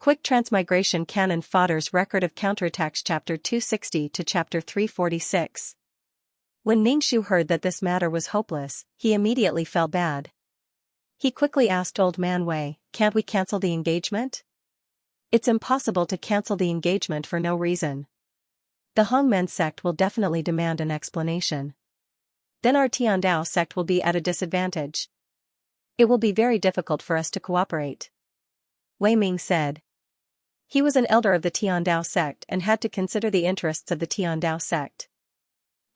Quick Transmigration Canon Fodder's Record of Counterattacks Chapter 260 to Chapter 346. When Ningxu heard that this matter was hopeless, he immediately felt bad. He quickly asked Old Man Wei, "Can't we cancel the engagement?" "It's impossible to cancel the engagement for no reason. The Hongmen sect will definitely demand an explanation. Then our Tiandao sect will be at a disadvantage. It will be very difficult for us to cooperate," Wei Ming said. He was an elder of the Tiandao sect and had to consider the interests of the Tiandao sect.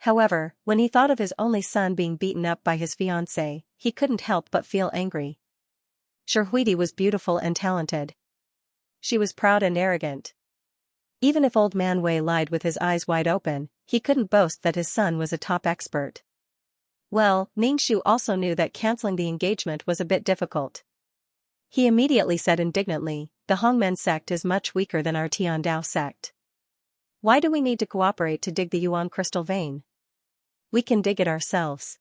However, when he thought of his only son being beaten up by his fiancée, he couldn't help but feel angry. Sherhuidi was beautiful and talented. She was proud and arrogant. Even if Old Man Wei lied with his eyes wide open, he couldn't boast that his son was a top expert. Well, Ningxu also knew that canceling the engagement was a bit difficult. He immediately said indignantly, "The Hongmen sect is much weaker than our Tiandao sect. Why do we need to cooperate to dig the Yuan crystal vein? We can dig it ourselves.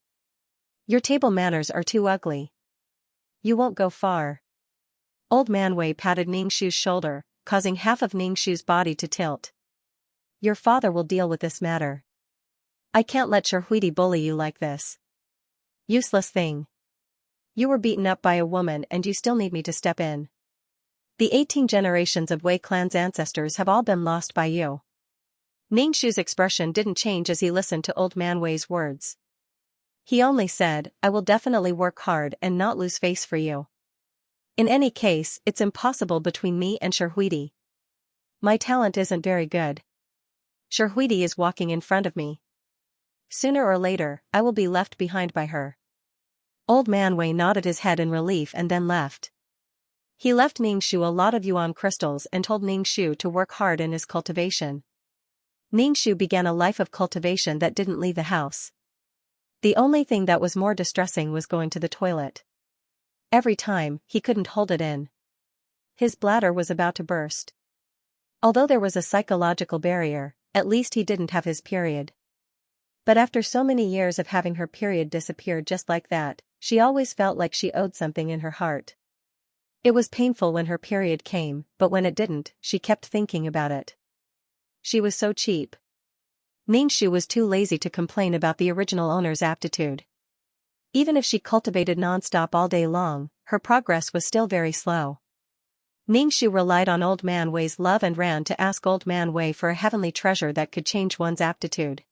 Your table manners are too ugly. You won't go far." Old Man Wei patted Ningxu's shoulder, causing half of Ningxu's body to tilt. "Your father will deal with this matter. I can't let Sherhuidi bully you like this. Useless thing. You were beaten up by a woman and you still need me to step in. The 18 generations of Wei clan's ancestors have all been lost by you." Ningxu's expression didn't change as he listened to Old Man Wei's words. He only said, "I will definitely work hard and not lose face for you. In any case, it's impossible between me and Sherhuidi. My talent isn't very good. Sherhuidi is walking in front of me. Sooner or later, I will be left behind by her." Old Man Wei nodded his head in relief and then left. He left Ningxu a lot of yuan crystals and told Ningxu to work hard in his cultivation. Ningxu began a life of cultivation that didn't leave the house. The only thing that was more distressing was going to the toilet. Every time, he couldn't hold it in. His bladder was about to burst. Although there was a psychological barrier, at least he didn't have his period. But after so many years of having her period disappear just like that, she always felt like she owed something in her heart. It was painful when her period came, but when it didn't, she kept thinking about it. She was so cheap. Ningxu was too lazy to complain about the original owner's aptitude. Even if she cultivated non-stop all day long, her progress was still very slow. Ningxu relied on Old Man Wei's love and ran to ask Old Man Wei for a heavenly treasure that could change one's aptitude.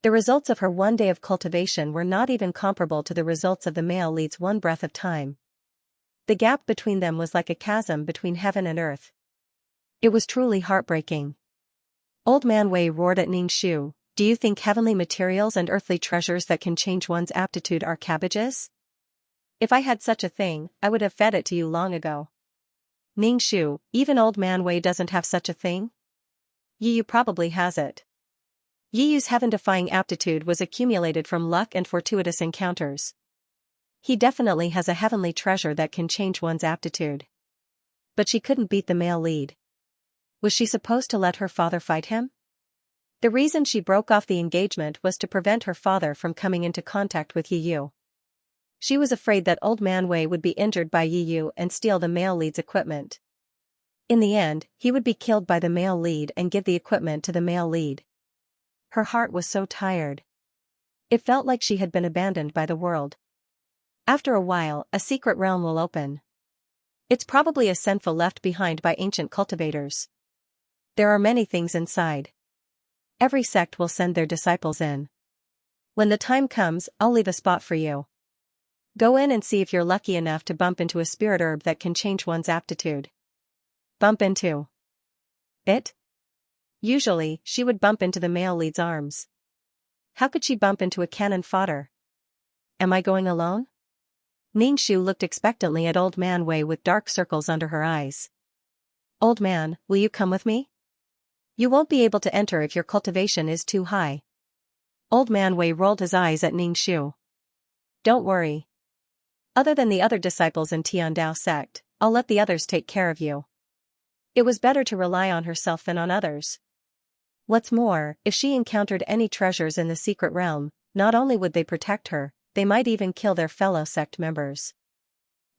The results of her one day of cultivation were not even comparable to the results of the male lead's one breath of time. The gap between them was like a chasm between heaven and earth. It was truly heartbreaking. Old Man Wei roared at Ningxu, "Do you think heavenly materials and earthly treasures that can change one's aptitude are cabbages? If I had such a thing, I would have fed it to you long ago." "Ningxu, even Old Man Wei doesn't have such a thing? Yiyu probably has it. Yiyu's heaven-defying aptitude was accumulated from luck and fortuitous encounters. He definitely has a heavenly treasure that can change one's aptitude." But she couldn't beat the male lead. Was she supposed to let her father fight him? The reason she broke off the engagement was to prevent her father from coming into contact with Yiyu. She was afraid that Old Man Wei would be injured by Yiyu and steal the male lead's equipment. In the end, he would be killed by the male lead and give the equipment to the male lead. Her heart was so tired. It felt like she had been abandoned by the world. After a while, a secret realm will open. It's probably a senful left behind by ancient cultivators. There are many things inside. Every sect will send their disciples in. When the time comes, I'll leave a spot for you. Go in and see if you're lucky enough to bump into a spirit herb that can change one's aptitude. Bump into it? Usually, she would bump into the male lead's arms. How could she bump into a cannon fodder? Am I going alone? Ningxu looked expectantly at Old Man Wei with dark circles under her eyes. "Old man, will you come with me? You won't be able to enter if your cultivation is too high." Old Man Wei rolled his eyes at Ningxu. "Don't worry. Other than the other disciples in Tiandao sect, I'll let the others take care of you." It was better to rely on herself than on others. What's more, if she encountered any treasures in the secret realm, not only would they protect her, they might even kill their fellow sect members.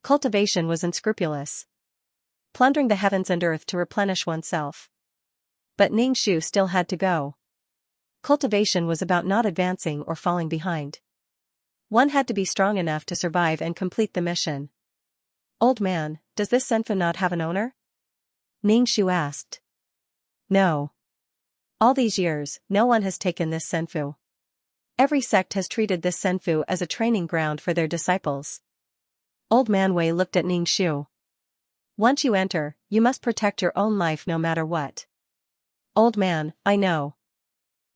Cultivation was unscrupulous. plundering the heavens and earth to replenish oneself. But Ningxu still had to go. Cultivation was about not advancing or falling behind. One had to be strong enough to survive and complete the mission. Old man, does this senfu not have an owner? Ningxu asked. No. All these years, no one has taken this senfu. Every sect has treated this senfu as a training ground for their disciples. Old man Wei looked at Ningxu. Once you enter, you must protect your own life no matter what. Old man, I know.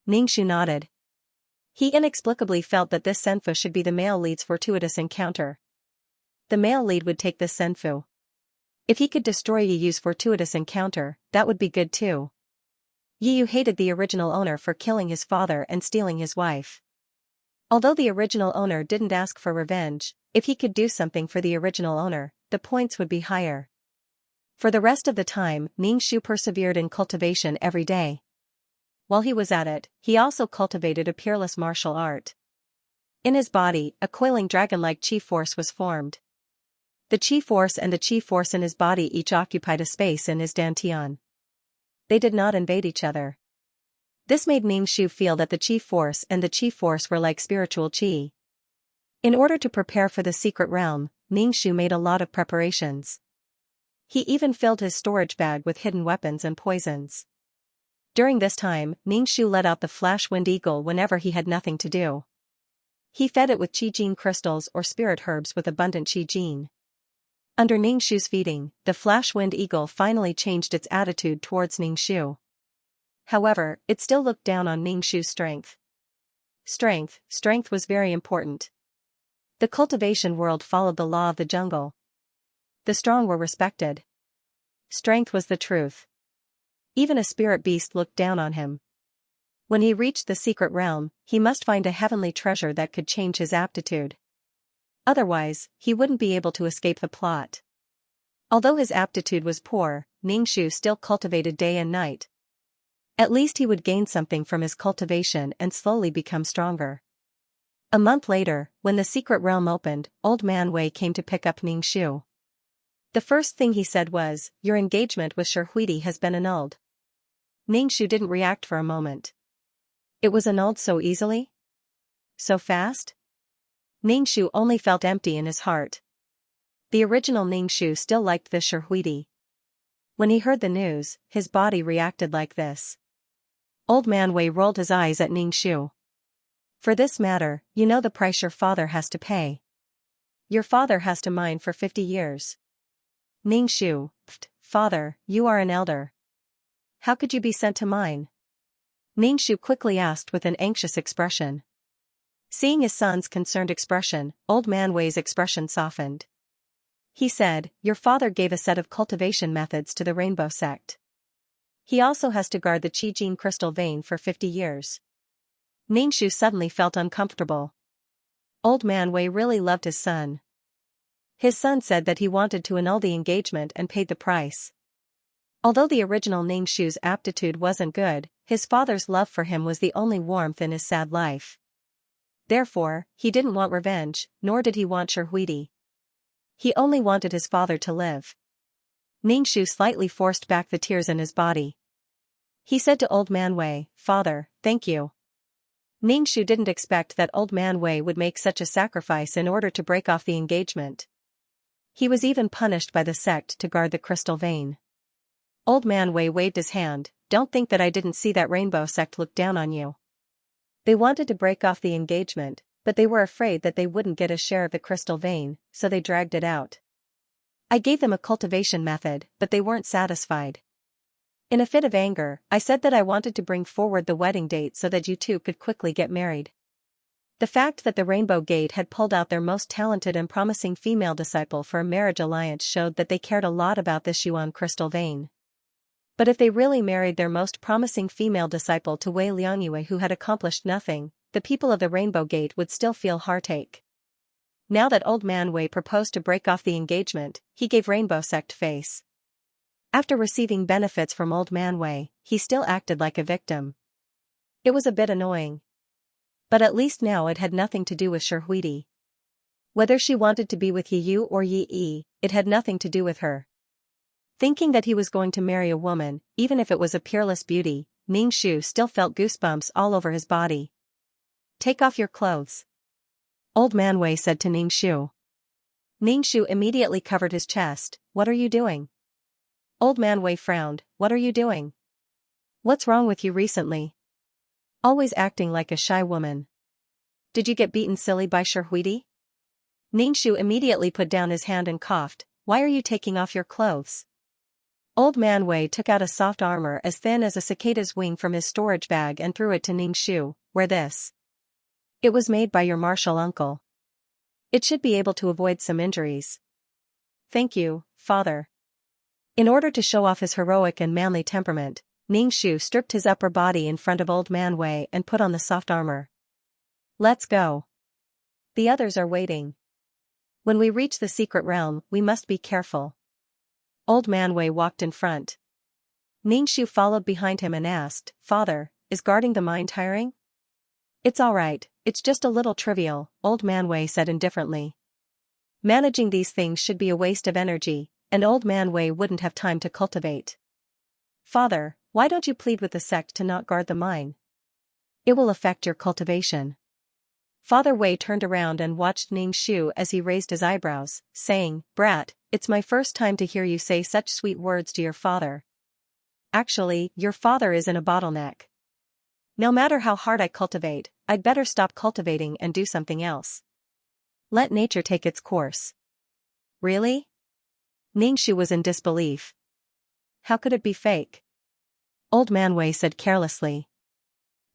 Ningxu nodded. He inexplicably felt that this senfu should be the male lead's fortuitous encounter. The male lead would take this senfu. If he could destroy Yiyu's fortuitous encounter, that would be good too. Yiyu hated the original owner for killing his father and stealing his wife. Although the original owner didn't ask for revenge, if he could do something for the original owner, the points would be higher. For the rest of the time, Ningxu persevered in cultivation every day. While he was at it, he also cultivated a peerless martial art. In his body, a coiling dragon-like chi force was formed. The chi force and the chi force in his body each occupied a space in his dantian. They did not invade each other. This made Ningxu feel that the chi force and the chi force were like spiritual chi. In order to prepare for the secret realm, Ningxu made a lot of preparations. He even filled his storage bag with hidden weapons and poisons. During this time, Ningxu let out the flash wind eagle whenever he had nothing to do. He fed it with Qi Jin crystals or spirit herbs with abundant Qi Jin. Under Ningxu's feeding, the flash wind eagle finally changed its attitude towards Ningxu. However, it still looked down on Ningxu's strength. Strength was very important. The cultivation world followed the law of the jungle. The strong were respected. Strength was the truth. Even a spirit beast looked down on him. When he reached the secret realm, he must find a heavenly treasure that could change his aptitude. Otherwise, he wouldn't be able to escape the plot. Although his aptitude was poor, Ningxu still cultivated day and night. At least he would gain something from his cultivation and slowly become stronger. A month later, when the secret realm opened, Old Man Wei came to pick up Ningxu. The first thing he said was, "Your engagement with Shihui has been annulled." Ningxu didn't react for a moment. It was annulled so easily? So fast? Ningxu only felt empty in his heart. The original Ningxu still liked this Shihui. When he heard the news, his body reacted like this. Old Man Wei rolled his eyes at Ningxu. For this matter, you know the price your father has to pay. Your father has to mine for 50 years. Ningxu, father, you are an elder. How could you be sent to mine? Ningxu quickly asked with an anxious expression. Seeing his son's concerned expression, Old Man Wei's expression softened. He said, your father gave a set of cultivation methods to the Rainbow Sect. He also has to guard the Qi Jin crystal vein for 50 years. Ningxu suddenly felt uncomfortable. Old Man Wei really loved his son. His son said that he wanted to annul the engagement and paid the price. Although the original Ningxu's aptitude wasn't good, his father's love for him was the only warmth in his sad life. Therefore, he didn't want revenge, nor did he want Shihui. He only wanted his father to live. Ningxu slightly forced back the tears in his body. He said to Old Man Wei, "Father, thank you." Ningxu didn't expect that Old Man Wei would make such a sacrifice in order to break off the engagement. He was even punished by the sect to guard the crystal vein. Old Man Wei waved his hand, "Don't think that I didn't see that Rainbow Sect look down on you. They wanted to break off the engagement, but they were afraid that they wouldn't get a share of the crystal vein, so they dragged it out. I gave them a cultivation method, but they weren't satisfied. In a fit of anger, I said that I wanted to bring forward the wedding date so that you two could quickly get married." The fact that the Rainbow Gate had pulled out their most talented and promising female disciple for a marriage alliance showed that they cared a lot about this Yuan crystal vein. But if they really married their most promising female disciple to Wei Liangyue who had accomplished nothing, the people of the Rainbow Gate would still feel heartache. Now that Old Man Wei proposed to break off the engagement, he gave Rainbow Sect face. After receiving benefits from Old Man Wei, he still acted like a victim. It was a bit annoying. But at least now it had nothing to do with Shihui. Whether she wanted to be with Yiyu or Yi, it had nothing to do with her. Thinking that he was going to marry a woman, even if it was a peerless beauty, Ning Shu still felt goosebumps all over his body. Take off your clothes. Old Man Wei said to Ning Shu. Ning Shu immediately covered his chest. What are you doing? Old Man Wei frowned. What are you doing? What's wrong with you recently? Always acting like a shy woman. Did you get beaten silly by Sherhuidi? Ning Shu immediately put down his hand and coughed. Why are you taking off your clothes? Old Man Wei took out a soft armor as thin as a cicada's wing from his storage bag and threw it to Ning Shu. Wear this. It was made by your martial uncle. It should be able to avoid some injuries. Thank you, father. In order to show off his heroic and manly temperament, Ning Shu stripped his upper body in front of Old Man Wei and put on the soft armor. Let's go. The others are waiting. When we reach the secret realm, we must be careful. Old Man Wei walked in front. Ning Shu followed behind him and asked, Father, is guarding the mine tiring? It's all right, it's just a little trivial, Old Man Wei said indifferently. Managing these things should be a waste of energy, and Old Man Wei wouldn't have time to cultivate. Father, why don't you plead with the sect to not guard the mine? It will affect your cultivation. Father Wei turned around and watched Ning Shu as he raised his eyebrows, saying, Brat, it's my first time to hear you say such sweet words to your father. Actually, your father is in a bottleneck. No matter how hard I cultivate, I'd better stop cultivating and do something else. Let nature take its course. Really? Ning Shu was in disbelief. How could it be fake? Old Man Wei said carelessly.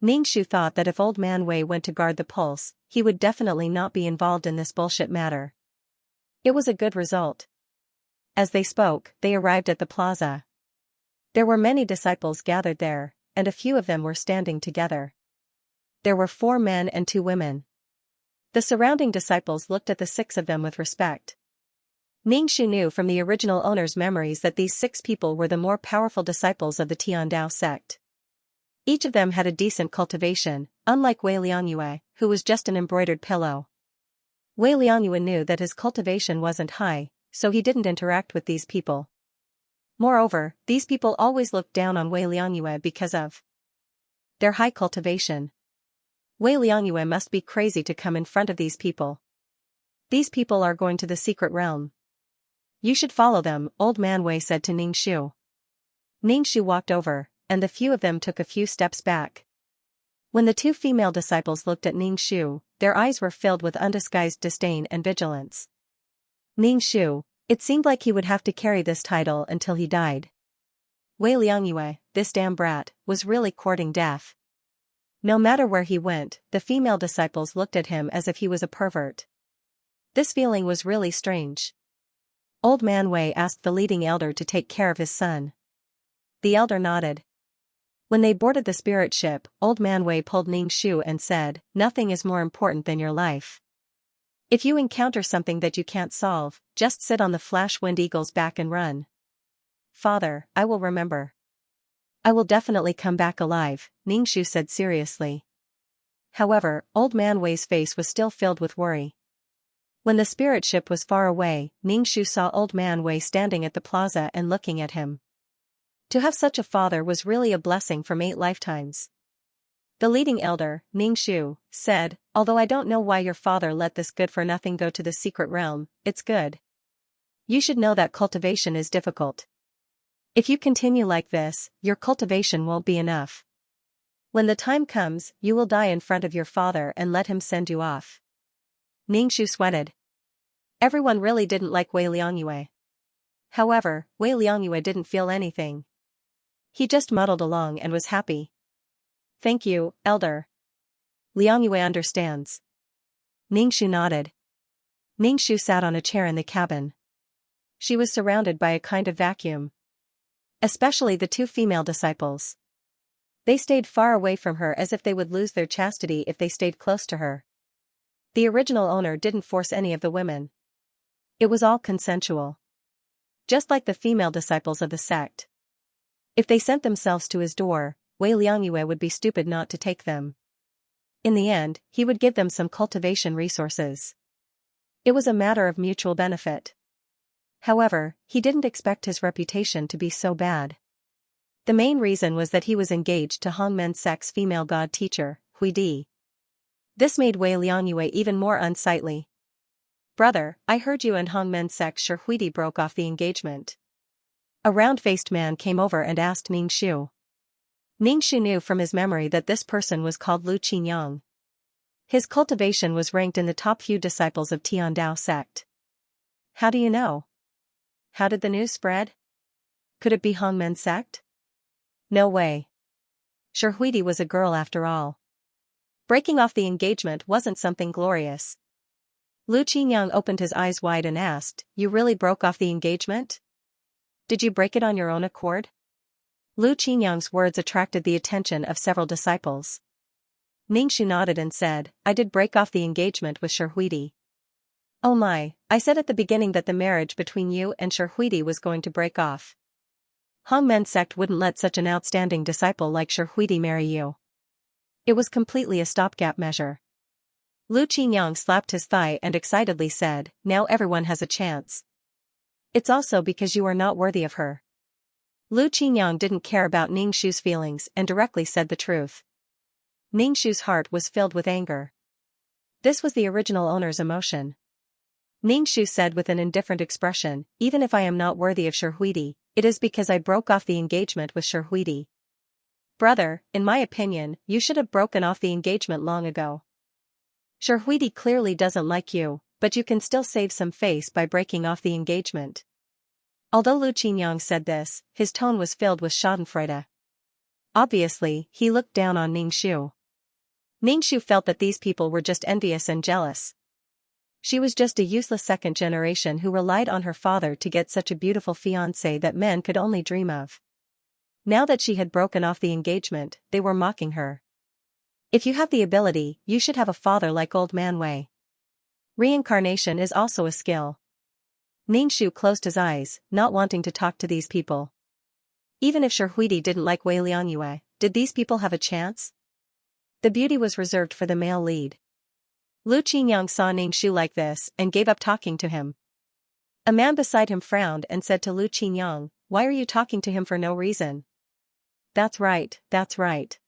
Ning Shu thought that if Old Man Wei went to guard the pulse, he would definitely not be involved in this bullshit matter. It was a good result. As they spoke, they arrived at the plaza. There were many disciples gathered there, and a few of them were standing together. There were 4 men and 2 women. The surrounding disciples looked at the 6 of them with respect. Ning Shu knew from the original owner's memories that these 6 people were the more powerful disciples of the Tiandao sect. Each of them had a decent cultivation, unlike Wei Liangyue, who was just an embroidered pillow. Wei Liangyue knew that his cultivation wasn't high, so he didn't interact with these people. Moreover, these people always looked down on Wei Liangyue because of their high cultivation. Wei Liangyue must be crazy to come in front of these people. These people are going to the secret realm. You should follow them, Old Man Wei said to Ning Shu. Ning Shu walked over, and the few of them took a few steps back. When the 2 female disciples looked at Ning Shu, their eyes were filled with undisguised disdain and vigilance. Ning Shu, it seemed like he would have to carry this title until he died. Wei Liangyue, this damn brat, was really courting death. No matter where he went, the female disciples looked at him as if he was a pervert. This feeling was really strange. Old Man Wei asked the leading elder to take care of his son. The elder nodded. When they boarded the spirit ship, Old Man Wei pulled Ning Shu and said, Nothing is more important than your life. If you encounter something that you can't solve, just sit on the Flash Wind Eagle's back and run. Father, I will remember. I will definitely come back alive, Ning Shu said seriously. However, Old Man Wei's face was still filled with worry. When the spirit ship was far away, Ning Shu saw Old Man Wei standing at the plaza and looking at him. To have such a father was really a blessing from 8 lifetimes. The leading elder, Ning Shu, said, Although I don't know why your father let this good-for-nothing go to the secret realm, it's good. You should know that cultivation is difficult. If you continue like this, your cultivation won't be enough. When the time comes, you will die in front of your father and let him send you off. Ning Shu sweated. Everyone really didn't like Wei Liangyue. However, Wei Liangyue didn't feel anything. He just muddled along and was happy. Thank you, elder. Liangyue understands. Ning Shu nodded. Ning Shu sat on a chair in the cabin. She was surrounded by a kind of vacuum. Especially the 2 female disciples. They stayed far away from her as if they would lose their chastity if they stayed close to her. The original owner didn't force any of the women. It was all consensual. Just like the female disciples of the sect. If they sent themselves to his door, Wei Liangyue would be stupid not to take them. In the end, he would give them some cultivation resources. It was a matter of mutual benefit. However, he didn't expect his reputation to be so bad. The main reason was that he was engaged to Hongmen Sect's female god teacher, Hui Di. This made Wei Liangyue even more unsightly. "Brother, I heard you and Hongmen Sect's Sir Hui Di broke off the engagement." A round-faced man came over and asked Ningxu. Ningxu knew from his memory that this person was called Lu Qinyang. His cultivation was ranked in the top few disciples of Tiandao sect. "How do you know? How did the news spread? Could it be Hongmen Sect?" "No way. Sure, Huidi was a girl after all. Breaking off the engagement wasn't something glorious." Lu Qinyang opened his eyes wide and asked, "You really broke off the engagement? Did you break it on your own accord?" Lu Qinyang's words attracted the attention of several disciples. Ningxu nodded and said, "I did break off the engagement with Sher Huidi." "Oh my, I said at the beginning that the marriage between you and Sher Huidi was going to break off. Hongmen Sect wouldn't let such an outstanding disciple like Sher Huidi marry you. It was completely a stopgap measure." Lu Qinyang slapped his thigh and excitedly said, "Now everyone has a chance. It's also because you are not worthy of her." Lu Qinyang didn't care about Ningxu's feelings and directly said the truth. Ningxu's heart was filled with anger. This was the original owner's emotion. Ningxu said with an indifferent expression, "Even if I am not worthy of Sher Huidi, it is because I broke off the engagement with Sher Huidi. Brother, in my opinion, you should have broken off the engagement long ago. Sher Huidi clearly doesn't like you, but you can still save some face by breaking off the engagement." Although Lu Qinyang said this, his tone was filled with schadenfreude. Obviously, he looked down on Ningxu. Ningxu felt that these people were just envious and jealous. She was just a useless second generation who relied on her father to get such a beautiful fiancé that men could only dream of. Now that she had broken off the engagement, they were mocking her. "If you have the ability, you should have a father like Old Man Wei. Reincarnation is also a skill." Ningxu closed his eyes, not wanting to talk to these people. Even if Sher Huidi didn't like Wei Liangyue, did these people have a chance? The beauty was reserved for the male lead. Lu Qinyang saw Ningxu like this and gave up talking to him. A man beside him frowned and said to Lu Qinyang, "Why are you talking to him for no reason?" That's right, that's right.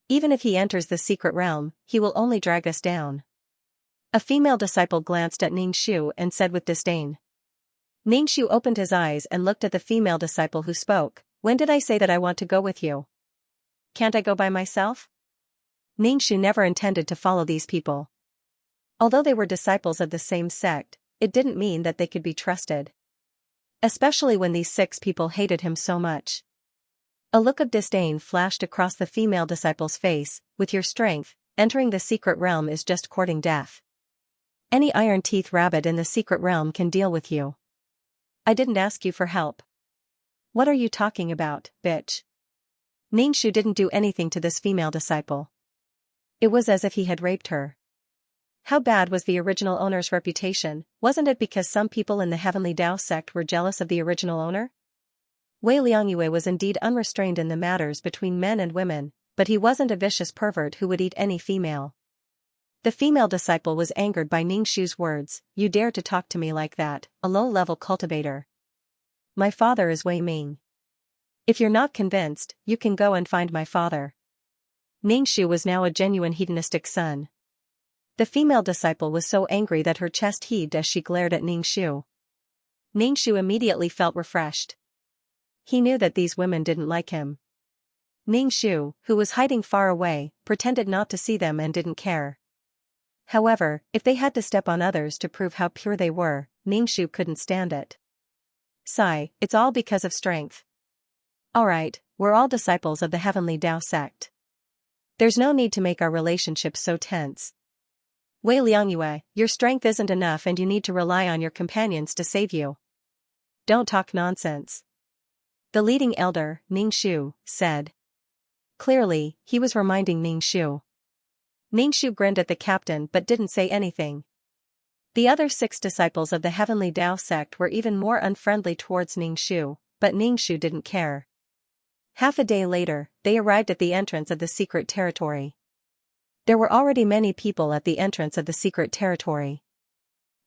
Even if he enters the secret realm, he will only drag us down." A female disciple glanced at Ningxu and said with disdain. Ningxu opened his eyes and looked at the female disciple who spoke, "When did I say that I want to go with you? Can't I go by myself?" Ningxu never intended to follow these people. Although they were disciples of the same sect, it didn't mean that they could be trusted. Especially when these 6 people hated him so much. A look of disdain flashed across the female disciple's face. "With your strength, entering the secret realm is just courting death. Any iron-teeth rabbit in the secret realm can deal with you. I didn't ask you for help." "What are you talking about, bitch?" Ningxu didn't do anything to this female disciple. It was as if he had raped her. How bad was the original owner's reputation? Wasn't it because some people in the Heavenly Tao sect were jealous of the original owner? Wei Liangyue was indeed unrestrained in the matters between men and women, but he wasn't a vicious pervert who would eat any female. The female disciple was angered by Ningxu's words. "You dare to talk to me like that, a low-level cultivator. My father is Wei Ming. If you're not convinced, you can go and find my father." Ningxu was now a genuine hedonistic son. The female disciple was so angry that her chest heaved as she glared at Ningxu. Ningxu immediately felt refreshed. He knew that these women didn't like him. Ningxu, who was hiding far away, pretended not to see them and didn't care. However, if they had to step on others to prove how pure they were, Ningxu couldn't stand it. Sigh, it's all because of strength. Alright, we're all disciples of the Heavenly Tao sect. There's no need to make our relationship so tense. Wei Liangyue, your strength isn't enough and you need to rely on your companions to save you. Don't talk nonsense. The leading elder, Ningxu, said. Clearly, he was reminding Ningxu. Ningxu grinned at the captain but didn't say anything. The other 6 disciples of the Heavenly Tao sect were even more unfriendly towards Ningxu, but Ningxu didn't care. Half a day later, they arrived at the entrance of the secret territory. There were already many people at the entrance of the secret territory.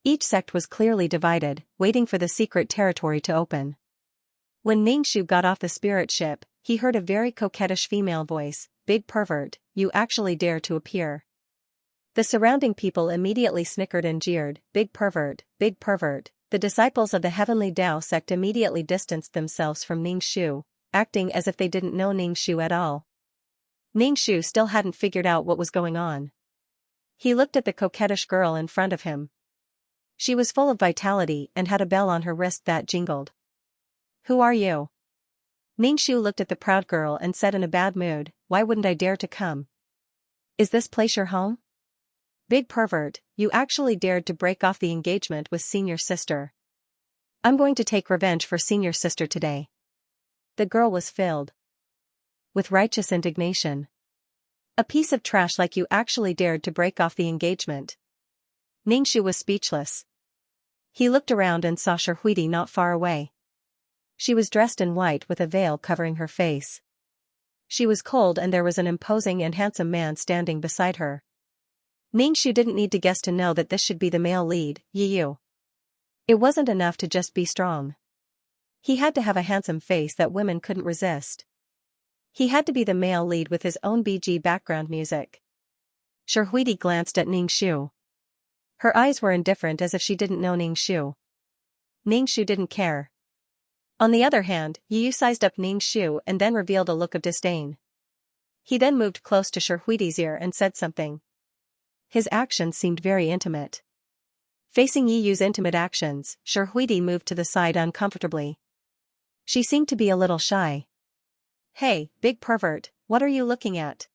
Each sect was clearly divided, waiting for the secret territory to open. When Ningxu got off the spirit ship, he heard a very coquettish female voice, "Big pervert, you actually dare to appear." The surrounding people immediately snickered and jeered, "Big pervert, big pervert." The disciples of the Heavenly Tao sect immediately distanced themselves from Ningxu, acting as if they didn't know Ningxu at all. Ningxu still hadn't figured out what was going on. He looked at the coquettish girl in front of him. She was full of vitality and had a bell on her wrist that jingled. "Who are you?" Ningxu looked at the proud girl and said in a bad mood, "Why wouldn't I dare to come? Is this place your home? Big pervert, you actually dared to break off the engagement with senior sister. I'm going to take revenge for senior sister today." The girl was filled with righteous indignation. "A piece of trash like you actually dared to break off the engagement." Ningxu was speechless. He looked around and saw Sherhuidi not far away. She was dressed in white with a veil covering her face. She was cold and there was an imposing and handsome man standing beside her. Ningxu didn't need to guess to know that this should be the male lead, Yu. It wasn't enough to just be strong. He had to have a handsome face that women couldn't resist. He had to be the male lead with his own BG background music. Sherhuidi glanced at Ningxu. Her eyes were indifferent as if she didn't know Ningxu. Ningxu didn't care. On the other hand, Yu sized up Ningxu and then revealed a look of disdain. He then moved close to Sherhuidi's ear and said something. His actions seemed very intimate. Facing Yu's intimate actions, Sherhuidi moved to the side uncomfortably. She seemed to be a little shy. "Hey, big pervert, what are you looking at?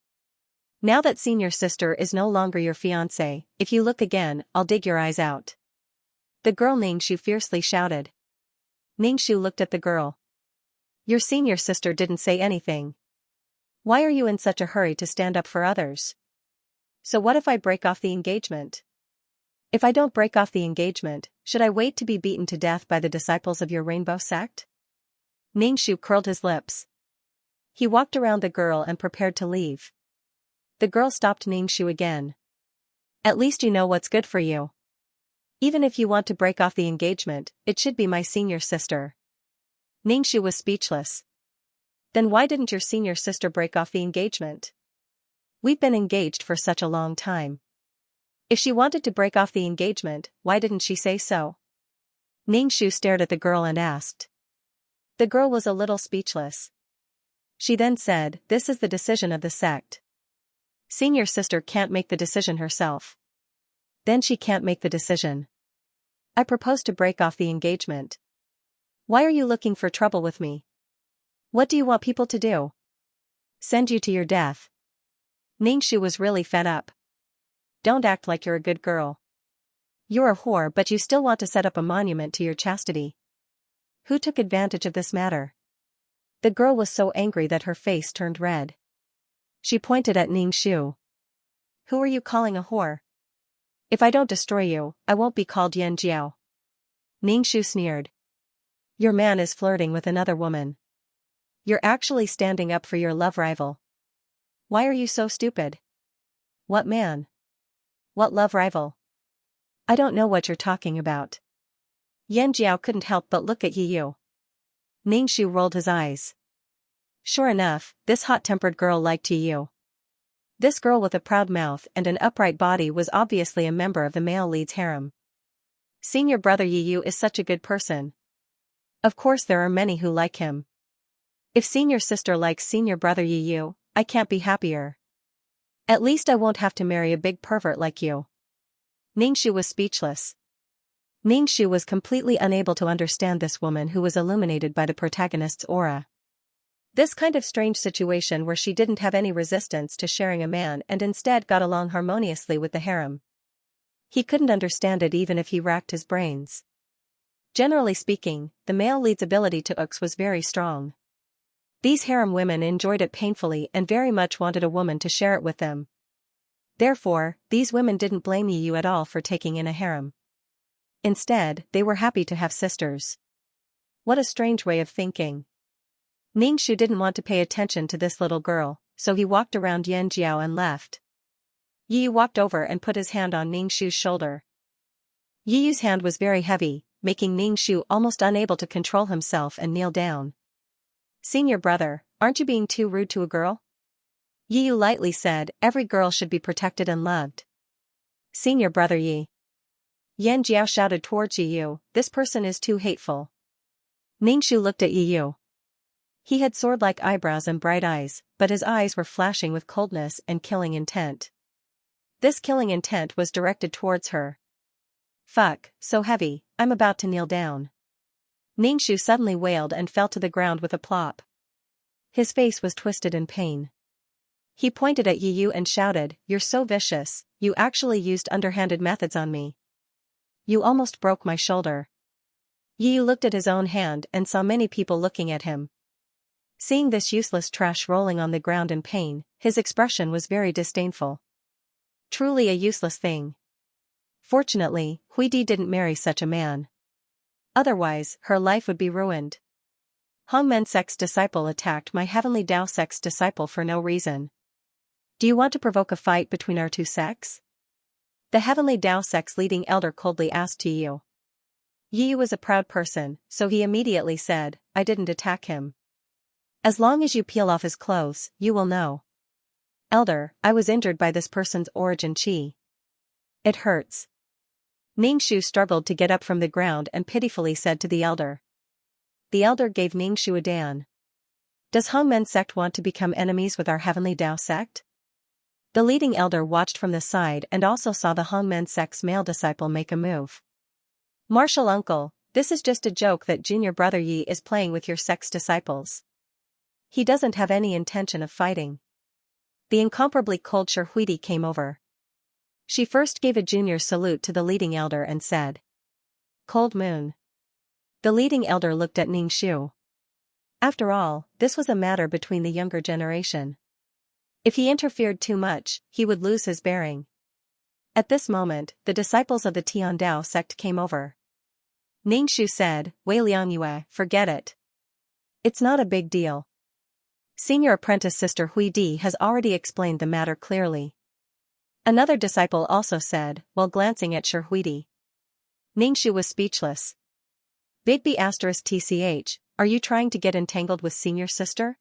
Now that senior sister is no longer your fiancé, if you look again, I'll dig your eyes out." The girl Ningxu fiercely shouted. Ningxu looked at the girl. "Your senior sister didn't say anything. Why are you in such a hurry to stand up for others? So what if I break off the engagement? If I don't break off the engagement, should I wait to be beaten to death by the disciples of your rainbow sect?" Ningxu curled his lips. He walked around the girl and prepared to leave. The girl stopped Ningxu again. "At least you know what's good for you. Even if you want to break off the engagement, it should be my senior sister." Ningxu was speechless. "Then why didn't your senior sister break off the engagement? We've been engaged for such a long time. If she wanted to break off the engagement, why didn't she say so?" Ningxu stared at the girl and asked. The girl was a little speechless. She then said, "This is the decision of the sect. Senior sister can't make the decision herself. Then she can't make the decision. I propose to break off the engagement. Why are you looking for trouble with me? What do you want people to do? Send you to your death?" Ningxu was really fed up. "Don't act like you're a good girl. You're a whore, but you still want to set up a monument to your chastity. Who took advantage of this matter?" The girl was so angry that her face turned red. She pointed at Ningxu. "Who are you calling a whore? If I don't destroy you, I won't be called Xianxia." Ningxu sneered. "Your man is flirting with another woman. You're actually standing up for your love rival. Why are you so stupid? What man? What love rival? I don't know what you're talking about." Xianxia couldn't help but look at Yu. Ningxu rolled his eyes. Sure enough, this hot-tempered girl liked Yu. This girl with a proud mouth and an upright body was obviously a member of the male lead's harem. Senior brother Yu is such a good person. Of course there are many who like him. If senior sister likes senior brother Yu, I can't be happier. At least I won't have to marry a big pervert like you." Ningxu was speechless. Ningxu was completely unable to understand this woman who was illuminated by the protagonist's aura. This kind of strange situation where she didn't have any resistance to sharing a man and instead got along harmoniously with the harem. He couldn't understand it even if he racked his brains. Generally speaking, the male lead's ability to ooks was very strong. These harem women enjoyed it painfully and very much wanted a woman to share it with them. Therefore, these women didn't blame Yu at all for taking in a harem. Instead, they were happy to have sisters. What a strange way of thinking. Ningxu didn't want to pay attention to this little girl, so he walked around Xianxia and left. Yu walked over and put his hand on Ningxu's shoulder. Yi Yu's hand was very heavy, making Ningxu almost unable to control himself and kneel down. Senior brother, aren't you being too rude to a girl? Yi Yu lightly said, every girl should be protected and loved. Senior brother Yi. Yan Jiao shouted towards Yi Yu, this person is too hateful. Ningxu looked at Yi Yu. He had sword-like eyebrows and bright eyes, but his eyes were flashing with coldness and killing intent. This killing intent was directed towards her. Fuck, so heavy, I'm about to kneel down. Ningxu suddenly wailed and fell to the ground with a plop. His face was twisted in pain. He pointed at Yi Yu and shouted, you're so vicious, you actually used underhanded methods on me. You almost broke my shoulder. Yi Yu looked at his own hand and saw many people looking at him. Seeing this useless trash rolling on the ground in pain, his expression was very disdainful. Truly a useless thing. Fortunately, Huidi didn't marry such a man. Otherwise, her life would be ruined. Hongmen sect's disciple attacked my heavenly Dao sect's disciple for no reason. Do you want to provoke a fight between our two sects? The heavenly Dao sect's leading elder coldly asked Yi Yu. Yi Yu was a proud person, so he immediately said, I didn't attack him. As long as you peel off his clothes, you will know. Elder, I was injured by this person's origin chi. It hurts. Ningxu struggled to get up from the ground and pitifully said to the elder. The elder gave Ningxu a dan. Does Hongmen sect want to become enemies with our heavenly Dao sect? The leading elder watched from the side and also saw the Hongmen sect's male disciple make a move. Martial uncle, this is just a joke that junior brother Yi is playing with your sect's disciples. He doesn't have any intention of fighting. The incomparably cold Sherhuidi came over. She first gave a junior salute to the leading elder and said, Cold moon. The leading elder looked at Ningxu. After all, this was a matter between the younger generation. If he interfered too much, he would lose his bearing. At this moment, the disciples of the Tiandao sect came over. Ningxu said, Wei Liangyue, forget it. It's not a big deal. Senior apprentice sister Hui Di has already explained the matter clearly. Another disciple also said, while glancing at Sher Huidi. Ningxu was speechless. Bigby *TCH, are you trying to get entangled with senior sister?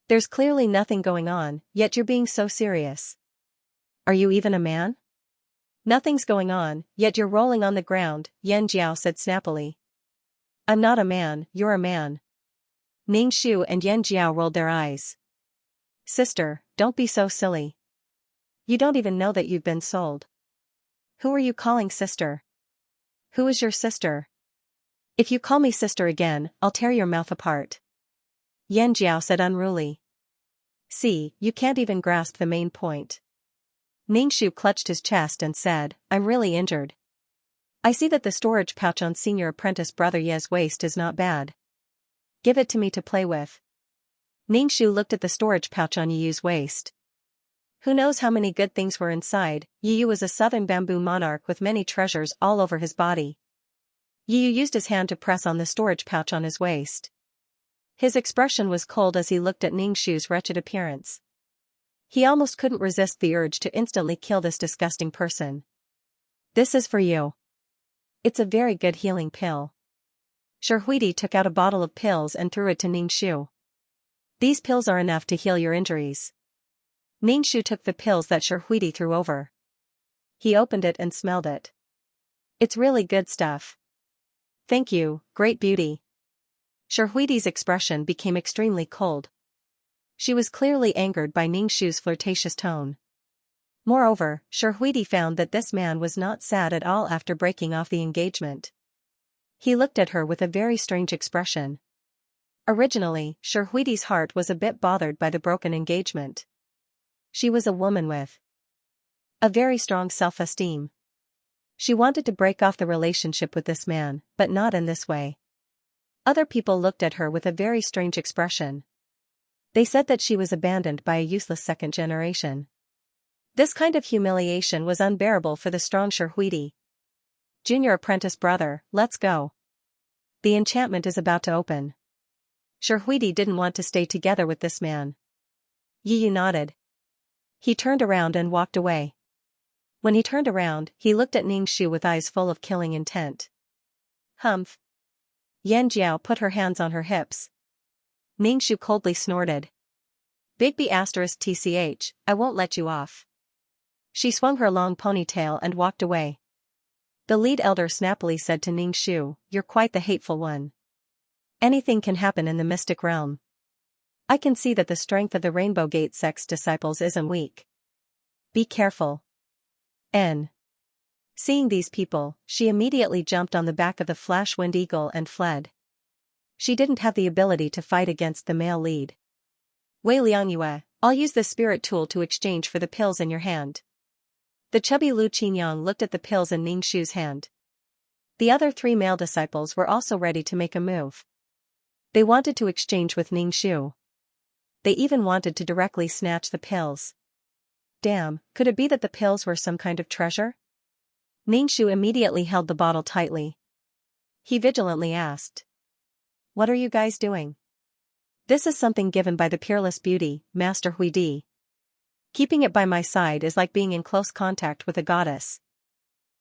There's clearly nothing going on, yet you're being so serious. Are you even a man? Nothing's going on, yet you're rolling on the ground, Yan Jiao said snappily. I'm not a man, you're a man. Ningxu and Yan Jiao rolled their eyes. Sister, don't be so silly. You don't even know that you've been sold. Who are you calling sister? Who is your sister? If you call me sister again, I'll tear your mouth apart. Yan Jiao said unruly. See, you can't even grasp the main point. Ningxu clutched his chest and said, I'm really injured. I see that the storage pouch on senior apprentice brother Ye's waist is not bad. Give it to me to play with. Ningxu looked at the storage pouch on Yi Yu's waist. Who knows how many good things were inside. Yi Yu was a southern bamboo monarch with many treasures all over his body. Yi Yu used his hand to press on the storage pouch on his waist. His expression was cold as he looked at Ningxu's wretched appearance. He almost couldn't resist the urge to instantly kill this disgusting person. This is for you. It's a very good healing pill. Sherhuidi took out a bottle of pills and threw it to Ningxu. These pills are enough to heal your injuries. Ningxu took the pills that Sherhuidi threw over. He opened it and smelled it. It's really good stuff. Thank you, great beauty. Sherhuidi's expression became extremely cold. She was clearly angered by Ningxu's flirtatious tone. Moreover, Sherhuidi found that this man was not sad at all after breaking off the engagement. He looked at her with a very strange expression. Originally, Sherhuidi's heart was a bit bothered by the broken engagement. She was a woman with a very strong self-esteem. She wanted to break off the relationship with this man, but not in this way. Other people looked at her with a very strange expression. They said that she was abandoned by a useless second generation. This kind of humiliation was unbearable for the strong Sherhuidi. Junior apprentice brother, let's go. The enchantment is about to open. Sherhuidi didn't want to stay together with this man. Yi Yu nodded. He turned around and walked away. When he turned around, he looked at Ning Shu with eyes full of killing intent. Humph. Yan Jiao put her hands on her hips. Ning Shu coldly snorted. Bigby *tch, I won't let you off. She swung her long ponytail and walked away. The lead elder snappily said to Ning Shu, you're quite the hateful one. Anything can happen in the mystic realm. I can see that the strength of the Rainbow Gate sect's disciples isn't weak. Be careful. N. Seeing these people, she immediately jumped on the back of the Flash Wind Eagle and fled. She didn't have the ability to fight against the male lead. Wei Liangyue, I'll use the spirit tool to exchange for the pills in your hand. The chubby Lu Qinyang looked at the pills in Ning Shu's hand. The other 3 male disciples were also ready to make a move. They wanted to exchange with Ning Shu. They even wanted to directly snatch the pills. Damn, could it be that the pills were some kind of treasure? Ning Shu immediately held the bottle tightly. He vigilantly asked. What are you guys doing? This is something given by the peerless beauty, Master Huidi. Keeping it by my side is like being in close contact with a goddess.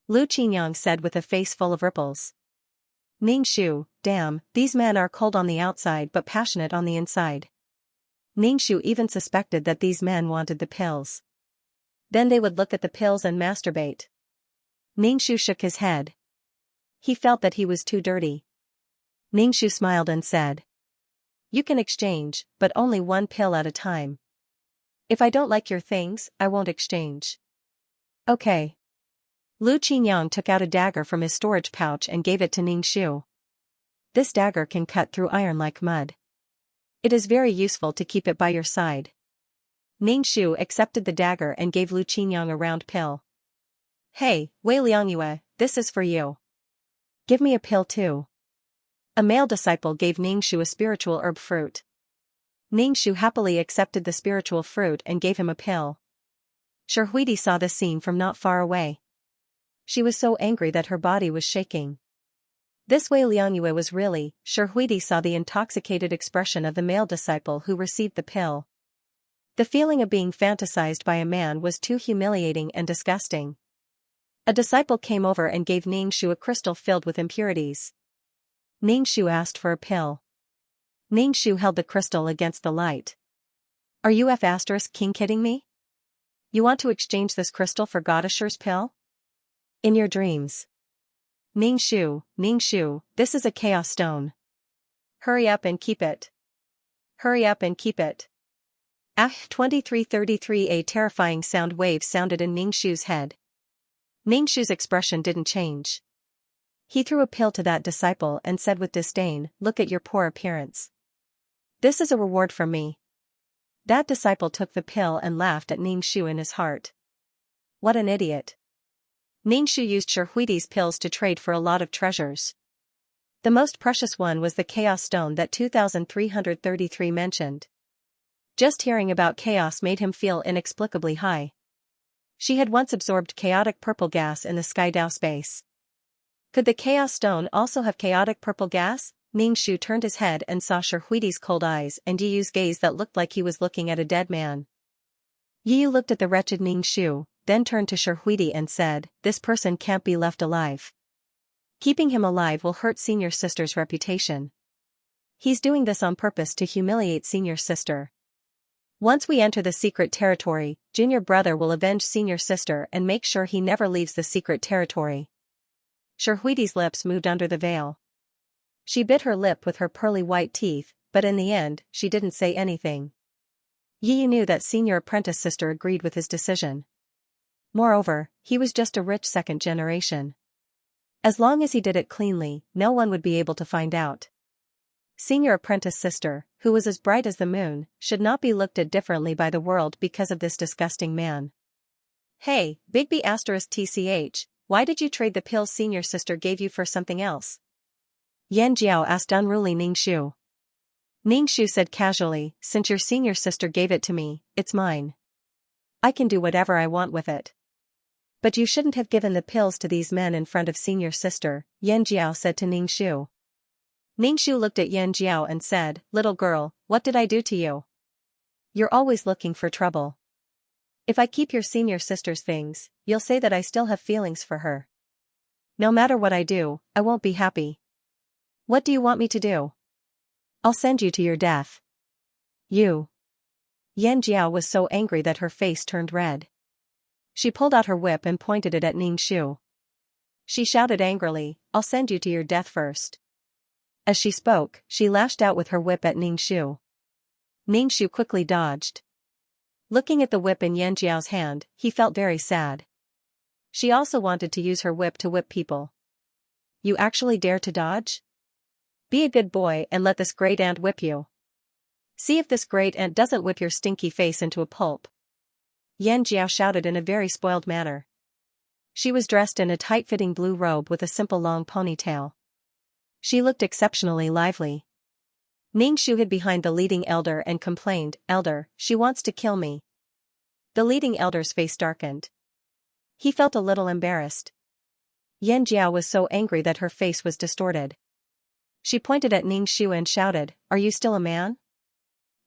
Lu Qinyang said with a face full of ripples. Ning Shu, damn, these men are cold on the outside but passionate on the inside. Ning Shu even suspected that these men wanted the pills. Then they would look at the pills and masturbate. Ning Shu shook his head. He felt that he was too dirty. Ning Shu smiled and said. You can exchange, but only 1 pill at a time. If I don't like your things, I won't exchange. Okay. Lu Qinyang took out a dagger from his storage pouch and gave it to Ning Shu. This dagger can cut through iron like mud. It is very useful to keep it by your side. Ning Shu accepted the dagger and gave Lu Qinyang a round pill. Hey, Wei Liangyue, this is for you. Give me a pill too. A male disciple gave Ning Shu a spiritual herb fruit. Ning Shu happily accepted the spiritual fruit and gave him a pill. Huidi saw this scene from not far away. She was so angry that her body was shaking. This Wei Liangyue was really, Huidi saw the intoxicated expression of the male disciple who received the pill. The feeling of being fantasized by a man was too humiliating and disgusting. A disciple came over and gave Ning Shu a crystal filled with impurities. Ning Shu asked for a pill. Ning Shu held the crystal against the light. Are you king kidding me? You want to exchange this crystal for Goddesher's pill? In your dreams. Ning Shu, this is a chaos stone. Hurry up and keep it. Hurry up and keep it. 2333. A terrifying sound wave sounded in Ning Shu's head. Ning Shu's expression didn't change. He threw a pill to that disciple and said with disdain, look at your poor appearance. This is a reward from me. That disciple took the pill and laughed at Ning Shu in his heart. What an idiot. Ning Shu used Huidi's pills to trade for a lot of treasures. The most precious one was the chaos stone that 2333 mentioned. Just hearing about chaos made him feel inexplicably high. She had once absorbed chaotic purple gas in the Skydao space. Could the chaos stone also have chaotic purple gas? Ning Shu turned his head and saw Huidi's cold eyes and Yiyu's gaze that looked like he was looking at a dead man. Yiyu looked at the wretched Ning Shu, then turned to Huidi and said, this person can't be left alive. Keeping him alive will hurt senior sister's reputation. He's doing this on purpose to humiliate senior sister. Once we enter the secret territory, junior brother will avenge senior sister and make sure he never leaves the secret territory. Huidi's lips moved under the veil. She bit her lip with her pearly white teeth, but in the end, she didn't say anything. Yi knew that senior apprentice sister agreed with his decision. Moreover, he was just a rich second generation. As long as he did it cleanly, no one would be able to find out. Senior apprentice sister, who was as bright as the moon, should not be looked at differently by the world because of this disgusting man. Hey, Bigby *tch, why did you trade the pills senior sister gave you for something else? Yan Jiao asked unruly Ning Shu. Ning Shu said casually, since your senior sister gave it to me, it's mine. I can do whatever I want with it. But you shouldn't have given the pills to these men in front of senior sister, Yan Jiao said to Ning Shu. Ning Shu looked at Yan Jiao and said, little girl, what did I do to you? You're always looking for trouble. If I keep your senior sister's things, you'll say that I still have feelings for her. No matter what I do, I won't be happy. What do you want me to do? I'll send you to your death. You. Xianxia was so angry that her face turned red. She pulled out her whip and pointed it at Ningxu. She shouted angrily, I'll send you to your death first. As she spoke, she lashed out with her whip at Ningxu. Ningxu quickly dodged. Looking at the whip in Yanjiao's hand, he felt very sad. She also wanted to use her whip to whip people. You actually dare to dodge? Be a good boy and let this great ant whip you. See if this great ant doesn't whip your stinky face into a pulp. Yanjiao shouted in a very spoiled manner. She was dressed in a tight-fitting blue robe with a simple long ponytail. She looked exceptionally lively. Ningxu hid behind the leading elder and complained, Elder, she wants to kill me. The leading elder's face darkened. He felt a little embarrassed. Yanjiao was so angry that her face was distorted. She pointed at Ningxu and shouted, Are you still a man?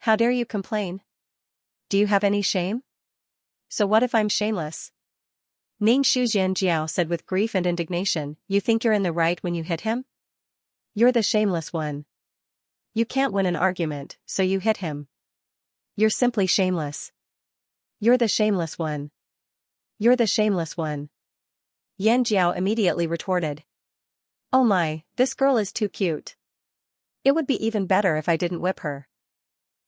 How dare you complain? Do you have any shame? So what if I'm shameless? Ningxu Yanjiao said with grief and indignation, You think you're in the right when you hit him? You're the shameless one. You can't win an argument, so you hit him. You're simply shameless. You're the shameless one. You're the shameless one. Yanjiao immediately retorted. Oh my, this girl is too cute. It would be even better if I didn't whip her.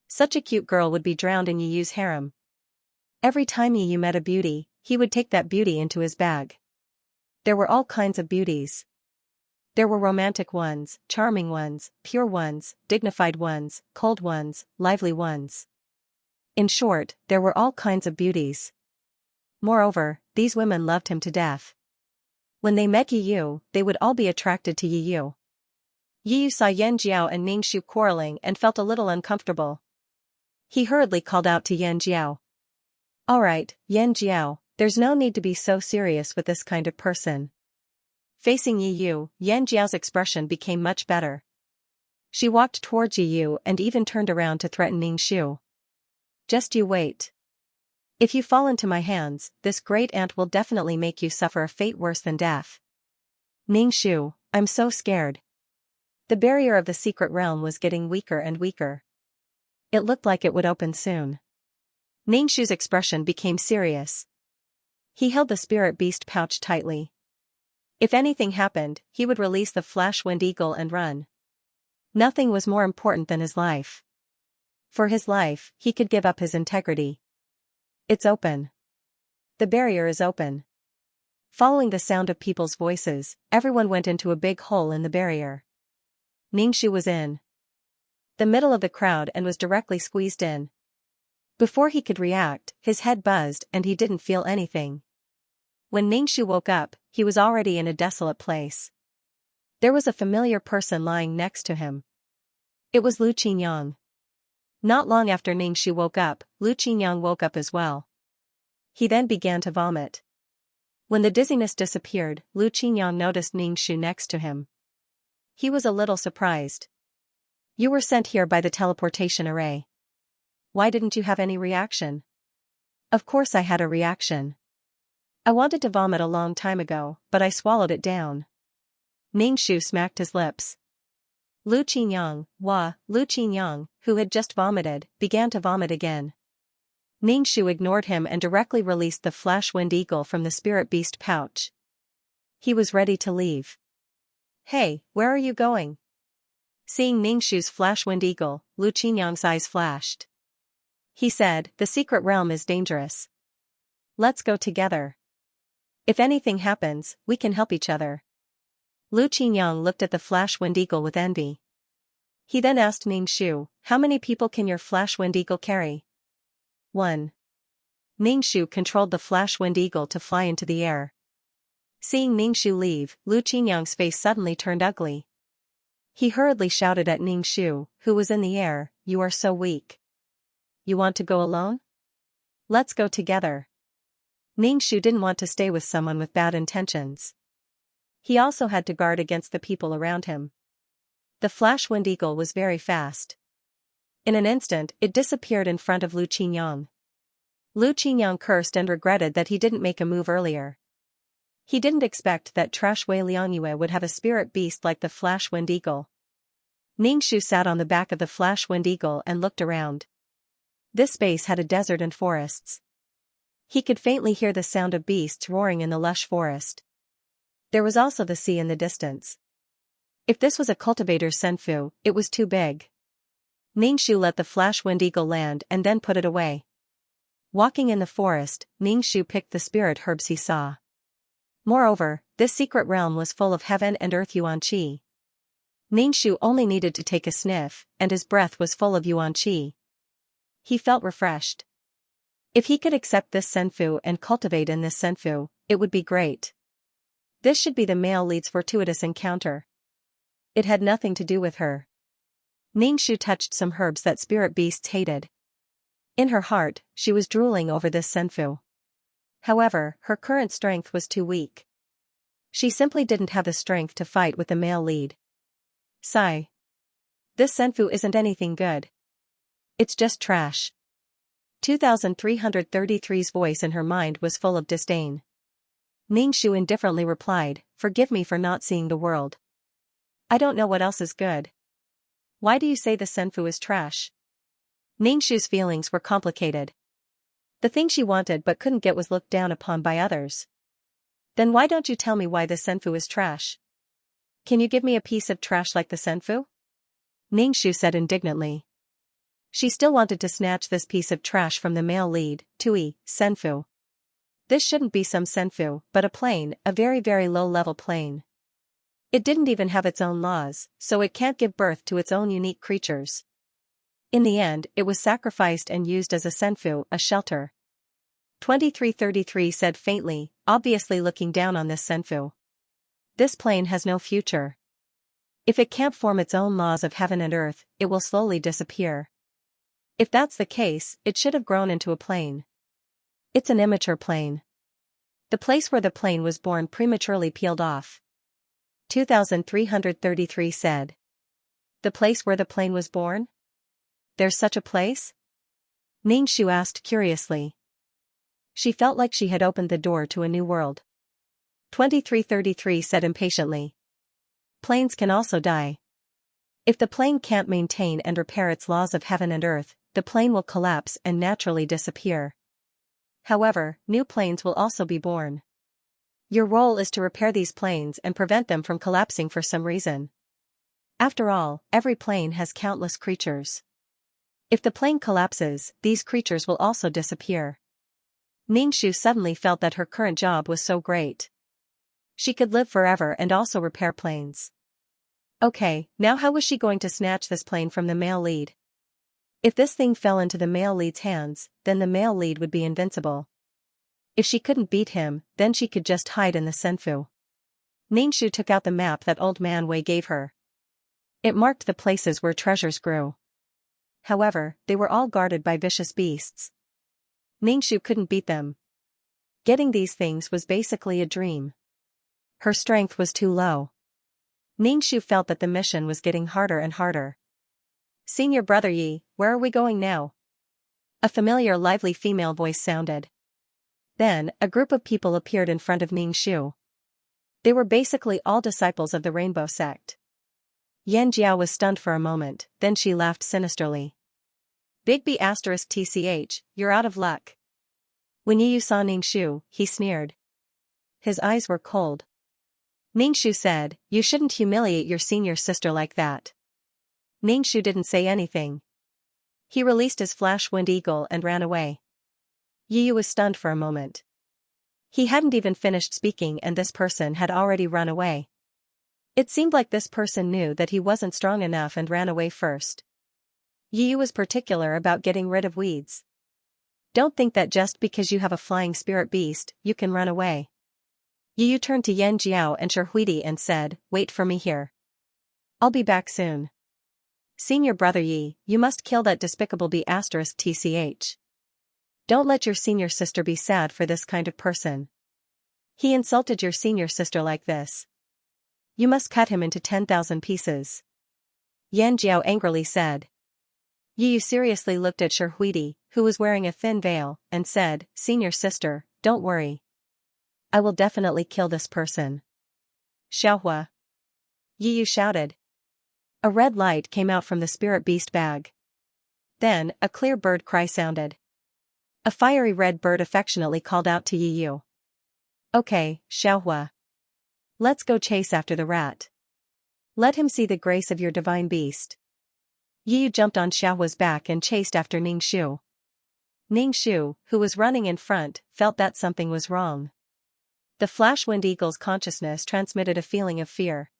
Such a cute girl would be drowned in Yi's harem. Every time Yi met a beauty, he would take that beauty into his bag. There were all kinds of beauties. There were romantic ones, charming ones, pure ones, dignified ones, cold ones, lively ones. In short, there were all kinds of beauties. Moreover, these women loved him to death. When they met Yi, they would all be attracted to Yi. Yi saw Yanjiao and Ningxu quarreling and felt a little uncomfortable. He hurriedly called out to Yanjiao. All right, Yanjiao, there's no need to be so serious with this kind of person. Facing Yi, Yanjiao's expression became much better. She walked towards Yi and even turned around to threaten Ningxu. Just you wait. If you fall into my hands, this great ant will definitely make you suffer a fate worse than death. Ningxu, I'm so scared. The barrier of the secret realm was getting weaker and weaker. It looked like it would open soon. Ningxu's expression became serious. He held the spirit beast pouch tightly. If anything happened, he would release the flash wind eagle and run. Nothing was more important than his life. For his life, he could give up his integrity. It's open. The barrier is open. Following the sound of people's voices, everyone went into a big hole in the barrier. Ningxu was in the middle of the crowd and was directly squeezed in. Before he could react, his head buzzed and he didn't feel anything. When Ningxu woke up, he was already in a desolate place. There was a familiar person lying next to him. It was Lu Qinyang. Not long after Ningxu woke up, Lu Qinyang woke up as well. He then began to vomit. When the dizziness disappeared, Lu Qinyang noticed Ningxu next to him. He was a little surprised. You were sent here by the teleportation array. Why didn't you have any reaction? Of course I had a reaction. I wanted to vomit a long time ago, but I swallowed it down. Ningxu smacked his lips. Lu Qinyang, who had just vomited, began to vomit again. Ningxu ignored him and directly released the flash wind eagle from the spirit beast pouch. He was ready to leave. Hey, where are you going? Seeing Ningxu's flash wind eagle, Lu Qinyang's eyes flashed. He said, The secret realm is dangerous. Let's go together. If anything happens, we can help each other. Lu Qinyang looked at the flash wind eagle with envy. He then asked Ningxu, How many people can your flash wind eagle carry? 1. Ningxu controlled the flash wind eagle to fly into the air. Seeing Ningxu leave, Lu Qinyang's face suddenly turned ugly. He hurriedly shouted at Ningxu, who was in the air, You are so weak. You want to go alone? Let's go together. Ningxu didn't want to stay with someone with bad intentions. He also had to guard against the people around him. The flash wind eagle was very fast. In an instant, it disappeared in front of Lu Qinyang. Lu Qingyang cursed and regretted that he didn't make a move earlier. He didn't expect that Trash Wei Lianyue would have a spirit beast like the Flash Wind Eagle. Ningxu sat on the back of the Flash Wind Eagle and looked around. This space had a desert and forests. He could faintly hear the sound of beasts roaring in the lush forest. There was also the sea in the distance. If this was a cultivator's senfu, it was too big. Ningxu let the Flash Wind Eagle land and then put it away. Walking in the forest, Ningxu picked the spirit herbs he saw. Moreover, this secret realm was full of heaven and earth yuan qi. Ningxu only needed to take a sniff, and his breath was full of yuan qi. He felt refreshed. If he could accept this senfu and cultivate in this senfu, it would be great. This should be the male lead's fortuitous encounter. It had nothing to do with her. Ningxu touched some herbs that spirit beasts hated. In her heart, she was drooling over this senfu. However, her current strength was too weak. She simply didn't have the strength to fight with the male lead. Sigh. This senfu isn't anything good. It's just trash. 2333's voice in her mind was full of disdain. Ningxu indifferently replied, "Forgive me for not seeing the world. I don't know what else is good. Why do you say the senfu is trash?" Ningxu's feelings were complicated. The thing she wanted but couldn't get was looked down upon by others. Then why don't you tell me why the senfu is trash? Can you give me a piece of trash like the senfu? Ningxu said indignantly. She still wanted to snatch this piece of trash from the male lead, Tui, senfu. This shouldn't be some senfu, but a plane, a very very low-level plane. It didn't even have its own laws, so it can't give birth to its own unique creatures. In the end, it was sacrificed and used as a senfu, a shelter. 2333 said faintly, obviously looking down on this senfu. This plane has no future. If it can't form its own laws of heaven and earth, it will slowly disappear. If that's the case, it should have grown into a plane. It's an immature plane. The place where the plane was born prematurely peeled off. 2333 said. The place where the plane was born? There's such a place? Ningxu asked curiously. She felt like she had opened the door to a new world. 2333 said impatiently. Planes can also die. If the plane can't maintain and repair its laws of heaven and earth, the plane will collapse and naturally disappear. However, new planes will also be born. Your role is to repair these planes and prevent them from collapsing for some reason. After all, every plane has countless creatures. If the plane collapses, these creatures will also disappear. Ningxu suddenly felt that her current job was so great. She could live forever and also repair planes. Okay, now how was she going to snatch this plane from the male lead? If this thing fell into the male lead's hands, then the male lead would be invincible. If she couldn't beat him, then she could just hide in the senfu. Ningxu took out the map that old man Wei gave her. It marked the places where treasures grew. However, they were all guarded by vicious beasts. Ningxu couldn't beat them. Getting these things was basically a dream. Her strength was too low. Ningxu felt that the mission was getting harder and harder. Senior Brother Yi, where are we going now? A familiar lively female voice sounded. Then, a group of people appeared in front of Ningxu. They were basically all disciples of the Rainbow Sect. Xianxia was stunned for a moment, then she laughed sinisterly. Big B *TCH, you're out of luck. When Yu saw Ningxu, he sneered. His eyes were cold. Ningxu said, "You shouldn't humiliate your senior sister like that." Ningxu didn't say anything. He released his Flash Wind Eagle and ran away. Yu was stunned for a moment. He hadn't even finished speaking and this person had already run away. It seemed like this person knew that he wasn't strong enough and ran away first. Yu was particular about getting rid of weeds. Don't think that just because you have a flying spirit beast, you can run away. Yu turned to Yan Jiao and Sherhuidi and said, "Wait for me here. I'll be back soon. Senior Brother Yi, you must kill that despicable B *TCH. Don't let your senior sister be sad for this kind of person. He insulted your senior sister like this. You must cut him into 10,000 pieces." Yan Jiao angrily said. Yu seriously looked at Sherhuidi, who was wearing a thin veil, and said, "Senior sister, don't worry. I will definitely kill this person." "Xiaohua!" Yiyu shouted. A red light came out from the spirit beast bag. Then, a clear bird cry sounded. A fiery red bird affectionately called out to Yiyu. "Okay, Xiaohua. Let's go chase after the rat. Let him see the grace of your divine beast." Yiyu jumped on Xiaohua's back and chased after Ningxu. Ningxu, who was running in front, felt that something was wrong. The Flash Wind Eagle's consciousness transmitted a feeling of fear.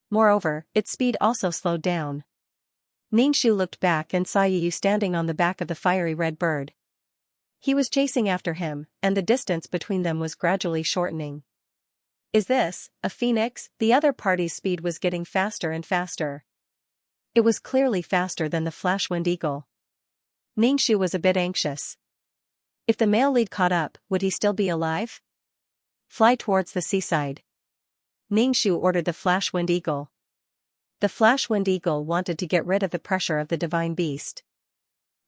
Moreover, its speed also slowed down. Ningxu looked back and saw Yiyu standing on the back of the fiery red bird. He was chasing after him, and the distance between them was gradually shortening. "Is this a phoenix?" The other party's speed was getting faster and faster. It was clearly faster than the Flash Wind Eagle. Ningxu was a bit anxious. If the male lead caught up, would he still be alive? "Fly towards the seaside," Ningxu ordered the Flash Wind Eagle. The Flash Wind Eagle wanted to get rid of the pressure of the divine beast.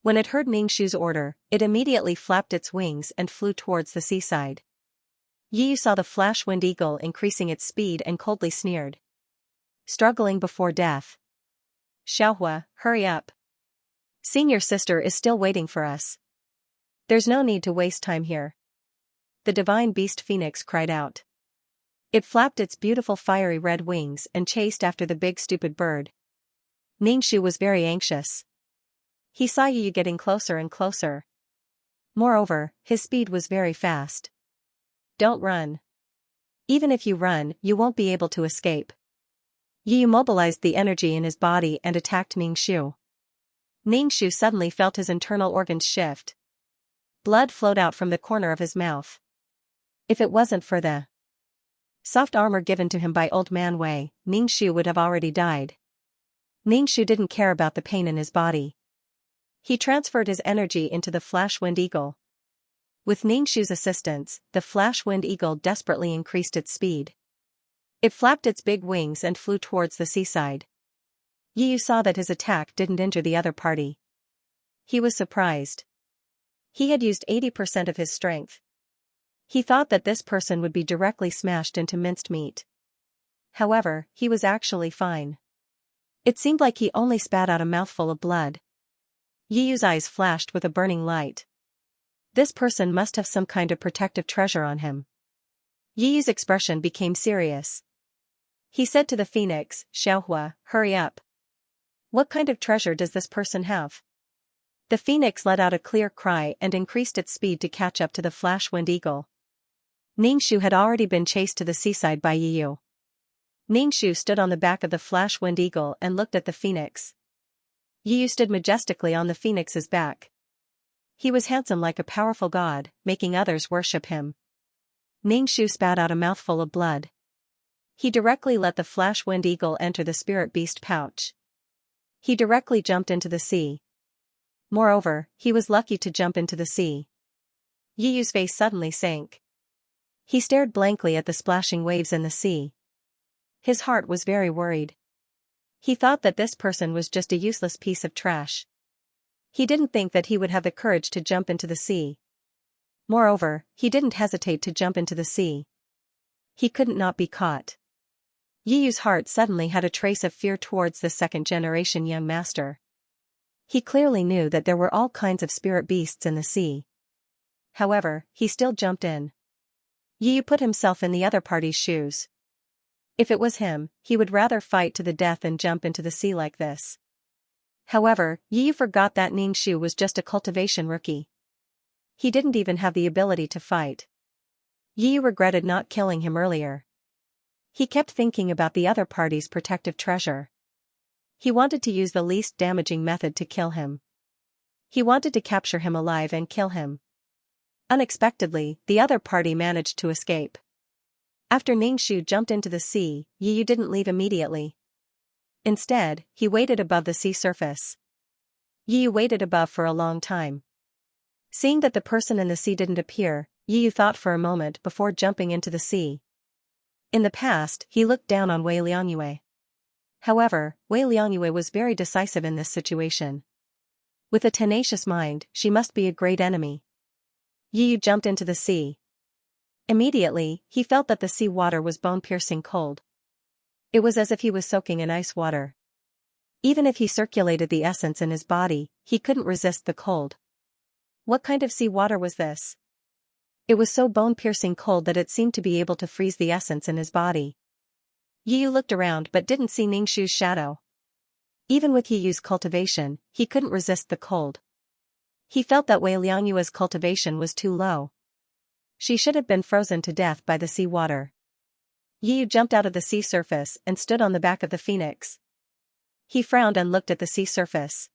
When it heard Ningxu's order, it immediately flapped its wings and flew towards the seaside. Yiyu saw the Flash Wind Eagle increasing its speed and coldly sneered. "Struggling before death. Xiaohua, hurry up. Senior sister is still waiting for us. There's no need to waste time here." The divine beast phoenix cried out. It flapped its beautiful fiery red wings and chased after the big stupid bird. Ningxu was very anxious. He saw Yiyu getting closer and closer. Moreover, his speed was very fast. "Don't run. Even if you run, you won't be able to escape." Yiyu mobilized the energy in his body and attacked Ningxu. Ningxu suddenly felt his internal organs shift. Blood flowed out from the corner of his mouth. If it wasn't for the soft armor given to him by Old Man Wei, Ningxu would have already died. Ningxu didn't care about the pain in his body. He transferred his energy into the Flash Wind Eagle. With Ningxu's assistance, the Flash Wind Eagle desperately increased its speed. It flapped its big wings and flew towards the seaside. Yiyu saw that his attack didn't injure the other party. He was surprised. He had used 80% of his strength. He thought that this person would be directly smashed into minced meat. However, he was actually fine. It seemed like he only spat out a mouthful of blood. Yiyu's eyes flashed with a burning light. This person must have some kind of protective treasure on him. Yiyu's expression became serious. He said to the phoenix, "Xiaohua, hurry up. What kind of treasure does this person have?" The phoenix let out a clear cry and increased its speed to catch up to the Flash Wind Eagle. Ningxu had already been chased to the seaside by Yiyu. Ningxu stood on the back of the Flash Wind Eagle and looked at the phoenix. Yiyu stood majestically on the phoenix's back. He was handsome like a powerful god, making others worship him. Ningxu spat out a mouthful of blood. He directly let the Flash Wind Eagle enter the spirit beast pouch. He directly jumped into the sea. Moreover, he was lucky to jump into the sea. Yiyu's face suddenly sank. He stared blankly at the splashing waves in the sea. His heart was very worried. He thought that this person was just a useless piece of trash. He didn't think that he would have the courage to jump into the sea. Moreover, he didn't hesitate to jump into the sea. He couldn't not be caught. Yiyu's heart suddenly had a trace of fear towards the second-generation young master. He clearly knew that there were all kinds of spirit beasts in the sea. However, he still jumped in. Yiyu put himself in the other party's shoes. If it was him, he would rather fight to the death than jump into the sea like this. However, Yiyu forgot that Ningxu was just a cultivation rookie. He didn't even have the ability to fight. Yiyu regretted not killing him earlier. He kept thinking about the other party's protective treasure. He wanted to use the least damaging method to kill him. He wanted to capture him alive and kill him. Unexpectedly, the other party managed to escape. After Ningxu jumped into the sea, Yiyu didn't leave immediately. Instead, he waited above the sea surface. Yiyu waited above for a long time. Seeing that the person in the sea didn't appear, Yiyu thought for a moment before jumping into the sea. In the past, he looked down on Wei Liangyue. However, Wei Liangyue was very decisive in this situation. With a tenacious mind, she must be a great enemy. Yu jumped into the sea. Immediately, he felt that the sea water was bone-piercing cold. It was as if he was soaking in ice water. Even if he circulated the essence in his body, he couldn't resist the cold. What kind of sea water was this? It was so bone-piercing cold that it seemed to be able to freeze the essence in his body. Yu looked around but didn't see Ningxu's shadow. Even with Yiyu's cultivation, he couldn't resist the cold. He felt that Wei Liangyue's cultivation was too low. She should have been frozen to death by the sea water. Yiyu jumped out of the sea surface and stood on the back of the phoenix. He frowned and looked at the sea surface.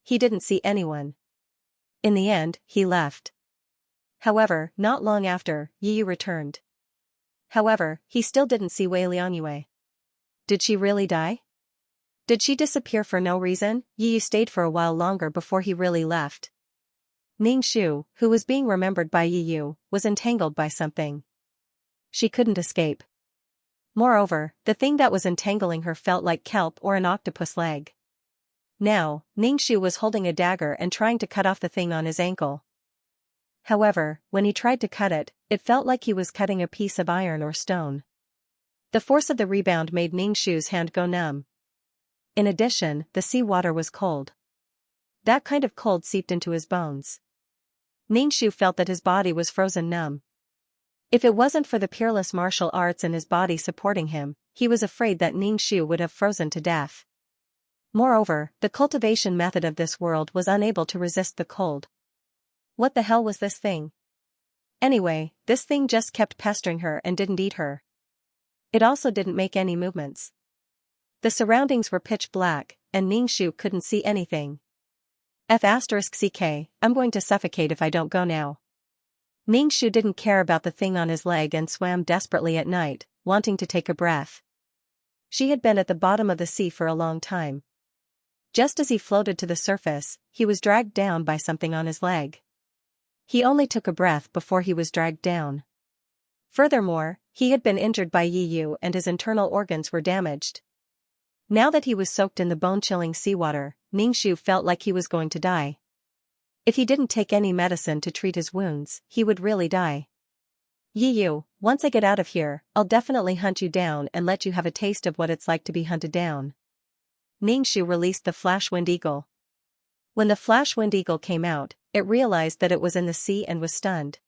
He didn't see anyone. In the end, he left. However, not long after, Yiyu returned. However, he still didn't see Wei Liangyue. Did she really die? Did she disappear for no reason? Yiyu stayed for a while longer before he really left. Ningxu, who was being remembered by Yiyu, was entangled by something. She couldn't escape. Moreover, the thing that was entangling her felt like kelp or an octopus leg. Now, Ningxu was holding a dagger and trying to cut off the thing on his ankle. However, when he tried to cut it, it felt like he was cutting a piece of iron or stone. The force of the rebound made Ningxu's hand go numb. In addition, the sea water was cold. That kind of cold seeped into his bones. Ningxu felt that his body was frozen numb. If it wasn't for the peerless martial arts in his body supporting him, he was afraid that Ningxu would have frozen to death. Moreover, the cultivation method of this world was unable to resist the cold. What the hell was this thing? Anyway, this thing just kept pestering her and didn't eat her. It also didn't make any movements. The surroundings were pitch black, and Ningxu couldn't see anything. F***ck, I'm going to suffocate if I don't go now. Ningxu didn't care about the thing on his leg and swam desperately at night, wanting to take a breath. She had been at the bottom of the sea for a long time. Just as he floated to the surface, he was dragged down by something on his leg. He only took a breath before he was dragged down. Furthermore, he had been injured by Yiyu and his internal organs were damaged. Now that he was soaked in the bone-chilling seawater, Ningxu felt like he was going to die. If he didn't take any medicine to treat his wounds, he would really die. Yiyu, once I get out of here, I'll definitely hunt you down and let you have a taste of what it's like to be hunted down. Ningxu released the Flash Wind Eagle. When the Flash Wind Eagle came out, it realized that it was in the sea and was stunned.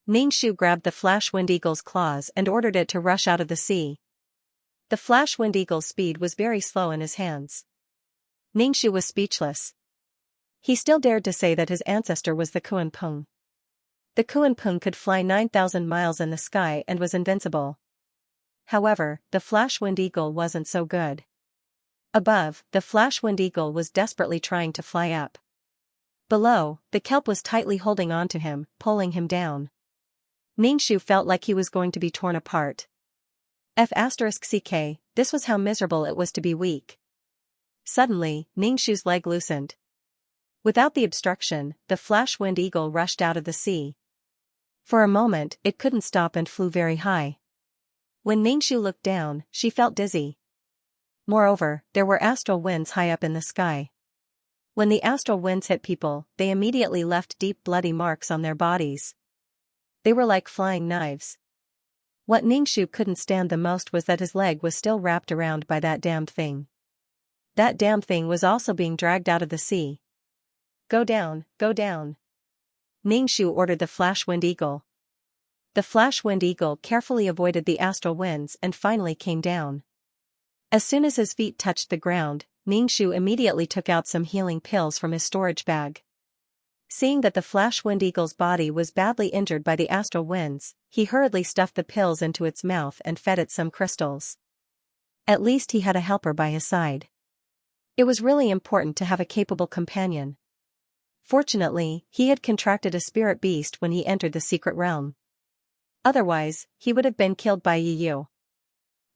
Ningxu grabbed the Flash Wind Eagle's claws and ordered it to rush out of the sea. The Flash Wind Eagle's speed was very slow in his hands. Ningxu was speechless. He still dared to say that his ancestor was the Kuan-Pung. The Kuan-Pung could fly 9,000 miles in the sky and was invincible. However, the Flash Wind Eagle wasn't so good. Above, the Flash Wind Eagle was desperately trying to fly up. Below, the kelp was tightly holding on to him, pulling him down. Ningxu felt like he was going to be torn apart. F***ck, this was how miserable it was to be weak. Suddenly, Ningxu's leg loosened. Without the obstruction, the Flash Wind Eagle rushed out of the sea. For a moment, it couldn't stop and flew very high. When Ningxu looked down, she felt dizzy. Moreover, there were astral winds high up in the sky. When the astral winds hit people, they immediately left deep bloody marks on their bodies. They were like flying knives. What Ningxu couldn't stand the most was that his leg was still wrapped around by that damned thing. That damned thing was also being dragged out of the sea. Go down, go down. Ningxu ordered the Flash Wind Eagle. The Flash Wind Eagle carefully avoided the astral winds and finally came down. As soon as his feet touched the ground, Ningxu immediately took out some healing pills from his storage bag. Seeing that the Flash Wind Eagle's body was badly injured by the astral winds, he hurriedly stuffed the pills into its mouth and fed it some crystals. At least he had a helper by his side. It was really important to have a capable companion. Fortunately, he had contracted a spirit beast when he entered the secret realm. Otherwise, he would have been killed by Yiyu.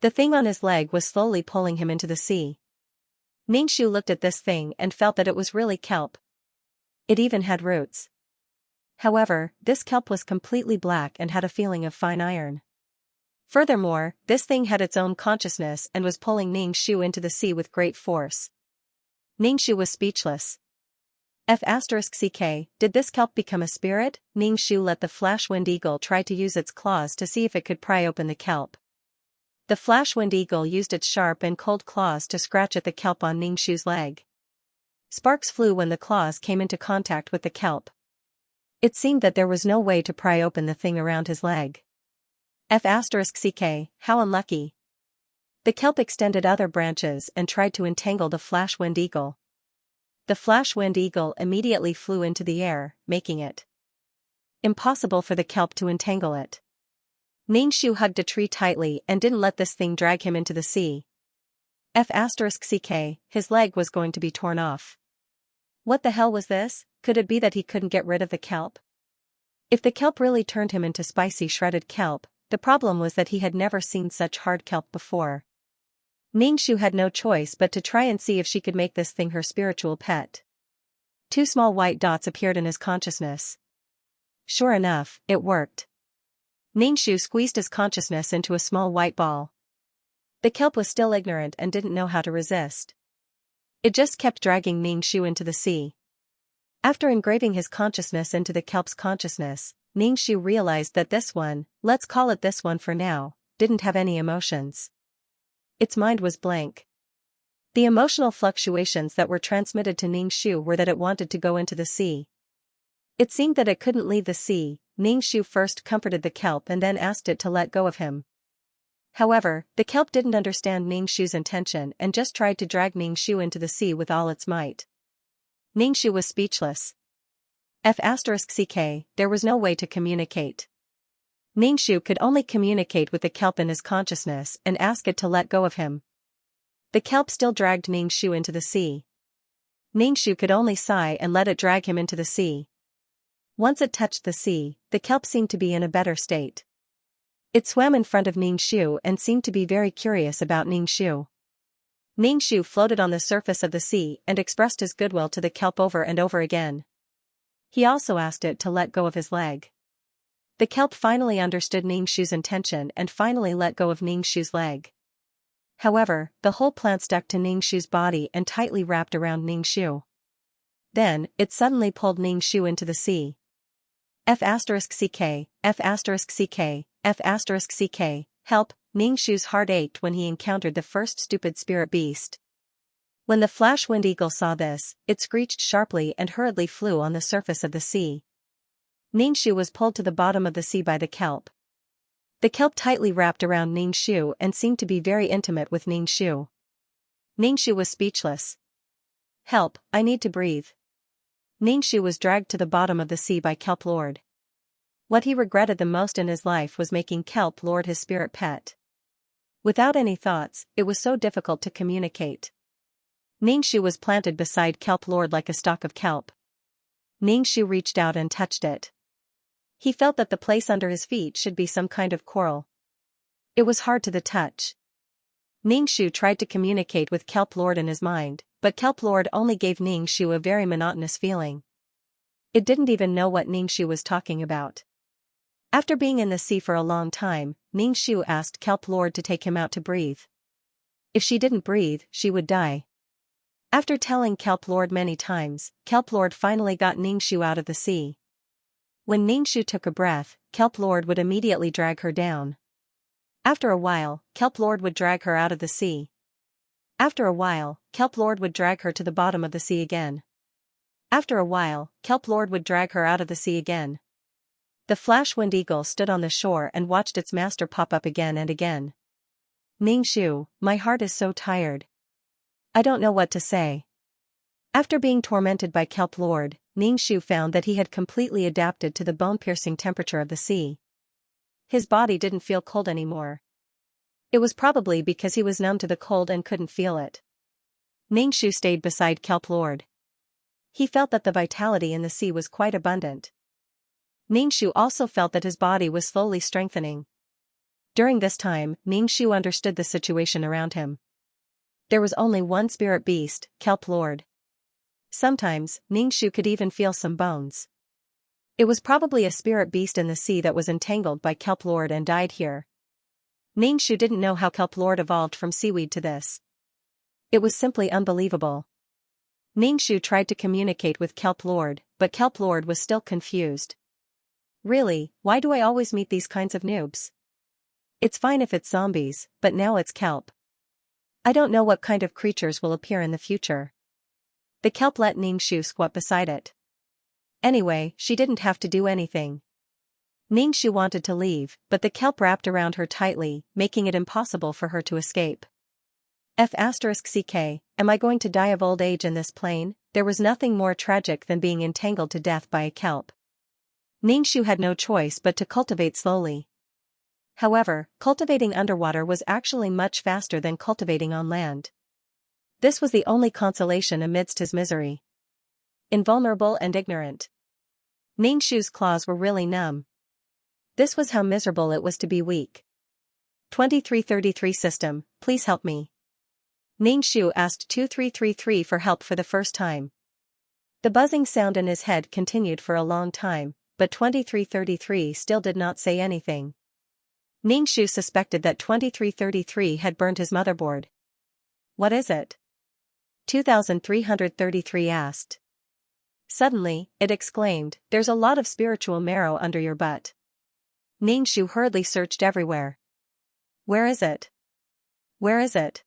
The thing on his leg was slowly pulling him into the sea. Ningxu looked at this thing and felt that it was really kelp. It even had roots. However, this kelp was completely black and had a feeling of fine iron. Furthermore, this thing had its own consciousness and was pulling Ningxu into the sea with great force. Ningxu was speechless. F*ck, did this kelp become a spirit? Ningxu let the flash-winged eagle try to use its claws to see if it could pry open the kelp. The flash-winged eagle used its sharp and cold claws to scratch at the kelp on Ningxu's leg. Sparks flew when the claws came into contact with the kelp. It seemed that there was no way to pry open the thing around his leg. F*ck, how unlucky. The kelp extended other branches and tried to entangle the flash-winged eagle. The flash-winged eagle immediately flew into the air, making it impossible for the kelp to entangle it. Ningxu hugged a tree tightly and didn't let this thing drag him into the sea. F*ck, his leg was going to be torn off. What the hell was this? Could it be that he couldn't get rid of the kelp? If the kelp really turned him into spicy shredded kelp, the problem was that he had never seen such hard kelp before. Ningxu had no choice but to try and see if she could make this thing her spiritual pet. 2 small white dots appeared in his consciousness. Sure enough, it worked. Ningxu squeezed his consciousness into a small white ball. The kelp was still ignorant and didn't know how to resist. It just kept dragging Ningxu into the sea. After engraving his consciousness into the kelp's consciousness, Ningxu realized that this one, let's call it this one for now, didn't have any emotions. Its mind was blank. The emotional fluctuations that were transmitted to Ningxu were that it wanted to go into the sea. It seemed that it couldn't leave the sea. Ningxu first comforted the kelp and then asked it to let go of him. However, the kelp didn't understand Ningxu's intention and just tried to drag Ningxu into the sea with all its might. Ningxu was speechless. F*ck, there was no way to communicate. Ningxu could only communicate with the kelp in his consciousness and ask it to let go of him. The kelp still dragged Ningxu into the sea. Ningxu could only sigh and let it drag him into the sea. Once it touched the sea, the kelp seemed to be in a better state. It swam in front of Ningxu and seemed to be very curious about Ningxu. Ningxu floated on the surface of the sea and expressed his goodwill to the kelp over and over again. He also asked it to let go of his leg. The kelp finally understood Ningxu's intention and finally let go of Ningxu's leg. However, the whole plant stuck to Ningxu's body and tightly wrapped around Ningxu. Then, it suddenly pulled Ningxu into the sea. F*ck, F*ck, F*ck, help, Ningxu's heart ached when he encountered the first stupid spirit beast. When the flash-winged eagle saw this, it screeched sharply and hurriedly flew on the surface of the sea. Ningxu was pulled to the bottom of the sea by the kelp. The kelp tightly wrapped around Ningxu and seemed to be very intimate with Ningxu. Ningxu was speechless. Help, I need to breathe. Ningxu was dragged to the bottom of the sea by Kelp Lord. What he regretted the most in his life was making Kelp Lord his spirit pet. Without any thoughts, it was so difficult to communicate. Ningxu was planted beside Kelp Lord like a stalk of kelp. Ningxu reached out and touched it. He felt that the place under his feet should be some kind of coral. It was hard to the touch. Ningxu tried to communicate with Kelp Lord in his mind, but Kelp Lord only gave Ningxu a very monotonous feeling. It didn't even know what Ningxu was talking about. After being in the sea for a long time, Ningxu asked Kelp Lord to take him out to breathe. If she didn't breathe, she would die. After telling Kelp Lord many times, Kelp Lord finally got Ningxu out of the sea. When Ningxu took a breath, Kelp Lord would immediately drag her down. After a while, Kelp Lord would drag her out of the sea. After a while, Kelp Lord would drag her to the bottom of the sea again. After a while, Kelp Lord would drag her out of the sea again. The flash-winged eagle stood on the shore and watched its master pop up again and again. Ningxu, my heart is so tired. I don't know what to say. After being tormented by Kelp Lord, Ningxu found that he had completely adapted to the bone-piercing temperature of the sea. His body didn't feel cold anymore. It was probably because he was numb to the cold and couldn't feel it. Ningxu stayed beside Kelp Lord. He felt that the vitality in the sea was quite abundant. Ningxu also felt that his body was slowly strengthening. During this time, Ningxu understood the situation around him. There was only one spirit beast, Kelp Lord. Sometimes, Ningxu could even feel some bones. It was probably a spirit beast in the sea that was entangled by Kelp Lord and died here. Ningxu didn't know how Kelp Lord evolved from seaweed to this. It was simply unbelievable. Ningxu tried to communicate with Kelp Lord, but Kelp Lord was still confused. Really, why do I always meet these kinds of noobs? It's fine if it's zombies, but now it's kelp. I don't know what kind of creatures will appear in the future. The kelp let Ningxu squat beside it. Anyway, she didn't have to do anything. Ningxu wanted to leave, but the kelp wrapped around her tightly, making it impossible for her to escape. F***ck, am I going to die of old age in this plane? There was nothing more tragic than being entangled to death by a kelp. Ningxu had no choice but to cultivate slowly. However, cultivating underwater was actually much faster than cultivating on land. This was the only consolation amidst his misery. Invulnerable and ignorant. Ningxu's claws were really numb. This was how miserable it was to be weak. 2333 system, please help me. Ningxu asked 2333 for help for the first time. The buzzing sound in his head continued for a long time, but 2333 still did not say anything. Ningxu suspected that 2333 had burned his motherboard. What is it? 2333 asked. Suddenly, it exclaimed, there's a lot of spiritual marrow under your butt. Ningxu hurriedly searched everywhere. Where is it? Where is it?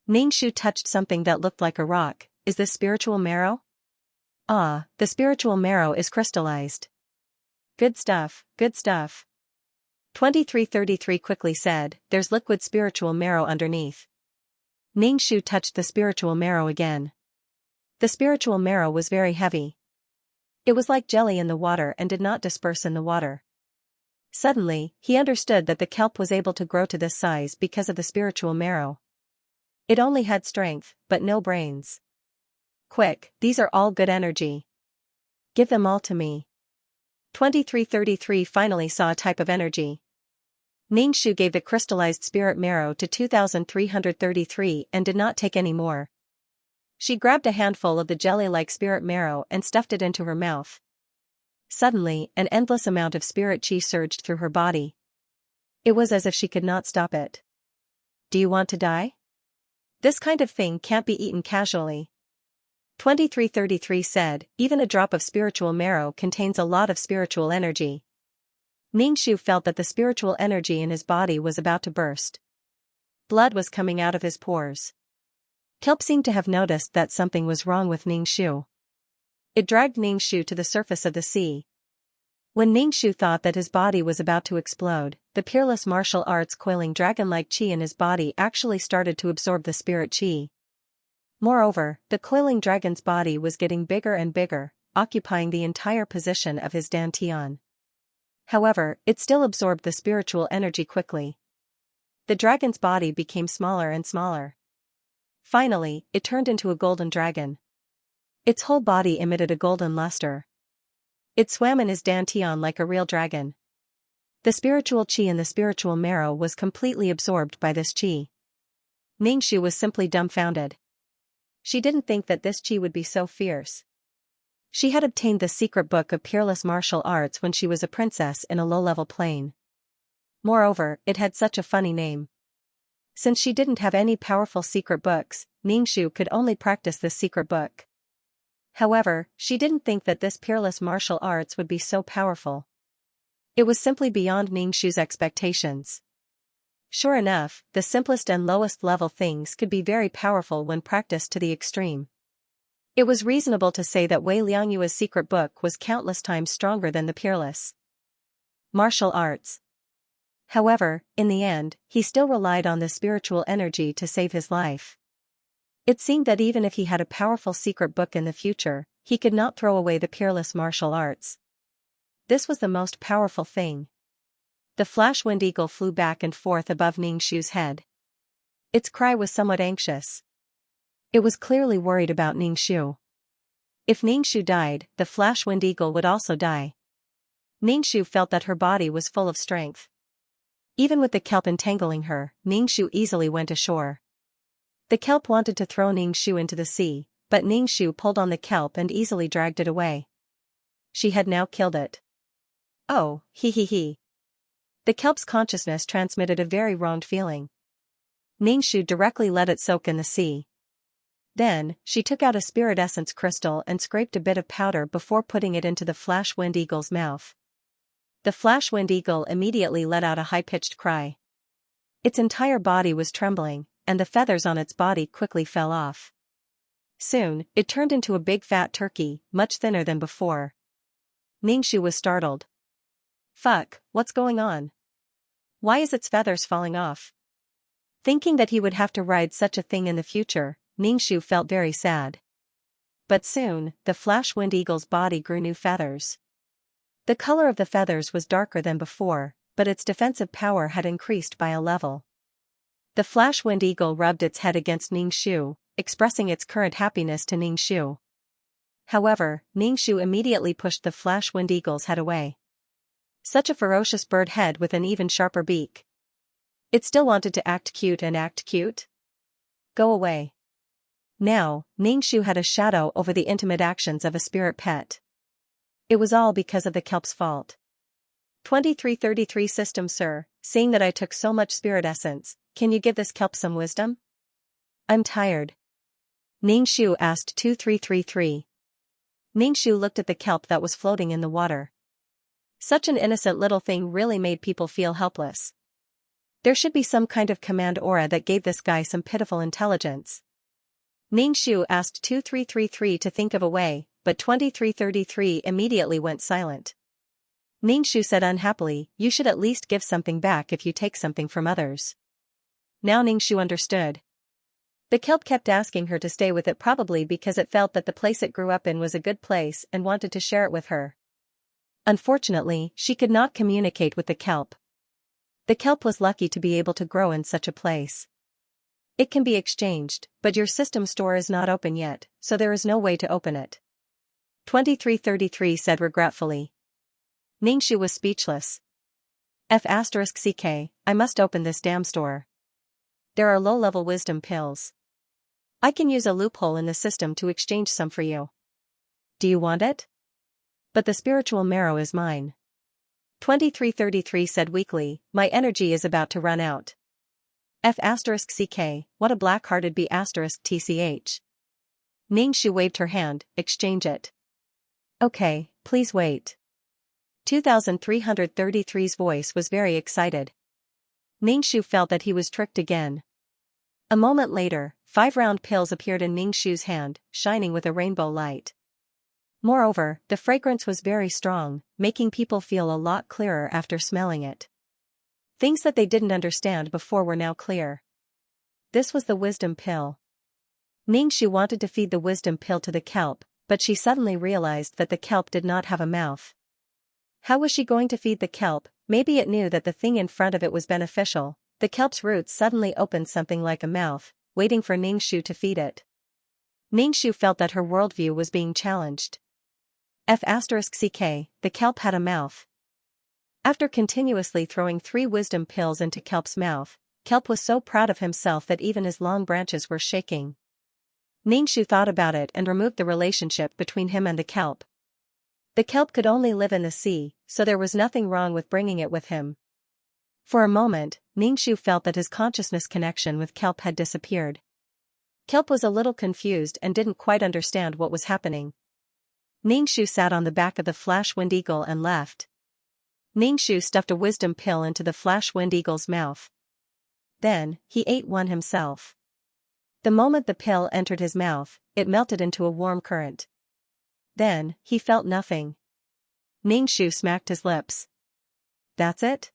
Ningxu touched something that looked like a rock. Is this spiritual marrow? Ah, the spiritual marrow is crystallized. Good stuff, good stuff. 2333 quickly said, there's liquid spiritual marrow underneath. Ningxu touched the spiritual marrow again. The spiritual marrow was very heavy. It was like jelly in the water and did not disperse in the water. Suddenly, he understood that the kelp was able to grow to this size because of the spiritual marrow. It only had strength, but no brains. Quick, these are all good energy. Give them all to me. 2333 finally saw a type of energy. Ningxu gave the crystallized spirit marrow to 2333 and did not take any more. She grabbed a handful of the jelly-like spirit marrow and stuffed it into her mouth. Suddenly, an endless amount of spirit chi surged through her body. It was as if she could not stop it. Do you want to die? This kind of thing can't be eaten casually. 2333 said, even a drop of spiritual marrow contains a lot of spiritual energy. Ningxu felt that the spiritual energy in his body was about to burst. Blood was coming out of his pores. Kelp seemed to have noticed that something was wrong with Ningxu. It dragged Ningxu to the surface of the sea. When Ningxu thought that his body was about to explode, the peerless martial arts coiling dragon-like chi in his body actually started to absorb the spirit chi. Moreover, the coiling dragon's body was getting bigger and bigger, occupying the entire position of his dantian. However, it still absorbed the spiritual energy quickly. The dragon's body became smaller and smaller. Finally, it turned into a golden dragon. Its whole body emitted a golden luster. It swam in his dantian like a real dragon. The spiritual chi in the spiritual marrow was completely absorbed by this chi. Ningxu was simply dumbfounded. She didn't think that this chi would be so fierce. She had obtained the secret book of peerless martial arts when she was a princess in a low-level plane. Moreover, it had such a funny name. Since she didn't have any powerful secret books, Ningxu could only practice this secret book. However, she didn't think that this peerless martial arts would be so powerful. It was simply beyond Ningxu's expectations. Sure enough, the simplest and lowest level things could be very powerful when practiced to the extreme. It was reasonable to say that Wei Liangyue's secret book was countless times stronger than the peerless martial arts. However, in the end, he still relied on the spiritual energy to save his life. It seemed that even if he had a powerful secret book in the future, he could not throw away the peerless martial arts. This was the most powerful thing. The flash wind eagle flew back and forth above Ningxu's head. Its cry was somewhat anxious. It was clearly worried about Ningxu. If Ningxu died, the flash wind eagle would also die. Ningxu felt that her body was full of strength. Even with the kelp entangling her, Ningxu easily went ashore. The kelp wanted to throw Ningxu into the sea, but Ningxu pulled on the kelp and easily dragged it away. She had now killed it. Oh, he. The kelp's consciousness transmitted a very wronged feeling. Ningxu directly let it soak in the sea. Then, she took out a spirit essence crystal and scraped a bit of powder before putting it into the Flash Wind Eagle's mouth. The Flash Wind Eagle immediately let out a high-pitched cry. Its entire body was trembling, and the feathers on its body quickly fell off. Soon, it turned into a big fat turkey, much thinner than before. Ningxu was startled. Fuck, what's going on? Why is its feathers falling off? Thinking that he would have to ride such a thing in the future, Ningxu felt very sad. But soon, the Flash Wind Eagle's body grew new feathers. The color of the feathers was darker than before, but its defensive power had increased by a level. The Flash Wind Eagle rubbed its head against Ningxu, expressing its current happiness to Ningxu. However, Ningxu immediately pushed the Flash Wind Eagle's head away. Such a ferocious bird head with an even sharper beak. It still wanted to act cute and act cute? Go away. Now, Ningxu had a shadow over the intimate actions of a spirit pet. It was all because of the kelp's fault. 2333 System Sir, seeing that I took so much spirit essence, can you give this kelp some wisdom? I'm tired. Ningxu asked 2333. Ningxu looked at the kelp that was floating in the water. Such an innocent little thing really made people feel helpless. There should be some kind of command aura that gave this guy some pitiful intelligence. Ningxu asked 2333 to think of a way, but 2333 immediately went silent. Ningxu said unhappily, you should at least give something back if you take something from others. Now Ningxu understood. The kelp kept asking her to stay with it, probably because it felt that the place it grew up in was a good place and wanted to share it with her. Unfortunately, she could not communicate with the kelp. The kelp was lucky to be able to grow in such a place. It can be exchanged, but your system store is not open yet, so there is no way to open it. 2333 said regretfully. Ningxu was speechless. F***ck, I must open this damn store. There are low-level wisdom pills. I can use a loophole in the system to exchange some for you. Do you want it? But the spiritual marrow is mine. 2333 said weakly, my energy is about to run out. F***ck, what a black-hearted B***tch. Ningxu waved her hand, exchange it. Okay, please wait. 2333's voice was very excited. Ningxu felt that he was tricked again. A moment later, 5 round pills appeared in Ningxu's hand, shining with a rainbow light. Moreover, the fragrance was very strong, making people feel a lot clearer after smelling it. Things that they didn't understand before were now clear. This was the wisdom pill. Ningxu wanted to feed the wisdom pill to the kelp, but she suddenly realized that the kelp did not have a mouth. How was she going to feed the kelp? Maybe it knew that the thing in front of it was beneficial. The kelp's roots suddenly opened something like a mouth, waiting for Ningxu to feed it. Ningxu felt that her worldview was being challenged. F***ck, the kelp had a mouth. After continuously throwing 3 wisdom pills into kelp's mouth, kelp was so proud of himself that even his long branches were shaking. Ningxu thought about it and removed the relationship between him and the kelp. The kelp could only live in the sea, so there was nothing wrong with bringing it with him. For a moment, Ningxu felt that his consciousness connection with kelp had disappeared. Kelp was a little confused and didn't quite understand what was happening. Ningxu sat on the back of the Flash Wind Eagle and left. Ningxu stuffed a wisdom pill into the Flash Wind Eagle's mouth. Then, he ate one himself. The moment the pill entered his mouth, it melted into a warm current. Then, he felt nothing. Ningxu smacked his lips. That's it?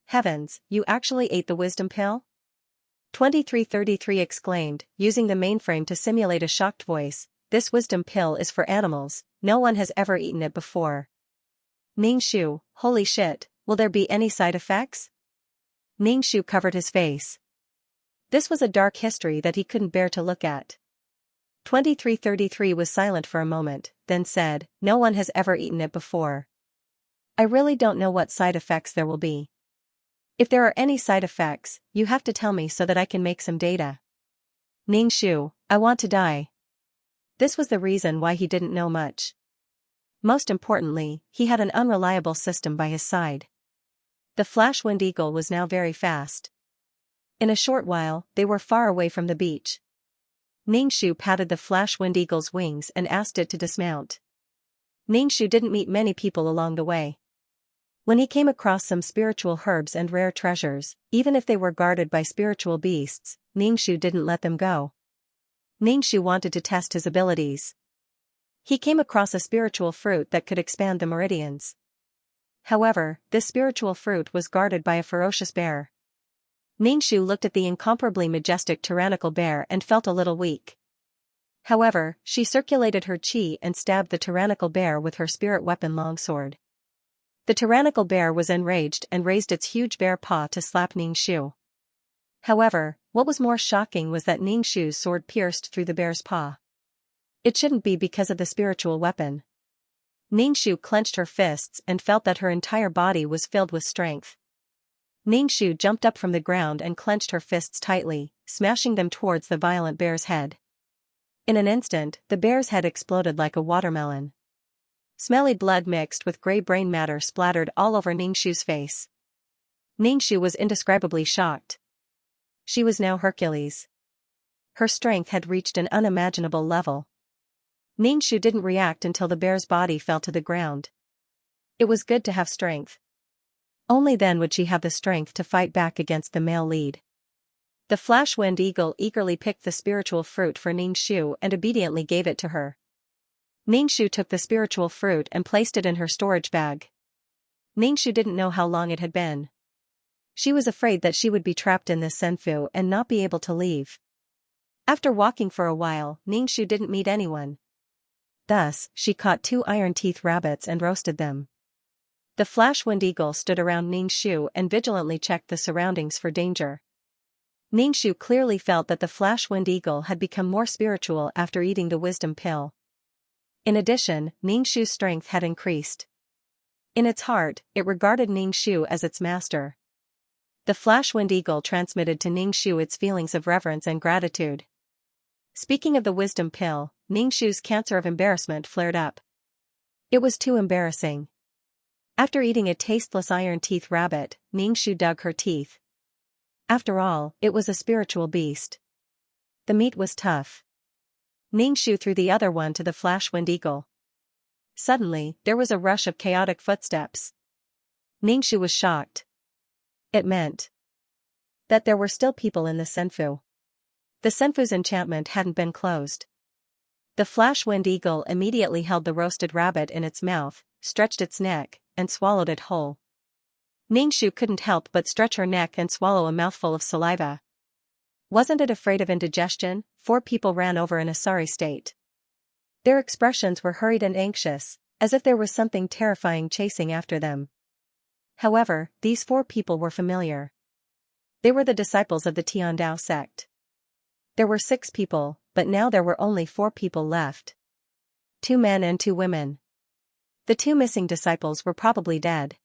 Heavens, you actually ate the wisdom pill? 2333 exclaimed, using the mainframe to simulate a shocked voice, this wisdom pill is for animals, no one has ever eaten it before. Ningxu, holy shit, will there be any side effects? Ningxu covered his face. This was a dark history that he couldn't bear to look at. 2333 was silent for a moment, then said, no one has ever eaten it before. I really don't know what side effects there will be. If there are any side effects, you have to tell me so that I can make some data. Ningxu, I want to die. This was the reason why he didn't know much. Most importantly, he had an unreliable system by his side. The Flash Wind Eagle was now very fast. In a short while, they were far away from the beach. Ningxu patted the Flash Wind Eagle's wings and asked it to dismount. Ningxu didn't meet many people along the way. When he came across some spiritual herbs and rare treasures, even if they were guarded by spiritual beasts, Ningxu didn't let them go. Ningxu wanted to test his abilities. He came across a spiritual fruit that could expand the meridians. However, this spiritual fruit was guarded by a ferocious bear. Ningxu looked at the incomparably majestic tyrannical bear and felt a little weak. However, she circulated her qi and stabbed the tyrannical bear with her spirit weapon longsword. The tyrannical bear was enraged and raised its huge bear paw to slap Ningxu. However, what was more shocking was that Ningxu's sword pierced through the bear's paw. It shouldn't be because of the spiritual weapon. Ningxu clenched her fists and felt that her entire body was filled with strength. Ningxu jumped up from the ground and clenched her fists tightly, smashing them towards the violent bear's head. In an instant, the bear's head exploded like a watermelon. Smelly blood mixed with gray brain matter splattered all over Ningxu's face. Ningxu was indescribably shocked. She was now Hercules. Her strength had reached an unimaginable level. Ningxu didn't react until the bear's body fell to the ground. It was good to have strength. Only then would she have the strength to fight back against the male lead. The Flash Wind Eagle eagerly picked the spiritual fruit for Ningxu and obediently gave it to her. Ningxu took the spiritual fruit and placed it in her storage bag. Ningxu didn't know how long it had been. She was afraid that she would be trapped in this senfu and not be able to leave. After walking for a while, Ningxu didn't meet anyone. Thus, she caught 2 iron-teeth rabbits and roasted them. The Flash Wind Eagle stood around Ningxu and vigilantly checked the surroundings for danger. Ningxu clearly felt that the Flash Wind Eagle had become more spiritual after eating the wisdom pill. In addition, Ningxu's strength had increased. In its heart, it regarded Ningxu as its master. The Flash Wind Eagle transmitted to Ningxu its feelings of reverence and gratitude. Speaking of the wisdom pill, Ningxu's cancer of embarrassment flared up. It was too embarrassing. After eating a tasteless iron-teeth rabbit, Ningxu dug her teeth. After all, it was a spiritual beast. The meat was tough. Ningxu threw the other one to the Flash Wind Eagle. Suddenly, there was a rush of chaotic footsteps. Ningxu was shocked. It meant that there were still people in the senfu. The senfu's enchantment hadn't been closed. The Flash Wind Eagle immediately held the roasted rabbit in its mouth, stretched its neck, and swallowed it whole. Ningxu couldn't help but stretch her neck and swallow a mouthful of saliva. Wasn't it afraid of indigestion? 4 people ran over in a sorry state. Their expressions were hurried and anxious, as if there was something terrifying chasing after them. However, these 4 people were familiar. They were the disciples of the Tiandao sect. There were 6 people, but now there were only 4 people left. 2 men and 2 women. The 2 missing disciples were probably dead.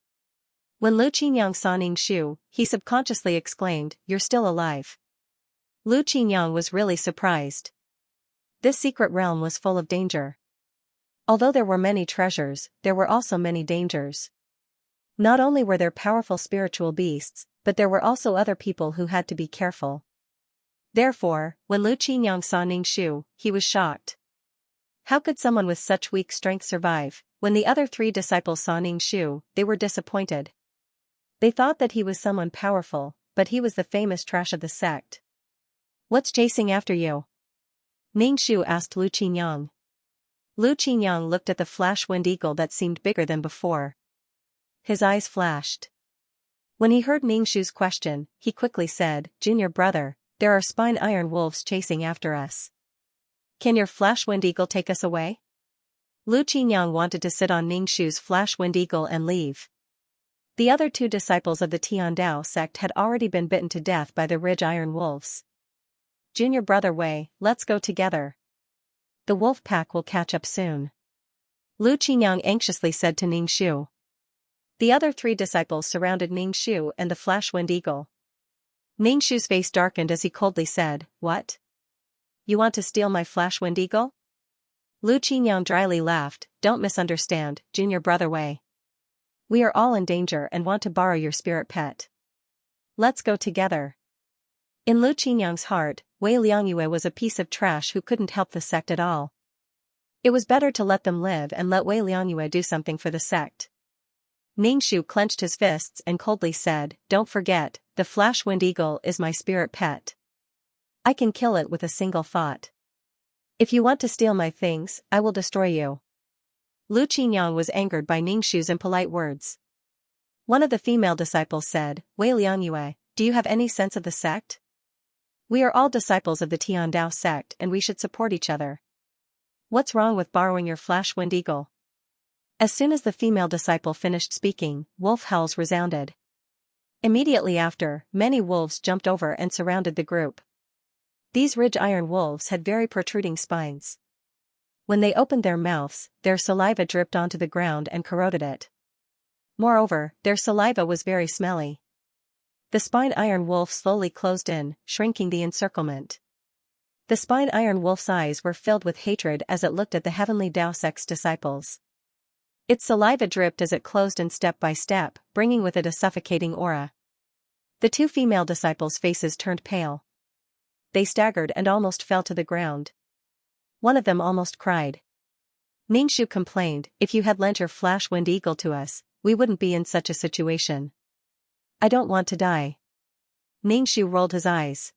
When Lu Qinyang saw Ningxu, he subconsciously exclaimed, "You're still alive." Lu Qinyang was really surprised. This secret realm was full of danger. Although there were many treasures, there were also many dangers. Not only were there powerful spiritual beasts, but there were also other people who had to be careful. Therefore, when Lu Qinyang saw Ningxu, he was shocked. How could someone with such weak strength survive? When the other 3 disciples saw Ningxu, they were disappointed. They thought that he was someone powerful, but he was the famous trash of the sect. "What's chasing after you?" Ningxu asked Lu Qinyang. Lu Qinyang looked at the Flash Wind Eagle that seemed bigger than before. His eyes flashed. When he heard Ningxu's question, he quickly said, "Junior brother, there are spine iron wolves chasing after us. Can your Flash Wind Eagle take us away?" Lu Qinyang wanted to sit on Ningxu's Flash Wind Eagle and leave. The other 2 disciples of the Tiandao sect had already been bitten to death by the Ridge Iron Wolves. "Junior brother Wei, let's go together. The wolf pack will catch up soon," Lu Qinyang anxiously said to Ningxu. The other 3 disciples surrounded Ningxu and the Flash Wind Eagle. Ningxu's face darkened as he coldly said, "What? You want to steal my Flash Wind Eagle?" Lu Qinyang dryly laughed, "Don't misunderstand, Junior brother Wei. We are all in danger and want to borrow your spirit pet. Let's go together." In Lu Qinyang's heart, Wei Liangyue was a piece of trash who couldn't help the sect at all. It was better to let them live and let Wei Liangyue do something for the sect. Ningxu clenched his fists and coldly said, "Don't forget, the Flash Wind Eagle is my spirit pet. I can kill it with a single thought. If you want to steal my things, I will destroy you." Lu Qinyang was angered by Ningxu's impolite words. One of the female disciples said, "Wei Liangyue, do you have any sense of the sect? We are all disciples of the Tiandao sect and we should support each other. What's wrong with borrowing your Flash Wind Eagle?" As soon as the female disciple finished speaking, wolf howls resounded. Immediately after, many wolves jumped over and surrounded the group. These ridge iron wolves had very protruding spines. When they opened their mouths, their saliva dripped onto the ground and corroded it. Moreover, their saliva was very smelly. The spine iron wolf slowly closed in, shrinking the encirclement. The spine iron wolf's eyes were filled with hatred as it looked at the heavenly Tao sect's disciples. Its saliva dripped as it closed in step by step, bringing with it a suffocating aura. The two female disciples' faces turned pale. They staggered and almost fell to the ground. One of them almost cried. Ningxu complained, "If you had lent your Flash Wind Eagle to us, we wouldn't be in such a situation." "I don't want to die." Ningxu rolled his eyes.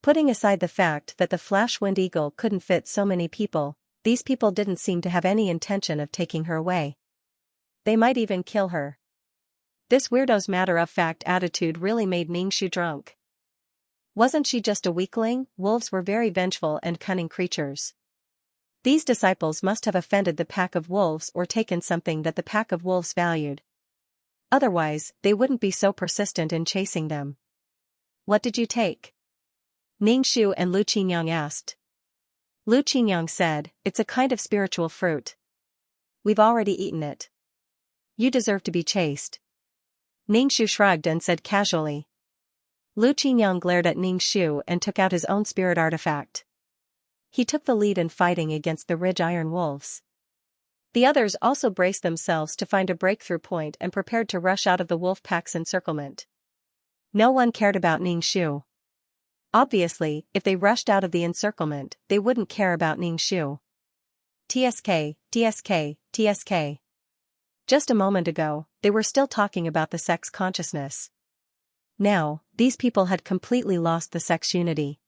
Putting aside the fact that the Flash Wind Eagle couldn't fit so many people, these people didn't seem to have any intention of taking her away. They might even kill her. This weirdo's matter-of-fact attitude really made Ningxu drunk. Wasn't she just a weakling? Wolves were very vengeful and cunning creatures. These disciples must have offended the pack of wolves or taken something that the pack of wolves valued. Otherwise, they wouldn't be so persistent in chasing them. "What did you take?" Ningxu and Lu Qinyang asked. Lu Qinyang said, "It's a kind of spiritual fruit. We've already eaten it. You deserve to be chased." Ningxu shrugged and said casually. Lu Qinyang glared at Ningxu and took out his own spirit artifact. He took the lead in fighting against the ridge iron wolves. The others also braced themselves to find a breakthrough point and prepared to rush out of the wolf pack's encirclement. No one cared about Ningxu. Obviously, if they rushed out of the encirclement, they wouldn't care about Ningxu. TSK, TSK, TSK. Just a moment ago, they were still talking about the sect's consciousness. Now, these people had completely lost the sect's unity.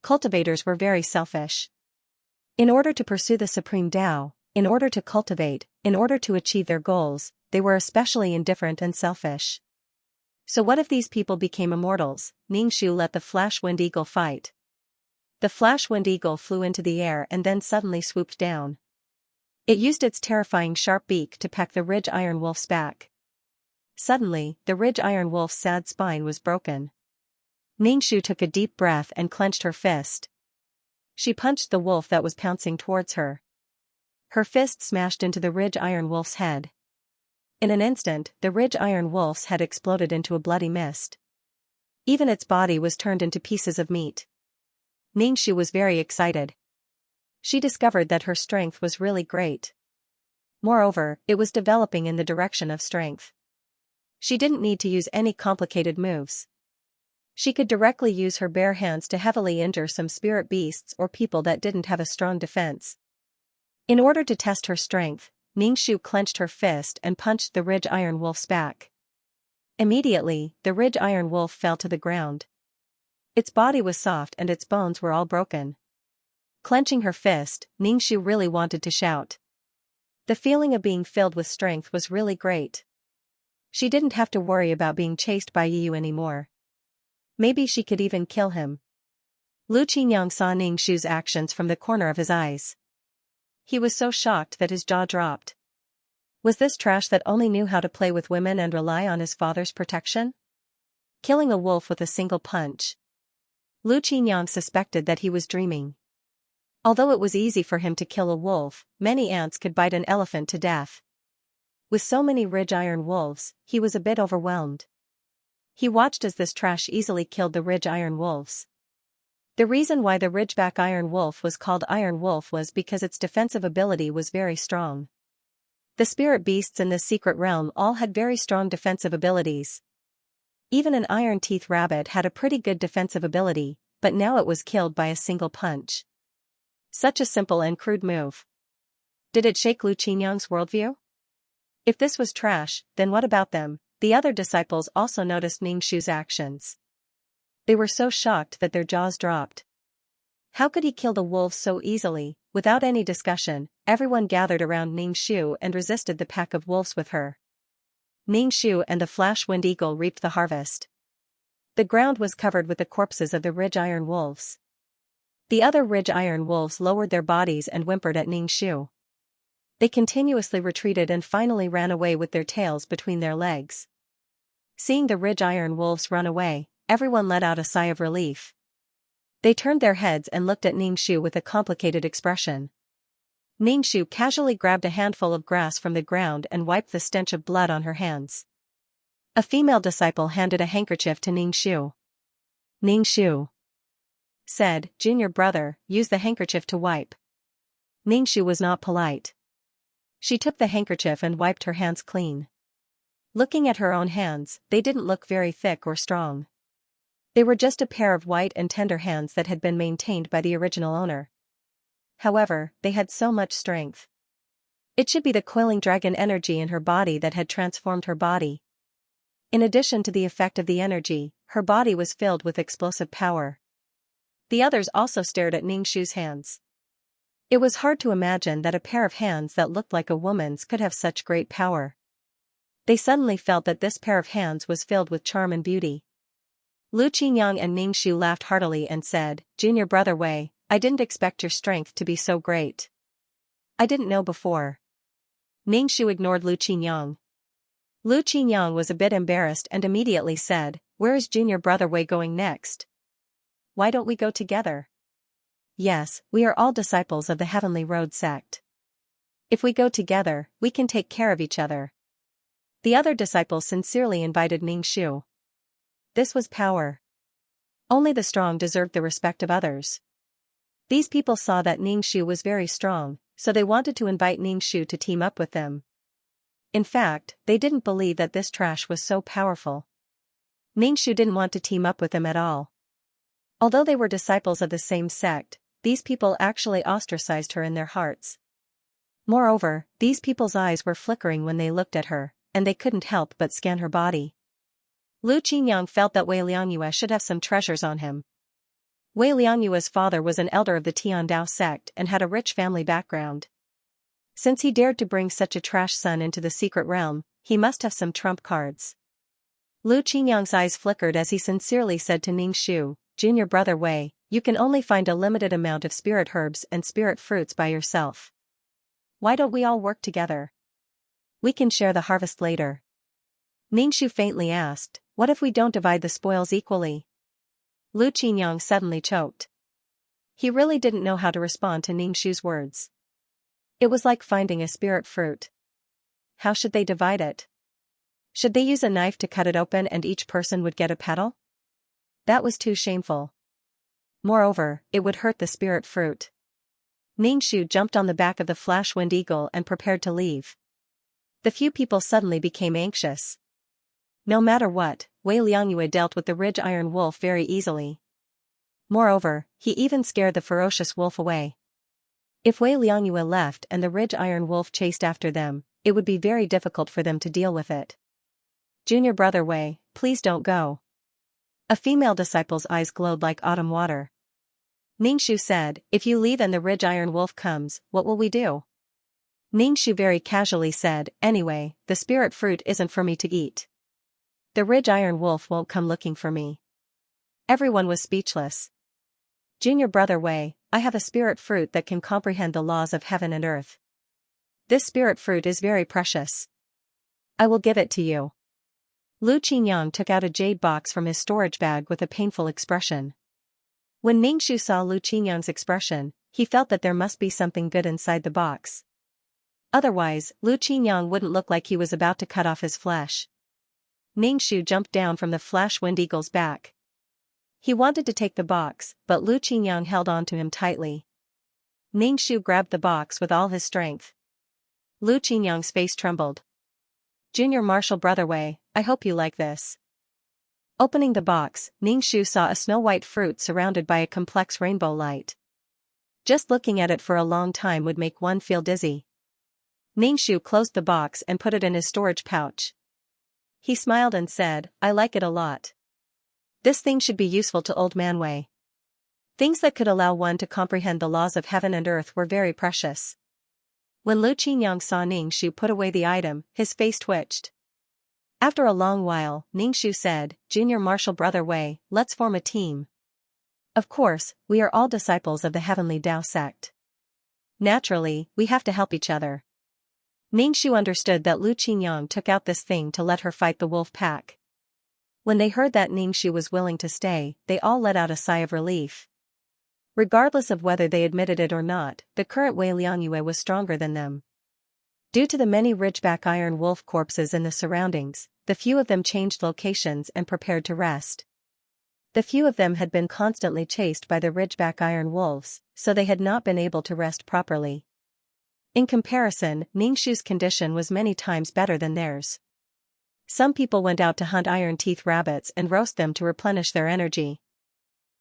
Cultivators were very selfish. In order to pursue the Supreme Tao, in order to cultivate, in order to achieve their goals, they were especially indifferent and selfish. So what if these people became immortals? Ningxu let the Flash Wind Eagle fight. The Flash Wind Eagle flew into the air and then suddenly swooped down. It used its terrifying sharp beak to peck the ridge iron wolf's back. Suddenly, the ridge iron wolf's sad spine was broken. Ningxu took a deep breath and clenched her fist. She punched the wolf that was pouncing towards her. Her fist smashed into the ridge iron wolf's head. In an instant, the ridge iron wolf's head exploded into a bloody mist. Even its body was turned into pieces of meat. Ningxu was very excited. She discovered that her strength was really great. Moreover, it was developing in the direction of strength. She didn't need to use any complicated moves. She could directly use her bare hands to heavily injure some spirit beasts or people that didn't have a strong defense. In order to test her strength, Ningxu clenched her fist and punched the ridge iron wolf's back. Immediately, the ridge iron wolf fell to the ground. Its body was soft and its bones were all broken. Clenching her fist, Ningxu really wanted to shout. The feeling of being filled with strength was really great. She didn't have to worry about being chased by Yu anymore. Maybe she could even kill him. Lu Qinyang saw Ningxu's actions from the corner of his eyes. He was so shocked that his jaw dropped. Was this trash that only knew how to play with women and rely on his father's protection? Killing a wolf with a single punch. Lu Qinyang suspected that he was dreaming. Although it was easy for him to kill a wolf, many ants could bite an elephant to death. With so many ridge iron wolves, he was a bit overwhelmed. He watched as this trash easily killed the ridge iron wolves. The reason why the ridgeback iron wolf was called Iron Wolf was because its defensive ability was very strong. The spirit beasts in this secret realm all had very strong defensive abilities. Even an iron-teeth rabbit had a pretty good defensive ability, but now it was killed by a single punch. Such a simple and crude move. Did it shake Lu Qinyang's worldview? If this was trash, then what about them? The other disciples also noticed Ningxu's actions. They were so shocked that their jaws dropped. How could he kill the wolves so easily? Without any discussion, everyone gathered around Ningxu and resisted the pack of wolves with her. Ningxu and the Flash Wind Eagle reaped the harvest. The ground was covered with the corpses of the Ridge Iron wolves. The other Ridge Iron wolves lowered their bodies and whimpered at Ningxu. They continuously retreated and finally ran away with their tails between their legs. Seeing the Ridge Iron wolves run away, everyone let out a sigh of relief. They turned their heads and looked at Ningxu with a complicated expression. Ningxu casually grabbed a handful of grass from the ground and wiped the stench of blood on her hands. A female disciple handed a handkerchief to Ningxu. Ningxu said, "Junior brother, use the handkerchief to wipe." Ningxu was not polite. She took the handkerchief and wiped her hands clean. Looking at her own hands, they didn't look very thick or strong. They were just a pair of white and tender hands that had been maintained by the original owner. However, they had so much strength. It should be the coiling dragon energy in her body that had transformed her body. In addition to the effect of the energy, her body was filled with explosive power. The others also stared at Ningxu's hands. It was hard to imagine that a pair of hands that looked like a woman's could have such great power. They suddenly felt that this pair of hands was filled with charm and beauty. Lu Qinyang and Ningxu laughed heartily and said, "Junior brother Wei, I didn't expect your strength to be so great. I didn't know before." Ningxu ignored Lu Qinyang. Lu Qinyang was a bit embarrassed and immediately said, "Where is Junior brother Wei going next? Why don't we go together?" "Yes, we are all disciples of the Heavenly Road sect. If we go together, we can take care of each other." The other disciples sincerely invited Ningxu. This was power. Only the strong deserved the respect of others. These people saw that Ningxu was very strong, so they wanted to invite Ningxu to team up with them. In fact, they didn't believe that this trash was so powerful. Ningxu didn't want to team up with them at all. Although they were disciples of the same sect, these people actually ostracized her in their hearts. Moreover, these people's eyes were flickering when they looked at her, and they couldn't help but scan her body. Lu Qinyang felt that Wei Liangyue should have some treasures on him. Wei Liangyue's father was an elder of the Tiandao sect and had a rich family background. Since he dared to bring such a trash son into the secret realm, he must have some trump cards. Lu Qinyang's eyes flickered as he sincerely said to Ningxu, "Junior brother Wei, you can only find a limited amount of spirit herbs and spirit fruits by yourself. Why don't we all work together? We can share the harvest later." Ningxu faintly asked, "What if we don't divide the spoils equally?" Lu Qinyang suddenly choked. He really didn't know how to respond to Ningxu's words. It was like finding a spirit fruit. How should they divide it? Should they use a knife to cut it open and each person would get a petal? That was too shameful. Moreover, it would hurt the spirit fruit. Ningxu jumped on the back of the Flash Wind Eagle and prepared to leave. The few people suddenly became anxious. No matter what, Wei Liangyue dealt with the Ridge Iron Wolf very easily. Moreover, he even scared the ferocious wolf away. If Wei Liangyue left and the Ridge Iron Wolf chased after them, it would be very difficult for them to deal with it. "Junior brother Wei, please don't go." A female disciple's eyes glowed like autumn water. Ningxu said, "If you leave and the Ridge Iron Wolf comes, what will we do?" Ningxu very casually said, "Anyway, the spirit fruit isn't for me to eat. The Ridge Iron Wolf won't come looking for me." Everyone was speechless. "Junior brother Wei, I have a spirit fruit that can comprehend the laws of heaven and earth. This spirit fruit is very precious. I will give it to you." Lu Qinyang took out a jade box from his storage bag with a painful expression. When Ningxu saw Lu Qinyang's expression, he felt that there must be something good inside the box. Otherwise, Lu Qinyang wouldn't look like he was about to cut off his flesh. Ningxu jumped down from the Flash Wind Eagle's back. He wanted to take the box, but Lu Qinyang held on to him tightly. Ningxu grabbed the box with all his strength. Lu Qinyang's face trembled. "Junior Marshal Brother Wei, I hope you like this." Opening the box, Ningxu saw a snow-white fruit surrounded by a complex rainbow light. Just looking at it for a long time would make one feel dizzy. Ningxu closed the box and put it in his storage pouch. He smiled and said, I like it a lot. This thing should be useful to Old Man Wei. Things that could allow one to comprehend the laws of heaven and earth were very precious. When Lu Qingyang saw Ningxu put away the item, his face twitched. After a long while, Ningxu said, Junior Marshal Brother Wei, let's form a team. Of course, we are all disciples of the Heavenly Tao sect. Naturally, we have to help each other. Ningxu understood that Lu Qingyang took out this thing to let her fight the wolf pack. When they heard that Ningxu was willing to stay, they all let out a sigh of relief. Regardless of whether they admitted it or not, the current Wei Liangyue was stronger than them. Due to the many Ridgeback iron wolf corpses in the surroundings, the few of them changed locations and prepared to rest. The few of them had been constantly chased by the Ridgeback iron wolves, so they had not been able to rest properly. In comparison, Ningxu's condition was many times better than theirs. Some people went out to hunt iron-teeth rabbits and roast them to replenish their energy.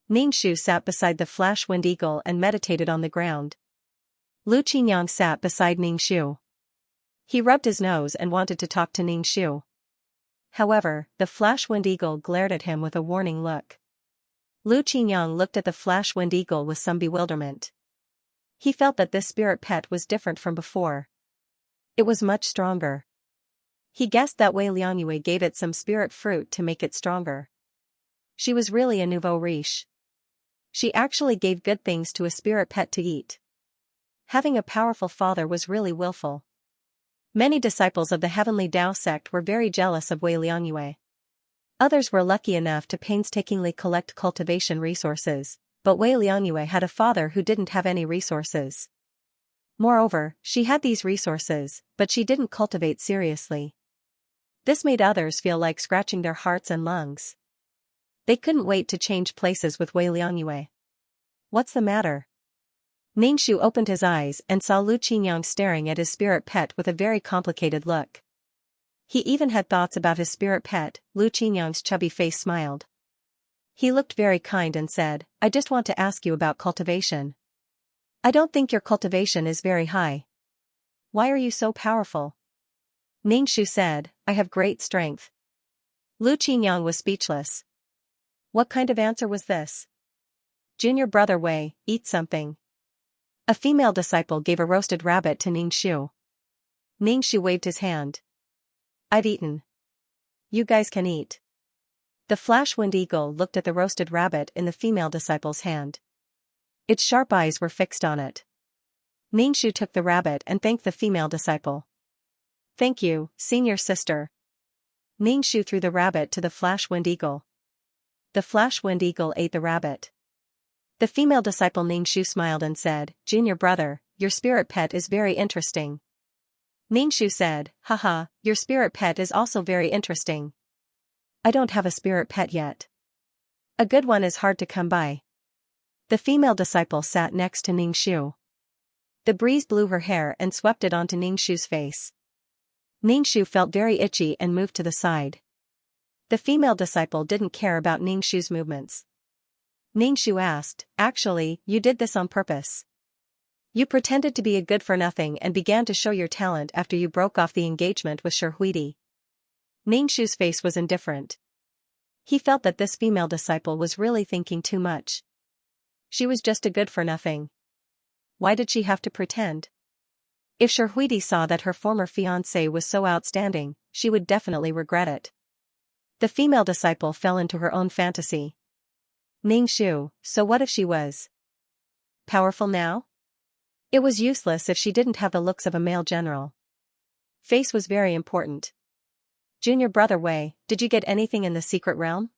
Ningxu sat beside the flash-wind eagle and meditated on the ground. Lu Qingyang sat beside Ningxu. He rubbed his nose and wanted to talk to Ningxu. However, the flash-wind eagle glared at him with a warning look. Lu Qingyang looked at the flash-wind eagle with some bewilderment. He felt that this spirit pet was different from before. It was much stronger. He guessed that Wei Liangyue gave it some spirit fruit to make it stronger. She was really a nouveau riche. She actually gave good things to a spirit pet to eat. Having a powerful father was really willful. Many disciples of the Heavenly Tao sect were very jealous of Wei Liangyue. Others were lucky enough to painstakingly collect cultivation resources, but Wei Liangyue had a father who didn't have any resources. Moreover, she had these resources, but she didn't cultivate seriously. This made others feel like scratching their hearts and lungs. They couldn't wait to change places with Wei Liangyue. What's the matter? Ningxu opened his eyes and saw Lu Qingyang staring at his spirit pet with a very complicated look. He even had thoughts about his spirit pet. Lu Qingyang's chubby face smiled. He looked very kind and said, I just want to ask you about cultivation. I don't think your cultivation is very high. Why are you so powerful? Ningxu said, I have great strength. Lu Qingyang was speechless. What kind of answer was this? Junior Brother Wei, eat something. A female disciple gave a roasted rabbit to Ningxu. Ningxu waved his hand. I've eaten. You guys can eat. The flash-wind eagle looked at the roasted rabbit in the female disciple's hand. Its sharp eyes were fixed on it. Ningxu took the rabbit and thanked the female disciple. Thank you, senior sister. Ningxu threw the rabbit to the flash-wind eagle. The flash-wind eagle ate the rabbit. The female disciple Ningxu smiled and said, Junior brother, your spirit pet is very interesting. Ningxu said, haha, your spirit pet is also very interesting. I don't have a spirit pet yet. A good one is hard to come by. The female disciple sat next to Ningxu. The breeze blew her hair and swept it onto Ningxu's face. Ningxu felt very itchy and moved to the side. The female disciple didn't care about Ningxu's movements. Ningxu asked, actually, you did this on purpose. You pretended to be a good-for-nothing and began to show your talent after you broke off the engagement with Shi. Ningxu's face was indifferent. He felt that this female disciple was really thinking too much. She was just a good-for-nothing. Why did she have to pretend? If Shi saw that her former fiancé was so outstanding, she would definitely regret it. The female disciple fell into her own fantasy. Ningxu, so what if she was powerful now? It was useless if she didn't have the looks of a male general. Face was very important. Junior brother Wei, did you get anything in the secret realm?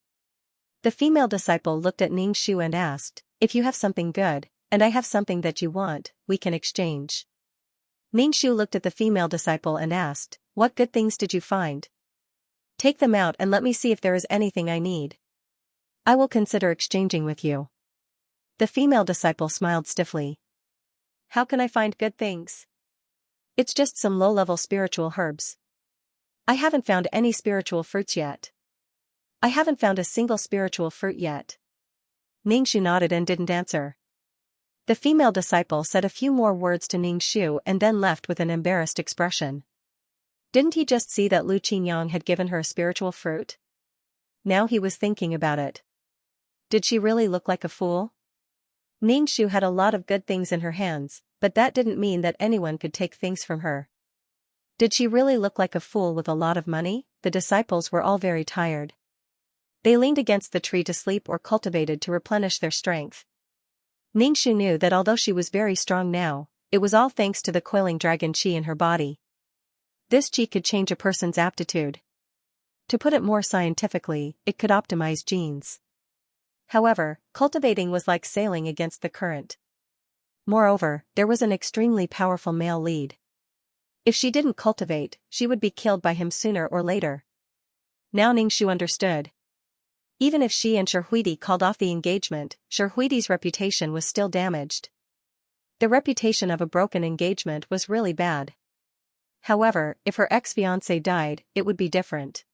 The female disciple looked at Ningxu and asked, if you have something good, and I have something that you want, we can exchange. Ningxu looked at the female disciple and asked, what good things did you find? Take them out and let me see if there is anything I need. I will consider exchanging with you. The female disciple smiled stiffly. How can I find good things? It's just some low-level spiritual herbs. I haven't found any spiritual fruits yet. I haven't found a single spiritual fruit yet. Ningxu nodded and didn't answer. The female disciple said a few more words to Ningxu and then left with an embarrassed expression. Didn't he just see that Lu Qingyang had given her a spiritual fruit? Now he was thinking about it. Did she really look like a fool? Ningxu had a lot of good things in her hands, but that didn't mean that anyone could take things from her. Did she really look like a fool with a lot of money? The disciples were all very tired. They leaned against the tree to sleep or cultivated to replenish their strength. Ningxu knew that although she was very strong now, it was all thanks to the coiling dragon qi in her body. This qi could change a person's aptitude. To put it more scientifically, it could optimize genes. However, cultivating was like sailing against the current. Moreover, there was an extremely powerful male lead. If she didn't cultivate, she would be killed by him sooner or later. Now Ningxu understood. Even if she and Sherhuidi called off the engagement, Sherhuidi's reputation was still damaged. The reputation of a broken engagement was really bad. However, if her ex-fiancé died, it would be different.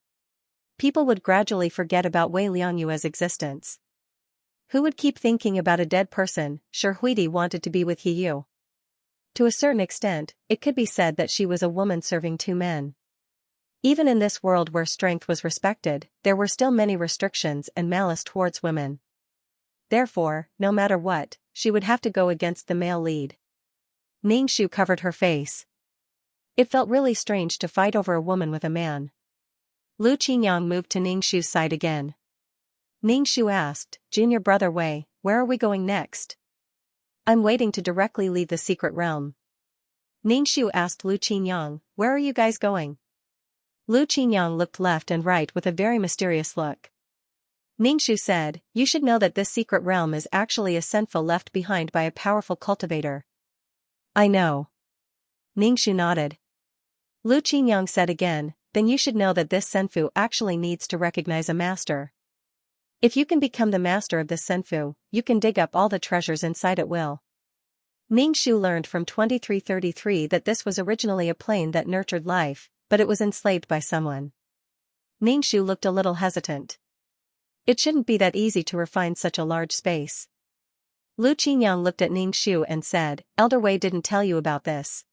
People would gradually forget about Wei Liangyue's existence. Who would keep thinking about a dead person? Sherhuidi wanted to be with He Yu. To a certain extent, it could be said that she was a woman serving two men. Even in this world where strength was respected, there were still many restrictions and malice towards women. Therefore, no matter what, she would have to go against the male lead. Ningxu covered her face. It felt really strange to fight over a woman with a man. Lu Qingyang moved to Ningxu's side again. Ningxu asked, "Junior brother Wei, where are we going next?" "I'm waiting to directly leave the secret realm." Ningxu asked Lu Qingyang, "Where are you guys going?" Lu Qingyang looked left and right with a very mysterious look. Ningxu said, "You should know that this secret realm is actually a senfo left behind by a powerful cultivator." "I know." Ningxu nodded. Lu Qingyang said again, "Then you should know that this senfu actually needs to recognize a master. If you can become the master of this senfu, you can dig up all the treasures inside at will." Ningxu learned from 2333 that this was originally a plane that nurtured life, but it was enslaved by someone. Ningxu looked a little hesitant. It shouldn't be that easy to refine such a large space. Lu Qingyang looked at Ningxu and said, "Elder Wei didn't tell you about this.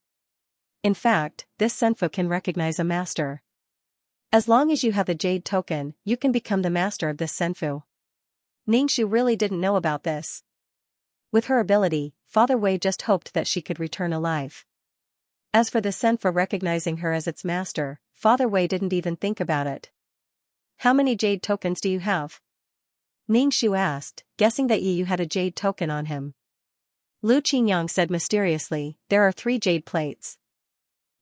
In fact, this senfu can recognize a master. As long as you have the jade token, you can become the master of this senfu." Ningxu really didn't know about this. With her ability, Father Wei just hoped that she could return alive. As for the senfu recognizing her as its master, Father Wei didn't even think about it. "How many jade tokens do you have?" Ningxu asked, guessing that Yi Yu had a jade token on him. Lu Qingyang said mysteriously, "There are 3 jade plates."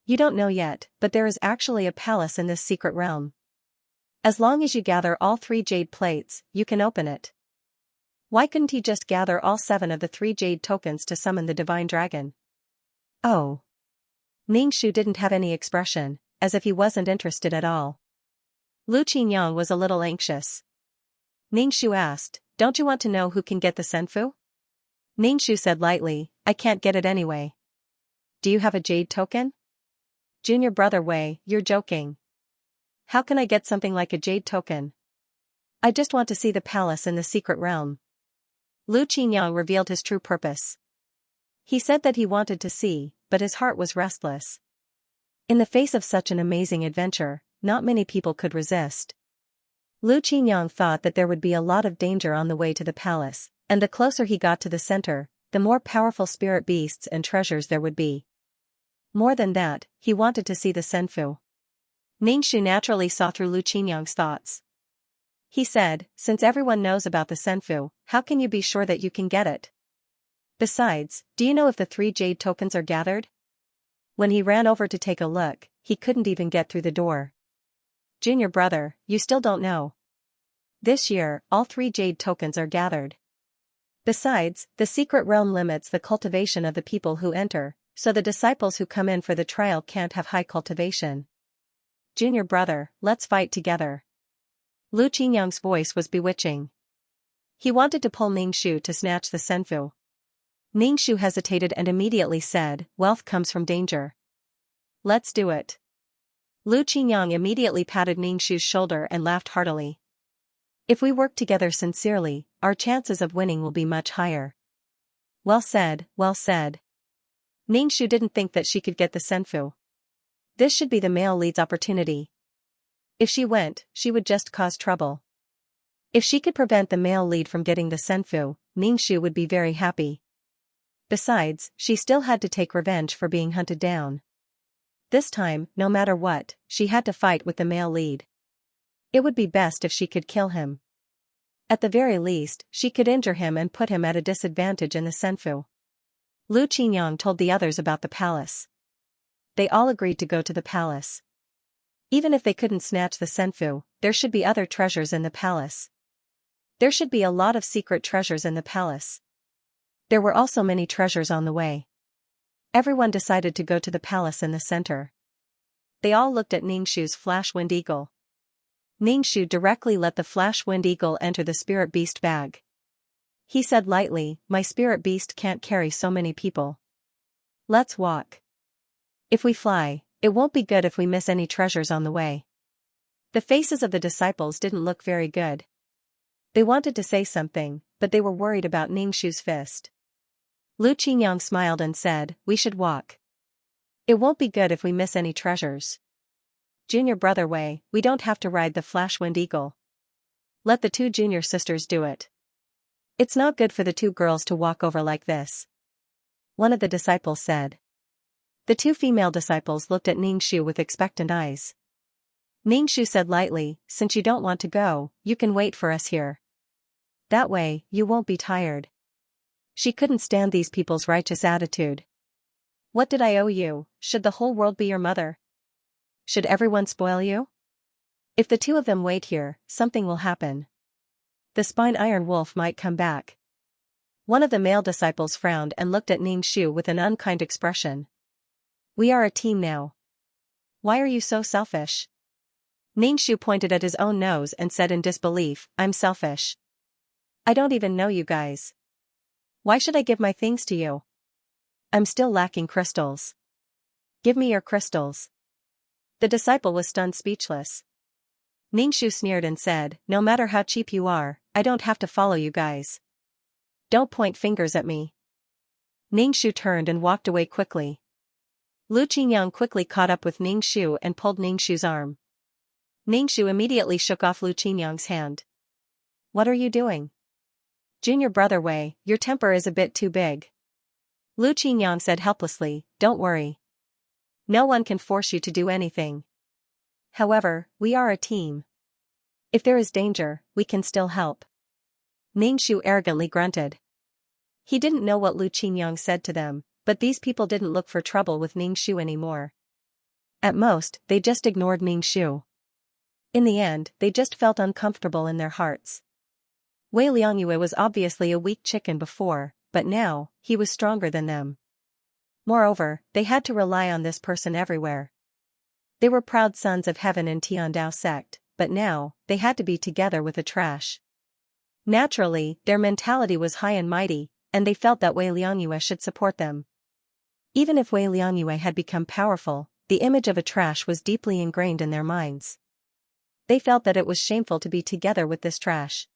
"You don't know yet, but there is actually a palace in this secret realm. As long as you gather all 3 jade plates, you can open it." Why couldn't he just gather all 7 of the 3 jade tokens to summon the divine dragon? Oh. Ningxu didn't have any expression, as if he wasn't interested at all. Lu Qingyang was a little anxious. Ningxu asked, "Don't you want to know who can get the senfu?" Ningxu said lightly, "I can't get it anyway." "Do you have a jade token?" "Junior brother Wei, you're joking. How can I get something like a jade token? I just want to see the palace in the secret realm." Lu Qingyang revealed his true purpose. He said that he wanted to see, but his heart was restless. In the face of such an amazing adventure, not many people could resist. Lu Qingyang thought that there would be a lot of danger on the way to the palace, and the closer he got to the center, the more powerful spirit beasts and treasures there would be. More than that, he wanted to see the senfu. Ningxu naturally saw through Lu Qingyang's thoughts. He said, "Since everyone knows about the senfu, how can you be sure that you can get it? Besides, do you know if the 3 jade tokens are gathered?" When he ran over to take a look, he couldn't even get through the door. "Junior brother, you still don't know. This year, all 3 jade tokens are gathered. Besides, the secret realm limits the cultivation of the people who enter, so the disciples who come in for the trial can't have high cultivation. Junior brother, let's fight together." Lu Qingyang's voice was bewitching. He wanted to pull Ningxu to snatch the senfu. Ningxu hesitated and immediately said, "Wealth comes from danger. Let's do it." Lu Qingyang immediately patted Ningxu's shoulder and laughed heartily. If we work together sincerely, our chances of winning will be much higher. Well said, well said. Ningxu didn't think that she could get the senfu. This should be the male lead's opportunity. If she went, she would just cause trouble. If she could prevent the male lead from getting the senfu, Ningxu would be very happy. Besides, she still had to take revenge for being hunted down. This time, no matter what, she had to fight with the male lead. It would be best if she could kill him. At the very least, she could injure him and put him at a disadvantage in the senfu. Lu Qinyang told the others about the palace. They all agreed to go to the palace. Even if they couldn't snatch the senfu, there should be other treasures in the palace. There should be a lot of secret treasures in the palace. There were also many treasures on the way. Everyone decided to go to the palace in the center. They all looked at Ningxu's flash wind eagle. Ningxu directly let the flash wind eagle enter the spirit beast bag. He said lightly, "My spirit beast can't carry so many people. Let's walk. If we fly, it won't be good if we miss any treasures on the way." The faces of the disciples didn't look very good. They wanted to say something, but they were worried about Ningxu's fist. Lu Qinyang smiled and said, "We should walk. It won't be good if we miss any treasures. Junior brother Wei, we don't have to ride the flash wind eagle. Let the two junior sisters do it. It's not good for the two girls to walk over like this," one of the disciples said. The two female disciples looked at Ningxu with expectant eyes. Ningxu said lightly, "Since you don't want to go, you can wait for us here. That way, you won't be tired." She couldn't stand these people's righteous attitude. "What did I owe you? Should the whole world be your mother? Should everyone spoil you? If the two of them wait here, something will happen. The spine iron wolf might come back." One of the male disciples frowned and looked at Ningxu with an unkind expression. "We are a team now. Why are you so selfish?" Ningxu pointed at his own nose and said in disbelief, "I'm selfish. I don't even know you guys. Why should I give my things to you? I'm still lacking crystals. Give me your crystals." The disciple was stunned speechless. Ningxu sneered and said, "No matter how cheap you are, I don't have to follow you guys. Don't point fingers at me." Ningxu turned and walked away quickly. Lu Qinyang quickly caught up with Ningxu and pulled Ningxu's arm. Ningxu immediately shook off Lu Qinyang's hand. "What are you doing? Junior brother Wei, your temper is a bit too big." Lu Qinyang said helplessly, "Don't worry. No one can force you to do anything. However, we are a team. If there is danger, we can still help." Ningxu arrogantly grunted. He didn't know what Lu Qinyang said to them, but these people didn't look for trouble with Ningxu anymore. At most, they just ignored Ningxu. In the end, they just felt uncomfortable in their hearts. Wei Liangyue was obviously a weak chicken before, but now, he was stronger than them. Moreover, they had to rely on this person everywhere. They were proud sons of heaven in Tiandao sect, but now, they had to be together with the trash. Naturally, their mentality was high and mighty, and they felt that Wei Liangyue should support them. Even if Wei Liangyue had become powerful, the image of a trash was deeply ingrained in their minds. They felt that it was shameful to be together with this trash.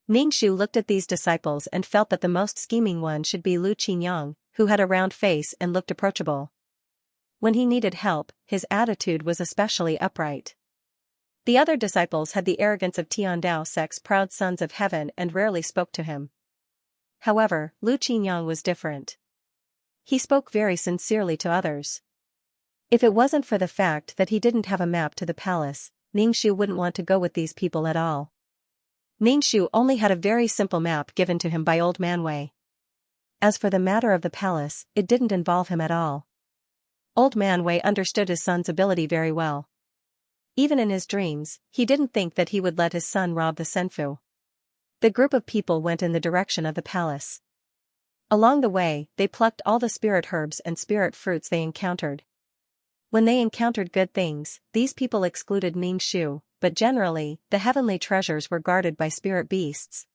Ningxu looked at these disciples and felt that the most scheming one should be Lu Qinyang, who had a round face and looked approachable. When he needed help, his attitude was especially upright. The other disciples had the arrogance of Tiandao sect's proud sons of heaven and rarely spoke to him. However, Lu Qinyang was different. He spoke very sincerely to others. If it wasn't for the fact that he didn't have a map to the palace, Ningxu wouldn't want to go with these people at all. Ningxu only had a very simple map given to him by Old Man Wei. As for the matter of the palace, it didn't involve him at all. Old Man Wei understood his son's ability very well. Even in his dreams, he didn't think that he would let his son rob the senfu. The group of people went in the direction of the palace. Along the way, they plucked all the spirit herbs and spirit fruits they encountered. When they encountered good things, these people excluded Ningxu, but generally, the heavenly treasures were guarded by spirit beasts.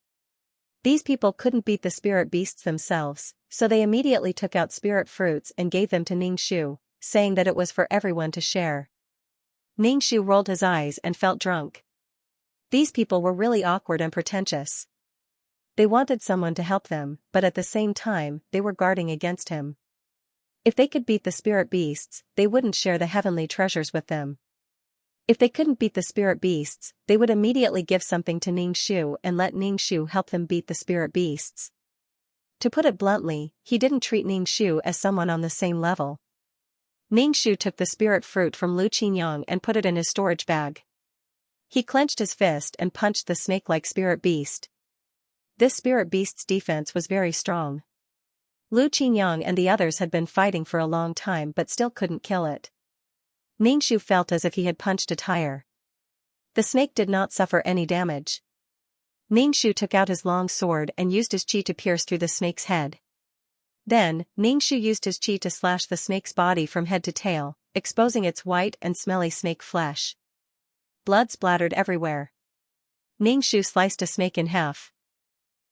These people couldn't beat the spirit beasts themselves, so they immediately took out spirit fruits and gave them to Ningxu, saying that it was for everyone to share. Ningxu rolled his eyes and felt drunk. These people were really awkward and pretentious. They wanted someone to help them, but at the same time, they were guarding against him. If they could beat the spirit beasts, they wouldn't share the heavenly treasures with them. If they couldn't beat the spirit beasts, they would immediately give something to Ningxu and let Ningxu help them beat the spirit beasts. To put it bluntly, he didn't treat Ningxu as someone on the same level. Ningxu took the spirit fruit from Lu Qinyang and put it in his storage bag. He clenched his fist and punched the snake-like spirit beast. This spirit beast's defense was very strong. Lu Qinyang and the others had been fighting for a long time but still couldn't kill it. Ningxu felt as if he had punched a tire. The snake did not suffer any damage. Ningxu took out his long sword and used his qi to pierce through the snake's head. Then, Ningxu used his qi to slash the snake's body from head to tail, exposing its white and smelly snake flesh. Blood splattered everywhere. Ningxu sliced a snake in half.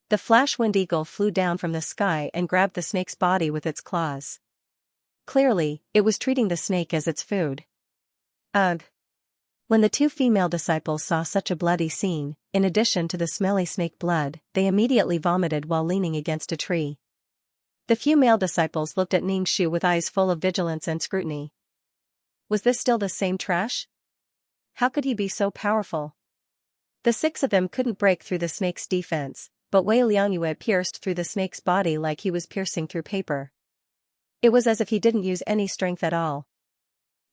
The flash wind eagle flew down from the sky and grabbed the snake's body with its claws. Clearly, it was treating the snake as its food. Ugh! When the two female disciples saw such a bloody scene, in addition to the smelly snake blood, they immediately vomited while leaning against a tree. The few male disciples looked at Ningxu with eyes full of vigilance and scrutiny. Was this still the same trash? How could he be so powerful? The six of them couldn't break through the snake's defense, but Wei Liangyue pierced through the snake's body like he was piercing through paper. It was as if he didn't use any strength at all.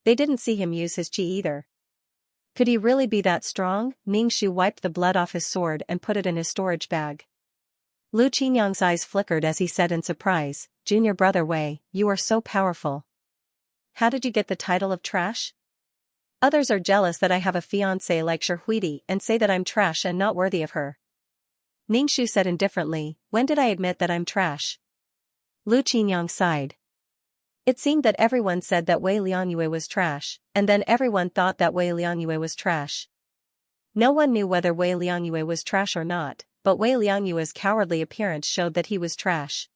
They didn't see him use his qi either. Could he really be that strong? Ningxu wiped the blood off his sword and put it in his storage bag. Lu Qinyang's eyes flickered as he said in surprise, "Junior brother Wei, you are so powerful. How did you get the title of trash? Others are jealous that I have a fiancé like Shihuidi and say that I'm trash and not worthy of her." Ningxu said indifferently, "When did I admit that I'm trash?" Lu Qinyang sighed. It seemed that everyone said that Wei Liangyue was trash, and then everyone thought that Wei Liangyue was trash. No one knew whether Wei Liangyue was trash or not, but Wei Liangyue's cowardly appearance showed that he was trash.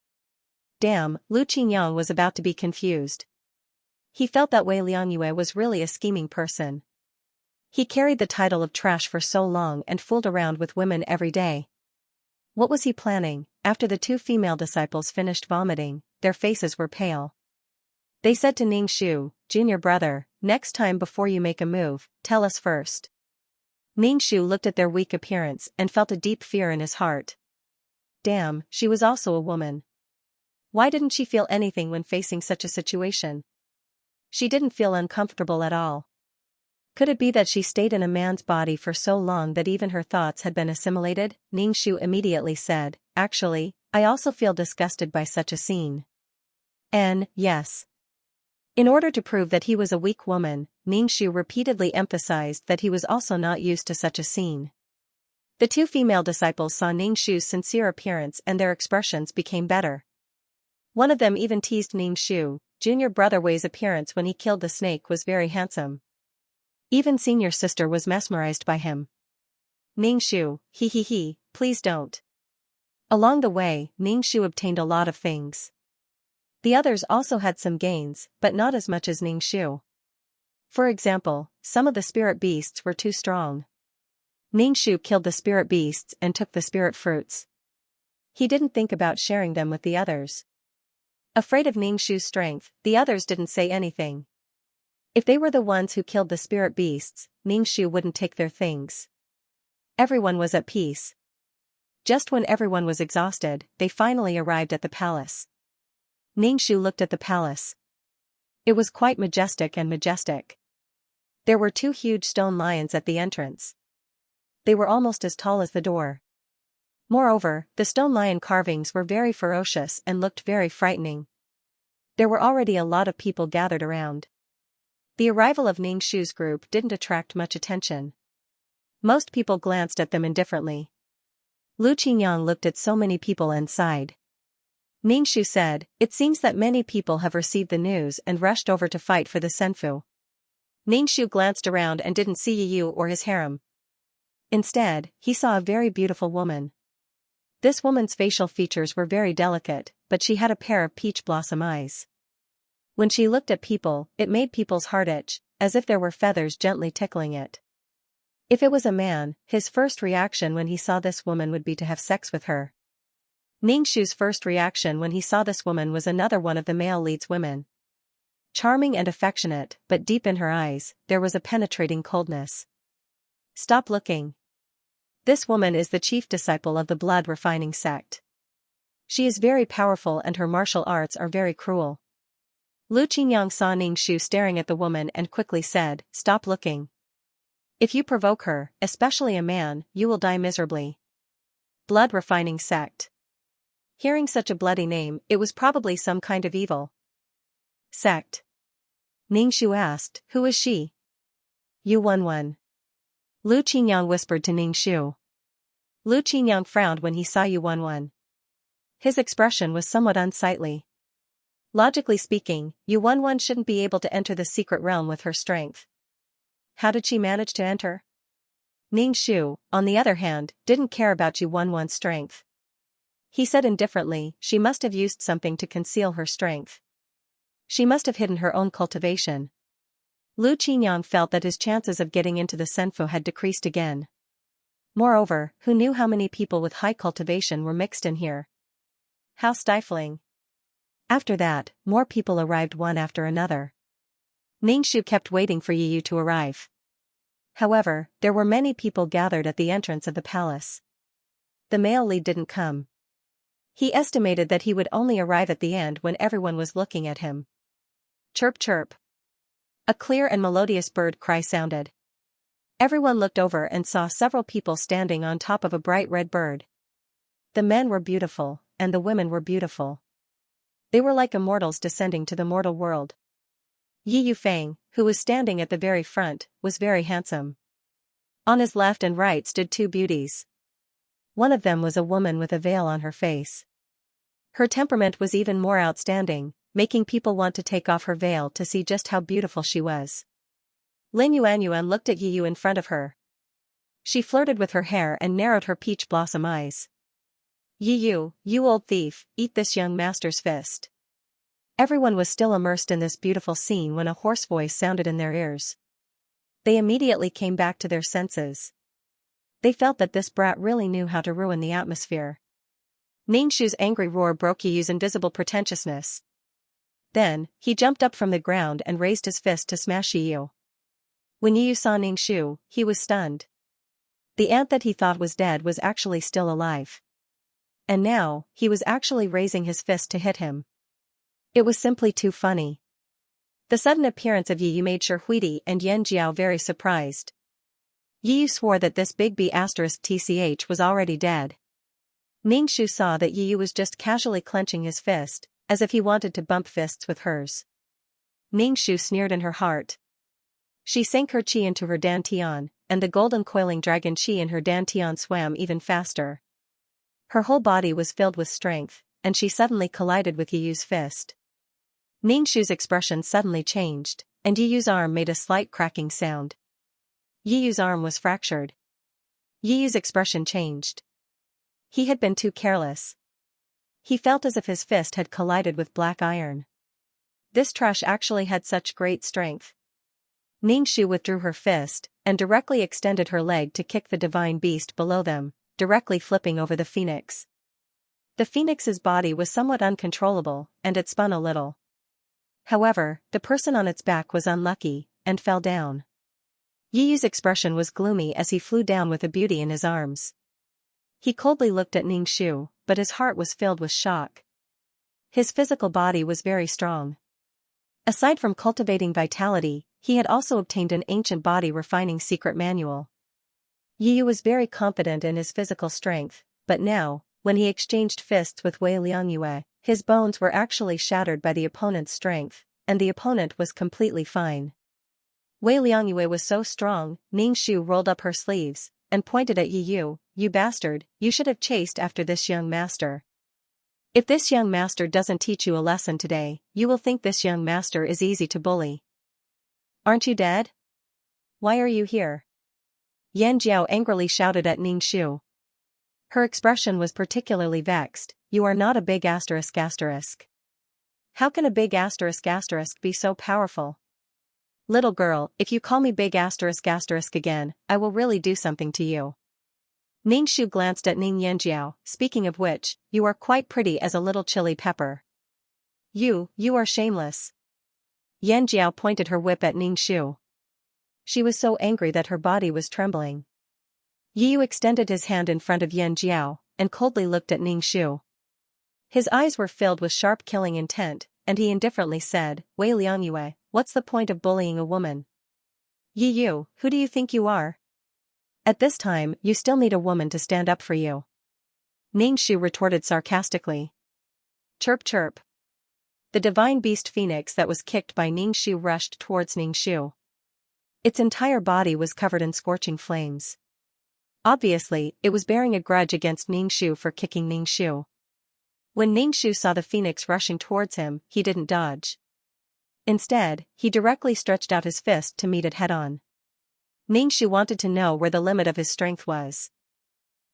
Damn, Lu Qinyang was about to be confused. He felt that Wei Liangyue was really a scheming person. He carried the title of trash for so long and fooled around with women every day. What was he planning? After the two female disciples finished vomiting, their faces were pale. They said to Ningxu, "Junior brother, next time before you make a move, tell us first." Ningxu looked at their weak appearance and felt a deep fear in his heart. Damn, she was also a woman. Why didn't she feel anything when facing such a situation? She didn't feel uncomfortable at all. Could it be that she stayed in a man's body for so long that even her thoughts had been assimilated? Ningxu immediately said, "Actually, I also feel disgusted by such a scene." Yes. In order to prove that he was a weak woman, Ningxu repeatedly emphasized that he was also not used to such a scene. The two female disciples saw Ningxu's sincere appearance and their expressions became better. One of them even teased Ningxu, "Junior brother Wei's appearance when he killed the snake was very handsome. Even senior sister was mesmerized by him." Ningxu, he, please don't. Along the way, Ningxu obtained a lot of things. The others also had some gains, but not as much as Ningxu. For example, some of the spirit beasts were too strong. Ningxu killed the spirit beasts and took the spirit fruits. He didn't think about sharing them with the others. Afraid of Ningxu's strength, the others didn't say anything. If they were the ones who killed the spirit beasts, Ningxu wouldn't take their things. Everyone was at peace. Just when everyone was exhausted, they finally arrived at the palace. Ningxu looked at the palace. It was quite majestic. There were two huge stone lions at the entrance. They were almost as tall as the door. Moreover, the stone lion carvings were very ferocious and looked very frightening. There were already a lot of people gathered around. The arrival of Ningxu's group didn't attract much attention. Most people glanced at them indifferently. Lu Qinyang looked at so many people and sighed. Ningxu said, "It seems that many people have received the news and rushed over to fight for the Senfu." Ningxu glanced around and didn't see Yu or his harem. Instead, he saw a very beautiful woman. This woman's facial features were very delicate, but she had a pair of peach blossom eyes. When she looked at people, it made people's heart itch, as if there were feathers gently tickling it. If it was a man, his first reaction when he saw this woman would be to have sex with her. Ningxu's first reaction when he saw this woman was another one of the male lead's women. Charming and affectionate, but deep in her eyes, there was a penetrating coldness. Stop looking. This woman is the chief disciple of the blood refining sect. She is very powerful and her martial arts are very cruel. Lu Qingyang saw Ningxu staring at the woman and quickly said, "Stop looking. If you provoke her, especially a man, you will die miserably." Blood refining sect. Hearing such a bloody name, it was probably some kind of evil sect. Ningxu asked, "Who is she?" "Yu Wenwen." Lu Qingyang whispered to Ningxu. Lu Qingyang frowned when he saw Yu Wenwen. His expression was somewhat unsightly. Logically speaking, Yu Wenwen shouldn't be able to enter the secret realm with her strength. How did she manage to enter? Ningxu, on the other hand, didn't care about Yu Wenwen's strength. He said indifferently, she must have used something to conceal her strength. She must have hidden her own cultivation. Lu Qingyang felt that his chances of getting into the Senfu had decreased again. Moreover, who knew how many people with high cultivation were mixed in here? How stifling. After that, more people arrived one after another. Ningxu kept waiting for Yiyu to arrive. However, there were many people gathered at the entrance of the palace. The male lead didn't come. He estimated that he would only arrive at the end when everyone was looking at him. Chirp chirp. A clear and melodious bird cry sounded. Everyone looked over and saw several people standing on top of a bright red bird. The men were beautiful, and the women were beautiful. They were like immortals descending to the mortal world. Yi Yufeng, who was standing at the very front, was very handsome. On his left and right stood two beauties. One of them was a woman with a veil on her face. Her temperament was even more outstanding, making people want to take off her veil to see just how beautiful she was. Lin Yuanyuan looked at Yiyu in front of her. She flirted with her hair and narrowed her peach blossom eyes. "Yiyu, you old thief, eat this young master's fist." Everyone was still immersed in this beautiful scene when a hoarse voice sounded in their ears. They immediately came back to their senses. They felt that this brat really knew how to ruin the atmosphere. Ningxu's angry roar broke Yiyu's invisible pretentiousness. Then, he jumped up from the ground and raised his fist to smash Yiyu. When Yiyu saw Ningxu, he was stunned. The ant that he thought was dead was actually still alive. And now, he was actually raising his fist to hit him. It was simply too funny. The sudden appearance of Yiyu made sure Huidi and Yan Jiao very surprised. Yiyu swore that this big B*TCH was already dead. Ningxu saw that Yiyu was just casually clenching his fist, as if he wanted to bump fists with hers. Ningxu sneered in her heart. She sank her qi into her dantian, and the golden coiling dragon qi in her dantian swam even faster. Her whole body was filled with strength, and she suddenly collided with Yiyu's fist. Ningxu's expression suddenly changed, and Yiyu's arm made a slight cracking sound. Yiyu's arm was fractured. Yiyu's expression changed. He had been too careless. He felt as if his fist had collided with black iron. This trash actually had such great strength. Ningxu withdrew her fist, and directly extended her leg to kick the divine beast below them, directly flipping over the phoenix. The phoenix's body was somewhat uncontrollable, and it spun a little. However, the person on its back was unlucky, and fell down. Yiyu's expression was gloomy as he flew down with a beauty in his arms. He coldly looked at Ningxu, but his heart was filled with shock. His physical body was very strong. Aside from cultivating vitality, he had also obtained an ancient body refining secret manual. Yiyu was very confident in his physical strength, but now, when he exchanged fists with Wei Liangyue, his bones were actually shattered by the opponent's strength, and the opponent was completely fine. Wei Liangyue was so strong, Ningxu rolled up her sleeves, and pointed at Yiyu. "You bastard, you should have chased after this young master. If this young master doesn't teach you a lesson today, you will think this young master is easy to bully. Aren't you dead? Why are you here?" Yan Jiao angrily shouted at Ningxu. Her expression was particularly vexed. "You are not a big asterisk asterisk. How can a big asterisk asterisk be so powerful?" Little girl, if you call me big asterisk asterisk again, I will really do something to you. Ningxu glanced at Ning Yanjiao, speaking of which, you are quite pretty as a little chili pepper. You are shameless. Yanjiao pointed her whip at Ningxu. She was so angry that her body was trembling. Yu extended his hand in front of Yanjiao, and coldly looked at Ningxu. His eyes were filled with sharp killing intent, and he indifferently said, Wei Liangyue, what's the point of bullying a woman? Yu, who do you think you are? At this time, you still need a woman to stand up for you. Ningxu retorted sarcastically. Chirp chirp. The divine beast phoenix that was kicked by Ningxu rushed towards Ningxu. Its entire body was covered in scorching flames. Obviously, it was bearing a grudge against Ningxu for kicking Ningxu. When Ningxu saw the phoenix rushing towards him, he didn't dodge. Instead, he directly stretched out his fist to meet it head-on. Ningxu wanted to know where the limit of his strength was.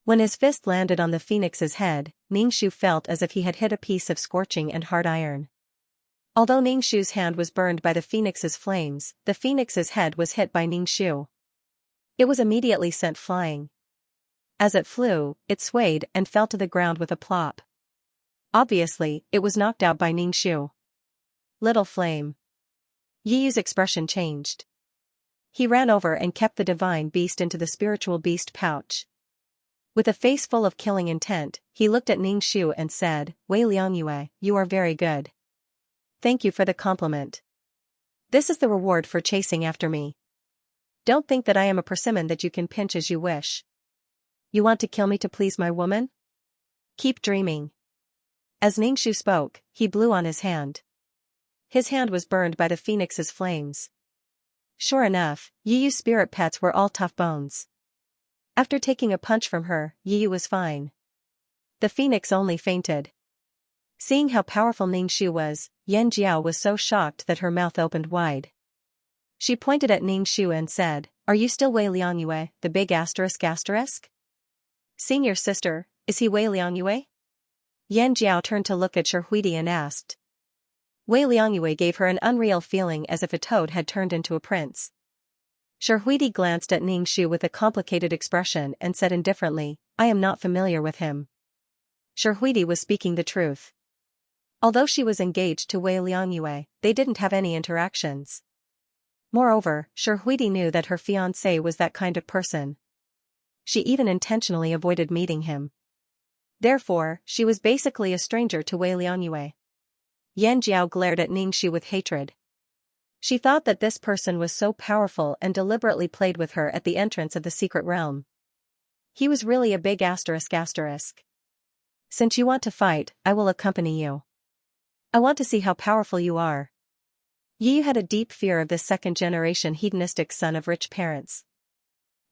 When his fist landed on the phoenix's head, Ningxu felt as if he had hit a piece of scorching and hard iron. Although Ningxu's hand was burned by the phoenix's flames, the phoenix's head was hit by Ningxu. It was immediately sent flying. As it flew, it swayed and fell to the ground with a plop. Obviously, it was knocked out by Ningxu. Little flame. Yiyu's expression changed. He ran over and kept the divine beast into the spiritual beast pouch. With a face full of killing intent, he looked at Ningxu and said, Wei Liangyue, you are very good. Thank you for the compliment. This is the reward for chasing after me. Don't think that I am a persimmon that you can pinch as you wish. You want to kill me to please my woman? Keep dreaming. As Ningxu spoke, he blew on his hand. His hand was burned by the phoenix's flames. Sure enough, Yiyu's spirit pets were all tough bones. After taking a punch from her, Yiyu was fine. The phoenix only fainted. Seeing how powerful Ningxu was, Yanjiao was so shocked that her mouth opened wide. She pointed at Ningxu and said, Are you still Wei Liangyue, the big asterisk asterisk? Senior sister, is he Wei Liangyue? Yanjiao turned to look at Sherhuidi and asked. Wei Liangyue gave her an unreal feeling as if a toad had turned into a prince. Sherhuidi glanced at Ningxu with a complicated expression and said indifferently, I am not familiar with him. Sherhuidi was speaking the truth. Although she was engaged to Wei Liangyue, they didn't have any interactions. Moreover, Sherhuidi knew that her fiancé was that kind of person. She even intentionally avoided meeting him. Therefore, she was basically a stranger to Wei Liangyue. Yanjiao glared at Ningxu with hatred. She thought that this person was so powerful and deliberately played with her at the entrance of the secret realm. He was really a big asterisk asterisk. Since you want to fight, I will accompany you. I want to see how powerful you are. Yiyu had a deep fear of this second-generation hedonistic son of rich parents.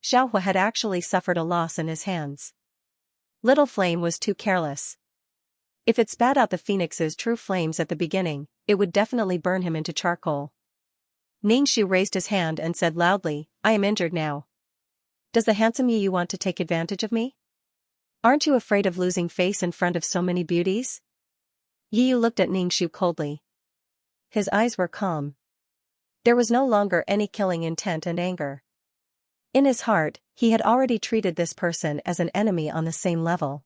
Xiaohua had actually suffered a loss in his hands. Little Flame was too careless. If it spat out the phoenix's true flames at the beginning, it would definitely burn him into charcoal. Ningxu raised his hand and said loudly, I am injured now. Does the handsome Yiyu want to take advantage of me? Aren't you afraid of losing face in front of so many beauties? Yiyu looked at Ningxu coldly. His eyes were calm. There was no longer any killing intent and anger. In his heart, he had already treated this person as an enemy on the same level.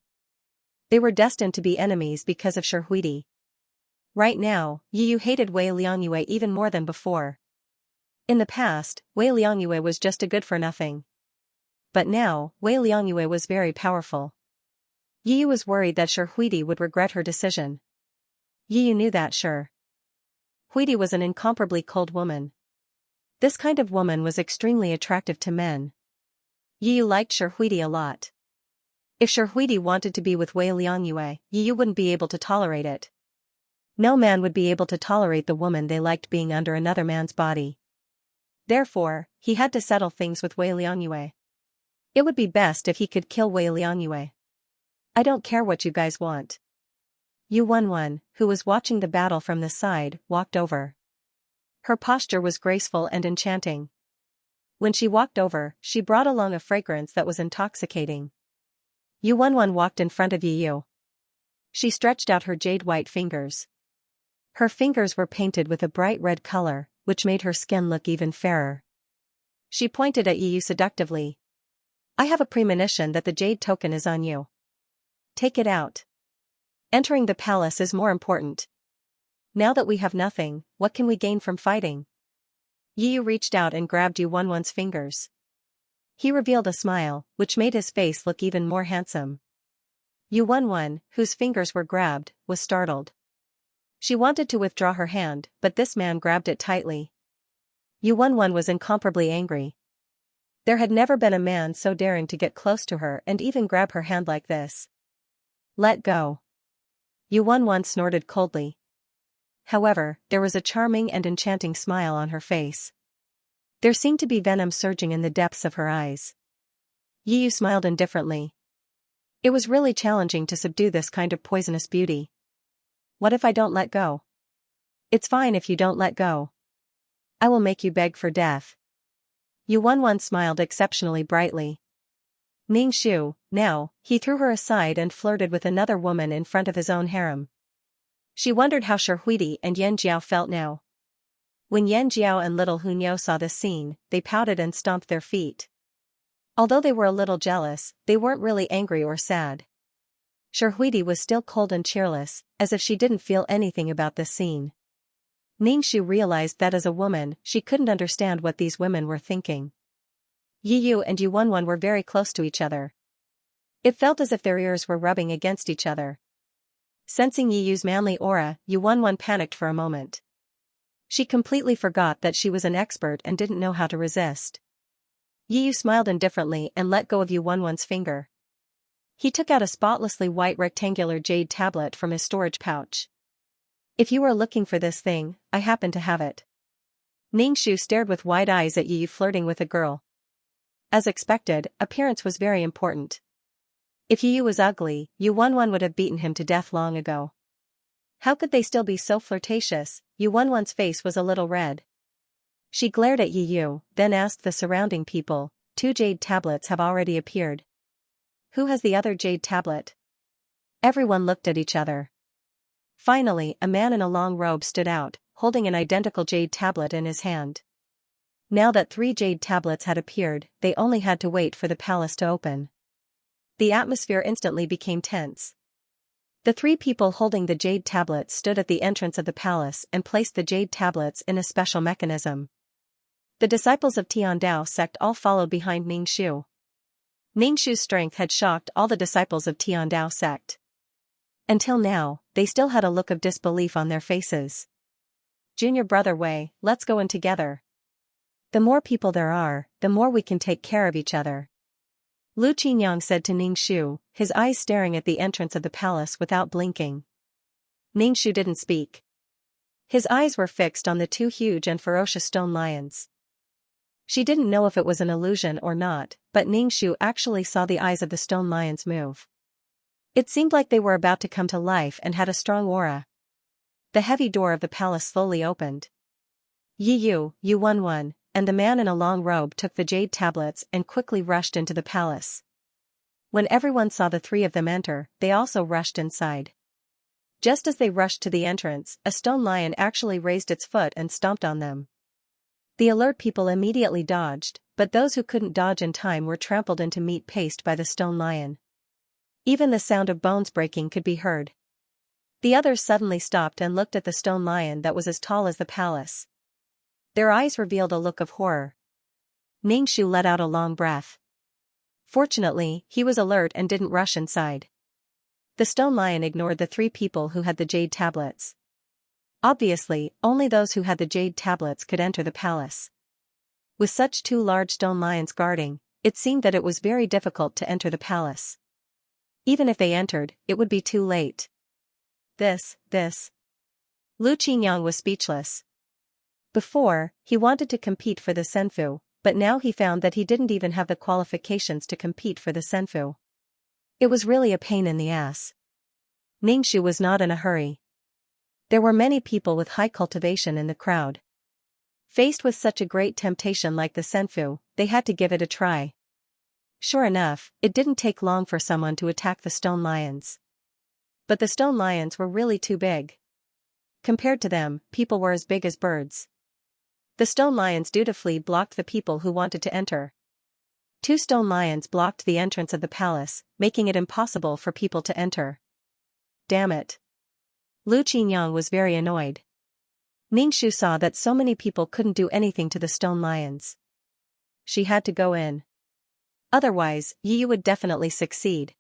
They were destined to be enemies because of Sherhuidi. Right now, Yiyu hated Wei Liangyue even more than before. In the past, Wei Liangyue was just a good-for-nothing. But now, Wei Liangyue was very powerful. Yiyu was worried that Sherhuidi would regret her decision. Yiyu knew that sure. Huidi was an incomparably cold woman. This kind of woman was extremely attractive to men. Yiyu liked Sherhuidi a lot. If Sherhuidi wanted to be with Wei Liangyue, Yiyu wouldn't be able to tolerate it. No man would be able to tolerate the woman they liked being under another man's body. Therefore, he had to settle things with Wei Liangyue. It would be best if he could kill Wei Liangyue. I don't care what you guys want. Yu Wenwen, who was watching the battle from the side, walked over. Her posture was graceful and enchanting. When she walked over, she brought along a fragrance that was intoxicating. Yu Wenwen walked in front of Yiyu. She stretched out her jade-white fingers. Her fingers were painted with a bright red color, which made her skin look even fairer. She pointed at Yu seductively. I have a premonition that the jade token is on you. Take it out. Entering the palace is more important. Now that we have nothing, what can we gain from fighting? Yu reached out and grabbed Yuanwan's fingers. He revealed a smile, which made his face look even more handsome. Yuanwan, whose fingers were grabbed, was startled. She wanted to withdraw her hand, but this man grabbed it tightly. Yuanwan was incomparably angry. There had never been a man so daring to get close to her and even grab her hand like this. Let go. Yuanwan snorted coldly. However, there was a charming and enchanting smile on her face. There seemed to be venom surging in the depths of her eyes. Yu smiled indifferently. It was really challenging to subdue this kind of poisonous beauty. What if I don't let go? It's fine if you don't let go. I will make you beg for death. Yuanwan smiled exceptionally brightly. Ningxiu, now, he threw her aside and flirted with another woman in front of his own harem. She wondered how Shihui and Yanjiao felt now. When Yanjiao and little Hunyo saw this scene, they pouted and stomped their feet. Although they were a little jealous, they weren't really angry or sad. Shihui was still cold and cheerless, as if she didn't feel anything about this scene. Ningxiu realized that as a woman, she couldn't understand what these women were thinking. Yu and Yuanwan were very close to each other. It felt as if their ears were rubbing against each other. Sensing Yu's manly aura, Yuanwan panicked for a moment. She completely forgot that she was an expert and didn't know how to resist. Yu smiled indifferently and let go of Yuanwan's finger. He took out a spotlessly white rectangular jade tablet from his storage pouch. If you are looking for this thing, I happen to have it. Ningxiu stared with wide eyes at Yu flirting with a girl. As expected, appearance was very important. If Yu was ugly, Yuanwan would have beaten him to death long ago. How could they still be so flirtatious? Yuanwan's face was a little red. She glared at Yu, then asked the surrounding people, 2 jade tablets have already appeared. Who has the other jade tablet? Everyone looked at each other. Finally, a man in a long robe stood out, holding an identical jade tablet in his hand. Now that 3 jade tablets had appeared, they only had to wait for the palace to open. The atmosphere instantly became tense. The 3 people holding the jade tablets stood at the entrance of the palace and placed the jade tablets in a special mechanism. The disciples of Tiandao sect all followed behind Ningxiu. Ningxiu's strength had shocked all the disciples of Tiandao sect. Until now, they still had a look of disbelief on their faces. Junior brother Wei, let's go in together. The more people there are, the more we can take care of each other. Lu Qinyang said to Ningxiu, his eyes staring at the entrance of the palace without blinking. Ningxiu didn't speak. His eyes were fixed on the 2 huge and ferocious stone lions. She didn't know if it was an illusion or not, but Ningxiu actually saw the eyes of the stone lions move. It seemed like they were about to come to life and had a strong aura. The heavy door of the palace slowly opened. Yu, Yuanwan, and the man in a long robe took the jade tablets and quickly rushed into the palace. When everyone saw the 3 of them enter, they also rushed inside. Just as they rushed to the entrance, a stone lion actually raised its foot and stomped on them. The alert people immediately dodged, but those who couldn't dodge in time were trampled into meat paste by the stone lion. Even the sound of bones breaking could be heard. The others suddenly stopped and looked at the stone lion that was as tall as the palace. Their eyes revealed a look of horror. Ningxiu let out a long breath. Fortunately, he was alert and didn't rush inside. The stone lion ignored the 3 people who had the jade tablets. Obviously, only those who had the jade tablets could enter the palace. With such 2 large stone lions guarding, it seemed that it was very difficult to enter the palace. Even if they entered, it would be too late. This. Lu Qinyang was speechless. Before, he wanted to compete for the Senfu, but now he found that he didn't even have the qualifications to compete for the Senfu. It was really a pain in the ass. Ningxiu was not in a hurry. There were many people with high cultivation in the crowd. Faced with such a great temptation like the Senfu, they had to give it a try. Sure enough, it didn't take long for someone to attack the stone lions. But the stone lions were really too big. Compared to them, people were as big as birds. The stone lions dutifully blocked the people who wanted to enter. 2 stone lions blocked the entrance of the palace, making it impossible for people to enter. Damn it. Lu Qingyang was very annoyed. Ningxu saw that so many people couldn't do anything to the stone lions. She had to go in. Otherwise, Yi would definitely succeed.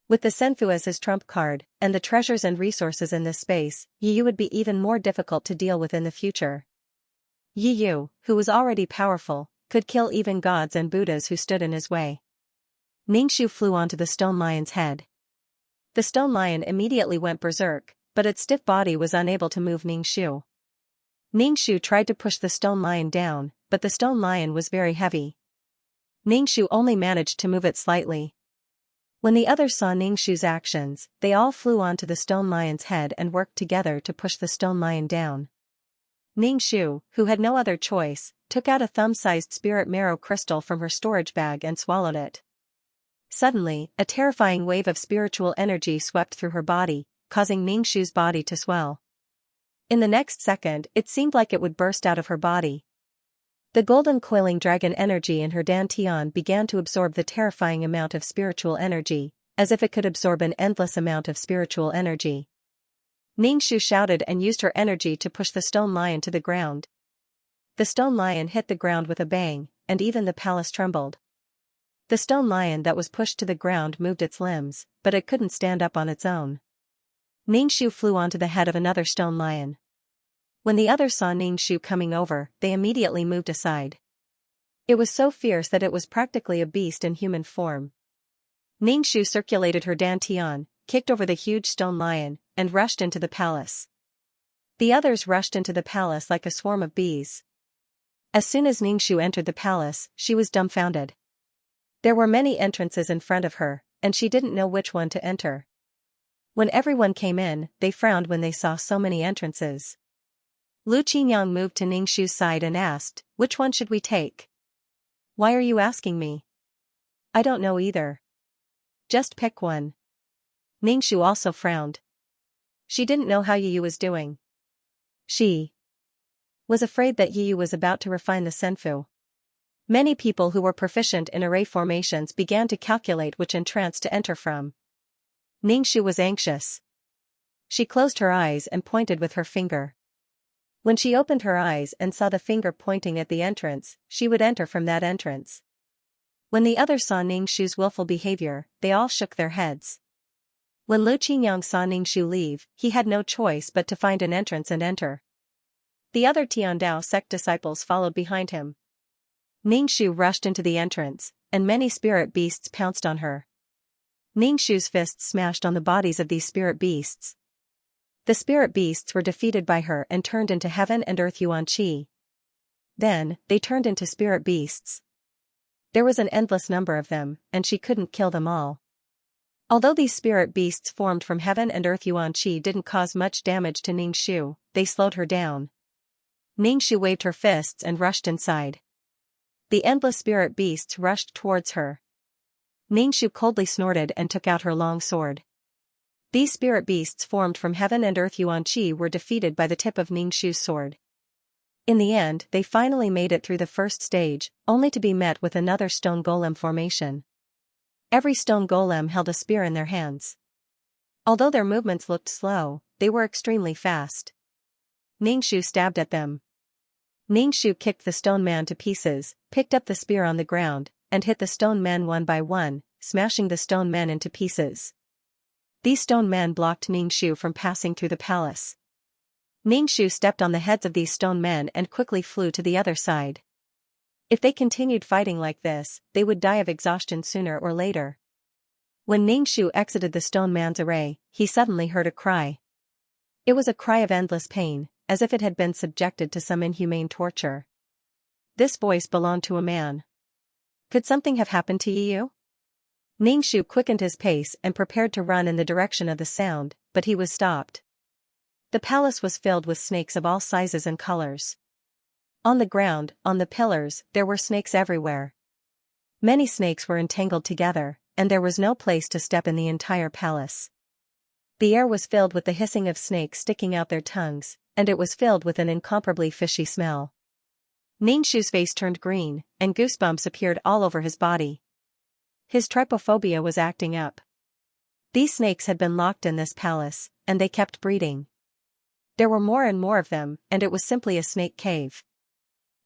With the Senfu as his trump card, and the treasures and resources in this space, Yi would be even more difficult to deal with in the future. Yi Yu, who was already powerful, could kill even gods and Buddhas who stood in his way. Ningxu flew onto the stone lion's head. The stone lion immediately went berserk, but its stiff body was unable to move Ningxu. Ningxu tried to push the stone lion down, but the stone lion was very heavy. Ningxu only managed to move it slightly. When the others saw Ningxu's actions, they all flew onto the stone lion's head and worked together to push the stone lion down. Ningxu, who had no other choice, took out a thumb-sized spirit marrow crystal from her storage bag and swallowed it. Suddenly, a terrifying wave of spiritual energy swept through her body, causing Ningxu's body to swell. In the next second, it seemed like it would burst out of her body. The golden coiling dragon energy in her dantian began to absorb the terrifying amount of spiritual energy, as if it could absorb an endless amount of spiritual energy. Ningxu shouted and used her energy to push the stone lion to the ground. The stone lion hit the ground with a bang, and even the palace trembled. The stone lion that was pushed to the ground moved its limbs, but it couldn't stand up on its own. Ningxu flew onto the head of another stone lion. When the others saw Ningxu coming over, they immediately moved aside. It was so fierce that it was practically a beast in human form. Ningxu circulated her dantian, kicked over the huge stone lion, and rushed into the palace. The others rushed into the palace like a swarm of bees. As soon as Ningxu entered the palace, she was dumbfounded. There were many entrances in front of her, and she didn't know which one to enter. When everyone came in, they frowned when they saw so many entrances. Lu Qingyang moved to Ningxu's side and asked, "Which one should we take?" "Why are you asking me?" "I don't know either." "Just pick one." Ningxu also frowned. She didn't know how Yiyu was doing. She was afraid that Yiyu was about to refine the Senfu. Many people who were proficient in array formations began to calculate which entrance to enter from. Ningxu was anxious. She closed her eyes and pointed with her finger. When she opened her eyes and saw the finger pointing at the entrance, she would enter from that entrance. When the others saw Ningxu's willful behavior, they all shook their heads. When Lu Qingyang saw Ningxu leave, he had no choice but to find an entrance and enter. The other Tiandao sect disciples followed behind him. Ningxu rushed into the entrance, and many spirit beasts pounced on her. Ningxu's fists smashed on the bodies of these spirit beasts. The spirit beasts were defeated by her and turned into heaven and earth yuan qi. Then, they turned into spirit beasts. There was an endless number of them, and she couldn't kill them all. Although these spirit beasts formed from heaven and earth yuan qi didn't cause much damage to Ningxu, they slowed her down. Ningxu waved her fists and rushed inside. The endless spirit beasts rushed towards her. Ningxu coldly snorted and took out her long sword. These spirit beasts formed from heaven and earth yuan qi were defeated by the tip of Ningxu's sword. In the end, they finally made it through the first stage, only to be met with another stone golem formation. Every stone golem held a spear in their hands. Although their movements looked slow, they were extremely fast. Ningxu stabbed at them. Ningxu kicked the stone man to pieces, picked up the spear on the ground, and hit the stone men one by one, smashing the stone men into pieces. These stone men blocked Ningxu from passing through the palace. Ningxu stepped on the heads of these stone men and quickly flew to the other side. If they continued fighting like this, they would die of exhaustion sooner or later. When Ningxu exited the stone man's array, he suddenly heard a cry. It was a cry of endless pain, as if it had been subjected to some inhumane torture. This voice belonged to a man. Could something have happened to Yiyu? Ningxu quickened his pace and prepared to run in the direction of the sound, but he was stopped. The palace was filled with snakes of all sizes and colors. On the ground, on the pillars, there were snakes everywhere. Many snakes were entangled together, and there was no place to step in the entire palace. The air was filled with the hissing of snakes sticking out their tongues, and it was filled with an incomparably fishy smell. Ningxu's face turned green, and goosebumps appeared all over his body. His trypophobia was acting up. These snakes had been locked in this palace, and they kept breeding. There were more and more of them, and it was simply a snake cave.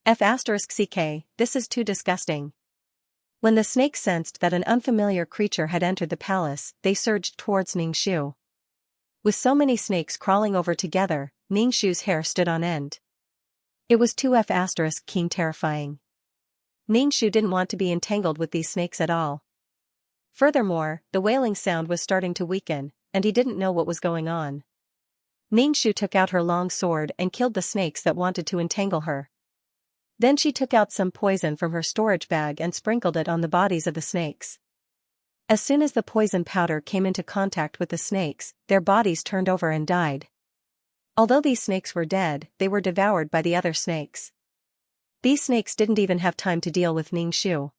F***ck, this is too disgusting. When the snakes sensed that an unfamiliar creature had entered the palace, they surged towards Ningxu. With so many snakes crawling over together, Ningxu's hair stood on end. It was too F***king terrifying. Ningxu didn't want to be entangled with these snakes at all. Furthermore, the wailing sound was starting to weaken, and he didn't know what was going on. Ningxu took out her long sword and killed the snakes that wanted to entangle her. Then she took out some poison from her storage bag and sprinkled it on the bodies of the snakes. As soon as the poison powder came into contact with the snakes, their bodies turned over and died. Although these snakes were dead, they were devoured by the other snakes. These snakes didn't even have time to deal with Ningxu.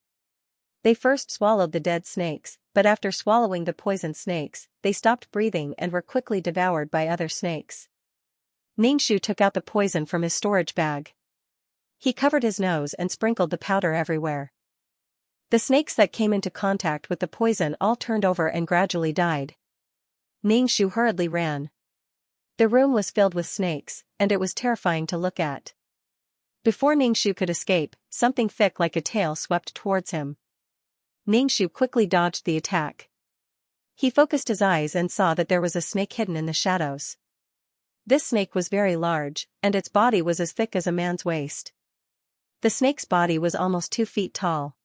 They first swallowed the dead snakes, but after swallowing the poisoned snakes, they stopped breathing and were quickly devoured by other snakes. Ningxu took out the poison from his storage bag. He covered his nose and sprinkled the powder everywhere. The snakes that came into contact with the poison all turned over and gradually died. Ningxu hurriedly ran. The room was filled with snakes, and it was terrifying to look at. Before Ningxu could escape, something thick like a tail swept towards him. Ningxu quickly dodged the attack. He focused his eyes and saw that there was a snake hidden in the shadows. This snake was very large, and its body was as thick as a man's waist. The snake's body was almost 2 feet tall.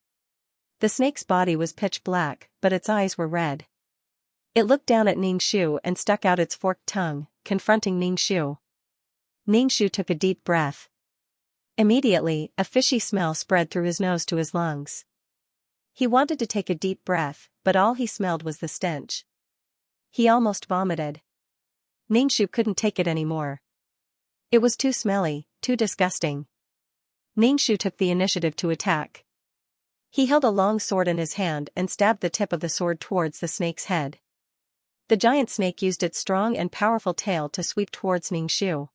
The snake's body was pitch black, but its eyes were red. It looked down at Ningxu and stuck out its forked tongue, confronting Ningxu. Ningxu took a deep breath. Immediately, a fishy smell spread through his nose to his lungs. He wanted to take a deep breath, but all he smelled was the stench. He almost vomited. Ningxu couldn't take it anymore. It was too smelly, too disgusting. Ningxu took the initiative to attack. He held a long sword in his hand and stabbed the tip of the sword towards the snake's head. The giant snake used its strong and powerful tail to sweep towards Ningxu.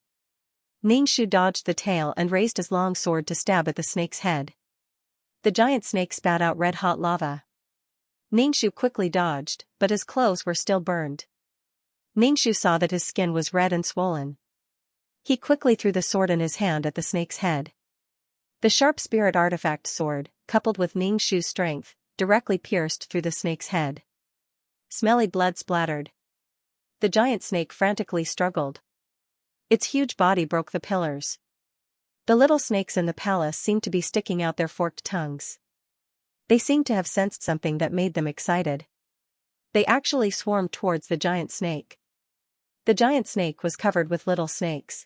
Ningxu dodged the tail and raised his long sword to stab at the snake's head. The giant snake spat out red-hot lava. Ningxu quickly dodged, but his clothes were still burned. Ningxu saw that his skin was red and swollen. He quickly threw the sword in his hand at the snake's head. The sharp spirit artifact sword, coupled with Ningxu's strength, directly pierced through the snake's head. Smelly blood splattered. The giant snake frantically struggled. Its huge body broke the pillars. The little snakes in the palace seemed to be sticking out their forked tongues. They seemed to have sensed something that made them excited. They actually swarmed towards the giant snake. The giant snake was covered with little snakes.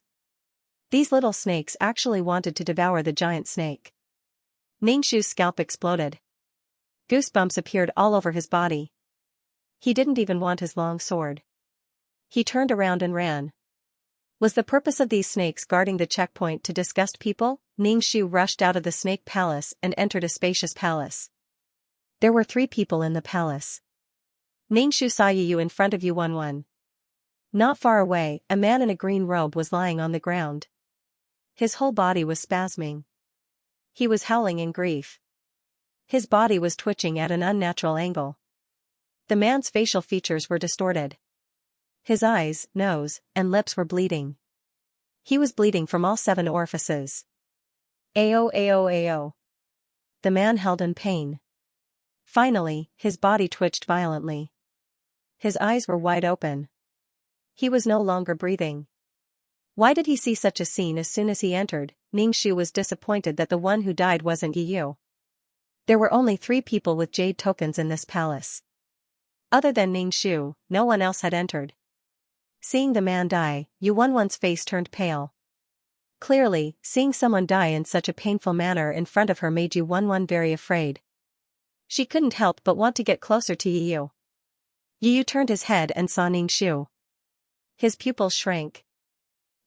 These little snakes actually wanted to devour the giant snake. Ningxu's scalp exploded. Goosebumps appeared all over his body. He didn't even want his long sword. He turned around and ran. Was the purpose of these snakes guarding the checkpoint to disgust people? Ningxu rushed out of the snake palace and entered a spacious palace. There were 3 people in the palace. Ningxu saw Yu in front of Yuanwan. Not far away, a man in a green robe was lying on the ground. His whole body was spasming. He was howling in grief. His body was twitching at an unnatural angle. The man's facial features were distorted. His eyes, nose, and lips were bleeding. He was bleeding from all 7 orifices. Ao. The man held in pain. Finally, his body twitched violently. His eyes were wide open. He was no longer breathing. Why did he see such a scene as soon as he entered? Ningxu was disappointed that the one who died wasn't Yu. There were only 3 people with jade tokens in this palace. Other than Ningxu, no one else had entered. Seeing the man die, Yuanwan's face turned pale. Clearly, seeing someone die in such a painful manner in front of her made Yuanwan very afraid. She couldn't help but want to get closer to Yu. Yu turned his head and saw Ningxu. His pupils shrank.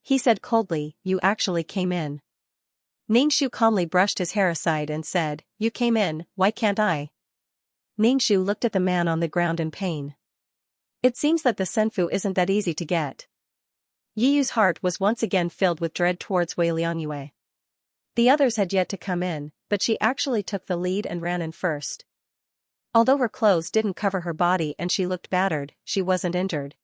He said coldly, "You actually came in." Ningxu calmly brushed his hair aside and said, "You came in, why can't I?" Ningxu looked at the man on the ground in pain. It seems that the senfu isn't that easy to get. Yiyu's heart was once again filled with dread towards Wei Lianyue. The others had yet to come in, but she actually took the lead and ran in first. Although her clothes didn't cover her body and she looked battered, she wasn't injured.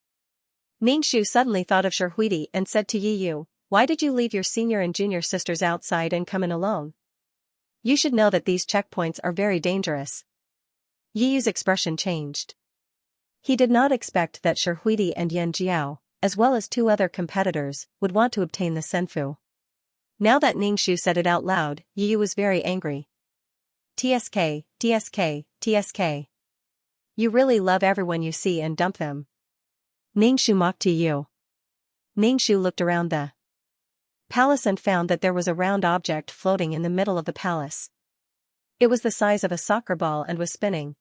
Ningxu suddenly thought of Shihui and said to Yiyu, "Why did you leave your senior and junior sisters outside and come in alone? You should know that these checkpoints are very dangerous." Yiyu's expression changed. He did not expect that Shihui and Yan Jiao, as well as two other competitors, would want to obtain the senfu. Now that Ningxu said it out loud, Yiyu was very angry. "TSK, TSK, TSK. You really love everyone you see and dump them." Ningxu mocked Yiyu. Ningxu looked around the palace and found that there was a round object floating in the middle of the palace. It was the size of a soccer ball and was spinning.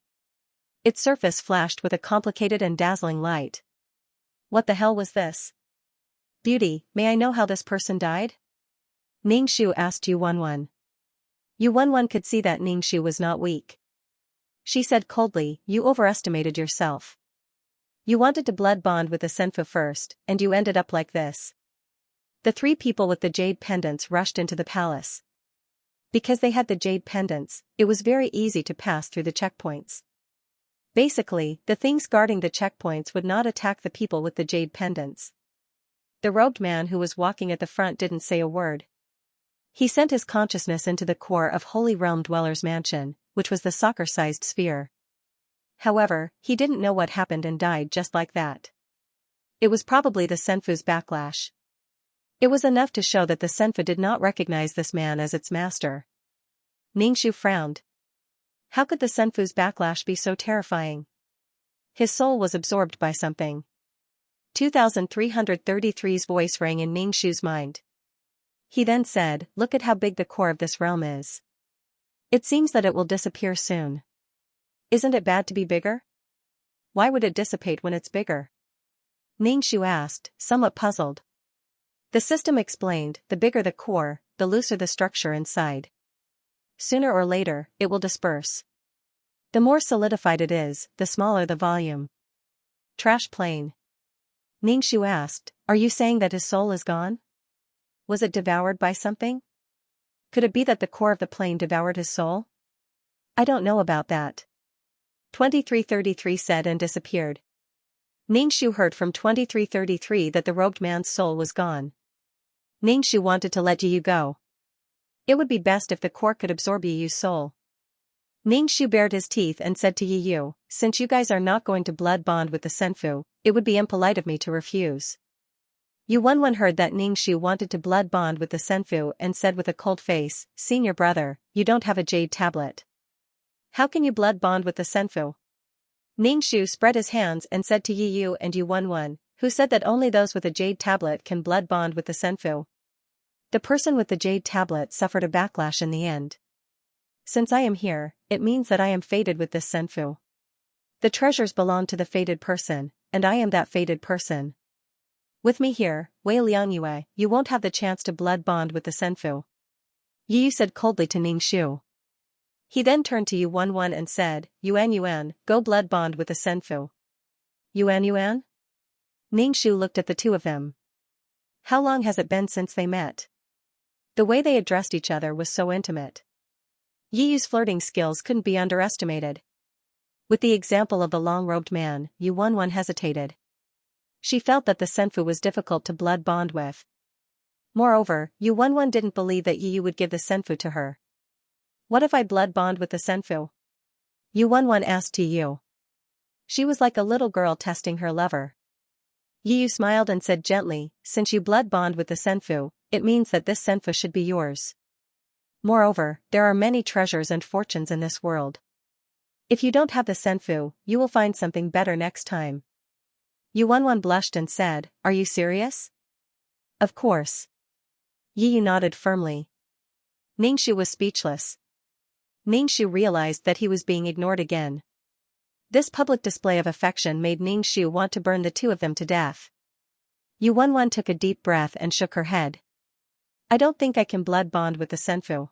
Its surface flashed with a complicated and dazzling light. What the hell was this? "Beauty, may I know how this person died?" Ningxu asked Yu Wenwen. Yu Wenwen could see that Ningxu was not weak. She said coldly, "You overestimated yourself. You wanted to blood bond with the senfu first, and you ended up like this." The three people with the jade pendants rushed into the palace. Because they had the jade pendants, it was very easy to pass through the checkpoints. Basically, the things guarding the checkpoints would not attack the people with the jade pendants. The robed man who was walking at the front didn't say a word. He sent his consciousness into the core of Holy Realm Dweller's mansion, which was the soccer-sized sphere. However, he didn't know what happened and died just like that. It was probably the senfu's backlash. It was enough to show that the senfu did not recognize this man as its master. Ningxu frowned. How could the senfu's backlash be so terrifying? His soul was absorbed by something. 2333's voice rang in Ningxu's mind. He then said, "Look at how big the core of this realm is. It seems that it will disappear soon. Isn't it bad to be bigger? Why would it dissipate when it's bigger?" Ningxu asked, somewhat puzzled. The system explained, the bigger the core, the looser the structure inside. Sooner or later, it will disperse. The more solidified it is, the smaller the volume. Trash plane. Ningxu asked, "Are you saying that his soul is gone? Was it devoured by something? Could it be that the core of the plane devoured his soul?" "I don't know about that," 2333 said and disappeared. Ningxu heard from 2333 that the robed man's soul was gone. Ningxu wanted to let Yiyu go. It would be best if the core could absorb Yiyu's soul. Ningxu bared his teeth and said to Yiyu, "Since you guys are not going to blood bond with the senfu, it would be impolite of me to refuse." Yu Wenwen heard that Ningxu wanted to blood bond with the senfu and said with a cold face, "Senior brother, you don't have a jade tablet. How can you blood bond with the senfu?" Ningxu spread his hands and said to Yiyu and Yu Wenwen, who said that only those with a jade tablet can blood bond with the senfu. The person with the jade tablet suffered a backlash in the end. "Since I am here, it means that I am fated with this senfu. The treasures belong to the fated person, and I am that fated person. With me here, Wei Liangyue, you won't have the chance to blood bond with the senfu," Yiyu said coldly to Ningxu. He then turned to Yu Wenwen and said, "Yuan Yuan, go blood bond with the senfu." "Yuan Yuan?" Ningxu looked at the two of them. How long has it been since they met? The way they addressed each other was so intimate. Yiyu's flirting skills couldn't be underestimated. With the example of the long-robed man, Yu Wenwen hesitated. She felt that the senfu was difficult to blood bond with. Moreover, Yu Wenwen didn't believe that Yiyu would give the senfu to her. "What if I blood bond with the senfu?" Yu Wenwen asked Yiyu. She was like a little girl testing her lover. Yiyu smiled and said gently, "Since you blood bond with the senfu, it means that this senfu should be yours. Moreover, there are many treasures and fortunes in this world. If you don't have the senfu, you will find something better next time." Yu Wenwen blushed and said, "Are you serious?" "Of course." Yiyu nodded firmly. Ningxu was speechless. Ningxu realized that he was being ignored again. This public display of affection made Ningxu want to burn the two of them to death. Yu Wenwen took a deep breath and shook her head. "I don't think I can blood bond with the senfu.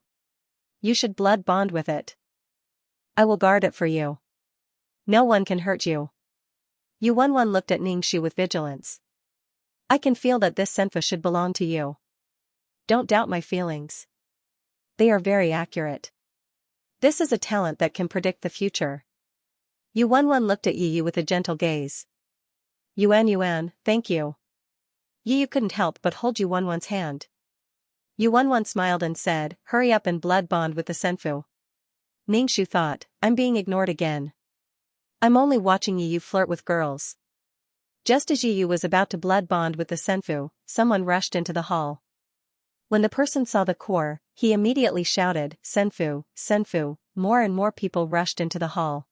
You should blood bond with it. I will guard it for you. No one can hurt you." Yu Wenwen looked at Ningxu with vigilance. "I can feel that this senfu should belong to you. Don't doubt my feelings." They are very accurate. This is a talent that can predict the future. Yuan looked at Yu with a gentle gaze. Yuan, thank you. Yu couldn't help but hold Yuan's hand. Yuan smiled and said, hurry up and blood bond with the Senfu. Ningxu thought, I'm being ignored again. I'm only watching Yu flirt with girls. Just as Yu was about to blood bond with the Senfu, someone rushed into the hall. When the person saw the core, he immediately shouted, Senfu, Senfu. More and more people rushed into the hall.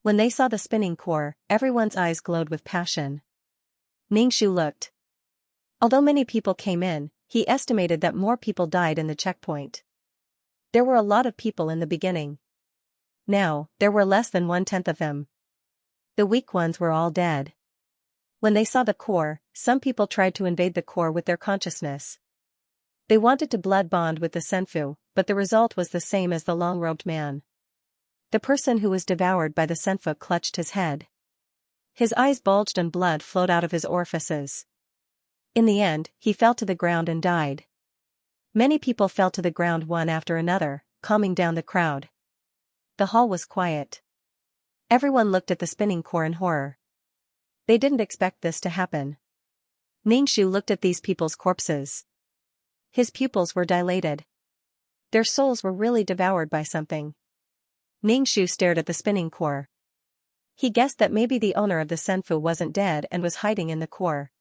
When they saw the spinning core, everyone's eyes glowed with passion. Ningxu looked. Although many people came in, he estimated that more people died in the checkpoint. There were a lot of people in the beginning. Now, there were less than 1/10 of them. The weak ones were all dead. When they saw the core, some people tried to invade the core with their consciousness. They wanted to blood bond with the Senfu, but the result was the same as the long-robed man. The person who was devoured by the Senfu clutched his head. His eyes bulged and blood flowed out of his orifices. In the end, he fell to the ground and died. Many people fell to the ground one after another, calming down the crowd. The hall was quiet. Everyone looked at the spinning core in horror. They didn't expect this to happen. Ningxu looked at these people's corpses. His pupils were dilated. Their souls were really devoured by something. Ningxu stared at the spinning core. He guessed that maybe the owner of the Senfu wasn't dead and was hiding in the core.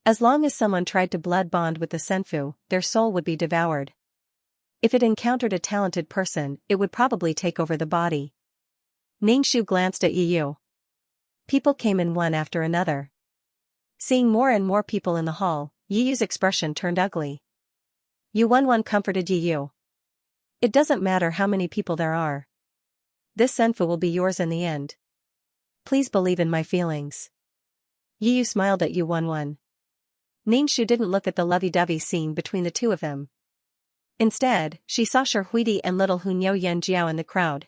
As long as someone tried to blood bond with the Senfu, their soul would be devoured. If it encountered a talented person, it would probably take over the body. Ningxu glanced at Yu. People came in one after another. Seeing more and more people in the hall, Yu's expression turned ugly. Yuan comforted Yu. It doesn't matter how many people there are. This Senfu will be yours in the end. Please believe in my feelings. Yu smiled at Yuan. Ningxu didn't look at the lovey-dovey scene between the two of them. Instead, she saw Sherhuidi and little Hunyo Yanjiao in the crowd.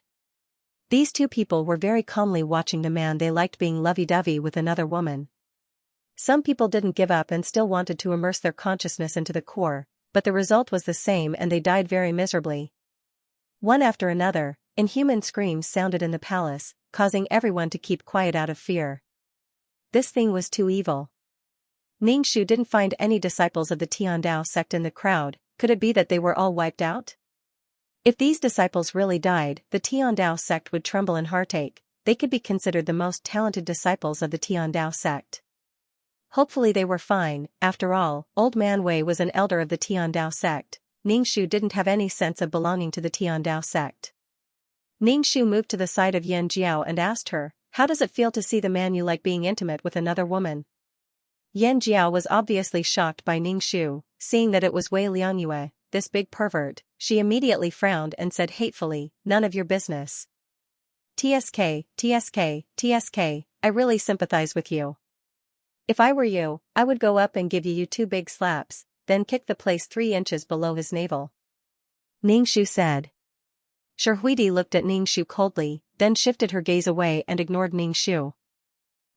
These two people were very calmly watching the man they liked being lovey-dovey with another woman. Some people didn't give up and still wanted to immerse their consciousness into the core, but the result was the same and they died very miserably. One after another, inhuman screams sounded in the palace, causing everyone to keep quiet out of fear. This thing was too evil. Ningxu didn't find any disciples of the Tiandao sect in the crowd. Could it be that they were all wiped out? If these disciples really died, the Tiandao sect would tremble in heartache. They could be considered the most talented disciples of the Tiandao sect. Hopefully they were fine. After all, Old Man Wei was an elder of the Tiandao sect. Ningxu didn't have any sense of belonging to the Tiandao sect. Ningxu moved to the side of Yan Jiao and asked her, how does it feel to see the man you like being intimate with another woman? Yan Jiao was obviously shocked by Ningxu, seeing that it was Wei Liangyue, this big pervert. She immediately frowned and said hatefully, none of your business. TSK, I really sympathize with you. If I were you, I would go up and give you 2 big slaps, then kick the place 3 inches below his navel. Ningxu said. Sherhuidi looked at Ningxu coldly, then shifted her gaze away and ignored Ningxu.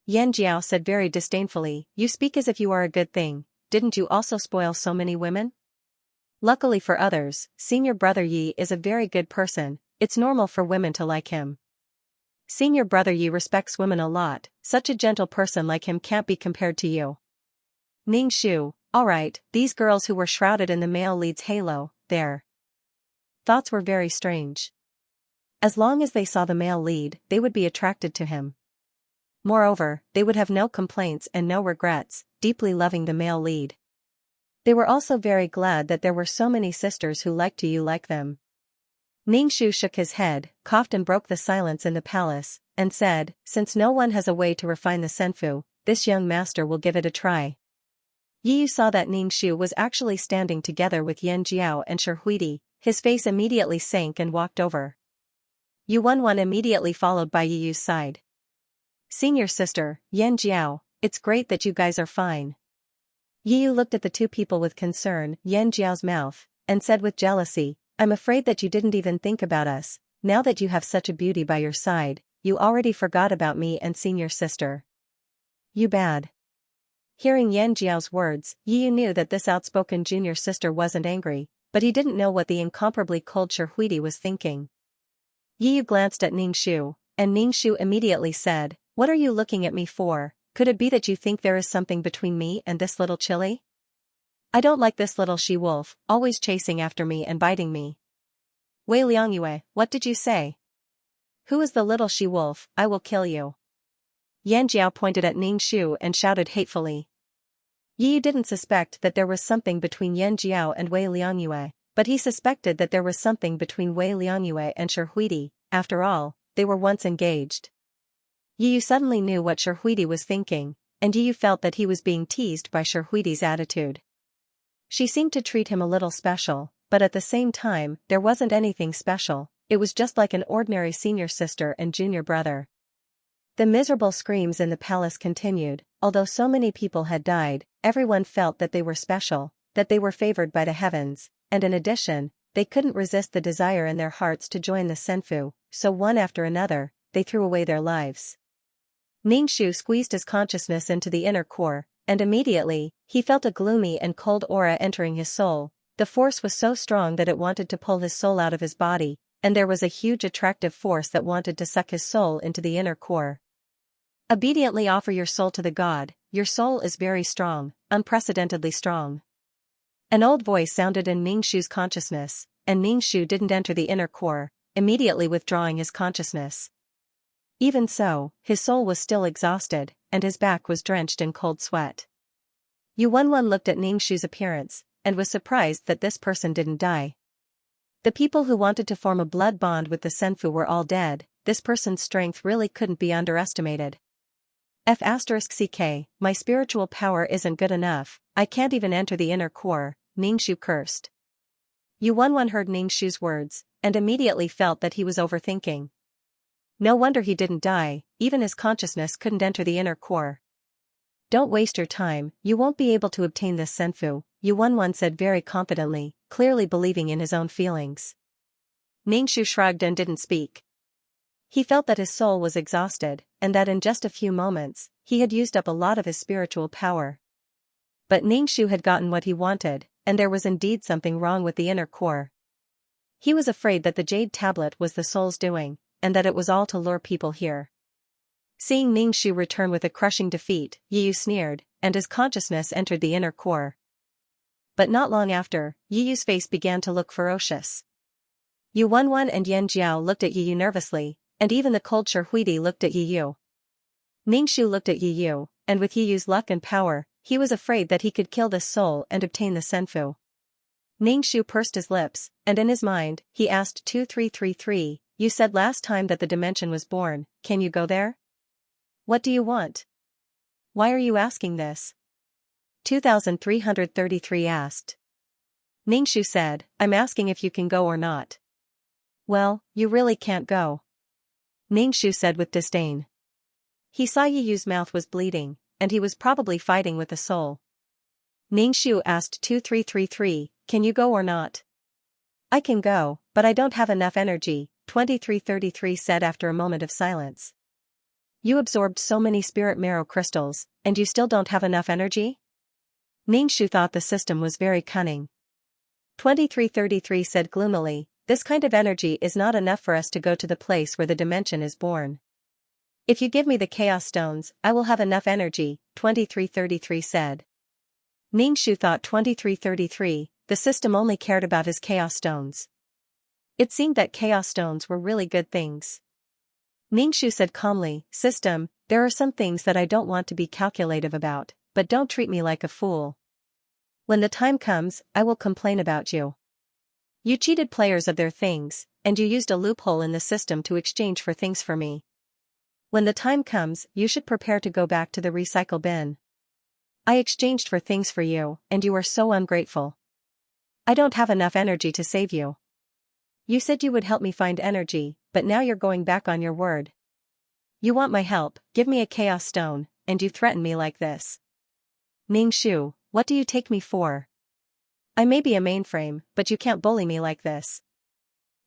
Yan Jiao said very disdainfully, you speak as if you are a good thing, didn't you also spoil so many women? Luckily for others, Senior Brother Yi is a very good person, it's normal for women to like him. Senior Brother Yi respects women a lot, such a gentle person like him can't be compared to you. Ningxu, alright, these girls who were shrouded in the male lead's halo, their thoughts were very strange. As long as they saw the male lead, they would be attracted to him. Moreover, they would have no complaints and no regrets, deeply loving the male lead. They were also very glad that there were so many sisters who liked you like them. Ningxu shook his head, coughed and broke the silence in the palace, and said, since no one has a way to refine the Senfu, this young master will give it a try. Yu saw that Ningxu was actually standing together with Yan Jiao and Sherhuidi, his face immediately sank and walked over. Yuan immediately followed by Yu's side. Senior sister, Yan Jiao, it's great that you guys are fine. Yu looked at the two people with concern, Yan Jiao's mouth, and said with jealousy, I'm afraid that you didn't even think about us. Now that you have such a beauty by your side, you already forgot about me and senior sister. You bad. Hearing Yan Jiao's words, Yu knew that this outspoken junior sister wasn't angry, but he didn't know what the incomparably cold Sherhuidi was thinking. Yi Yu glanced at Ningxu, and Ningxu immediately said, "What are you looking at me for? Could it be that you think there is something between me and this little chili? I don't like this little she-wolf, always chasing after me and biting me." "Wei Liangyue, what did you say? Who is the little she-wolf? I will kill you." Yan Jiao pointed at Ningxu and shouted hatefully. Yi Yu didn't suspect that there was something between Yan Jiao and Wei Liangyue, but he suspected that there was something between Wei Liangyue and Sherhuidi. After all, they were once engaged. Yi Yu suddenly knew what Sherhuidi was thinking, and Yi Yu felt that he was being teased by Sherhuidi's attitude. She seemed to treat him a little special, but at the same time, there wasn't anything special, it was just like an ordinary senior sister and junior brother. The miserable screams in the palace continued. Although so many people had died, everyone felt that they were special, that they were favored by the heavens, and in addition, they couldn't resist the desire in their hearts to join the Senfu, so one after another, they threw away their lives. Ningxu squeezed his consciousness into the inner core, and immediately, he felt a gloomy and cold aura entering his soul. The force was so strong that it wanted to pull his soul out of his body, and there was a huge attractive force that wanted to suck his soul into the inner core. Obediently offer your soul to the god, your soul is very strong, unprecedentedly strong. An old voice sounded in Ningxu's consciousness, and Ningxu didn't enter the inner core, immediately withdrawing his consciousness. Even so, his soul was still exhausted, and his back was drenched in cold sweat. Yu Wenwen looked at Ningxu's appearance, and was surprised that this person didn't die. The people who wanted to form a blood bond with the Senfu were all dead. This person's strength really couldn't be underestimated. F***ck, my spiritual power isn't good enough, I can't even enter the inner core, Ningxu cursed. Yu Wenwen heard Ningxu's words, and immediately felt that he was overthinking. No wonder he didn't die, even his consciousness couldn't enter the inner core. Don't waste your time, you won't be able to obtain this Senfu, Yu Wenwen said very confidently, clearly believing in his own feelings. Ningxu shrugged and didn't speak. He felt that his soul was exhausted, and that in just a few moments, he had used up a lot of his spiritual power. But Ningxu had gotten what he wanted, and there was indeed something wrong with the inner core. He was afraid that the jade tablet was the soul's doing, and that it was all to lure people here. Seeing Ningxu return with a crushing defeat, Yi Yu sneered, and his consciousness entered the inner core. But not long after, Yi Yu's face began to look ferocious. Yu Wenwen and Yan Jiao looked at Yi Yu nervously, and even the cold Sherhuidi looked at Yi Yu. Ningxu looked at Yi Yu, and with Yi Yu's luck and power, he was afraid that he could kill this soul and obtain the Senfu. Ningxu pursed his lips, and in his mind, he asked 2333, "You said last time that the dimension was born, can you go there? What do you want? Why are you asking this?" 2333 asked. Ningxu said, "I'm asking if you can go or not." "Well, you really can't go," Ningxu said with disdain. He saw Yi Yu's mouth was bleeding, and he was probably fighting with the soul. Ningxu asked 2333, "Can you go or not?" "I can go, but I don't have enough energy," 2333 said after a moment of silence. "You absorbed so many spirit marrow crystals, and you still don't have enough energy?" Ningxu thought the system was very cunning. 2333 said gloomily, "This kind of energy is not enough for us to go to the place where the dimension is born. If you give me the chaos stones, I will have enough energy," 2333 said. Ningxu thought 2333, the system only cared about his chaos stones. It seemed that chaos stones were really good things. Ningxu said calmly, "System, there are some things that I don't want to be calculative about, but don't treat me like a fool. When the time comes, I will complain about you. You cheated players of their things, and you used a loophole in the system to exchange for things for me. When the time comes, you should prepare to go back to the recycle bin. I exchanged for things for you, and you are so ungrateful. I don't have enough energy to save you. You said you would help me find energy, but now you're going back on your word. You want my help, give me a chaos stone, and you threaten me like this. Ningxu, what do you take me for? I may be a mainframe, but you can't bully me like this."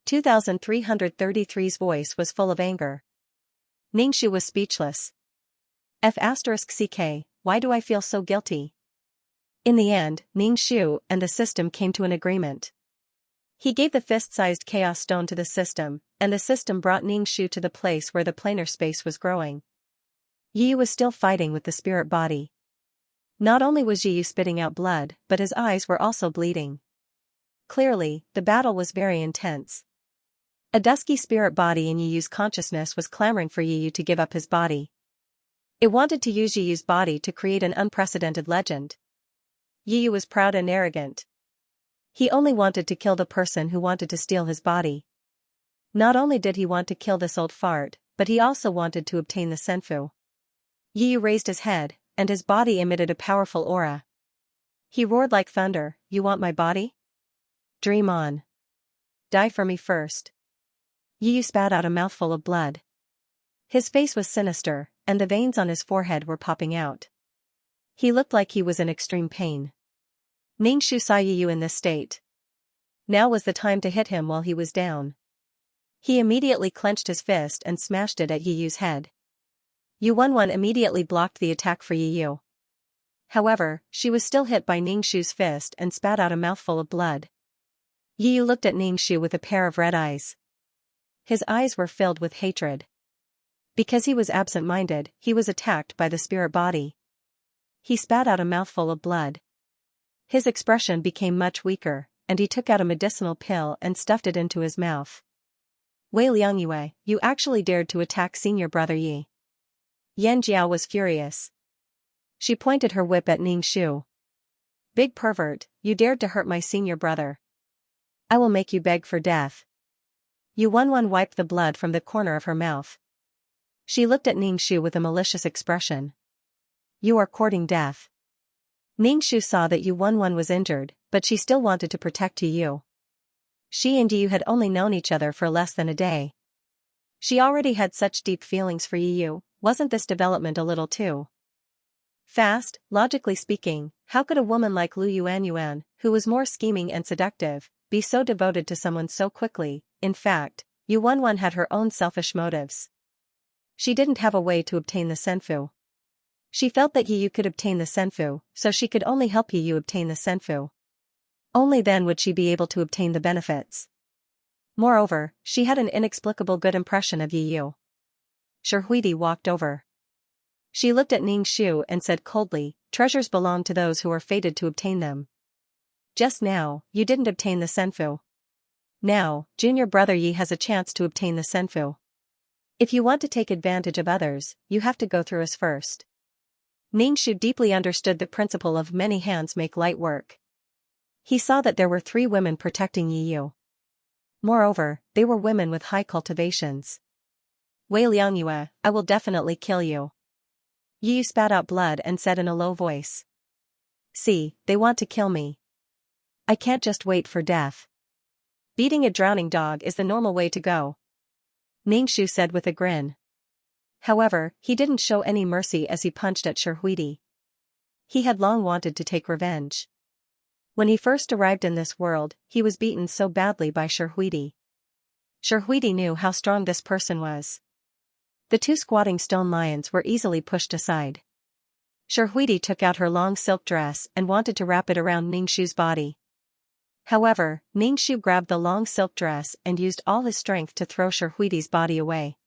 2333's voice was full of anger. Ningxu was speechless. F***ck, why do I feel so guilty? In the end, Ningxu and the system came to an agreement. He gave the fist-sized chaos stone to the system, and the system brought Ningxu to the place where the planar space was growing. Yi was still fighting with the spirit body. Not only was Yi spitting out blood, but his eyes were also bleeding. Clearly, the battle was very intense. A dusky spirit body in Yi's consciousness was clamoring for Yi to give up his body. It wanted to use Yi's body to create an unprecedented legend. Yi was proud and arrogant. He only wanted to kill the person who wanted to steal his body. Not only did he want to kill this old fart, but he also wanted to obtain the senfu. Yi raised his head, and his body emitted a powerful aura. He roared like thunder, "You want my body? Dream on. Die for me first." Yi spat out a mouthful of blood. His face was sinister, and the veins on his forehead were popping out. He looked like he was in extreme pain. Ningxu saw Yi in this state. Now was the time to hit him while he was down. He immediately clenched his fist and smashed it at Yi's head. Yu Wenwen immediately blocked the attack for Yi. However, she was still hit by Ningxu's fist and spat out a mouthful of blood. Yi looked at Ningxu with a pair of red eyes. His eyes were filled with hatred. Because he was absent-minded, he was attacked by the spirit body. He spat out a mouthful of blood. His expression became much weaker, and he took out a medicinal pill and stuffed it into his mouth. "Wei Liangyue, you actually dared to attack senior brother Yi." Xianxia was furious. She pointed her whip at Ningxu. "Big pervert, you dared to hurt my senior brother. I will make you beg for death." Yu Wenwen wiped the blood from the corner of her mouth. She looked at Ningxu with a malicious expression. "You are courting death." Ningxu saw that Yu Wenwen was injured, but she still wanted to protect Yu. She and Yu had only known each other for less than a day. She already had such deep feelings for Yu. Wasn't this development a little too fast? Logically speaking, how could a woman like Lu Yuanyuan, who was more scheming and seductive, be so devoted to someone so quickly? In fact, Yu Wenwen had her own selfish motives. She didn't have a way to obtain the senfu. She felt that Yu could obtain the senfu, so she could only help Yu obtain the senfu. Only then would she be able to obtain the benefits. Moreover, she had an inexplicable good impression of Yu. Shihuidi walked over. She looked at Ningxu and said coldly, "Treasures belong to those who are fated to obtain them. Just now, you didn't obtain the senfu. Now, junior brother Yi has a chance to obtain the senfu. If you want to take advantage of others, you have to go through us first." Ningxu deeply understood the principle of many hands make light work. He saw that there were 3 women protecting Yu. Moreover, they were women with high cultivations. "Wei Liangyue, I will definitely kill you." Yu spat out blood and said in a low voice. "See, they want to kill me. I can't just wait for death. Beating a drowning dog is the normal way to go," Ningxu said with a grin. However, he didn't show any mercy as he punched at Shihuidi. He had long wanted to take revenge. When he first arrived in this world, he was beaten so badly by Shihuidi. Shihuidi knew how strong this person was. The 2 squatting stone lions were easily pushed aside. Shihuidi took out her long silk dress and wanted to wrap it around Ningxu's body. However, Ningxu grabbed the long silk dress and used all his strength to throw Shihuidi's body away.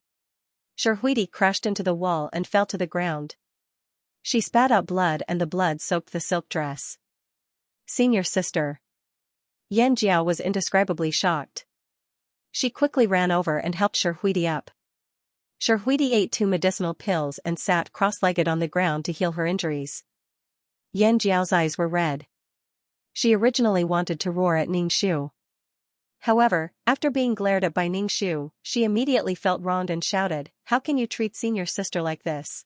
Shihuidi crashed into the wall and fell to the ground. She spat out blood and the blood soaked the silk dress. "Senior sister." Xianxia was indescribably shocked. She quickly ran over and helped Shihuidi up. Shihuidi ate 2 medicinal pills and sat cross-legged on the ground to heal her injuries. Xianxia's eyes were red. She originally wanted to roar at Ningxu. However, after being glared at by Ningxu, she immediately felt wronged and shouted, "How can you treat senior sister like this?"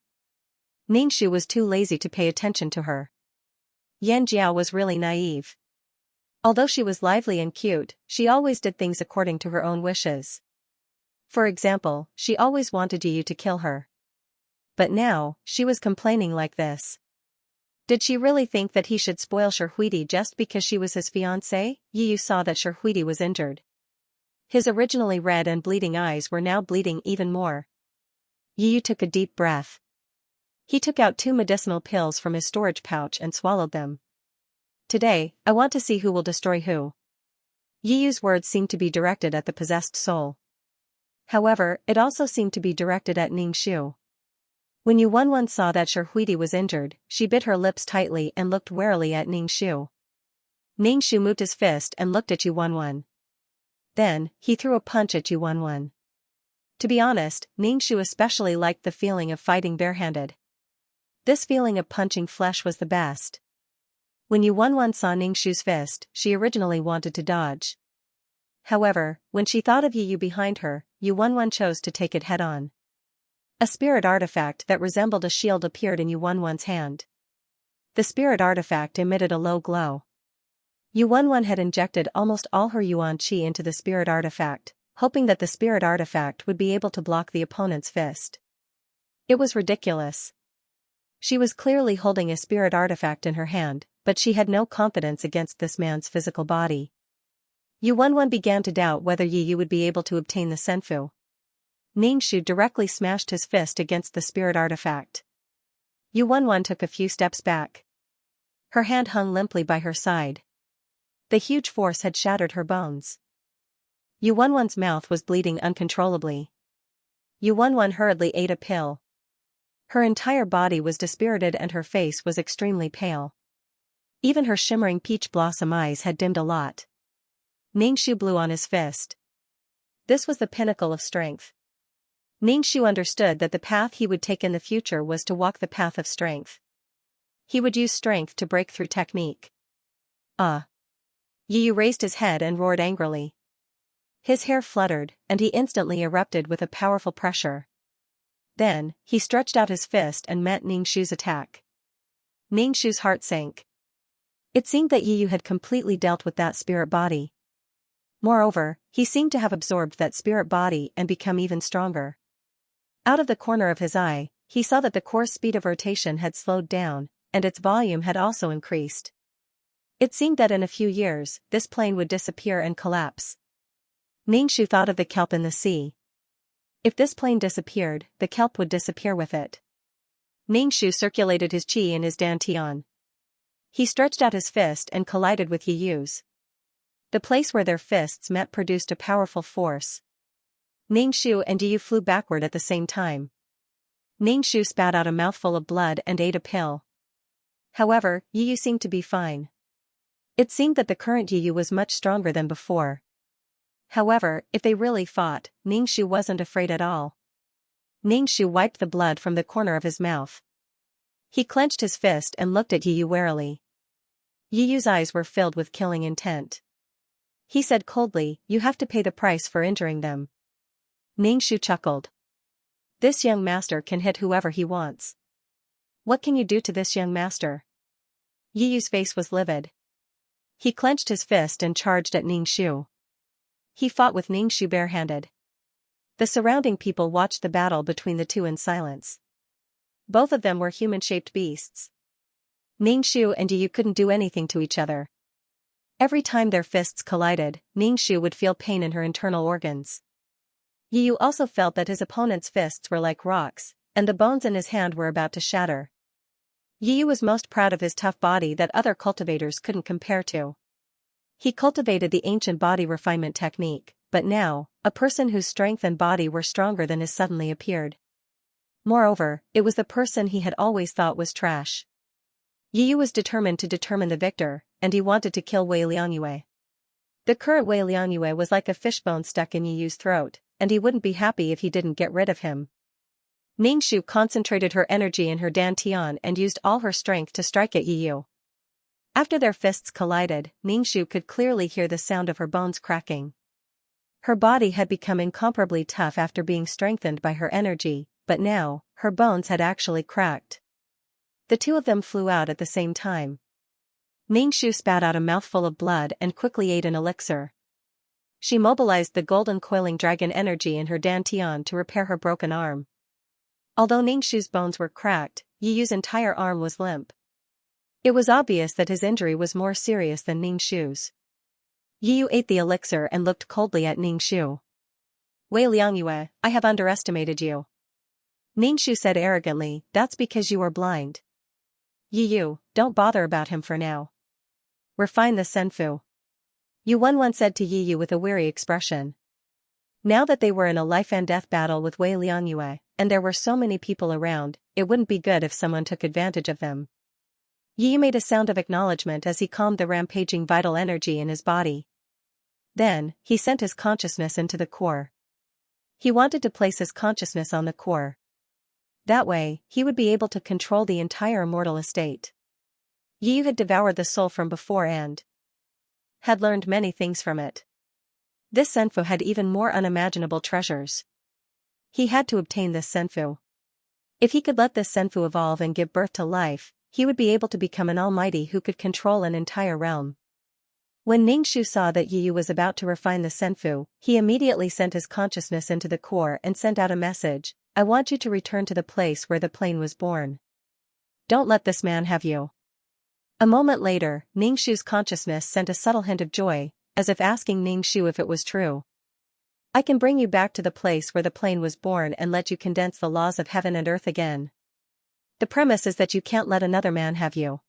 Ningxu was too lazy to pay attention to her. Xianxia was really naive. Although she was lively and cute, she always did things according to her own wishes. For example, she always wanted Yu to kill her. But now, she was complaining like this. Did she really think that he should spoil Shihuidi just because she was his fiancée? Yu saw that Shihuidi was injured. His originally red and bleeding eyes were now bleeding even more. Yu took a deep breath. He took out 2 medicinal pills from his storage pouch and swallowed them. "Today, I want to see who will destroy who." Yi Yu's words seemed to be directed at the possessed soul. However, it also seemed to be directed at Ningxu. When Yu Wenwen saw that Huidi was injured, she bit her lips tightly and looked warily at Ningxu. Ningxu moved his fist and looked at Yu Wenwen. Then, he threw a punch at Yu Wenwen. To be honest, Ningxu especially liked the feeling of fighting barehanded. This feeling of punching flesh was the best. When Yu Wenwen saw Ningxu's fist, she originally wanted to dodge. However, when she thought of Yi Yu behind her, Yu Wenwen chose to take it head-on. A spirit artifact that resembled a shield appeared in Yu Wenwen's hand. The spirit artifact emitted a low glow. Yu Wenwen had injected almost all her yuan qi into the spirit artifact, hoping that the spirit artifact would be able to block the opponent's fist. It was ridiculous. She was clearly holding a spirit artifact in her hand, but she had no confidence against this man's physical body. Yu Wenwen began to doubt whether Yi Yu would be able to obtain the senfu. Ningxu directly smashed his fist against the spirit artifact. Yu Wenwen took a few steps back. Her hand hung limply by her side. The huge force had shattered her bones. Yu Wenwen's mouth was bleeding uncontrollably. Yu Wenwen hurriedly ate a pill. Her entire body was dispirited and her face was extremely pale. Even her shimmering peach blossom eyes had dimmed a lot. Ningxu blew on his fist. This was the pinnacle of strength. Ningxu understood that the path he would take in the future was to walk the path of strength. He would use strength to break through technique. Yi Yu raised his head and roared angrily. His hair fluttered, and he instantly erupted with a powerful pressure. Then, he stretched out his fist and met Ningxu's attack. Ningxu's heart sank. It seemed that Yi Yu had completely dealt with that spirit body. Moreover, he seemed to have absorbed that spirit body and become even stronger. Out of the corner of his eye, he saw that the core's speed of rotation had slowed down, and its volume had also increased. It seemed that in a few years, this plane would disappear and collapse. Ningxu thought of the kelp in the sea. If this plane disappeared, the kelp would disappear with it. Ningxu circulated his qi in his dantian. He stretched out his fist and collided with Yi Yu's. The place where their fists met produced a powerful force. Ningxu and Yi Yu flew backward at the same time. Ningxu spat out a mouthful of blood and ate a pill. However, Yi Yu seemed to be fine. It seemed that the current Yi Yu was much stronger than before. However, if they really fought, Ningxu wasn't afraid at all. Ningxu wiped the blood from the corner of his mouth. He clenched his fist and looked at Yi Yu warily. Yi Yu's eyes were filled with killing intent. He said coldly, "You have to pay the price for injuring them." Ningxu chuckled. "This young master can hit whoever he wants. What can you do to this young master?" Yi Yu's face was livid. He clenched his fist and charged at Ningxu. He fought with Ningxu barehanded. The surrounding people watched the battle between the two in silence. Both of them were human-shaped beasts. Ningxu and Yi Yu couldn't do anything to each other. Every time their fists collided, Ningxu would feel pain in her internal organs. Yi Yu also felt that his opponent's fists were like rocks, and the bones in his hand were about to shatter. Yi Yu was most proud of his tough body that other cultivators couldn't compare to. He cultivated the ancient body refinement technique, but now, a person whose strength and body were stronger than his suddenly appeared. Moreover, it was the person he had always thought was trash. Yi Yu was determined to determine the victor, and he wanted to kill Wei Liangyue. The current Wei Liangyue was like a fishbone stuck in Yi Yu's throat, and he wouldn't be happy if he didn't get rid of him. Ningxu concentrated her energy in her dantian and used all her strength to strike at Yi Yu. After their fists collided, Ningxu could clearly hear the sound of her bones cracking. Her body had become incomparably tough after being strengthened by her energy, but now, her bones had actually cracked. The two of them flew out at the same time. Ningxu spat out a mouthful of blood and quickly ate an elixir. She mobilized the golden coiling dragon energy in her dantian to repair her broken arm. Although Ningxu's bones were cracked, Yi Yu's entire arm was limp. It was obvious that his injury was more serious than Ningxu's. Yi Yu ate the elixir and looked coldly at Ningxu. "Wei Liangyue, I have underestimated you." Ningxu said arrogantly, "That's because you are blind. Yi Yu, don't bother about him for now. Refine the senfu." Yu Wenwen said to Yi Yu with a weary expression. Now that they were in a life-and-death battle with Wei Liangyue, and there were so many people around, it wouldn't be good if someone took advantage of them. Yi Yu made a sound of acknowledgement as he calmed the rampaging vital energy in his body. Then, he sent his consciousness into the core. He wanted to place his consciousness on the core. That way, he would be able to control the entire immortal estate. Yi Yu had devoured the soul from before and had learned many things from it. This senfu had even more unimaginable treasures. He had to obtain this senfu. If he could let this senfu evolve and give birth to life, he would be able to become an almighty who could control an entire realm. When Ningxu saw that Yi Yu was about to refine the senfu, he immediately sent his consciousness into the core and sent out a message: I want you to return to the place where the plane was born. Don't let this man have you. A moment later, Ningxu's consciousness sent a subtle hint of joy, as if asking Ningxu if it was true. I can bring you back to the place where the plane was born and let you condense the laws of heaven and earth again. The premise is that you can't let another man have you.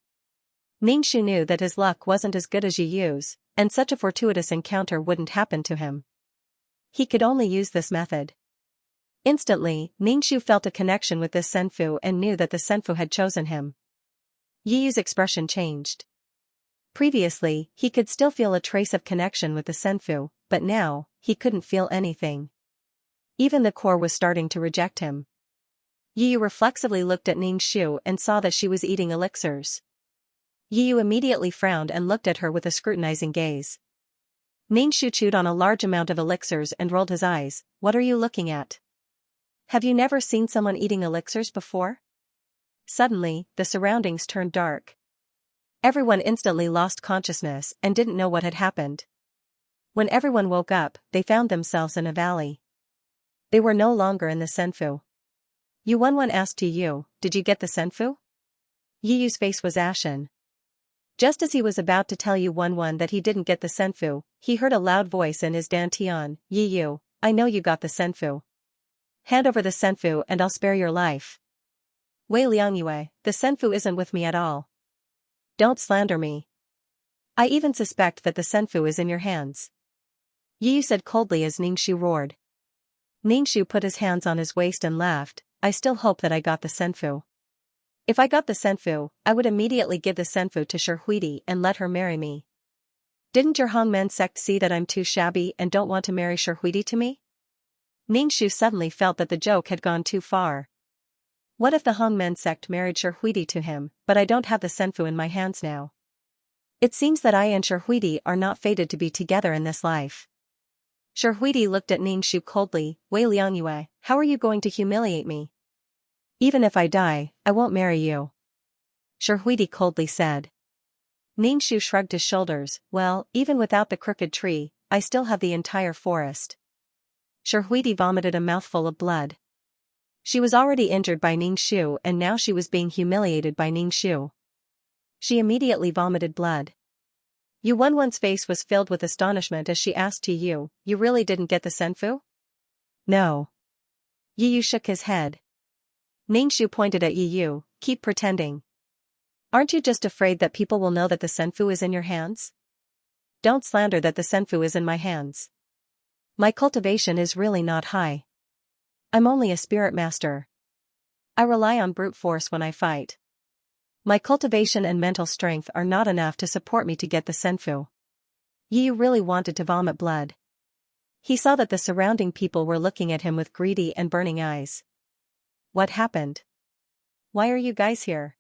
Ningxu knew that his luck wasn't as good as Yi Yu's, and such a fortuitous encounter wouldn't happen to him. He could only use this method. Instantly, Ningxu felt a connection with this senfu and knew that the senfu had chosen him. Yi Yu's expression changed. Previously, he could still feel a trace of connection with the senfu, but now, he couldn't feel anything. Even the core was starting to reject him. Yi Yu reflexively looked at Ningxu and saw that she was eating elixirs. Yi Yu immediately frowned and looked at her with a scrutinizing gaze. Ningxu chewed on a large amount of elixirs and rolled his eyes. What are you looking at? Have you never seen someone eating elixirs before? Suddenly, the surroundings turned dark. Everyone instantly lost consciousness and didn't know what had happened. When everyone woke up, they found themselves in a valley. They were no longer in the senfu. Yu Wenwen asked Yi Yu, did you get the senfu? Yi Yu's face was ashen. Just as he was about to tell Yu Wenwen that he didn't get the senfu, he heard a loud voice in his dantian, Yi Yu, I know you got the senfu. Hand over the senfu and I'll spare your life. Wei Liangyue, the senfu isn't with me at all. Don't slander me. I even suspect that the senfu is in your hands. Yi Yu said coldly as Ningxu roared. Ningxu put his hands on his waist and laughed. I still hope that I got the senfu. If I got the senfu, I would immediately give the senfu to Shihuidi and let her marry me. Didn't your Hongmen sect see that I'm too shabby and don't want to marry Shihuidi to me? Ningxu suddenly felt that the joke had gone too far. What if the Hongmen sect married Shihuidi to him, but I don't have the senfu in my hands now? It seems that I and Shihuidi are not fated to be together in this life. Shihuidi looked at Ningxu coldly. Wei Liangyue, how are you going to humiliate me? Even if I die, I won't marry you. Shihuidi coldly said. Ningxu shrugged his shoulders. Well, even without the crooked tree, I still have the entire forest. Shihuidi vomited a mouthful of blood. She was already injured by Ningxu and now she was being humiliated by Ningxu. She immediately vomited blood. Yu Wenwen's face was filled with astonishment as she asked Yi Yu, you really didn't get the senfu? No. Yi Yu shook his head. Ningxu pointed at Yi Yu, keep pretending. Aren't you just afraid that people will know that the senfu is in your hands? Don't slander that the senfu is in my hands. My cultivation is really not high. I'm only a spirit master. I rely on brute force when I fight. My cultivation and mental strength are not enough to support me to get the senfu. Yi Yu really wanted to vomit blood. He saw that the surrounding people were looking at him with greedy and burning eyes. What happened? Why are you guys here?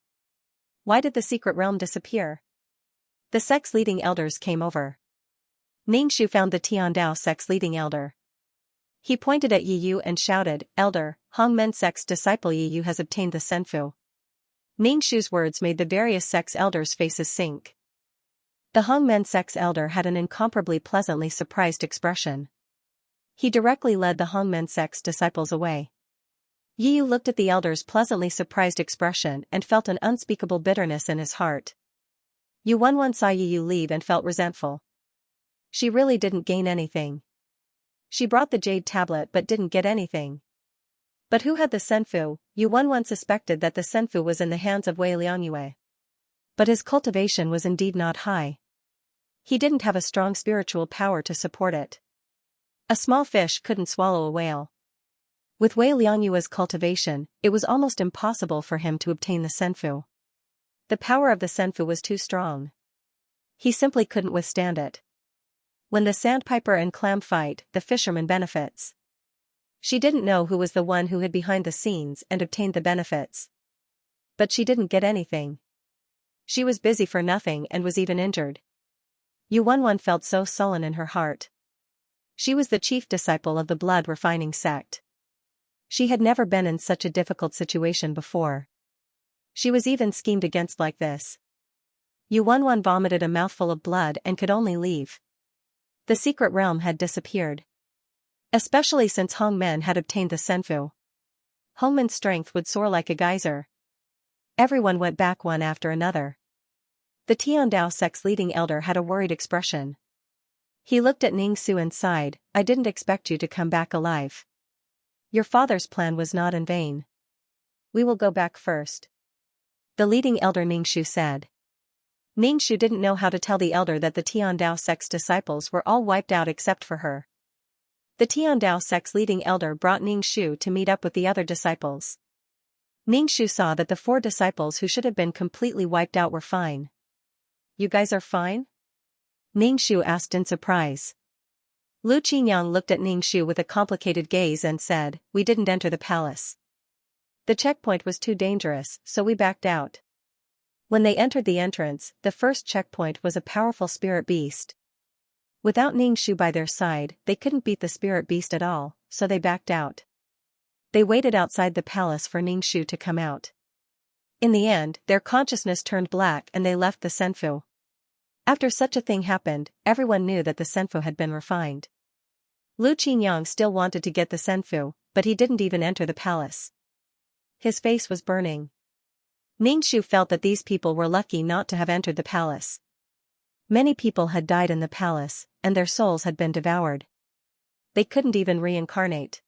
Why did the secret realm disappear? The sect's leading elders came over. Ningxu found the Tiandao sect's leading elder. He pointed at Yi Yu and shouted, Elder, Hongmen sect's disciple Yi Yu has obtained the senfu. Ningxu's words made the various sect's elders' faces sink. The Hongmen sect's elder had an incomparably pleasantly surprised expression. He directly led the Hongmen sect's disciples away. Yi Yu looked at the elder's pleasantly surprised expression and felt an unspeakable bitterness in his heart. Yu Wenwen saw Yi Yu leave and felt resentful. She really didn't gain anything. She brought the jade tablet but didn't get anything. But who had the senfu? Yu Wenwen suspected that the senfu was in the hands of Wei Liangyue. But his cultivation was indeed not high. He didn't have a strong spiritual power to support it. A small fish couldn't swallow a whale. With Wei Lianyue's cultivation, it was almost impossible for him to obtain the senfu. The power of the senfu was too strong. He simply couldn't withstand it. When the sandpiper and clam fight, the fisherman benefits. She didn't know who was the one who hid behind the scenes and obtained the benefits. But she didn't get anything. She was busy for nothing and was even injured. Yu Wenwen felt so sullen in her heart. She was the chief disciple of the blood-refining sect. She had never been in such a difficult situation before. She was even schemed against like this. Yu Wenwen vomited a mouthful of blood and could only leave. The secret realm had disappeared. Especially since Hong Men had obtained the senfu. Hong Men's strength would soar like a geyser. Everyone went back one after another. The Tiandao sect's leading elder had a worried expression. He looked at Ning Su and sighed, "I didn't expect you to come back alive. Your father's plan was not in vain. We will go back first." The leading elder Ning Shu said. Ning Shu didn't know how to tell the elder that the Tiandao sect's disciples were all wiped out except for her. The Tiandao sect's leading elder brought Ning Shu to meet up with the other disciples. Ning Shu saw that the 4 disciples who should have been completely wiped out were fine. "You guys are fine?" Ning Shu asked in surprise. Lu Qinyang looked at Ning Shu with a complicated gaze and said, "We didn't enter the palace. The checkpoint was too dangerous, so we backed out." When they entered the entrance, the first checkpoint was a powerful spirit beast. Without Ning Shu by their side, they couldn't beat the spirit beast at all, so they backed out. They waited outside the palace for Ning Shu to come out. In the end, their consciousness turned black and they left the senfu. After such a thing happened, everyone knew that the senfu had been refined. Lu Qinyang still wanted to get the senfu, but he didn't even enter the palace. His face was burning. Ning Shu felt that these people were lucky not to have entered the palace. Many people had died in the palace, and their souls had been devoured. They couldn't even reincarnate.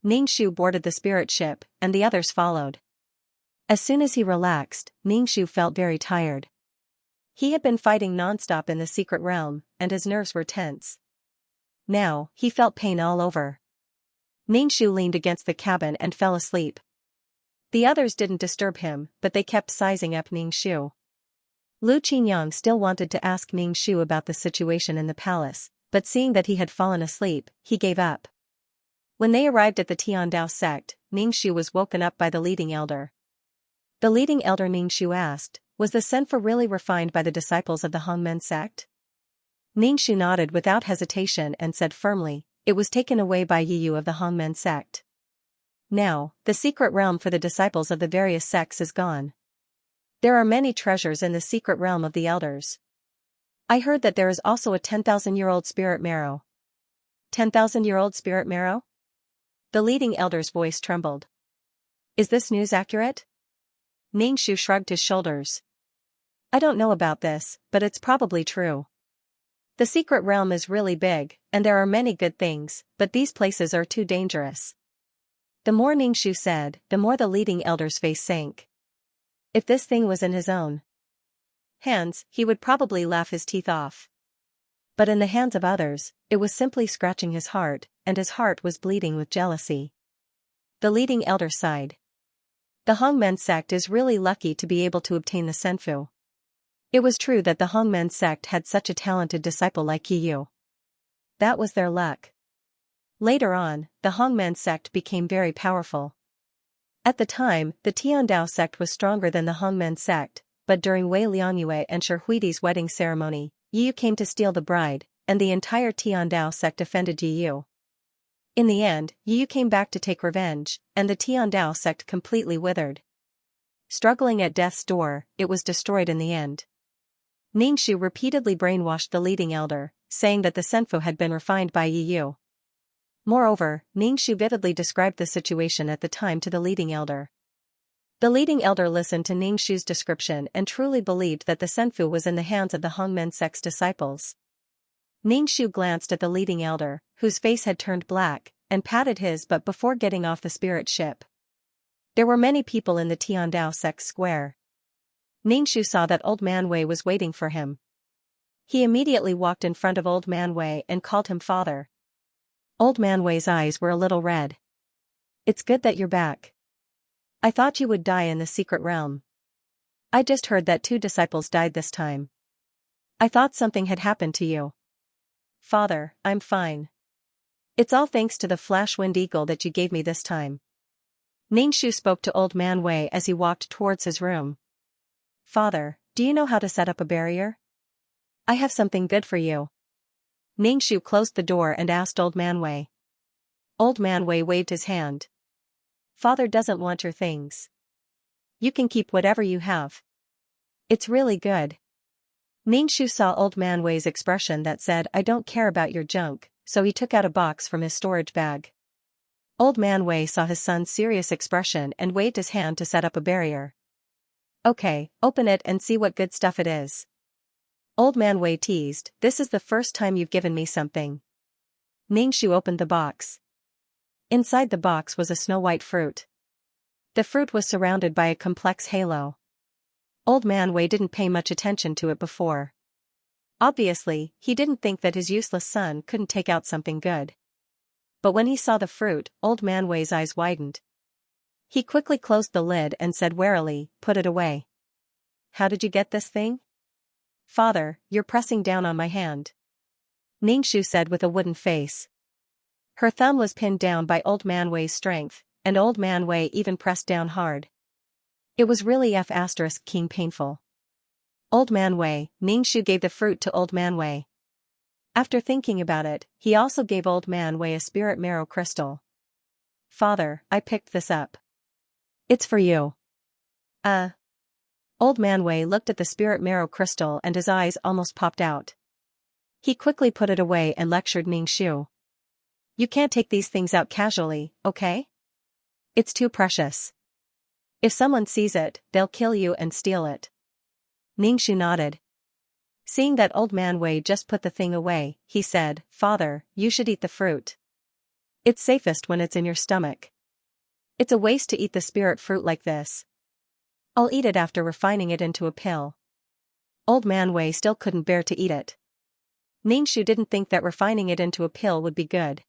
Ning Shu boarded the spirit ship, and the others followed. As soon as he relaxed, Ning Shu felt very tired. He had been fighting non-stop in the secret realm, and his nerves were tense. Now, he felt pain all over. Ning Shu leaned against the cabin and fell asleep. The others didn't disturb him, but they kept sizing up Ning Shu. Lu Qinyang still wanted to ask Ning Shu about the situation in the palace, but seeing that he had fallen asleep, he gave up. When they arrived at the Tiandao sect, Ning Shu was woken up by the leading elder. The leading elder Ning Shu asked, "Was the senfu really refined by the disciples of the Hongmen sect?" Ning Shu nodded without hesitation and said firmly, "It was taken away by Yu of the Hongmen sect. Now, the secret realm for the disciples of the various sects is gone. There are many treasures in the secret realm of the elders. I heard that there is also a 10,000-year-old spirit marrow." 10,000-year-old spirit marrow? The leading elder's voice trembled. "Is this news accurate?" Ning Shu shrugged his shoulders. "I don't know about this, but it's probably true. The secret realm is really big, and there are many good things, but these places are too dangerous." The more Ning Shu said, the more the leading elder's face sank. If this thing was in his own hands, he would probably laugh his teeth off. But in the hands of others, it was simply scratching his heart, and his heart was bleeding with jealousy. The leading elder sighed. The Hongmen sect is really lucky to be able to obtain the senfu. It was true that the Hongmen sect had such a talented disciple like Yu. That was their luck. Later on, the Hongmen sect became very powerful. At the time, the Tiandao sect was stronger than the Hongmen sect, but during Wei Lianyue and Shi Huidi's wedding ceremony, Yu came to steal the bride, and the entire Tiandao sect defended Yu. In the end, Yu came back to take revenge, and the Tiandao sect completely withered. Struggling at death's door, it was destroyed in the end. Ning Shu repeatedly brainwashed the leading elder, saying that the senfu had been refined by Yu. Moreover, Ning Shu vividly described the situation at the time to the leading elder. The leading elder listened to Ning Shu's description and truly believed that the senfu was in the hands of the Hongmen sect's disciples. Ning Shu glanced at the leading elder, whose face had turned black, and patted his butt before getting off the spirit ship. There were many people in the Tiandao sect square. Ning Shu saw that old man Wei was waiting for him. He immediately walked in front of Old Man Wei and called him father. Old Man Wei's eyes were a little red. It's good that you're back. I thought you would die in the secret realm. I just heard that 2 disciples died this time. I thought something had happened to you. Father, I'm fine. It's all thanks to the flash wind eagle that you gave me this time. Ningxu spoke to Old Man Wei as he walked towards his room. Father, do you know how to set up a barrier? I have something good for you. Ningxu closed the door and asked Old Man Wei. Old Man Wei waved his hand. Father doesn't want your things. You can keep whatever you have. It's really good. Ningxu saw Old Man Wei's expression that said, I don't care about your junk, so he took out a box from his storage bag. Old Man Wei saw his son's serious expression and waved his hand to set up a barrier. Okay, open it and see what good stuff it is. Old Man Wei teased, this is the first time you've given me something. Ningxu opened the box. Inside the box was a snow-white fruit. The fruit was surrounded by a complex halo. Old Man Wei didn't pay much attention to it before. Obviously, he didn't think that his useless son couldn't take out something good. But when he saw the fruit, Old Man Wei's eyes widened. He quickly closed the lid and said warily, put it away. How did you get this thing? Father, you're pressing down on my hand. Ningxu said with a wooden face. Her thumb was pinned down by Old Man Wei's strength, and Old Man Wei even pressed down hard. It was really F***ing painful. Old Man Wei, Ningxu gave the fruit to Old Man Wei. After thinking about it, he also gave Old Man Wei a spirit marrow crystal. Father, I picked this up. It's for you. Old Man Wei looked at the spirit marrow crystal and his eyes almost popped out. He quickly put it away and lectured Ningxu. You can't take these things out casually, okay? It's too precious. If someone sees it, they'll kill you and steal it. Ningxu nodded. Seeing that Old Man Wei just put the thing away, he said, Father, you should eat the fruit. It's safest when it's in your stomach. It's a waste to eat the spirit fruit like this. I'll eat it after refining it into a pill. Old Man Wei still couldn't bear to eat it. Ningxu didn't think that refining it into a pill would be good.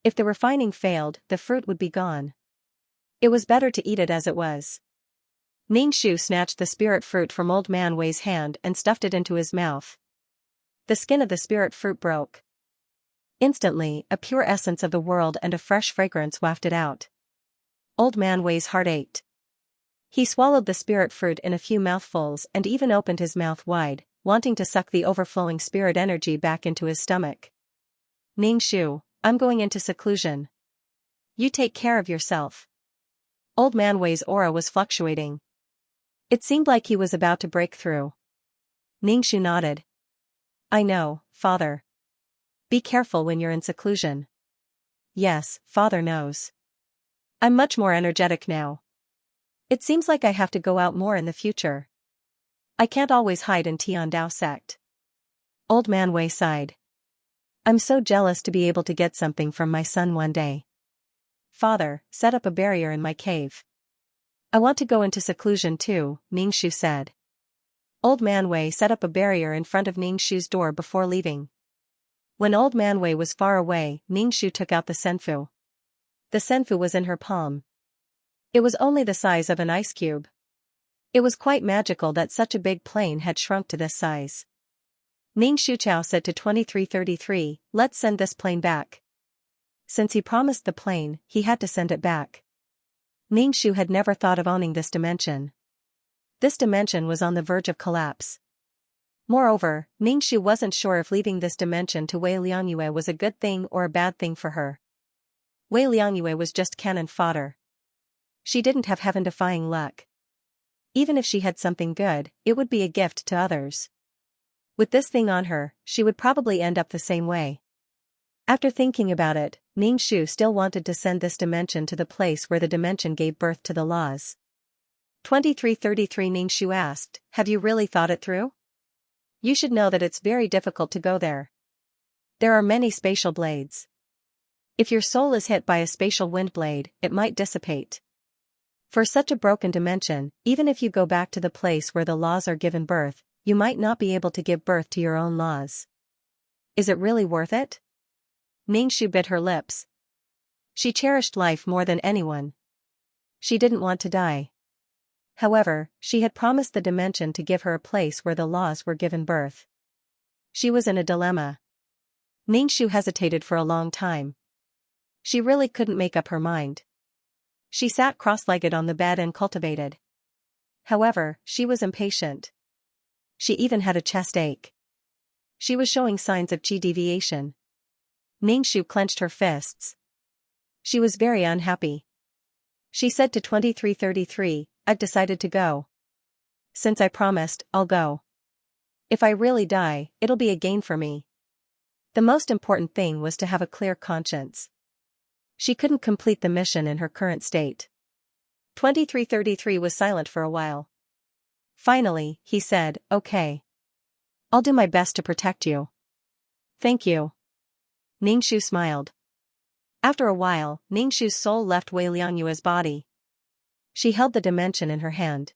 If the refining failed, the fruit would be gone. It was better to eat it as it was. Ningxu snatched the spirit fruit from Old Man Wei's hand and stuffed it into his mouth. The skin of the spirit fruit broke. Instantly, a pure essence of the world and a fresh fragrance wafted out. Old Man Wei's heart ached. He swallowed the spirit fruit in a few mouthfuls and even opened his mouth wide, wanting to suck the overflowing spirit energy back into his stomach. Ningxu, I'm going into seclusion. You take care of yourself. Old Man Wei's aura was fluctuating. It seemed like he was about to break through. Ningxu nodded. I know, Father. Be careful when you're in seclusion. Yes, Father knows. I'm much more energetic now. It seems like I have to go out more in the future. I can't always hide in Tiandao sect. Old Man Wei sighed. I'm so jealous to be able to get something from my son one day. Father, set up a barrier in my cave. I want to go into seclusion too, Ningxu said. Old Man Wei set up a barrier in front of Ningxu's door before leaving. When Old Man Wei was far away, Ningxu took out the senfu. The senfu was in her palm. It was only the size of an ice cube. It was quite magical that such a big plane had shrunk to this size. Ningxu Chao said to 2333, let's send this plane back. Since he promised the plane, he had to send it back. Ningxu had never thought of owning this dimension. This dimension was on the verge of collapse. Moreover, Ningxu wasn't sure if leaving this dimension to Wei Liangyue was a good thing or a bad thing for her. Wei Liangyue was just cannon fodder. She didn't have heaven-defying luck. Even if she had something good, it would be a gift to others. With this thing on her, she would probably end up the same way. After thinking about it, Ningxu still wanted to send this dimension to the place where the dimension gave birth to the laws. 2333 Ningxu asked, have you really thought it through? You should know that it's very difficult to go there. There are many spatial blades. If your soul is hit by a spatial wind blade, it might dissipate. For such a broken dimension, even if you go back to the place where the laws are given birth, You might not be able to give birth to your own laws. Is it really worth it? Ningxu bit her lips. She cherished life more than anyone. She didn't want to die. However, she had promised the dimension to give her a place where the laws were given birth. She was in a dilemma. Ningxu hesitated for a long time. She really couldn't make up her mind. She sat cross-legged on the bed and cultivated. However, she was impatient. She even had a chest ache. She was showing signs of qi deviation. Ningxu clenched her fists. She was very unhappy. She said to 2333, I've decided to go. Since I promised, I'll go. If I really die, it'll be a gain for me. The most important thing was to have a clear conscience. She couldn't complete the mission in her current state. 2333 was silent for a while. Finally, he said, okay. I'll do my best to protect you. Thank you. Ningxu smiled. After a while, Ningxu's soul left Wei Liangyue's body. She held the dimension in her hand.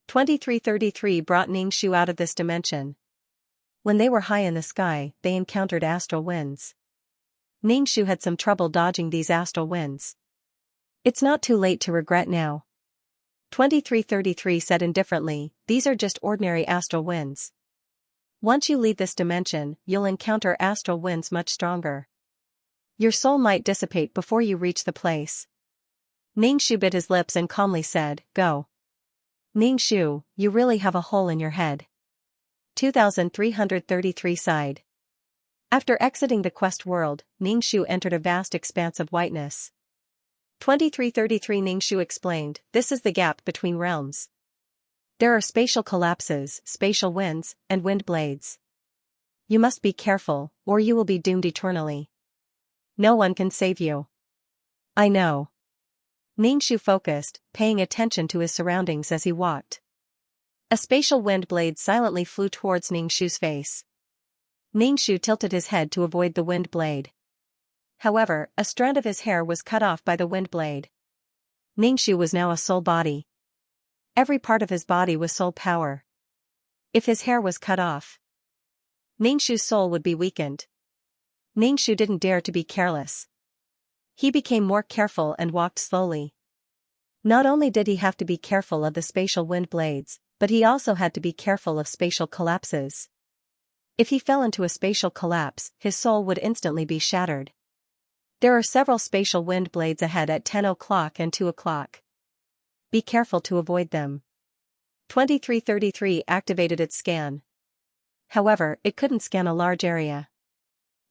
2333 brought Ningxu out of this dimension. When they were high in the sky, they encountered astral winds. Ningxu had some trouble dodging these astral winds. It's not too late to regret now. 2333 said indifferently, these are just ordinary astral winds. Once you leave this dimension, you'll encounter astral winds much stronger. Your soul might dissipate before you reach the place. Ningxu bit his lips and calmly said, go. Ningxu, you really have a hole in your head. 2333 sighed. After exiting the quest world, Ningxu entered a vast expanse of whiteness. 2333 Ningxu explained, this is the gap between realms. There are spatial collapses, spatial winds, and wind blades. You must be careful, or you will be doomed eternally. No one can save you. I know. Ningxu focused, paying attention to his surroundings as he walked. A spatial wind blade silently flew towards Ningxu's face. Ningxu tilted his head to avoid the wind blade. However, a strand of his hair was cut off by the wind blade. Ningxu was now a soul body. Every part of his body was soul power. If his hair was cut off, Ningxu's soul would be weakened. Ningxu didn't dare to be careless. He became more careful and walked slowly. Not only did he have to be careful of the spatial wind blades, but he also had to be careful of spatial collapses. If he fell into a spatial collapse, his soul would instantly be shattered. There are several spatial wind blades ahead at 10 o'clock and 2 o'clock. Be careful to avoid them. 2333 activated its scan. However, it couldn't scan a large area.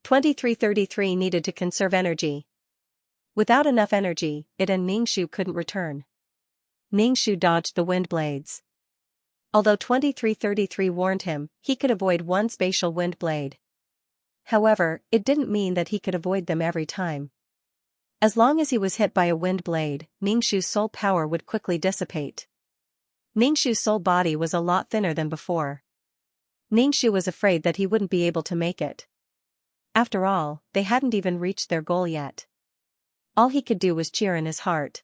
2333 needed to conserve energy. Without enough energy, it and Ningxu couldn't return. Ningxu dodged the wind blades. Although 2333 warned him, he could avoid one spatial wind blade. However, it didn't mean that he could avoid them every time. As long as he was hit by a wind blade, Ningxu's soul power would quickly dissipate. Ningxu's soul body was a lot thinner than before. Ningxu was afraid that he wouldn't be able to make it. After all, they hadn't even reached their goal yet. All he could do was cheer in his heart.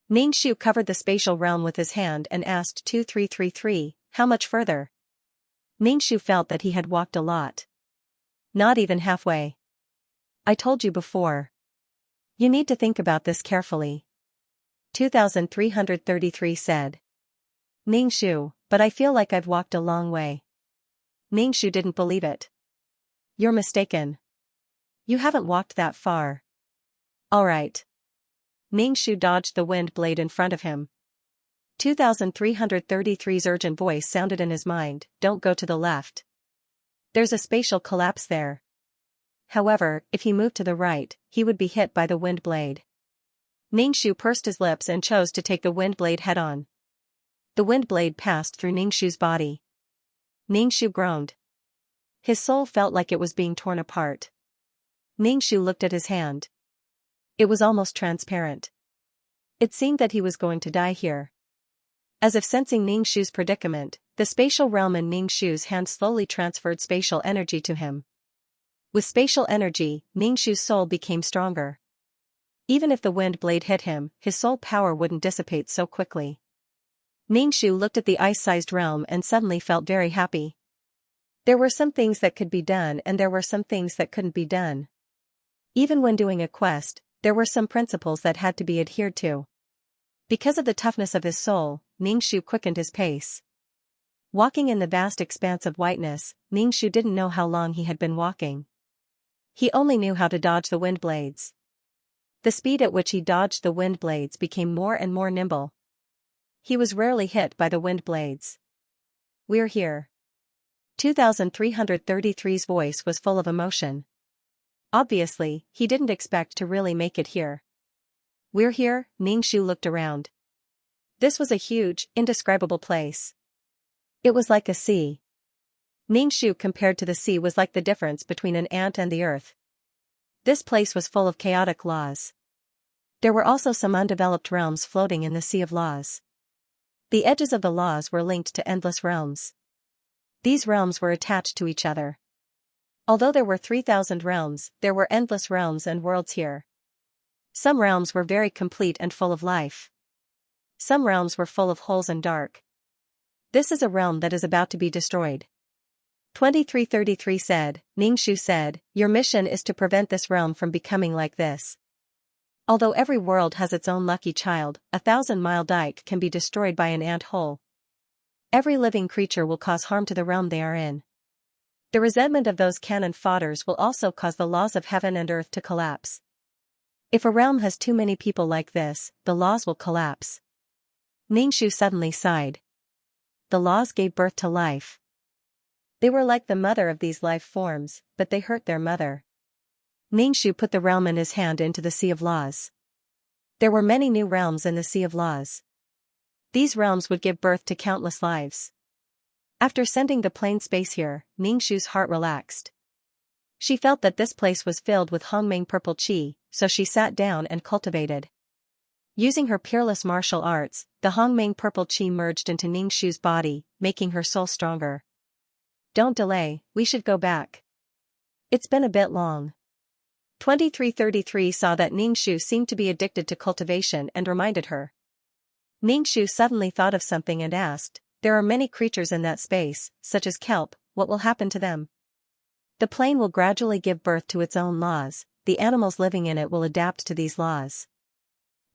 Ningxu covered the spatial realm with his hand and asked 2333, how much further? Ningxu felt that he had walked a lot. Not even halfway. I told you before. You need to think about this carefully. 2333 said. Ningxu, but I feel like I've walked a long way. Ningxu didn't believe it. You're mistaken. You haven't walked that far. All right. Ningxu dodged the wind blade in front of him. 2333's urgent voice sounded in his mind, don't go to the left. There's a spatial collapse there. However, if he moved to the right, he would be hit by the wind blade. Ningxu pursed his lips and chose to take the wind blade head-on. The wind blade passed through Ningxu's body. Ningxu groaned. His soul felt like it was being torn apart. Ningxu looked at his hand. It was almost transparent. It seemed that he was going to die here. As if sensing Ningxu's predicament, the spatial realm in Ningxu's hand slowly transferred spatial energy to him. With spatial energy, Ningxu's soul became stronger. Even if the wind blade hit him, his soul power wouldn't dissipate so quickly. Ningxu looked at the ice-sized realm and suddenly felt very happy. There were some things that could be done and there were some things that couldn't be done. Even when doing a quest, there were some principles that had to be adhered to. Because of the toughness of his soul, Ningxu quickened his pace. Walking in the vast expanse of whiteness, Ningxu didn't know how long he had been walking. He only knew how to dodge the wind blades. The speed at which he dodged the wind blades became more and more nimble. He was rarely hit by the wind blades. "We're here." 2333's voice was full of emotion. Obviously, he didn't expect to really make it here. "We're here?" Ningxu looked around. This was a huge, indescribable place. It was like a sea. Ningxu compared to the sea was like the difference between an ant and the earth. This place was full of chaotic laws. There were also some undeveloped realms floating in the sea of laws. The edges of the laws were linked to endless realms. These realms were attached to each other. Although there were 3,000 realms, there were endless realms and worlds here. Some realms were very complete and full of life. Some realms were full of holes and dark. This is a realm that is about to be destroyed. 2333 said. Ningxu said, "Your mission is to prevent this realm from becoming like this." Although every world has its own lucky child, a 1,000-mile dike can be destroyed by an ant hole. Every living creature will cause harm to the realm they are in. The resentment of those cannon fodders will also cause the laws of heaven and earth to collapse. If a realm has too many people like this, the laws will collapse. Ningxu suddenly sighed. The laws gave birth to life. They were like the mother of these life forms, but they hurt their mother. Ningxu put the realm in his hand into the Sea of Laws. There were many new realms in the Sea of Laws. These realms would give birth to countless lives. After sending the plane space here, Ningxu's heart relaxed. She felt that this place was filled with Hongmeng purple qi, so she sat down and cultivated. Using her peerless martial arts, the Hongmeng purple qi merged into Ningxu's body, making her soul stronger. "Don't delay, we should go back. It's been a bit long." 2333 saw that Ningxu seemed to be addicted to cultivation and reminded her. Ningxu suddenly thought of something and asked, "There are many creatures in that space, such as kelp, what will happen to them?" "The plane will gradually give birth to its own laws, the animals living in it will adapt to these laws."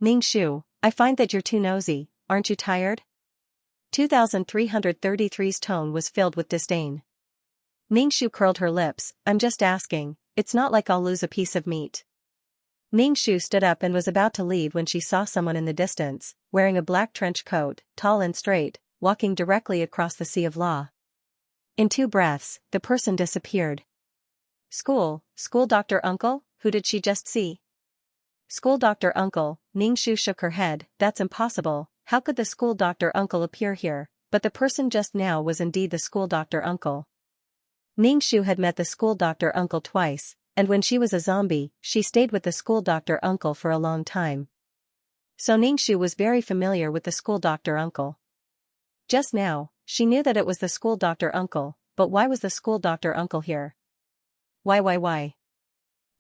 "Ningxu, I find that you're too nosy, aren't you tired?" 2333's tone was filled with disdain. Ningxu curled her lips, "I'm just asking, it's not like I'll lose a piece of meat." Ningxu stood up and was about to leave when she saw someone in the distance, wearing a black trench coat, tall and straight, walking directly across the Sea of Law. In 2 breaths, the person disappeared. School doctor uncle, who did she just see?" "School doctor uncle," Ningxu shook her head, "that's impossible, how could the school doctor uncle appear here?" But the person just now was indeed the school doctor uncle. Ningxu had met the school doctor uncle twice, and when she was a zombie, she stayed with the school doctor uncle for a long time. So Ningxu was very familiar with the school doctor uncle. Just now, she knew that it was the school doctor uncle, but why was the school doctor uncle here? Why?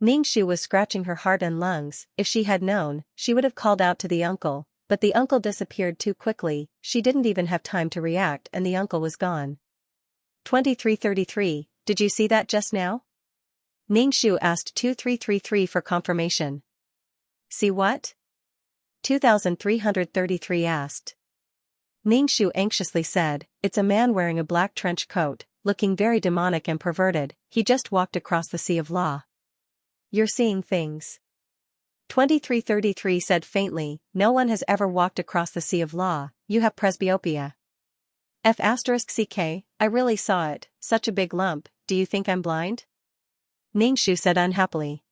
Ningxu was scratching her heart and lungs. If she had known, she would have called out to the uncle, but the uncle disappeared too quickly, she didn't even have time to react and the uncle was gone. 2333, did you see that just now? Ningxu asked 2333 for confirmation. See what? 2333 asked. Ningxu anxiously said, "It's a man wearing a black trench coat, looking very demonic and perverted, he just walked across the Sea of Law." "You're seeing things." 2333 said faintly, "No one has ever walked across the Sea of Law, you have presbyopia." F***ck, I really saw it, such a big lump, do you think I'm blind? Ningxu said unhappily.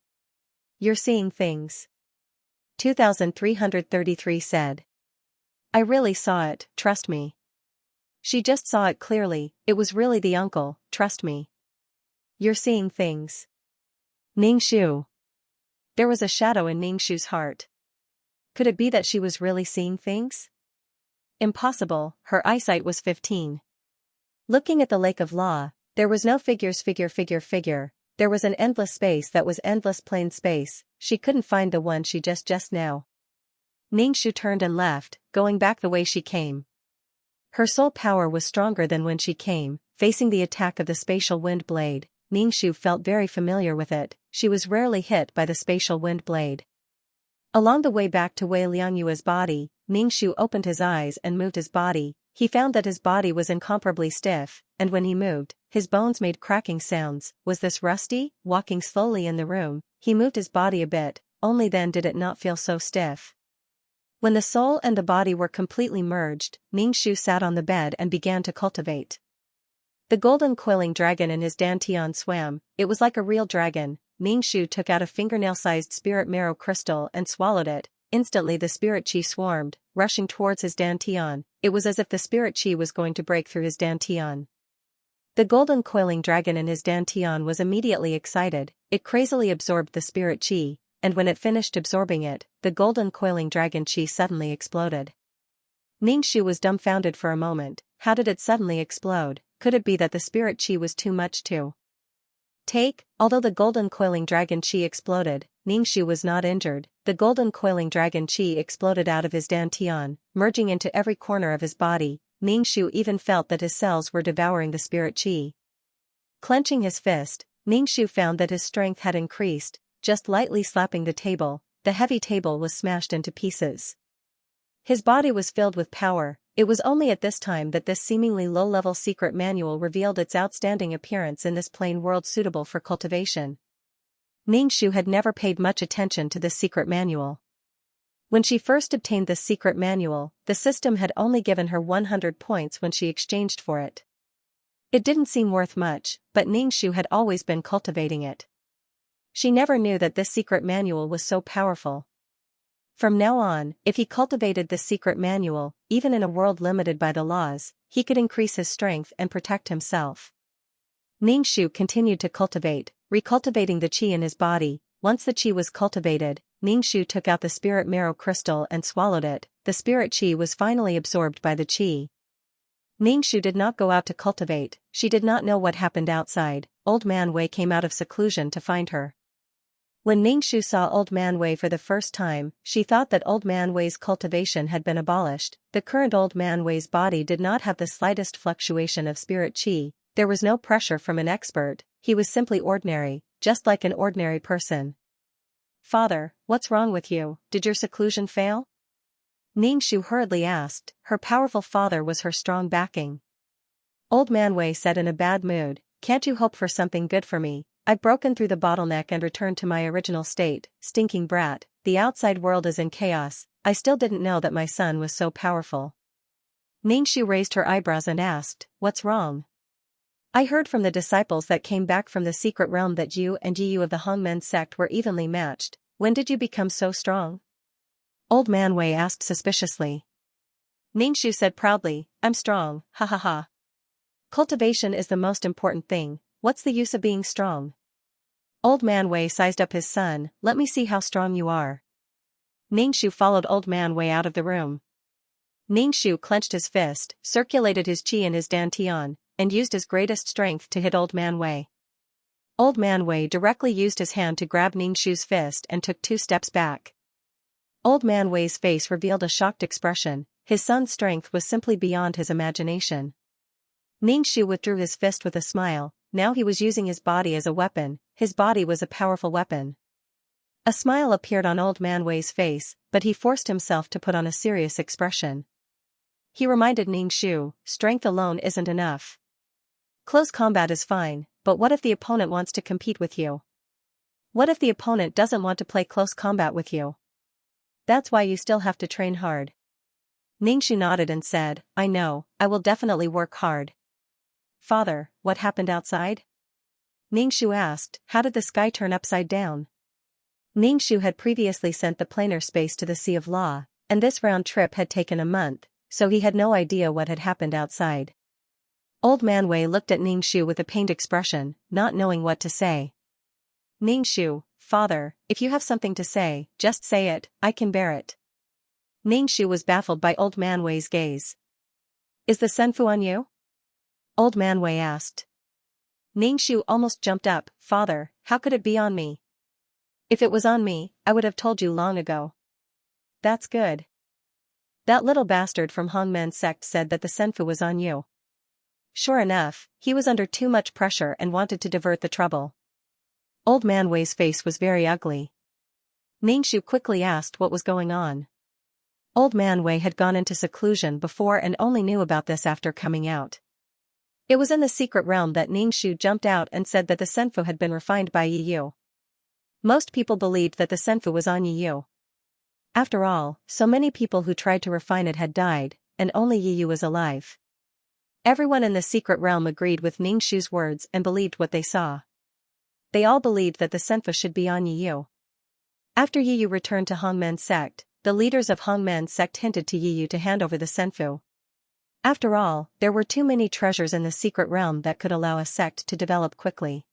"You're seeing things." 2333 said. "I really saw it, trust me." She just saw it clearly, it was really the uncle, trust me. "You're seeing things." Ningxu. There was a shadow in Ningxu's heart. Could it be that she was really seeing things? Impossible, her eyesight was 15. Looking at the lake of law, there was no figures figure, there was an endless space that was endless plain space, she couldn't find the one she just now. Ningxu turned and left, going back the way she came. Her soul power was stronger than when she came, facing the attack of the spatial wind blade. Ningxu felt very familiar with it. She was rarely hit by the spatial wind blade. Along the way back to Wei Liangyue's body, Ningxu opened his eyes and moved his body. He found that his body was incomparably stiff, and when he moved, his bones made cracking sounds. Was this Rusty? Walking slowly in the room, he moved his body a bit, only then did it not feel so stiff. When the soul and the body were completely merged, Ningxu sat on the bed and began to cultivate. The golden coiling dragon in his dantian swam. It was like a real dragon. Ningxu took out a fingernail-sized spirit marrow crystal and swallowed it. Instantly the spirit chi swarmed, rushing towards his dantian. It was as if the spirit chi was going to break through his dantian. The golden coiling dragon in his dantian was immediately excited. It crazily absorbed the spirit chi, and when it finished absorbing it, the golden coiling dragon chi suddenly exploded. Ningxu was dumbfounded for a moment. How did it suddenly explode? Could it be that the spirit chi was too much to take? Although the golden coiling dragon chi exploded, Ningxu was not injured. The golden coiling dragon chi exploded out of his dantian, merging into every corner of his body. Ningxu even felt that his cells were devouring the spirit chi. Clenching his fist, Ningxu found that his strength had increased. Just lightly slapping the table, the heavy table was smashed into pieces. His body was filled with power. It was only at this time that this seemingly low-level secret manual revealed its outstanding appearance in this plane world suitable for cultivation. Ningxu had never paid much attention to this secret manual. When she first obtained this secret manual, the system had only given her 100 points when she exchanged for it. It didn't seem worth much, but Ningxu had always been cultivating it. She never knew that this secret manual was so powerful. From now on, if he cultivated this secret manual, even in a world limited by the laws, he could increase his strength and protect himself. Ningxu continued to cultivate, recultivating the qi in his body. Once the qi was cultivated, Ningxu took out the spirit marrow crystal and swallowed it. The spirit qi was finally absorbed by the qi. Ningxu did not go out to cultivate. She did not know what happened outside. Old Man Wei came out of seclusion to find her. When Ningxu saw Old Man Wei for the first time, she thought that Old Man Wei's cultivation had been abolished. The current Old Man Wei's body did not have the slightest fluctuation of spirit qi. There was no pressure from an expert. He was simply ordinary, just like an ordinary person. "Father, what's wrong with you? Did your seclusion fail?" Ningxu hurriedly asked. Her powerful father was her strong backing. Old Man Wei said in a bad mood, "Can't you hope for something good for me? I've broken through the bottleneck and returned to my original state. Stinking brat, the outside world is in chaos. I still didn't know that my son was so powerful." Ningxu raised her eyebrows and asked, "What's wrong?" "I heard from the disciples that came back from the secret realm that you and Yiyu of the Hongmen sect were evenly matched. When did you become so strong?" Old Man Wei asked suspiciously. Ningxu said proudly, "I'm strong, ha ha ha. Cultivation is the most important thing. What's the use of being strong?" Old Man Wei sized up his son. "Let me see how strong you are." Ningxu followed Old Man Wei out of the room. Ningxu clenched his fist, circulated his qi in his dantian, and used his greatest strength to hit Old Man Wei. Old Man Wei directly used his hand to grab Ningxu's fist and took 2 steps back. Old Man Wei's face revealed a shocked expression. His son's strength was simply beyond his imagination. Ningxu withdrew his fist with a smile. Now he was using his body as a weapon. His body was a powerful weapon. A smile appeared on Old Man Wei's face, but he forced himself to put on a serious expression. He reminded Ningxu, strength alone isn't enough. Close combat is fine, but what if the opponent wants to compete with you? What if the opponent doesn't want to play close combat with you? That's why you still have to train hard. Ningxu nodded and said, "I know, I will definitely work hard." "Father, what happened outside?" Ningxu asked. "How did the sky turn upside down?" Ningxu had previously sent the planar space to the Sea of Law, and this round trip had taken a month, so he had no idea what had happened outside. Old Man Wei looked at Ningxu with a pained expression, not knowing what to say. "Ningxu, father, if you have something to say, just say it, I can bear it." Ningxu was baffled by Old Man Wei's gaze. "Is the senfu on you?" Old Man Wei asked. Ningxu almost jumped up. "Father, how could it be on me? If it was on me, I would have told you long ago." "That's good." That little bastard from Hongmen's sect said that the Senfu was on you. Sure enough, he was under too much pressure and wanted to divert the trouble. Old Man Wei's face was very ugly. Ningxu quickly asked what was going on. Old Man Wei had gone into seclusion before and only knew about this after coming out. It was in the secret realm that Ningxu jumped out and said that the Senfu had been refined by Yi Yu. Most people believed that the Senfu was on Yi Yu. After all, so many people who tried to refine it had died, and only Yi Yu was alive. Everyone in the secret realm agreed with Ningxu's words and believed what they saw. They all believed that the Senfu should be on Yi Yu. After Yi Yu returned to Hongmen's sect, the leaders of Hongmen's sect hinted to Yi Yu to hand over the Senfu. After all, there were too many treasures in the secret realm that could allow a sect to develop quickly.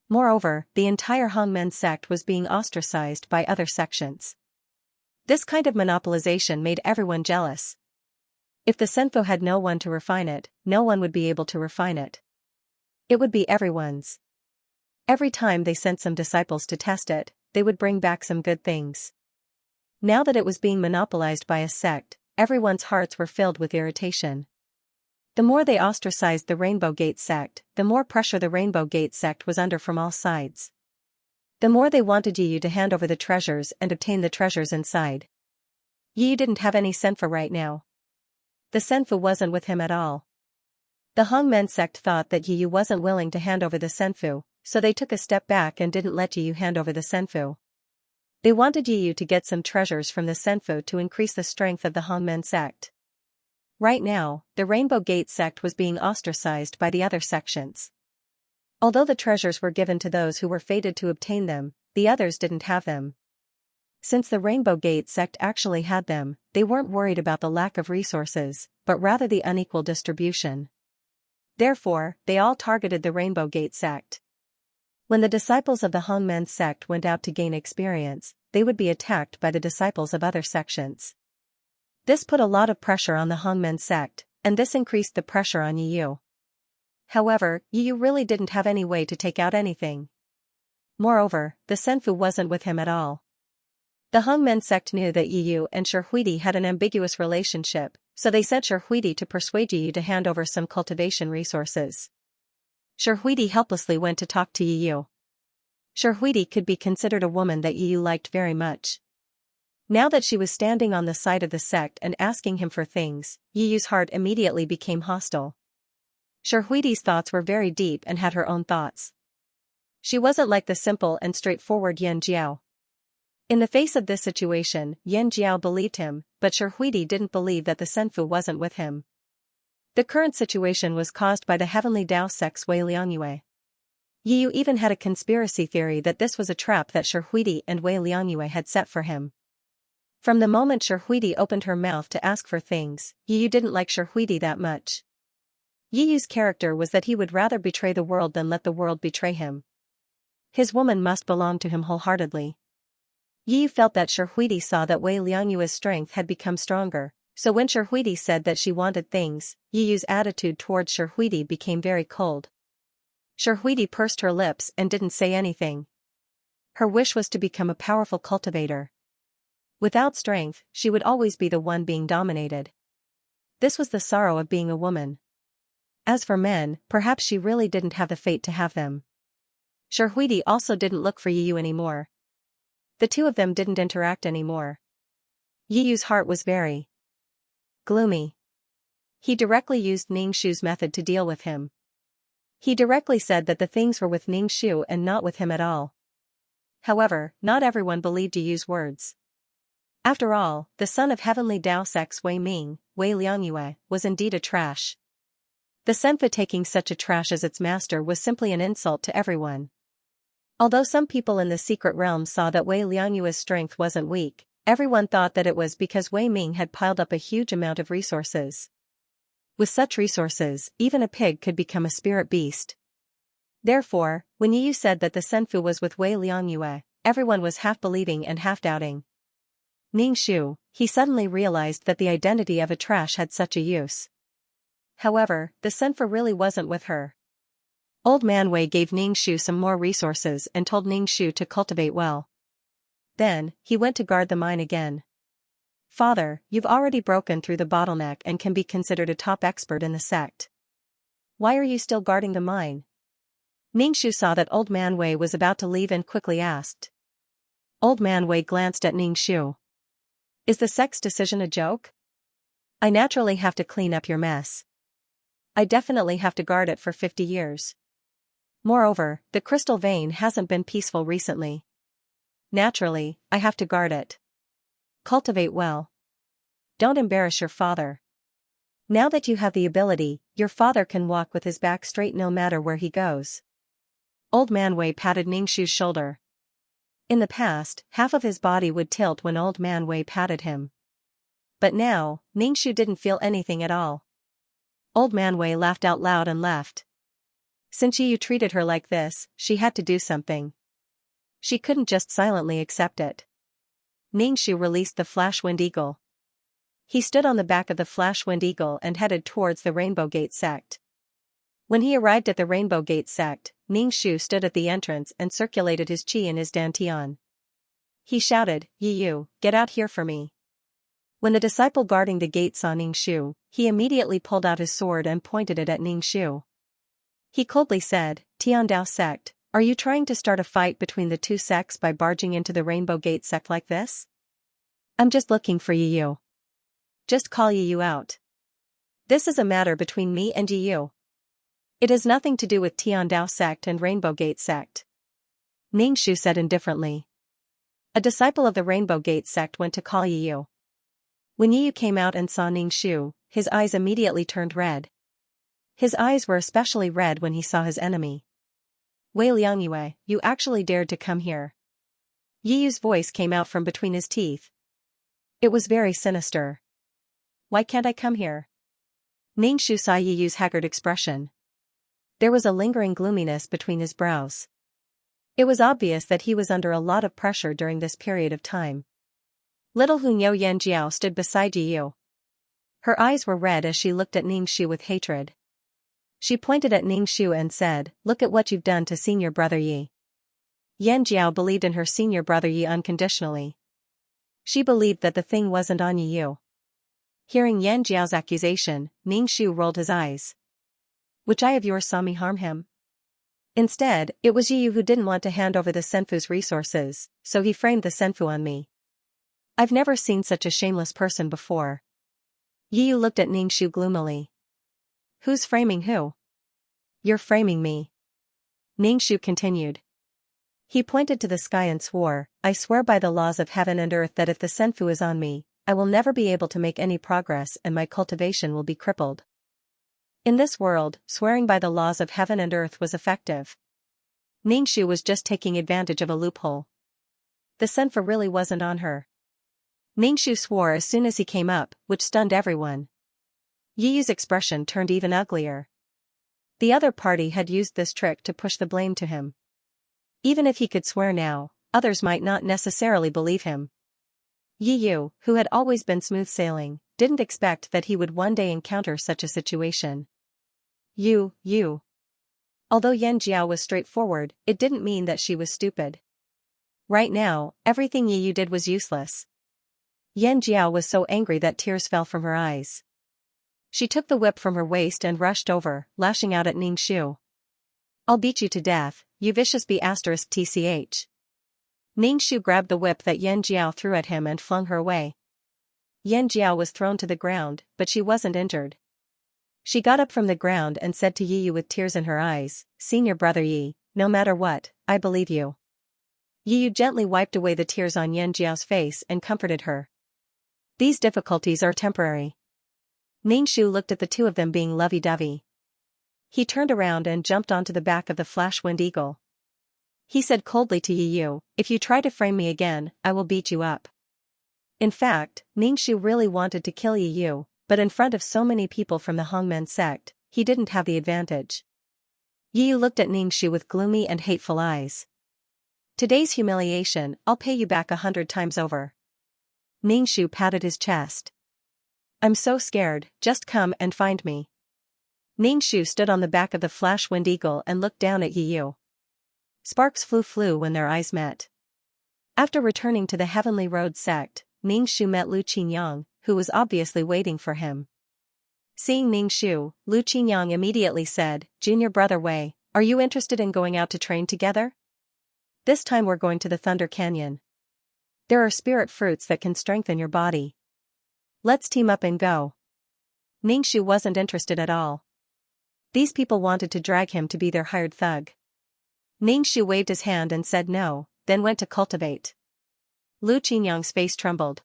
Moreover, the entire Hongmen sect was being ostracized by other sections. This kind of monopolization made everyone jealous. If the Senfu had no one to refine it, no one would be able to refine it. It would be everyone's. Every time they sent some disciples to test it, they would bring back some good things. Now that it was being monopolized by a sect, everyone's hearts were filled with irritation. The more they ostracized the Rainbow Gate sect, the more pressure the Rainbow Gate sect was under from all sides. The more they wanted Yi Yu to hand over the treasures and obtain the treasures inside. Yi Yu didn't have any Senfu right now. The Senfu wasn't with him at all. The Hongmen sect thought that Yi Yu wasn't willing to hand over the Senfu, so they took a step back and didn't let Yi Yu hand over the Senfu. They wanted Yi Yu to get some treasures from the Senfu to increase the strength of the Hongmen sect. Right now, the Rainbow Gate sect was being ostracized by the other sections. Although the treasures were given to those who were fated to obtain them, the others didn't have them. Since the Rainbow Gate sect actually had them, they weren't worried about the lack of resources, but rather the unequal distribution. Therefore, they all targeted the Rainbow Gate sect. When the disciples of the Hongmen sect went out to gain experience, they would be attacked by the disciples of other sections. This put a lot of pressure on the Hongmen sect, and this increased the pressure on Yi Yu. However, Yi Yu really didn't have any way to take out anything. Moreover, the Senfu wasn't with him at all. The Hongmen sect knew that Yi Yu and Shihuidi had an ambiguous relationship, so they sent Shihuidi to persuade Yi Yu to hand over some cultivation resources. Shihuidi helplessly went to talk to Yi Yu. Shihuidi could be considered a woman that Yi Yu liked very much. Now that she was standing on the side of the sect and asking him for things, Yi Yu's heart immediately became hostile. Shihuidi's thoughts were very deep and had her own thoughts. She wasn't like the simple and straightforward Yan Jiao. In the face of this situation, Yan Jiao believed him, but Shihuidi didn't believe that the Senfu wasn't with him. The current situation was caused by the Heavenly Dao sect's Wei Liangyue. Yi Yu even had a conspiracy theory that this was a trap that Shihuidi and Wei Liangyue had set for him. From the moment Shihuidi opened her mouth to ask for things, Yi Yu didn't like Shihuidi that much. Yi Yu's character was that he would rather betray the world than let the world betray him. His woman must belong to him wholeheartedly. Yi Yu felt that Shihuidi saw that Wei Liangyue's strength had become stronger, so when Shihuidi said that she wanted things, Yi Yu's attitude towards Shihuidi became very cold. Shihuidi pursed her lips and didn't say anything. Her wish was to become a powerful cultivator. Without strength, she would always be the one being dominated. This was the sorrow of being a woman. As for men, perhaps she really didn't have the fate to have them. Shihuidi also didn't look for Yi Yu anymore. The two of them didn't interact anymore. Yi Yu's heart was very gloomy. He directly used Ningxu's method to deal with him. He directly said that the things were with Ningxu and not with him at all. However, not everyone believed Yi Yu's words. After all, the son of Heavenly Dao sect's Wei Ming, Wei Liangyue, was indeed a trash. The Senfu taking such a trash as its master was simply an insult to everyone. Although some people in the secret realm saw that Wei Liangyue's strength wasn't weak, everyone thought that it was because Wei Ming had piled up a huge amount of resources. With such resources, even a pig could become a spirit beast. Therefore, when Yi Yu said that the Senfu was with Wei Liangyue, everyone was half believing and half doubting. Ningxu, he suddenly realized that the identity of a trash had such a use. However, the Senfu really wasn't with her. Old Man Wei gave Ningxu some more resources and told Ningxu to cultivate well. Then, he went to guard the mine again. Father, you've already broken through the bottleneck and can be considered a top expert in the sect. Why are you still guarding the mine? Ningxu saw that Old Man Wei was about to leave and quickly asked. Old Man Wei glanced at Ningxu. Is the sect's decision a joke? I naturally have to clean up your mess. I definitely have to guard it for 50 years. Moreover, the crystal vein hasn't been peaceful recently. Naturally, I have to guard it. Cultivate well. Don't embarrass your father. Now that you have the ability, your father can walk with his back straight no matter where he goes. Old Man Wei patted Ningxu's shoulder. In the past, half of his body would tilt when Old Man Wei patted him. But now, Ningxu didn't feel anything at all. Old Man Wei laughed out loud and left. Since you treated her like this, she had to do something. She couldn't just silently accept it. Ningxu released the Flashwind Eagle. He stood on the back of the Flashwind Eagle and headed towards the Rainbow Gate sect. When he arrived at the Rainbow Gate sect, Ningxu stood at the entrance and circulated his qi in his dantian. He shouted, "Yu, get out here for me." When the disciple guarding the gate saw Ningxu, he immediately pulled out his sword and pointed it at Ningxu. He coldly said, "Tiandao sect, are you trying to start a fight between the two sects by barging into the Rainbow Gate sect like this? I'm just looking for Yu. Just call Yu out. This is a matter between me and Yu. It has nothing to do with Tiandao sect and Rainbow Gate sect." Ningxu said indifferently. A disciple of the Rainbow Gate sect went to call Yu. When Yu came out and saw Ningxu, his eyes immediately turned red. His eyes were especially red when he saw his enemy. "Wei Liangyue, you actually dared to come here." Yiyu's voice came out from between his teeth. It was very sinister. "Why can't I come here?" Ningxu saw Yiyu's haggard expression. There was a lingering gloominess between his brows. It was obvious that he was under a lot of pressure during this period of time. Little Hunyou Yanjiao stood beside Yiyu. Her eyes were red as she looked at Ningxu with hatred. She pointed at Ningxu and said, "Look at what you've done to senior brother Yi." Yanjiao believed in her senior brother Yi unconditionally. She believed that the thing wasn't on Yiyu. Hearing Yanjiao's accusation, Ningxu rolled his eyes. "Which eye of yours saw me harm him?" Instead, it was Yiyu who didn't want to hand over the Senfu's resources, so he framed the Senfu on me. I've never seen such a shameless person before. Yiyu looked at Ningxu gloomily. "Who's framing who?" "You're framing me." Ningxu continued. He pointed to the sky and swore, "I swear by the laws of heaven and earth that if the Senfu is on me, I will never be able to make any progress and my cultivation will be crippled." In this world, swearing by the laws of heaven and earth was effective. Ningxu was just taking advantage of a loophole. The Senfu really wasn't on her. Ningxu swore as soon as he came up, which stunned everyone. Yiyu's expression turned even uglier. The other party had used this trick to push the blame to him. Even if he could swear now, others might not necessarily believe him. Yiyu, who had always been smooth sailing, didn't expect that he would one day encounter such a situation. You. Although Yan Jiao was straightforward, it didn't mean that she was stupid. Right now, everything Yiyu did was useless. Yan Jiao was so angry that tears fell from her eyes. She took the whip from her waist and rushed over, lashing out at Ningxu. "I'll beat you to death, you vicious B***tch." Ningxu grabbed the whip that Yan Jiao threw at him and flung her away. Yan Jiao was thrown to the ground, but she wasn't injured. She got up from the ground and said to Yiyu with tears in her eyes, "Senior brother Yi, no matter what, I believe you." Yiyu gently wiped away the tears on Yan Jiao's face and comforted her. "These difficulties are temporary." Ningxu looked at the two of them being lovey-dovey. He turned around and jumped onto the back of the Flashwind Eagle. He said coldly to Yiyu, "If you try to frame me again, I will beat you up." In fact, Ningxu really wanted to kill Yiyu, but in front of so many people from the Hongmen sect, he didn't have the advantage. Yiyu looked at Ningxu with gloomy and hateful eyes. "Today's humiliation, I'll pay you back 100 times over." Ningxu patted his chest. "I'm so scared, just come and find me." Ningxu stood on the back of the Flashwind Eagle and looked down at Yiyu. Sparks flew when their eyes met. After returning to the Heavenly Road sect, Ningshu met Lu Qinyang, who was obviously waiting for him. Seeing Ningshu, Lu Qinyang immediately said, "Junior brother Wei, are you interested in going out to train together? This time we're going to the Thunder Canyon. There are spirit fruits that can strengthen your body. Let's team up and go." Ningshu wasn't interested at all. These people wanted to drag him to be their hired thug. Ningshu waved his hand and said no, then went to cultivate. Lu Qinyang's face trembled.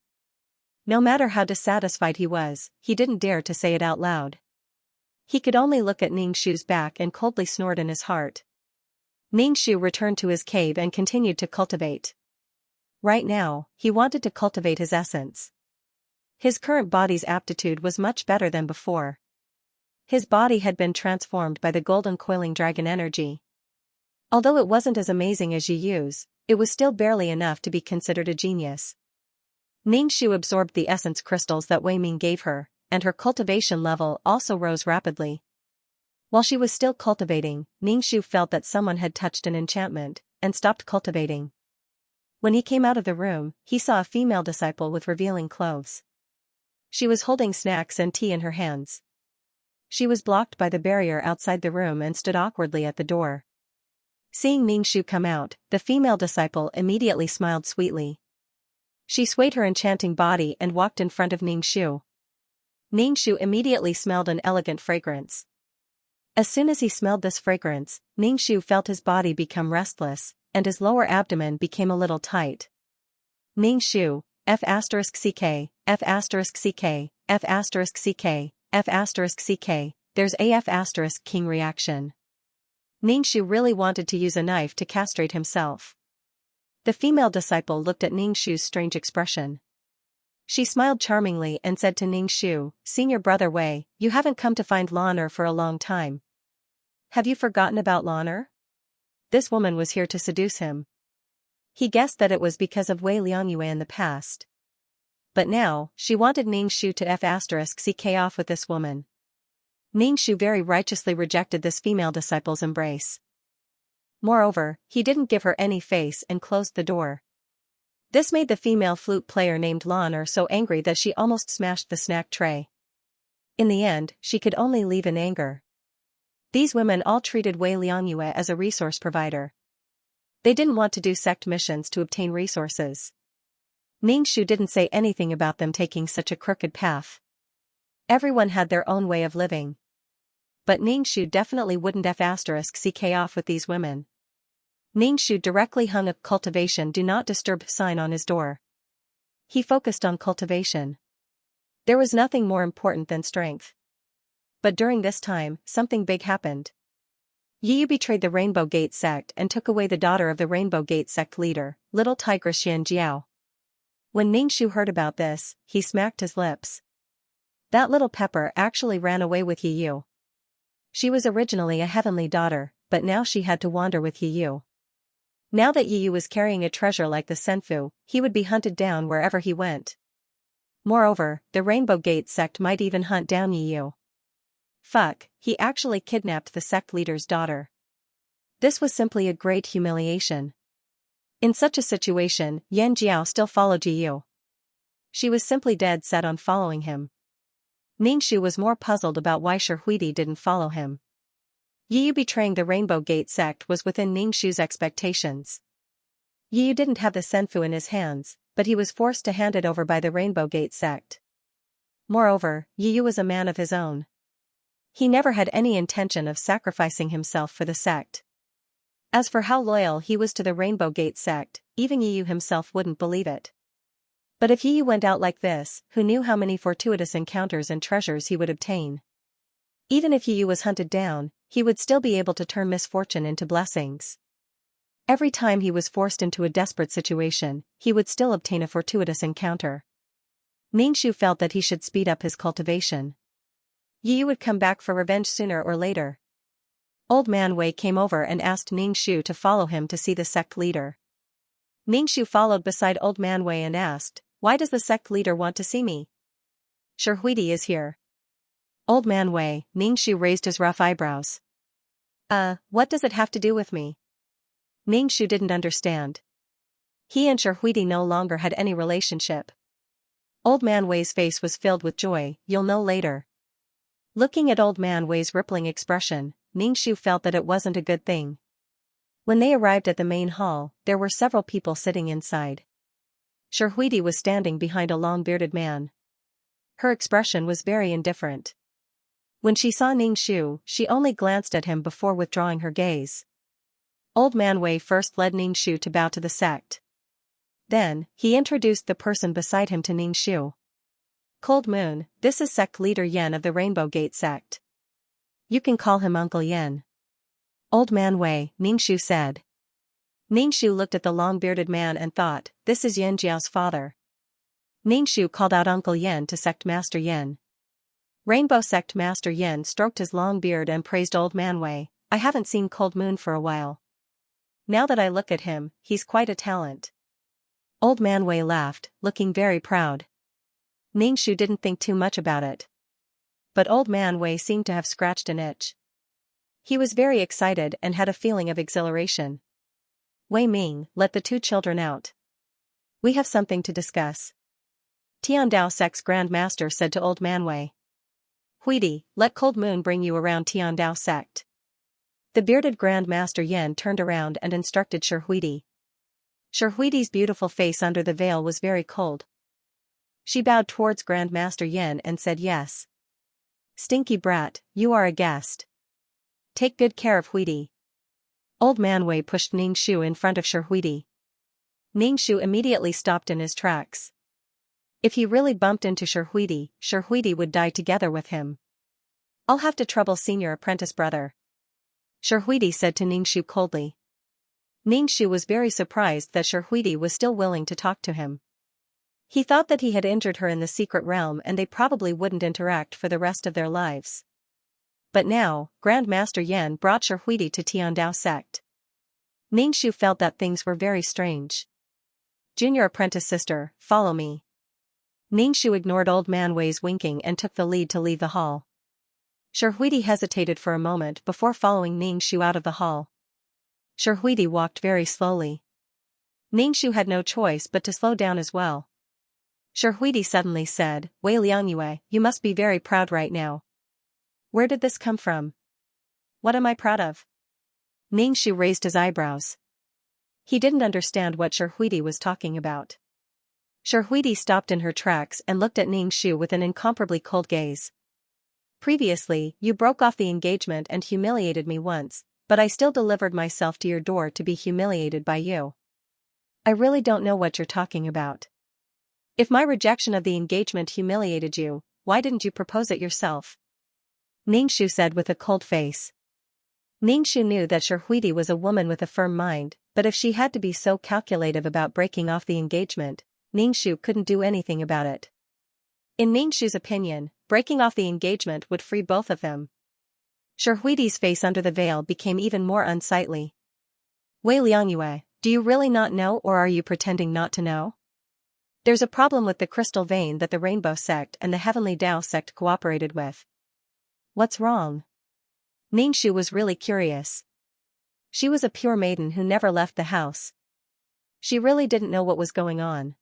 No matter how dissatisfied he was, he didn't dare to say it out loud. He could only look at Ningshu's back and coldly snort in his heart. Ningshu returned to his cave and continued to cultivate. Right now, he wanted to cultivate his essence. His current body's aptitude was much better than before. His body had been transformed by the golden coiling dragon energy. Although it wasn't as amazing as Yiyu's, it was still barely enough to be considered a genius. Ningshu absorbed the essence crystals that Wei Ming gave her, and her cultivation level also rose rapidly. While she was still cultivating, Ningshu felt that someone had touched an enchantment, and stopped cultivating. When he came out of the room, he saw a female disciple with revealing clothes. She was holding snacks and tea in her hands. She was blocked by the barrier outside the room and stood awkwardly at the door. Seeing Ningshu come out, the female disciple immediately smiled sweetly. She swayed her enchanting body and walked in front of Ningshu. Ningshu immediately smelled an elegant fragrance. As soon as he smelled this fragrance, Ningshu felt his body become restless, and his lower abdomen became a little tight. Ningshu, F*CK, F*CK, F*CK, F*CK, there's a F** king reaction. Ningshu really wanted to use a knife to castrate himself. The female disciple looked at Ningshu's strange expression. She smiled charmingly and said to Ningshu, "Senior brother Wei, you haven't come to find Lan'er for a long time. Have you forgotten about Lan'er?" This woman was here to seduce him. He guessed that it was because of Wei Liangyue in the past. But now, she wanted Ningshu to F***ck off with this woman. Ningshu very righteously rejected this female disciple's embrace. Moreover, he didn't give her any face and closed the door. This made the female flute player named Lan'er so angry that she almost smashed the snack tray. In the end, she could only leave in anger. These women all treated Wei Liangyue as a resource provider. They didn't want to do sect missions to obtain resources. Ningshu didn't say anything about them taking such a crooked path. Everyone had their own way of living. But Ningshu definitely wouldn't F***ck off with these women. Ningshu directly hung a cultivation do not disturb sign on his door. He focused on cultivation. There was nothing more important than strength. But during this time, something big happened. Yiyu betrayed the Rainbow Gate sect and took away the daughter of the Rainbow Gate sect leader, little tigress Xianxia. When Ningshu heard about this, he smacked his lips. That little pepper actually ran away with Yiyu. She was originally a heavenly daughter, but now she had to wander with Yiyu. Now that Yiyu was carrying a treasure like the Senfu, he would be hunted down wherever he went. Moreover, the Rainbow Gate sect might even hunt down Yiyu. Fuck, he actually kidnapped the sect leader's daughter. This was simply a great humiliation. In such a situation, Yan Jiao still followed Yiyu. She was simply dead set on following him. Ningshu was more puzzled about why Shihuidi didn't follow him. Yiyu betraying the Rainbow Gate sect was within Ningshu's expectations. Yiyu didn't have the Senfu in his hands, but he was forced to hand it over by the Rainbow Gate sect. Moreover, Yiyu was a man of his own. He never had any intention of sacrificing himself for the sect. As for how loyal he was to the Rainbow Gate sect, even Yiyu himself wouldn't believe it. But if Yiyu went out like this, who knew how many fortuitous encounters and treasures he would obtain? Even if Yiyu was hunted down, he would still be able to turn misfortune into blessings. Every time he was forced into a desperate situation, he would still obtain a fortuitous encounter. Ningshu felt that he should speed up his cultivation. Yiyu would come back for revenge sooner or later. Old Man Wei came over and asked Ningshu to follow him to see the sect leader. Ningshu followed beside Old Man Wei and asked, "Why does the sect leader want to see me?" "Shihuidi is here." Old Man Wei, Ningshu raised his rough eyebrows. What does it have to do with me?" Ningshu didn't understand. He and Shihuidi no longer had any relationship. Old Man Wei's face was filled with joy. You'll know later. Looking at Old Man Wei's rippling expression, Ningxu felt that it wasn't a good thing. When they arrived at the main hall, there were several people sitting inside. Sherhuidi was standing behind a long-bearded man. Her expression was very indifferent. When she saw Ningxu, she only glanced at him before withdrawing her gaze. Old Man Wei first led Ningxu to bow to the sect. Then, he introduced the person beside him to Ningxu. Cold Moon, this is sect leader Yen of the Rainbow Gate sect. You can call him Uncle Yen. Old Man Wei, Ningxu said. Ningxu looked at the long-bearded man and thought, this is Xianxia's father. Ningxu called out Uncle Yen to Sect Master Yen. Rainbow Sect Master Yen stroked his long beard and praised Old Man Wei. I haven't seen Cold Moon for a while. Now that I look at him, he's quite a talent. Old Man Wei laughed, looking very proud. Ningxu didn't think too much about it. But Old Man Wei seemed to have scratched an itch. He was very excited and had a feeling of exhilaration. Wei Ming, let the two children out. We have something to discuss. Tiandao Sect's Grand Master said to Old Man Wei. Huidi, let Cold Moon bring you around Tiandao Sect. The bearded Grand Master Yen turned around and instructed Sherhuidi. Sherhuidi's beautiful face under the veil was very cold. She bowed towards Grand Master Yen and said yes. Stinky brat, you are a guest. Take good care of Huidi. Old Man Wei pushed Ningxu in front of Sherhuidi. Ningxu immediately stopped in his tracks. If he really bumped into Sherhuidi, Sherhuidi would die together with him. I'll have to trouble senior apprentice brother. Sherhuidi said to Ningxu coldly. Ningxu was very surprised that Sherhuidi was still willing to talk to him. He thought that he had injured her in the secret realm and they probably wouldn't interact for the rest of their lives. But now, Grand Master Yen brought Sherhuidi to Tiandao Sect. Ningxu felt that things were very strange. Junior apprentice sister, follow me. Ningxu ignored Old Man Wei's winking and took the lead to leave the hall. Sherhuidi hesitated for a moment before following Ningxu out of the hall. Sherhuidi walked very slowly. Ningxu had no choice but to slow down as well. Sherhuidi suddenly said, Wei Liangyue, you must be very proud right now. Where did this come from? What am I proud of? Ningxu raised his eyebrows. He didn't understand what Sherhuidi was talking about. Sherhuidi stopped in her tracks and looked at Ningxu with an incomparably cold gaze. Previously, you broke off the engagement and humiliated me once, but I still delivered myself to your door to be humiliated by you. I really don't know what you're talking about. If my rejection of the engagement humiliated you, why didn't you propose it yourself? Ningxu said with a cold face. Ningxu knew that Sherhuidi was a woman with a firm mind, but if she had to be so calculative about breaking off the engagement, Ningxu couldn't do anything about it. In Ningxu's opinion, breaking off the engagement would free both of them. Sherhuidi's face under the veil became even more unsightly. Wei Liangyue, do you really not know or are you pretending not to know? There's a problem with the crystal vein that the Rainbow Sect and the Heavenly Tao Sect cooperated with. What's wrong? Ningxu was really curious. She was a pure maiden who never left the house. She really didn't know what was going on.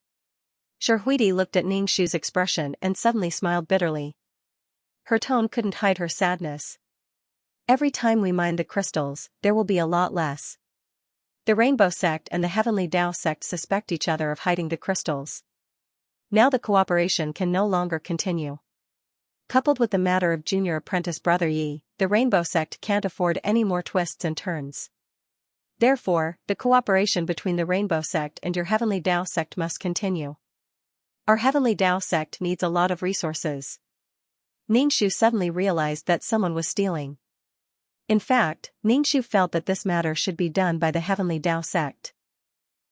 Sherhuidi looked at Ningxu's expression and suddenly smiled bitterly. Her tone couldn't hide her sadness. Every time we mine the crystals, there will be a lot less. The Rainbow Sect and the Heavenly Tao Sect suspect each other of hiding the crystals. Now the cooperation can no longer continue. Coupled with the matter of junior apprentice Brother Yi, the Rainbow Sect can't afford any more twists and turns. Therefore, the cooperation between the Rainbow Sect and your Heavenly Tao Sect must continue. Our Heavenly Tao Sect needs a lot of resources. Ningxu suddenly realized that someone was stealing. In fact, Ningxu felt that this matter should be done by the Heavenly Tao Sect.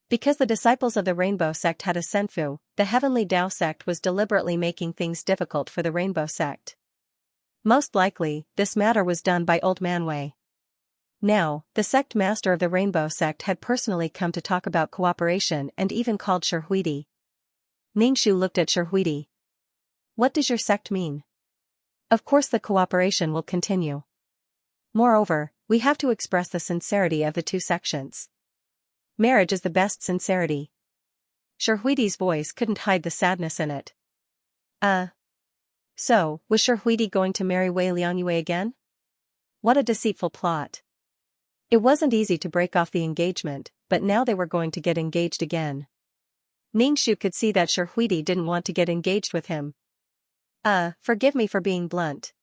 Because the disciples of the Rainbow Sect had a senfu, the Heavenly Tao Sect was deliberately making things difficult for the Rainbow Sect. Most likely, this matter was done by Old Man Wei. Now, the sect master of the Rainbow Sect had personally come to talk about cooperation and even called Sherhuidi. Ningxu looked at Sherhuidi. What does your sect mean? Of course the cooperation will continue. Moreover, we have to express the sincerity of the two sections. Marriage is the best sincerity. Sherhuidi's voice couldn't hide the sadness in it. Uh. So, was Sherhuidi going to marry Wei Liangyue again? What a deceitful plot. It wasn't easy to break off the engagement, but now they were going to get engaged again. Ningxu could see that Sherhuidi didn't want to get engaged with him. Forgive me for being blunt.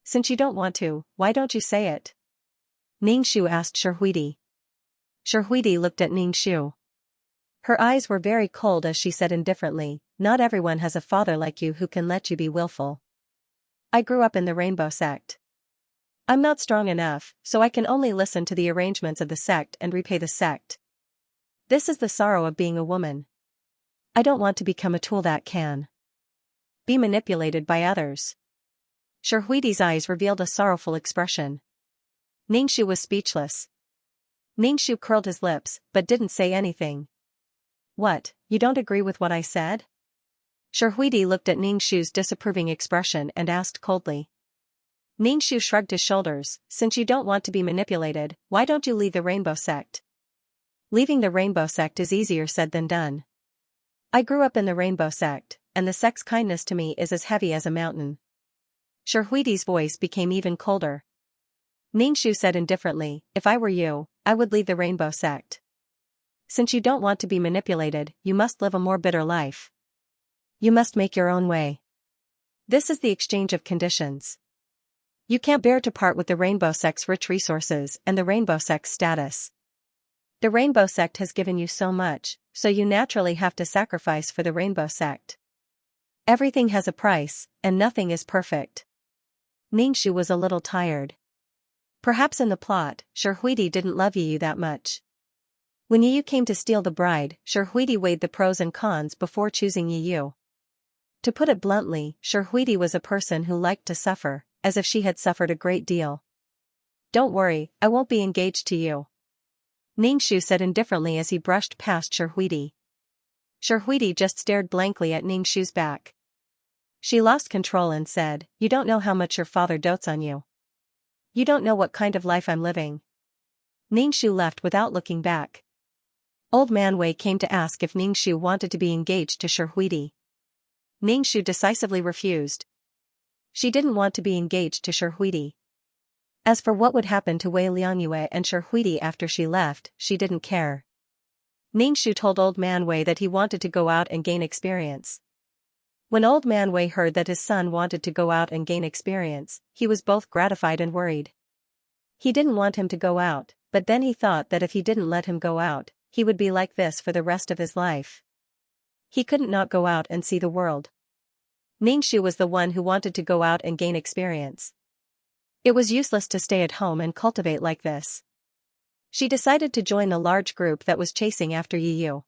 Since you don't want to, why don't you say it? Ningxu asked Sherhuidi. Sherhuidi looked at Ningxu. Her eyes were very cold as she said indifferently, not everyone has a father like you who can let you be willful. I grew up in the Rainbow Sect. I'm not strong enough, so I can only listen to the arrangements of the sect and repay the sect. This is the sorrow of being a woman. I don't want to become a tool that can be manipulated by others. Sherhuidi's eyes revealed a sorrowful expression. Ningxu was speechless. Ningxu curled his lips, but didn't say anything. What, you don't agree with what I said? Sherhuidi looked at Ningxu's disapproving expression and asked coldly. Ningxu shrugged his shoulders. Since you don't want to be manipulated, why don't you leave the Rainbow Sect? Leaving the Rainbow Sect is easier said than done. I grew up in the Rainbow Sect, and the sect's kindness to me is as heavy as a mountain. Sherhuidi's voice became even colder. Ningxu said indifferently, if I were you, I would leave the Rainbow Sect. Since you don't want to be manipulated, you must live a more bitter life. You must make your own way. This is the exchange of conditions. You can't bear to part with the Rainbow Sect's rich resources and the Rainbow Sect's status. The Rainbow Sect has given you so much, so you naturally have to sacrifice for the Rainbow Sect. Everything has a price, and nothing is perfect. Ningxu was a little tired. Perhaps in the plot, Sherhuidi didn't love Yu that much. When Yu came to steal the bride, Sherhuidi weighed the pros and cons before choosing Yu. To put it bluntly, Sherhuidi was a person who liked to suffer, as if she had suffered a great deal. Don't worry, I won't be engaged to you. Ningxu said indifferently as he brushed past Sherhuidi. Sherhuidi just stared blankly at Ningxu's back. She lost control and said, you don't know how much your father dotes on you. You don't know what kind of life I'm living. Ningxu left without looking back. Old Man Wei came to ask if Ningxu wanted to be engaged to Sherhuidi. Ningxu decisively refused. She didn't want to be engaged to Sherhuidi. As for what would happen to Wei Liangyue and Sherhuidi after she left, she didn't care. Ningxu told Old Man Wei that he wanted to go out and gain experience. When Old Man Wei heard that his son wanted to go out and gain experience, he was both gratified and worried. He didn't want him to go out, but then he thought that if he didn't let him go out, he would be like this for the rest of his life. He couldn't not go out and see the world. Ningxu was the one who wanted to go out and gain experience. It was useless to stay at home and cultivate like this. She decided to join the large group that was chasing after Yu.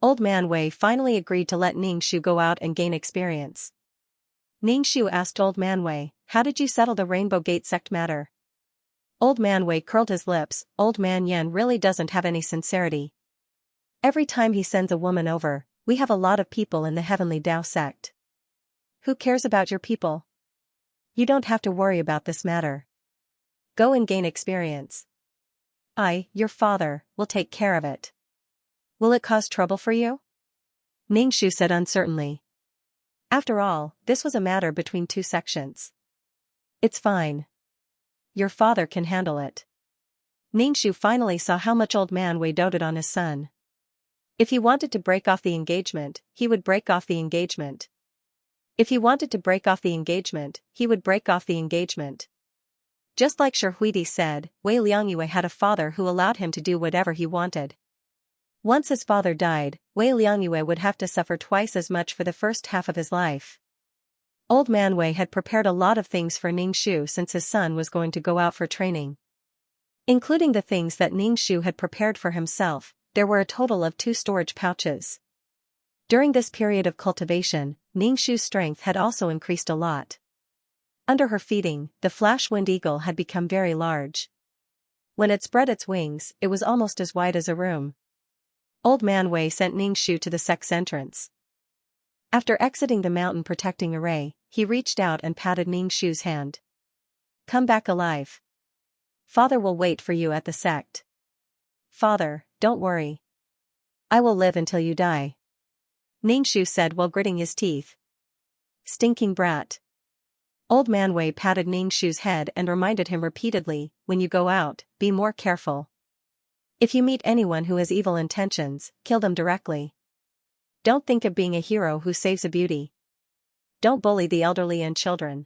Old Man Wei finally agreed to let Ningxu go out and gain experience. Ningxu asked Old Man Wei, how did you settle the Rainbow Gate sect matter? Old Man Wei curled his lips. Old Man Yan really doesn't have any sincerity. Every time he sends a woman over, we have a lot of people in the Heavenly Tao sect. Who cares about your people? You don't have to worry about this matter. Go and gain experience. Your father, will take care of it. Will it cause trouble for you? Ningxu said uncertainly. After all, this was a matter between two sections. It's fine. Your father can handle it. Ningxu finally saw how much Old Man Wei doted on his son. If he wanted to break off the engagement, he would break off the engagement. If he wanted to break off the engagement, he would break off the engagement. Just like Sherhuidi said, Wei Liangyue had a father who allowed him to do whatever he wanted. Once his father died, Wei Liangyue would have to suffer twice as much for the first half of his life. Old Man Wei had prepared a lot of things for Ningxu since his son was going to go out for training. Including the things that Ningxu had prepared for himself, there were a total of 2 storage pouches. During this period of cultivation, Ningxu's strength had also increased a lot. Under her feeding, the flash-winged eagle had become very large. When it spread its wings, it was almost as wide as a room. Old Man Wei sent Ningxu to the sect's entrance. After exiting the mountain protecting array, he reached out and patted Ningxu's hand. Come back alive. Father will wait for you at the sect. Father, don't worry. I will live until you die. Ningxu said while gritting his teeth. Stinking brat. Old Man Wei patted Ningshu's head and reminded him repeatedly, when you go out, be more careful. If you meet anyone who has evil intentions, kill them directly. Don't think of being a hero who saves a beauty. Don't bully the elderly and children.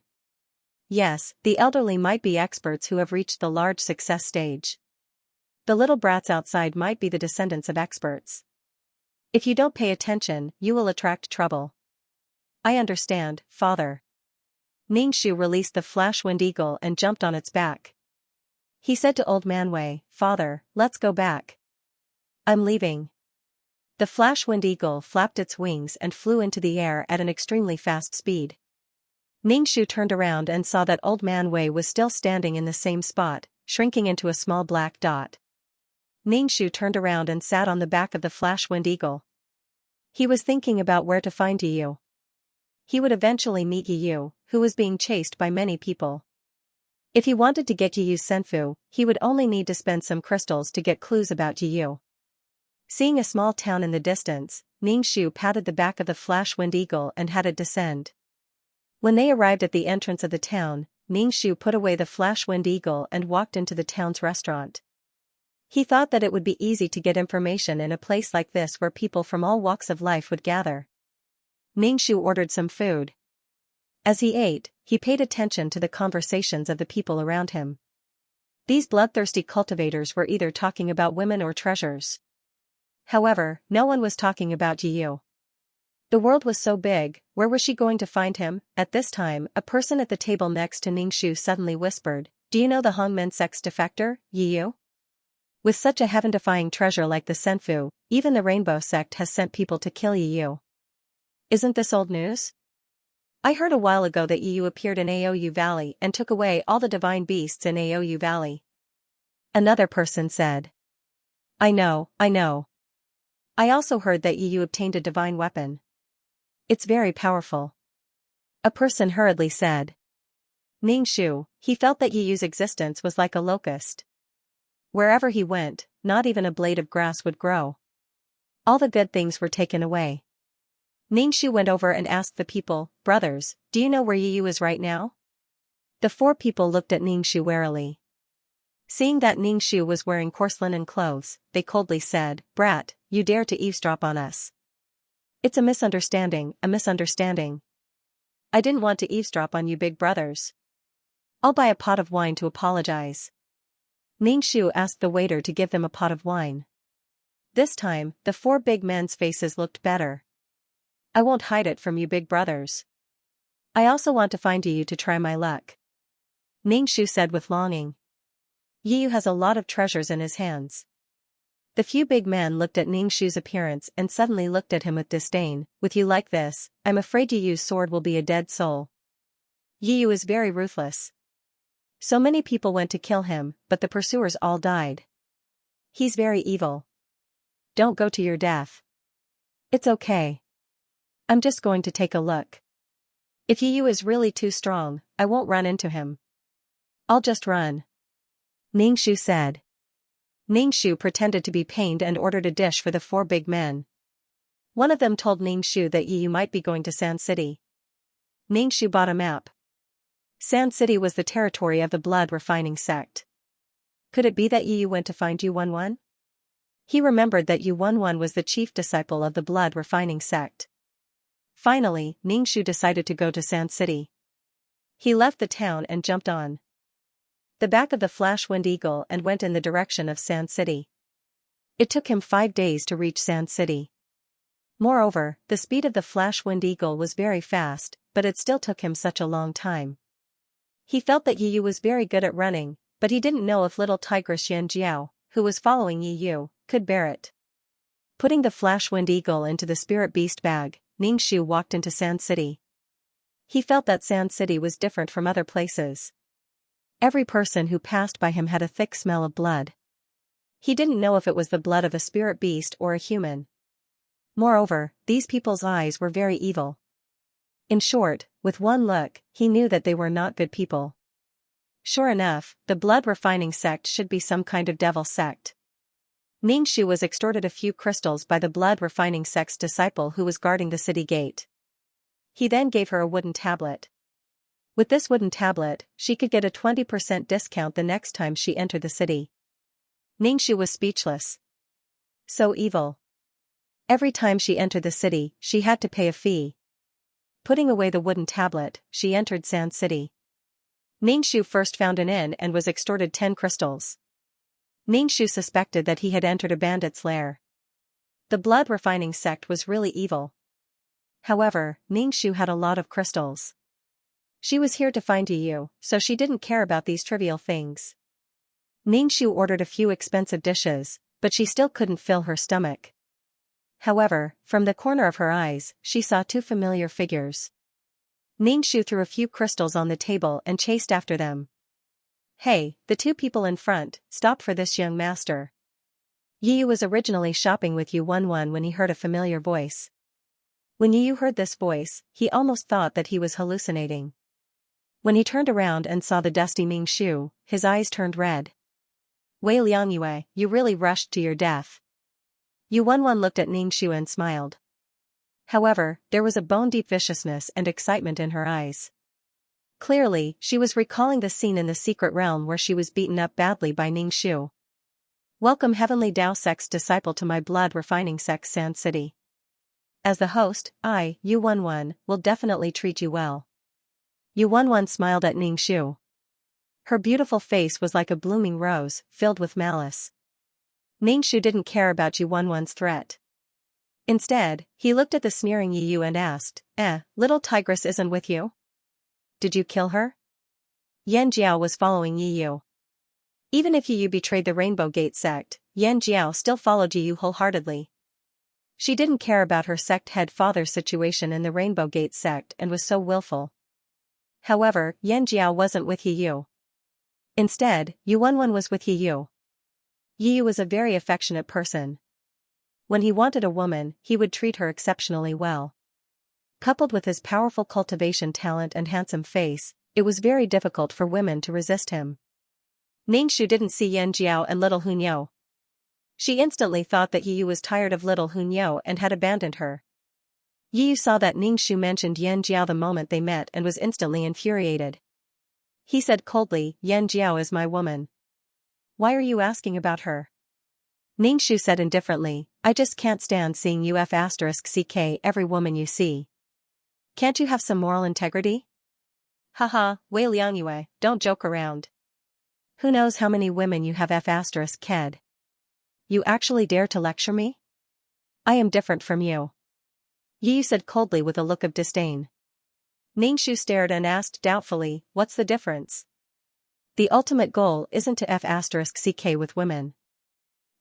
Yes, the elderly might be experts who have reached the large success stage. The little brats outside might be the descendants of experts. If you don't pay attention, you will attract trouble. I understand, father. Ningshu released the flash wind eagle and jumped on its back. He said to Old Man Wei, Father, let's go back. I'm leaving. The flash wind eagle flapped its wings and flew into the air at an extremely fast speed. Ningshu turned around and saw that Old Man Wei was still standing in the same spot, shrinking into a small black dot. Ningshu turned around and sat on the back of the flash wind eagle. He was thinking about where to find Yu. He would eventually meet Yu, who was being chased by many people. If he wanted to get Yu's senfu, he would only need to spend some crystals to get clues about Yu. Seeing a small town in the distance, Ningshu patted the back of the flash wind eagle and had it descend. When they arrived at the entrance of the town, Ningshu put away the flash wind eagle and walked into the town's restaurant. He thought that it would be easy to get information in a place like this where people from all walks of life would gather. Ningshu ordered some food. As he ate, he paid attention to the conversations of the people around him. These bloodthirsty cultivators were either talking about women or treasures. However, no one was talking about Yu. The world was so big, where was she going to find him? At this time, a person at the table next to Ningshu suddenly whispered, Do you know the Hongmen sect's defector, Yu? With such a heaven-defying treasure like the Senfu, even the Rainbow sect has sent people to kill Yu. Isn't this old news? I heard a while ago that Yu appeared in Aou Valley and took away all the divine beasts in Aou Valley. Another person said. I know. I also heard that Yu obtained a divine weapon. It's very powerful. A person hurriedly said. Ningshu, he felt that Yu's existence was like a locust. Wherever he went, not even a blade of grass would grow. All the good things were taken away. Ningshu went over and asked the people, Brothers, do you know where Yu is right now? The 4 people looked at Ningshu warily. Seeing that Ningshu was wearing coarse linen clothes, they coldly said, Brat, you dare to eavesdrop on us. It's a misunderstanding. I didn't want to eavesdrop on you big brothers. I'll buy a pot of wine to apologize. Ningshu asked the waiter to give them a pot of wine. This time, the 4 big men's faces looked better. I won't hide it from you big brothers. I also want to find Yu to try my luck. Ningshu said with longing. Yu has a lot of treasures in his hands. The few big men looked at Ningshu's appearance and suddenly looked at him with disdain. With you like this, I'm afraid Yu's sword will be a dead soul. Yu is very ruthless. So many people went to kill him, but the pursuers all died. He's very evil. Don't go to your death. It's okay. I'm just going to take a look. If Yu is really too strong, I won't run into him. I'll just run. Ningshu said. Ningshu pretended to be pained and ordered a dish for the 4 big men. One of them told Ningshu that Yu might be going to Sand City. Ningshu bought a map. Sand City was the territory of the blood refining sect. Could it be that Yu went to find Yu11? He remembered that Yu11 was the chief disciple of the blood refining sect. Finally, Ningshu decided to go to Sand City. He left the town and jumped on the back of the Flash Wind Eagle and went in the direction of Sand City. It took him 5 days to reach Sand City. Moreover, the speed of the Flash Wind Eagle was very fast, but it still took him such a long time. He felt that Yu was very good at running, but he didn't know if little tigress Xianxia, who was following Yu, could bear it. Putting the Flash Wind Eagle into the Spirit Beast bag, Ningshu walked into Sand City. He felt that Sand City was different from other places. Every person who passed by him had a thick smell of blood. He didn't know if it was the blood of a spirit beast or a human. Moreover, these people's eyes were very evil. In short, with one look, he knew that they were not good people. Sure enough, the blood refining sect should be some kind of devil sect. Ningshu was extorted a few crystals by the blood refining sect's disciple who was guarding the city gate. He then gave her a wooden tablet. With this wooden tablet, she could get a 20% discount the next time she entered the city. Ningxu was speechless. So evil. Every time she entered the city, she had to pay a fee. Putting away the wooden tablet, she entered Sand City. Ningxu first found an inn and was extorted 10 crystals. Ningxu suspected that he had entered a bandit's lair. The blood refining sect was really evil. However, Ningxu had a lot of crystals. She was here to find Yu, so she didn't care about these trivial things. Ningxu ordered a few expensive dishes, but she still couldn't fill her stomach. However, from the corner of her eyes, she saw 2 familiar figures. Ningxu threw a few crystals on the table and chased after them. Hey, the 2 people in front, stop for this young master. Yu was originally shopping with Yu11 when he heard a familiar voice. When Yu heard this voice, he almost thought that he was hallucinating. When he turned around and saw the dusty Ningxu, his eyes turned red. Wei Liangyue, you really rushed to your death. Yu11 looked at Ningxu and smiled. However, there was a bone-deep viciousness and excitement in her eyes. Clearly, she was recalling the scene in the secret realm where she was beaten up badly by Ningxu. Welcome Heavenly Dao Sect's disciple to my blood refining sect Sand City. As the host, I, Yu11, will definitely treat you well. Yu11 smiled at Ningxu. Her beautiful face was like a blooming rose, filled with malice. Ningxu didn't care about Yu11's threat. Instead, he looked at the sneering Yu and asked, little tigress isn't with you? Did you kill her? Yan Jiao was following Yu. Even if Yu betrayed the Rainbow Gate sect, Yan Jiao still followed Yu wholeheartedly. She didn't care about her sect head father's situation in the Rainbow Gate sect and was so willful. However, Yan Jiao wasn't with Yu. Instead, Yu11 was with Yu. Yu was a very affectionate person. When he wanted a woman, he would treat her exceptionally well. Coupled with his powerful cultivation talent and handsome face, it was very difficult for women to resist him. Ningxu didn't see Yan Jiao and little Hunyou. She instantly thought that Yu was tired of little Hunyou and had abandoned her. Yu saw that Ningxu mentioned Yan Jiao the moment they met and was instantly infuriated. He said coldly, Yan Jiao is my woman. Why are you asking about her? Ningxu said indifferently, I just can't stand seeing UF*CK every woman you see. Can't you have some moral integrity? Haha, Wei Liangyue, don't joke around. Who knows how many women you have F***ed? You actually dare to lecture me? I am different from you. Yu said coldly with a look of disdain. Ningxu stared and asked doubtfully, what's the difference? The ultimate goal isn't to F***CK with women.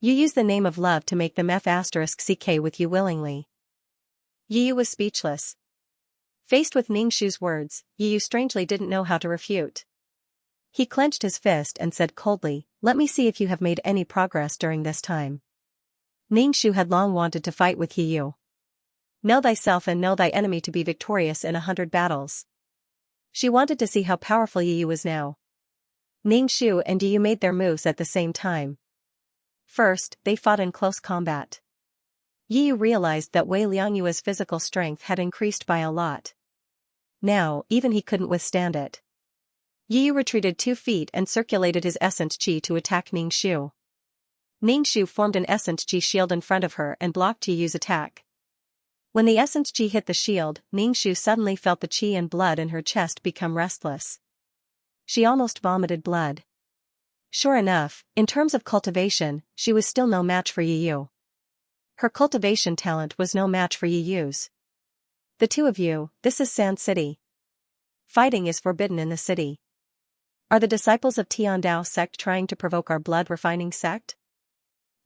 You use the name of love to make them F***CK with you willingly. Yu was speechless. Faced with Ningxu's words, Yu strangely didn't know how to refute. He clenched his fist and said coldly, let me see if you have made any progress during this time. Ningxu had long wanted to fight with Yu. Know thyself and know thy enemy to be victorious in 100 battles. She wanted to see how powerful Yu was now. Ningxu and Yu made their moves at the same time. First, they fought in close combat. Yu realized that Wei Liangyue's physical strength had increased by a lot. Now, even he couldn't withstand it. Yu retreated 2 feet and circulated his essence chi to attack Ningxu. Ningxu formed an essence chi shield in front of her and blocked Yu's attack. When the essence chi hit the shield, Ningxu suddenly felt the chi and blood in her chest become restless. She almost vomited blood. Sure enough, in terms of cultivation, she was still no match for Yu. Her cultivation talent was no match for Yu's. The 2 of you, this is Sand City. Fighting is forbidden in the city. Are the disciples of Tiandao sect trying to provoke our blood refining sect?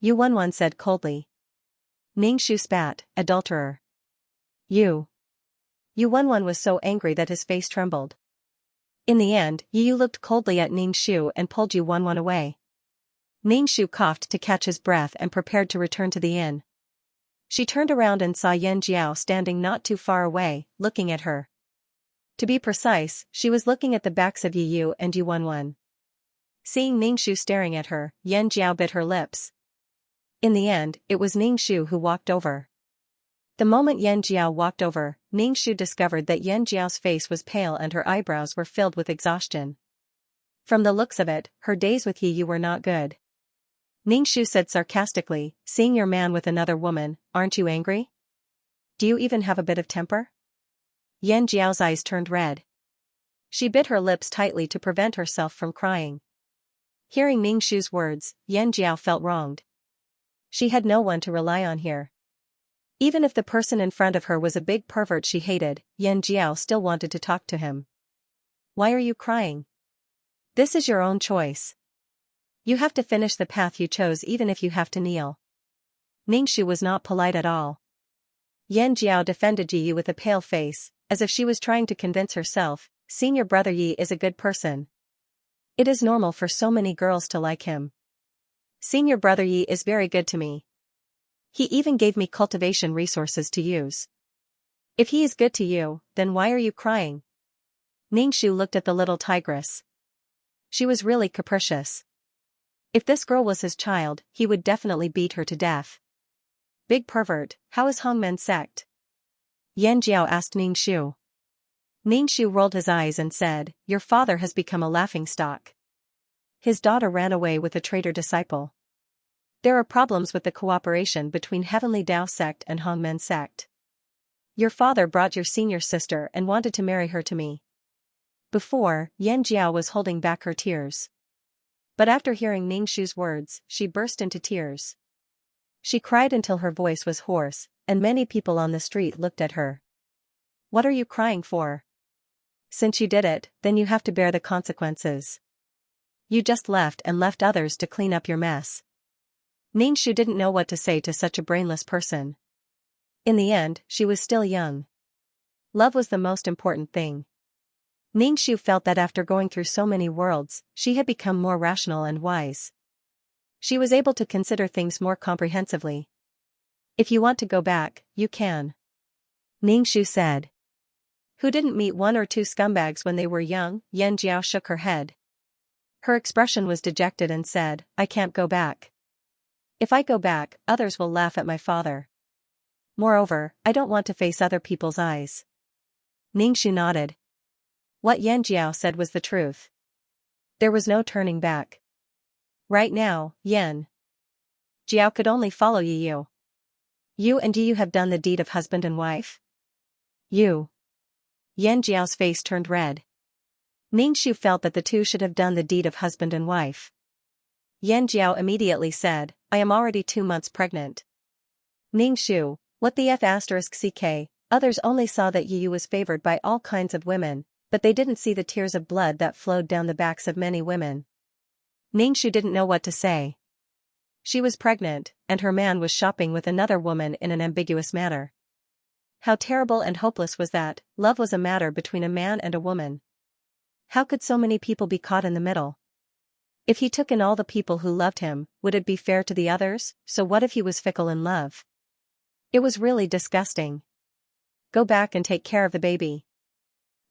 Yu11 said coldly. Ningxu spat, adulterer. Yu11 was so angry that his face trembled. In the end, Yu looked coldly at Ningxu and pulled Yu11 away. Ningxu coughed to catch his breath and prepared to return to the inn. She turned around and saw Yan Jiao standing not too far away, looking at her. To be precise, she was looking at the backs of Yu and Yu11. Seeing Ningxu staring at her, Yan Jiao bit her lips. In the end, it was Ningxu who walked over. The moment Yan Jiao walked over, Ningxu discovered that Yan Jiao's face was pale and her eyebrows were filled with exhaustion. From the looks of it, her days with you were not good. Ningxu said sarcastically, seeing your man with another woman, aren't you angry? Do you even have a bit of temper? Yan Jiao's eyes turned red. She bit her lips tightly to prevent herself from crying. Hearing Ningxu's words, Yan Jiao felt wronged. She had no one to rely on here. Even if the person in front of her was a big pervert she hated, Yan Jiao still wanted to talk to him. Why are you crying? This is your own choice. You have to finish the path you chose even if you have to kneel. Ningxu was not polite at all. Yan Jiao defended Yi with a pale face, as if she was trying to convince herself, Senior Brother Yi is a good person. It is normal for so many girls to like him. Senior Brother Yi is very good to me. He even gave me cultivation resources to use. If he is good to you, then why are you crying? Ningxu looked at the little tigress. She was really capricious. If this girl was his child, he would definitely beat her to death. Big pervert, how is Hongmen sect? Yan Jiao asked Ningxu. Ningxu rolled his eyes and said, your father has become a laughingstock. His daughter ran away with a traitor disciple. There are problems with the cooperation between Heavenly Dao sect and Hongmen sect. Your father brought your senior sister and wanted to marry her to me. Before, Yan Jiao was holding back her tears. But after hearing Ningxu's words, she burst into tears. She cried until her voice was hoarse, and many people on the street looked at her. What are you crying for? Since you did it, then you have to bear the consequences. You just left and left others to clean up your mess. Ningxu didn't know what to say to such a brainless person. In the end, she was still young. Love was the most important thing. Ningxu felt that after going through so many worlds, she had become more rational and wise. She was able to consider things more comprehensively. If you want to go back, you can. Ningxu said. Who didn't meet one or two scumbags when they were young? Yan Jiao shook her head. Her expression was dejected and said, I can't go back. If I go back, others will laugh at my father. Moreover, I don't want to face other people's eyes. Ningxu nodded. What Yan Jiao said was the truth. There was no turning back. Right now, Yan Jiao could only follow you. You and you have done the deed of husband and wife? You. Yan Jiao's face turned red. Ningxu felt that the two should have done the deed of husband and wife. Yan Jiao immediately said, I am already 2 months pregnant. Ningxu, what the *ck, others only saw that Yu was favored by all kinds of women, but they didn't see the tears of blood that flowed down the backs of many women. Ningxu didn't know what to say. She was pregnant, and her man was shopping with another woman in an ambiguous manner. How terrible and hopeless was that. Love was a matter between a man and a woman. How could so many people be caught in the middle? If he took in all the people who loved him, would it be fair to the others? So what if he was fickle in love? It was really disgusting. Go back and take care of the baby.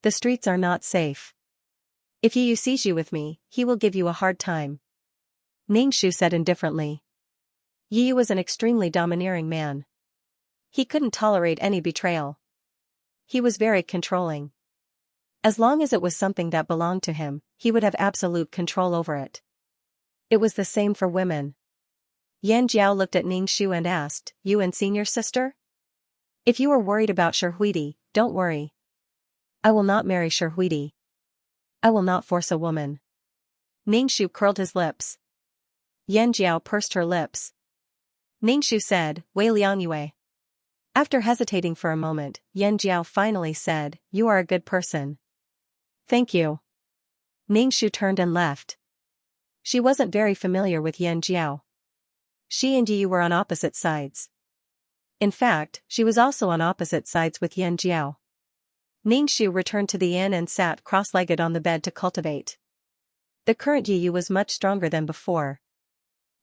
The streets are not safe. If Yu sees you with me, he will give you a hard time. Ningxu said indifferently. Yu was an extremely domineering man. He couldn't tolerate any betrayal. He was very controlling. As long as it was something that belonged to him, he would have absolute control over it. It was the same for women. Yan Jiao looked at Ningxu and asked, You and senior sister? If you are worried about Sherhuidi, don't worry. I will not marry Sherhuidi. I will not force a woman. Ningxu curled his lips. Yan Jiao pursed her lips. Ningxu said, Wei Liang Yue. After hesitating for a moment, Yan Jiao finally said, You are a good person. Thank you. Ningxu turned and left. She wasn't very familiar with Yan Jiao. She and Yu were on opposite sides. In fact, she was also on opposite sides with Yan Jiao. Ningxu returned to the inn and sat cross-legged on the bed to cultivate. The current Yu was much stronger than before.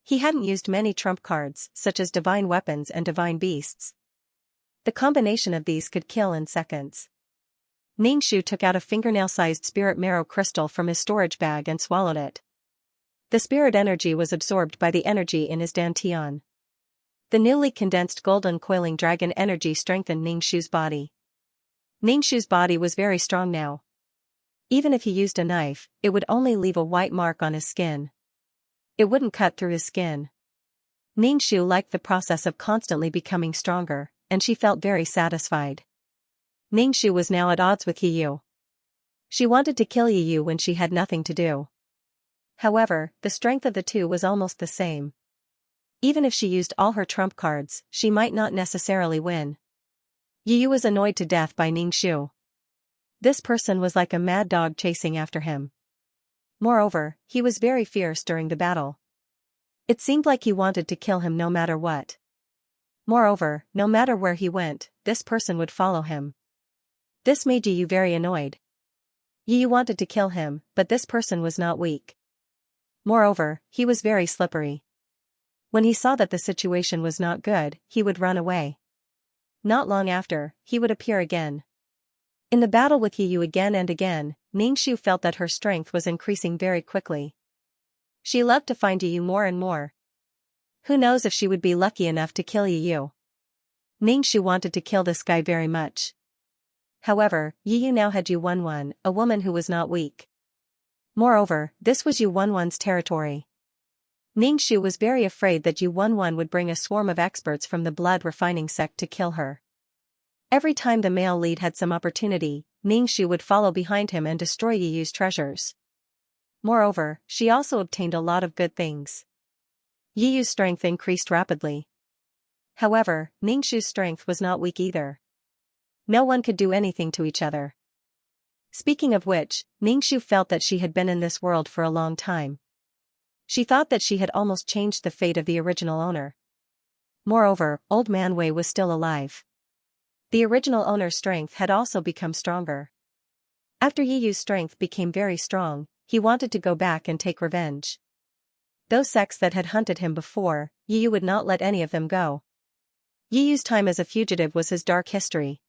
He hadn't used many trump cards, such as divine weapons and divine beasts. The combination of these could kill in seconds. Ningxu took out a fingernail-sized spirit marrow crystal from his storage bag and swallowed it. The spirit energy was absorbed by the energy in his dantian. The newly condensed golden coiling dragon energy strengthened Ningxu's body. Ningxu's body was very strong now. Even if he used a knife, it would only leave a white mark on his skin. It wouldn't cut through his skin. Ningxu liked the process of constantly becoming stronger, and she felt very satisfied. Ningxu was now at odds with Yiyu. She wanted to kill Yiyu when she had nothing to do. However, the strength of the two was almost the same. Even if she used all her trump cards, she might not necessarily win. Yiyu was annoyed to death by Ningxu. This person was like a mad dog chasing after him. Moreover, he was very fierce during the battle. It seemed like he wanted to kill him no matter what. Moreover, no matter where he went, this person would follow him. This made Yiyu very annoyed. Yiyu wanted to kill him, but this person was not weak. Moreover, he was very slippery. When he saw that the situation was not good, he would run away. Not long after, he would appear again. In the battle with Yiyu again and again, Ningxu felt that her strength was increasing very quickly. She loved to find Yiyu more and more. Who knows if she would be lucky enough to kill Yiyu. Ningxu wanted to kill this guy very much. However, Yiyu now had Yu Wenwen, a woman who was not weak. Moreover, this was Yu Wenwen's territory. Ningxu was very afraid that Yu Wenwen would bring a swarm of experts from the blood refining sect to kill her. Every time the male lead had some opportunity, Ningxu would follow behind him and destroy Yiyu's treasures. Moreover, she also obtained a lot of good things. Yiyu's strength increased rapidly. However, Ningxu's strength was not weak either. No one could do anything to each other. Speaking of which, Ningxu felt that she had been in this world for a long time. She thought that she had almost changed the fate of the original owner. Moreover, Old Man Wei was still alive. The original owner's strength had also become stronger. After Yiyu's strength became very strong, he wanted to go back and take revenge. Those sects that had hunted him before, Yiyu would not let any of them go. Yiyu's time as a fugitive was his dark history.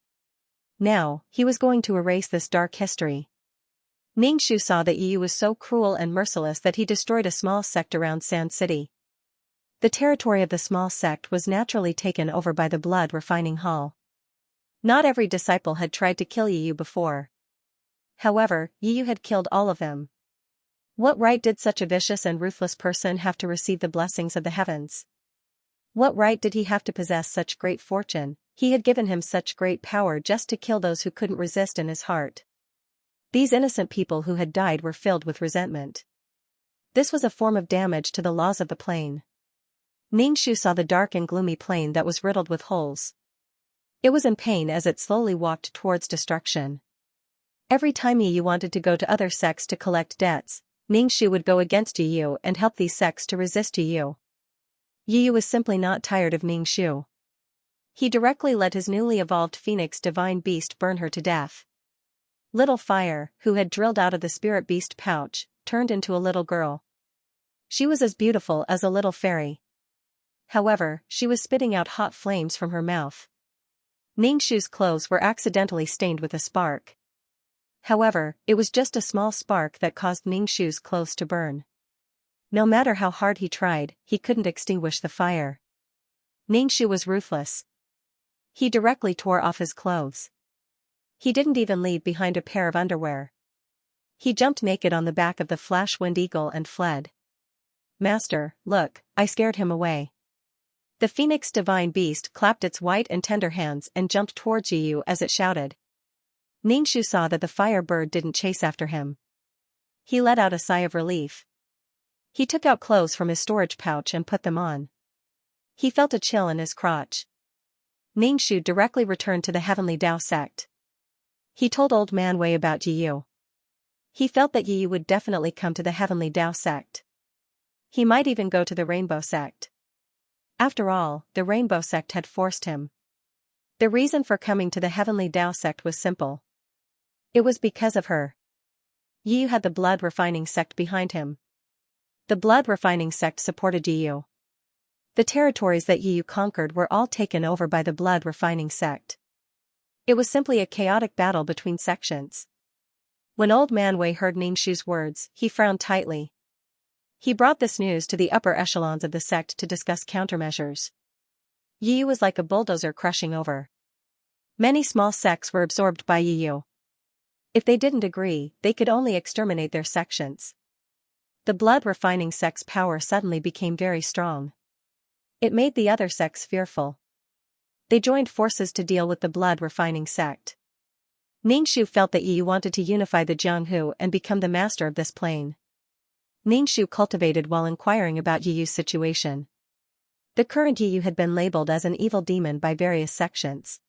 Now, he was going to erase this dark history. Ningxu saw that Yiyu was so cruel and merciless that he destroyed a small sect around Sand City. The territory of the small sect was naturally taken over by the blood refining hall. Not every disciple had tried to kill Yiyu before. However, Yiyu had killed all of them. What right did such a vicious and ruthless person have to receive the blessings of the heavens? What right did he have to possess such great fortune? He had given him such great power just to kill those who couldn't resist in his heart. These innocent people who had died were filled with resentment. This was a form of damage to the laws of the plane. Ningxu saw the dark and gloomy plane that was riddled with holes. It was in pain as it slowly walked towards destruction. Every time Yiyu wanted to go to other sects to collect debts, Ningxu would go against Yiyu and help these sects to resist Yiyu. Yiyu was simply not tired of Ningxu. He directly let his newly evolved phoenix divine beast burn her to death. Little Fire, who had drilled out of the spirit beast pouch, turned into a little girl. She was as beautiful as a little fairy. However, she was spitting out hot flames from her mouth. Ningxu's clothes were accidentally stained with a spark. However, it was just a small spark that caused Ningxu's clothes to burn. No matter how hard he tried, he couldn't extinguish the fire. Ningxu was ruthless. He directly tore off his clothes. He didn't even leave behind a pair of underwear. He jumped naked on the back of the Flash Wind Eagle and fled. Master, look, I scared him away. The Phoenix Divine Beast clapped its white and tender hands and jumped towards Yiyu as it shouted. Ningxu saw that the fire bird didn't chase after him. He let out a sigh of relief. He took out clothes from his storage pouch and put them on. He felt a chill in his crotch. Ningxu directly returned to the Heavenly Dao sect. He told Old Man Wei about Yiyu. He felt that Yiyu would definitely come to the Heavenly Dao sect. He might even go to the Rainbow sect. After all, the Rainbow sect had forced him. The reason for coming to the Heavenly Dao sect was simple. It was because of her. Yiyu had the blood refining sect behind him. The blood refining sect supported Yiyu. The territories that Yiyu conquered were all taken over by the blood refining sect. It was simply a chaotic battle between sections. When Old Man Wei heard Ningxu's words, he frowned tightly. He brought this news to the upper echelons of the sect to discuss countermeasures. Yu was like a bulldozer crushing over. Many small sects were absorbed by Yu. If they didn't agree, they could only exterminate their sections. The blood-refining sect's power suddenly became very strong. It made the other sects fearful. They joined forces to deal with the blood-refining sect. Ningxu felt that Yu wanted to unify the Jianghu and become the master of this plane. Ningxu cultivated while inquiring about Yu's situation. The current Yu had been labeled as an evil demon by various sections.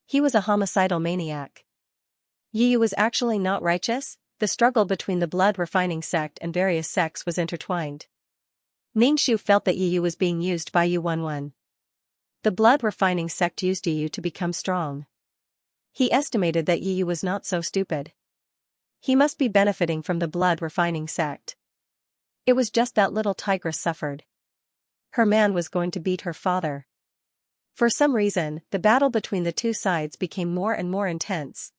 He was a homicidal maniac. Yu was actually not righteous. The struggle between the blood-refining sect and various sects was intertwined. Ningxu felt that Yu was being used by Yu. The blood-refining sect used Yu to become strong. He estimated that Yu was not so stupid. He must be benefiting from the blood-refining sect. It was just that little tigress suffered. Her man was going to beat her father. For some reason, the battle between the two sides became more and more intense.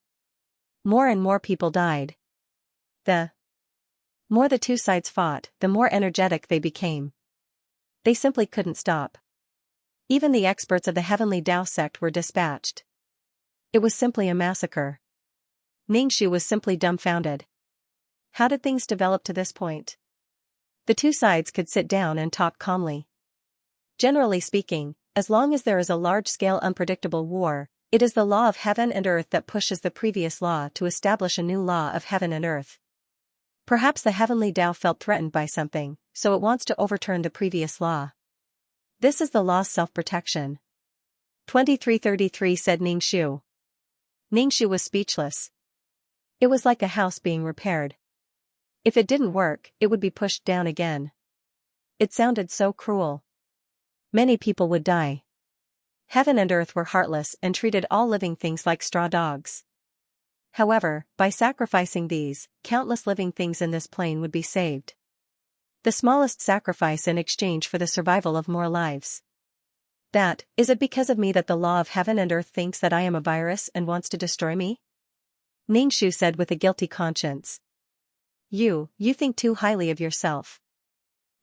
More and more people died. The more the two sides fought, the more energetic they became. They simply couldn't stop. Even the experts of the Heavenly Tao sect were dispatched. It was simply a massacre. Ningxu was simply dumbfounded. How did things develop to this point? The two sides could sit down and talk calmly. Generally speaking, as long as there is a large-scale unpredictable war, it is the law of heaven and earth that pushes the previous law to establish a new law of heaven and earth. Perhaps the Heavenly Tao felt threatened by something, so it wants to overturn the previous law. This is the law's self-protection. 2333 said Ningxu. Ningxu was speechless. It was like a house being repaired. If it didn't work, it would be pushed down again. It sounded so cruel. Many people would die. Heaven and earth were heartless and treated all living things like straw dogs. However, by sacrificing these, countless living things in this plane would be saved. The smallest sacrifice in exchange for the survival of more lives. Is it because of me that the law of heaven and earth thinks that I am a virus and wants to destroy me? Ningxu said with a guilty conscience. You think too highly of yourself.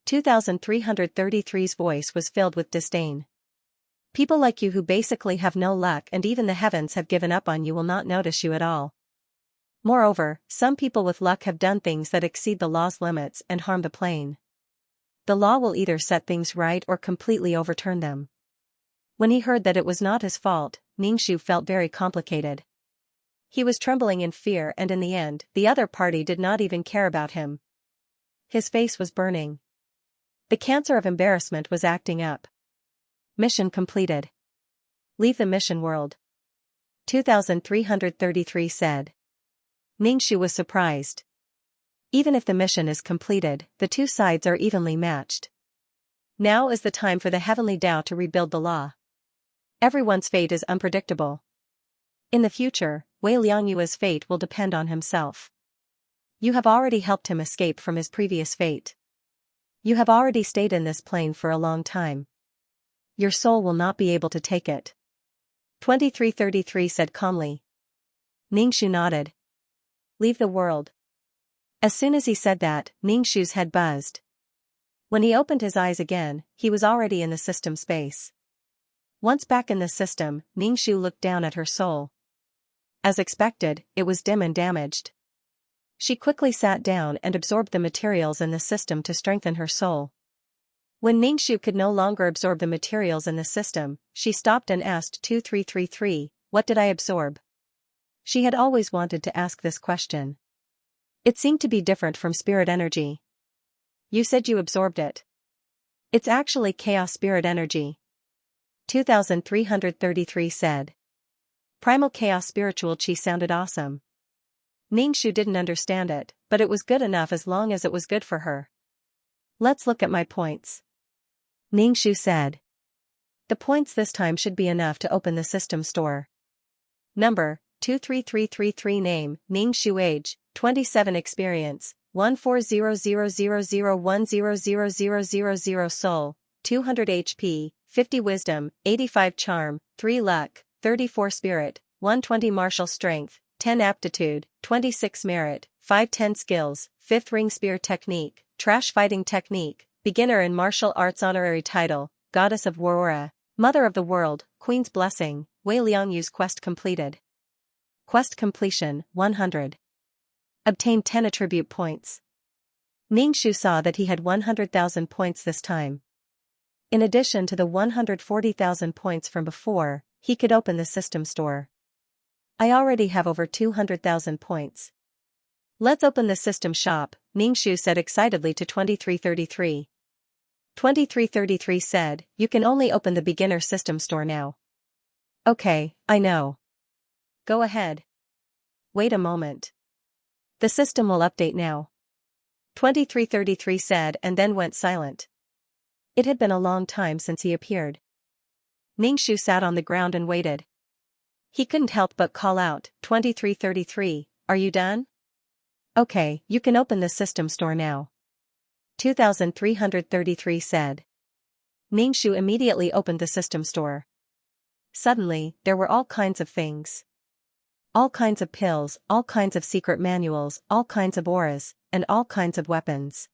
2333's voice was filled with disdain. People like you who basically have no luck and even the heavens have given up on you will not notice you at all. Moreover, some people with luck have done things that exceed the law's limits and harm the plane. The law will either set things right or completely overturn them. When he heard that it was not his fault, Ningxu felt very complicated. He was trembling in fear and in the end, the other party did not even care about him. His face was burning. The cancer of embarrassment was acting up. Mission completed. Leave the mission world. 2333 said. Ningxu was surprised. Even if the mission is completed, the two sides are evenly matched. Now is the time for the Heavenly Tao to rebuild the law. Everyone's fate is unpredictable. In the future, Wei Liangyue's fate will depend on himself. You have already helped him escape from his previous fate. You have already stayed in this plane for a long time. Your soul will not be able to take it. 2333 said calmly. Ningxu nodded. Leave the world. As soon as he said that, Ningxu's head buzzed. When he opened his eyes again, he was already in the system space. Once back in the system, Ningxu looked down at her soul. As expected, it was dim and damaged. She quickly sat down and absorbed the materials in the system to strengthen her soul. When Ningxu could no longer absorb the materials in the system, she stopped and asked 2333, "What did I absorb?" She had always wanted to ask this question. It seemed to be different from spirit energy. You said you absorbed it. It's actually chaos spirit energy. 2333 said. Primal chaos spiritual chi sounded awesome. Ningxu didn't understand it, but it was good enough as long as it was good for her. Let's look at my points. Ningxu said. The points this time should be enough to open the system store. Number, 23333 Name, Ningxu Age, 27 Experience, 140000100000 Soul, 200 HP, 50 Wisdom, 85 Charm, 3 Luck, 34 Spirit, 120 Martial Strength, 10 Aptitude, 26 Merit, 510 Skills, 5th Ring Spear Technique, Trash Fighting Technique, Beginner in Martial Arts Honorary Title, Goddess of War Aura, Mother of the World, Queen's Blessing, Wei Liangyu's quest completed. Quest completion, 100. Obtained 10 attribute points. Ningxu saw that he had 100,000 points this time. In addition to the 140,000 points from before, he could open the system store. I already have over 200,000 points. Let's open the system shop, Ningxu said excitedly to 2333. 2333 said, you can only open the beginner system store now. Okay, I know. Go ahead. Wait a moment. The system will update now. 2333 said and then went silent. It had been a long time since he appeared. Ningxu sat on the ground and waited. He couldn't help but call out, 2333, are you done? Okay, you can open the system store now. 2333 said. Ningxu immediately opened the system store. Suddenly, there were all kinds of things. All kinds of pills, all kinds of secret manuals, all kinds of auras, and all kinds of weapons.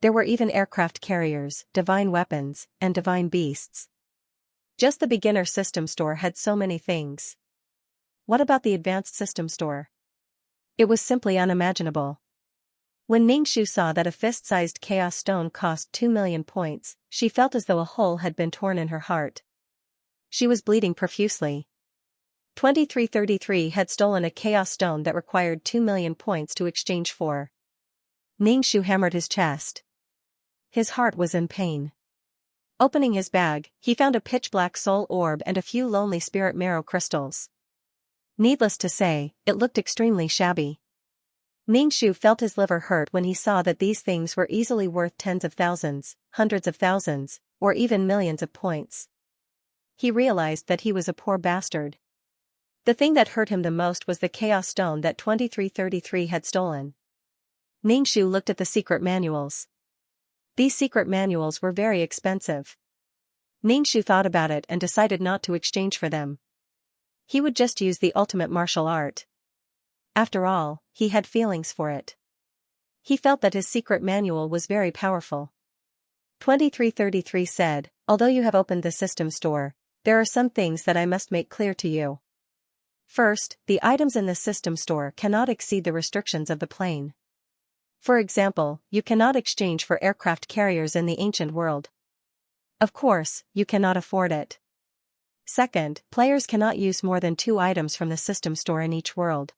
There were even aircraft carriers, divine weapons, and divine beasts. Just the beginner system store had so many things. What about the advanced system store? It was simply unimaginable. When Ningxu saw that a fist-sized chaos stone cost 2 million points, she felt as though a hole had been torn in her heart. She was bleeding profusely. 2333 had stolen a chaos stone that required 2 million points to exchange for. Ningxu hammered his chest. His heart was in pain. Opening his bag, he found a pitch-black soul orb and a few lonely spirit marrow crystals. Needless to say, it looked extremely shabby. Ningxu felt his liver hurt when he saw that these things were easily worth tens of thousands, hundreds of thousands, or even millions of points. He realized that he was a poor bastard. The thing that hurt him the most was the chaos stone that 2333 had stolen. Ningxu looked at the secret manuals. These secret manuals were very expensive. Ningxu thought about it and decided not to exchange for them. He would just use the ultimate martial art. After all, he had feelings for it. He felt that his secret manual was very powerful. 2333 said, although you have opened the system store, there are some things that I must make clear to you. First, the items in the system store cannot exceed the restrictions of the plane. For example, you cannot exchange for aircraft carriers in the ancient world. Of course, you cannot afford it. Second, players cannot use more than 2 items from the system store in each world.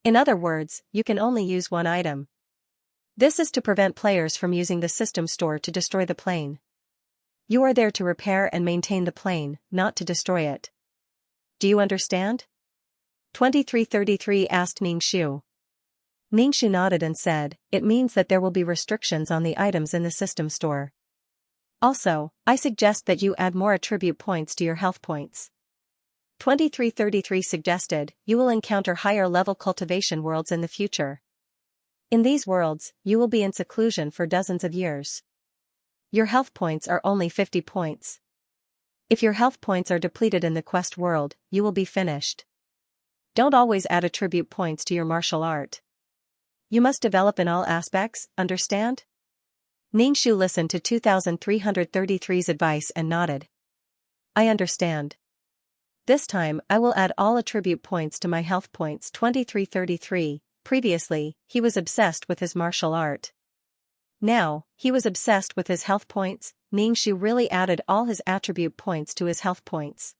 In other words, you can only use 1 item. This is to prevent players from using the system store to destroy the plane. You are there to repair and maintain the plane, not to destroy it. Do you understand? 2333 asked Ningxu. Ningxu nodded and said, it means that there will be restrictions on the items in the system store. Also, I suggest that you add more attribute points to your health points. 2333 suggested, you will encounter higher level cultivation worlds in the future. In these worlds, you will be in seclusion for dozens of years. Your health points are only 50 points. If your health points are depleted in the quest world, you will be finished. Don't always add attribute points to your martial art. You must develop in all aspects, understand? Ningxu listened to 2333's advice and nodded. I understand. This time I will add all attribute points to my health points. 2333. Previously, he was obsessed with his martial art. Now, he was obsessed with his health points. Ningxu really added all his attribute points to his health points.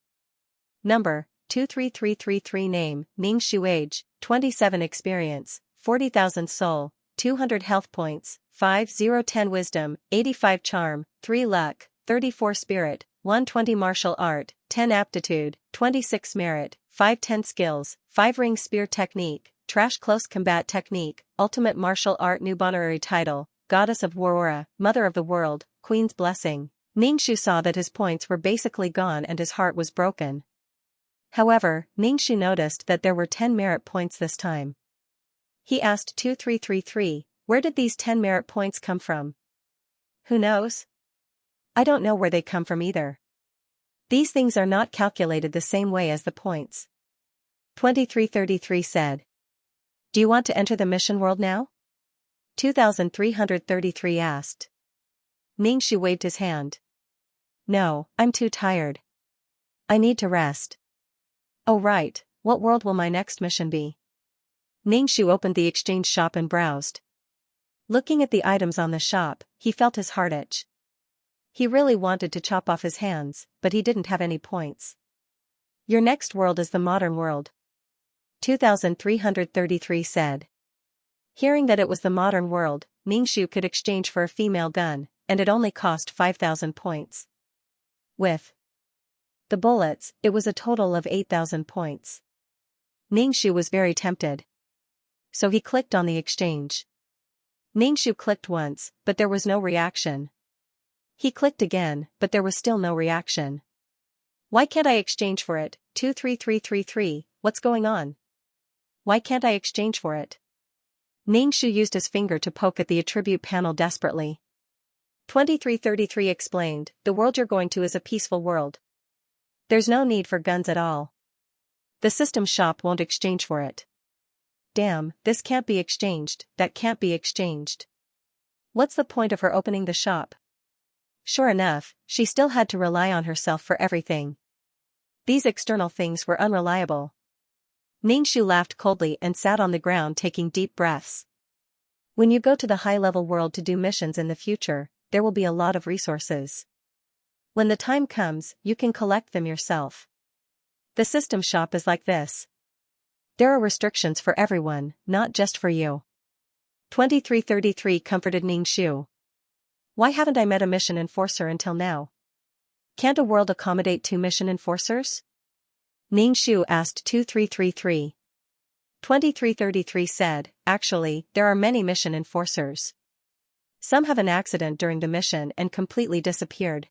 Number, 23333 Name, Ningxu Age, 27 Experience, 40,000 Soul, 200 Health Points, 5010 Wisdom, 85 Charm, 3 Luck, 34 Spirit, 120 Martial Art, 10 Aptitude, 26 Merit, 510 Skills, 5 Ring Spear Technique, Trash Close Combat Technique, Ultimate Martial Art New Honorary Title, Goddess of War Aura, Mother of the World, Queen's Blessing. Ningxu saw that his points were basically gone and his heart was broken. However, Ningxu noticed that there were 10 merit points this time. He asked 2333, where did these 10 merit points come from? Who knows? I don't know where they come from either. These things are not calculated the same way as the points. 2333 said. Do you want to enter the mission world now? 2333 asked. Ningxu waved his hand. No, I'm too tired. I need to rest. Oh right, what world will my next mission be? Ningxu opened the exchange shop and browsed. Looking at the items on the shop, he felt his heart itch. He really wanted to chop off his hands, but he didn't have any points. Your next world is the modern world. 2333 said. Hearing that it was the modern world, Ningxu could exchange for a female gun, and it only cost 5,000 points. With the bullets, it was a total of 8,000 points. Ningxu was very tempted. So he clicked on the exchange. Ningxu clicked once, but there was no reaction. He clicked again, but there was still no reaction. Why can't I exchange for it? 23333, what's going on? Why can't I exchange for it? Ningxu used his finger to poke at the attribute panel desperately. 2333 explained, the world you're going to is a peaceful world. There's no need for guns at all. The system shop won't exchange for it. Damn, this can't be exchanged, that can't be exchanged. What's the point of her opening the shop? Sure enough, she still had to rely on herself for everything. These external things were unreliable. Ningxu laughed coldly and sat on the ground taking deep breaths. When you go to the high-level world to do missions in the future, there will be a lot of resources. When the time comes, you can collect them yourself. The system shop is like this. There are restrictions for everyone, not just for you. 2333 comforted Ningxu. Why haven't I met a mission enforcer until now? Can't a world accommodate 2 mission enforcers? Ningxu asked 2333. 2333 said, actually, there are many mission enforcers. Some have an accident during the mission and completely disappeared.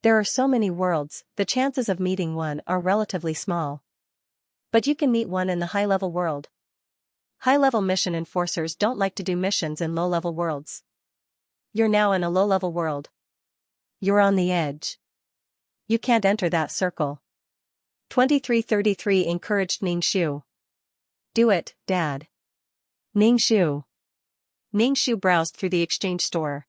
There are so many worlds, the chances of meeting one are relatively small. But you can meet one in the high-level world. High-level mission enforcers don't like to do missions in low-level worlds. You're now in a low-level world. You're on the edge. You can't enter that circle. 2333 encouraged Ningxu. Do it, Dad. Ningxu. Ningxu browsed through the exchange store.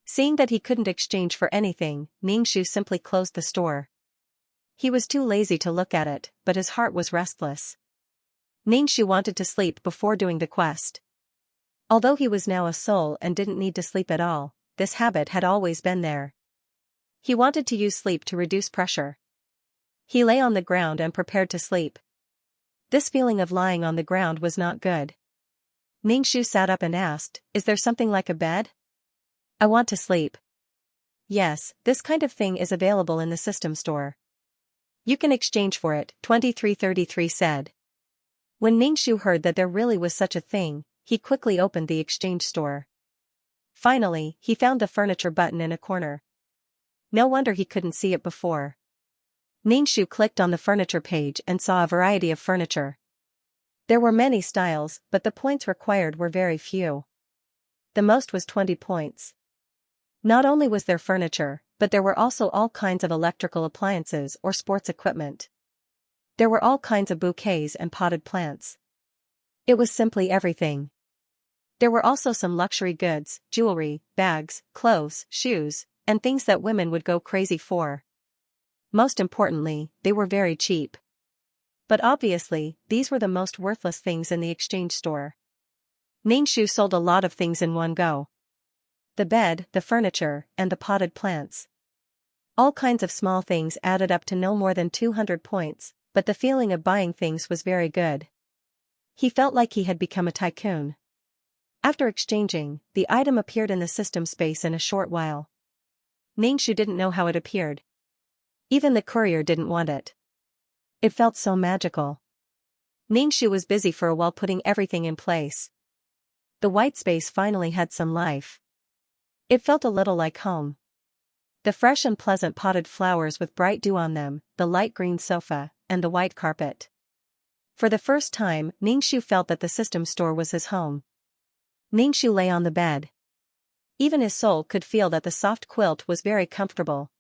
Seeing that he couldn't exchange for anything, Ningxu simply closed the store. He was too lazy to look at it, but his heart was restless. Ningxu wanted to sleep before doing the quest. Although he was now a soul and didn't need to sleep at all, this habit had always been there. He wanted to use sleep to reduce pressure. He lay on the ground and prepared to sleep. This feeling of lying on the ground was not good. Ningxu sat up and asked, is there something like a bed? I want to sleep. Yes, this kind of thing is available in the system store. You can exchange for it, 2333 said. When Ningxu heard that there really was such a thing, he quickly opened the exchange store. Finally, he found the furniture button in a corner. No wonder he couldn't see it before. Ningxu clicked on the furniture page and saw a variety of furniture. There were many styles, but the points required were very few. The most was 20 points. Not only was there furniture, but there were also all kinds of electrical appliances or sports equipment. There were all kinds of bouquets and potted plants. It was simply everything. There were also some luxury goods, jewelry, bags, clothes, shoes, and things that women would go crazy for. Most importantly, they were very cheap. But obviously, these were the most worthless things in the exchange store. Ningxu sold a lot of things in one go. The bed, the furniture, and the potted plants. All kinds of small things added up to no more than 200 points, but the feeling of buying things was very good. He felt like he had become a tycoon. After exchanging, the item appeared in the system space in a short while. Ningxu didn't know how it appeared. Even the courier didn't want it. It felt so magical. Ningxu was busy for a while putting everything in place. The white space finally had some life. It felt a little like home. The fresh and pleasant potted flowers with bright dew on them, the light green sofa, and the white carpet. For the first time, Ningxu felt that the system store was his home. Ningxu lay on the bed. Even his soul could feel that the soft quilt was very comfortable.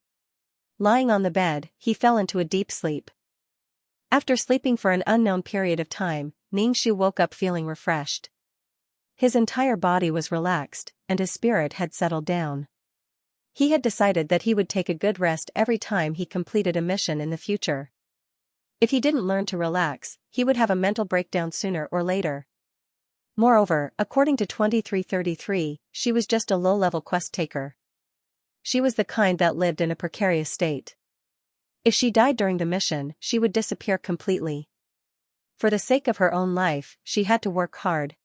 Lying on the bed, he fell into a deep sleep. After sleeping for an unknown period of time, Ningxu woke up feeling refreshed. His entire body was relaxed, and his spirit had settled down. He had decided that he would take a good rest every time he completed a mission in the future. If he didn't learn to relax, he would have a mental breakdown sooner or later. Moreover, according to 2333, she was just a low-level quest taker. She was the kind that lived in a precarious state. If she died during the mission, she would disappear completely. For the sake of her own life, she had to work hard.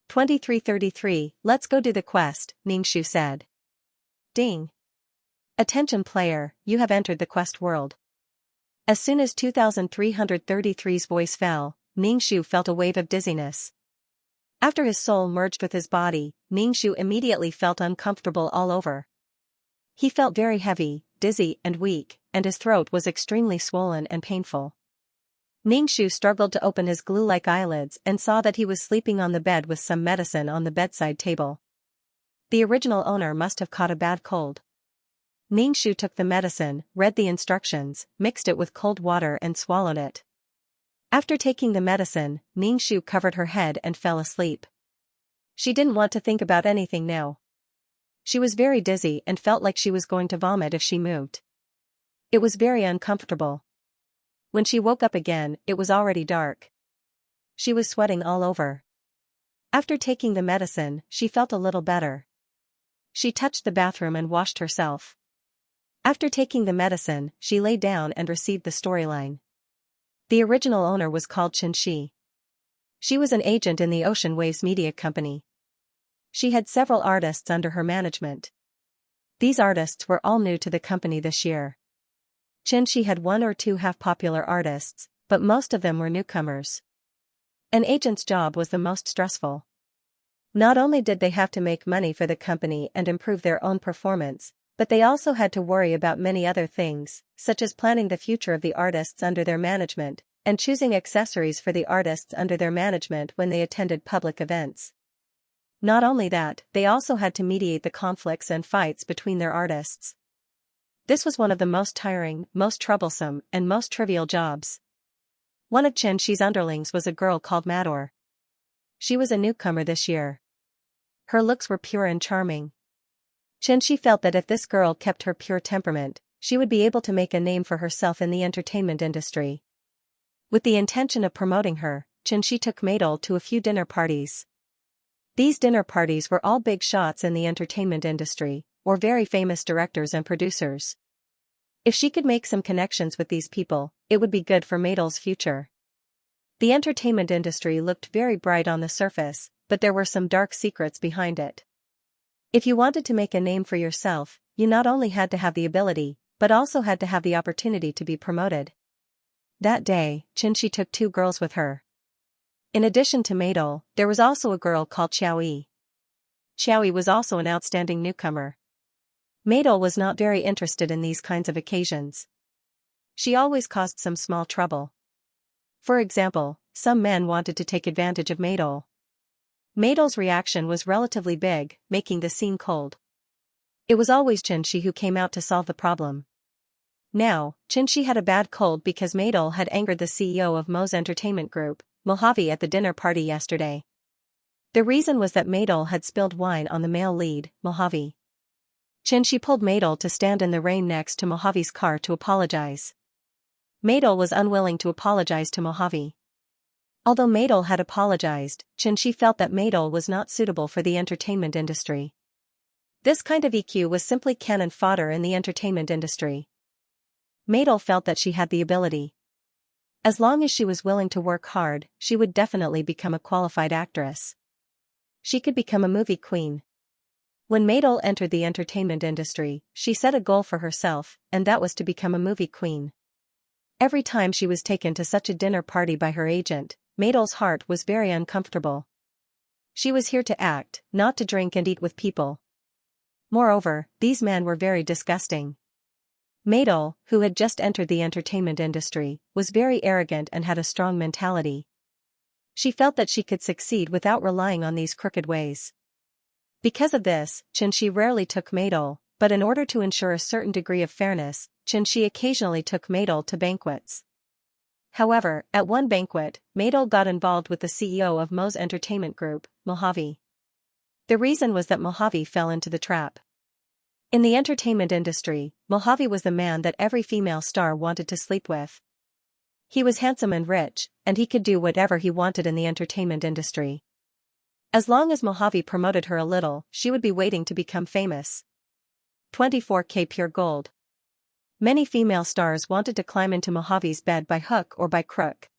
2333, let's go do the quest, Ningxu said. Ding. Attention player, you have entered the quest world. As soon as 2333's voice fell, Ningxu felt a wave of dizziness. After his soul merged with his body, Ningxu immediately felt uncomfortable all over. He felt very heavy, dizzy and weak, and his throat was extremely swollen and painful. Ningxu struggled to open his glue-like eyelids and saw that he was sleeping on the bed with some medicine on the bedside table. The original owner must have caught a bad cold. Ningxu took the medicine, read the instructions, mixed it with cold water and swallowed it. After taking the medicine, Ningxu covered her head and fell asleep. She didn't want to think about anything now. She was very dizzy and felt like she was going to vomit if she moved. It was very uncomfortable. When she woke up again, it was already dark. She was sweating all over. After taking the medicine, she felt a little better. She touched the bathroom and washed herself. After taking the medicine, she lay down and received the storyline. The original owner was called Xianxia. She was an agent in the Ocean Waves Media Company. She had several artists under her management. These artists were all new to the company this year. Xianxia had one or two half-popular artists, but most of them were newcomers. An agent's job was the most stressful. Not only did they have to make money for the company and improve their own performance, but they also had to worry about many other things, such as planning the future of the artists under their management, and choosing accessories for the artists under their management when they attended public events. Not only that, they also had to mediate the conflicts and fights between their artists. This was one of the most tiring, most troublesome, and most trivial jobs. One of Xianxia's underlings was a girl called Mador. She was a newcomer this year. Her looks were pure and charming. Xianxia felt that if this girl kept her pure temperament, she would be able to make a name for herself in the entertainment industry. With the intention of promoting her, Xianxia took Madol to a few dinner parties. These dinner parties were all big shots in the entertainment industry, or very famous directors and producers. If she could make some connections with these people, it would be good for Madol's future. The entertainment industry looked very bright on the surface, but there were some dark secrets behind it. If you wanted to make a name for yourself, you not only had to have the ability, but also had to have the opportunity to be promoted. That day, Xianxia took two girls with her. In addition to Madol, there was also a girl called Xiaoyi. Xiaoyi was also an outstanding newcomer. Madol was not very interested in these kinds of occasions. She always caused some small trouble. For example, some men wanted to take advantage of Madol. Madol's reaction was relatively big, making the scene cold. It was always Xianxia who came out to solve the problem. Now, Xianxia had a bad cold because Madol had angered the CEO of Mo's entertainment group, Mojave, at the dinner party yesterday. The reason was that Madol had spilled wine on the male lead, Mojave. Xianxia pulled Madol to stand in the rain next to Mojave's car to apologize. Madol was unwilling to apologize to Mojave. Although Madol had apologized, Xianxia felt that Madol was not suitable for the entertainment industry. This kind of EQ was simply cannon fodder in the entertainment industry. Madol felt that she had the ability. As long as she was willing to work hard, she would definitely become a qualified actress. She could become a movie queen. When Madol entered the entertainment industry, she set a goal for herself, and that was to become a movie queen. Every time she was taken to such a dinner party by her agent, Madol's heart was very uncomfortable. She was here to act, not to drink and eat with people. Moreover, these men were very disgusting. Madol, who had just entered the entertainment industry, was very arrogant and had a strong mentality. She felt that she could succeed without relying on these crooked ways. Because of this, Xianxia rarely took Madol, but in order to ensure a certain degree of fairness, Xianxia occasionally took Madol to banquets. However, at one banquet, Madol got involved with the CEO of Mo's entertainment group, Mojave. The reason was that Mojave fell into the trap. In the entertainment industry, Mojave was the man that every female star wanted to sleep with. He was handsome and rich, and he could do whatever he wanted in the entertainment industry. As long as Mojave promoted her a little, she would be waiting to become famous. 24K pure gold. Many female stars wanted to climb into Mojave's bed by hook or by crook.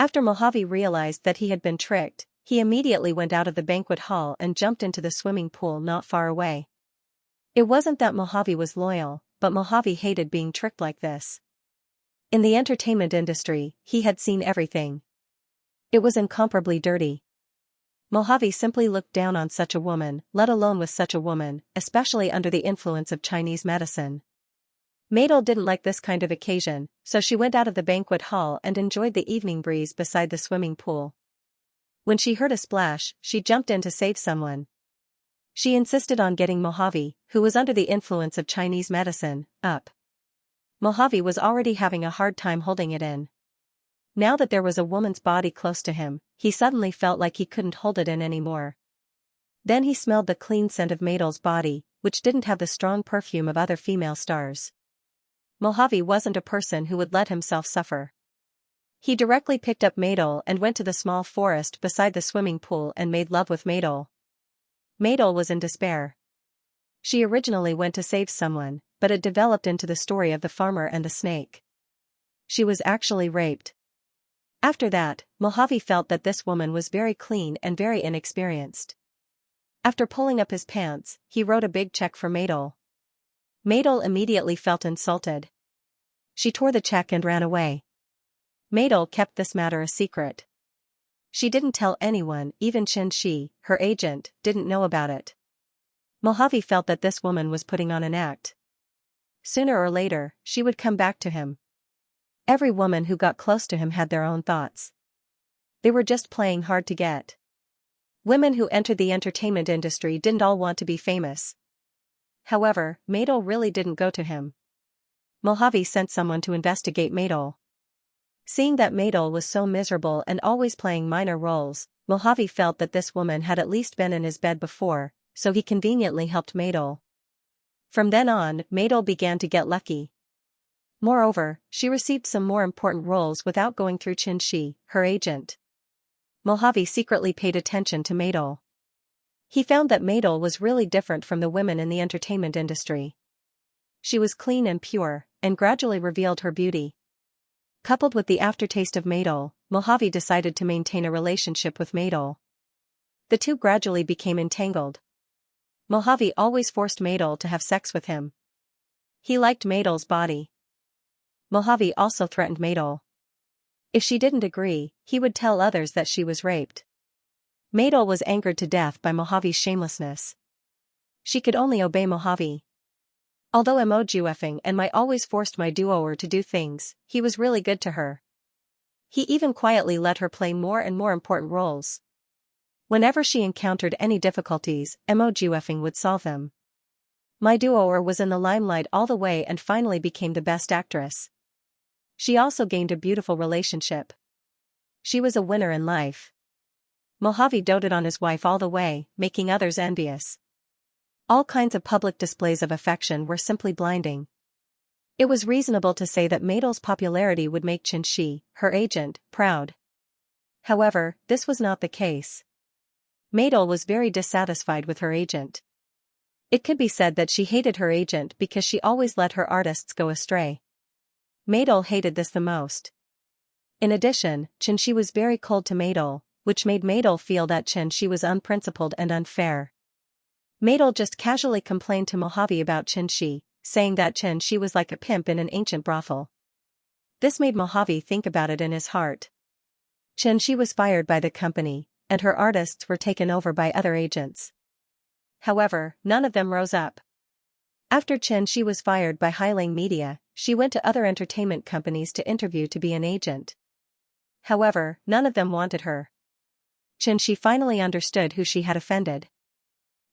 After Mojave realized that he had been tricked, he immediately went out of the banquet hall and jumped into the swimming pool not far away. It wasn't that Mojave was loyal, but Mojave hated being tricked like this. In the entertainment industry, he had seen everything. It was incomparably dirty. Mojave simply looked down on such a woman, let alone with such a woman, especially under the influence of Chinese medicine. Madel didn't like this kind of occasion, so she went out of the banquet hall and enjoyed the evening breeze beside the swimming pool. When she heard a splash, she jumped in to save someone. She insisted on getting Mojave, who was under the influence of Chinese medicine, up. Mojave was already having a hard time holding it in. Now that there was a woman's body close to him, he suddenly felt like he couldn't hold it in anymore. Then he smelled the clean scent of Madel's body, which didn't have the strong perfume of other female stars. Mojave wasn't a person who would let himself suffer. He directly picked up Madel and went to the small forest beside the swimming pool and made love with Madel. Madel was in despair. She originally went to save someone, but it developed into the story of the farmer and the snake. She was actually raped. After that, Mojave felt that this woman was very clean and very inexperienced. After pulling up his pants, he wrote a big check for Madel. Madel immediately felt insulted. She tore the check and ran away. Madel kept this matter a secret. She didn't tell anyone, even Xianxia, her agent, didn't know about it. Mojave felt that this woman was putting on an act. Sooner or later, she would come back to him. Every woman who got close to him had their own thoughts. They were just playing hard to get. Women who entered the entertainment industry didn't all want to be famous. However, Madel really didn't go to him. Mojave sent someone to investigate Madel. Seeing that Madel was so miserable and always playing minor roles, Mojave felt that this woman had at least been in his bed before, so he conveniently helped Madel. From then on, Madel began to get lucky. Moreover, she received some more important roles without going through Xianxia, her agent. Mojave secretly paid attention to Madel. He found that Madel was really different from the women in the entertainment industry. She was clean and pure, and gradually revealed her beauty. Coupled with the aftertaste of Madel, Mojave decided to maintain a relationship with Madel. The two gradually became entangled. Mojave always forced Madel to have sex with him. He liked Madel's body. Mojave also threatened Madel. If she didn't agree, he would tell others that she was raped. Madel was angered to death by Mojave's shamelessness. She could only obey Mojave. Although MOGUFing and my always forced my duoer to do things, he was really good to her. He even quietly let her play more and more important roles. Whenever she encountered any difficulties, MOGUFing would solve them. My duoer was in the limelight all the way and finally became the best actress. She also gained a beautiful relationship. She was a winner in life. Mojave doted on his wife all the way, making others envious. All kinds of public displays of affection were simply blinding. It was reasonable to say that Madel's popularity would make Xianxia, her agent, proud. However, this was not the case. Madel was very dissatisfied with her agent. It could be said that she hated her agent because she always let her artists go astray. Madel hated this the most. In addition, Xianxia was very cold to Madel, which made Madel feel that Xianxia was unprincipled and unfair. Madel just casually complained to Mojave about Xianxia, saying that Xianxia was like a pimp in an ancient brothel. This made Mojave think about it in his heart. Xianxia was fired by the company, and her artists were taken over by other agents. However, none of them rose up. After Xianxia was fired by Highlang Media, she went to other entertainment companies to interview to be an agent. However, none of them wanted her. Xianxia finally understood who she had offended.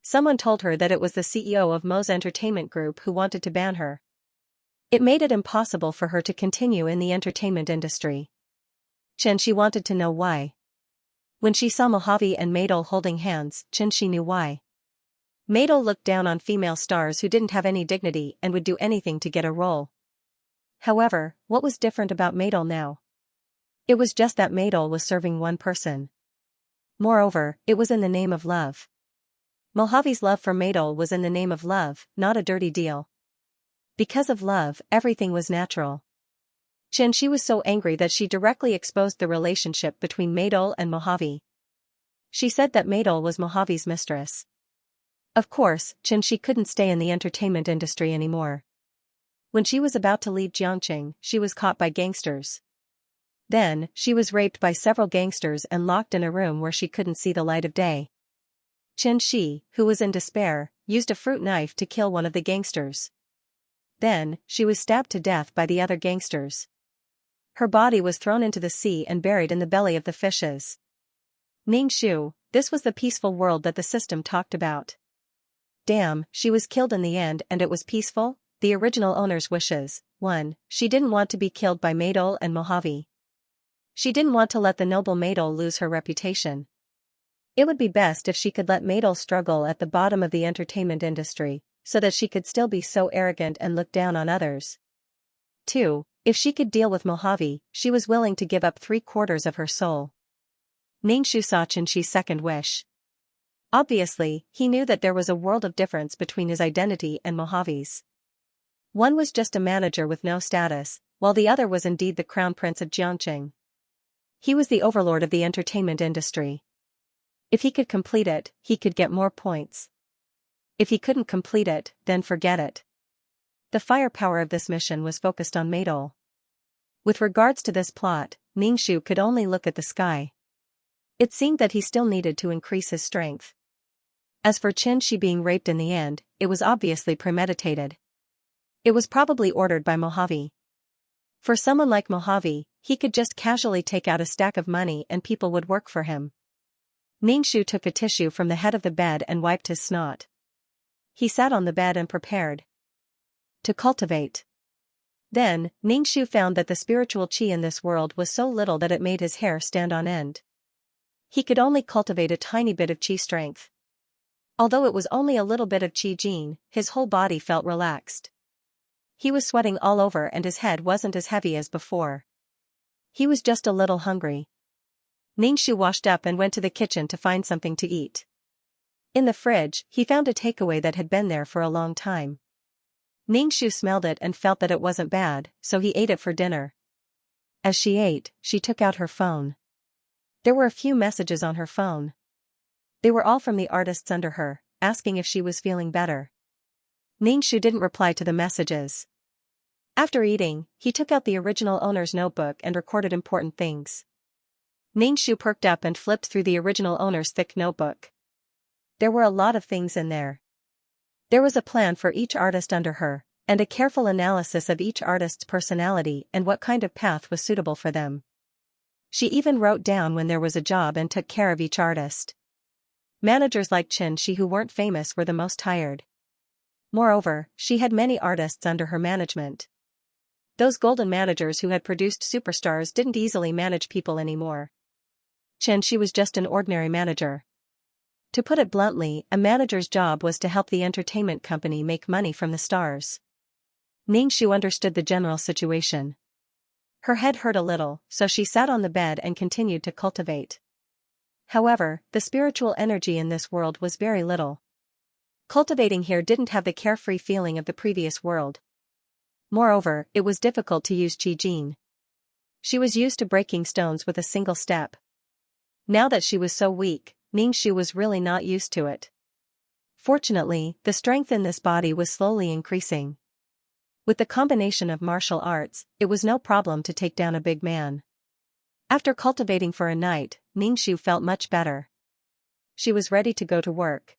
Someone told her that it was the CEO of Mo's entertainment group who wanted to ban her. It made it impossible for her to continue in the entertainment industry. Xianxia wanted to know why. When she saw Mojave and Madel holding hands, Xianxia knew why. Madol looked down on female stars who didn't have any dignity and would do anything to get a role. However, what was different about Madol now? It was just that Madol was serving one person. Moreover, it was in the name of love. Mojave's love for Madol was in the name of love, not a dirty deal. Because of love, everything was natural. Xianxia was so angry that she directly exposed the relationship between Madol and Mojave. She said that Madol was Mojave's mistress. Of course, Xianxia couldn't stay in the entertainment industry anymore. When she was about to leave Jiangqing, she was caught by gangsters. Then, she was raped by several gangsters and locked in a room where she couldn't see the light of day. Xianxia, who was in despair, used a fruit knife to kill one of the gangsters. Then, she was stabbed to death by the other gangsters. Her body was thrown into the sea and buried in the belly of the fishes. Ningxu, this was the peaceful world that the system talked about. Damn, she was killed in the end and it was peaceful? The original owner's wishes. 1. She didn't want to be killed by Madol and Mojave. She didn't want to let the noble Madol lose her reputation. It would be best if she could let Madol struggle at the bottom of the entertainment industry, so that she could still be so arrogant and look down on others. 2. If she could deal with Mojave, she was willing to give up 3/4 of her soul. Ningxu saw Xianxia's second wish. Obviously, he knew that there was a world of difference between his identity and Mojave's. One was just a manager with no status, while the other was indeed the crown prince of Jiangqing. He was the overlord of the entertainment industry. If he could complete it, he could get more points. If he couldn't complete it, then forget it. The firepower of this mission was focused on Madol. With regards to this plot, Ningxu could only look at the sky. It seemed that he still needed to increase his strength. As for Xianxia being raped in the end, it was obviously premeditated. It was probably ordered by Mojave. For someone like Mojave, he could just casually take out a stack of money and people would work for him. Ningxu took a tissue from the head of the bed and wiped his snot. He sat on the bed and prepared to cultivate. Then, Ningxu found that the spiritual qi in this world was so little that it made his hair stand on end. He could only cultivate a tiny bit of qi strength. Although it was only a little bit of qi gene, his whole body felt relaxed. He was sweating all over and his head wasn't as heavy as before. He was just a little hungry. Ningxu washed up and went to the kitchen to find something to eat. In the fridge, he found a takeaway that had been there for a long time. Ningxu smelled it and felt that it wasn't bad, so he ate it for dinner. As she ate, she took out her phone. There were a few messages on her phone. They were all from the artists under her, asking if she was feeling better. Ningxu didn't reply to the messages. After eating, he took out the original owner's notebook and recorded important things. Ningxu perked up and flipped through the original owner's thick notebook. There were a lot of things in there. There was a plan for each artist under her, and a careful analysis of each artist's personality and what kind of path was suitable for them. She even wrote down when there was a job and took care of each artist. Managers like Xianxia who weren't famous were the most tired. Moreover, she had many artists under her management. Those golden managers who had produced superstars didn't easily manage people anymore. Xianxia was just an ordinary manager. To put it bluntly, a manager's job was to help the entertainment company make money from the stars. Ningxu understood the general situation. Her head hurt a little, so she sat on the bed and continued to cultivate. However, the spiritual energy in this world was very little. Cultivating here didn't have the carefree feeling of the previous world. Moreover, it was difficult to use qi gene. She was used to breaking stones with a single step. Now that she was so weak, Ningxu was really not used to it. Fortunately, the strength in this body was slowly increasing. With the combination of martial arts, it was no problem to take down a big man. After cultivating for a night, Ningxu felt much better. She was ready to go to work.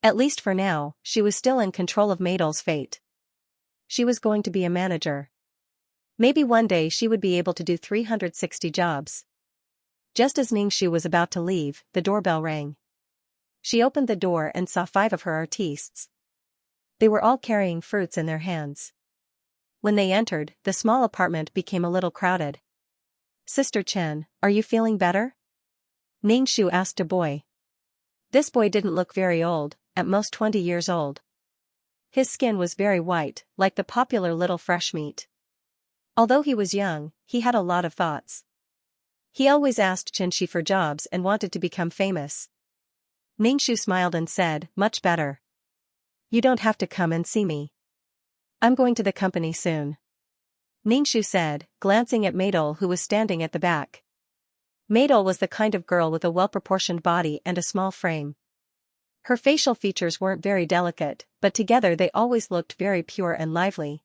At least for now, she was still in control of Madol's fate. She was going to be a manager. Maybe one day she would be able to do 360 jobs. Just as Ningxu was about to leave, the doorbell rang. She opened the door and saw 5 of her artistes. They were all carrying fruits in their hands. When they entered, the small apartment became a little crowded. "Sister Chen, are you feeling better?" Ningxu asked a boy. This boy didn't look very old, at most 20 years old. His skin was very white, like the popular little fresh meat. Although he was young, he had a lot of thoughts. He always asked Xianxia for jobs and wanted to become famous. Ningxu smiled and said, "Much better. You don't have to come and see me. I'm going to the company soon," Ningxu said, glancing at Maidol, who was standing at the back. Maidol was the kind of girl with a well-proportioned body and a small frame. Her facial features weren't very delicate, but together they always looked very pure and lively.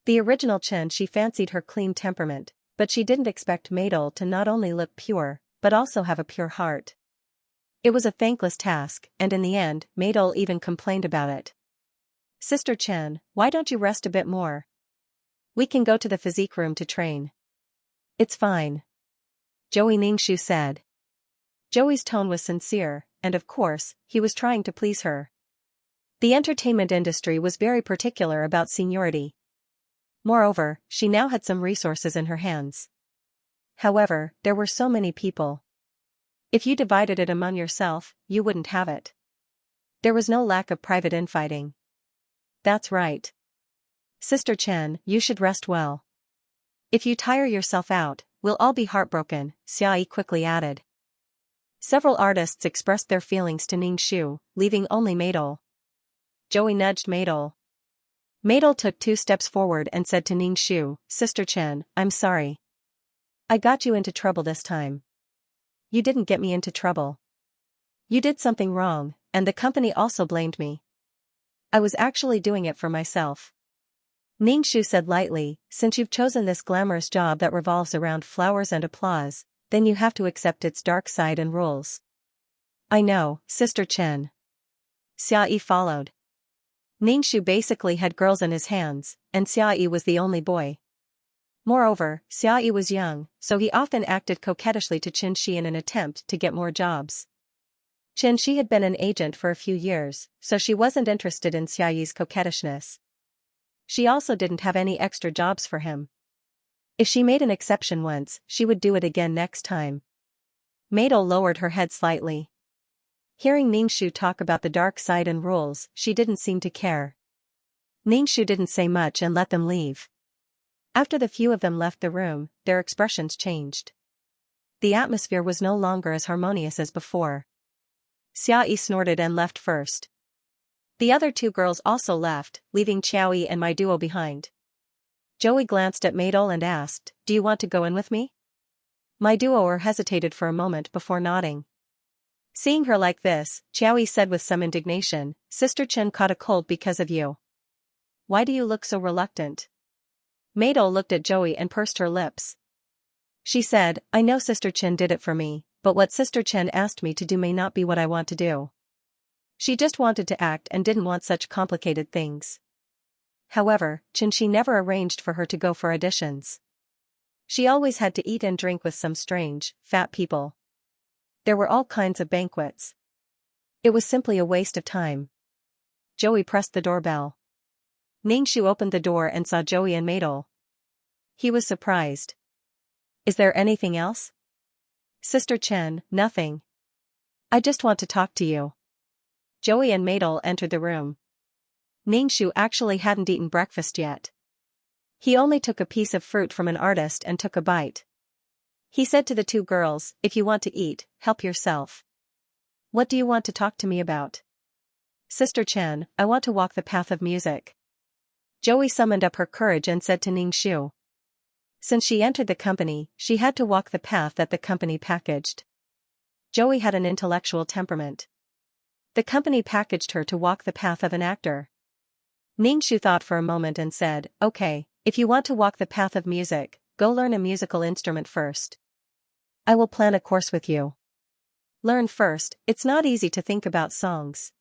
The original Xianxia fancied her clean temperament, but she didn't expect Maidol to not only look pure, but also have a pure heart. It was a thankless task, and in the end, Maidol even complained about it. "Sister Chen, why don't you rest a bit more? We can go to the physique room to train." "It's fine," Joey Ningxu said. Joey's tone was sincere, and of course, he was trying to please her. The entertainment industry was very particular about seniority. Moreover, she now had some resources in her hands. However, there were so many people. If you divided it among yourself, you wouldn't have it. There was no lack of private infighting. "That's right. Sister Chen, you should rest well. If you tire yourself out, we'll all be heartbroken," Xiaoyi quickly added. Several artists expressed their feelings to Ningxu, leaving only Maidol. Joey nudged Maidol. Maidol took 2 steps forward and said to Ningxu, "Sister Chen, I'm sorry. I got you into trouble this time." "You didn't get me into trouble. You did something wrong, and the company also blamed me. I was actually doing it for myself." Ningxu said lightly, "Since you've chosen this glamorous job that revolves around flowers and applause, then you have to accept its dark side and rules." "I know, Sister Chen." Xiaoyi followed. Ningxu basically had girls in his hands, and Xiaoyi was the only boy. Moreover, Xiaoyi was young, so he often acted coquettishly to Xianxia in an attempt to get more jobs. Xianxia had been an agent for a few years, so she wasn't interested in Xiaoyi's coquettishness. She also didn't have any extra jobs for him. If she made an exception once, she would do it again next time. Maidol lowered her head slightly. Hearing Ningxu talk about the dark side and rules, she didn't seem to care. Ningxu didn't say much and let them leave. After the few of them left the room, their expressions changed. The atmosphere was no longer as harmonious as before. Xiaoyi snorted and left first. The other 2 girls also left, leaving Xiaoyi and my duo behind. Joey glanced at Maidol and asked, "Do you want to go in with me?" My duo hesitated for a moment before nodding. Seeing her like this, Xiaoyi said with some indignation, "Sister Chen caught a cold because of you. Why do you look so reluctant?" Maidol looked at Joey and pursed her lips. She said, "I know Sister Chen did it for me, but what Sister Chen asked me to do may not be what I want to do. She just wanted to act and didn't want such complicated things." However, Xianxia never arranged for her to go for auditions. She always had to eat and drink with some strange, fat people. There were all kinds of banquets. It was simply a waste of time. Joey pressed the doorbell. Ningxu opened the door and saw Joey and Maidol. He was surprised. "Is there anything else?" "Sister Chen, nothing. I just want to talk to you." Joey and Maidol entered the room. Ningxu actually hadn't eaten breakfast yet. He only took a piece of fruit from an artist and took a bite. He said to the 2 girls, "If you want to eat, help yourself. What do you want to talk to me about?" "Sister Chen, I want to walk the path of music." Joey summoned up her courage and said to Ningxu. Since she entered the company, she had to walk the path that the company packaged. Joey had an intellectual temperament. The company packaged her to walk the path of an actor. Ningxu thought for a moment and said, "Okay, if you want to walk the path of music, go learn a musical instrument first. I will plan a course with you. Learn first, it's not easy to think about songs."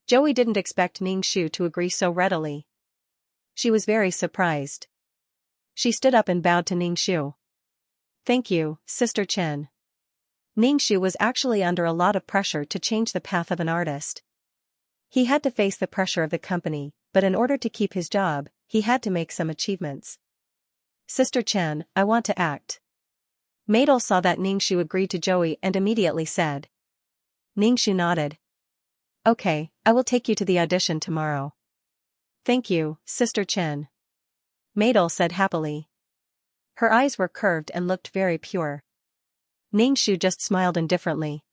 Joey didn't expect Ningxu to agree so readily. She was very surprised. She stood up and bowed to Ningxu. "Thank you, Sister Chen." Ningxu was actually under a lot of pressure to change the path of an artist. He had to face the pressure of the company, but in order to keep his job, he had to make some achievements. "Sister Chen, I want to act." Maidol saw that Ningxu agreed to Joey and immediately said. Ningxu nodded. Okay, I will take you to the audition tomorrow. Thank you, Sister Chen. Maidel said happily. Her eyes were curved and looked very pure. Ningxu just smiled indifferently.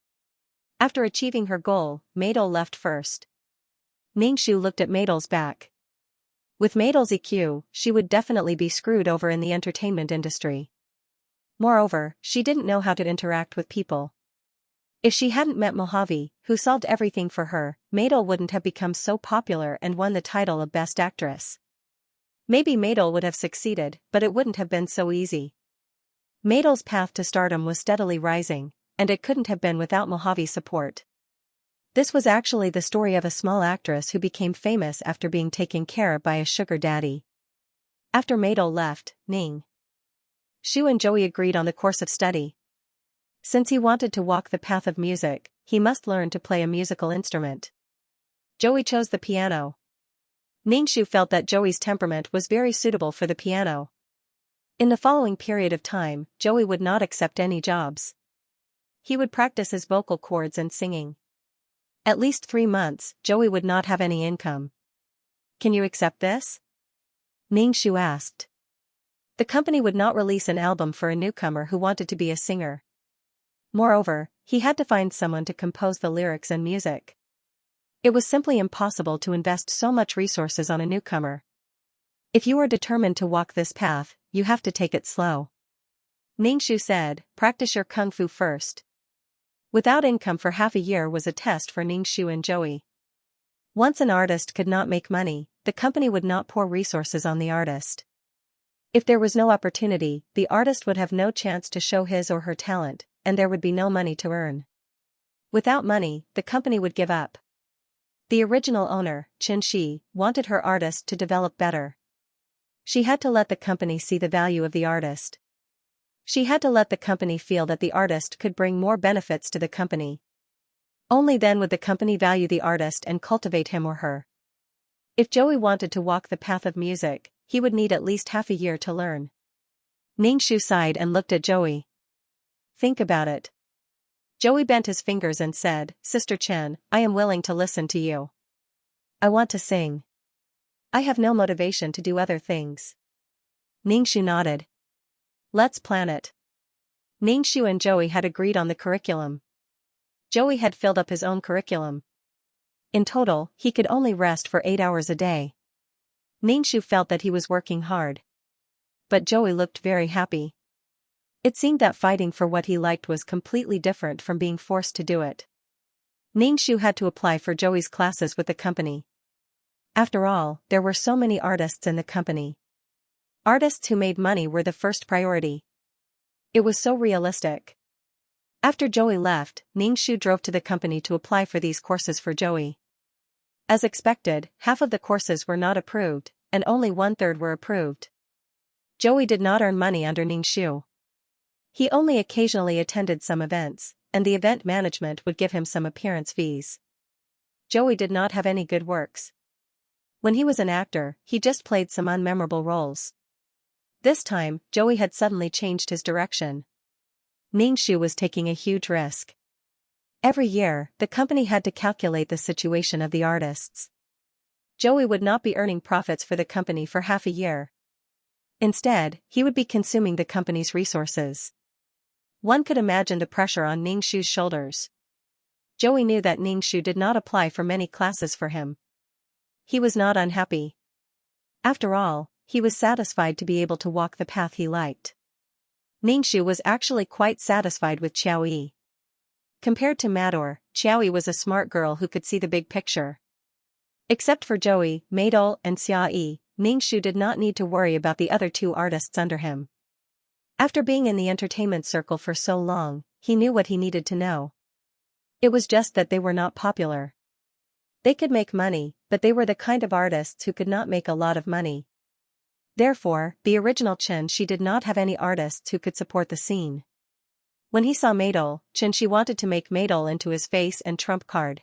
After achieving her goal, Maidel left first. Ningxu looked at Maidel's back. With Maidel's EQ, she would definitely be screwed over in the entertainment industry. Moreover, she didn't know how to interact with people. If she hadn't met Mojave, who solved everything for her, Maidel wouldn't have become so popular and won the title of Best Actress. Maybe Maidel would have succeeded, but it wouldn't have been so easy. Maidel's path to stardom was steadily rising, and it couldn't have been without Mojave's support. This was actually the story of a small actress who became famous after being taken care of by a sugar daddy. After Maidel left, Ning Shu and Joey agreed on the course of study. Since he wanted to walk the path of music, he must learn to play a musical instrument. Joey chose the piano. Ningxu felt that Joey's temperament was very suitable for the piano. In the following period of time, Joey would not accept any jobs. He would practice his vocal cords and singing. At least 3 months, Joey would not have any income. Can you accept this? Ningxu asked. The company would not release an album for a newcomer who wanted to be a singer. Moreover, he had to find someone to compose the lyrics and music. It was simply impossible to invest so much resources on a newcomer. If you are determined to walk this path, you have to take it slow. Ningxu said, practice your kung fu first. Without income for half a year was a test for Ningxu and Joey. Once an artist could not make money, the company would not pour resources on the artist. If there was no opportunity, the artist would have no chance to show his or her talent, and there would be no money to earn. Without money, the company would give up. The original owner, Xianxia, wanted her artist to develop better. She had to let the company see the value of the artist. She had to let the company feel that the artist could bring more benefits to the company. Only then would the company value the artist and cultivate him or her. If Joey wanted to walk the path of music, he would need at least half a year to learn. Ningxu sighed and looked at Joey. Think about it. Joey bent his fingers and said, Sister Chen, I am willing to listen to you. I want to sing. I have no motivation to do other things. Ningxu nodded. Let's plan it. Ningxu and Joey had agreed on the curriculum. Joey had filled up his own curriculum. In total, he could only rest for 8 hours a day. Ningxu felt that he was working hard. But Joey looked very happy. It seemed that fighting for what he liked was completely different from being forced to do it. Ningxu had to apply for Joey's classes with the company. After all, there were so many artists in the company. Artists who made money were the first priority. It was so realistic. After Joey left, Ningxu drove to the company to apply for these courses for Joey. As expected, half of the courses were not approved, and only 1/3 were approved. Joey did not earn money under Ningxu. He only occasionally attended some events, and the event management would give him some appearance fees. Joey did not have any good works. When he was an actor, he just played some unmemorable roles. This time, Joey had suddenly changed his direction. Ningxu was taking a huge risk. Every year, the company had to calculate the situation of the artists. Joey would not be earning profits for the company for half a year. Instead, he would be consuming the company's resources. One could imagine the pressure on Ningxu's shoulders. Joey knew that Ningxu did not apply for many classes for him. He was not unhappy. After all, he was satisfied to be able to walk the path he liked. Ningxu was actually quite satisfied with Xiaoyi. Compared to Mador, Xiaoyi was a smart girl who could see the big picture. Except for Joey, Maidol, and Xiaoyi, Ningxu did not need to worry about the other 2 artists under him. After being in the entertainment circle for so long, he knew what he needed to know. It was just that they were not popular. They could make money, but they were the kind of artists who could not make a lot of money. Therefore, the original Xianxia did not have any artists who could support the scene. When he saw Maidol, Xianxia wanted to make Maidol into his face and trump card.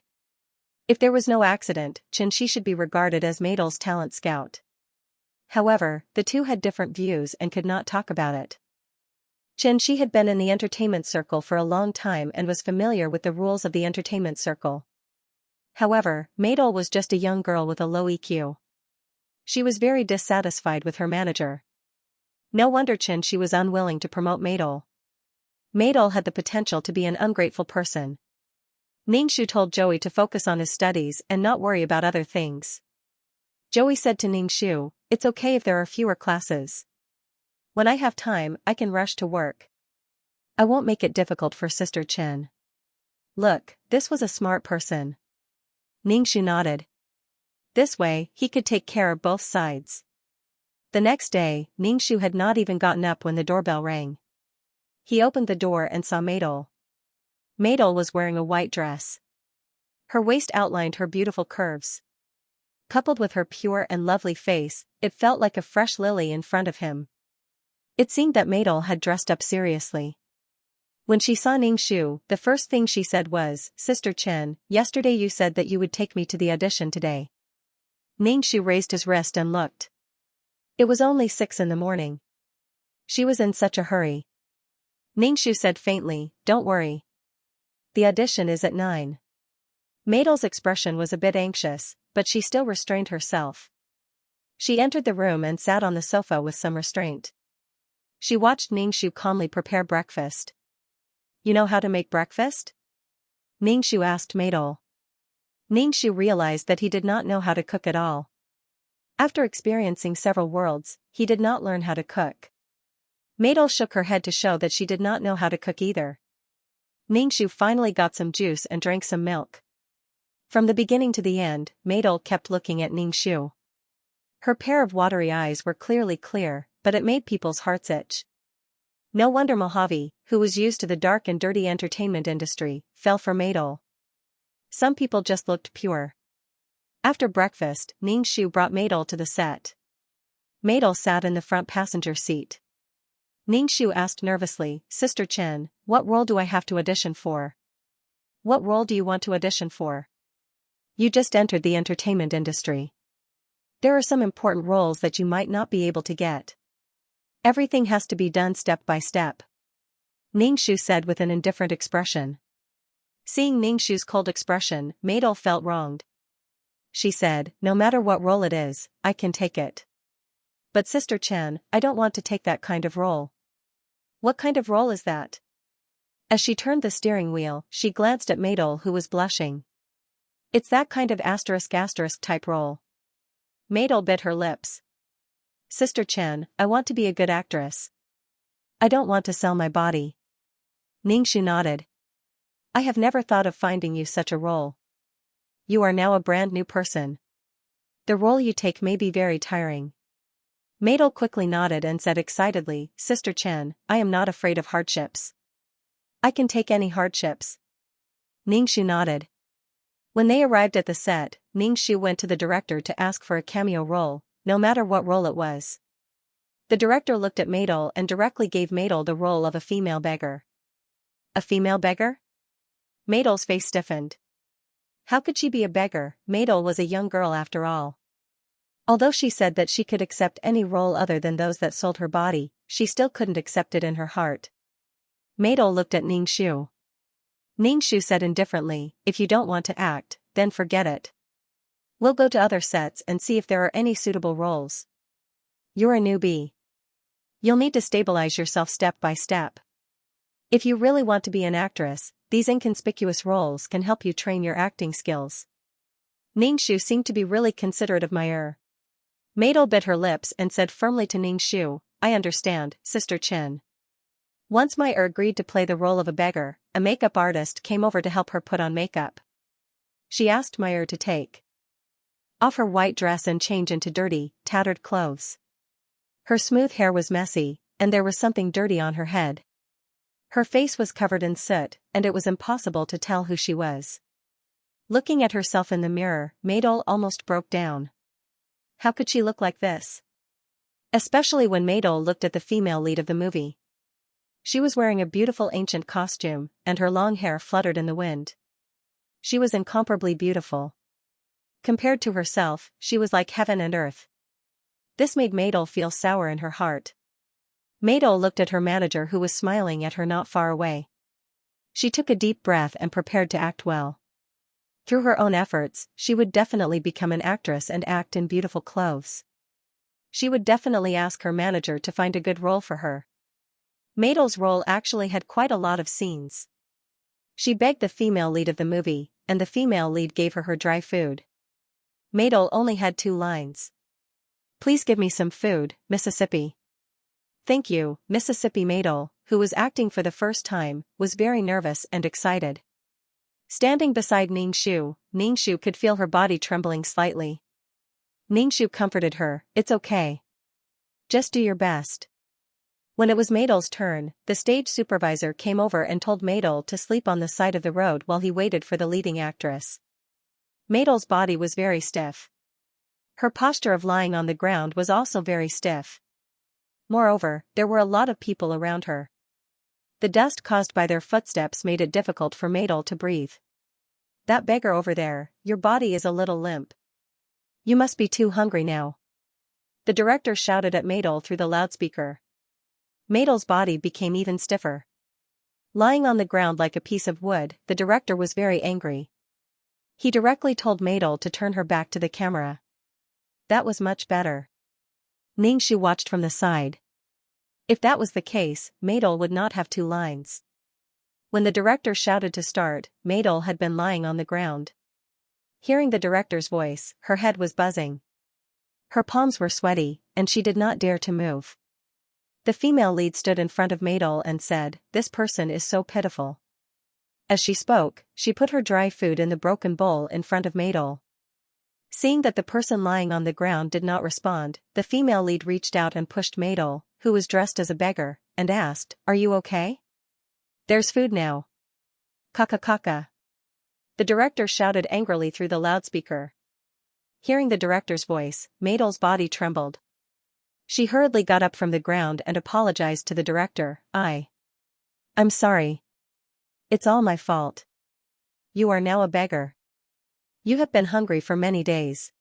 If there was no accident, Xianxia should be regarded as Maidol's talent scout. However, the two had different views and could not talk about it. Xianxia had been in the entertainment circle for a long time and was familiar with the rules of the entertainment circle. However, Maydol was just a young girl with a low EQ. She was very dissatisfied with her manager. No wonder she was unwilling to promote Maydol. Maydol had the potential to be an ungrateful person. Ningxu told Joey to focus on his studies and not worry about other things. Joey said to Ningxu, "It's okay if there are fewer classes. When I have time, I can rush to work. I won't make it difficult for Sister Chen." Look, this was a smart person. Ningxu nodded. This way, he could take care of both sides. The next day, Ningxu had not even gotten up when the doorbell rang. He opened the door and saw Maydol. Maydol was wearing a white dress. Her waist outlined her beautiful curves. Coupled with her pure and lovely face, it felt like a fresh lily in front of him. It seemed that Maydol had dressed up seriously. When she saw Ningxu, the first thing she said was, "Sister Chen, yesterday you said that you would take me to the audition today." Ningxu raised his wrist and looked. It was only 6 in the morning. She was in such a hurry. Ningxu said faintly, "Don't worry. The audition is at 9. Maydol's expression was a bit anxious, but she still restrained herself. She entered the room and sat on the sofa with some restraint. She watched Ningxu calmly prepare breakfast. "You know how to make breakfast?" Ningxu asked Maydol. Ningxu realized that he did not know how to cook at all. After experiencing several worlds, he did not learn how to cook. Maydol shook her head to show that she did not know how to cook either. Ningxu finally got some juice and drank some milk. From the beginning to the end, Maydol kept looking at Ningxu. Her pair of watery eyes were clearly clear, but it made people's hearts itch. No wonder Mojave, who was used to the dark and dirty entertainment industry, fell for Maydol. Some people just looked pure. After breakfast, Ningxu brought Maydol to the set. Maydol sat in the front passenger seat. Ningxu asked nervously, "Sister Chen, what role do I have to audition for?" "What role do you want to audition for? You just entered the entertainment industry. There are some important roles that you might not be able to get. Everything has to be done step by step," Ningxu said with an indifferent expression. Seeing Ningxu's cold expression, Maydol felt wronged. She said, "No matter what role it is, I can take it. But Sister Chen, I don't want to take that kind of role." "What kind of role is that?" As she turned the steering wheel, she glanced at Maydol, who was blushing. "It's that kind of *** type role." Maydol bit her lips. "Sister Chen, I want to be a good actress. I don't want to sell my body." Ningxu nodded. "I have never thought of finding you such a role. You are now a brand new person. The role you take may be very tiring." Maydol quickly nodded and said excitedly, "Sister Chen, I am not afraid of hardships. I can take any hardships." Ningxu nodded. When they arrived at the set, Ningxu went to the director to ask for a cameo role, no matter what role it was. The director looked at Maydol and directly gave Maydol the role of a female beggar. A female beggar? Maydol's face stiffened. How could she be a beggar? Maydol was a young girl after all. Although she said that she could accept any role other than those that sold her body, she still couldn't accept it in her heart. Maydol looked at Ningxu. Ningxu said indifferently, "If you don't want to act, then forget it. We'll go to other sets and see if there are any suitable roles. You're a newbie. You'll need to stabilize yourself step by step. If you really want to be an actress, these inconspicuous roles can help you train your acting skills." Ningxu seemed to be really considerate of Meyer. Maydol bit her lips and said firmly to Ningxu, "I understand, Sister Chen." Once Meyer agreed to play the role of a beggar, a makeup artist came over to help her put on makeup. She asked Meyer to take off her white dress and change into dirty, tattered clothes. Her smooth hair was messy, and there was something dirty on her head. Her face was covered in soot, and it was impossible to tell who she was. Looking at herself in the mirror, Maydol almost broke down. How could she look like this? Especially when Maydol looked at the female lead of the movie. She was wearing a beautiful ancient costume, and her long hair fluttered in the wind. She was incomparably beautiful. Compared to herself, she was like heaven and earth. This made Maydol feel sour in her heart. Maydol looked at her manager, who was smiling at her not far away. She took a deep breath and prepared to act well. Through her own efforts, she would definitely become an actress and act in beautiful clothes. She would definitely ask her manager to find a good role for her. Maidel's role actually had quite a lot of scenes. She begged the female lead of the movie, and the female lead gave her dry food. Maidel only had 2 lines. "Please give me some food, Mississippi." "Thank you, Mississippi." Maidel, who was acting for the first time, was very nervous and excited. Standing beside Ningxu could feel her body trembling slightly. Ningxu comforted her, "It's okay. Just do your best." When it was Maidel's turn, the stage supervisor came over and told Maidel to sleep on the side of the road while he waited for the leading actress. Maidel's body was very stiff. Her posture of lying on the ground was also very stiff. Moreover, there were a lot of people around her. The dust caused by their footsteps made it difficult for Maidel to breathe. "That beggar over there, your body is a little limp. You must be too hungry now." The director shouted at Maidel through the loudspeaker. Maidel's body became even stiffer. Lying on the ground like a piece of wood, the director was very angry. He directly told Maidel to turn her back to the camera. That was much better. Ningxu watched from the side. If that was the case, Maidel would not have 2 lines. When the director shouted to start, Maidel had been lying on the ground. Hearing the director's voice, her head was buzzing. Her palms were sweaty, and she did not dare to move. The female lead stood in front of Maidel and said, "This person is so pitiful." As she spoke, she put her dry food in the broken bowl in front of Maidel. Seeing that the person lying on the ground did not respond, the female lead reached out and pushed Maidel, who was dressed as a beggar, and asked, "Are you okay? There's food now." "Kaka kaka." The director shouted angrily through the loudspeaker. Hearing the director's voice, Maidel's body trembled. She hurriedly got up from the ground and apologized to the director. I'm sorry. It's all my fault. You are now a beggar. You have been hungry for many days.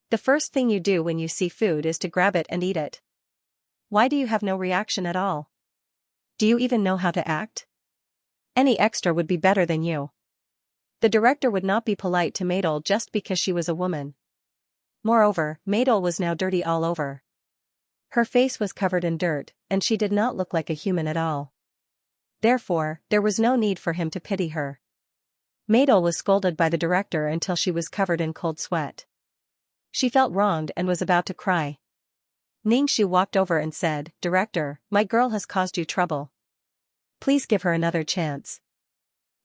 The first thing you do when you see food is to grab it and eat it. Why do you have no reaction at all? Do you even know how to act? Any extra would be better than you." The director would not be polite to Maidel just because she was a woman. Moreover, Maidel was now dirty all over. Her face was covered in dirt, and she did not look like a human at all. Therefore, there was no need for him to pity her. Maidel was scolded by the director until she was covered in cold sweat. She felt wronged and was about to cry. Ningxu walked over and said, "Director, my girl has caused you trouble. Please give her another chance."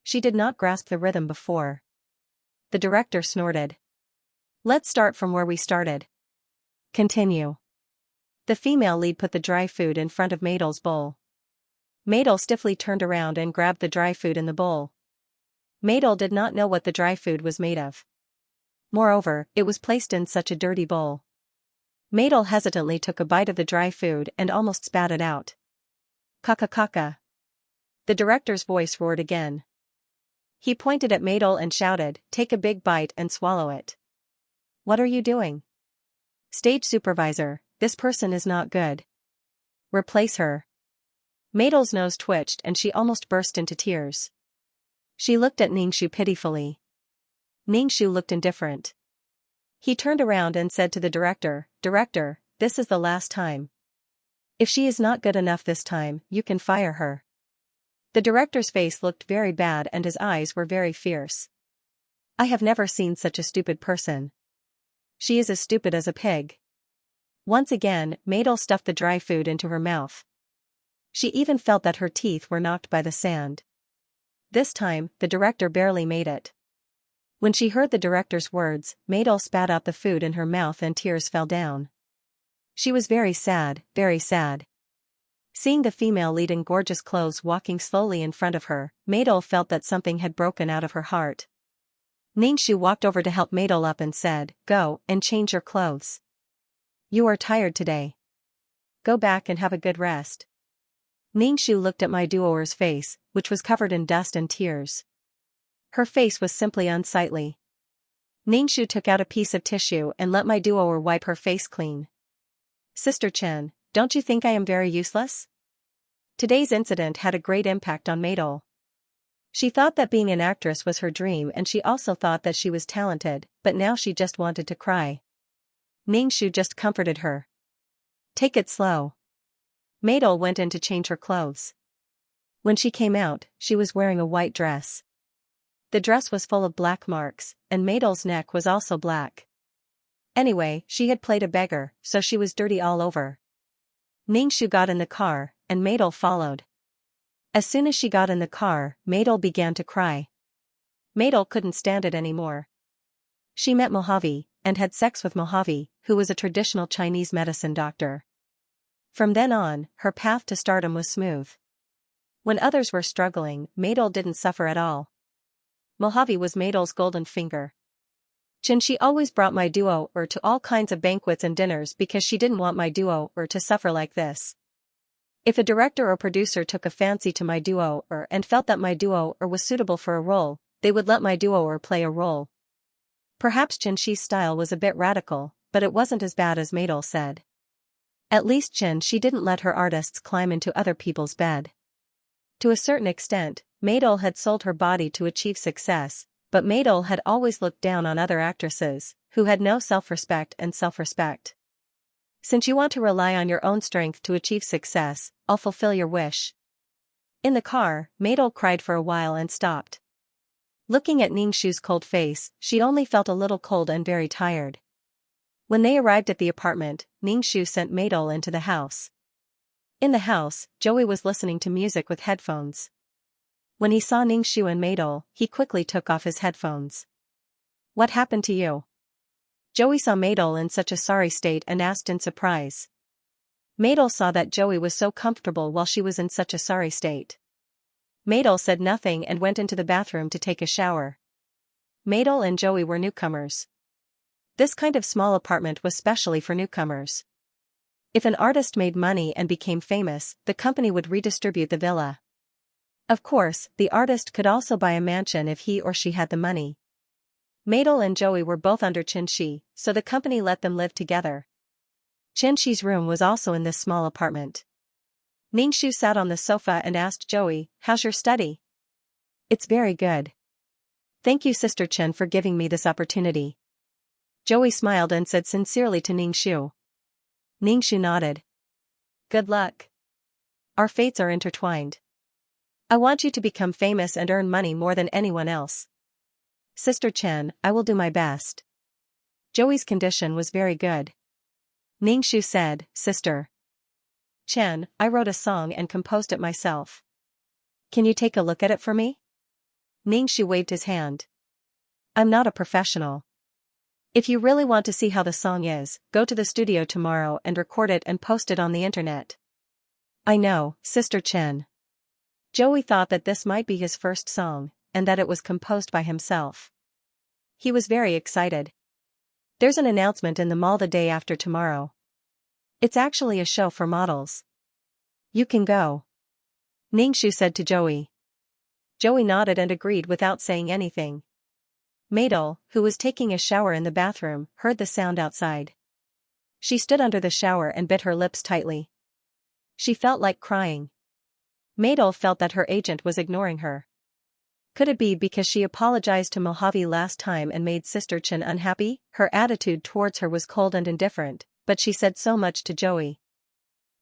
She did not grasp the rhythm before. The director snorted. "Let's start from where we started. Continue." The female lead put the dry food in front of Maidel's bowl. Maidel stiffly turned around and grabbed the dry food in the bowl. Maidel did not know what the dry food was made of. Moreover, it was placed in such a dirty bowl. Maidel hesitantly took a bite of the dry food and almost spat it out. "Kaka kaka." The director's voice roared again. He pointed at Maidel and shouted, "Take a big bite and swallow it." "What are you doing?" "Stage supervisor, this person is not good. Replace her." Maidel's nose twitched and she almost burst into tears. She looked at Ningxu pitifully. Ningxu looked indifferent. He turned around and said to the director, "Director, this is the last time. If she is not good enough this time, you can fire her." The director's face looked very bad and his eyes were very fierce. "I have never seen such a stupid person. She is as stupid as a pig." Once again, Maidel stuffed the dry food into her mouth. She even felt that her teeth were knocked by the sand. This time, the director barely made it. When she heard the director's words, Maidel spat out the food in her mouth and tears fell down. She was very sad, very sad. Seeing the female lead in gorgeous clothes walking slowly in front of her, Maidel felt that something had broken out of her heart. Ningxu walked over to help Maidel up and said, "Go and change your clothes. You are tired today. Go back and have a good rest." Ningxu looked at my duoer's face, which was covered in dust and tears. Her face was simply unsightly. Ningxu took out a piece of tissue and let my duoer wipe her face clean. "Sister Chen, don't you think I am very useless?" Today's incident had a great impact on Maidel. She thought that being an actress was her dream, and she also thought that she was talented, but now she just wanted to cry. Ningxu just comforted her. Take it slow. Maidel went in to change her clothes. When she came out, she was wearing a white dress. The dress was full of black marks, and Maidel's neck was also black. Anyway, she had played a beggar, so she was dirty all over. Ningxu got in the car, and Maidel followed. As soon as she got in the car, Maidel began to cry. Maidel couldn't stand it anymore. She met Mojave, and had sex with Mojave, who was a traditional Chinese medicine doctor. From then on, her path to stardom was smooth. When others were struggling, Maidel didn't suffer at all. Mojave was Maidel's golden finger. Xianxia always brought my duo to all kinds of banquets and dinners because she didn't want my duo to suffer like this. If a director or producer took a fancy to my duo and felt that my duo was suitable for a role, they would let my duo play a role. Perhaps Xianxia's style was a bit radical, but it wasn't as bad as Maidel said. At least Xianxia didn't let her artists climb into other people's bed. To a certain extent, Maidel had sold her body to achieve success, but Maidel had always looked down on other actresses, who had no self-respect and self-respect. Since you want to rely on your own strength to achieve success, I'll fulfill your wish. In the car, Maidel cried for a while and stopped. Looking at Ningxu's cold face, she only felt a little cold and very tired. When they arrived at the apartment, Ningxu sent Maidel into the house. In the house, Joey was listening to music with headphones. When he saw Ningxu and Maidel, he quickly took off his headphones. What happened to you? Joey saw Maidel in such a sorry state and asked in surprise. Maidel saw that Joey was so comfortable while she was in such a sorry state. Maidel said nothing and went into the bathroom to take a shower. Maidel and Joey were newcomers. This kind of small apartment was specially for newcomers. If an artist made money and became famous, the company would redistribute the villa. Of course, the artist could also buy a mansion if he or she had the money. Maidel and Joey were both under Xianxia, so the company let them live together. Xianxia's room was also in this small apartment. Ningxu sat on the sofa and asked Joey, "How's your study?" "It's very good. Thank you, Sister Chen, for giving me this opportunity." Joey smiled and said sincerely to Ningxu. Ningxu nodded. "Good luck. Our fates are intertwined. I want you to become famous and earn money more than anyone else." "Sister Chen, I will do my best." Joey's condition was very good. Ningxu said, "Sister Chen, I wrote a song and composed it myself. Can you take a look at it for me?" Ningxu waved his hand. "I'm not a professional. If you really want to see how the song is, go to the studio tomorrow and record it and post it on the internet." "I know, Sister Chen." Joey thought that this might be his first song, and that it was composed by himself. He was very excited. "There's an announcement in the mall the day after tomorrow. It's actually a show for models. You can go," Ningxu said to Joey. Joey nodded and agreed without saying anything. Maidel, who was taking a shower in the bathroom, heard the sound outside. She stood under the shower and bit her lips tightly. She felt like crying. Maidel felt that her agent was ignoring her. Could it be because she apologized to Mojave last time and made Sister Chen unhappy? Her attitude towards her was cold and indifferent, but she said so much to Joey.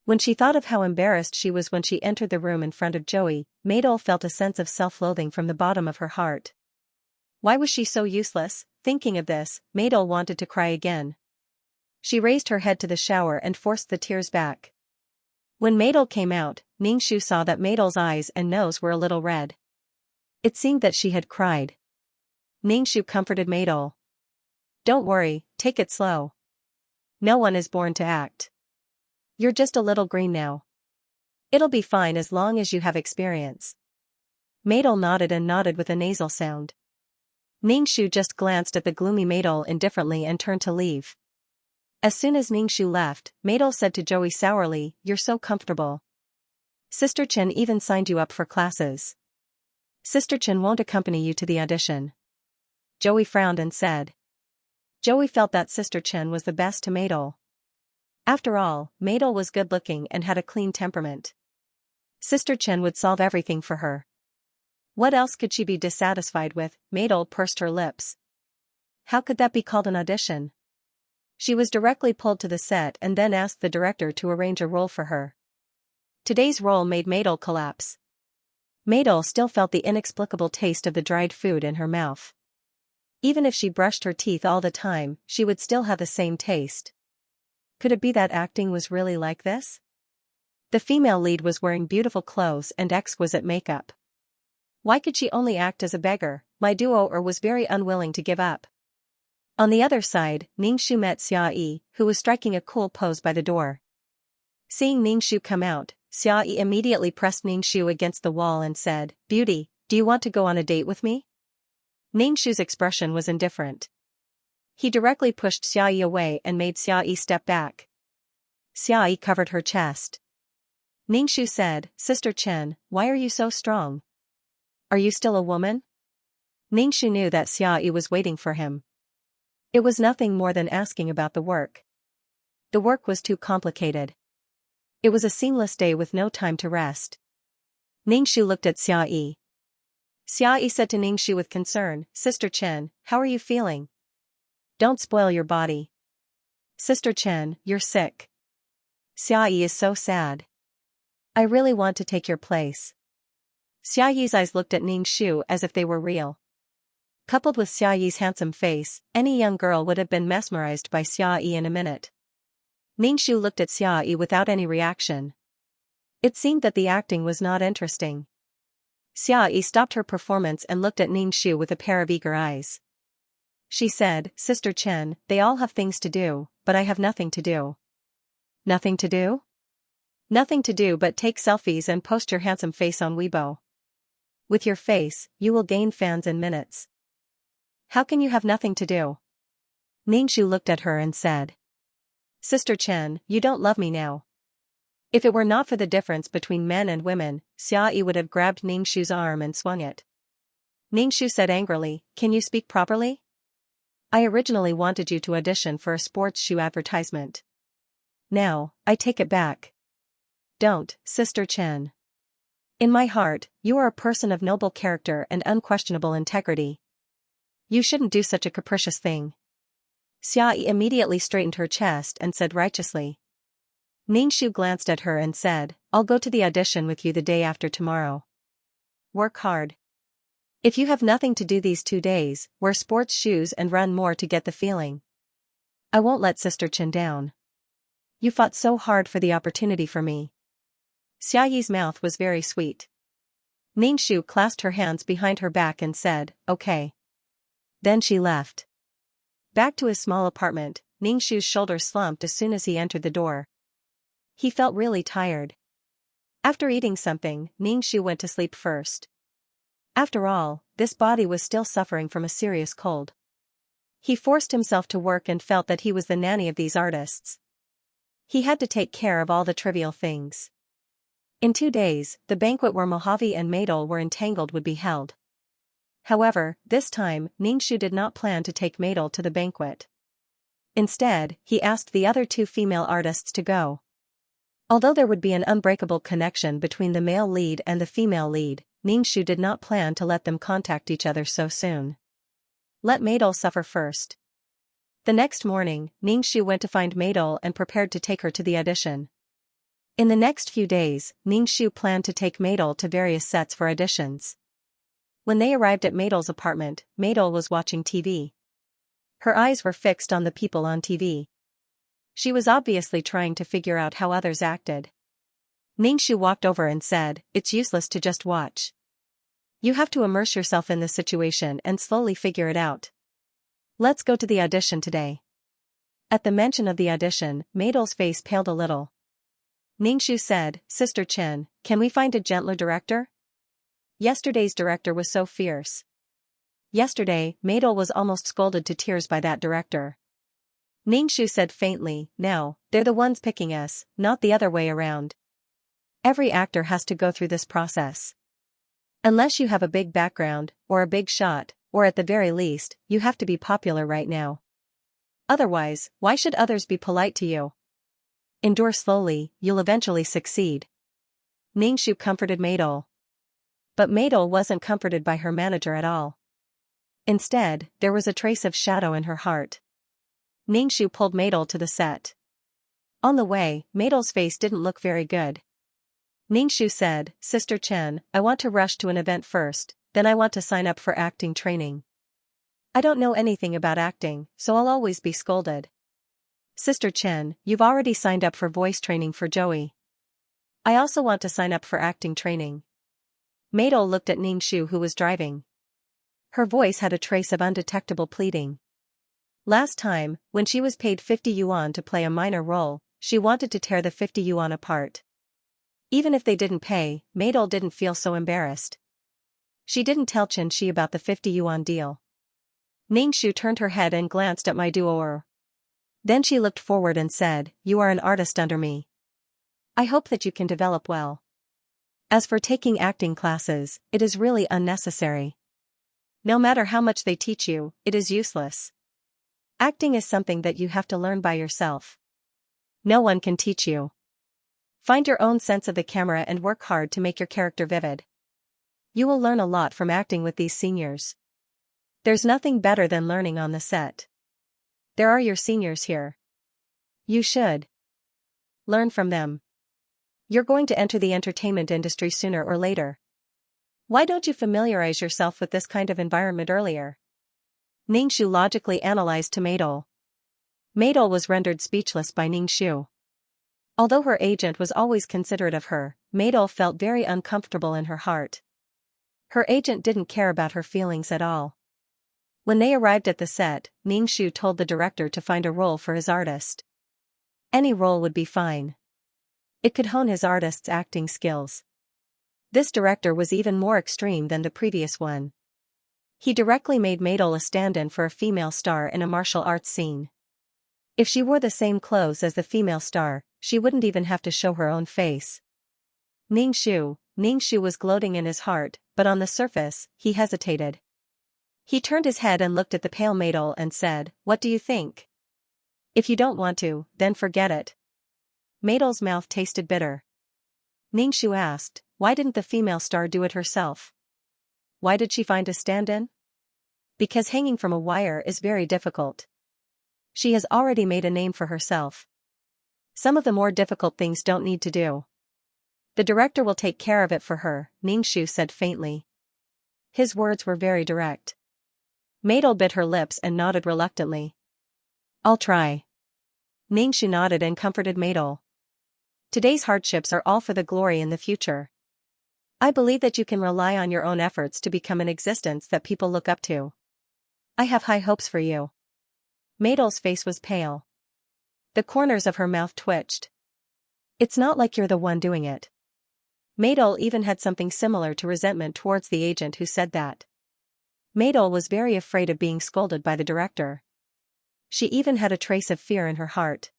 When she thought of how embarrassed she was when she entered the room in front of Joey, Maidel felt a sense of self-loathing from the bottom of her heart. Why was she so useless? Thinking of this, Maidel wanted to cry again. She raised her head to the shower and forced the tears back. When Maidel came out, Ningxu saw that Maidel's eyes and nose were a little red. It seemed that she had cried. Ningxu comforted Maidel. "Don't worry, take it slow. No one is born to act. You're just a little green now. It'll be fine as long as you have experience." Maidel nodded and nodded with a nasal sound. Ningxu just glanced at the gloomy Maidel indifferently and turned to leave. As soon as Ningxu left, Maidel said to Joey sourly, "You're so comfortable. Sister Chen even signed you up for classes. Sister Chen won't accompany you to the audition." Joey frowned and said. Joey felt that Sister Chen was the best to Maidel. After all, Maidel was good-looking and had a clean temperament. Sister Chen would solve everything for her. What else could she be dissatisfied with? Maydol pursed her lips. How could that be called an audition? She was directly pulled to the set and then asked the director to arrange a role for her. Today's role made Maydol collapse. Maydol still felt the inexplicable taste of the dried food in her mouth. Even if she brushed her teeth all the time, she would still have the same taste. Could it be that acting was really like this? The female lead was wearing beautiful clothes and exquisite makeup. Why could she only act as a beggar? My duo was very unwilling to give up. On the other side, Ningxu met Xiaoyi, who was striking a cool pose by the door. Seeing Ningxu come out, Xiaoyi immediately pressed Ningxu against the wall and said, "Beauty, do you want to go on a date with me?" Ningxu's expression was indifferent. He directly pushed Xiaoyi away and made Xiaoyi step back. Xiaoyi covered her chest. Ningxu said, "Sister Chen, why are you so strong? Are you still a woman?" Ningxu knew that Xiaoyi was waiting for him. It was nothing more than asking about the work. The work was too complicated. It was a seamless day with no time to rest. Ningxu looked at Xiaoyi. Xiaoyi said to Ningxu with concern, "Sister Chen, how are you feeling? Don't spoil your body. Sister Chen, you're sick. Xiaoyi is so sad. I really want to take your place." Xiaoyi's eyes looked at Ningxu as if they were real. Coupled with Xiaoyi's handsome face, any young girl would have been mesmerized by Xiaoyi in a minute. Ningxu looked at Xiaoyi without any reaction. It seemed that the acting was not interesting. Xiaoyi stopped her performance and looked at Ningxu with a pair of eager eyes. She said, "Sister Chen, they all have things to do, but I have nothing to do." Nothing to do? Nothing to do but take selfies and post your handsome face on Weibo. With your face, you will gain fans in minutes. How can you have nothing to do? Ningxu looked at her and said, "Sister Chen, you don't love me now." If it were not for the difference between men and women, Xiaoyi would have grabbed Ningxu's arm and swung it. Ningxu said angrily, "Can you speak properly? I originally wanted you to audition for a sports shoe advertisement. Now, I take it back. Don't, Sister Chen. In my heart, you are a person of noble character and unquestionable integrity. You shouldn't do such a capricious thing." Xiaoyi immediately straightened her chest and said righteously. Ningxu glanced at her and said, "I'll go to the audition with you the day after tomorrow. Work hard. If you have nothing to do these 2 days, wear sports shoes and run more to get the feeling. I won't let Sister Chen down. You fought so hard for the opportunity for me." Xiaoyi's mouth was very sweet. Ningxu clasped her hands behind her back and said, "Okay." Then she left. Back to his small apartment, Ningxu's shoulders slumped as soon as he entered the door. He felt really tired. After eating something, Ningxu went to sleep first. After all, this body was still suffering from a serious cold. He forced himself to work and felt that he was the nanny of these artists. He had to take care of all the trivial things. In 2 days, the banquet where Mojave and Maydol were entangled would be held. However, this time, Ningxu did not plan to take Maydol to the banquet. Instead, he asked the other 2 female artists to go. Although there would be an unbreakable connection between the male lead and the female lead, Ningxu did not plan to let them contact each other so soon. Let Maydol suffer first. The next morning, Ningxu went to find Maydol and prepared to take her to the audition. In the next few days, Ningxu planned to take Maydol to various sets for auditions. When they arrived at Maydol's apartment, Maydol was watching TV. Her eyes were fixed on the people on TV. She was obviously trying to figure out how others acted. Ningxu walked over and said, "It's useless to just watch. You have to immerse yourself in the situation and slowly figure it out. Let's go to the audition today." At the mention of the audition, Maydol's face paled a little. Ningxu said, "Sister Chen, can we find a gentler director? Yesterday's director was so fierce. Yesterday, Maydol was almost scolded to tears by that director." Ningxu said faintly, "No, they're the ones picking us, not the other way around. Every actor has to go through this process. Unless you have a big background, or a big shot, or at the very least, you have to be popular right now. Otherwise, why should others be polite to you? Endure slowly, you'll eventually succeed." Ningxu comforted Maydol. But Madel wasn't comforted by her manager at all. Instead, there was a trace of shadow in her heart. Ningxu pulled Madel to the set. On the way, Madel's face didn't look very good. Ningxu said, "Sister Chen, I want to rush to an event first, then I want to sign up for acting training. I don't know anything about acting, so I'll always be scolded." "Sister Chen, you've already signed up for voice training for Joey. I also want to sign up for acting training." Madel looked at Ningxu, who was driving. Her voice had a trace of undetectable pleading. Last time, when she was paid 50 yuan to play a minor role, she wanted to tear the 50 yuan apart. Even if they didn't pay, Madel didn't feel so embarrassed. She didn't tell Xianxia about the 50 yuan deal. Ningxu turned her head and glanced at my duo. Then she looked forward and said, "You are an artist under me. I hope that you can develop well. As for taking acting classes, it is really unnecessary. No matter how much they teach you, it is useless. Acting is something that you have to learn by yourself. No one can teach you. Find your own sense of the camera and work hard to make your character vivid. You will learn a lot from acting with these seniors. There's nothing better than learning on the set. There are your seniors here. You should learn from them. You're going to enter the entertainment industry sooner or later. Why don't you familiarize yourself with this kind of environment earlier?" Ningxu logically analyzed to Madel. Madel was rendered speechless by Ningxu. Although her agent was always considerate of her, Madel felt very uncomfortable in her heart. Her agent didn't care about her feelings at all. When they arrived at the set, Ningxu told the director to find a role for his artist. Any role would be fine. It could hone his artist's acting skills. This director was even more extreme than the previous one. He directly made Madel a stand-in for a female star in a martial arts scene. If she wore the same clothes as the female star, she wouldn't even have to show her own face. Ningxu was gloating in his heart, but on the surface, he hesitated. He turned his head and looked at the pale Madel and said, "What do you think? If you don't want to, then forget it." Madel's mouth tasted bitter. Ningxu asked, "Why didn't the female star do it herself? Why did she find a stand-in?" "Because hanging from a wire is very difficult. She has already made a name for herself. Some of the more difficult things don't need to do. The director will take care of it for her," Ningxu said faintly. His words were very direct. Madel bit her lips and nodded reluctantly. "I'll try." Ningxu nodded and comforted Madel. "Today's hardships are all for the glory in the future. I believe that you can rely on your own efforts to become an existence that people look up to. I have high hopes for you." Madel's face was pale. The corners of her mouth twitched. "It's not like you're the one doing it." Madel even had something similar to resentment towards the agent who said that. Madel was very afraid of being scolded by the director. She even had a trace of fear in her heart.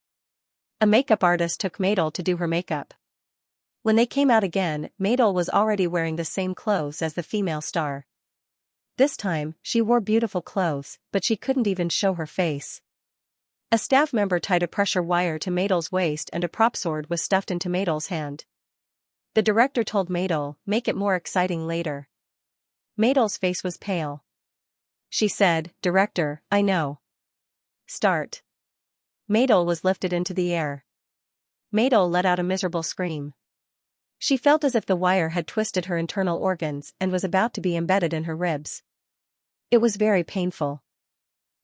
A makeup artist took Madel to do her makeup. When they came out again, Madel was already wearing the same clothes as the female star. This time, she wore beautiful clothes, but she couldn't even show her face. A staff member tied a pressure wire to Madel's waist and a prop sword was stuffed into Madel's hand. The director told Madel, "Make it more exciting later." Madel's face was pale. She said, "Director, I know. Start." Madel was lifted into the air. Madel let out a miserable scream. She felt as if the wire had twisted her internal organs and was about to be embedded in her ribs. It was very painful.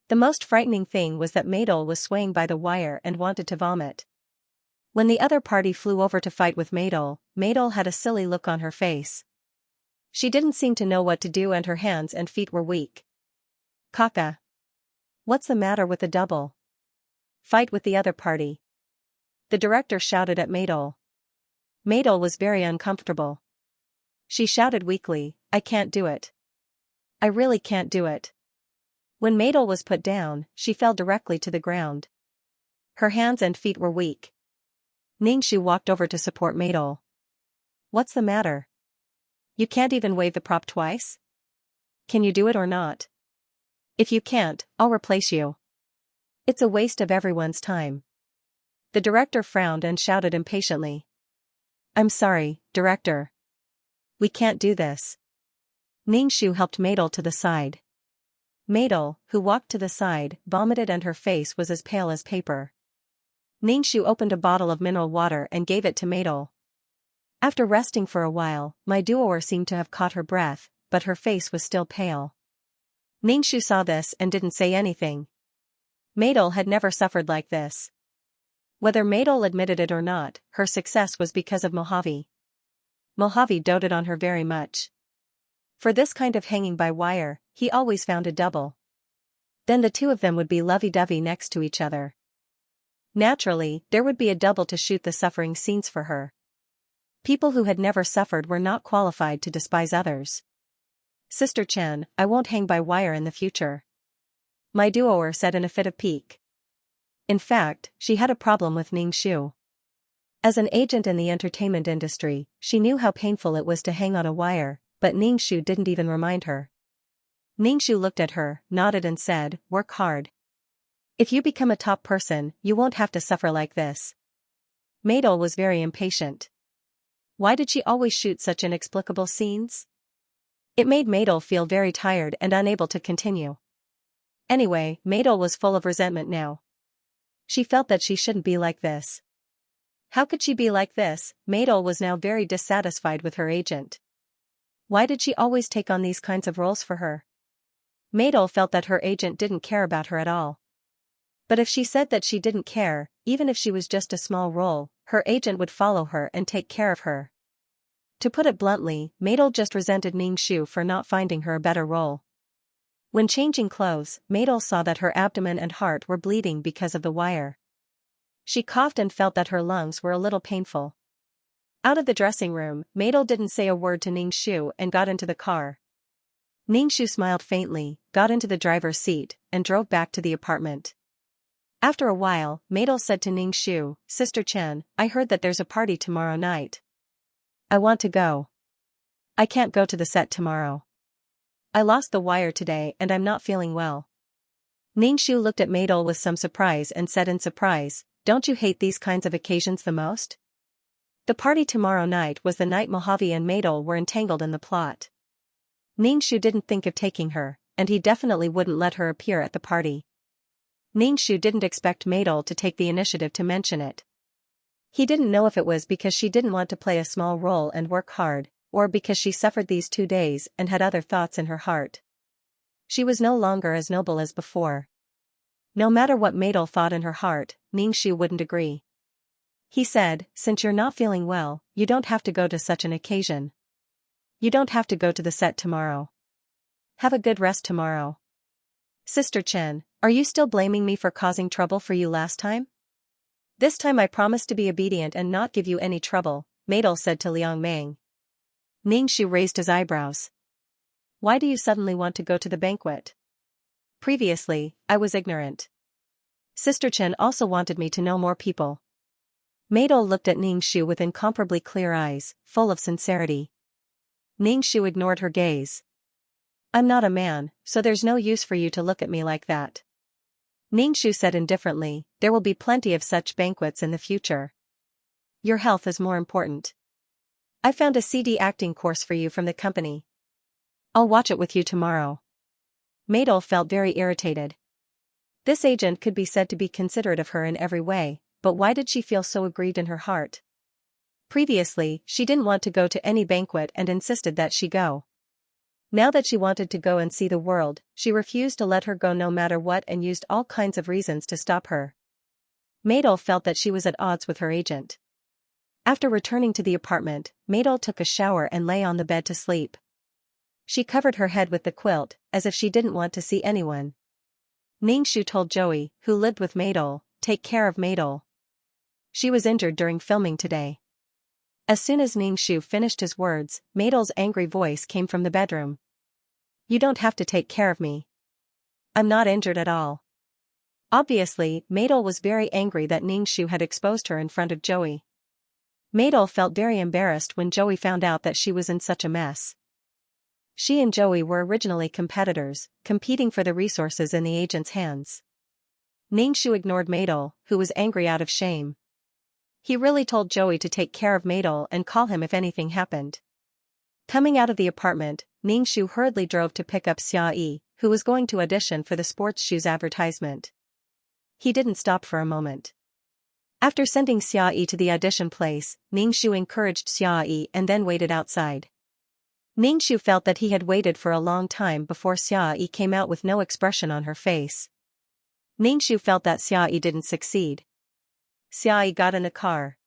The most frightening thing was that Madel was swaying by the wire and wanted to vomit. When the other party flew over to fight with Madel, Madel had a silly look on her face. She didn't seem to know what to do and her hands and feet were weak. "Kaka. What's the matter with the double? Fight with the other party." The director shouted at Madel. Madel was very uncomfortable. She shouted weakly, "I can't do it. I really can't do it." When Madel was put down, she fell directly to the ground. Her hands and feet were weak. Ningxu walked over to support Madel. "What's the matter? You can't even wave the prop twice? Can you do it or not? If you can't, I'll replace you. It's a waste of everyone's time." The director frowned and shouted impatiently. "I'm sorry, director. We can't do this. Ningxu helped Madel to the side. Madel, who walked to the side, vomited and her face was as pale as paper. Ningxu opened a bottle of mineral water and gave it to Madel. After resting for a while, my duoer seemed to have caught her breath, but her face was still pale. Ningxu saw this and didn't say anything. Madel had never suffered like this. Whether Madel admitted it or not, her success was because of Mojave. Mojave doted on her very much. For this kind of hanging by wire, he always found a double. Then the two of them would be lovey-dovey next to each other. Naturally, there would be a double to shoot the suffering scenes for her. People who had never suffered were not qualified to despise others. Sister Chen, I won't hang by wire in the future, my duoer said in a fit of pique. In fact, she had a problem with Ningxu. As an agent in the entertainment industry, she knew how painful it was to hang on a wire, but Ningxu didn't even remind her. Ningxu looked at her, nodded and said, "Work hard. If you become a top person, you won't have to suffer like this." Madel was very impatient. Why did she always shoot such inexplicable scenes? It made Madel feel very tired and unable to continue. Anyway, Madel was full of resentment now. She felt that she shouldn't be like this. How could she be like this? Madel was now very dissatisfied with her agent. Why did she always take on these kinds of roles for her? Madel felt that her agent didn't care about her at all. But if she said that she didn't care, even if she was just a small role, her agent would follow her and take care of her. To put it bluntly, Madel just resented Ningxu for not finding her a better role. When changing clothes, Madel saw that her abdomen and heart were bleeding because of the wire. She coughed and felt that her lungs were a little painful. Out of the dressing room, Madel didn't say a word to Ningxu and got into the car. Ningxu smiled faintly, got into the driver's seat, and drove back to the apartment. After a while, Madel said to Ningxu, "Sister Chen, I heard that there's a party tomorrow night. I want to go. I can't go to the set tomorrow. I lost the wire today and I'm not feeling well." Ningxu looked at Madel with some surprise and said in surprise, "Don't you hate these kinds of occasions the most?" The party tomorrow night was the night Mojave and Madel were entangled in the plot. Ningxu didn't think of taking her, and he definitely wouldn't let her appear at the party. Ningxu didn't expect Madel to take the initiative to mention it. He didn't know if it was because she didn't want to play a small role and work hard, or because she suffered these 2 days and had other thoughts in her heart. She was no longer as noble as before. No matter what Madel thought in her heart, Ningxu wouldn't agree. He said, "Since you're not feeling well, you don't have to go to such an occasion. You don't have to go to the set tomorrow. Have a good rest tomorrow." "Sister Chen, are you still blaming me for causing trouble for you last time?" "This time I promise to be obedient and not give you any trouble," Madel said to Liang Meng. Ningxu raised his eyebrows. "Why do you suddenly want to go to the banquet? Previously, I was ignorant. Sister Chen also wanted me to know more people." Madel looked at Ningxu with incomparably clear eyes, full of sincerity. Ningxu ignored her gaze. "I'm not a man, so there's no use for you to look at me like that." Ningxu said indifferently, "There will be plenty of such banquets in the future. Your health is more important. I found a CD acting course for you from the company. I'll watch it with you tomorrow." Madel felt very irritated. This agent could be said to be considerate of her in every way, but why did she feel so aggrieved in her heart? Previously, she didn't want to go to any banquet and insisted that she go. Now that she wanted to go and see the world, she refused to let her go no matter what and used all kinds of reasons to stop her. Madel felt that she was at odds with her agent. After returning to the apartment, Madel took a shower and lay on the bed to sleep. She covered her head with the quilt, as if she didn't want to see anyone. Ningxu told Joey, who lived with Madel, "Take care of Madel. She was injured during filming today." As soon as Ningxu finished his words, Madel's angry voice came from the bedroom. "You don't have to take care of me. I'm not injured at all." Obviously, Madel was very angry that Ningxu had exposed her in front of Joey. Madel felt very embarrassed when Joey found out that she was in such a mess. She and Joey were originally competitors, competing for the resources in the agent's hands. Ningxu ignored Madel, who was angry out of shame. He really told Joey to take care of Madel and call him if anything happened. Coming out of the apartment, Ningxu hurriedly drove to pick up Xiaoyi, who was going to audition for the sports shoes advertisement. He didn't stop for a moment. After sending Xiaoyi to the audition place, Ningxu encouraged Xiaoyi and then waited outside. Ningxu felt that he had waited for a long time before Xiaoyi came out with no expression on her face. Ningxu felt that Xiaoyi didn't succeed. Xiaoyi got in a car.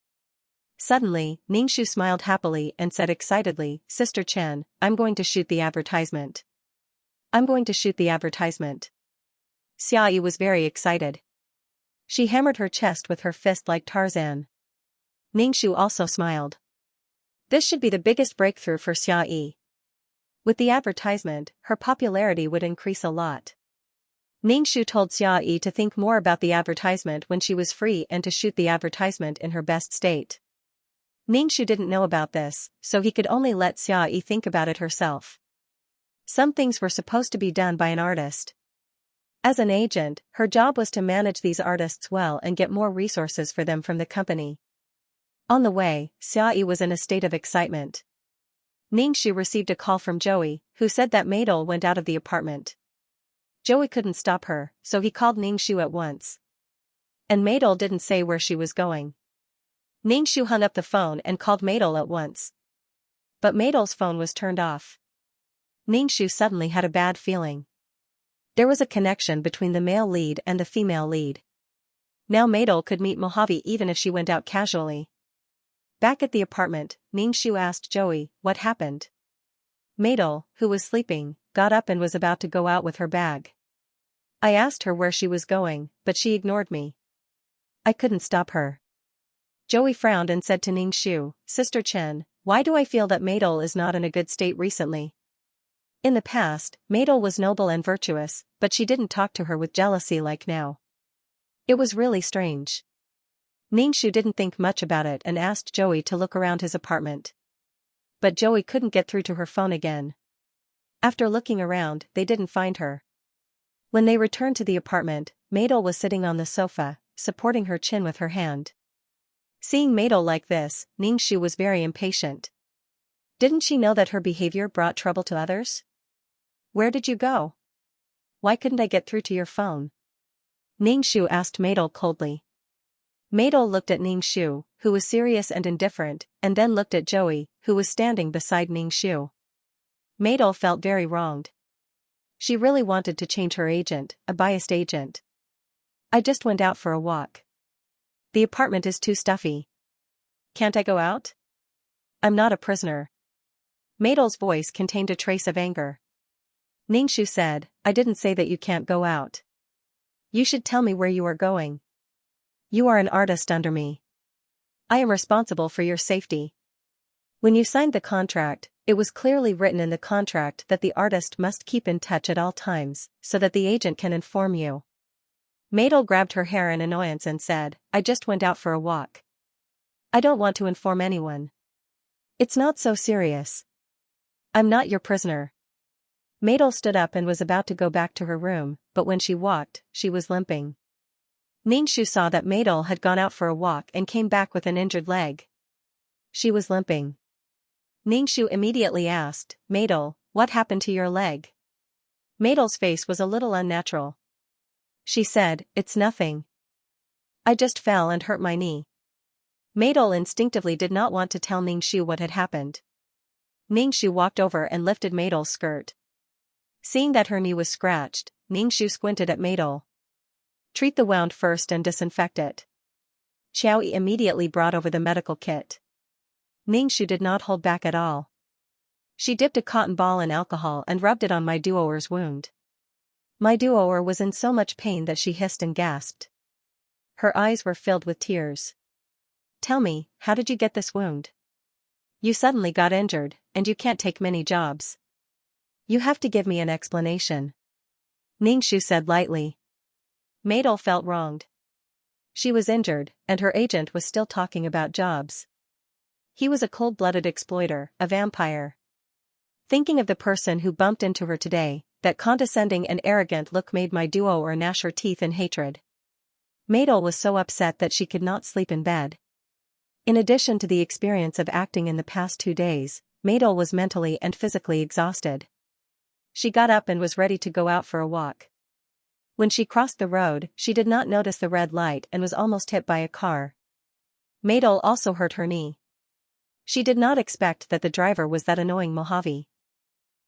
Suddenly, Ningxu smiled happily and said excitedly, "Sister Chen, I'm going to shoot the advertisement. I'm going to shoot the advertisement." Xiaoyi was very excited. She hammered her chest with her fist like Tarzan. Ningxu also smiled. This should be the biggest breakthrough for Xiaoyi. With the advertisement, her popularity would increase a lot. Ningxu told Xiaoyi to think more about the advertisement when she was free and to shoot the advertisement in her best state. Ningxu didn't know about this, so he could only let Xiaoyi think about it herself. Some things were supposed to be done by an artist. As an agent, her job was to manage these artists well and get more resources for them from the company. On the way, Xiaoyi was in a state of excitement. Ningxu received a call from Joey, who said that Maidol went out of the apartment. Joey couldn't stop her, so he called Ningxu at once. And Maidol didn't say where she was going. Ningxu hung up the phone and called Maidol at once. But Maidol's phone was turned off. Ningxu suddenly had a bad feeling. There was a connection between the male lead and the female lead. Now Maidol could meet Mojave even if she went out casually. Back at the apartment, Ningxu asked Joey, "What happened?" Maidol, who was sleeping, got up and was about to go out with her bag. I asked her where she was going, but she ignored me. I couldn't stop her. Joey frowned and said to Ningxu, "Sister Chen, why do I feel that Maidol is not in a good state recently?" In the past, Maidol was noble and virtuous, but she didn't talk to her with jealousy like now. It was really strange. Ningxu didn't think much about it and asked Joey to look around his apartment. But Joey couldn't get through to her phone again. After looking around, they didn't find her. When they returned to the apartment, Maidol was sitting on the sofa, supporting her chin with her hand. Seeing Maidol like this, Ningxu was very impatient. Didn't she know that her behavior brought trouble to others? "Where did you go? Why couldn't I get through to your phone?" Ningxu asked Maidol coldly. Maidol looked at Ningxu, who was serious and indifferent, and then looked at Joey, who was standing beside Ningxu. Maidol felt very wronged. She really wanted to change her agent, a biased agent. "I just went out for a walk. The apartment is too stuffy. Can't I go out? I'm not a prisoner." Maidol's voice contained a trace of anger. Ningxu said, "I didn't say that you can't go out. You should tell me where you are going. You are an artist under me. I am responsible for your safety. When you signed the contract, it was clearly written in the contract that the artist must keep in touch at all times, so that the agent can inform you." Maidol grabbed her hair in annoyance and said, "I just went out for a walk. I don't want to inform anyone. It's not so serious. I'm not your prisoner." Maidol stood up and was about to go back to her room, but when she walked, she was limping. Ningxu saw that Maidol had gone out for a walk and came back with an injured leg. She was limping. Ningxu immediately asked, "Maidol, what happened to your leg?" Maidol's face was a little unnatural. She said, "It's nothing. I just fell and hurt my knee." Maidol instinctively did not want to tell Ningxu what had happened. Ningxu walked over and lifted Maidol's skirt. Seeing that her knee was scratched, Ningxu squinted at Maidol. "Treat the wound first and disinfect it." Xiaoyi immediately brought over the medical kit. Ningxu did not hold back at all. She dipped a cotton ball in alcohol and rubbed it on my duoer's wound. My duoer was in so much pain that she hissed and gasped. Her eyes were filled with tears. "Tell me, how did you get this wound? You suddenly got injured, and you can't take many jobs. You have to give me an explanation," Ningxu said lightly. Maidol felt wronged. She was injured, and her agent was still talking about jobs. He was a cold-blooded exploiter, a vampire. Thinking of the person who bumped into her today, that condescending and arrogant look made my duoer gnash her teeth in hatred. Maidol was so upset that she could not sleep in bed. In addition to the experience of acting in the past 2 days, Maydol was mentally and physically exhausted. She got up and was ready to go out for a walk. When she crossed the road, she did not notice the red light and was almost hit by a car. Maydol also hurt her knee. She did not expect that the driver was that annoying Mojave.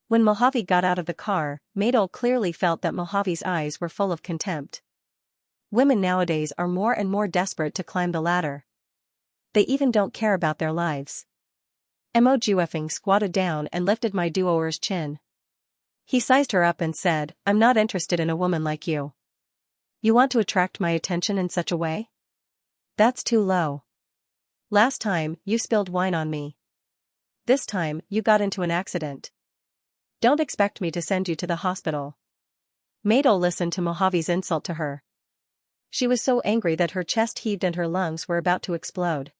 When Mojave got out of the car, Maydol clearly felt that Mojave's eyes were full of contempt. Women nowadays are more and more desperate to climb the ladder. They even don't care about their lives. Mo squatted down and lifted my duoer's chin. He sized her up and said, "I'm not interested in a woman like you. You want to attract my attention in such a way? That's too low. Last time, you spilled wine on me. This time, you got into an accident. Don't expect me to send you to the hospital." Maydol listened to Mojave's insult to her. She was so angry that her chest heaved and her lungs were about to explode.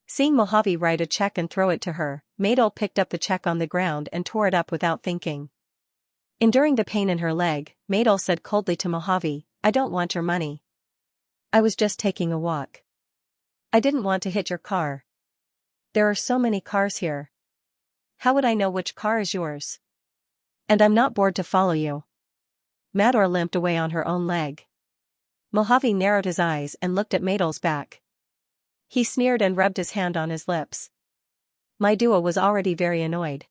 Seeing Mojave write a check and throw it to her, Maydol picked up the check on the ground and tore it up without thinking. Enduring the pain in her leg, Maydol said coldly to Mojave, "I don't want your money. I was just taking a walk. I didn't want to hit your car. There are so many cars here. How would I know which car is yours? And I'm not bored to follow you." Mador limped away on her own leg. Mojave narrowed his eyes and looked at Maydol's back. He sneered and rubbed his hand on his lips. My duo was already very annoyed.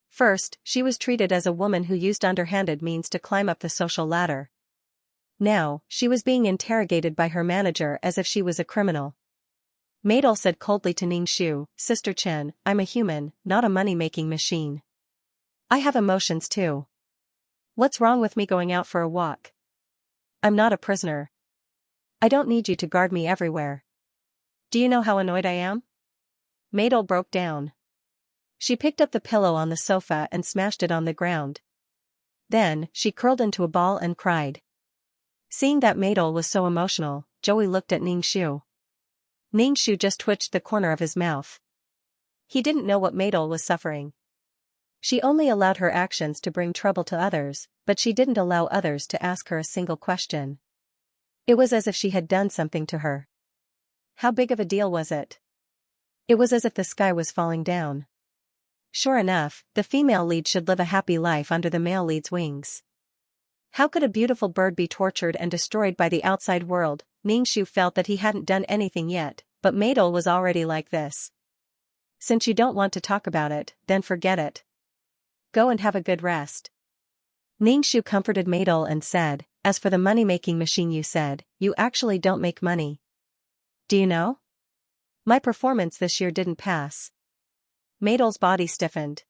First, she was treated as a woman who used underhanded means to climb up the social ladder. Now, she was being interrogated by her manager as if she was a criminal. Maydol said coldly to Xianxia, "Sister Chen, I'm a human, not a money-making machine. I have emotions too. What's wrong with me going out for a walk? I'm not a prisoner. I don't need you to guard me everywhere. Do you know how annoyed I am?" Maydol broke down. She picked up the pillow on the sofa and smashed it on the ground. Then, she curled into a ball and cried. Seeing that Maydol was so emotional, Joey looked at Xianxia. Xianxia just twitched the corner of his mouth. He didn't know what Maydol was suffering. She only allowed her actions to bring trouble to others, but she didn't allow others to ask her a single question. It was as if she had done something to her. How big of a deal was it? It was as if the sky was falling down. Sure enough, the female lead should live a happy life under the male lead's wings. How could a beautiful bird be tortured and destroyed by the outside world? Xianxia felt that he hadn't done anything yet, but Maydol was already like this. Since you don't want to talk about it, then forget it. Go and have a good rest. Xianxia comforted Maydol and said, "As for the money-making machine you said, you actually don't make money. Do you know? My performance this year didn't pass." Maydol's body stiffened.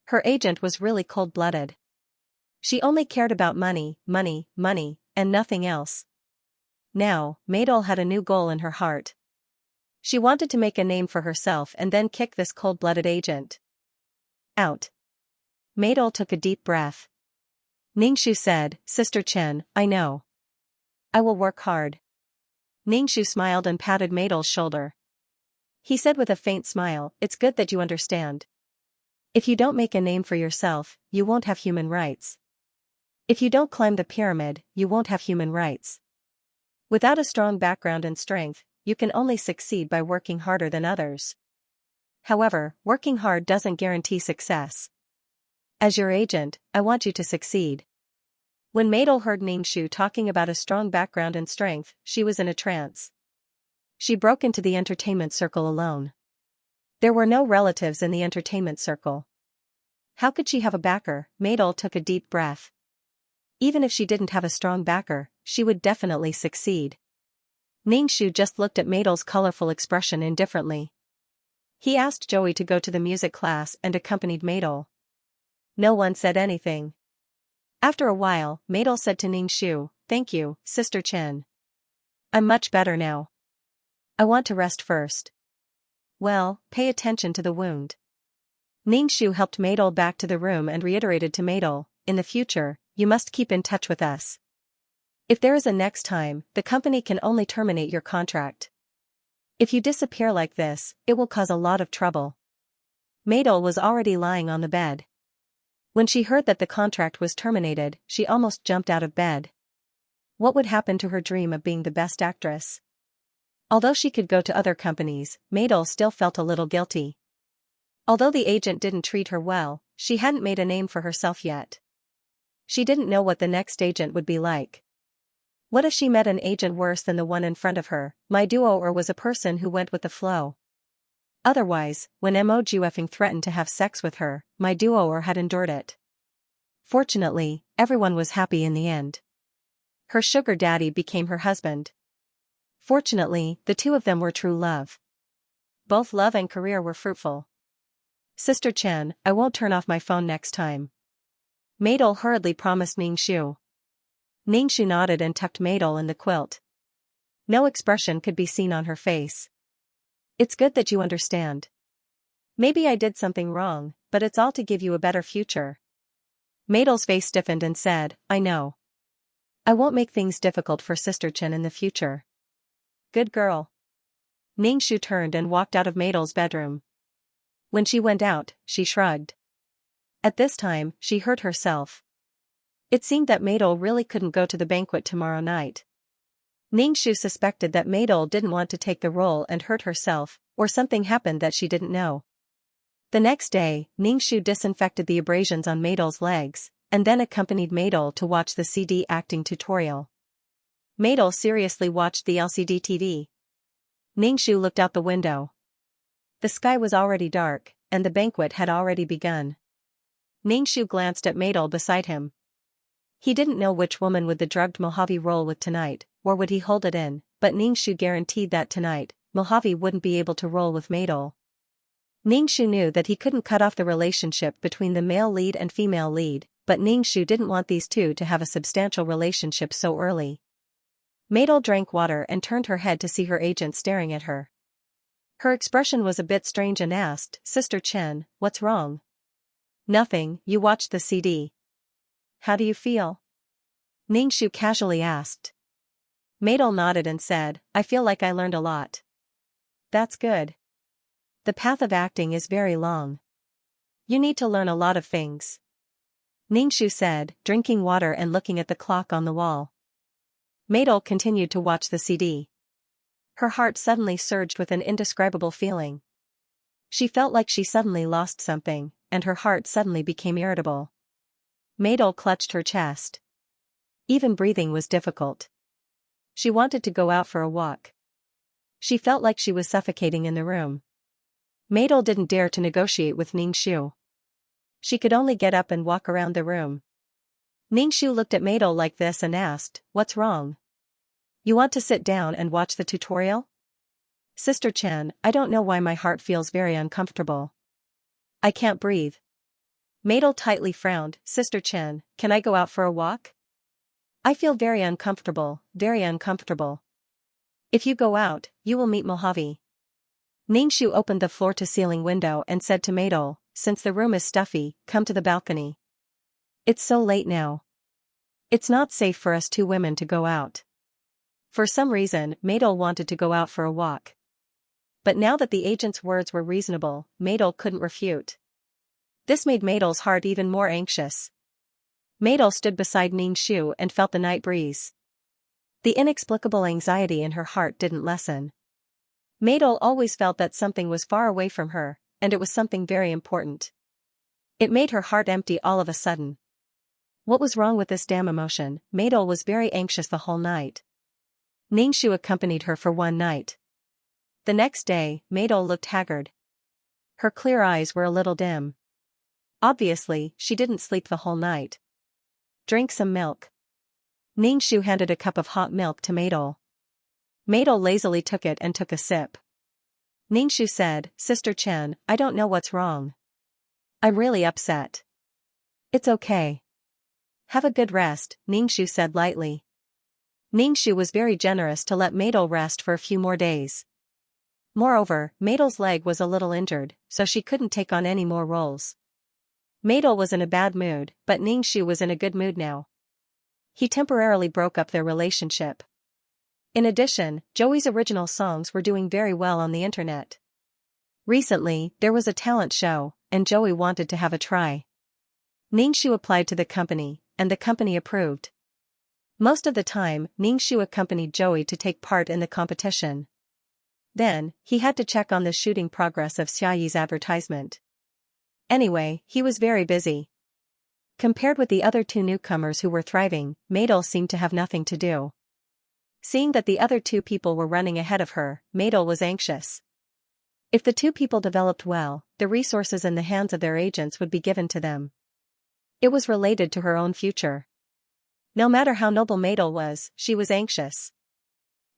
Her agent was really cold-blooded. She only cared about money, money, money, and nothing else. Now, Maydol had a new goal in her heart. She wanted to make a name for herself and then kick this cold-blooded agent out. Maydol took a deep breath. Xianxia said, "Sister Chen, I know. I will work hard." Xianxia smiled and patted Maydol's shoulder. He said with a faint smile, "It's good that you understand. If you don't make a name for yourself, you won't have human rights. If you don't climb the pyramid, you won't have human rights. Without a strong background and strength, you can only succeed by working harder than others. However, working hard doesn't guarantee success. As your agent, I want you to succeed." When Maydol heard Xianxia talking about a strong background and strength, she was in a trance. She broke into the entertainment circle alone. There were no relatives in the entertainment circle. How could she have a backer? Maydol took a deep breath. Even if she didn't have a strong backer, she would definitely succeed. Xianxia just looked at Maydol's colorful expression indifferently. He asked Joey to go to the music class and accompanied Maydol. No one said anything. After a while, Maydol said to Xianxia, "Thank you, Sister Chen. I'm much better now. I want to rest first." "Well, pay attention to the wound." Xianxia helped Maydol back to the room and reiterated to Maydol, "In the future, you must keep in touch with us. If there is a next time, the company can only terminate your contract. If you disappear like this, it will cause a lot of trouble." Maydol was already lying on the bed. When she heard that the contract was terminated, she almost jumped out of bed. What would happen to her dream of being the best actress? Although she could go to other companies, Maydol still felt a little guilty. Although the agent didn't treat her well, she hadn't made a name for herself yet. She didn't know what the next agent would be like. What if she met an agent worse than the one in front of her? My duo or was a person who went with the flow. Otherwise, when Mojufing threatened to have sex with her, my duo or had endured it. Fortunately, everyone was happy in the end. Her sugar daddy became her husband. Fortunately, the two of them were true love. Both love and career were fruitful. Sister Chen, I won't turn off my phone next time. Maidol hurriedly promised Ningxu. Ningxu nodded and tucked Maidol in the quilt. No expression could be seen on her face. It's good that you understand. Maybe I did something wrong, but it's all to give you a better future. Maidol's face stiffened and said, I know. I won't make things difficult for Sister Chen in the future. Good girl. Ningxu turned and walked out of Maidol's bedroom. When she went out, she shrugged. At this time, she hurt herself. It seemed that Maidol really couldn't go to the banquet tomorrow night. Ningxu suspected that Maidol didn't want to take the role and hurt herself, or something happened that she didn't know. The next day, Ningxu disinfected the abrasions on Maidol's legs, and then accompanied Maidol to watch the CD acting tutorial. Maidol seriously watched the LCD TV. Ningxu looked out the window. The sky was already dark, and the banquet had already begun. Ningxu glanced at Maidol beside him. He didn't know which woman would the drugged Mojave roll with tonight, or would he hold it in, but Ningxu guaranteed that tonight, Mojave wouldn't be able to roll with Maidol. Ningxu knew that he couldn't cut off the relationship between the male lead and female lead, but Ningxu didn't want these two to have a substantial relationship so early. Maidol drank water and turned her head to see her agent staring at her. Her expression was a bit strange and asked, Sister Chen, what's wrong? Nothing, you watched the CD. How do you feel? Ningxu casually asked. Maidol nodded and said, I feel like I learned a lot. That's good. The path of acting is very long. You need to learn a lot of things. Ningxu said, drinking water and looking at the clock on the wall. Maidol continued to watch the CD. Her heart suddenly surged with an indescribable feeling. She felt like she suddenly lost something, and her heart suddenly became irritable. Maidol clutched her chest. Even breathing was difficult. She wanted to go out for a walk. She felt like she was suffocating in the room. Maidol didn't dare to negotiate with Ningxu. She could only get up and walk around the room. Ningxu looked at Maidol like this and asked, what's wrong? You want to sit down and watch the tutorial? Sister Chen, I don't know why my heart feels very uncomfortable. I can't breathe. Maidol tightly frowned. Sister Chen, can I go out for a walk? I feel very uncomfortable, very uncomfortable. If you go out, you will meet Mojave. Ningxu opened the floor-to-ceiling window and said to Maidol, since the room is stuffy, come to the balcony. It's so late now. It's not safe for us two women to go out. For some reason, Maidol wanted to go out for a walk. But now that the agent's words were reasonable, Maidol couldn't refute. This made Maidol's heart even more anxious. Maidol stood beside Ningxu and felt the night breeze. The inexplicable anxiety in her heart didn't lessen. Maidol always felt that something was far away from her, and it was something very important. It made her heart empty all of a sudden. What was wrong with this damn emotion? Maidol was very anxious the whole night. Ningxu accompanied her for one night. The next day, Maidol looked haggard. Her clear eyes were a little dim. Obviously, she didn't sleep the whole night. Drink some milk. Ningxu handed a cup of hot milk to Maidol. Maidol lazily took it and took a sip. Ningxu said, Sister Chen, I don't know what's wrong. I'm really upset. It's okay. Have a good rest, Ningxu said lightly. Ningxu was very generous to let Maidol rest for a few more days. Moreover, Maidol's leg was a little injured, so she couldn't take on any more roles. Maidol was in a bad mood, but Ningxu was in a good mood now. He temporarily broke up their relationship. In addition, Joey's original songs were doing very well on the internet. Recently, there was a talent show, and Joey wanted to have a try. Ningxu applied to the company, and the company approved. Most of the time, Ningxu accompanied Joey to take part in the competition. Then, he had to check on the shooting progress of Xiaoyi's advertisement. Anyway, he was very busy. Compared with the other two newcomers who were thriving, Madel seemed to have nothing to do. Seeing that the other two people were running ahead of her, Madel was anxious. If the two people developed well, the resources in the hands of their agents would be given to them. It was related to her own future. No matter how noble Madel was, she was anxious.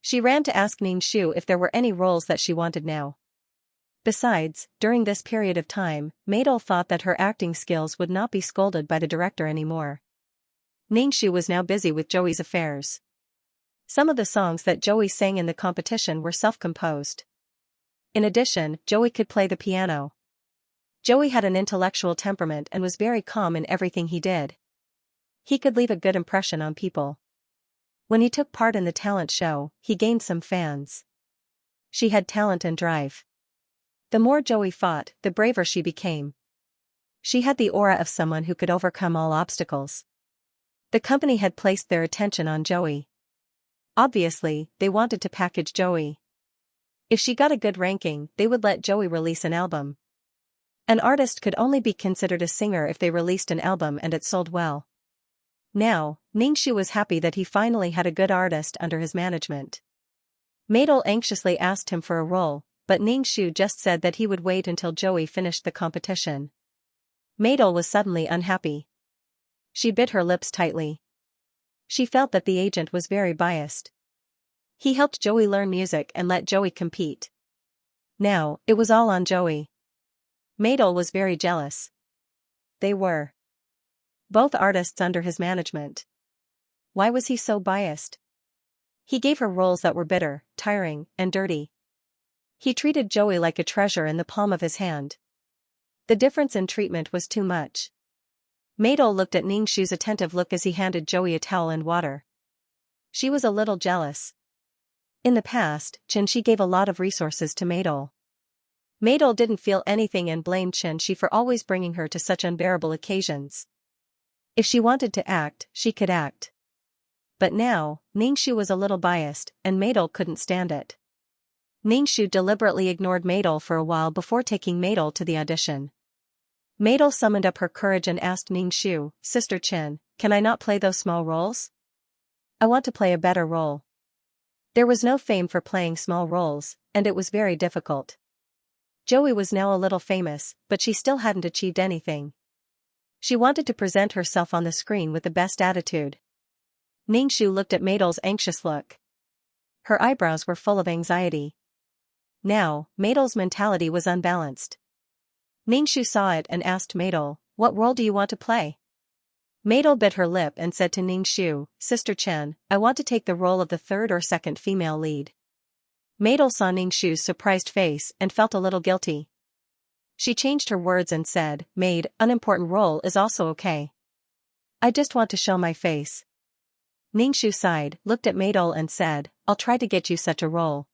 She ran to ask Ningxu if there were any roles that she wanted now. Besides, during this period of time, Madel thought that her acting skills would not be scolded by the director anymore. Ningxu was now busy with Joey's affairs. Some of the songs that Joey sang in the competition were self-composed. In addition, Joey could play the piano. Joey had an intellectual temperament and was very calm in everything he did. He could leave a good impression on people. When he took part in the talent show, he gained some fans. She had talent and drive. The more Joey fought, the braver she became. She had the aura of someone who could overcome all obstacles. The company had placed their attention on Joey. Obviously, they wanted to package Joey. If she got a good ranking, they would let Joey release an album. An artist could only be considered a singer if they released an album and it sold well. Now, Ningxu was happy that he finally had a good artist under his management. Madel anxiously asked him for a role, but Ningxu just said that he would wait until Joey finished the competition. Madel was suddenly unhappy. She bit her lips tightly. She felt that the agent was very biased. He helped Joey learn music and let Joey compete. Now, it was all on Joey. Madel was very jealous. They were both artists under his management. Why was he so biased? He gave her roles that were bitter, tiring, and dirty. He treated Joey like a treasure in the palm of his hand. The difference in treatment was too much. Madel looked at Ningxu's attentive look as he handed Joey a towel and water. She was a little jealous. In the past, Xianxia gave a lot of resources to Madel. Madel didn't feel anything and blamed Xianxia for always bringing her to such unbearable occasions. If she wanted to act, she could act. But now, Ningxu was a little biased, and Madel couldn't stand it. Ningxu deliberately ignored Madel for a while before taking Madel to the audition. Madel summoned up her courage and asked Ningxu, "Sister Chen, can I not play those small roles? I want to play a better role." There was no fame for playing small roles, and it was very difficult. Joey was now a little famous, but she still hadn't achieved anything. She wanted to present herself on the screen with the best attitude. Ningxu looked at Madel's anxious look. Her eyebrows were full of anxiety. Now, Madel's mentality was unbalanced. Ningxu saw it and asked Madel, "What role do you want to play?" Madel bit her lip and said to Ningxu, "Sister Chen, I want to take the role of the third or second female lead." Madel saw Ningxu's surprised face and felt a little guilty. She changed her words and said, "Maid, unimportant role is also okay. I just want to show my face." Ningxu sighed, looked at Madel and said, "I'll try to get you such a role."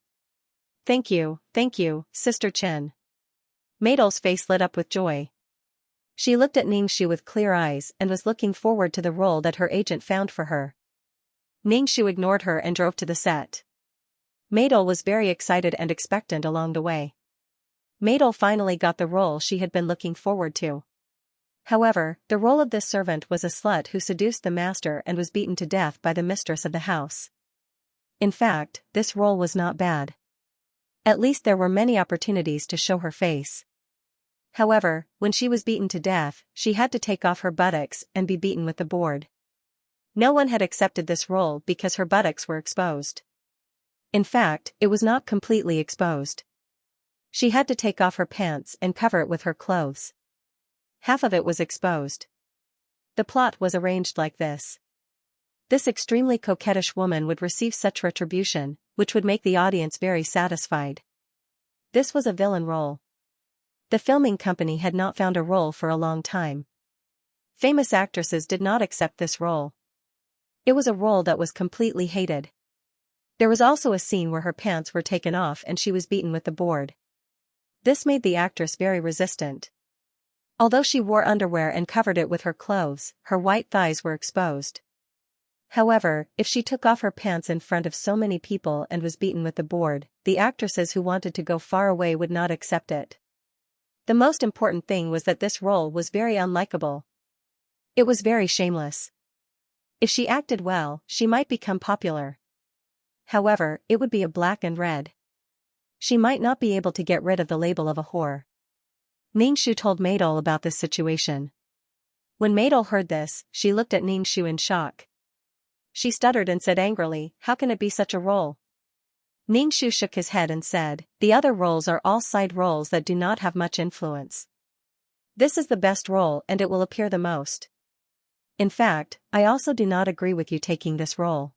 Thank you, Sister Chen." Madel's face lit up with joy. She looked at Ningxu with clear eyes and was looking forward to the role that her agent found for her. Ningxu ignored her and drove to the set. Madel was very excited and expectant along the way. Madel finally got the role she had been looking forward to. However, the role of this servant was a slut who seduced the master and was beaten to death by the mistress of the house. In fact, this role was not bad. At least there were many opportunities to show her face. However, when she was beaten to death, she had to take off her buttocks and be beaten with the board. No one had accepted this role because her buttocks were exposed. In fact, it was not completely exposed. She had to take off her pants and cover it with her clothes. Half of it was exposed. The plot was arranged like this. This extremely coquettish woman would receive such retribution, which would make the audience very satisfied. This was a villain role. The filming company had not found a role for a long time. Famous actresses did not accept this role. It was a role that was completely hated. There was also a scene where her pants were taken off and she was beaten with the board. This made the actress very resistant. Although she wore underwear and covered it with her clothes, her white thighs were exposed. However, if she took off her pants in front of so many people and was beaten with the board, the actresses who wanted to go far away would not accept it. The most important thing was that this role was very unlikable. It was very shameless. If she acted well, she might become popular. However, it would be a black and red. She might not be able to get rid of the label of a whore. Ningxu told Maidol about this situation. When Maidol heard this, she looked at Ningxu in shock. She stuttered and said angrily, "How can it be such a role?" Ningxu shook his head and said, "The other roles are all side roles that do not have much influence. This is the best role and it will appear the most. In fact, I also do not agree with you taking this role.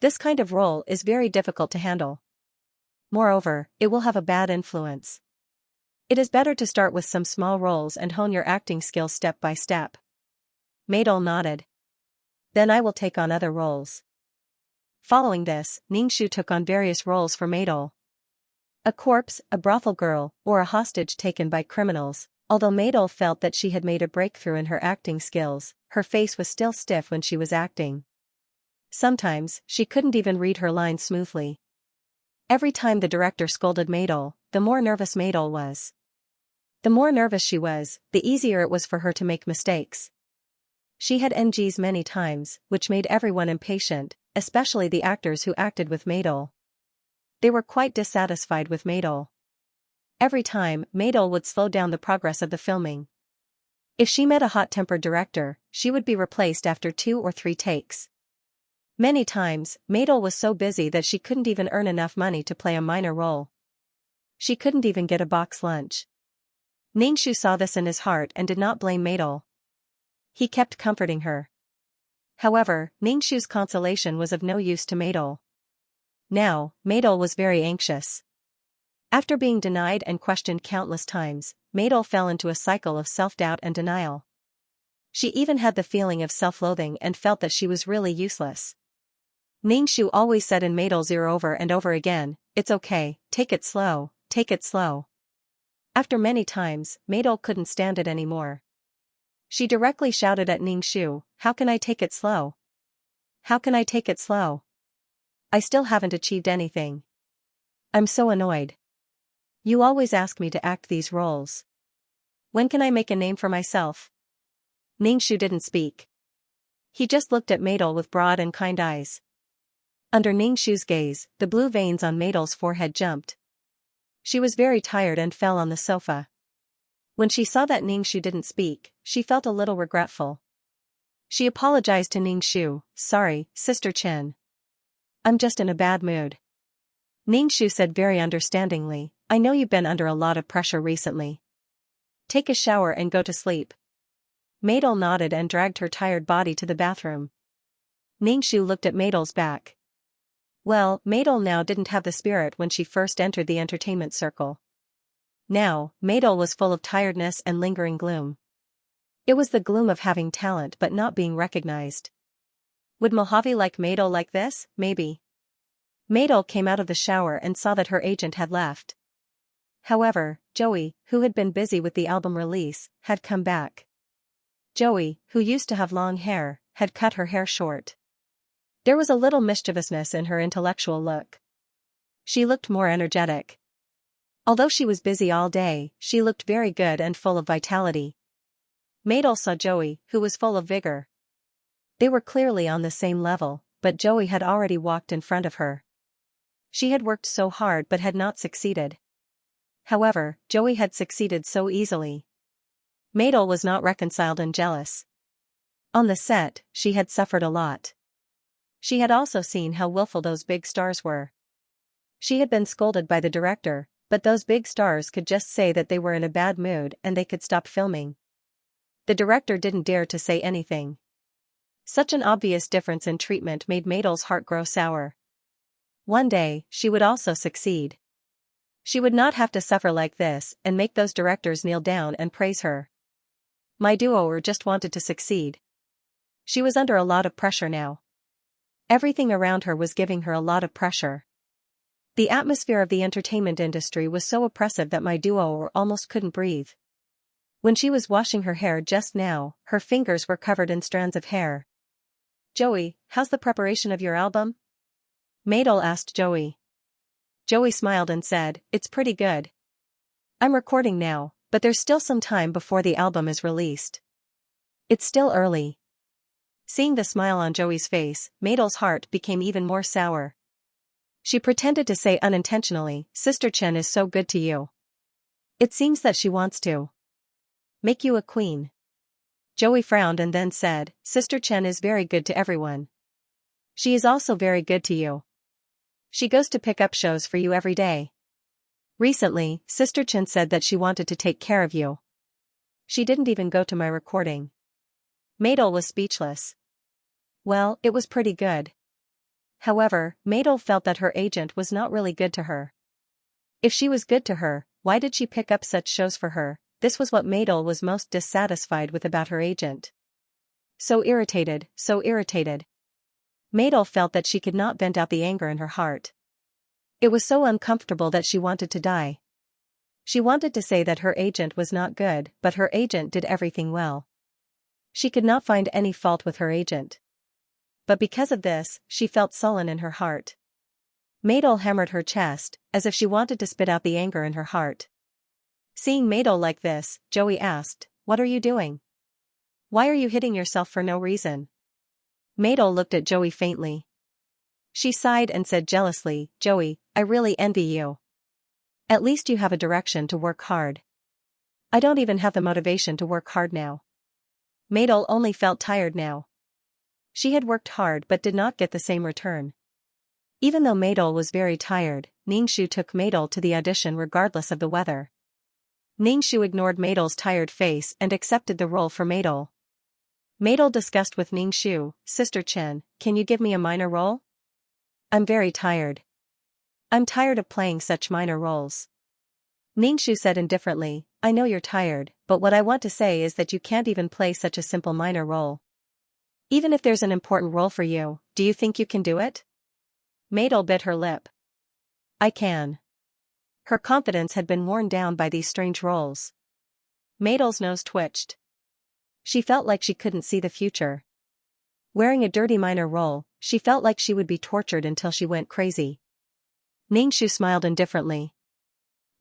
This kind of role is very difficult to handle. Moreover, it will have a bad influence. It is better to start with some small roles and hone your acting skills step by step." Maidol nodded. "Then I will take on other roles." Following this, Ningxu took on various roles for Maidol. A corpse, a brothel girl, or a hostage taken by criminals. Although Maidol felt that she had made a breakthrough in her acting skills, her face was still stiff when she was acting. Sometimes, she couldn't even read her lines smoothly. Every time the director scolded Maidol, the more nervous Maidol was. The more nervous she was, the easier it was for her to make mistakes. She had NGs many times, which made everyone impatient, especially the actors who acted with Maidol. They were quite dissatisfied with Maidol. Every time, Maidol would slow down the progress of the filming. If she met a hot-tempered director, she would be replaced after 2 or 3 takes. Many times, Maidol was so busy that she couldn't even earn enough money to play a minor role. She couldn't even get a box lunch. Ningxu saw this in his heart and did not blame Maidol. He kept comforting her. However, Ningxu's consolation was of no use to Maidol. Now, Maidol was very anxious. After being denied and questioned countless times, Maidol fell into a cycle of self-doubt and denial. She even had the feeling of self-loathing and felt that she was really useless. Ningxu always said in Maidol's ear over and over again, "It's okay, take it slow, take it slow." After many times, Maidol couldn't stand it anymore. She directly shouted at Ningxu, "How can I take it slow? How can I take it slow? I still haven't achieved anything. I'm so annoyed. You always ask me to act these roles. When can I make a name for myself?" Ningxu didn't speak. He just looked at Maidol with broad and kind eyes. Under Ningxu's gaze, the blue veins on Maidol's forehead jumped. She was very tired and fell on the sofa. When she saw that Ningxu didn't speak, she felt a little regretful. She apologized to Ningxu, "Sorry, Sister Chen. I'm just in a bad mood." Ningxu said very understandingly, "I know you've been under a lot of pressure recently. Take a shower and go to sleep." Maidol nodded and dragged her tired body to the bathroom. Ningxu looked at Maidol's back. Well, Maidol now didn't have the spirit when she first entered the entertainment circle. Now, Maidol was full of tiredness and lingering gloom. It was the gloom of having talent but not being recognized. Would Mojave like Maidol like this? Maybe. Maidol came out of the shower and saw that her agent had left. However, Joey, who had been busy with the album release, had come back. Joey, who used to have long hair, had cut her hair short. There was a little mischievousness in her intellectual look. She looked more energetic. Although she was busy all day, she looked very good and full of vitality. Maidol saw Joey, who was full of vigor. They were clearly on the same level, but Joey had already walked in front of her. She had worked so hard but had not succeeded. However, Joey had succeeded so easily. Maidol was not reconciled and jealous. On the set, she had suffered a lot. She had also seen how willful those big stars were. She had been scolded by the director, but those big stars could just say that they were in a bad mood and they could stop filming. The director didn't dare to say anything. Such an obvious difference in treatment made Maidol's heart grow sour. One day, she would also succeed. She would not have to suffer like this and make those directors kneel down and praise her. My duo just wanted to succeed. She was under a lot of pressure now. Everything around her was giving her a lot of pressure. The atmosphere of the entertainment industry was so oppressive that my duo almost couldn't breathe. When she was washing her hair just now, her fingers were covered in strands of hair. Joey, how's the preparation of your album? Maidol asked Joey. Joey smiled and said, it's pretty good. I'm recording now, But there's still some time before the album is released. It's still early. Seeing the smile on Joey's face, Meidel's heart became even more sour. She pretended to say unintentionally, Sister Chen is so good to you. It seems that she wants to make you a queen. Joey frowned and then said, Sister Chen is very good to everyone. She is also very good to you. She goes to pick up shows for you every day. Recently, Sister Chen said that she wanted to take care of you. She didn't even go to my recording. Meidel was speechless. Well, it was pretty good. However, Meidel felt that her agent was not really good to her. If she was good to her, why did she pick up such shows for her? This was what Meidel was most dissatisfied with about her agent. So irritated, so irritated. Meidel felt that she could not vent out the anger in her heart. It was so uncomfortable that she wanted to die. She wanted to say that her agent was not good, but her agent did everything well. She could not find any fault with her agent. But because of this, she felt sullen in her heart. Meidel hammered her chest, as if she wanted to spit out the anger in her heart. Seeing Meidel like this, Joey asked, What are you doing? Why are you hitting yourself for no reason? Meidel looked at Joey faintly. She sighed and said jealously, Joey, I really envy you. At least you have a direction to work hard. I don't even have the motivation to work hard now. Meidel only felt tired now. She had worked hard but did not get the same return. Even though Meidel was very tired, Ningxu took Meidel to the audition regardless of the weather. Ningxu ignored Meidel's tired face and accepted the role for Meidel. Meidel discussed with Ningxu, Sister Chen, can you give me a minor role? I'm very tired. I'm tired of playing such minor roles. Ningxu said indifferently, I know you're tired, but what I want to say is that you can't even play such a simple minor role. Even if there's an important role for you, do you think you can do it? Meidel bit her lip. I can. Her confidence had been worn down by these strange roles. Meidel's nose twitched. She felt like she couldn't see the future. Wearing a dirty minor role, she felt like she would be tortured until she went crazy. Ningxu smiled indifferently.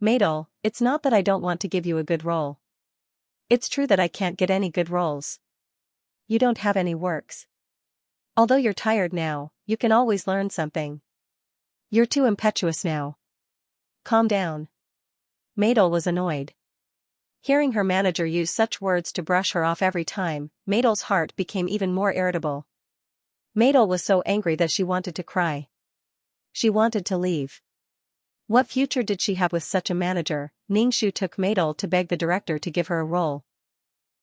Meidel, it's not that I don't want to give you a good role. It's true that I can't get any good roles. You don't have any works. Although you're tired now, you can always learn something. You're too impetuous now. Calm down. Meidel was annoyed. Hearing her manager use such words to brush her off every time, Meidel's heart became even more irritable. Meidel was so angry that she wanted to cry. She wanted to leave. What future did she have with such a manager? Ningxu took Meidel to beg the director to give her a role.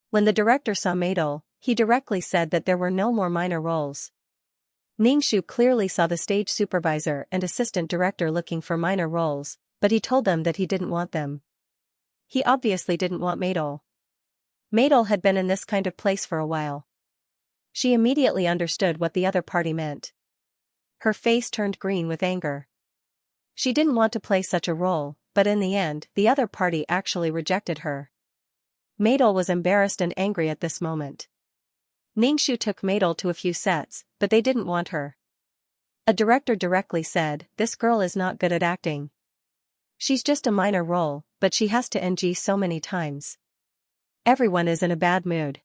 When the director saw Meidel, he directly said that there were no more minor roles. Ningxu clearly saw the stage supervisor and assistant director looking for minor roles, but he told them that he didn't want them. He obviously didn't want Meidel. Meidel had been in this kind of place for a while. She immediately understood what the other party meant. Her face turned green with anger. She didn't want to play such a role, but in the end, the other party actually rejected her. Meidel was embarrassed and angry at this moment. Ningxu took Meidel to a few sets, but they didn't want her. A director directly said, this girl is not good at acting. She's just a minor role, but she has to NG so many times. Everyone is in a bad mood.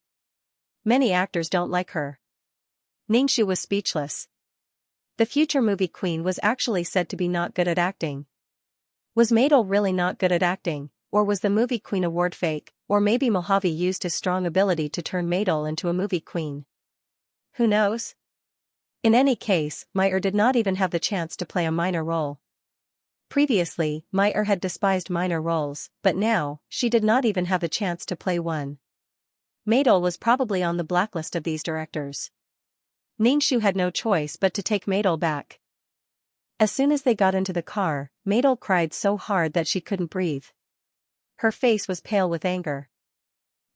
Many actors don't like her. Ningxu was speechless. The future movie queen was actually said to be not good at acting. Was Meidel really not good at acting, or was the movie queen award fake, or maybe Mojave used his strong ability to turn Meidel into a movie queen? Who knows? In any case, Meyer did not even have the chance to play a minor role. Previously, Meyer had despised minor roles, but now, she did not even have the chance to play one. Meidel was probably on the blacklist of these directors. Ningxu had no choice but to take Meidel back. As soon as they got into the car, Meidel cried so hard that she couldn't breathe. Her face was pale with anger.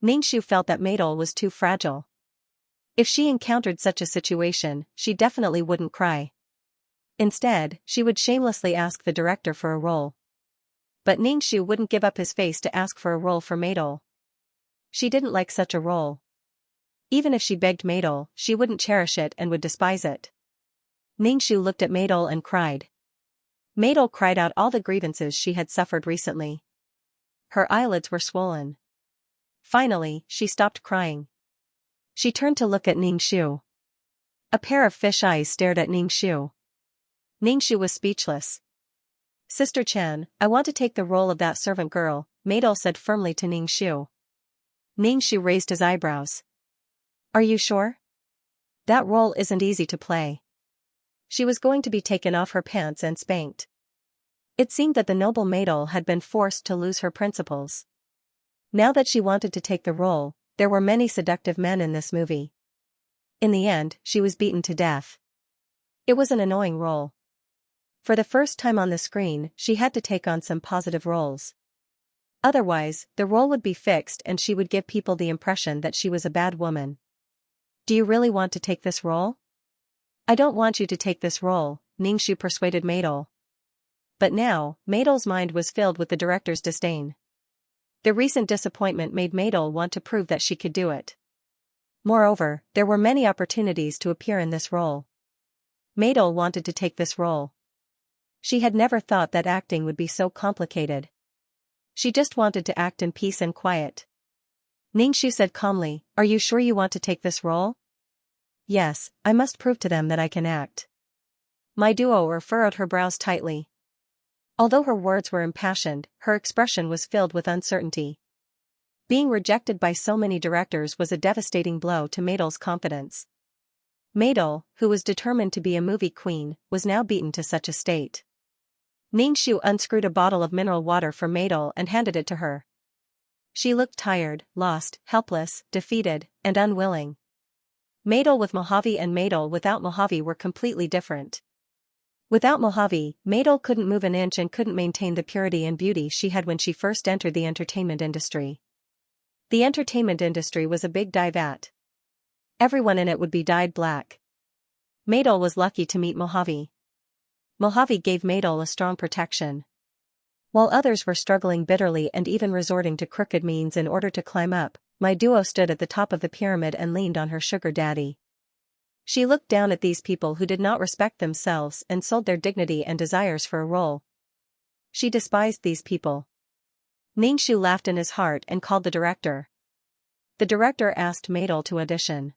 Ningxu felt that Meidel was too fragile. If she encountered such a situation, she definitely wouldn't cry. Instead, she would shamelessly ask the director for a role. But Ningxu wouldn't give up his face to ask for a role for Meidel. She didn't like such a role. Even if she begged Meidel, she wouldn't cherish it and would despise it. Ningxu looked at Meidel and cried. Meidel cried out all the grievances she had suffered recently. Her eyelids were swollen. Finally, she stopped crying. She turned to look at Ningxu. A pair of fish eyes stared at Ningxu. Ningxu was speechless. Sister Chan, I want to take the role of that servant girl, Maidol said firmly to Ningxu. Ningxu raised his eyebrows. Are you sure? That role isn't easy to play. She was going to be taken off her pants and spanked. It seemed that the noble Maidol had been forced to lose her principles. Now that she wanted to take the role, there were many seductive men in this movie. In the end, she was beaten to death. It was an annoying role. For the first time on the screen, she had to take on some positive roles. Otherwise, the role would be fixed and she would give people the impression that she was a bad woman. Do you really want to take this role? I don't want you to take this role, Ningxu persuaded Maidol. But now, Maidol's mind was filled with the director's disdain. The recent disappointment made Maidol want to prove that she could do it. Moreover, there were many opportunities to appear in this role. Maidol wanted to take this role. She had never thought that acting would be so complicated. She just wanted to act in peace and quiet. Ningxu said calmly, Are you sure you want to take this role? Yes, I must prove to them that I can act. My duo furrowed her brows tightly. Although her words were impassioned, her expression was filled with uncertainty. Being rejected by so many directors was a devastating blow to Maidol's confidence. Maidol, who was determined to be a movie queen, was now beaten to such a state. Ningxu unscrewed a bottle of mineral water for Maidol and handed it to her. She looked tired, lost, helpless, defeated, and unwilling. Maidol with Mojave and Maidol without Mojave were completely different. Without Mojave, Maidol couldn't move an inch and couldn't maintain the purity and beauty she had when she first entered the entertainment industry. The entertainment industry was a big dye vat. Everyone in it would be dyed black. Maidol was lucky to meet Mojave. Mojave gave Maidol a strong protection. While others were struggling bitterly and even resorting to crooked means in order to climb up, my duo stood at the top of the pyramid and leaned on her sugar daddy. She looked down at these people who did not respect themselves and sold their dignity and desires for a role. She despised these people. Ningxu laughed in his heart and called the director. The director asked Maidol to audition.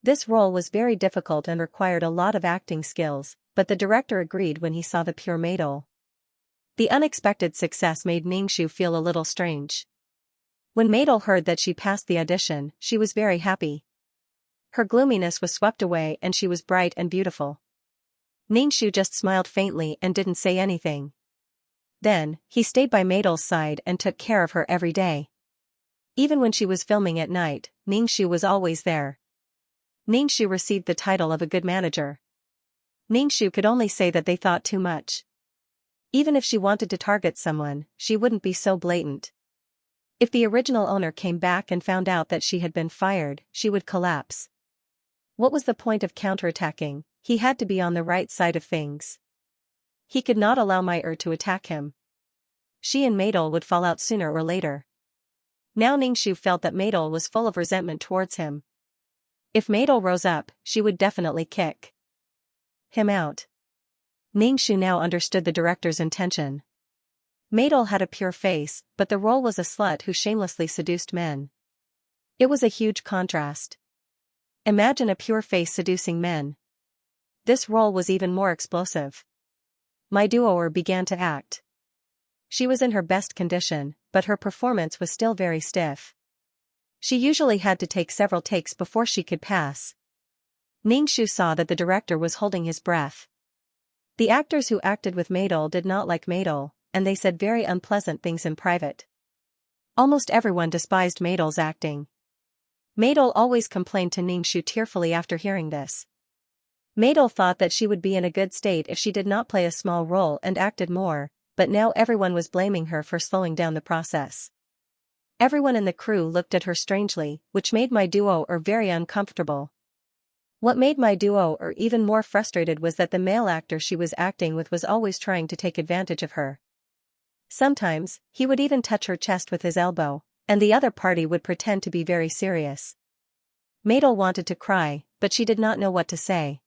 This role was very difficult and required a lot of acting skills, but the director agreed when he saw the pure Maidol. The unexpected success made Ningxu feel a little strange. When Maidol heard that she passed the audition, she was very happy. Her gloominess was swept away and she was bright and beautiful. Ningxu just smiled faintly and didn't say anything. Then, he stayed by Maidol's side and took care of her every day. Even when she was filming at night, Ningxu was always there. Ningxu received the title of a good manager. Ningxu could only say that they thought too much. Even if she wanted to target someone, she wouldn't be so blatant. If the original owner came back and found out that she had been fired, she would collapse. What was the point of counterattacking? He had to be on the right side of things. He could not allow Mai to attack him. She and Maidol would fall out sooner or later. Now Ningxu felt that Maidol was full of resentment towards him. If Maidol rose up, she would definitely kick him out. Ningxu now understood the director's intention. Maidol had a pure face, but the role was a slut who shamelessly seduced men. It was a huge contrast. Imagine a pure face seducing men. This role was even more explosive. My duo began to act. She was in her best condition, but her performance was still very stiff. She usually had to take several takes before she could pass. Ningxu saw that the director was holding his breath. The actors who acted with Maidol did not like Maidol, and they said very unpleasant things in private. Almost everyone despised Maidol's acting. Maidol always complained to Ningxu tearfully after hearing this. Maidol thought that she would be in a good state if she did not play a small role and acted more, but now everyone was blaming her for slowing down the process. Everyone in the crew looked at her strangely, which made my duo very uncomfortable. What made my duo even more frustrated was that the male actor she was acting with was always trying to take advantage of her. Sometimes, he would even touch her chest with his elbow, and the other party would pretend to be very serious. Maidol wanted to cry, but she did not know what to say.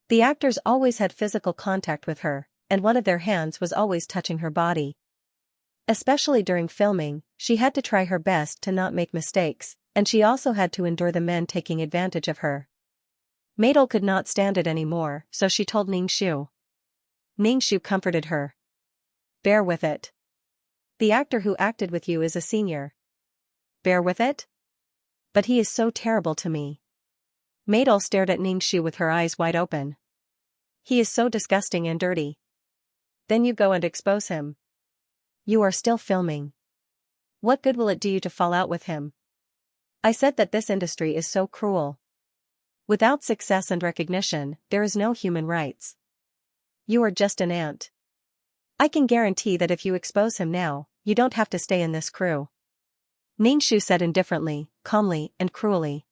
The actors always had physical contact with her, and one of their hands was always touching her body. Especially during filming, she had to try her best to not make mistakes, and she also had to endure the men taking advantage of her. Madol could not stand it anymore, so she told Ningxu. Ningxu comforted her. Bear with it. The actor who acted with you is a senior. Bear with it? But he is so terrible to me. Madol stared at Ningxu with her eyes wide open. He is so disgusting and dirty. Then you go and expose him. You are still filming. What good will it do you to fall out with him? I said that this industry is so cruel. Without success and recognition, there is no human rights. You are just an ant. I can guarantee that if you expose him now, you don't have to stay in this crew. Ningxu said indifferently, calmly, and cruelly.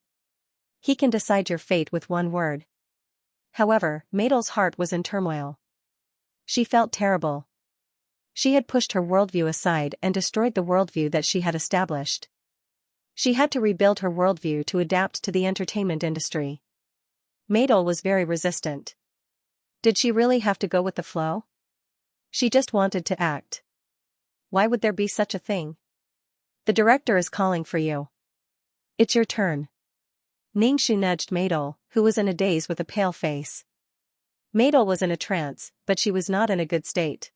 He can decide your fate with one word. However, Madol's heart was in turmoil. She felt terrible. She had pushed her worldview aside and destroyed the worldview that she had established. She had to rebuild her worldview to adapt to the entertainment industry. Madol was very resistant. Did she really have to go with the flow? She just wanted to act. Why would there be such a thing? The director is calling for you. It's your turn. Ningxu nudged Madol, who was in a daze with a pale face. Madol was in a trance, but she was not in a good state.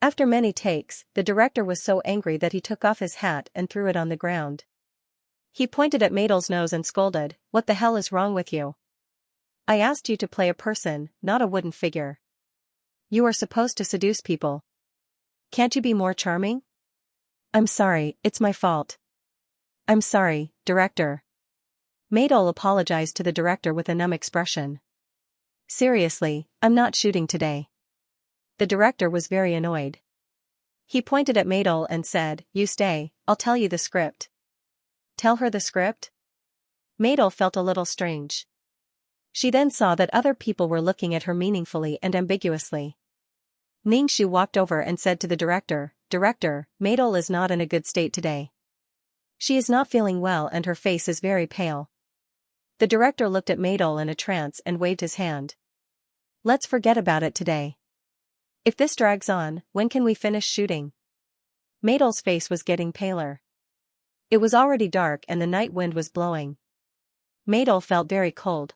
After many takes, the director was so angry that he took off his hat and threw it on the ground. He pointed at Madol's nose and scolded, "What the hell is wrong with you? I asked you to play a person, not a wooden figure. You are supposed to seduce people. Can't you be more charming?" "I'm sorry, it's my fault." "I'm sorry, director." Madol apologized to the director with a numb expression. "Seriously, I'm not shooting today." The director was very annoyed. He pointed at Madol and said, "You stay, I'll tell you the script." Tell her the script? Madol felt a little strange. She then saw that other people were looking at her meaningfully and ambiguously. Ningxu walked over and said to the director, "Director, Madol is not in a good state today. She is not feeling well and her face is very pale." The director looked at Madol in a trance and waved his hand. "Let's forget about it today. If this drags on, when can we finish shooting?" Madol's face was getting paler. It was already dark and the night wind was blowing. Madol felt very cold.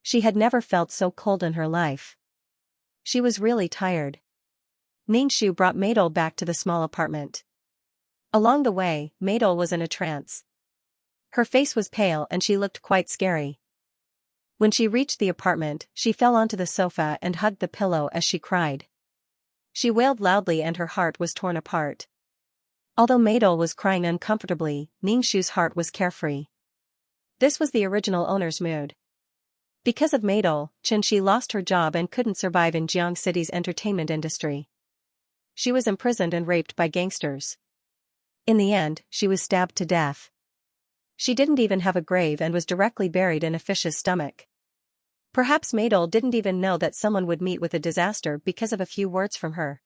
She had never felt so cold in her life. She was really tired. Ningxu brought Madol back to the small apartment. Along the way, Madol was in a trance. Her face was pale and she looked quite scary. When she reached the apartment, she fell onto the sofa and hugged the pillow as she cried. She wailed loudly and her heart was torn apart. Although Madol was crying uncomfortably, Ningxu's heart was carefree. This was the original owner's mood. Because of Madol, Xianxia lost her job and couldn't survive in Jiang City's entertainment industry. She was imprisoned and raped by gangsters. In the end, she was stabbed to death. She didn't even have a grave and was directly buried in a fish's stomach. Perhaps Madol didn't even know that someone would meet with a disaster because of a few words from her.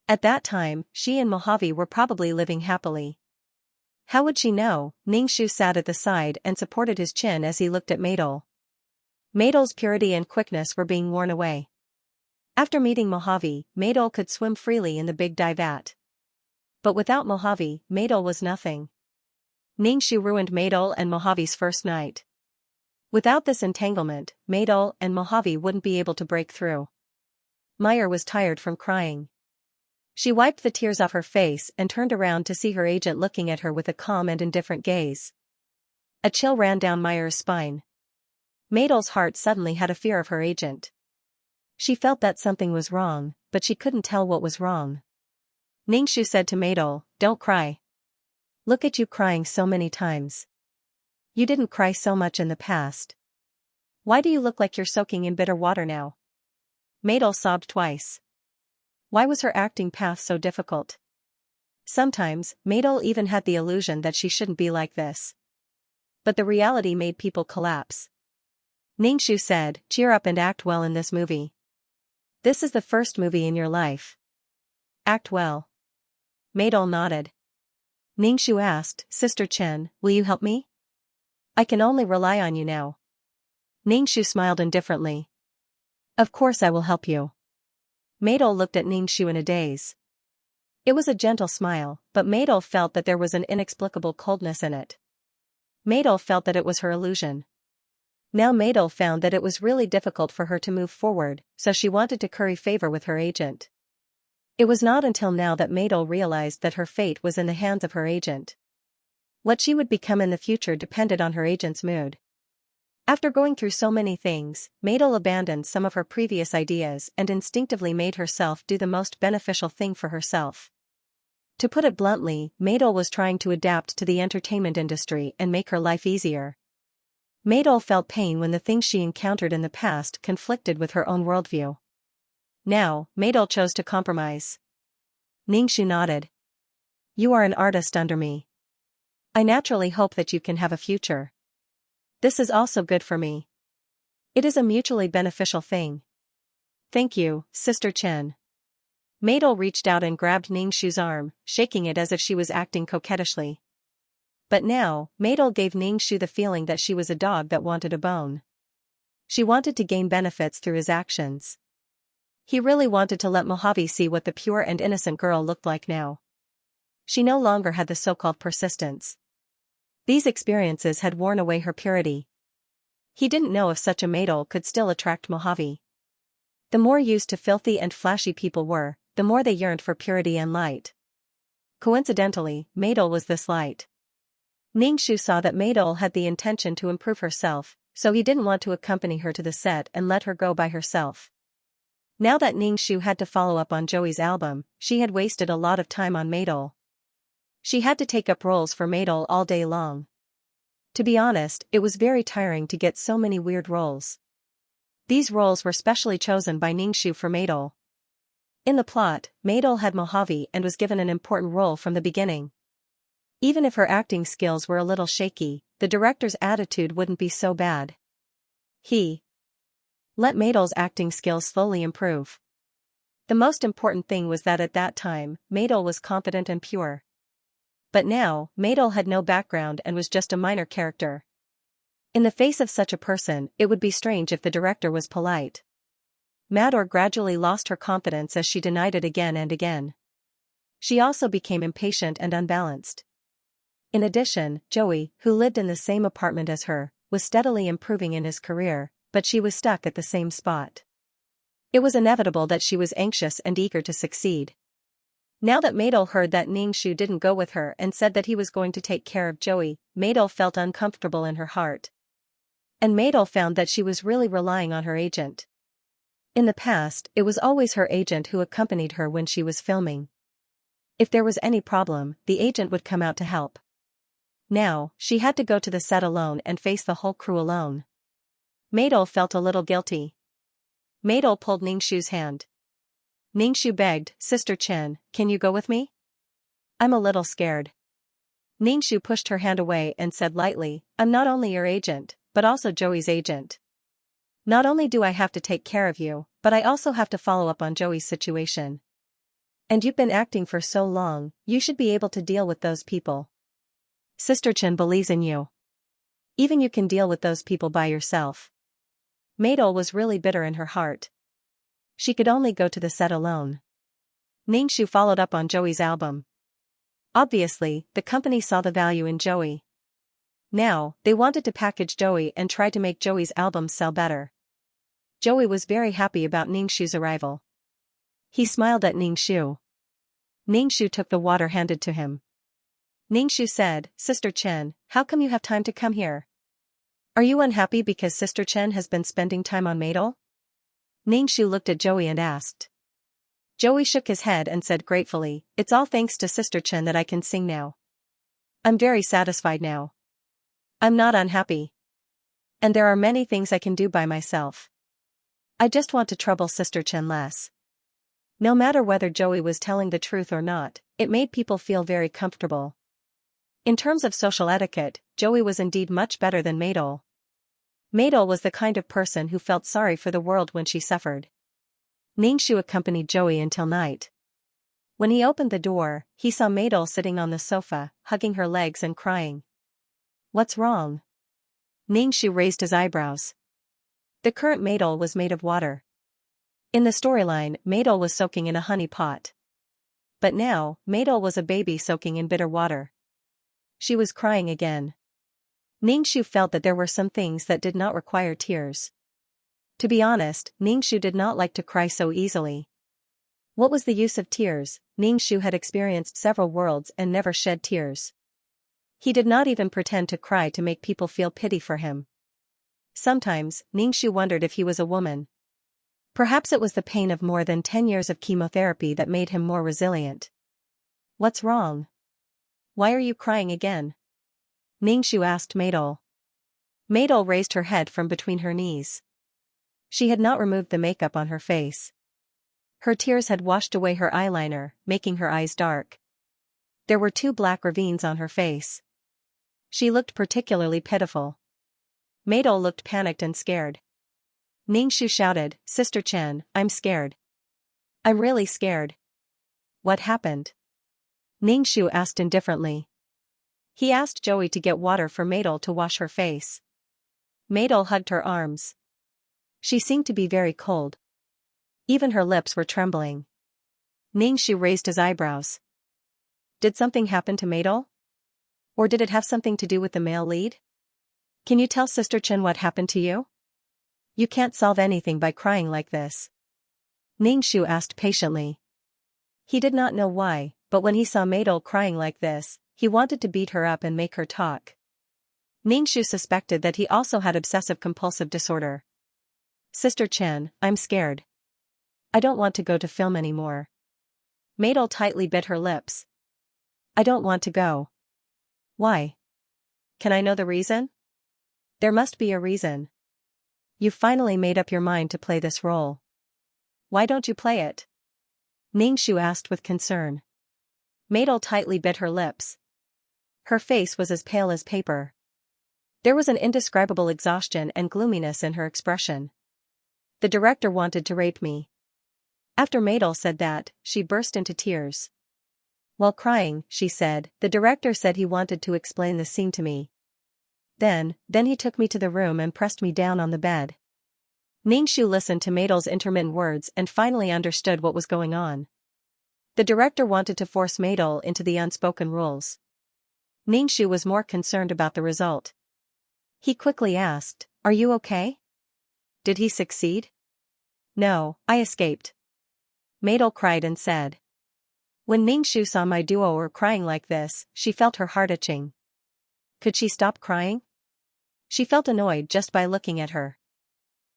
At that time, she and Mojave were probably living happily. How would she know? Ningxu sat at the side and supported his chin as he looked at Madol. Madol's purity and quickness were being worn away. After meeting Mojave, Madol could swim freely in the big dye vat. But without Mojave, Madol was nothing. Ningxu ruined Madol and Mojave's first night. Without this entanglement, Madol and Mojave wouldn't be able to break through. Meyer was tired from crying. She wiped the tears off her face and turned around to see her agent looking at her with a calm and indifferent gaze. A chill ran down Meyer's spine. Madol's heart suddenly had a fear of her agent. She felt that something was wrong, but she couldn't tell what was wrong. Ningxu said to Madol, "Don't cry. Look at you crying so many times. You didn't cry so much in the past. Why do you look like you're soaking in bitter water now?" Madol sobbed twice. Why was her acting path so difficult? Sometimes, Madol even had the illusion that she shouldn't be like this. But the reality made people collapse. Ningxu said, "Cheer up and act well in this movie. This is the first movie in your life. Act well." Madol nodded. Ningxu asked, "Sister Chen, will you help me? I can only rely on you now." Ningxu smiled indifferently. "Of course I will help you." Madol looked at Ningxu in a daze. It was a gentle smile, but Madel felt that there was an inexplicable coldness in it. Madel felt that it was her illusion. Now Madel found that it was really difficult for her to move forward, so she wanted to curry favor with her agent. It was not until now that Madel realized that her fate was in the hands of her agent. What she would become in the future depended on her agent's mood. After going through so many things, Madel abandoned some of her previous ideas and instinctively made herself do the most beneficial thing for herself. To put it bluntly, Madel was trying to adapt to the entertainment industry and make her life easier. Madel felt pain when the things she encountered in the past conflicted with her own worldview. Now, Madel chose to compromise. Ningxu nodded. You are an artist under me. I naturally hope that you can have a future. This is also good for me. It is a mutually beneficial thing. Thank you, Sister Chen. Madel reached out and grabbed Ningxu's arm, shaking it as if she was acting coquettishly. But now, Madel gave Ningxu the feeling that she was a dog that wanted a bone. She wanted to gain benefits through his actions. He really wanted to let Mojave see what the pure and innocent girl looked like now. She no longer had the so-called persistence. These experiences had worn away her purity. He didn't know if such a Madel could still attract Mojave. The more used to filthy and flashy people were, the more they yearned for purity and light. Coincidentally, Madel was this light. Ningxu saw that Madel had the intention to improve herself, so he didn't want to accompany her to the set and let her go by herself. Now that Ningxu had to follow up on Joey's album, she had wasted a lot of time on Madel. She had to take up roles for Madel all day long. To be honest, it was very tiring to get so many weird roles. These roles were specially chosen by Ningxu for Madel. In the plot, Madel had Mojave and was given an important role from the beginning. Even if her acting skills were a little shaky, the director's attitude wouldn't be so bad. He let Madel's acting skills slowly improve. The most important thing was that at that time, Madel was confident and pure. But now, Madel had no background and was just a minor character. In the face of such a person, it would be strange if the director was polite. Mador gradually lost her confidence as she denied it again and again. She also became impatient and unbalanced. In addition, Joey, who lived in the same apartment as her, was steadily improving in his career, but she was stuck at the same spot. It was inevitable that she was anxious and eager to succeed. Now that Madel heard that Ningxu didn't go with her and said that he was going to take care of Joey, Madel felt uncomfortable in her heart. And Madel found that she was really relying on her agent. In the past, it was always her agent who accompanied her when she was filming. If there was any problem, the agent would come out to help. Now, she had to go to the set alone and face the whole crew alone. Madel felt a little guilty. Madel pulled Ningxu's hand. Ningxu begged, Sister Chen, can you go with me? I'm a little scared. Ningxu pushed her hand away and said lightly, I'm not only your agent, but also Joey's agent. Not only do I have to take care of you, but I also have to follow up on Joey's situation. And you've been acting for so long, you should be able to deal with those people. Sister Chen believes in you. Even you can deal with those people by yourself. Madel was really bitter in her heart. She could only go to the set alone. Ningxu followed up on Joey's album. Obviously, the company saw the value in Joey. Now, they wanted to package Joey and try to make Joey's album sell better. Joey was very happy about Ningxu's arrival. He smiled at Ningxu. Ningxu took the water handed to him. Ningxu said, Sister Chen, how come you have time to come here? Are you unhappy because Sister Chen has been spending time on Madel? Ningxu looked at Joey and asked. Joey shook his head and said gratefully, it's all thanks to Sister Chen that I can sing now. I'm very satisfied now. I'm not unhappy. And there are many things I can do by myself. I just want to trouble Sister Chen less. No matter whether Joey was telling the truth or not, it made people feel very comfortable. In terms of social etiquette, Joey was indeed much better than Madel. Madel was the kind of person who felt sorry for the world when she suffered. Ningxu accompanied Joey until night. When he opened the door, he saw Madel sitting on the sofa, hugging her legs and crying. What's wrong? Ningxu raised his eyebrows. The current Madel was made of water. In the storyline, Madel was soaking in a honey pot. but now, Maidol was a baby soaking in bitter water. She was crying again. Ningxu felt that there were some things that did not require tears. To be honest, Ningxu did not like to cry so easily. What was the use of tears? Ningxu had experienced several worlds and never shed tears. He did not even pretend to cry to make people feel pity for him. Sometimes, Ningxu wondered if he was a woman. Perhaps it was the pain of more than 10 years of chemotherapy that made him more resilient. What's wrong? Why are you crying again? Ningxu asked Maidol. Maidol raised her head from between her knees. She had not removed the makeup on her face. Her tears had washed away her eyeliner, making her eyes dark. There were 2 black ravines on her face. She looked particularly pitiful. Maidol looked panicked and scared. Ningxu shouted, "Sister Chen, I'm scared. I'm really scared." What happened? Ningxu asked indifferently. He asked Joey to get water for Maidol to wash her face. Maidol hugged her arms. She seemed to be very cold. Even her lips were trembling. Ningxu raised his eyebrows. Did something happen to Maidol? Or did it have something to do with the male lead? Can you tell Sister Chen what happened to you? You can't solve anything by crying like this. Ningxu asked patiently. He did not know why, but when he saw Maidol crying like this, he wanted to beat her up and make her talk. Ningxu suspected that he also had obsessive-compulsive disorder. Sister Chen, I'm scared. I don't want to go to film anymore. Maidol tightly bit her lips. I don't want to go. Why? Can I know the reason? There must be a reason. You finally made up your mind to play this role. Why don't you play it? Ningxu asked with concern. Maidol tightly bit her lips. Her face was as pale as paper. There was an indescribable exhaustion and gloominess in her expression. The director wanted to rape me. After Maidol said that, she burst into tears. While crying, she said, the director said he wanted to explain the scene to me. Then he took me to the room and pressed me down on the bed. Ningxu listened to Maidol's intermittent words and finally understood what was going on. The director wanted to force Maidol into the unspoken rules. Ningxu was more concerned about the result. He quickly asked, "Are you okay? Did he succeed?" "No, I escaped." Maidol cried and said. When Ningxu saw my duo crying like this, she felt her heart itching. Could she stop crying? She felt annoyed just by looking at her.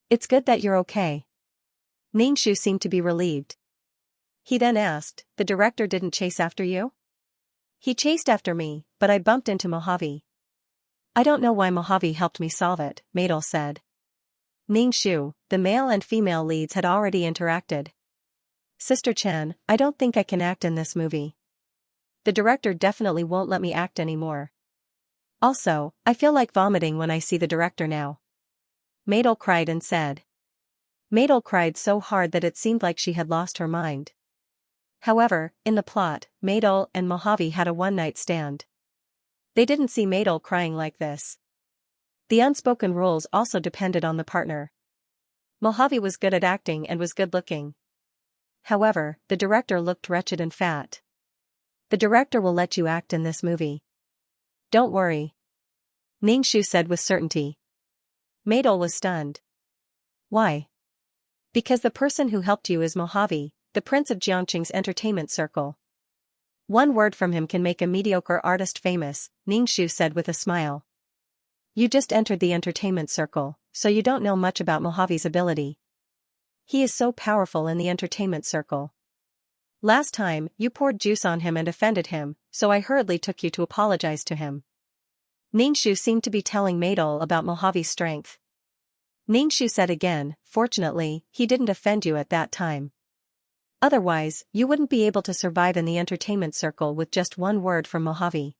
It's good that you're okay. Ningxu seemed to be relieved. He then asked, the director didn't chase after you? He chased after me, but I bumped into Mojave. I don't know why Mojave helped me solve it, Maidol said. Ningxu, the male and female leads had already interacted. Sister Chen, I don't think I can act in this movie. The director definitely won't let me act anymore. Also, I feel like vomiting when I see the director now. Maidol cried and said. Maidol cried so hard that it seemed like she had lost her mind. However, in the plot, Maidol and Mojave had a one-night stand. They didn't see Maidol crying like this. The unspoken rules also depended on the partner. Mojave was good at acting and was good-looking. However, the director looked wretched and fat. The director will let you act in this movie. Don't worry. Ningxu said with certainty. Maidol was stunned. Why? Because the person who helped you is Mojave, the prince of Xianxia's entertainment circle. One word from him can make a mediocre artist famous, Ningxu said with a smile. You just entered the entertainment circle, so you don't know much about Mojave's ability. He is so powerful in the entertainment circle. Last time, you poured juice on him and offended him, so I hurriedly took you to apologize to him. Ningxu seemed to be telling Maidol about Mojave's strength. Ningxu said again, fortunately, he didn't offend you at that time. Otherwise, you wouldn't be able to survive in the entertainment circle with just one word from Mojave.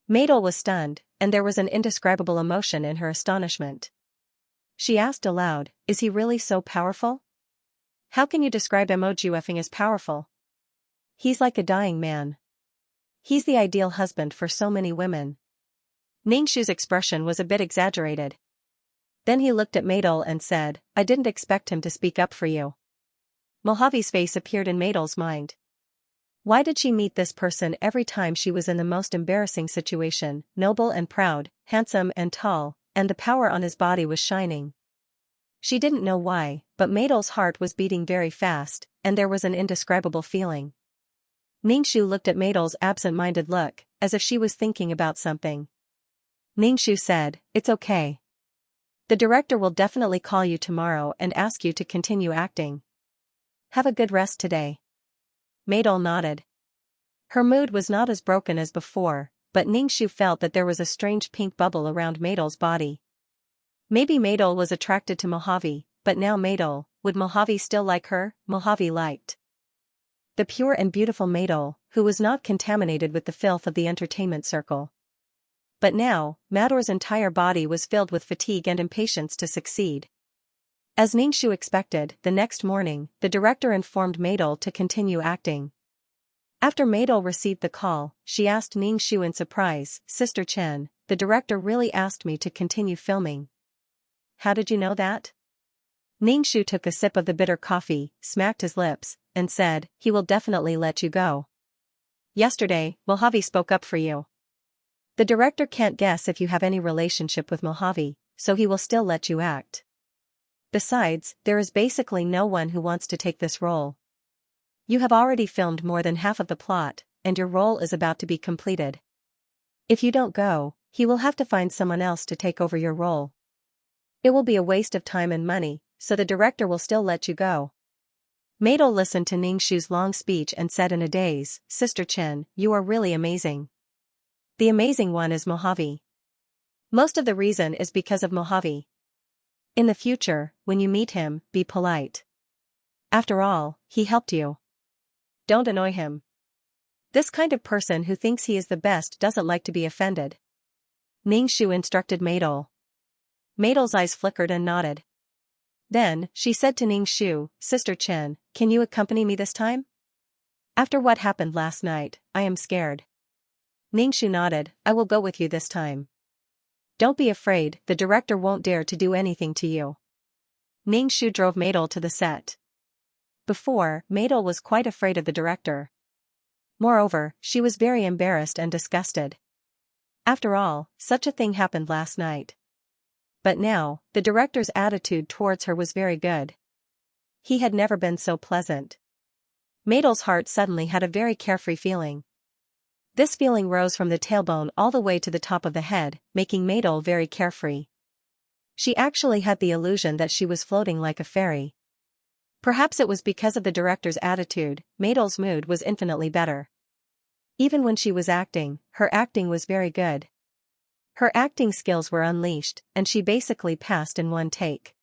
Maidol was stunned, and there was an indescribable emotion in her astonishment. She asked aloud, is he really so powerful? How can you describe Mojave as powerful? He's like a dying man. He's the ideal husband for so many women. Ningxu's expression was a bit exaggerated. Then he looked at Maidol and said, I didn't expect him to speak up for you. Mojave's face appeared in Maidol's mind. Why did she meet this person every time she was in the most embarrassing situation, noble and proud, handsome and tall, and the power on his body was shining? She didn't know why, but Meidel's heart was beating very fast, and there was an indescribable feeling. Ningxu looked at Meidel's absent-minded look, as if she was thinking about something. Ningxu said, "It's okay. The director will definitely call you tomorrow and ask you to continue acting. Have a good rest today." Meidel nodded. Her mood was not as broken as before, but Ningxu felt that there was a strange pink bubble around Meidel's body. Maybe Meidel was attracted to Mojave, but now would Mojave still like her? Mojave liked the pure and beautiful Meidel, who was not contaminated with the filth of the entertainment circle. But now, Mador's entire body was filled with fatigue and impatience to succeed. As Ningxu expected, the next morning, the director informed Meidel to continue acting. After Meidel received the call, she asked Ningxu in surprise, "Sister Chen, the director really asked me to continue filming. How did you know that?" Ningxu took a sip of the bitter coffee, smacked his lips, and said, "He will definitely let you go. Yesterday, Mojave spoke up for you. The director can't guess if you have any relationship with Mojave, so he will still let you act. Besides, there is basically no one who wants to take this role. You have already filmed more than half of the plot, and your role is about to be completed. If you don't go, he will have to find someone else to take over your role. It will be a waste of time and money, so the director will still let you go." Meidel listened to Ningxu's long speech and said in a daze, "Sister Chen, you are really amazing. The amazing one is Mojave. Most of the reason is because of Mojave. In the future, when you meet him, be polite. After all, he helped you. Don't annoy him. This kind of person who thinks he is the best doesn't like to be offended." Ningxu instructed Meidel. Meidel's eyes flickered and nodded. Then, she said to Ningxu, "Sister Chen, can you accompany me this time? After what happened last night, I am scared." Ningxu nodded, "I will go with you this time. Don't be afraid, the director won't dare to do anything to you." Ningxu drove Meidel to the set. Before, Meidel was quite afraid of the director. Moreover, she was very embarrassed and disgusted. After all, such a thing happened last night. But now, the director's attitude towards her was very good. He had never been so pleasant. Meidel's heart suddenly had a very carefree feeling. This feeling rose from the tailbone all the way to the top of the head, making Meidel very carefree. She actually had the illusion that she was floating like a fairy. Perhaps it was because of the director's attitude, Meidel's mood was infinitely better. Even when she was acting, her acting was very good. Her acting skills were unleashed, and she basically passed in one take.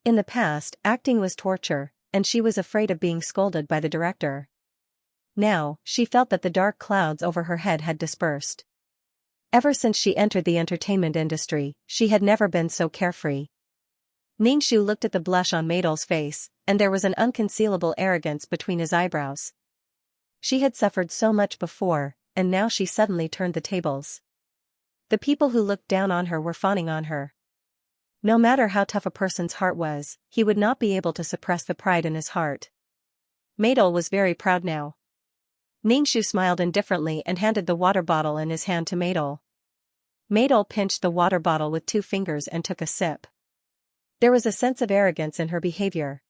In the past, acting was torture, and she was afraid of being scolded by the director. Now, she felt that the dark clouds over her head had dispersed. Ever since she entered the entertainment industry, she had never been so carefree. Ningxu looked at the blush on Meidel's face, and there was an unconcealable arrogance between his eyebrows. She had suffered so much before, and now she suddenly turned the tables. The people who looked down on her were fawning on her. No matter how tough a person's heart was, he would not be able to suppress the pride in his heart. Meidel was very proud now. Ningxu smiled indifferently and handed the water bottle in his hand to Meidel. Meidel pinched the water bottle with 2 fingers and took a sip. There was a sense of arrogance in her behavior.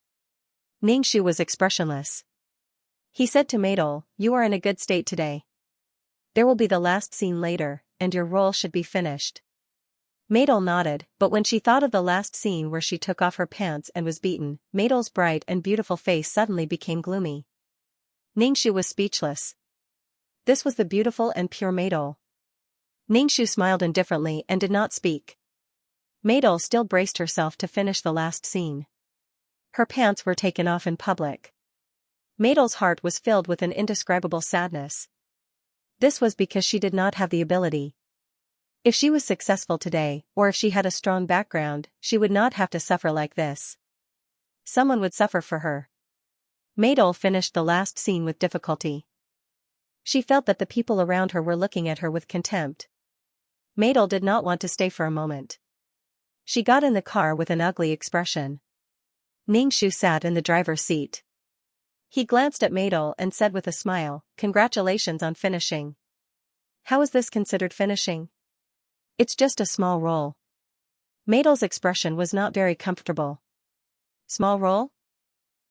Ningxu was expressionless. He said to Meidel, "You are in a good state today. There will be the last scene later, and your role should be finished." Meidel nodded, but when she thought of the last scene where she took off her pants and was beaten, Meidel's bright and beautiful face suddenly became gloomy. Ningxu was speechless. This was the beautiful and pure Meidel. Ningxu smiled indifferently and did not speak. Meidel still braced herself to finish the last scene. Her pants were taken off in public. Meidel's heart was filled with an indescribable sadness. This was because she did not have the ability. If she was successful today, or if she had a strong background, she would not have to suffer like this. Someone would suffer for her. Meidel finished the last scene with difficulty. She felt that the people around her were looking at her with contempt. Meidel did not want to stay for a moment. She got in the car with an ugly expression. Ningxu sat in the driver's seat. He glanced at Madel and said with a smile, "Congratulations on finishing." "How is this considered finishing?" "It's just a small role." Madel's expression was not very comfortable. Small role?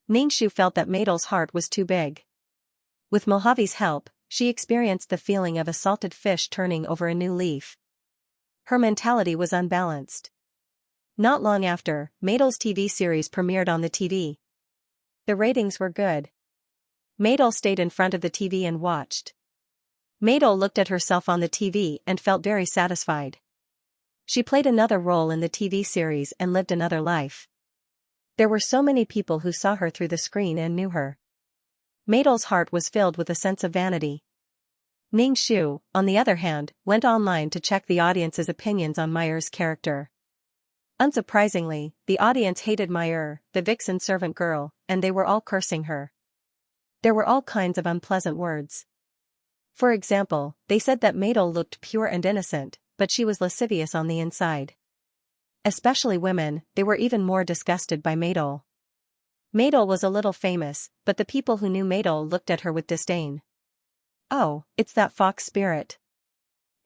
Ningxu felt that Madel's heart was too big. With Mojave's help, she experienced the feeling of a salted fish turning over a new leaf. Her mentality was unbalanced. Not long after, Madel's TV series premiered on the TV. The ratings were good. Madel stayed in front of the TV and watched. Madel looked at herself on the TV and felt very satisfied. She played another role in the TV series and lived another life. There were so many people who saw her through the screen and knew her. Madel's heart was filled with a sense of vanity. Ningxu, on the other hand, went online to check the audience's opinions on Meyer's character. Unsurprisingly, the audience hated Meyer, the vixen servant girl, and they were all cursing her. There were all kinds of unpleasant words. For example, they said that Madel looked pure and innocent, but she was lascivious on the inside. Especially women, they were even more disgusted by Madel. Madel was a little famous, but the people who knew Madel looked at her with disdain. "Oh, it's that fox spirit."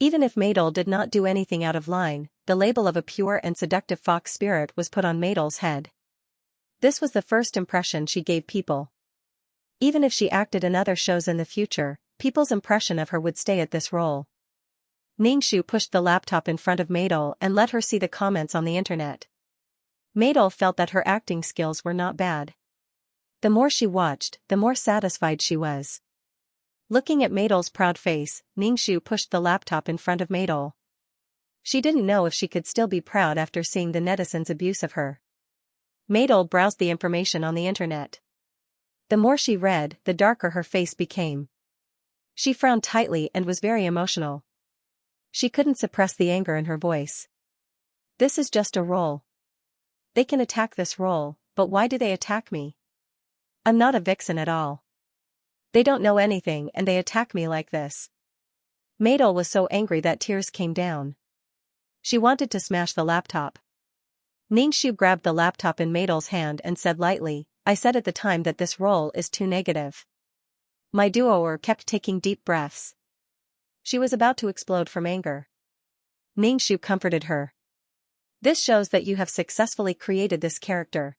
Even if Madel did not do anything out of line, the label of a pure and seductive fox spirit was put on Madel's head. This was the first impression she gave people. Even if she acted in other shows in the future, people's impression of her would stay at this role. Ningxu pushed the laptop in front of Madel and let her see the comments on the internet. Madel felt that her acting skills were not bad. The more she watched, the more satisfied she was. Looking at Madel's proud face, Ningxu pushed the laptop in front of Madel. She didn't know if she could still be proud after seeing the netizens' abuse of her. Madel browsed the information on the internet. The more she read, the darker her face became. She frowned tightly and was very emotional. She couldn't suppress the anger in her voice. "This is just a role. They can attack this role, but why do they attack me? I'm not a vixen at all. They don't know anything and they attack me like this." Madel was so angry that tears came down. She wanted to smash the laptop. Ningxu grabbed the laptop in Madel's hand and said lightly, "I said at the time that this role is too negative." My duoer kept taking deep breaths. She was about to explode from anger. Ningxu comforted her. "This shows that you have successfully created this character.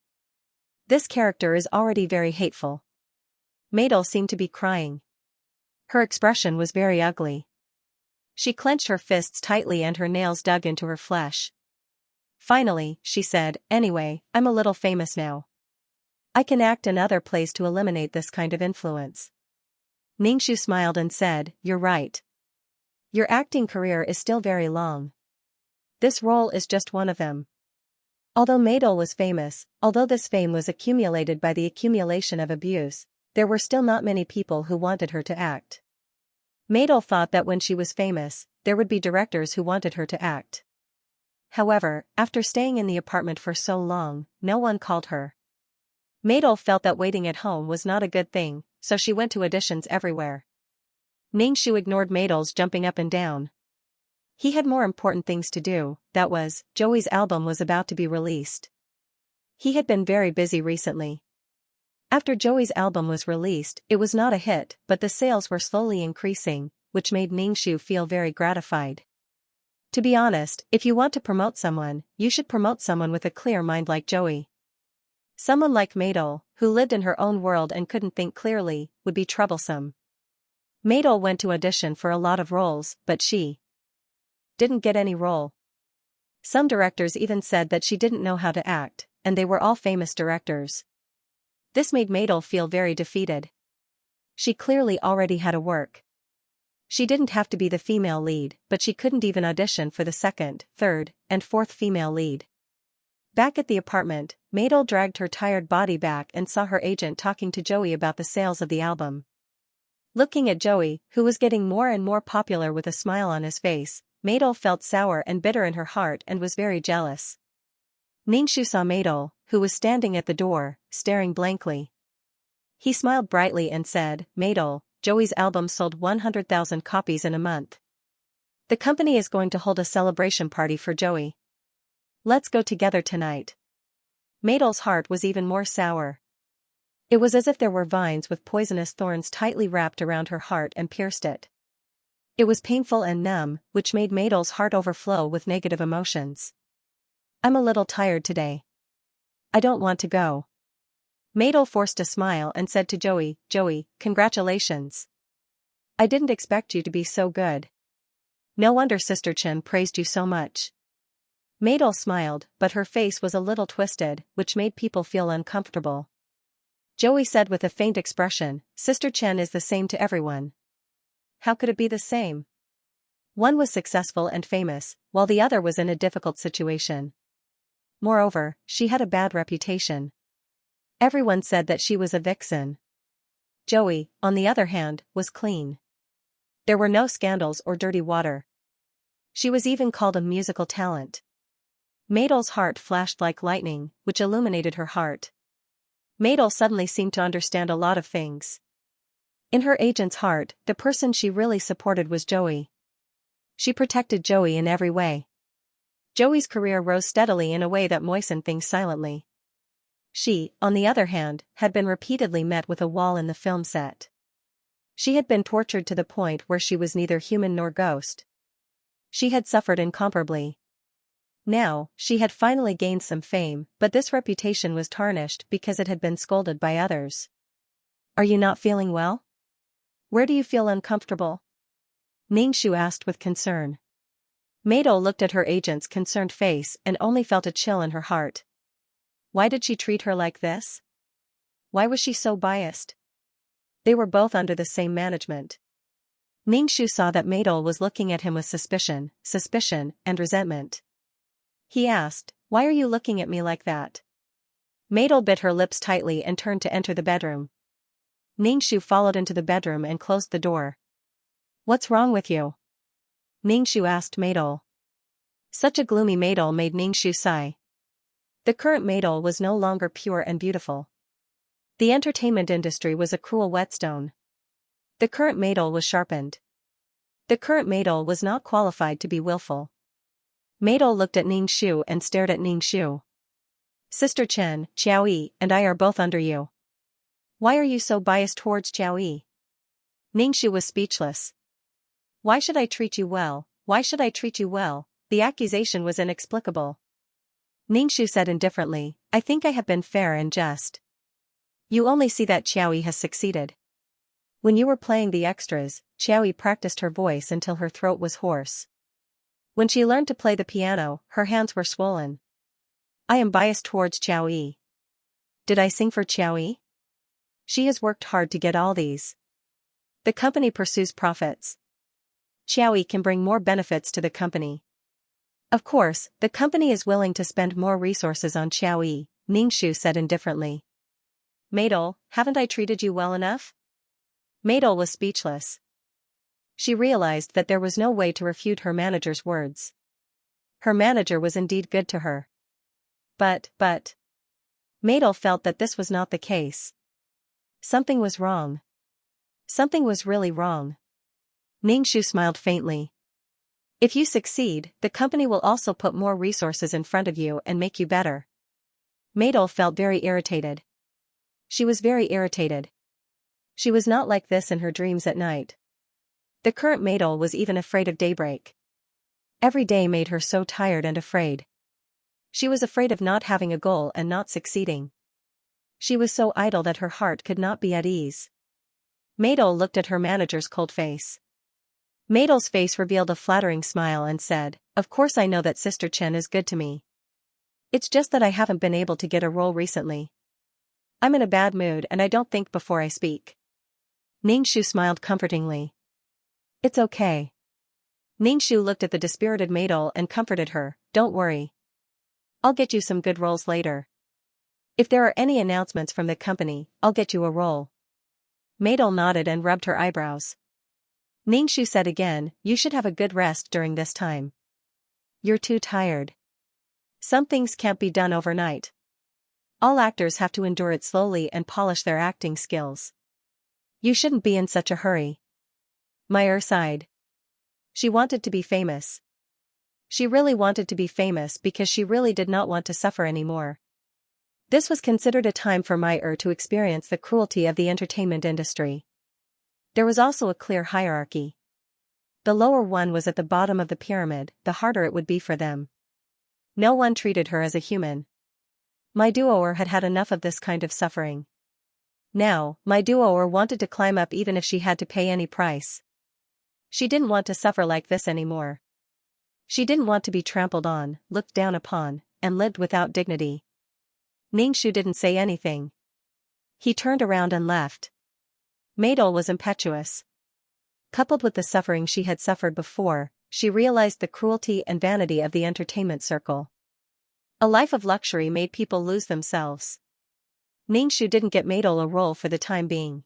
This character is already very hateful." Madel seemed to be crying. Her expression was very ugly. She clenched her fists tightly and her nails dug into her flesh. Finally, she said, "Anyway, I'm a little famous now. I can act in other plays to eliminate this kind of influence." Ningxu smiled and said, "You're right. Your acting career is still very long. This role is just one of them." Although Madel was famous, although this fame was accumulated by the accumulation of abuse, there were still not many people who wanted her to act. Madel thought that when she was famous, there would be directors who wanted her to act. However, after staying in the apartment for so long, no one called her. Madel felt that waiting at home was not a good thing, so she went to auditions everywhere. Ningxu ignored Madel's jumping up and down. He had more important things to do, that was, Joey's album was about to be released. He had been very busy recently. After Joey's album was released, it was not a hit, but the sales were slowly increasing, which made Ningxu feel very gratified. To be honest, if you want to promote someone, you should promote someone with a clear mind like Joey. Someone like Madel, who lived in her own world and couldn't think clearly, would be troublesome. Madel went to audition for a lot of roles, but she didn't get any role. Some directors even said that she didn't know how to act, and they were all famous directors. This made Madel feel very defeated. She clearly already had a work. She didn't have to be the female lead, but she couldn't even audition for the second, third, and fourth female lead. Back at the apartment, Madel dragged her tired body back and saw her agent talking to Joey about the sales of the album. Looking at Joey, who was getting more and more popular with a smile on his face, Madel felt sour and bitter in her heart and was very jealous. Ningxu saw Madel, who was standing at the door, staring blankly. He smiled brightly and said, "Madel, Joey's album sold 100,000 copies in a month. The company is going to hold a celebration party for Joey. Let's go together tonight." Madel's heart was even more sour. It was as if there were vines with poisonous thorns tightly wrapped around her heart and pierced it. It was painful and numb, which made Madel's heart overflow with negative emotions. I'm a little tired today. I don't want to go. Madel forced a smile and said to Joey, Joey, congratulations. I didn't expect you to be so good. No wonder Sister Chen praised you so much. Madel smiled, but her face was a little twisted, which made people feel uncomfortable. Joey said with a faint expression, Sister Chen is the same to everyone. How could it be the same? One was successful and famous, while the other was in a difficult situation. Moreover, she had a bad reputation. Everyone said that she was a vixen. Joey, on the other hand, was clean. There were no scandals or dirty water. She was even called a musical talent. Madel's heart flashed like lightning, which illuminated her heart. Madel suddenly seemed to understand a lot of things. In her agent's heart, the person she really supported was Joey. She protected Joey in every way. Joey's career rose steadily in a way that moistened things silently. She, on the other hand, had been repeatedly met with a wall in the film set. She had been tortured to the point where she was neither human nor ghost. She had suffered incomparably. Now, she had finally gained some fame, but this reputation was tarnished because it had been scolded by others. Are you not feeling well? Where do you feel uncomfortable? Ningshu asked with concern. Madel looked at her agent's concerned face and only felt a chill in her heart. Why did she treat her like this? Why was she so biased? They were both under the same management. Ningshu saw that Madel was looking at him with suspicion, and resentment. He asked, Why are you looking at me like that? Madel bit her lips tightly and turned to enter the bedroom. Ningshu followed into the bedroom and closed the door. What's wrong with you? Ningshu asked Madel. Such a gloomy Madel made Ningshu sigh. The current Madel was no longer pure and beautiful. The entertainment industry was a cruel whetstone. The current Madel was sharpened. The current Madel was not qualified to be willful. Madel looked at Ningshu and stared at Ningshu. Sister Chen, Xiao Yi, and I are both under you. Why are you so biased towards Xiao Yi? Ningshu was speechless. Why should I treat you well? Why should I treat you well? The accusation was inexplicable. Ningshu said indifferently, I think I have been fair and just. You only see that Xiao Yi has succeeded. When you were playing the extras, Xiao Yi practiced her voice until her throat was hoarse. When she learned to play the piano, her hands were swollen. I am biased towards Xiao Yi. Did I sing for Xiao Yi? She has worked hard to get all these. The company pursues profits. Xiao Yi can bring more benefits to the company. Of course, the company is willing to spend more resources on Xiao Yi, Ningshu said indifferently. Madel, haven't I treated you well enough? Madel was speechless. She realized that there was no way to refute her manager's words. Her manager was indeed good to her. But. Madel felt that this was not the case. Something was wrong. Something was really wrong. Ningshu smiled faintly. If you succeed, the company will also put more resources in front of you and make you better. Madel felt very irritated. She was very irritated. She was not like this in her dreams at night. The current Madel was even afraid of daybreak. Every day made her so tired and afraid. She was afraid of not having a goal and not succeeding. She was so idle that her heart could not be at ease. Madel looked at her manager's cold face. Madel's face revealed a flattering smile and said, Of course I know that Sister Chen is good to me. It's just that I haven't been able to get a role recently. I'm in a bad mood and I don't think before I speak. Ningshu smiled comfortingly. It's okay. Ningshu looked at the dispirited Madel and comforted her, Don't worry. I'll get you some good roles later. If there are any announcements from the company, I'll get you a role. Madel nodded and rubbed her eyebrows. Ningshu said again, You should have a good rest during this time. You're too tired. Some things can't be done overnight. All actors have to endure it slowly and polish their acting skills. You shouldn't be in such a hurry. Meyer sighed. She wanted to be famous. She really wanted to be famous because she really did not want to suffer anymore. This was considered a time for Mai to experience the cruelty of the entertainment industry. There was also a clear hierarchy. The lower one was at the bottom of the pyramid, the harder it would be for them. No one treated her as a human. Mai Duoer had had enough of this kind of suffering. Now, Mai Duoer wanted to climb up even if she had to pay any price. She didn't want to suffer like this anymore. She didn't want to be trampled on, looked down upon, and lived without dignity. Ningxu didn't say anything. He turned around and left. Maidol was impetuous. Coupled with the suffering she had suffered before, she realized the cruelty and vanity of the entertainment circle. A life of luxury made people lose themselves. Ningxu didn't get Maidol a role for the time being.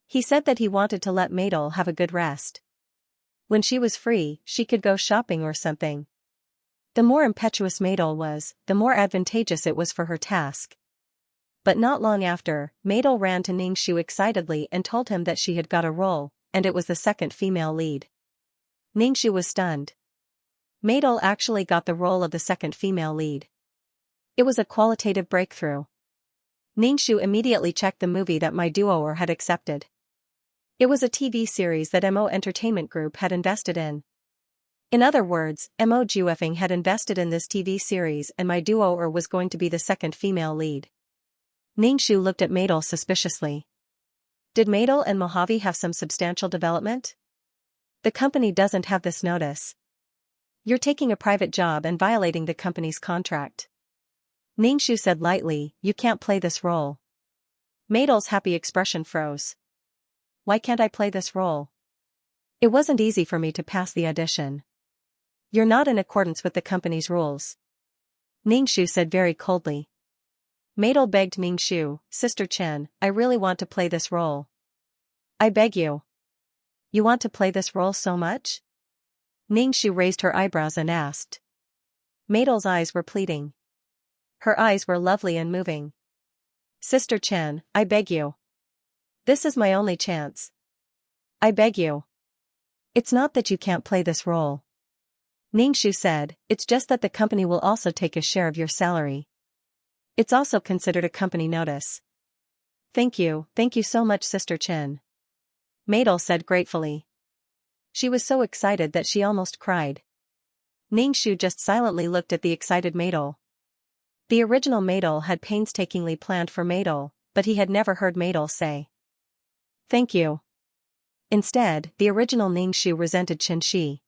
He said that he wanted to let Maidol have a good rest. When she was free, she could go shopping or something. The more impetuous Maidol was, the more advantageous it was for her task. But not long after, Maidol ran to Ningxu excitedly and told him that she had got a role, and it was the second female lead. Ningxu was stunned. Maidol actually got the role of the second female lead. It was a qualitative breakthrough. Ningxu immediately checked the movie that Mai Duoer had accepted. It was a TV series that MO Entertainment Group had invested in. In other words, MO Juefeng had invested in this TV series and Mai Duoer was going to be the second female lead. Ningxu looked at Maidol suspiciously. Did Maidol and Mojave have some substantial development? The company doesn't have this notice. You're taking a private job and violating the company's contract. Ningxu said lightly, you can't play this role. Maidol's happy expression froze. Why can't I play this role? It wasn't easy for me to pass the audition. You're not in accordance with the company's rules. Ningxu said very coldly. Maidol begged Ningxu, Sister Chen, I really want to play this role. I beg you. You want to play this role so much? Ningxu raised her eyebrows and asked. Maidol's eyes were pleading. Her eyes were lovely and moving. Sister Chen, I beg you. This is my only chance. I beg you. It's not that you can't play this role. Ningxu said, it's just that the company will also take a share of your salary. It's also considered a company notice. Thank you so much Sister Chen. Maidol said gratefully. She was so excited that she almost cried. Ningxu just silently looked at the excited Maidol. The original Maidol had painstakingly planned for Maidol, but he had never heard Maidol say, thank you. Instead, the original Ningxu resented Xianxia.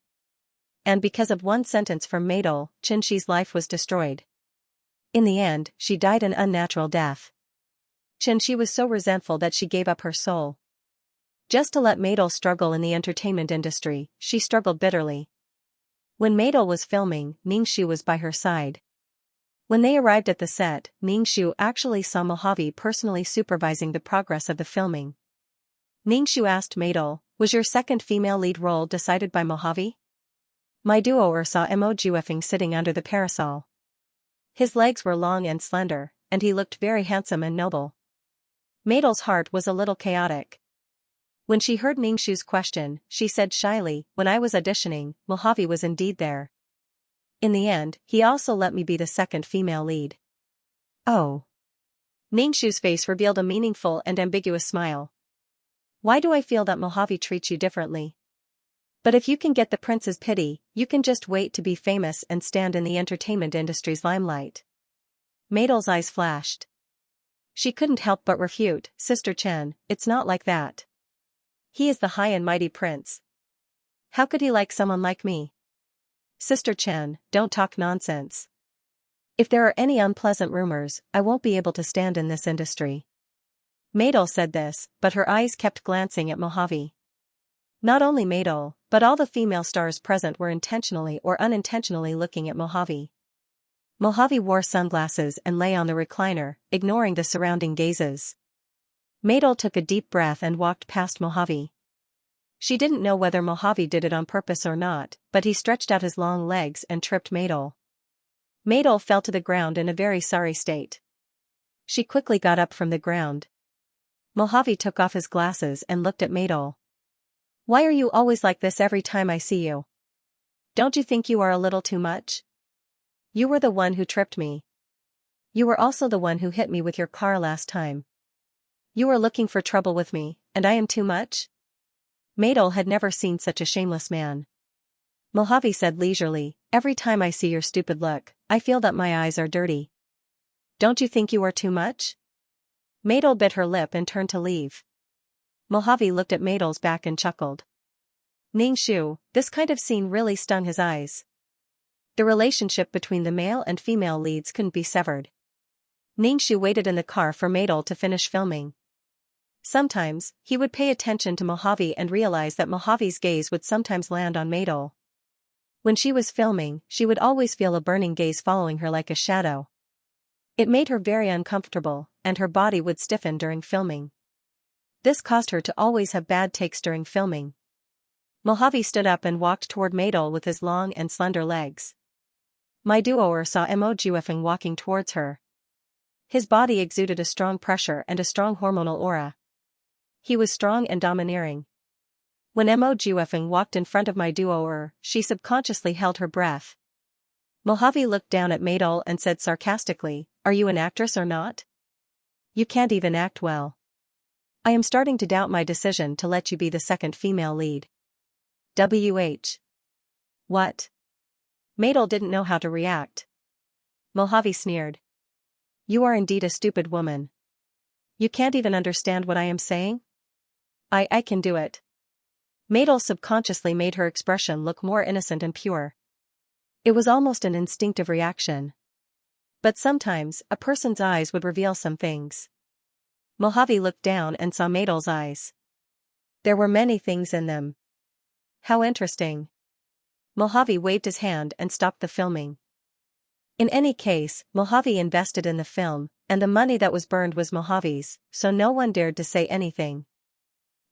And because of one sentence from Maidol, Xianxia's life was destroyed. In the end, she died an unnatural death. Xianxia was so resentful that she gave up her soul. Just to let Maidol struggle in the entertainment industry, she struggled bitterly. When Maidol was filming, Ningxu was by her side. When they arrived at the set, Ningxu actually saw Mojave personally supervising the progress of the filming. Ningxu asked Maidol, was your second female lead role decided by Mojave? Mai Duoer saw Mo Juefeng sitting under the parasol. His legs were long and slender, and he looked very handsome and noble. Maidol's heart was a little chaotic. When she heard Ningxu's question, she said shyly, when I was auditioning, Mojave was indeed there. In the end, he also let me be the second female lead. Oh. Ningxu's face revealed a meaningful and ambiguous smile. Why do I feel that Mojave treats you differently? But if you can get the prince's pity, you can just wait to be famous and stand in the entertainment industry's limelight. Maidol's eyes flashed. She couldn't help but refute, Sister Chen, it's not like that. He is the high and mighty prince. How could he like someone like me? Sister Chen, don't talk nonsense. If there are any unpleasant rumors, I won't be able to stand in this industry. Maidol said this, but her eyes kept glancing at Mojave. Not only Maidol, but all the female stars present were intentionally or unintentionally looking at Mojave. Mojave wore sunglasses and lay on the recliner, ignoring the surrounding gazes. Maidol took a deep breath and walked past Mojave. She didn't know whether Mojave did it on purpose or not, but he stretched out his long legs and tripped Maidol. Maidol fell to the ground in a very sorry state. She quickly got up from the ground. Mojave took off his glasses and looked at Maidol. Why are you always like this every time I see you? Don't you think you are a little too much? You were the one who tripped me. You were also the one who hit me with your car last time. You were looking for trouble with me, and I am too much? Madol had never seen such a shameless man. Mojave said leisurely, every time I see your stupid look, I feel that my eyes are dirty. Don't you think you are too much? Madol bit her lip and turned to leave. Mojave looked at Madol's back and chuckled. Ningxu, this kind of scene really stung his eyes. The relationship between the male and female leads couldn't be severed. Ningxu waited in the car for Madol to finish filming. Sometimes, he would pay attention to Mojave and realize that Mojave's gaze would sometimes land on Madol. When she was filming, she would always feel a burning gaze following her like a shadow. It made her very uncomfortable, and her body would stiffen during filming. This caused her to always have bad takes during filming. Mojave stood up and walked toward Madol with his long and slender legs. My duoer saw Mo Juefeng walking towards her. His body exuded a strong pressure and a strong hormonal aura. He was strong and domineering. When Mo Juefeng walked in front of my duoer, she subconsciously held her breath. Mojave looked down at Madol and said sarcastically, "Are you an actress or not? You can't even act well. I am starting to doubt my decision to let you be the second female lead." WH. What? Madol didn't know how to react. Mojave sneered. You are indeed a stupid woman. You can't even understand what I am saying? I can do it. Madol subconsciously made her expression look more innocent and pure. It was almost an instinctive reaction. But sometimes, a person's eyes would reveal some things. Mojave looked down and saw Madol's eyes. There were many things in them. How interesting. Mojave waved his hand and stopped the filming. In any case, Mojave invested in the film, and the money that was burned was Mojave's, so no one dared to say anything.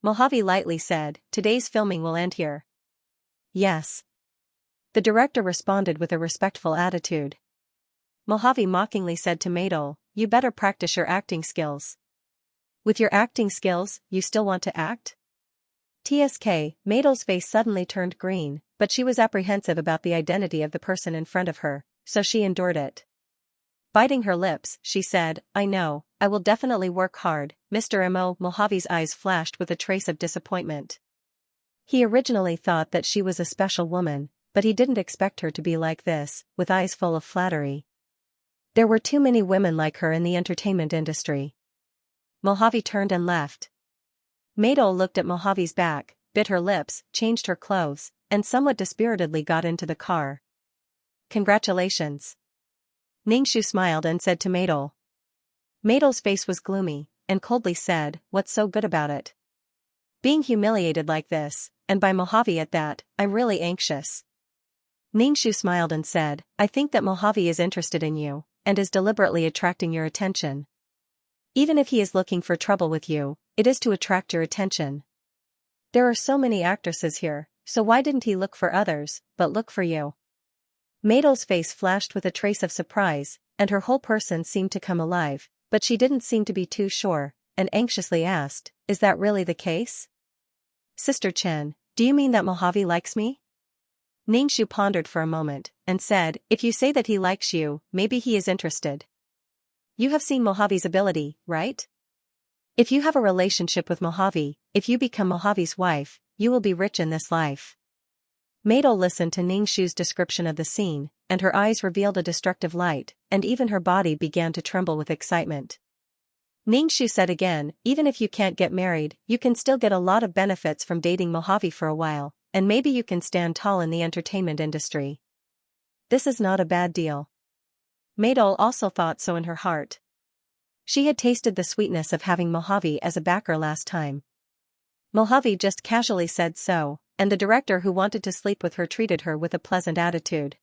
Mojave lightly said, "Today's filming will end here." Yes. The director responded with a respectful attitude. Mojave mockingly said to Madol, "You better practice your acting skills." With your acting skills, you still want to act? TSK, Madol's face suddenly turned green, but she was apprehensive about the identity of the person in front of her, so she endured it. Biting her lips, she said, "I know, I will definitely work hard, Mr. Mo." Mojave's eyes flashed with a trace of disappointment. He originally thought that she was a special woman, but he didn't expect her to be like this, with eyes full of flattery. There were too many women like her in the entertainment industry. Mojave turned and left. Madol looked at Mojave's back, bit her lips, changed her clothes, and somewhat dispiritedly got into the car. Congratulations. Ningxu smiled and said to Madol. Madol's face was gloomy, and coldly said, "What's so good about it?" Being humiliated like this, and by Mojave at that, I'm really anxious. Ningxu smiled and said, "I think that Mojave is interested in you, and is deliberately attracting your attention. Even if he is looking for trouble with you, it is to attract your attention. There are so many actresses here, so why didn't he look for others, but look for you?" Madol's face flashed with a trace of surprise, and her whole person seemed to come alive, but she didn't seem to be too sure, and anxiously asked, "Is that really the case? Sister Chen, do you mean that Mojave likes me?" Ningxu pondered for a moment, and said, "If you say that he likes you, maybe he is interested. You have seen Mojave's ability, right? If you have a relationship with Mojave, if you become Mojave's wife, you will be rich in this life." Madol listened to Ningxu's description of the scene, and her eyes revealed a destructive light, and even her body began to tremble with excitement. Ningxu said again, "Even if you can't get married, you can still get a lot of benefits from dating Mojave for a while, and maybe you can stand tall in the entertainment industry. This is not a bad deal." Madol also thought so in her heart. She had tasted the sweetness of having Mojave as a backer last time. Mojave just casually said so, and the director who wanted to sleep with her treated her with a pleasant attitude.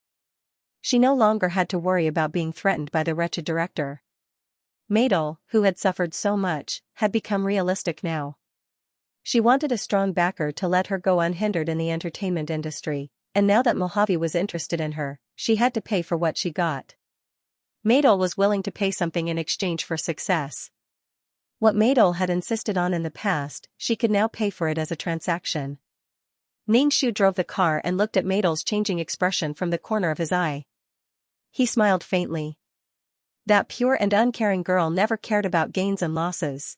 She no longer had to worry about being threatened by the wretched director. Madol, who had suffered so much, had become realistic now. She wanted a strong backer to let her go unhindered in the entertainment industry, and now that Mojave was interested in her, she had to pay for what she got. Madol was willing to pay something in exchange for success. What Madol had insisted on in the past, she could now pay for it as a transaction. Ningxu drove the car and looked at Madol's changing expression from the corner of his eye. He smiled faintly. That pure and uncaring girl never cared about gains and losses.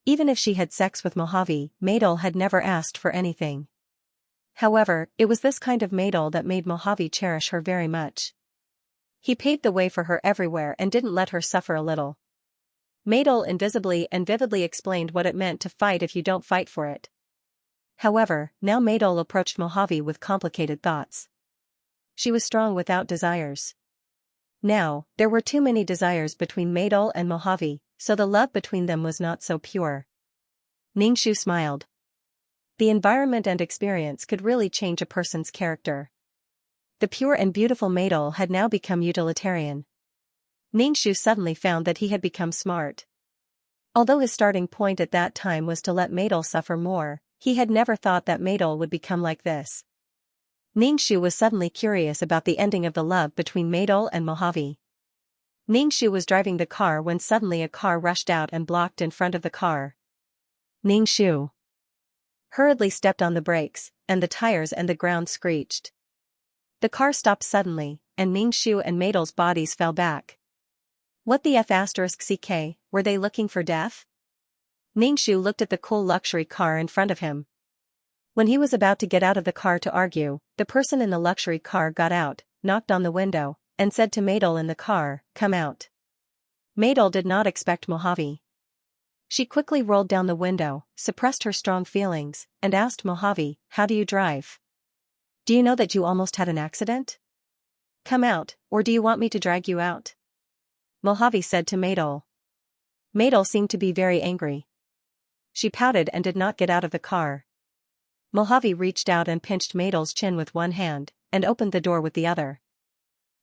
Even if she had sex with Mojave, Maydol had never asked for anything. However, it was this kind of Maydol that made Mojave cherish her very much. He paved the way for her everywhere and didn't let her suffer a little. Maydol invisibly and vividly explained what it meant to fight if you don't fight for it. However, now Maydol approached Mojave with complicated thoughts. She was strong without desires. Now, there were too many desires between Maydol and Mojave, so the love between them was not so pure. Ningxu smiled. The environment and experience could really change a person's character. The pure and beautiful Maydol had now become utilitarian. Ningxu suddenly found that he had become smart. Although his starting point at that time was to let Maydol suffer more, he had never thought that Maydol would become like this. Ningxu was suddenly curious about the ending of the love between Maydol and Mojave. Ningxu was driving the car when suddenly a car rushed out and blocked in front of the car. Ningxu hurriedly stepped on the brakes, and the tires and the ground screeched. The car stopped suddenly, and Ningxu and Maydol's bodies fell back. What the F***ck, were they looking for death? Ningxu looked at the cool luxury car in front of him. When he was about to get out of the car to argue, the person in the luxury car got out, knocked on the window, and said to Maydol in the car, "Come out." Maydol did not expect Mojave. She quickly rolled down the window, suppressed her strong feelings, and asked Mojave, "How do you drive? Do you know that you almost had an accident? Come out, or do you want me to drag you out?" Mojave said to Maydol. Maydol seemed to be very angry. She pouted and did not get out of the car. Mojave reached out and pinched Maydol's chin with one hand, and opened the door with the other.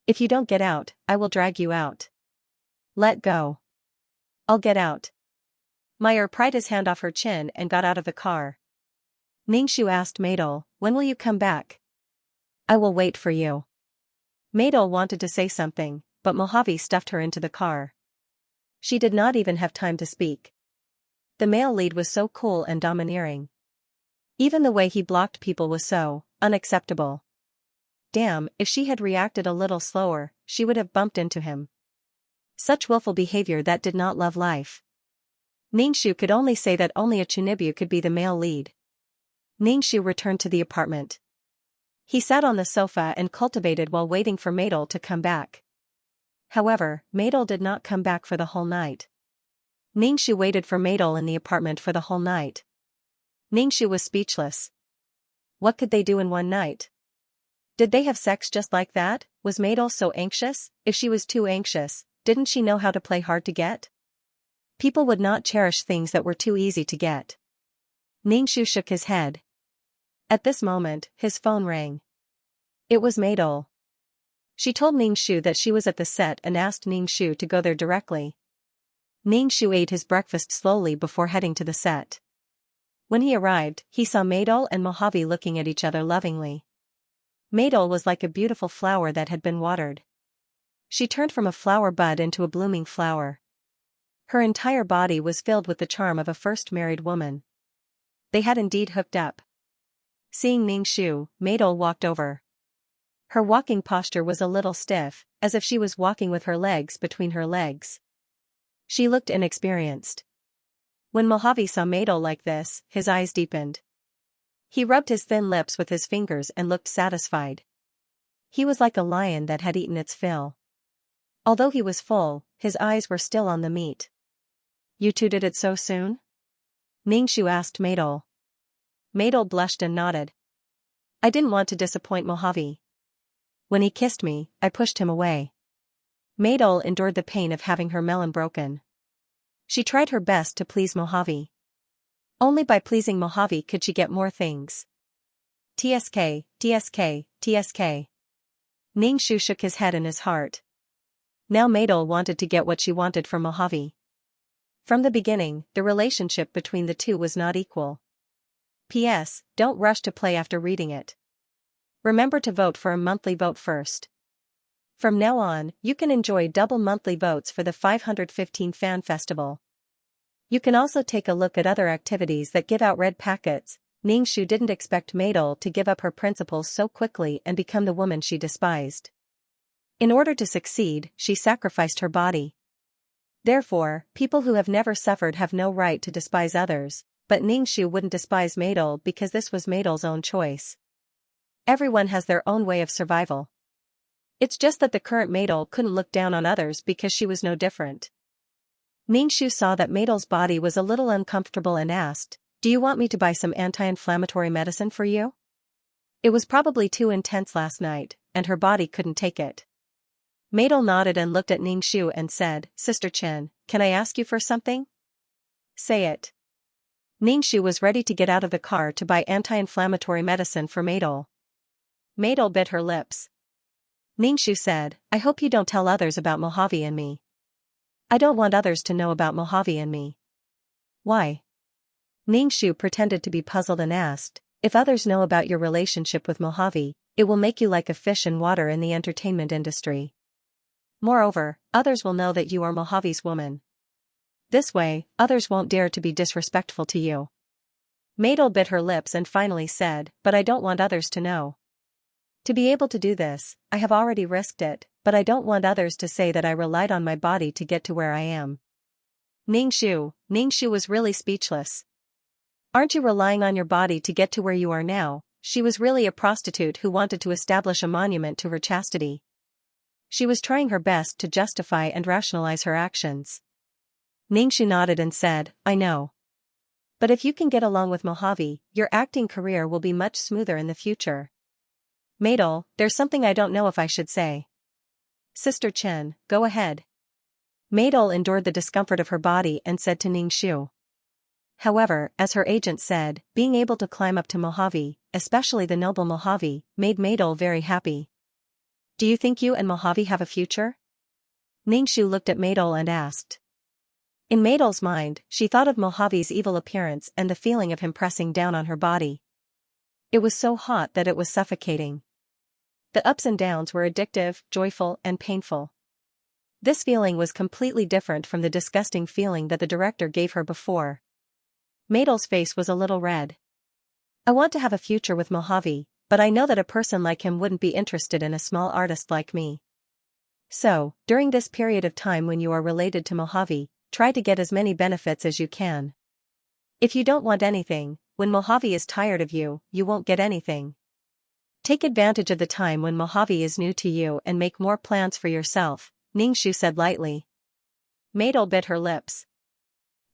"If you don't get out, I will drag you out." "Let go." "I'll get out." Meyer pried his hand off her chin and got out of the car. Ningxu asked Maydol, "When will you come back?" "I will wait for you." Maydol wanted to say something, but Mojave stuffed her into the car. She did not even have time to speak. The male lead was so cool and domineering. Even the way he blocked people was so unacceptable. Damn, if she had reacted a little slower, she would have bumped into him. Such willful behavior that did not love life. Ningxu could only say that only a Chunibu could be the male lead. Ningxu returned to the apartment. He sat on the sofa and cultivated while waiting for Maydol to come back. However, Maydol did not come back for the whole night. Ningxu waited for Maydol in the apartment for the whole night. Ningxu was speechless. What could they do in one night? Did they have sex just like that? Was Maydol so anxious? If she was too anxious, didn't she know how to play hard to get? People would not cherish things that were too easy to get. Ningxu shook his head. At this moment, his phone rang. It was Maydol. She told Ningxu that she was at the set and asked Ningxu to go there directly. Ningxu ate his breakfast slowly before heading to the set. When he arrived, he saw Maydol and Mojave looking at each other lovingly. Maydol was like a beautiful flower that had been watered. She turned from a flower bud into a blooming flower. Her entire body was filled with the charm of a first married woman. They had indeed hooked up. Seeing Ningxu, Maydol walked over. Her walking posture was a little stiff, as if she was walking with her legs between her legs. She looked inexperienced. When Mojave saw Maydol like this, his eyes deepened. He rubbed his thin lips with his fingers and looked satisfied. He was like a lion that had eaten its fill. Although he was full, his eyes were still on the meat. "You two did it so soon?" Ningxu asked Maydol. Maydol blushed and nodded. "I didn't want to disappoint Mojave. When he kissed me, I pushed him away." Maydol endured the pain of having her melon broken. She tried her best to please Mojave. Only by pleasing Mojave could she get more things. TSK, TSK, TSK. Ningxu shook his head in his heart. Now Maydol wanted to get what she wanted from Mojave. From the beginning, the relationship between the two was not equal. P.S. Don't rush to play after reading it. Remember to vote for a monthly vote first. From now on, you can enjoy double monthly votes for the 515 Fan Festival. You can also take a look at other activities that give out red packets. Ningxu didn't expect Maydol to give up her principles so quickly and become the woman she despised. In order to succeed, she sacrificed her body. Therefore, people who have never suffered have no right to despise others, but Ningxu wouldn't despise Meidol because this was Meidol's own choice. Everyone has their own way of survival. It's just that the current Meidol couldn't look down on others because she was no different. Ningxu saw that Meidol's body was a little uncomfortable and asked, "Do you want me to buy some anti-inflammatory medicine for you?" It was probably too intense last night, and her body couldn't take it. Meidol nodded and looked at Ningxu and said, "Sister Chen, can I ask you for something?" "Say it." Ningxu was ready to get out of the car to buy anti-inflammatory medicine for Meidol. Meidol bit her lips. Ningxu said, "I hope you don't tell others about Mojave and me." "I don't want others to know about Mojave and me." "Why?" Ningxu pretended to be puzzled and asked, "If others know about your relationship with Mojave, it will make you like a fish in water in the entertainment industry. Moreover, others will know that you are Mojave's woman. This way, others won't dare to be disrespectful to you." Meidol bit her lips and finally said, "But I don't want others to know. To be able to do this, I have already risked it, but I don't want others to say that I relied on my body to get to where I am." Ningxu was really speechless. "Aren't you relying on your body to get to where you are now?" She was really a prostitute who wanted to establish a monument to her chastity. She was trying her best to justify and rationalize her actions. Ningxu nodded and said, "I know. But if you can get along with Mojave, your acting career will be much smoother in the future." "Meidol, there's something I don't know if I should say." "Sister Chen, go ahead." Meidol endured the discomfort of her body and said to Ningxu. However, as her agent said, being able to climb up to Mojave, especially the noble Mojave, made Meidol very happy. "Do you think you and Mojave have a future?" Ningxu looked at Meidol and asked. In Meidol's mind, she thought of Mojave's evil appearance and the feeling of him pressing down on her body. It was so hot that it was suffocating. The ups and downs were addictive, joyful, and painful. This feeling was completely different from the disgusting feeling that the director gave her before. Meidol's face was a little red. "I want to have a future with Mojave, but I know that a person like him wouldn't be interested in a small artist like me. So, during this period of time when you are related to Mojave, try to get as many benefits as you can. If you don't want anything, when Mojave is tired of you, you won't get anything. Take advantage of the time when Mojave is new to you and make more plans for yourself," Ningxu said lightly. Meidol bit her lips.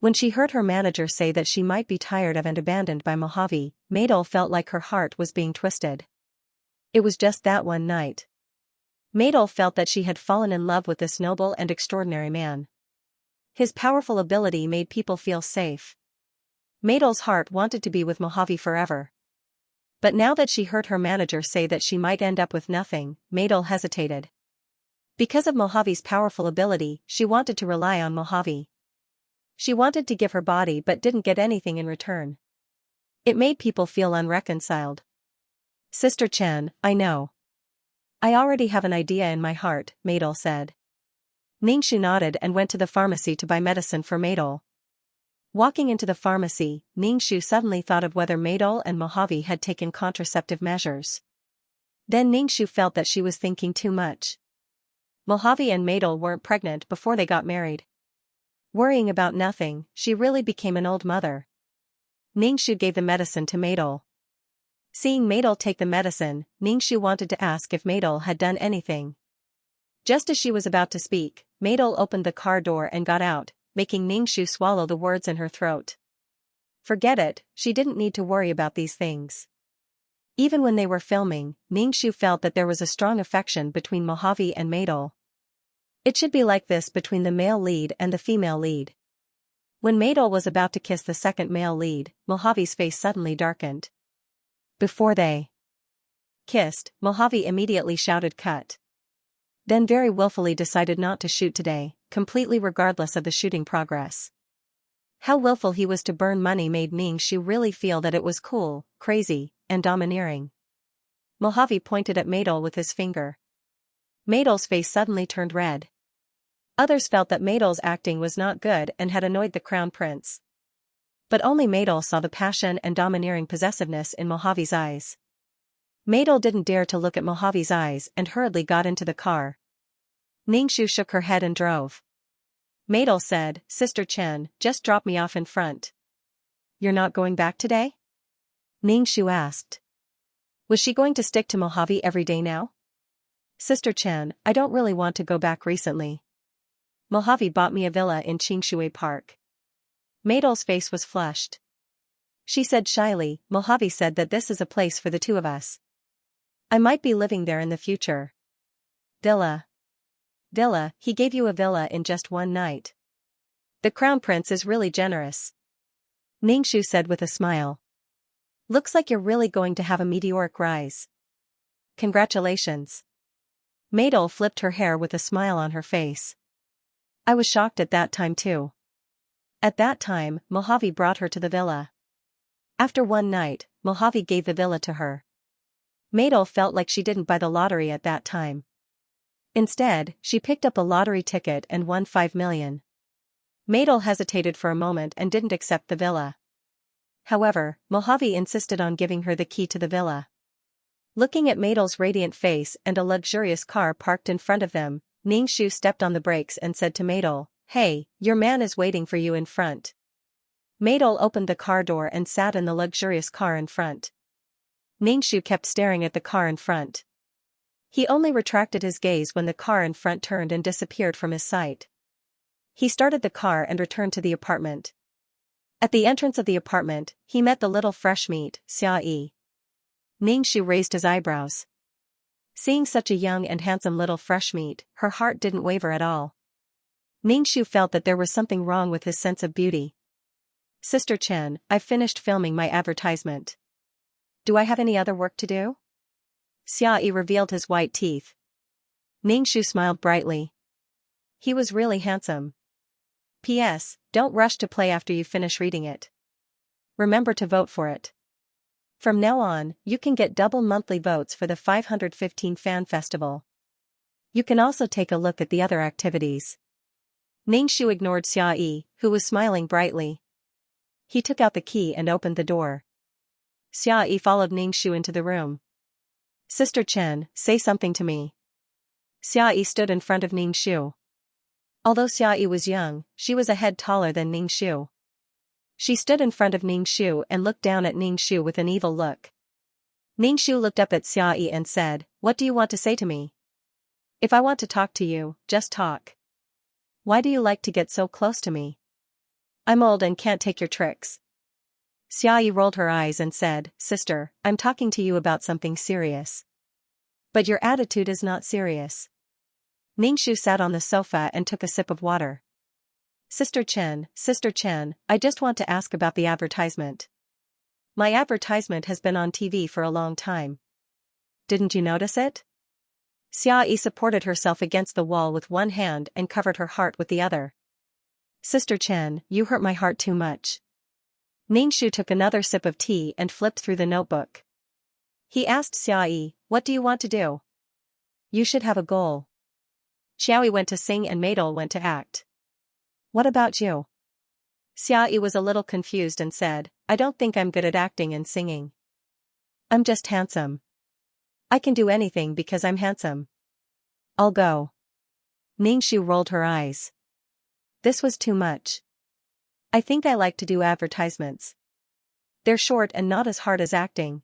When she heard her manager say that she might be tired of and abandoned by Mojave, Meidol felt like her heart was being twisted. It was just that one night. Meidol felt that she had fallen in love with this noble and extraordinary man. His powerful ability made people feel safe. Meidol's heart wanted to be with Mojave forever. But now that she heard her manager say that she might end up with nothing, Meidol hesitated. Because of Mojave's powerful ability, she wanted to rely on Mojave. She wanted to give her body but didn't get anything in return. It made people feel unreconciled. "Sister Chen, I know. I already have an idea in my heart," Meidol said. Ningxu nodded and went to the pharmacy to buy medicine for Meidol. Walking into the pharmacy, Ningxu suddenly thought of whether Meidol and Mojave had taken contraceptive measures. Then Ningxu felt that she was thinking too much. Mojave and Meidol weren't pregnant before they got married. Worrying about nothing, she really became an old mother. Ningxu gave the medicine to Meidol. Seeing Meidol take the medicine, Ningxu wanted to ask if Meidol had done anything. Just as she was about to speak, Meidol opened the car door and got out, making Ningxu swallow the words in her throat. Forget it, she didn't need to worry about these things. Even when they were filming, Ningxu felt that there was a strong affection between Mojave and Meidol. It should be like this between the male lead and the female lead. When Meidol was about to kiss the second male lead, Mojave's face suddenly darkened. Before they kissed, Mojave immediately shouted cut. Then very willfully decided not to shoot today, completely regardless of the shooting progress. How willful he was to burn money made Ningxu really feel that it was cool, crazy, and domineering. Mojave pointed at Meidol with his finger. Meidol's face suddenly turned red. Others felt that Meidol's acting was not good and had annoyed the crown prince. But only Meidol saw the passion and domineering possessiveness in Mojave's eyes. Meidol didn't dare to look at Mojave's eyes and hurriedly got into the car. Ningxu shook her head and drove. Maidel said, Sister Chen, just drop me off in front. You're not going back today? Ningxu asked. Was she going to stick to Mojave every day now? Sister Chen, I don't really want to go back recently. Mojave bought me a villa in Xianxia Park. Maidel's face was flushed. She said shyly, Mojave said that this is a place for the two of us. I might be living there in the future. Dilla, he gave you a villa in just one night. The Crown Prince is really generous. Ningxu said with a smile. Looks like you're really going to have a meteoric rise. Congratulations. Maidel flipped her hair with a smile on her face. I was shocked at that time too. At that time, Mojave brought her to the villa. After one night, Mojave gave the villa to her. Maidel felt like she didn't buy the lottery at that time. Instead, she picked up a lottery ticket and won 5 million. Maidel hesitated for a moment and didn't accept the villa. However, Mojave insisted on giving her the key to the villa. Looking at Maidel's radiant face and a luxurious car parked in front of them, Ningxu stepped on the brakes and said to Maidel, Hey, your man is waiting for you in front. Maidel opened the car door and sat in the luxurious car in front. Ningxu kept staring at the car in front. He only retracted his gaze when the car in front turned and disappeared from his sight. He started the car and returned to the apartment. At the entrance of the apartment, he met the little fresh meat, Xiaxia. Ningxu raised his eyebrows. Seeing such a young and handsome little fresh meat, her heart didn't waver at all. Ningxu felt that there was something wrong with his sense of beauty. Sister Chen, I've finished filming my advertisement. Do I have any other work to do? Xiaxia revealed his white teeth. Ningxu smiled brightly. He was really handsome. P.S. Don't rush to play after you finish reading it. Remember to vote for it. From now on, you can get double monthly votes for the 515 Fan Festival. You can also take a look at the other activities. Ningxu ignored Xiaxia, who was smiling brightly. He took out the key and opened the door. Xiaxia followed Ningxu into the room. Sister Chen, say something to me. Xiaxia stood in front of Ningxu. Although Xiaxia was young, she was a head taller than Ningxu. She stood in front of Ningxu and looked down at Ningxu with an evil look. Ningxu looked up at Xiaxia and said, What do you want to say to me? If I want to talk to you, just talk. Why do you like to get so close to me? I'm old and can't take your tricks. Xiaxia rolled her eyes and said, Sister, I'm talking to you about something serious. But your attitude is not serious. Ningxu sat on the sofa and took a sip of water. Sister Chen, I just want to ask about the advertisement. My advertisement has been on TV for a long time. Didn't you notice it? Xiaxia supported herself against the wall with one hand and covered her heart with the other. Sister Chen, you hurt my heart too much. Ningxu took another sip of tea and flipped through the notebook. He asked Xiaxia, What do you want to do? You should have a goal. Xiaxia went to sing and Maidel went to act. What about you? Xiaxia was a little confused and said, I don't think I'm good at acting and singing. I'm just handsome. I can do anything because I'm handsome. I'll go. Ningxu rolled her eyes. This was too much. I think I like to do advertisements. They're short and not as hard as acting.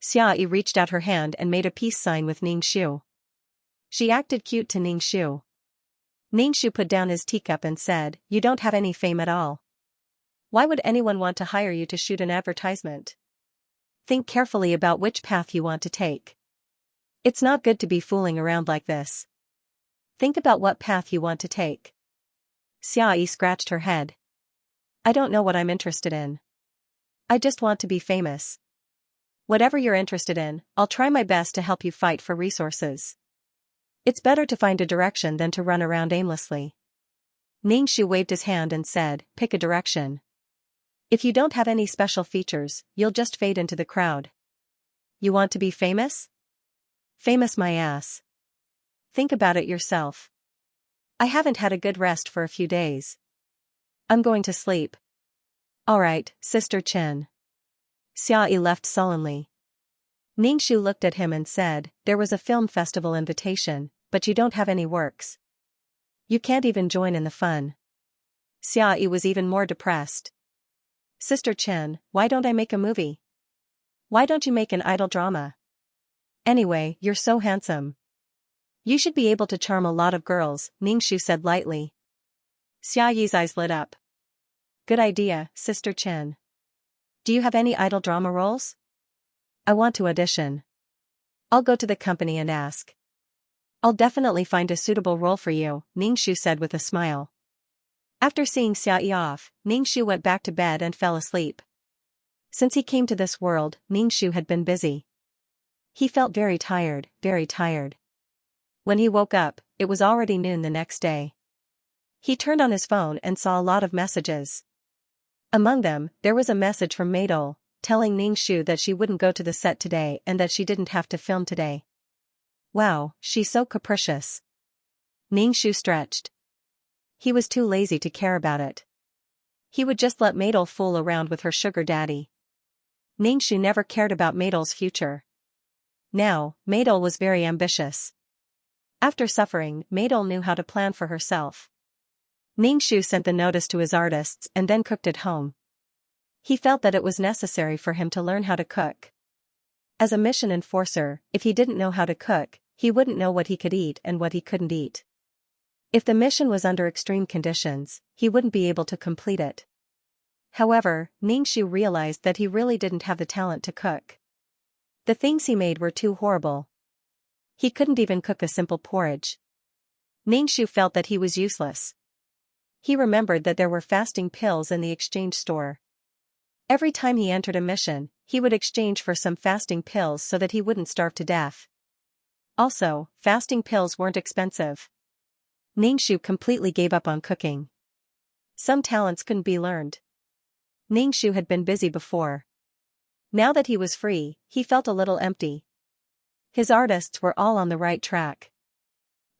Xiaxia reached out her hand and made a peace sign with Ningxu. She acted cute to Ningxu. Ningxu put down his teacup and said, You don't have any fame at all. Why would anyone want to hire you to shoot an advertisement? Think carefully about which path you want to take. It's not good to be fooling around like this. Think about what path you want to take. Xiaxia scratched her head. I don't know what I'm interested in. I just want to be famous. Whatever you're interested in, I'll try my best to help you fight for resources. It's better to find a direction than to run around aimlessly. Ningxu waved his hand and said, Pick a direction. If you don't have any special features, you'll just fade into the crowd. You want to be famous? Famous my ass. Think about it yourself. I haven't had a good rest for a few days. I'm going to sleep. Alright, Sister Chen. Xiaxia left sullenly. Ningxu looked at him and said, There was a film festival invitation, but you don't have any works. You can't even join in the fun. Xiaoyi was even more depressed. Sister Chen, why don't I make a movie? Why don't you make an idol drama? Anyway, you're so handsome. You should be able to charm a lot of girls, Ningxu said lightly. Xiaoyi's eyes lit up. Good idea, Sister Chen. Do you have any idol drama roles? I want to audition. I'll go to the company and ask. I'll definitely find a suitable role for you, Ningxu said with a smile. After seeing Xiaoyi off, Ningxu went back to bed and fell asleep. Since he came to this world, Ningxu had been busy. He felt very tired, very tired. When he woke up, it was already noon the next day. He turned on his phone and saw a lot of messages. Among them, there was a message from Maidol, telling Ningxu that she wouldn't go to the set today and that she didn't have to film today. Wow, she's so capricious. Ningxu stretched. He was too lazy to care about it. He would just let Maidol fool around with her sugar daddy. Ningxu never cared about Maidol's future. Now, Maidol was very ambitious. After suffering, Maidol knew how to plan for herself. Ningxu sent the notice to his artists and then cooked at home. He felt that it was necessary for him to learn how to cook. As a mission enforcer, if he didn't know how to cook, he wouldn't know what he could eat and what he couldn't eat. If the mission was under extreme conditions, he wouldn't be able to complete it. However, Ningxu realized that he really didn't have the talent to cook. The things he made were too horrible. He couldn't even cook a simple porridge. Ningxu felt that he was useless. He remembered that there were fasting pills in the exchange store. Every time he entered a mission, he would exchange for some fasting pills so that he wouldn't starve to death. Also, fasting pills weren't expensive. Ningxu completely gave up on cooking. Some talents couldn't be learned. Ningxu had been busy before. Now that he was free, he felt a little empty. His artists were all on the right track.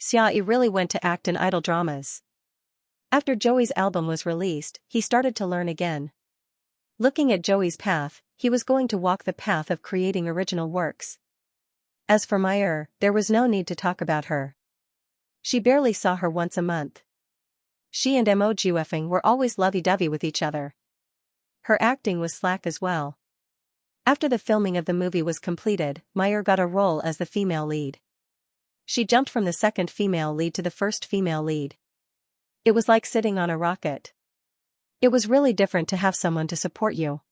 Xiaoyi really went to act in idol dramas. After Joey's album was released, he started to learn again. Looking at Joey's path, he was going to walk the path of creating original works. As for Meyer, there was no need to talk about her. She barely saw her once a month. She and Mo Juefeng were always lovey-dovey with each other. Her acting was slack as well. After the filming of the movie was completed, Meyer got a role as the female lead. She jumped from the second female lead to the first female lead. It was like sitting on a rocket. It was really different to have someone to support you.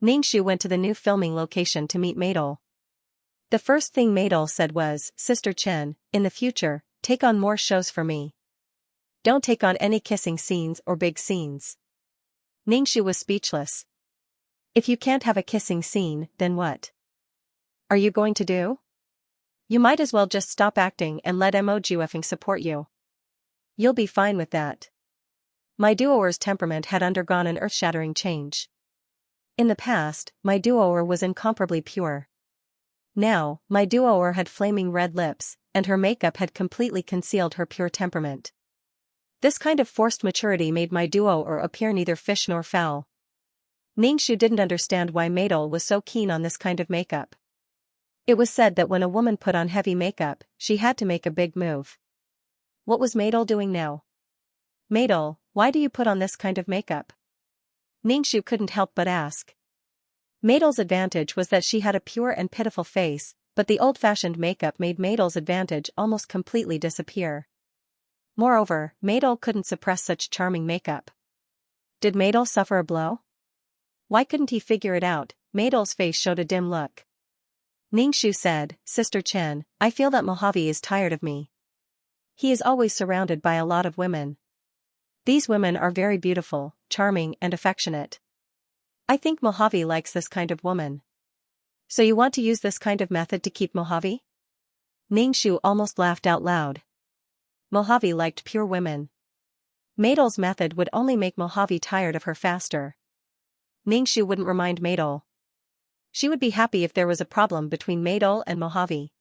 Ningxu went to the new filming location to meet Maidol. The first thing Maidol said was, Sister Chen, in the future, take on more shows for me. Don't take on any kissing scenes or big scenes. Ningxu was speechless. If you can't have a kissing scene, then what are you going to do? You might as well just stop acting and let Mo Juefeng support you. You'll be fine with that. My duoer's temperament had undergone an earth-shattering change. In the past, my duoer was incomparably pure. Now, my duoer had flaming red lips, and her makeup had completely concealed her pure temperament. This kind of forced maturity made my duoer appear neither fish nor fowl. Ningxu didn't understand why Maidol was so keen on this kind of makeup. It was said that when a woman put on heavy makeup, she had to make a big move. What was Maidol doing now? Maidol, why do you put on this kind of makeup? Ningxu couldn't help but ask. Maidol's advantage was that she had a pure and pitiful face, but the old-fashioned makeup made Maidol's advantage almost completely disappear. Moreover, Maidol couldn't suppress such charming makeup. Did Maidol suffer a blow? Why couldn't he figure it out? Maidol's face showed a dim look. Ningxu said, Sister Chen, I feel that Mojave is tired of me. He is always surrounded by a lot of women. These women are very beautiful, charming and affectionate. I think Mojave likes this kind of woman. So you want to use this kind of method to keep Mojave? Ningxu almost laughed out loud. Mojave liked pure women. Maidol's method would only make Mojave tired of her faster. Ningxu wouldn't remind Maidol. She would be happy if there was a problem between Maidol and Mojave.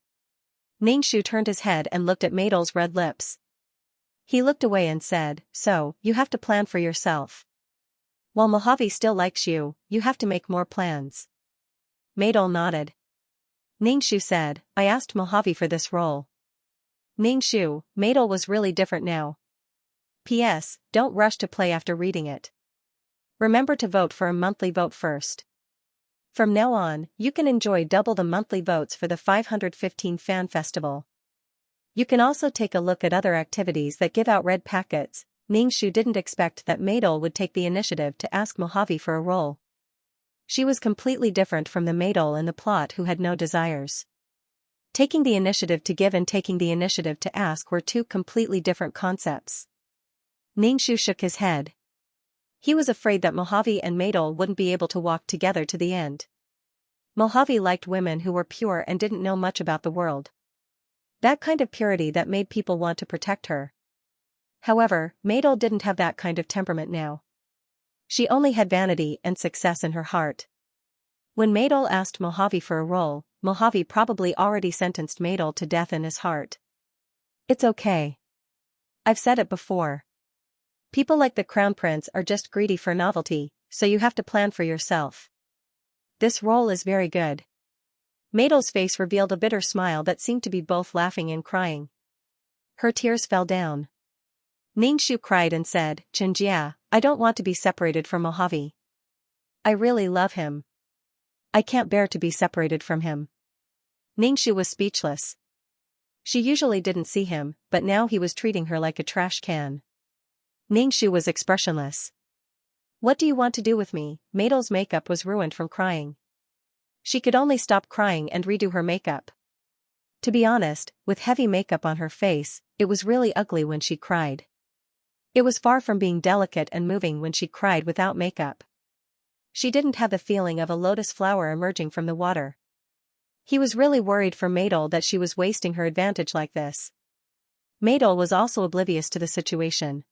Ningxu turned his head and looked at Maidol's red lips. He looked away and said, So, you have to plan for yourself. While Mojave still likes you, you have to make more plans. Maidol nodded. Ningxu said, I asked Mojave for this role. Ningxu, Maidel was really different now. P.S. Don't rush to play after reading it. Remember to vote for a monthly vote first. From now on, you can enjoy double the monthly votes for the 515 Fan Festival. You can also take a look at other activities that give out red packets. Ningxu didn't expect that Maidel would take the initiative to ask Mojave for a role. She was completely different from the Maidel in the plot who had no desires. Taking the initiative to give and taking the initiative to ask were two completely different concepts. Ningxu shook his head. He was afraid that Mojave and Maidel wouldn't be able to walk together to the end. Mojave liked women who were pure and didn't know much about the world. That kind of purity that made people want to protect her. However, Maidel didn't have that kind of temperament now. She only had vanity and success in her heart. When Maidel asked Mojave for a role, Mojave probably already sentenced Maidel to death in his heart. It's okay. I've said it before. People like the Crown Prince are just greedy for novelty, so you have to plan for yourself. This role is very good. Maidel's face revealed a bitter smile that seemed to be both laughing and crying. Her tears fell down. Ningxu cried and said, Xianxia, I don't want to be separated from Mojave. I really love him. I can't bear to be separated from him. Ningxu was speechless. She usually didn't see him, but now he was treating her like a trash can. Ningxu was expressionless. What do you want to do with me? Maidel's makeup was ruined from crying. She could only stop crying and redo her makeup. To be honest, with heavy makeup on her face, it was really ugly when she cried. It was far from being delicate and moving when she cried without makeup. She didn't have the feeling of a lotus flower emerging from the water. He was really worried for Maidel that she was wasting her advantage like this. Maidel was also oblivious to the situation.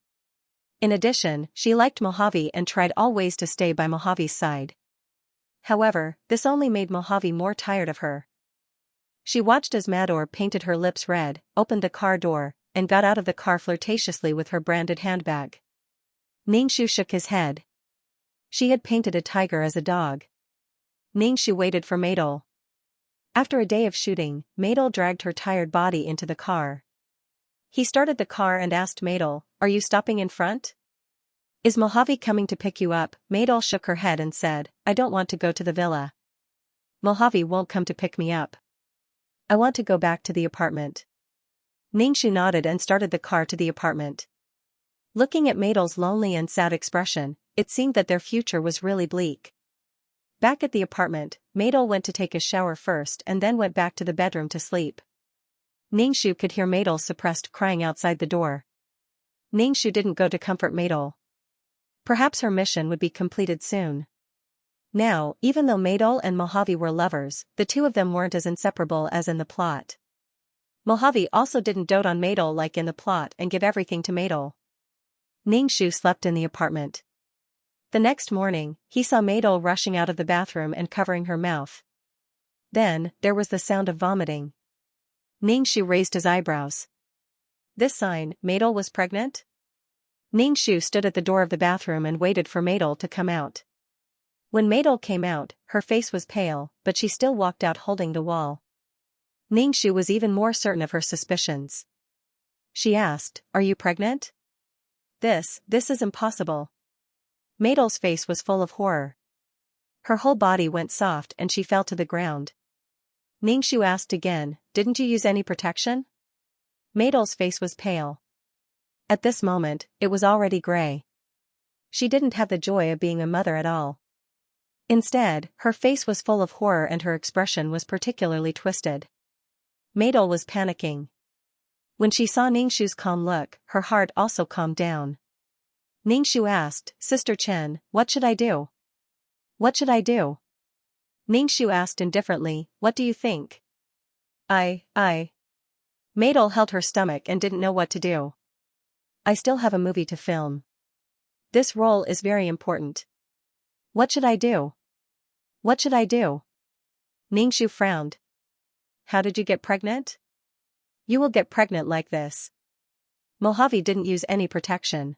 In addition, she liked Mojave and tried all ways to stay by Mojave's side. However, this only made Mojave more tired of her. She watched as Mador painted her lips red, opened the car door, and got out of the car flirtatiously with her branded handbag. Ningxu shook his head. She had painted a tiger as a dog. Ningxu waited for Maidel. After a day of shooting, Maidel dragged her tired body into the car. He started the car and asked Maidel, Are you stopping in front? Is Mojave coming to pick you up? Maidel shook her head and said, I don't want to go to the villa. Mojave won't come to pick me up. I want to go back to the apartment. Ningxu nodded and started the car to the apartment. Looking at Maidel's lonely and sad expression, it seemed that their future was really bleak. Back at the apartment, Maidel went to take a shower first and then went back to the bedroom to sleep. Ningxu could hear Maidel's suppressed crying outside the door. Ningxu didn't go to comfort Maidel. Perhaps her mission would be completed soon. Now, even though Maidel and Mojave were lovers, the two of them weren't as inseparable as in the plot. Mojave also didn't dote on Maidel like in the plot and give everything to Maidel. Ningxu slept in the apartment. The next morning, he saw Maidel rushing out of the bathroom and covering her mouth. Then, there was the sound of vomiting. Ningxu raised his eyebrows. This sign, Maidel was pregnant? Ningxu stood at the door of the bathroom and waited for Maidel to come out. When Maidel came out, her face was pale, but she still walked out holding the wall. Ningxu was even more certain of her suspicions. She asked, Are you pregnant? This is impossible. Maidel's face was full of horror. Her whole body went soft and she fell to the ground. Ningxu asked again, Didn't you use any protection? Maidel's face was pale. At this moment, it was already gray. She didn't have the joy of being a mother at all. Instead, her face was full of horror and her expression was particularly twisted. Maidel was panicking. When she saw Ningxu's calm look, her heart also calmed down. Ningxu asked, Sister Chen, what should I do? What should I do? Ningxu asked indifferently, What do you think? I. Maidel held her stomach and didn't know what to do. I still have a movie to film. This role is very important. What should I do? What should I do? Ningxu frowned. How did you get pregnant? You will get pregnant like this. Mojave didn't use any protection.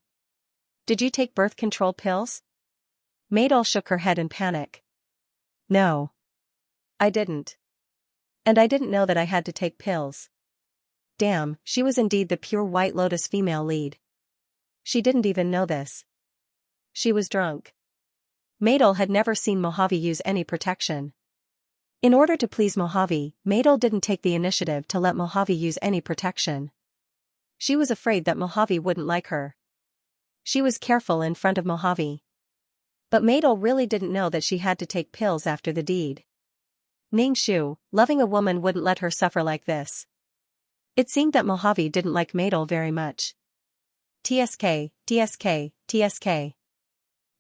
Did you take birth control pills? Maidel shook her head in panic. No. I didn't. And I didn't know that I had to take pills. Damn, she was indeed the pure White Lotus female lead. She didn't even know this. She was drunk. Maidel had never seen Mojave use any protection. In order to please Mojave, Maidel didn't take the initiative to let Mojave use any protection. She was afraid that Mojave wouldn't like her. She was careful in front of Mojave. But Maidel really didn't know that she had to take pills after the deed. Ningxu, loving a woman wouldn't let her suffer like this. It seemed that Mojave didn't like Maidel very much. TSK, TSK, TSK.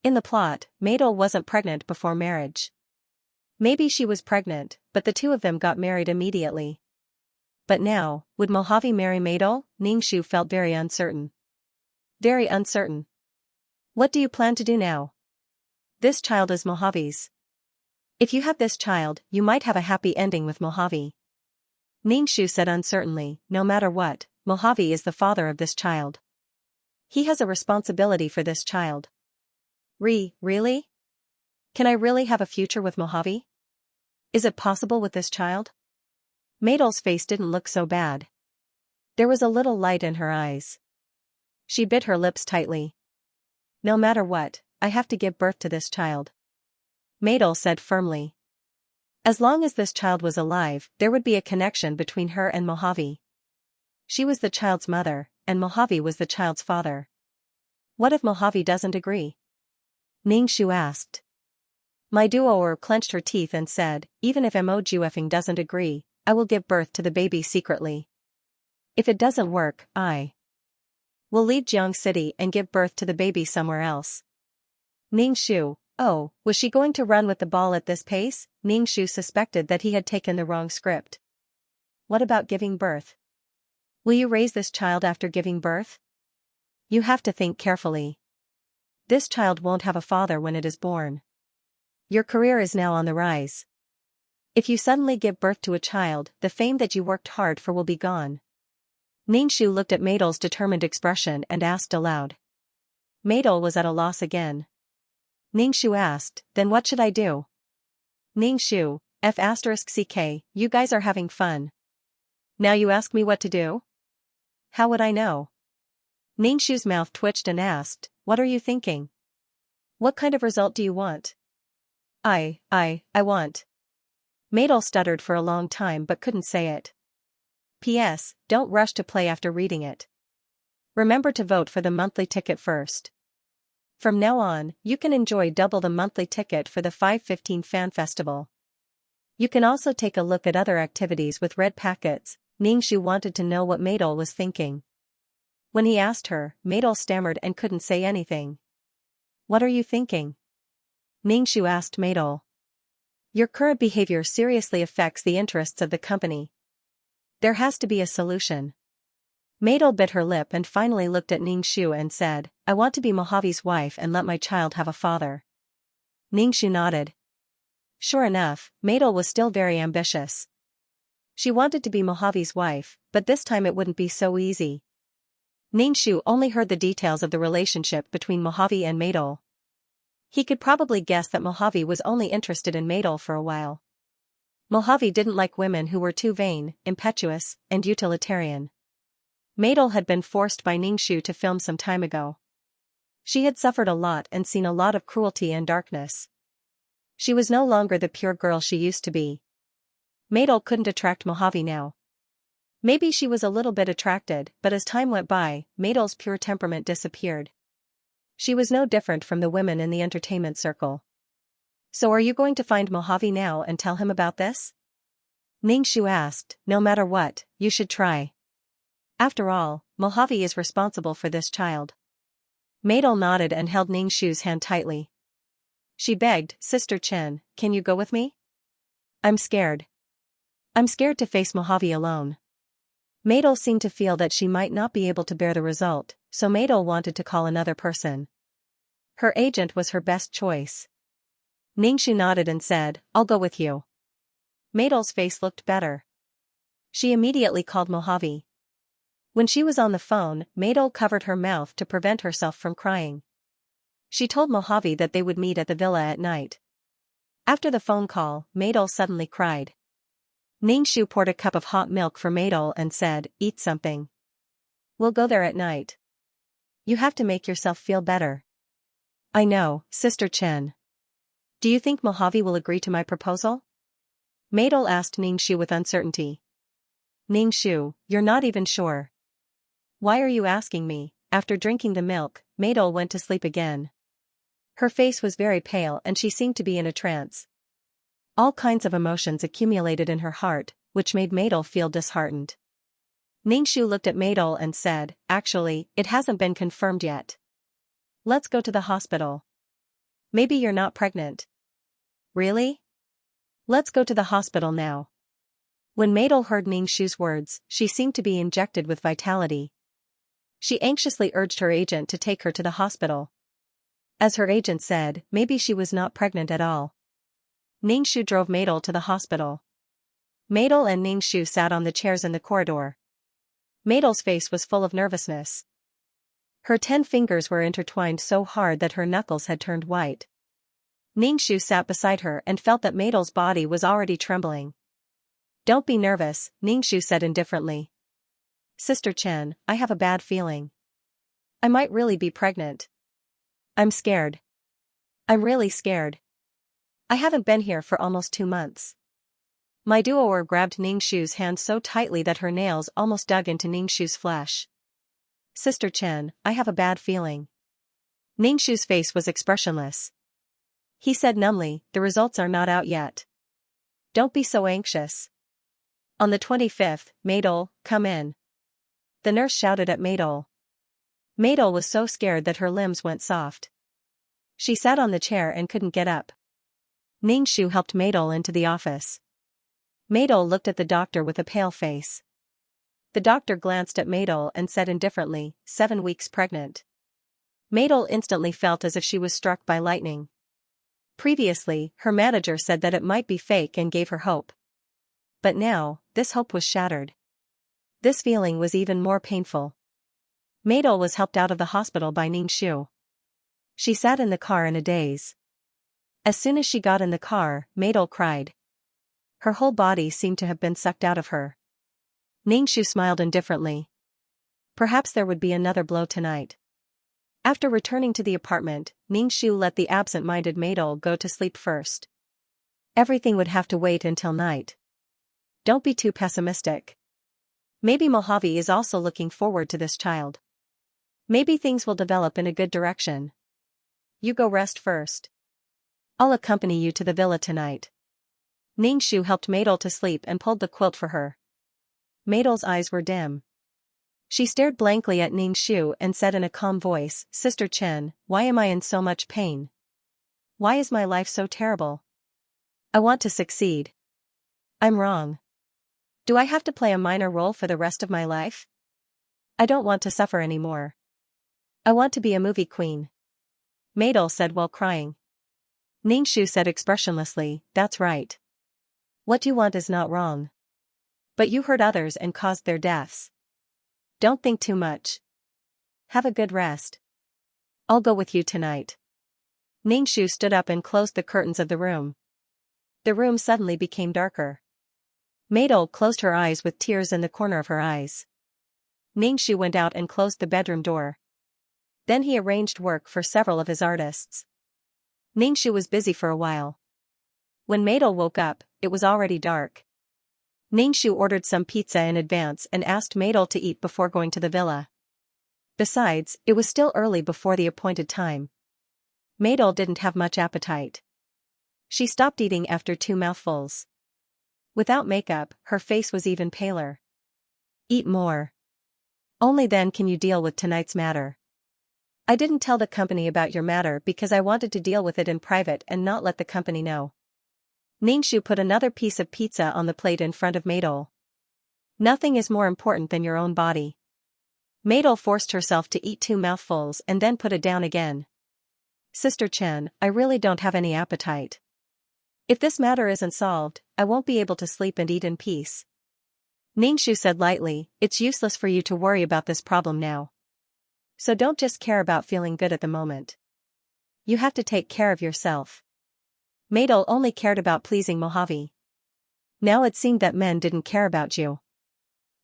In the plot, Maidel wasn't pregnant before marriage. Maybe she was pregnant, but the two of them got married immediately. But now, would Mojave marry Maidel? Ningxu felt very uncertain. Very uncertain. What do you plan to do now? This child is Mojave's. If you have this child, you might have a happy ending with Mojave. Ningxu said uncertainly, no matter what, Mojave is the father of this child. He has a responsibility for this child. Really? Can I really have a future with Mojave? Is it possible with this child? Maidel's face didn't look so bad. There was a little light in her eyes. She bit her lips tightly. No matter what, I have to give birth to this child. Maidel said firmly. As long as this child was alive, there would be a connection between her and Mojave. She was the child's mother, and Mojave was the child's father. What if Mojave doesn't agree? Ningxu asked. My duo clenched her teeth and said, even if Mojuefeng doesn't agree, I will give birth to the baby secretly. If it doesn't work, I will leave Jiang City and give birth to the baby somewhere else. Ningxu, oh, was she going to run with the ball at this pace? Ningxu suspected that he had taken the wrong script. What about giving birth? Will you raise this child after giving birth? You have to think carefully. This child won't have a father when it is born. Your career is now on the rise. If you suddenly give birth to a child, the fame that you worked hard for will be gone. Ningxu looked at Maidel's determined expression and asked aloud. Maidel was at a loss again. Ningxu asked, then what should I do? Ningxu, F***ck, you guys are having fun. Now you ask me what to do? How would I know? Ningxu's mouth twitched and asked, what are you thinking? What kind of result do you want? I want. Maidel stuttered for a long time but couldn't say it. P.S. Don't rush to play after reading it. Remember to vote for the monthly ticket first. From now on, you can enjoy double the monthly ticket for the 515 Fan Festival. You can also take a look at other activities with red packets. Ningxu wanted to know what Maidel was thinking. When he asked her, Maidel stammered and couldn't say anything. What are you thinking? Ningxu asked Maidel. Your current behavior seriously affects the interests of the company. There has to be a solution. Maidel bit her lip and finally looked at Ningxu and said, I want to be Mojave's wife and let my child have a father. Ningxu nodded. Sure enough, Maidel was still very ambitious. She wanted to be Mojave's wife, but this time it wouldn't be so easy. Ningxu only heard the details of the relationship between Mojave and Maidel. He could probably guess that Mojave was only interested in Maidel for a while. Mojave didn't like women who were too vain, impetuous, and utilitarian. Maidel had been forced by Ningxu to film some time ago. She had suffered a lot and seen a lot of cruelty and darkness. She was no longer the pure girl she used to be. Maidel couldn't attract Mojave now. Maybe she was a little bit attracted, but as time went by, Maidel's pure temperament disappeared. She was no different from the women in the entertainment circle. So are you going to find Mojave now and tell him about this? Ningxu asked, no matter what, you should try. After all, Mojave is responsible for this child. Maidel nodded and held Ningxu's hand tightly. She begged, Sister Chen, can you go with me? I'm scared. I'm scared to face Mojave alone. Maidel seemed to feel that she might not be able to bear the result, so Maidel wanted to call another person. Her agent was her best choice. Ningxu nodded and said, I'll go with you. Maidel's face looked better. She immediately called Mojave. When she was on the phone, Maidel covered her mouth to prevent herself from crying. She told Mojave that they would meet at the villa at night. After the phone call, Maidel suddenly cried. Ningshu poured a cup of hot milk for Maidol and said, "Eat something. We'll go there at night. You have to make yourself feel better." "I know, Sister Chen. Do you think Mojave will agree to my proposal?" Maidol asked Ningshu with uncertainty. "Ningshu, you're not even sure. Why are you asking me?" After drinking the milk, Maidol went to sleep again. Her face was very pale and she seemed to be in a trance. All kinds of emotions accumulated in her heart, which made Maidol feel disheartened. Ningshu looked at Maidol and said, "Actually, it hasn't been confirmed yet. Let's go to the hospital. Maybe you're not pregnant." "Really? Let's go to the hospital now." When Maidol heard Ningshu's words, she seemed to be injected with vitality. She anxiously urged her agent to take her to the hospital. As her agent said, maybe she was not pregnant at all. Ningshu drove Maidol to the hospital. Maidol and Ningshu sat on the chairs in the corridor. Maidol's face was full of nervousness. Her 10 fingers were intertwined so hard that her knuckles had turned white. Ningshu sat beside her and felt that Maidol's body was already trembling. "Don't be nervous," Ningshu said indifferently. "Sister Chen, I have a bad feeling. I might really be pregnant. I'm scared. I'm really scared. I haven't been here for almost 2 months." My duoer grabbed Ningshu's hand so tightly that her nails almost dug into Ningshu's flesh. "Sister Chen, I have a bad feeling." Ningshu's face was expressionless. He said numbly, "The results are not out yet. Don't be so anxious." On the 25th, "Maidol, come in." The nurse shouted at Maidol. Maidol was so scared that her limbs went soft. She sat on the chair and couldn't get up. Ningshu helped Maidol into the office. Maidol looked at the doctor with a pale face. The doctor glanced at Maidol and said indifferently, 7 weeks pregnant." Maidol instantly felt as if she was struck by lightning. Previously, her manager said that it might be fake and gave her hope. But now, this hope was shattered. This feeling was even more painful. Maidol was helped out of the hospital by Ningshu. She sat in the car in a daze. As soon as she got in the car, Maidol cried. Her whole body seemed to have been sucked out of her. Ningshu smiled indifferently. Perhaps there would be another blow tonight. After returning to the apartment, Ningshu let the absent-minded Maidol go to sleep first. Everything would have to wait until night. Don't be too pessimistic. Maybe Mojave is also looking forward to this child. Maybe things will develop in a good direction. You go rest first. I'll accompany you to the villa tonight. Ningshu helped Maidol to sleep and pulled the quilt for her. Maidol's eyes were dim. She stared blankly at Ningshu and said in a calm voice, "Sister Chen, why am I in so much pain? Why is my life so terrible? I want to succeed. I'm wrong. Do I have to play a minor role for the rest of my life? I don't want to suffer anymore. I want to be a movie queen." Maidol said while crying. Ningshu said expressionlessly, "That's right. What you want is not wrong. But you hurt others and caused their deaths. Don't think too much. Have a good rest. I'll go with you tonight." Ningshu stood up and closed the curtains of the room. The room suddenly became darker. Maidol closed her eyes with tears in the corner of her eyes. Ningshu went out and closed the bedroom door. Then he arranged work for several of his artists. Ningshu was busy for a while. When Maidol woke up, it was already dark. Ningshu ordered some pizza in advance and asked Maidol to eat before going to the villa. Besides, it was still early before the appointed time. Maidol didn't have much appetite. She stopped eating after 2 mouthfuls. Without makeup, her face was even paler. "Eat more. Only then can you deal with tonight's matter. I didn't tell the company about your matter because I wanted to deal with it in private and not let the company know." Ningshu put another piece of pizza on the plate in front of Maidol. "Nothing is more important than your own body." Maidol forced herself to eat 2 mouthfuls and then put it down again. "Sister Chen, I really don't have any appetite. If this matter isn't solved, I won't be able to sleep and eat in peace." Ningshu said lightly, "It's useless for you to worry about this problem now. So don't just care about feeling good at the moment. You have to take care of yourself." Maidol only cared about pleasing Mojave. Now it seemed that men didn't care about you.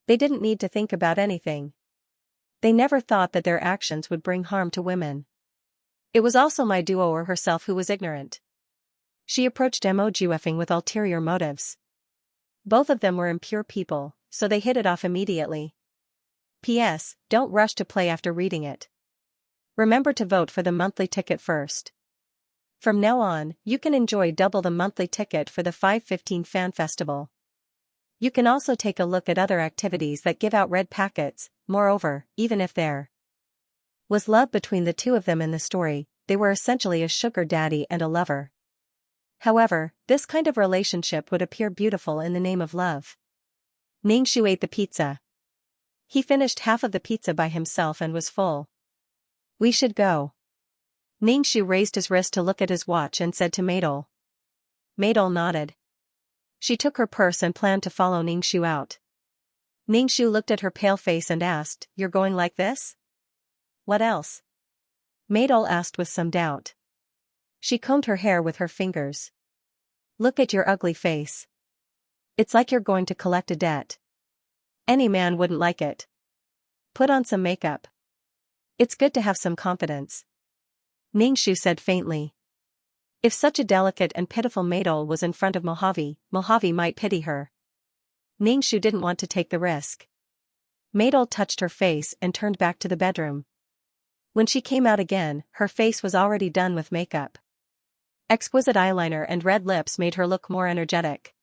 They didn't need to think about anything. They never thought that their actions would bring harm to women. It was also my duo herself who was ignorant. She approached Mojufing with ulterior motives. Both of them were impure people, so they hit it off immediately. P.S. Don't rush to play after reading it. Remember to vote for the monthly ticket first. From now on, you can enjoy double the monthly ticket for the 515 Fan Festival. You can also take a look at other activities that give out red packets. Moreover, even if there was love between the two of them in the story, they were essentially a sugar daddy and a lover. However, this kind of relationship would appear beautiful in the name of love. Ningxu ate the pizza. He finished half of the pizza by himself and was full. We should go. Ningxu raised his wrist to look at his watch and said to Maidol. Maidol nodded. She took her purse and planned to follow Ningxu out. Ningxu looked at her pale face and asked, "You're going like this?" "What else?" Maidol asked with some doubt. She combed her hair with her fingers. "Look at your ugly face. It's like you're going to collect a debt. Any man wouldn't like it. Put on some makeup. It's good to have some confidence." Ningxu said faintly. If such a delicate and pitiful Maidol was in front of Mojave, Mojave might pity her. Ningxu didn't want to take the risk. Maidol touched her face and turned back to the bedroom. When she came out again, her face was already done with makeup. Exquisite eyeliner and red lips made her look more energetic.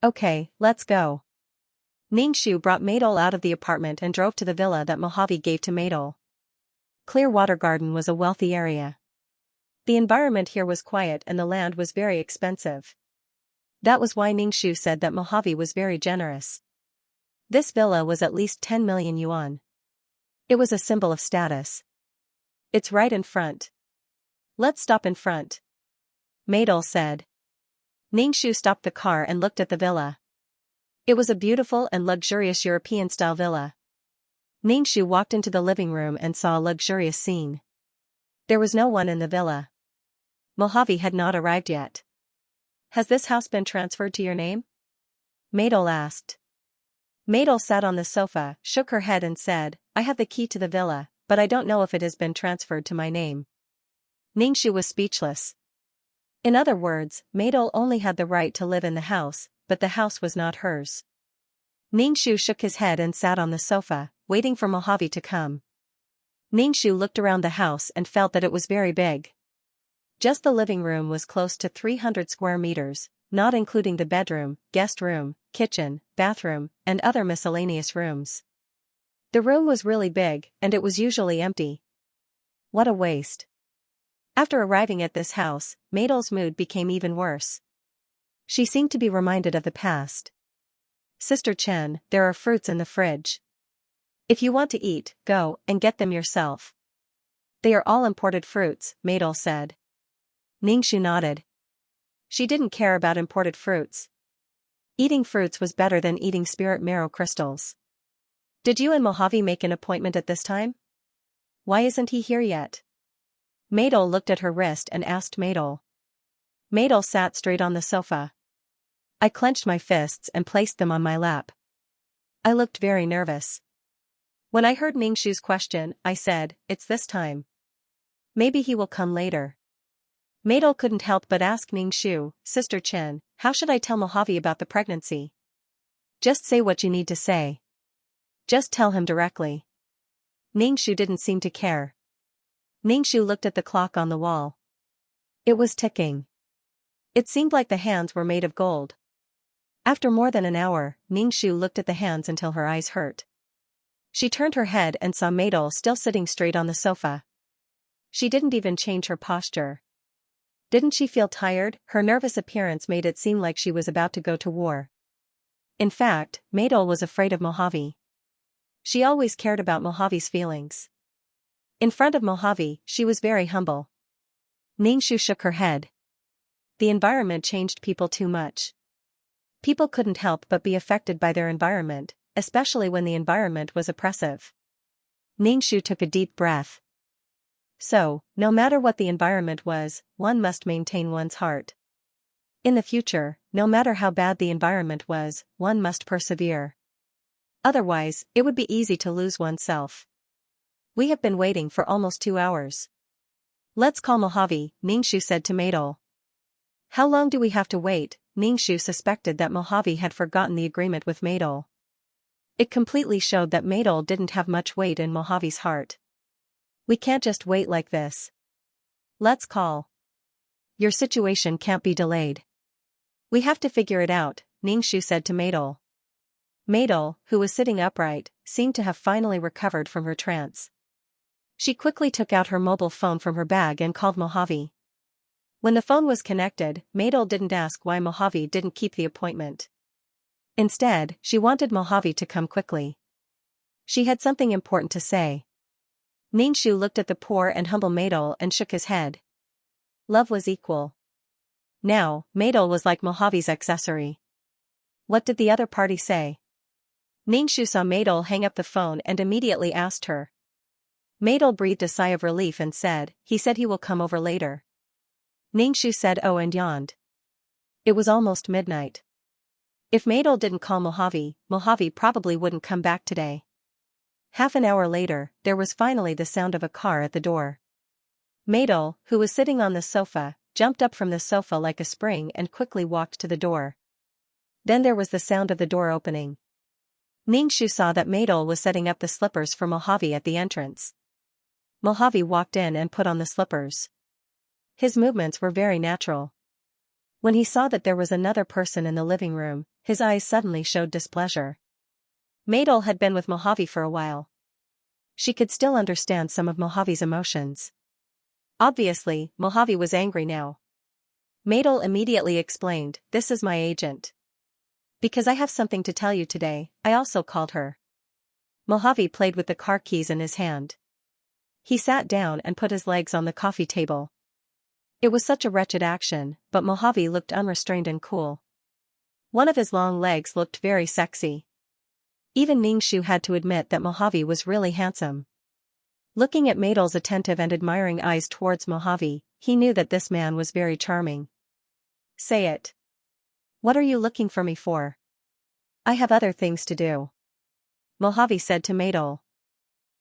"Okay, let's go." Ningxu brought Maidol out of the apartment and drove to the villa that Mojave gave to Maidol. Clearwater Garden was a wealthy area. The environment here was quiet and the land was very expensive. That was why Ningxu said that Mojave was very generous. This villa was at least 10 million yuan. It was a symbol of status. "It's right in front. Let's stop in front," Maidol said. Ningxu stopped the car and looked at the villa. It was a beautiful and luxurious European-style villa. Ningxu walked into the living room and saw a luxurious scene. There was no one in the villa. Mojave had not arrived yet. "Has this house been transferred to your name?" Maidol asked. Maidol sat on the sofa, shook her head and said, "I have the key to the villa, but I don't know if it has been transferred to my name." Ningxu was speechless. In other words, Maidol only had the right to live in the house, but the house was not hers. Ningxu shook his head and sat on the sofa, waiting for Mojave to come. Ningxu looked around the house and felt that it was very big. Just the living room was close to 300 square meters, not including the bedroom, guest room, kitchen, bathroom, and other miscellaneous rooms. The room was really big, and it was usually empty. What a waste. After arriving at this house, Maidol's mood became even worse. She seemed to be reminded of the past. "Sister Chen, there are fruits in the fridge. If you want to eat, go and get them yourself." "They are all imported fruits," Maidol said. Ningxu nodded. She didn't care about imported fruits. Eating fruits was better than eating spirit marrow crystals. "Did you and Mojave make an appointment at this time? Why isn't he here yet?" Maidol looked at her wrist and asked Maidol. Maidol sat straight on the sofa. I clenched my fists and placed them on my lap. I looked very nervous. When I heard Ningxu's question, I said, "It's this time. Maybe he will come later." Maidol couldn't help but ask Ningxu, "Sister Chen, how should I tell Mojave about the pregnancy?" "Just say what you need to say. Just tell him directly." Ningxu didn't seem to care. Ningxu looked at the clock on the wall. It was ticking. It seemed like the hands were made of gold. After more than an hour, Ningxu looked at the hands until her eyes hurt. She turned her head and saw Maidol still sitting straight on the sofa. She didn't even change her posture. Didn't she feel tired? Her nervous appearance made it seem like she was about to go to war. In fact, Maidol was afraid of Mojave. She always cared about Mojave's feelings. In front of Mojave, she was very humble. Ningxu shook her head. The environment changed people too much. People couldn't help but be affected by their environment, especially when the environment was oppressive. Ningxu took a deep breath. So, no matter what the environment was, one must maintain one's heart. In the future, no matter how bad the environment was, one must persevere. Otherwise, it would be easy to lose oneself. We have been waiting for almost 2 hours. Let's call Mojave, Ningxu said to Maidol. How long do we have to wait? Ningxu suspected that Mojave had forgotten the agreement with Maidol. It completely showed that Maidol didn't have much weight in Mojave's heart. We can't just wait like this. Let's call. Your situation can't be delayed. We have to figure it out, Ningxu said to Maidol. Maidol, who was sitting upright, seemed to have finally recovered from her trance. She quickly took out her mobile phone from her bag and called Mojave. When the phone was connected, Maidol didn't ask why Mojave didn't keep the appointment. Instead, she wanted Mojave to come quickly. She had something important to say. Ningxu looked at the poor and humble Maidol and shook his head. Love was equal. Now, Maidol was like Mojave's accessory. What did the other party say? Ningxu saw Maidol hang up the phone and immediately asked her. Maidol breathed a sigh of relief and said, he said he will come over later. Ningxu said oh and yawned. It was almost midnight. If Maidol didn't call Mojave, Mojave probably wouldn't come back today. Half an hour later, there was finally the sound of a car at the door. Maidol, who was sitting on the sofa, jumped up from the sofa like a spring and quickly walked to the door. Then there was the sound of the door opening. Ningxu saw that Maidol was setting up the slippers for Mojave at the entrance. Mojave walked in and put on the slippers. His movements were very natural. When he saw that there was another person in the living room, his eyes suddenly showed displeasure. Maidol had been with Mojave for a while. She could still understand some of Mojave's emotions. Obviously, Mojave was angry now. Maidol immediately explained, this is my agent. Because I have something to tell you today, I also called her. Mojave played with the car keys in his hand. He sat down and put his legs on the coffee table. It was such a wretched action, but Mojave looked unrestrained and cool. One of his long legs looked very sexy. Even Ningxu had to admit that Mojave was really handsome. Looking at Maidol's attentive and admiring eyes towards Mojave, he knew that this man was very charming. Say it. What are you looking for me for? I have other things to do. Mojave said to Maidol.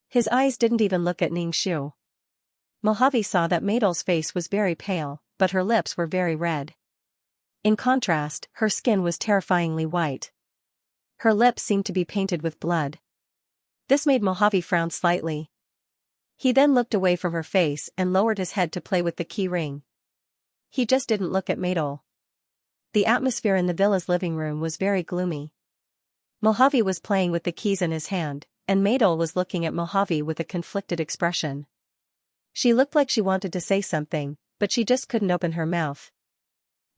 His eyes didn't even look at Ningxu. Mojave saw that Maidol's face was very pale, but her lips were very red. In contrast, her skin was terrifyingly white. Her lips seemed to be painted with blood. This made Mojave frown slightly. He then looked away from her face and lowered his head to play with the key ring. He just didn't look at Maidol. The atmosphere in the villa's living room was very gloomy. Mojave was playing with the keys in his hand, and Maidol was looking at Mojave with a conflicted expression. She looked like she wanted to say something, but she just couldn't open her mouth.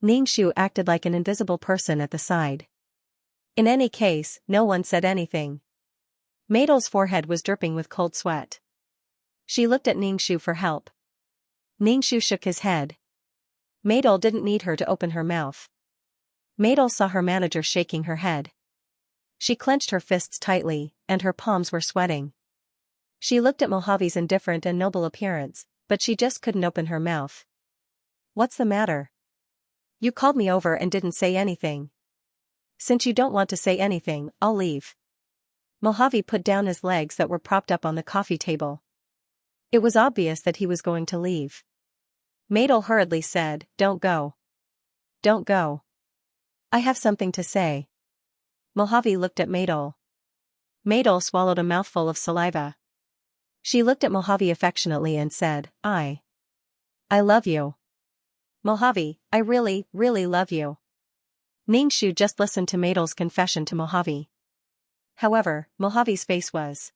Ningxu acted like an invisible person at the side. In any case, no one said anything. Maidol's forehead was dripping with cold sweat. She looked at Ningxu for help. Ningxu shook his head. Maidol didn't need her to open her mouth. Maidol saw her manager shaking her head. She clenched her fists tightly, and her palms were sweating. She looked at Mojave's indifferent and noble appearance, but she just couldn't open her mouth. What's the matter? You called me over and didn't say anything. Since you don't want to say anything, I'll leave. Mojave put down his legs that were propped up on the coffee table. It was obvious that he was going to leave. Maidol hurriedly said, Don't go. Don't go. I have something to say. Mojave looked at Maidol. Maidol swallowed a mouthful of saliva. She looked at Mojave affectionately and said, I love you. Mojave, I really, really love you. Ningxu just listened to Maidol's confession to Mojave. However, Mojave's face was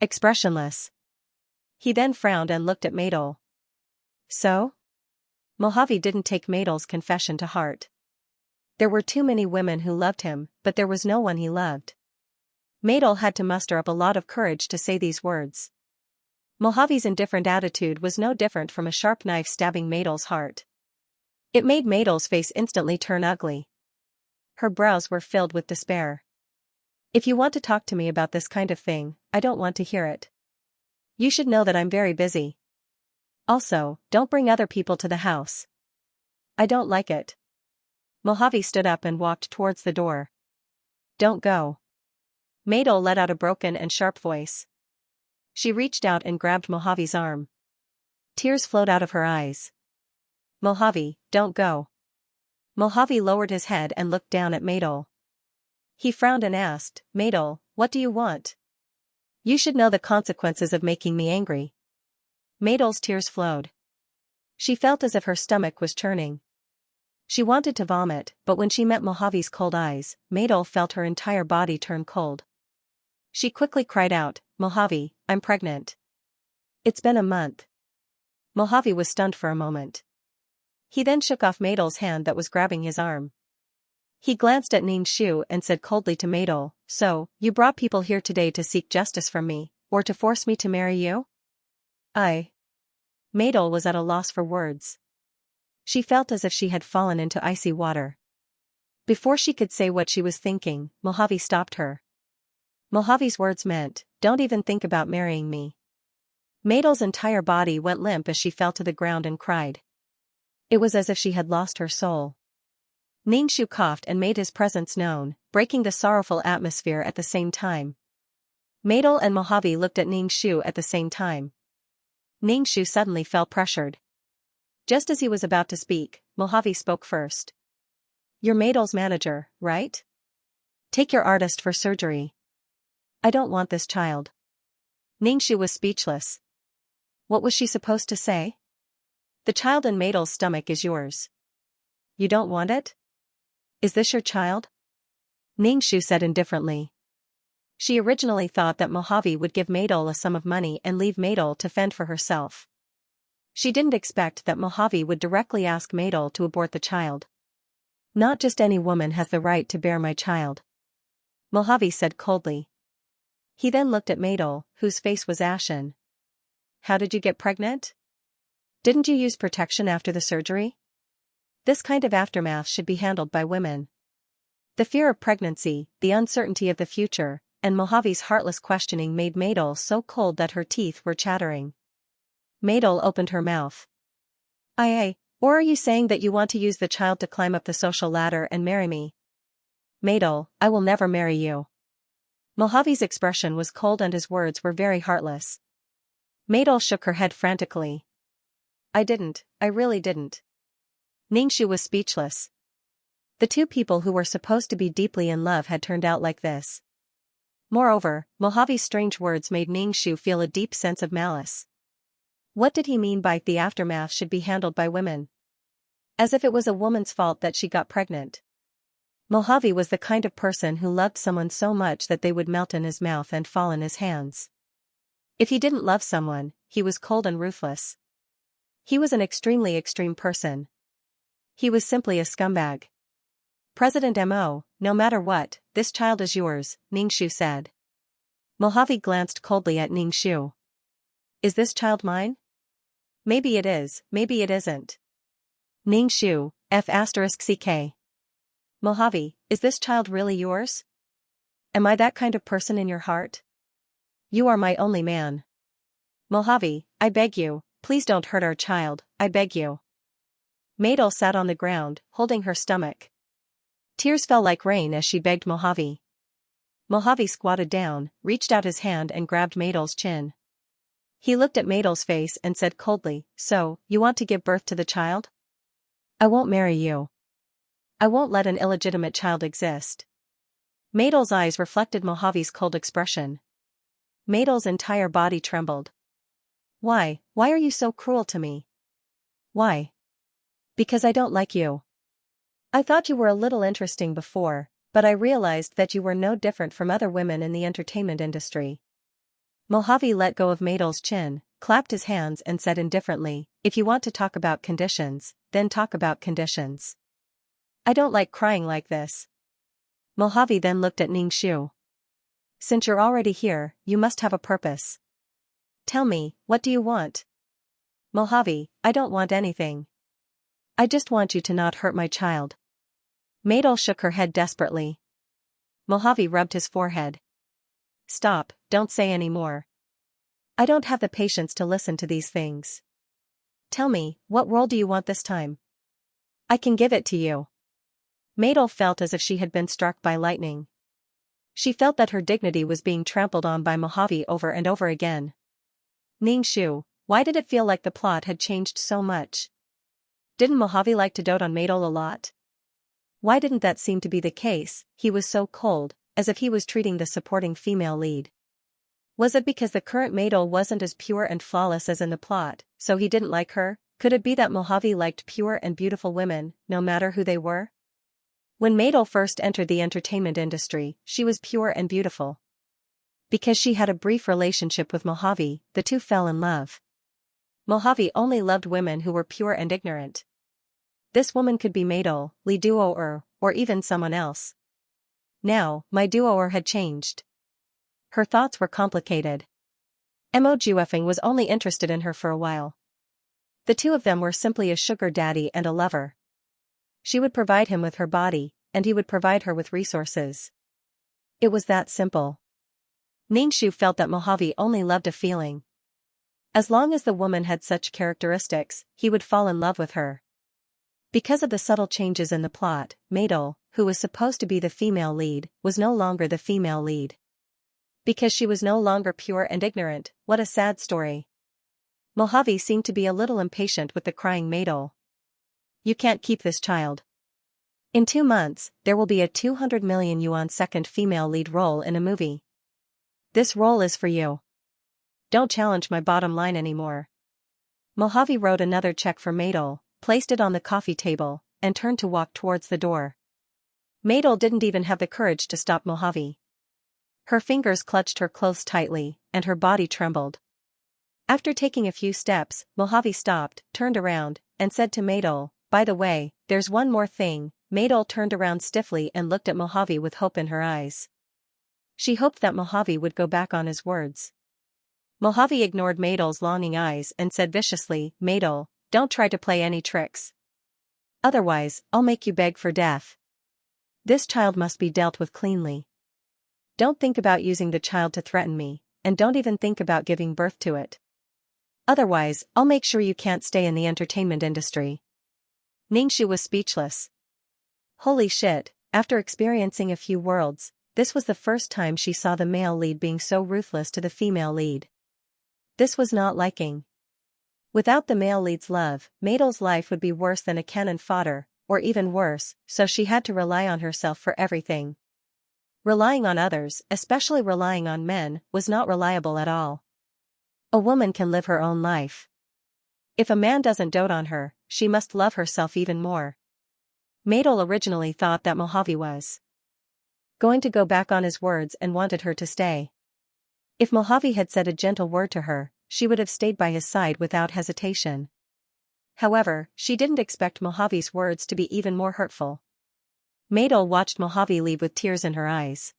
expressionless. He then frowned and looked at Maidol. So? Mojave didn't take Maidol's confession to heart. There were too many women who loved him, but there was no one he loved. Maidol had to muster up a lot of courage to say these words. Mojave's indifferent attitude was no different from a sharp knife stabbing Maidol's heart. It made Maidol's face instantly turn ugly. Her brows were filled with despair. If you want to talk to me about this kind of thing, I don't want to hear it. You should know that I'm very busy. Also, don't bring other people to the house. I don't like it. Mojave stood up and walked towards the door. Don't go. Madol let out a broken and sharp voice. She reached out and grabbed Mojave's arm. Tears flowed out of her eyes. Mojave, don't go. Mojave lowered his head and looked down at Madol. He frowned and asked, Madol, what do you want? You should know the consequences of making me angry. Madol's tears flowed. She felt as if her stomach was churning. She wanted to vomit, but when she met Mojave's cold eyes, Madol felt her entire body turn cold. She quickly cried out, Mojave, I'm pregnant. It's been a month. Mojave was stunned for a moment. He then shook off Madol's hand that was grabbing his arm. He glanced at Xianxia and said coldly to Madol, so, you brought people here today to seek justice from me, or to force me to marry you? Madol was at a loss for words. She felt as if she had fallen into icy water. Before she could say what she was thinking, Mojave stopped her. Mojave's words meant, don't even think about marrying me. Madol's entire body went limp as she fell to the ground and cried. It was as if she had lost her soul. Xianxia coughed and made his presence known, breaking the sorrowful atmosphere at the same time. Madol and Mojave looked at Xianxia at the same time. Xianxia suddenly felt pressured. Just as he was about to speak, Mojave spoke first. You're Madol's manager, right? Take your artist for surgery. I don't want this child. Xianxia was speechless. What was she supposed to say? The child in Madol's stomach is yours. You don't want it? Is this your child? Xianxia said indifferently. She originally thought that Mojave would give Madol a sum of money and leave Madol to fend for herself. She didn't expect that Mojave would directly ask Madol to abort the child. Not just any woman has the right to bear my child. Mojave said coldly. He then looked at Madol, whose face was ashen. How did you get pregnant? Didn't you use protection after the surgery? This kind of aftermath should be handled by women. The fear of pregnancy, the uncertainty of the future, and Mojave's heartless questioning made Madol so cold that her teeth were chattering. Madol opened her mouth. Or are you saying that you want to use the child to climb up the social ladder and marry me? Madol, I will never marry you. Mojave's expression was cold and his words were very heartless. Madol shook her head frantically. I really didn't. Xianxia was speechless. The two people who were supposed to be deeply in love had turned out like this. Moreover, Mojave's strange words made Xianxia feel a deep sense of malice. What did he mean by the aftermath should be handled by women? As if it was a woman's fault that she got pregnant. Mojave was the kind of person who loved someone so much that they would melt in his mouth and fall in his hands. If he didn't love someone, he was cold and ruthless. He was an extremely extreme person. He was simply a scumbag. President Mo, no matter what, this child is yours, Xianxia said. Mojave glanced coldly at Xianxia. Is this child mine? Maybe it is, maybe it isn't. Xianxia, F***ck. Mojave, is this child really yours? Am I that kind of person in your heart? You are my only man. Mojave, I beg you, please don't hurt our child, I beg you. Madol sat on the ground, holding her stomach. Tears fell like rain as she begged Mojave. Mojave squatted down, reached out his hand and grabbed Madol's chin. He looked at Madol's face and said coldly, so, you want to give birth to the child? I won't marry you. I won't let an illegitimate child exist. Madol's eyes reflected Mojave's cold expression. Madol's entire body trembled. Why are you so cruel to me? Why? Because I don't like you. I thought you were a little interesting before, but I realized that you were no different from other women in the entertainment industry. Mojave let go of Madol's chin, clapped his hands and said indifferently, if you want to talk about conditions, then talk about conditions. I don't like crying like this. Mojave then looked at Xianxia. Since you're already here, you must have a purpose. Tell me, what do you want? Mojave, I don't want anything. I just want you to not hurt my child. Madol shook her head desperately. Mojave rubbed his forehead. Stop, don't say any more. I don't have the patience to listen to these things. Tell me, what role do you want this time? I can give it to you. Madol felt as if she had been struck by lightning. She felt that her dignity was being trampled on by Mojave over and over again. Ningxu, why did it feel like the plot had changed so much? Didn't Mojave like to dote on Madol a lot? Why didn't that seem to be the case? He was so cold, as if he was treating the supporting female lead. Was it because the current Madol wasn't as pure and flawless as in the plot, so he didn't like her? Could it be that Mojave liked pure and beautiful women, no matter who they were? When Madol first entered the entertainment industry, she was pure and beautiful. Because she had a brief relationship with Mojave, the two fell in love. Mojave only loved women who were pure and ignorant. This woman could be Madol, Li Duo'er, or even someone else. Now, my Duo'er had changed. Her thoughts were complicated. Mo Juefeng was only interested in her for a while. The two of them were simply a sugar daddy and a lover. She would provide him with her body, and he would provide her with resources. It was that simple. Ningxu felt that Mojave only loved a feeling. As long as the woman had such characteristics, he would fall in love with her. Because of the subtle changes in the plot, Madol, who was supposed to be the female lead, was no longer the female lead. Because she was no longer pure and ignorant, what a sad story. Mojave seemed to be a little impatient with the crying Madol. You can't keep this child. In 2 months, there will be a 200 million yuan second female lead role in a movie. This role is for you. Don't challenge my bottom line anymore. Mojave wrote another check for Madol, placed it on the coffee table, and turned to walk towards the door. Madol didn't even have the courage to stop Mojave. Her fingers clutched her clothes tightly, and her body trembled. After taking a few steps, Mojave stopped, turned around, and said to Madol, "By the way, there's one more thing." Madol turned around stiffly and looked at Mojave with hope in her eyes. She hoped that Mojave would go back on his words. Mojave ignored Madol's longing eyes and said viciously, "Madol, don't try to play any tricks. Otherwise, I'll make you beg for death. This child must be dealt with cleanly. Don't think about using the child to threaten me, and don't even think about giving birth to it. Otherwise, I'll make sure you can't stay in the entertainment industry." Ningxu was speechless. Holy shit, after experiencing a few worlds, this was the first time she saw the male lead being so ruthless to the female lead. This was not liking. Without the male lead's love, Madol's life would be worse than a cannon fodder, or even worse, so she had to rely on herself for everything. Relying on others, especially relying on men, was not reliable at all. A woman can live her own life. If a man doesn't dote on her, she must love herself even more. Madol originally thought that Mojave was going to go back on his words and wanted her to stay. If Mojave had said a gentle word to her, she would have stayed by his side without hesitation. However, she didn't expect Mojave's words to be even more hurtful. Madol watched Mojave leave with tears in her eyes.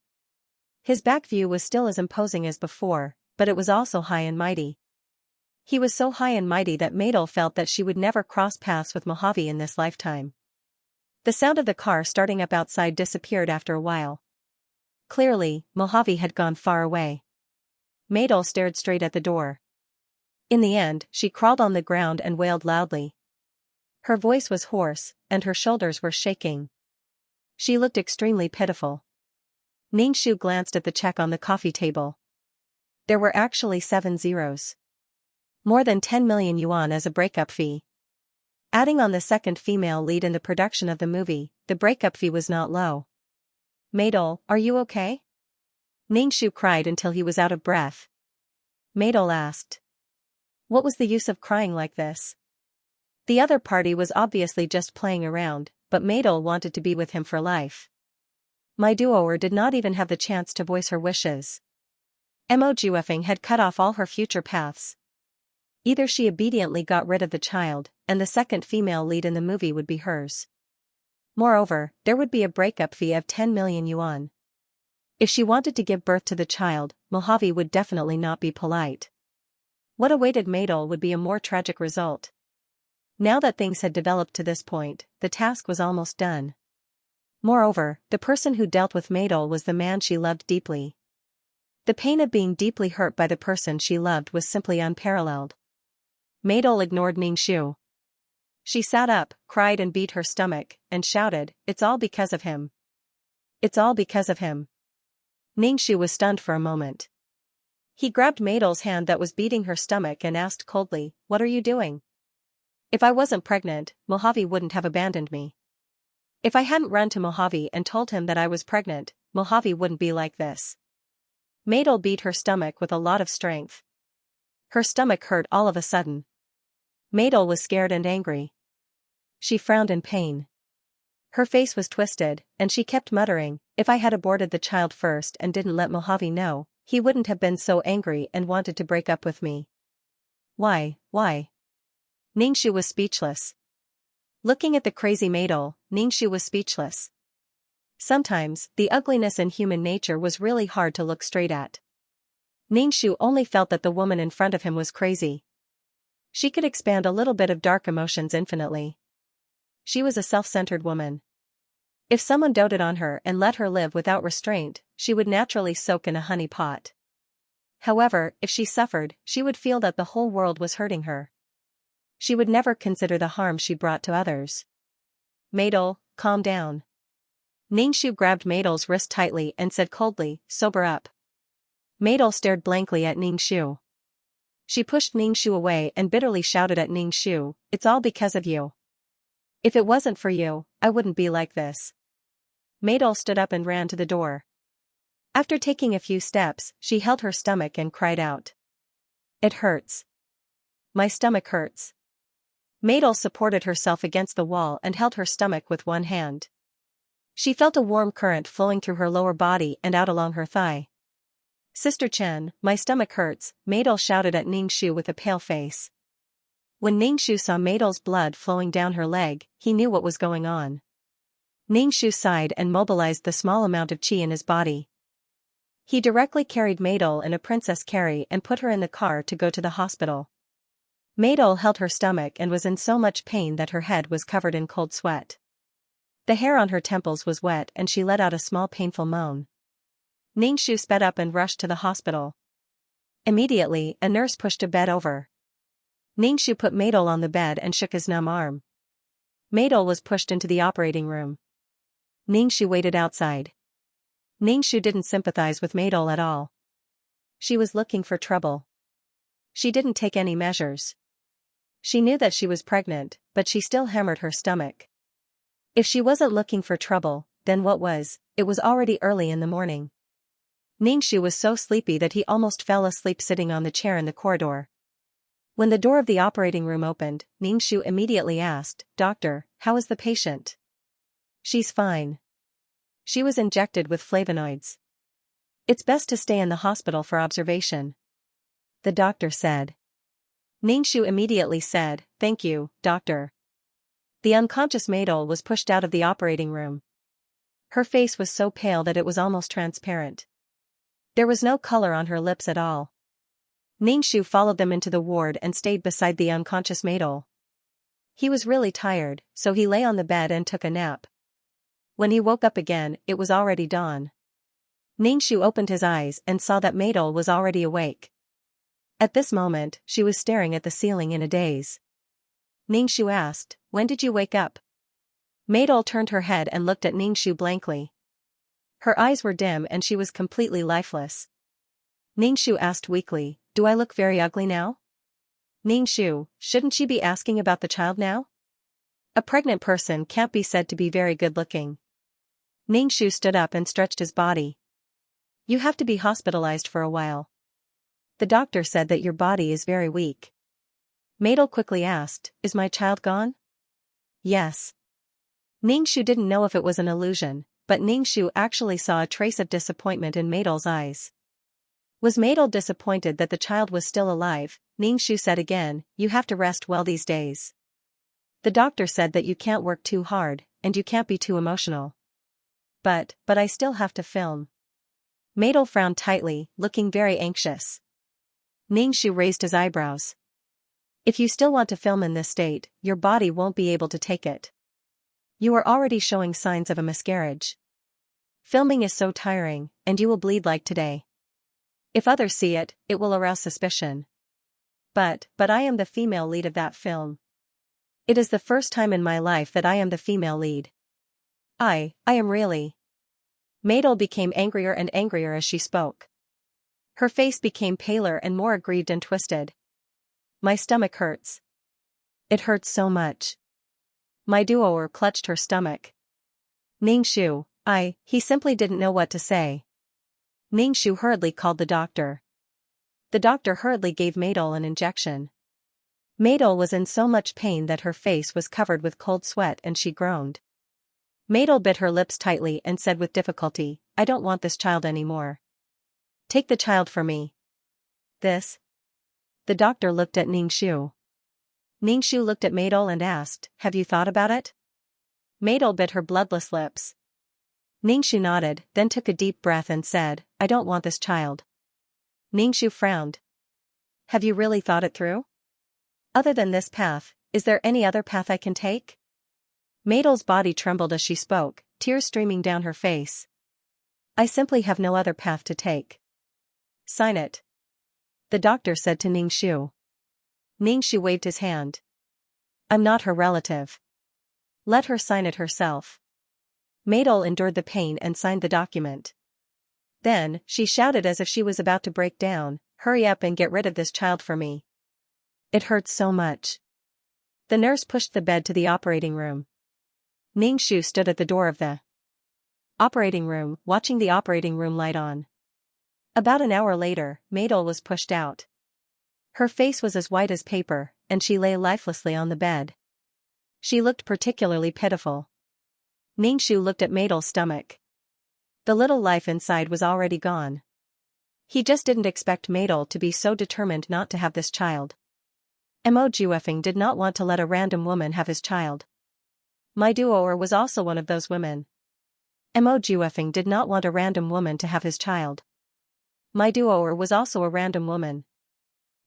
His back view was still as imposing as before, but it was also high and mighty. He was so high and mighty that Madol felt that she would never cross paths with Mojave in this lifetime. The sound of the car starting up outside disappeared after a while. Clearly, Mojave had gone far away. Madol stared straight at the door. In the end, she crawled on the ground and wailed loudly. Her voice was hoarse, and her shoulders were shaking. She looked extremely pitiful. Ningxu glanced at the check on the coffee table. There were actually 7 zeros. More than 10 million yuan as a breakup fee. Adding on the second female lead in the production of the movie, the breakup fee was not low. Madol, are you okay? Ningxu cried until he was out of breath. Madol asked. What was the use of crying like this? The other party was obviously just playing around, but Madol wanted to be with him for life. My duoer did not even have the chance to voice her wishes. Mo Juefeng had cut off all her future paths. Either she obediently got rid of the child, and the second female lead in the movie would be hers. Moreover, there would be a breakup fee of 10 million yuan. If she wanted to give birth to the child, Mojave would definitely not be polite. What awaited Madol would be a more tragic result. Now that things had developed to this point, the task was almost done. Moreover, the person who dealt with Madol was the man she loved deeply. The pain of being deeply hurt by the person she loved was simply unparalleled. Madol ignored Ningxu. She sat up, cried and beat her stomach, and shouted, "It's all because of him. It's all because of him." Ningxu was stunned for a moment. He grabbed Meidel's hand that was beating her stomach and asked coldly, "What are you doing? If I wasn't pregnant, Mojave wouldn't have abandoned me. If I hadn't run to Mojave and told him that I was pregnant, Mojave wouldn't be like this." Meidel beat her stomach with a lot of strength. Her stomach hurt all of a sudden. Meidel was scared and angry. She frowned in pain. Her face was twisted, and she kept muttering, "If I had aborted the child first and didn't let Mojave know, he wouldn't have been so angry and wanted to break up with me." Why? Ningxu was speechless. Looking at the crazy Meidel, Ningxu was speechless. Sometimes, the ugliness in human nature was really hard to look straight at. Ningxu only felt that the woman in front of him was crazy. She could expand a little bit of dark emotions infinitely. She was a self-centered woman. If someone doted on her and let her live without restraint, she would naturally soak in a honey pot. However, if she suffered, she would feel that the whole world was hurting her. She would never consider the harm she brought to others. "Meidel, calm down." Ningxu grabbed Meidel's wrist tightly and said coldly, "Sober up." Meidel stared blankly at Ningxu. She pushed Ningxu away and bitterly shouted at Ningxu, "It's all because of you. If it wasn't for you, I wouldn't be like this." Meidel stood up and ran to the door. After taking a few steps, she held her stomach and cried out, "It hurts. My stomach hurts." Meidel supported herself against the wall and held her stomach with one hand. She felt a warm current flowing through her lower body and out along her thigh. "Sister Chen, my stomach hurts," Meidel shouted at Ningxu with a pale face. When Ningxu saw Meidel's blood flowing down her leg, he knew what was going on. Ningxu sighed and mobilized the small amount of qi in his body. He directly carried Meidel in a princess carry and put her in the car to go to the hospital. Meidel held her stomach and was in so much pain that her head was covered in cold sweat. The hair on her temples was wet and she let out a small painful moan. Ningxu sped up and rushed to the hospital. Immediately, a nurse pushed a bed over. Ningxu put Meidel on the bed and shook his numb arm. Meidel was pushed into the operating room. Ningxu waited outside. Ningxu didn't sympathize with Meidel at all. She was looking for trouble. She didn't take any measures. She knew that she was pregnant, but she still hammered her stomach. If she wasn't looking for trouble, then what was? It was already early in the morning. Ningxu was so sleepy that he almost fell asleep sitting on the chair in the corridor. When the door of the operating room opened, Ningxu immediately asked, "Doctor, how is the patient?" "She's fine. She was injected with flavonoids. It's best to stay in the hospital for observation," the doctor said. Ningxu immediately said, "Thank you, doctor." The unconscious Meidel was pushed out of the operating room. Her face was so pale that it was almost transparent. There was no color on her lips at all. Ningxu followed them into the ward and stayed beside the unconscious Meidel. He was really tired, so he lay on the bed and took a nap. When he woke up again, it was already dawn. Ningxu opened his eyes and saw that Meidel was already awake. At this moment, she was staring at the ceiling in a daze. Ningxu asked, "When did you wake up?" Meidel turned her head and looked at Ningxu blankly. Her eyes were dim and she was completely lifeless. Ningxu asked weakly, "Do I look very ugly now?" "Ningxu, shouldn't she be asking about the child now? A pregnant person can't be said to be very good-looking." Ningxu stood up and stretched his body. "You have to be hospitalized for a while. The doctor said that your body is very weak." Meidel quickly asked, "Is my child gone?" "Yes." Ningxu didn't know if it was an illusion, but Ningxu actually saw a trace of disappointment in Meidel's eyes. Was Meidel disappointed that the child was still alive? Ningxu said again, "You have to rest well these days. The doctor said that you can't work too hard, and you can't be too emotional." But I still have to film." Meidel frowned tightly, looking very anxious. Ningxu raised his eyebrows. "If you still want to film in this state, your body won't be able to take it. You are already showing signs of a miscarriage. Filming is so tiring, and you will bleed like today. If others see it, it will arouse suspicion. But I am the female lead of that film. It is the first time in my life that I am the female lead. I am really. Madel became angrier and angrier as she spoke. Her face became paler and more aggrieved and twisted. My stomach hurts. It hurts so much. My duoer clutched her stomach. Ningxu, he simply didn't know what to say. Ningxu hurriedly called the doctor. The doctor hurriedly gave Madel an injection. Madel was in so much pain that her face was covered with cold sweat and she groaned. Madel bit her lips tightly and said with difficulty, I don't want this child anymore. Take the child for me. This? The doctor looked at Ningxu. Ningxu looked at Madel and asked, have you thought about it? Madel bit her bloodless lips. Ningxu nodded, then took a deep breath and said, I don't want this child. Ningxu frowned. Have you really thought it through? Other than this path, is there any other path I can take? Madel's body trembled as she spoke, tears streaming down her face. I simply have no other path to take. Sign it. The doctor said to Ningxu. Ningxu waved his hand. I'm not her relative. Let her sign it herself. Madel endured the pain and signed the document. Then, she shouted as if she was about to break down, hurry up and get rid of this child for me. It hurts so much. The nurse pushed the bed to the operating room. Ningxu stood at the door of the operating room, watching the operating room light on. About an hour later, Madel was pushed out. Her face was as white as paper, and she lay lifelessly on the bed. She looked particularly pitiful. Ningxu looked at Madel's stomach. The little life inside was already gone. He just didn't expect Madel to be so determined not to have this child. Mo Juefeng did not want to let a random woman have his child. My duoer was also one of those women. Mo Juefeng did not want a random woman to have his child. My duoer was also a random woman.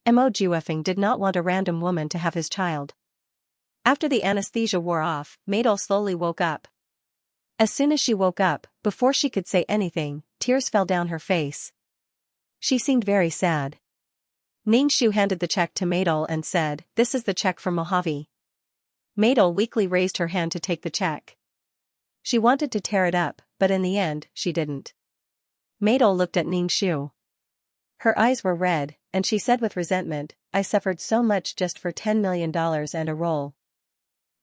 Mo Juefeng did not want a random woman to have his child. After the anesthesia wore off, Madel slowly woke up. As soon as she woke up, before she could say anything, tears fell down her face. She seemed very sad. Ningxu handed the check to Madel and said, this is the check from Mojave. Madel weakly raised her hand to take the check. She wanted to tear it up, but in the end, she didn't. Madel looked at Ningxu. Her eyes were red, and she said with resentment, I suffered so much just for $10 million and a roll.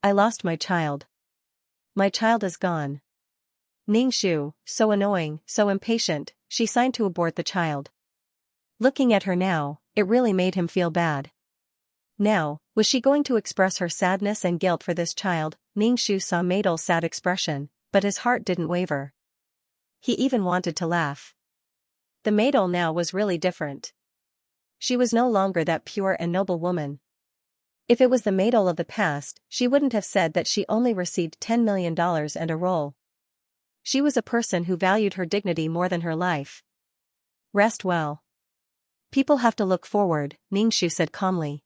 I lost my child. My child is gone. Ningxu, so annoying, so impatient, she signed to abort the child. Looking at her now, it really made him feel bad. Now, was she going to express her sadness and guilt for this child? Ningxu saw Madel's sad expression, but his heart didn't waver. He even wanted to laugh. The Madel now was really different. She was no longer that pure and noble woman. If it was the Madel of the past, she wouldn't have said that she only received $10 million and a roll. She was a person who valued her dignity more than her life. Rest well. People have to look forward, Ningxu said calmly.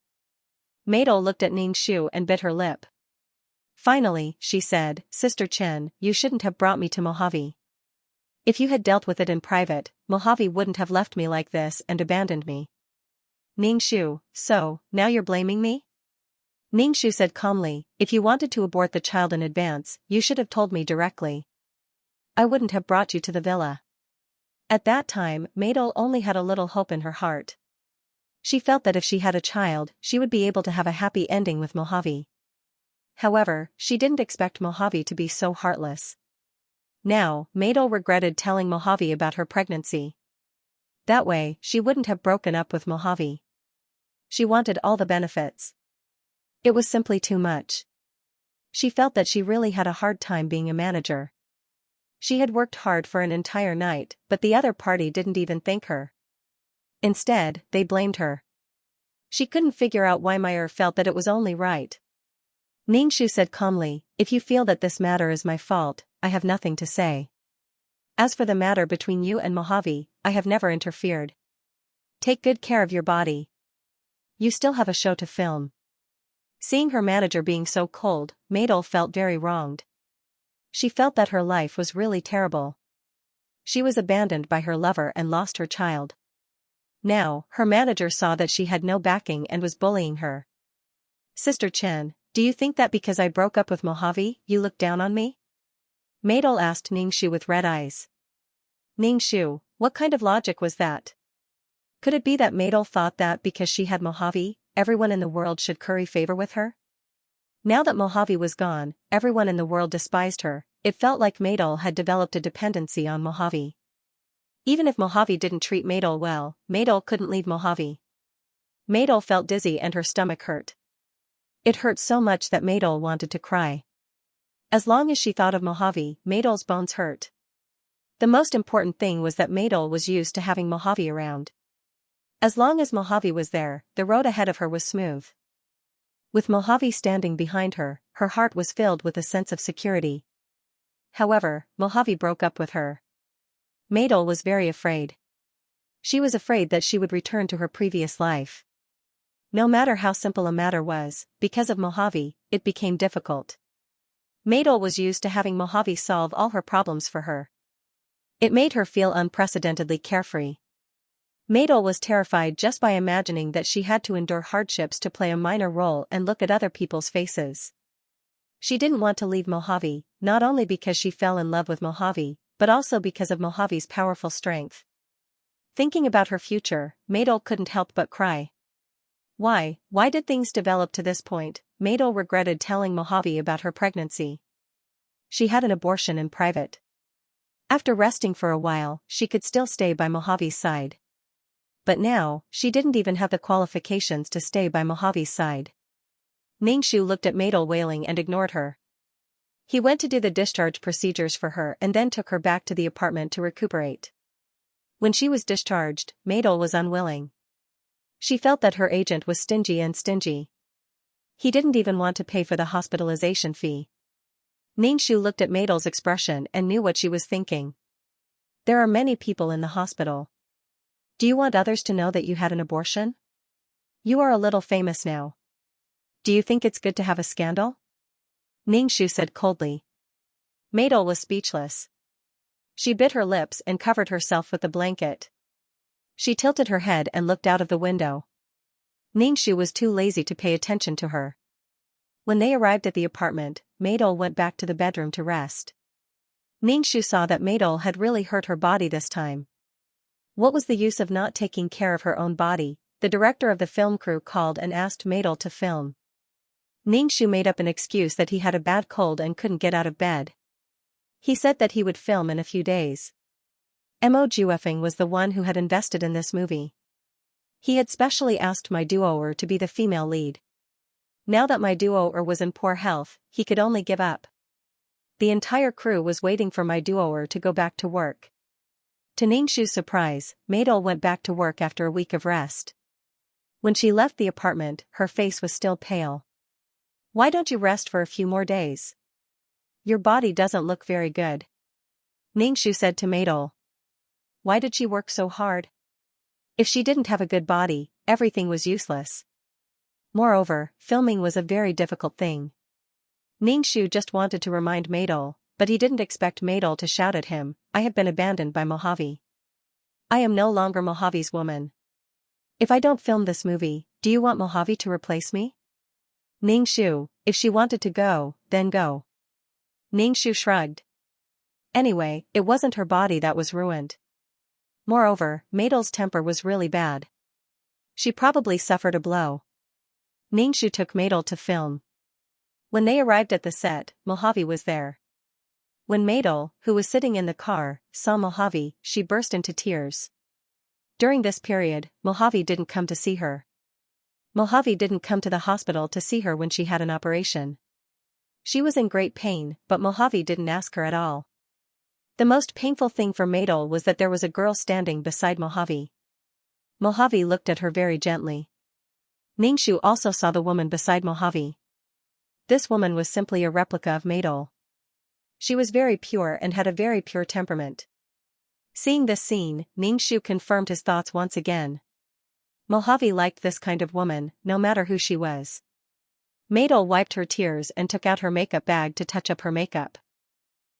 Madel looked at Ningxu and bit her lip. Finally, she said, Sister Chen, you shouldn't have brought me to Mojave. If you had dealt with it in private, Mojave wouldn't have left me like this and abandoned me. Ningxu, so, now you're blaming me? Ningxu said calmly, if you wanted to abort the child in advance, you should have told me directly. I wouldn't have brought you to the villa. At that time, Madel only had a little hope in her heart. She felt that if she had a child, she would be able to have a happy ending with Mojave. However, she didn't expect Mojave to be so heartless. Now, Madel regretted telling Mojave about her pregnancy. That way, she wouldn't have broken up with Mojave. She wanted all the benefits. It was simply too much. She felt that she really had a hard time being a manager. She had worked hard for an entire night, but the other party didn't even thank her. Instead, they blamed her. She couldn't figure out why Meyer felt that it was only right. Ningxu said calmly, if you feel that this matter is my fault, I have nothing to say. As for the matter between you and Mojave, I have never interfered. Take good care of your body. You still have a show to film. Seeing her manager being so cold, Madel felt very wronged. She felt that her life was really terrible. She was abandoned by her lover and lost her child. Now, her manager saw that she had no backing and was bullying her. Sister Chen, Do you think that because I broke up with Mojave, you look down on me? Maidel asked Ningxu with red eyes. Ningxu, what kind of logic was that? Could it be that Maidel thought that because she had Mojave, everyone in the world should curry favor with her? Now that Mojave was gone, everyone in the world despised her. It felt like Maidel had developed a dependency on Mojave. Even if Mojave didn't treat Maidel well, Maidel couldn't leave Mojave. Maidel felt dizzy and her stomach hurt. It hurt so much that Maidel wanted to cry. As long as she thought of Mojave, Maidel's bones hurt. The most important thing was that Maidel was used to having Mojave around. As long as Mojave was there, the road ahead of her was smooth. With Mojave standing behind her, her heart was filled with a sense of security. However, Mojave broke up with her. Maidel was very afraid. She was afraid that she would return to her previous life. No matter how simple a matter was, because of Mojave, it became difficult. Maidel was used to having Mojave solve all her problems for her. It made her feel unprecedentedly carefree. Maidel was terrified just by imagining that she had to endure hardships to play a minor role and look at other people's faces. She didn't want to leave Mojave, not only because she fell in love with Mojave, but also because of Mojave's powerful strength. Thinking about her future, Maidel couldn't help but cry. Why did things develop to this point? Maidel regretted telling Mojave about her pregnancy. She had an abortion in private. After resting for a while, she could still stay by Mojave's side. But now, she didn't even have the qualifications to stay by Mojave's side. Ningxu looked at Maidel wailing and ignored her. He went to do the discharge procedures for her and then took her back to the apartment to recuperate. When she was discharged, Maidel was unwilling. She felt that her agent was stingy. He didn't even want to pay for the hospitalization fee. Ningxu looked at Maidel's expression and knew what she was thinking. There are many people in the hospital. Do you want others to know that you had an abortion? You are a little famous now. Do you think it's good to have a scandal? Ningxu said coldly. Maidel was speechless. She bit her lips and covered herself with the blanket. She tilted her head and looked out of the window. Ningxu was too lazy to pay attention to her. When they arrived at the apartment, Maidel went back to the bedroom to rest. Ningxu saw that Maidel had really hurt her body this time. What was the use of not taking care of her own body? The director of the film crew called and asked Maidel to film. Ningxu made up an excuse that he had a bad cold and couldn't get out of bed. He said that he would film in a few days. Mo Juefeng was the one who had invested in this movie. He had specially asked my duoer to be the female lead. Now that my duoer was in poor health, he could only give up. The entire crew was waiting for my duoer to go back to work. To Ningxu's surprise, Maidel went back to work after a week of rest. When she left the apartment, her face was still pale. Why don't you rest for a few more days? Your body doesn't look very good. Ningxu said to Maidel. Why did she work so hard? If she didn't have a good body, everything was useless. Moreover, filming was a very difficult thing. Ningxu just wanted to remind Maidel, but he didn't expect Maidel to shout at him, I have been abandoned by Mojave. I am no longer Mojave's woman. If I don't film this movie, do you want Mojave to replace me? Ningxu, if she wanted to go, then go. Ningxu shrugged. Anyway, it wasn't her body that was ruined. Moreover, Maidel's temper was really bad. She probably suffered a blow. Ningxu took Maidel to film. When they arrived at the set, Mojave was there. When Maidel, who was sitting in the car, saw Mojave, she burst into tears. During this period, Mojave didn't come to see her. Mojave didn't come to the hospital to see her when she had an operation. She was in great pain, but Mojave didn't ask her at all. The most painful thing for Maidel was that there was a girl standing beside Mojave. Mojave looked at her very gently. Ningxu also saw the woman beside Mojave. This woman was simply a replica of Maidel. She was very pure and had a very pure temperament. Seeing this scene, Ningxu confirmed his thoughts once again. Mojave liked this kind of woman, no matter who she was. Maidel wiped her tears and took out her makeup bag to touch up her makeup.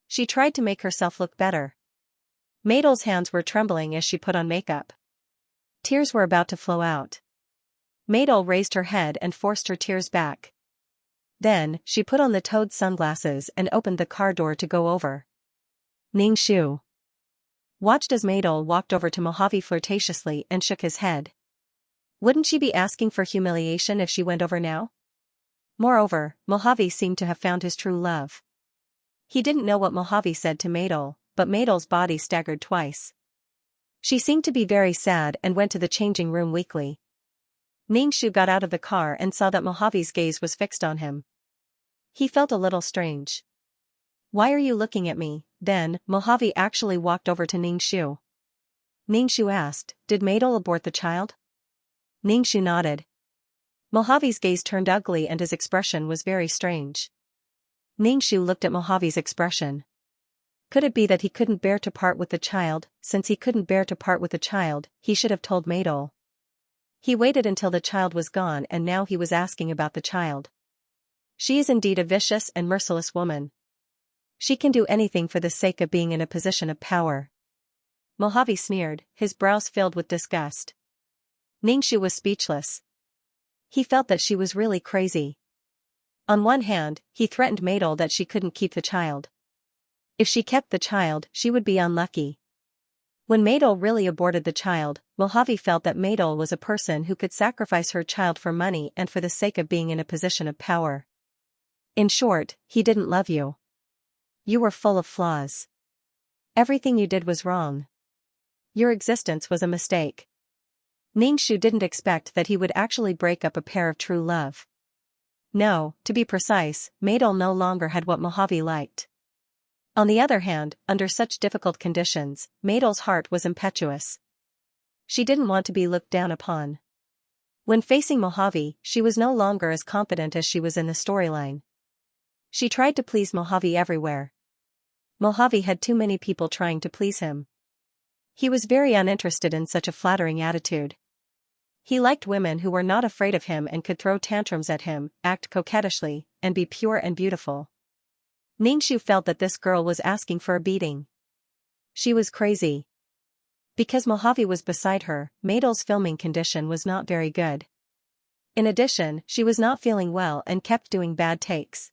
She tried to make herself look better. Maidel's hands were trembling as she put on makeup. Tears were about to flow out. Maidel raised her head and forced her tears back. Then, she put on the toad sunglasses and opened the car door to go over. Ningxu watched as Maidol walked over to Mojave flirtatiously and shook his head. Wouldn't she be asking for humiliation if she went over now? Moreover, Mojave seemed to have found his true love. He didn't know what Mojave said to Maidol, but Maidol's body staggered twice. She seemed to be very sad and went to the changing room weakly. Ningxu got out of the car and saw that Mojave's gaze was fixed on him. He felt a little strange. Why are you looking at me? Then, Mojave actually walked over to Ningxu. Ningxu asked, did Maidol abort the child? Ningxu nodded. Mojave's gaze turned ugly and his expression was very strange. Ningxu looked at Mojave's expression. Could it be that he couldn't bear to part with the child? Since he couldn't bear to part with the child, he should have told Maidol. He waited until the child was gone and now he was asking about the child. She is indeed a vicious and merciless woman. She can do anything for the sake of being in a position of power. Mojave sneered, his brows filled with disgust. Ningxu was speechless. He felt that she was really crazy. On one hand, he threatened Maidol that she couldn't keep the child. If she kept the child, she would be unlucky. When Maidol really aborted the child, Mojave felt that Maidol was a person who could sacrifice her child for money and for the sake of being in a position of power. In short, he didn't love you. You were full of flaws. Everything you did was wrong. Your existence was a mistake. Ningxu didn't expect that he would actually break up a pair of true love. No, to be precise, Maidol no longer had what Mojave liked. On the other hand, under such difficult conditions, Maidol's heart was impetuous. She didn't want to be looked down upon. When facing Mojave, she was no longer as confident as she was in the storyline. She tried to please Mojave everywhere. Mojave had too many people trying to please him. He was very uninterested in such a flattering attitude. He liked women who were not afraid of him and could throw tantrums at him, act coquettishly, and be pure and beautiful. Ningxu felt that this girl was asking for a beating. She was crazy. Because Mojave was beside her, Maidol's filming condition was not very good. In addition, she was not feeling well and kept doing bad takes.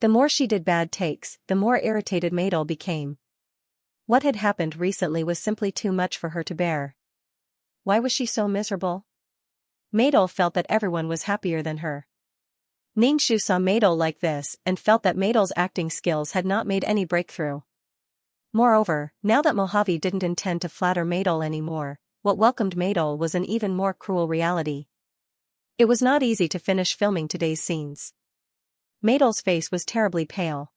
The more she did bad takes, the more irritated Maidol became. What had happened recently was simply too much for her to bear. Why was she so miserable? Maidol felt that everyone was happier than her. Ningxu saw Maidol like this and felt that Maidol's acting skills had not made any breakthrough. Moreover, now that Mojave didn't intend to flatter Maidol anymore, what welcomed Maidol was an even more cruel reality. It was not easy to finish filming today's scenes. Maidol's face was terribly pale.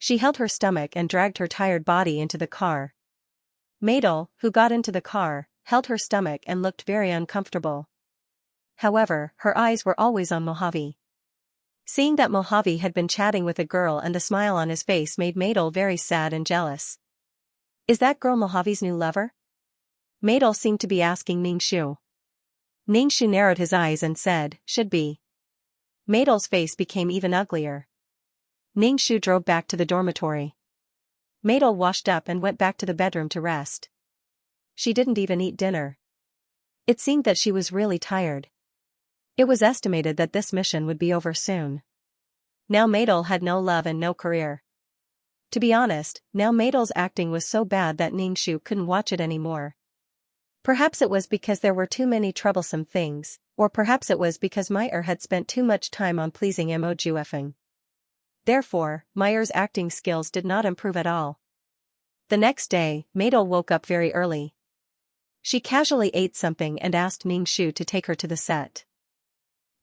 She held her stomach and dragged her tired body into the car. Maidol, who got into the car, held her stomach and looked very uncomfortable. However, her eyes were always on Mojave. Seeing that Mojave had been chatting with a girl and the smile on his face made Maidol very sad and jealous. Is that girl Mojave's new lover? Maidol seemed to be asking Ningxu. Ningxu narrowed his eyes and said, should be. Maidol's face became even uglier. Ningxu drove back to the dormitory. Maidol washed up and went back to the bedroom to rest. She didn't even eat dinner. It seemed that she was really tired. It was estimated that this mission would be over soon. Now Maidol had no love and no career. To be honest, now Maidol's acting was so bad that Ningxu couldn't watch it anymore. Perhaps it was because there were too many troublesome things, or perhaps it was because Meyer had spent too much time on pleasing Mo. Therefore, Meyer's acting skills did not improve at all. The next day, Maidol woke up very early. She casually ate something and asked Ningxu to take her to the set.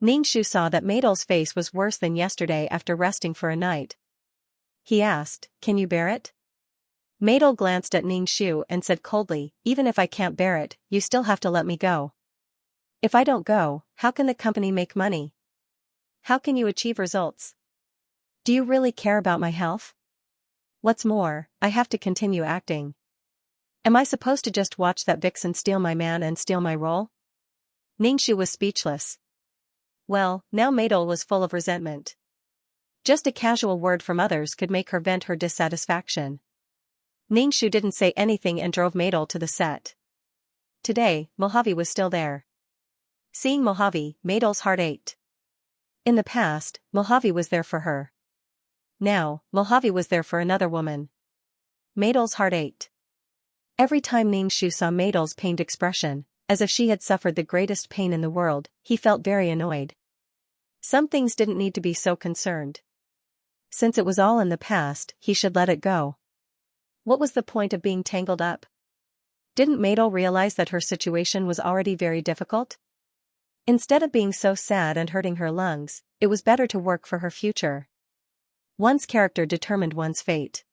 Ningxu saw that Maidol's face was worse than yesterday after resting for a night. He asked, can you bear it? Maidol glanced at Ningxu and said coldly, even if I can't bear it, you still have to let me go. If I don't go, how can the company make money? How can you achieve results? Do you really care about my health? What's more, I have to continue acting. Am I supposed to just watch that vixen steal my man and steal my role? Ningxu was speechless. Well, now Maidol was full of resentment. Just a casual word from others could make her vent her dissatisfaction. Ningxu didn't say anything and drove Maidol to the set. Today, Mojave was still there. Seeing Mojave, Maidol's heart ached. In the past, Mojave was there for her. Now, Mojave was there for another woman. Madel's heart ached. Every time Ningxu saw Madel's pained expression, as if she had suffered the greatest pain in the world, he felt very annoyed. Some things didn't need to be so concerned. Since it was all in the past, he should let it go. What was the point of being tangled up? Didn't Madel realize that her situation was already very difficult? Instead of being so sad and hurting her lungs, it was better to work for her future. One's character determined one's fate.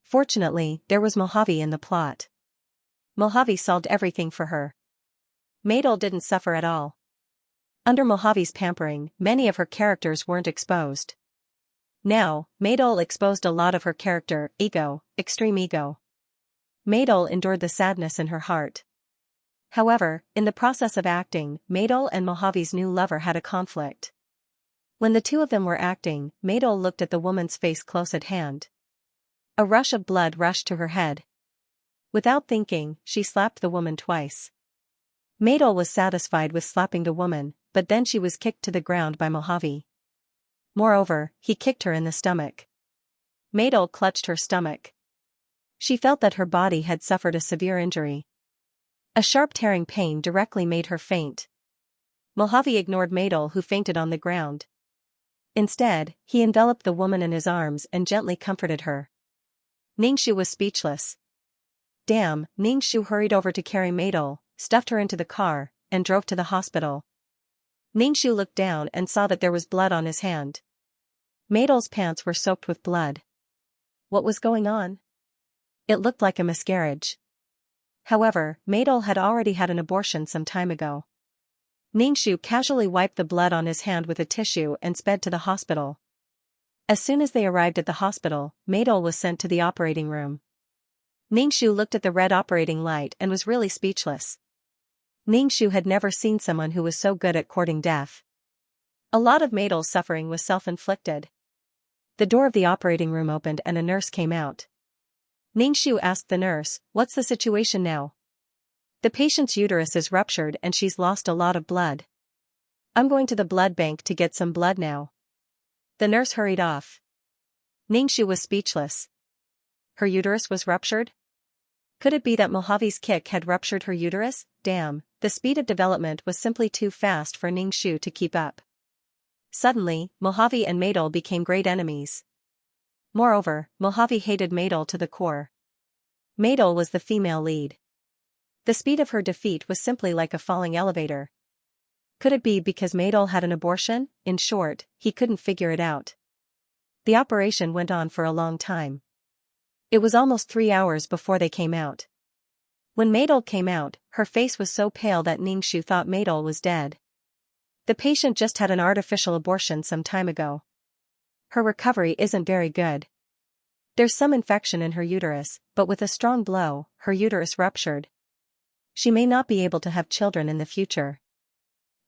Fortunately, there was Mojave in the plot. Mojave solved everything for her. Madel didn't suffer at all. Under Mojave's pampering, many of her characters weren't exposed. Now, Madel exposed a lot of her character, ego, extreme ego. Madel endured the sadness in her heart. However, in the process of acting, Madel and Mojave's new lover had a conflict. When the two of them were acting, Madel looked at the woman's face close at hand. A rush of blood rushed to her head. Without thinking, she slapped the woman twice. Madel was satisfied with slapping the woman, but then she was kicked to the ground by Mojave. Moreover, he kicked her in the stomach. Madel clutched her stomach. She felt that her body had suffered a severe injury. A sharp tearing pain directly made her faint. Mojave ignored Madel, who fainted on the ground. Instead, he enveloped the woman in his arms and gently comforted her. Ningxu was speechless. Damn, Ningxu hurried over to carry Madel, stuffed her into the car, and drove to the hospital. Ningxu looked down and saw that there was blood on his hand. Madel's pants were soaked with blood. What was going on? It looked like a miscarriage. However, Madel had already had an abortion some time ago. Ningxu casually wiped the blood on his hand with a tissue and sped to the hospital. As soon as they arrived at the hospital, Madel was sent to the operating room. Ningxu looked at the red operating light and was really speechless. Ningxu had never seen someone who was so good at courting death. A lot of Madel's suffering was self-inflicted. The door of the operating room opened and a nurse came out. Ningxu asked the nurse, "What's the situation now?" "The patient's uterus is ruptured and she's lost a lot of blood. I'm going to the blood bank to get some blood now." The nurse hurried off. Ningxu was speechless. Her uterus was ruptured? Could it be that Mojave's kick had ruptured her uterus? Damn, the speed of development was simply too fast for Ningxu to keep up. Suddenly, Mojave and Madel became great enemies. Moreover, Mojave hated Madel to the core. Madel was the female lead. The speed of her defeat was simply like a falling elevator. Could it be because Madel had an abortion? In short, he couldn't figure it out. The operation went on for a long time. It was almost 3 hours before they came out. When Madel came out, her face was so pale that Ningxu thought Madel was dead. The patient just had an artificial abortion some time ago. Her recovery isn't very good. There's some infection in her uterus, but with a strong blow, her uterus ruptured. She may not be able to have children in the future.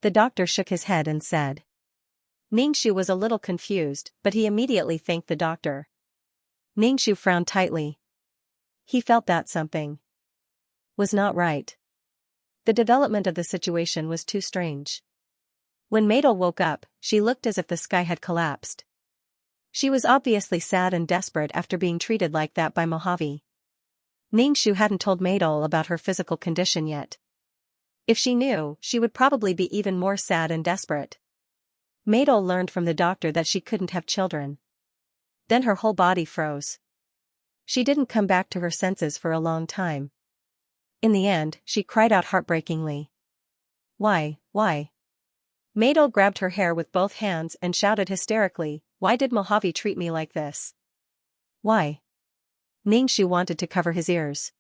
The doctor shook his head and said. Ningxu was a little confused, but he immediately thanked the doctor. Ningxu frowned tightly. He felt that something was not right. The development of the situation was too strange. When Madel woke up, she looked as if the sky had collapsed. She was obviously sad and desperate after being treated like that by Mojave. Ningxu hadn't told Madel about her physical condition yet. If she knew, she would probably be even more sad and desperate. Madel learned from the doctor that she couldn't have children. Then her whole body froze. She didn't come back to her senses for a long time. In the end, she cried out heartbreakingly. Why? Madel grabbed her hair with both hands and shouted hysterically, "Why did Mojave treat me like this? Why?" Ningxu wanted to cover his ears.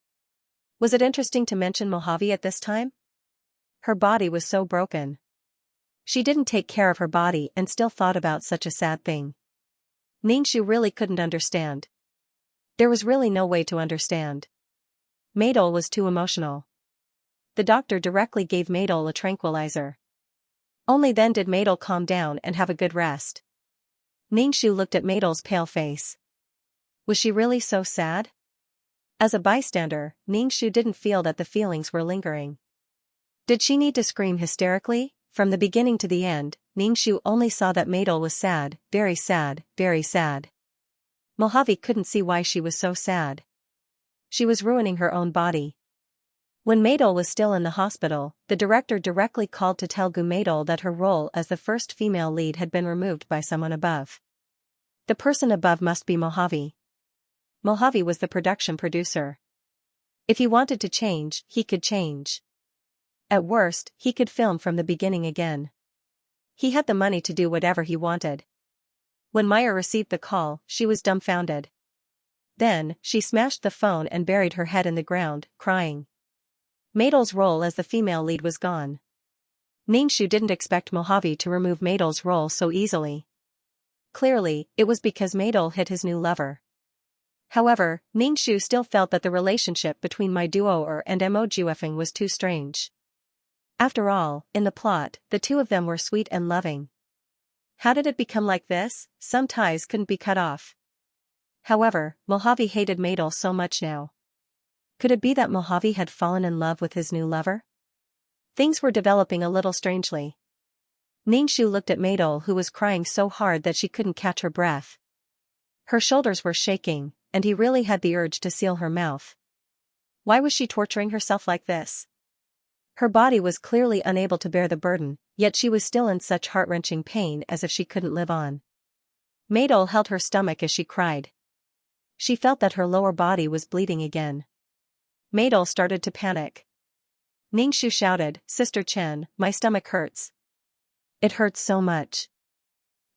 Was it interesting to mention Mojave at this time? Her body was so broken. She didn't take care of her body and still thought about such a sad thing. Ningxu really couldn't understand. There was really no way to understand. Madel was too emotional. The doctor directly gave Madel a tranquilizer. Only then did Madel calm down and have a good rest. Ningxu looked at Madel's pale face. Was she really so sad? As a bystander, Ningxu didn't feel that the feelings were lingering. Did she need to scream hysterically? From the beginning to the end, Ningxu only saw that Maidol was sad, very sad, very sad. Mojave couldn't see why she was so sad. She was ruining her own body. When Maidol was still in the hospital, the director directly called to tell Maidol that her role as the first female lead had been removed by someone above. The person above must be Mojave. Mojave was the production producer. If he wanted to change, he could change. At worst, he could film from the beginning again. He had the money to do whatever he wanted. When Maya received the call, she was dumbfounded. Then, she smashed the phone and buried her head in the ground, crying. Maidol's role as the female lead was gone. Ningxu didn't expect Mojave to remove Maidol's role so easily. Clearly, it was because Maidol hit his new lover. However, Ningxu still felt that the relationship between Mai Duoer and Mo Juefeng was too strange. After all, in the plot, the two of them were sweet and loving. How did it become like this? Some ties couldn't be cut off. However, Mojave hated Maidol so much now. Could it be that Mojave had fallen in love with his new lover? Things were developing a little strangely. Ningxu looked at Maidol, who was crying so hard that she couldn't catch her breath. Her shoulders were shaking, and he really had the urge to seal her mouth. Why was she torturing herself like this? Her body was clearly unable to bear the burden, yet she was still in such heart-wrenching pain as if she couldn't live on. Maidol held her stomach as she cried. She felt that her lower body was bleeding again. Maidol started to panic. Ningxu shouted, "Sister Chen, my stomach hurts. It hurts so much."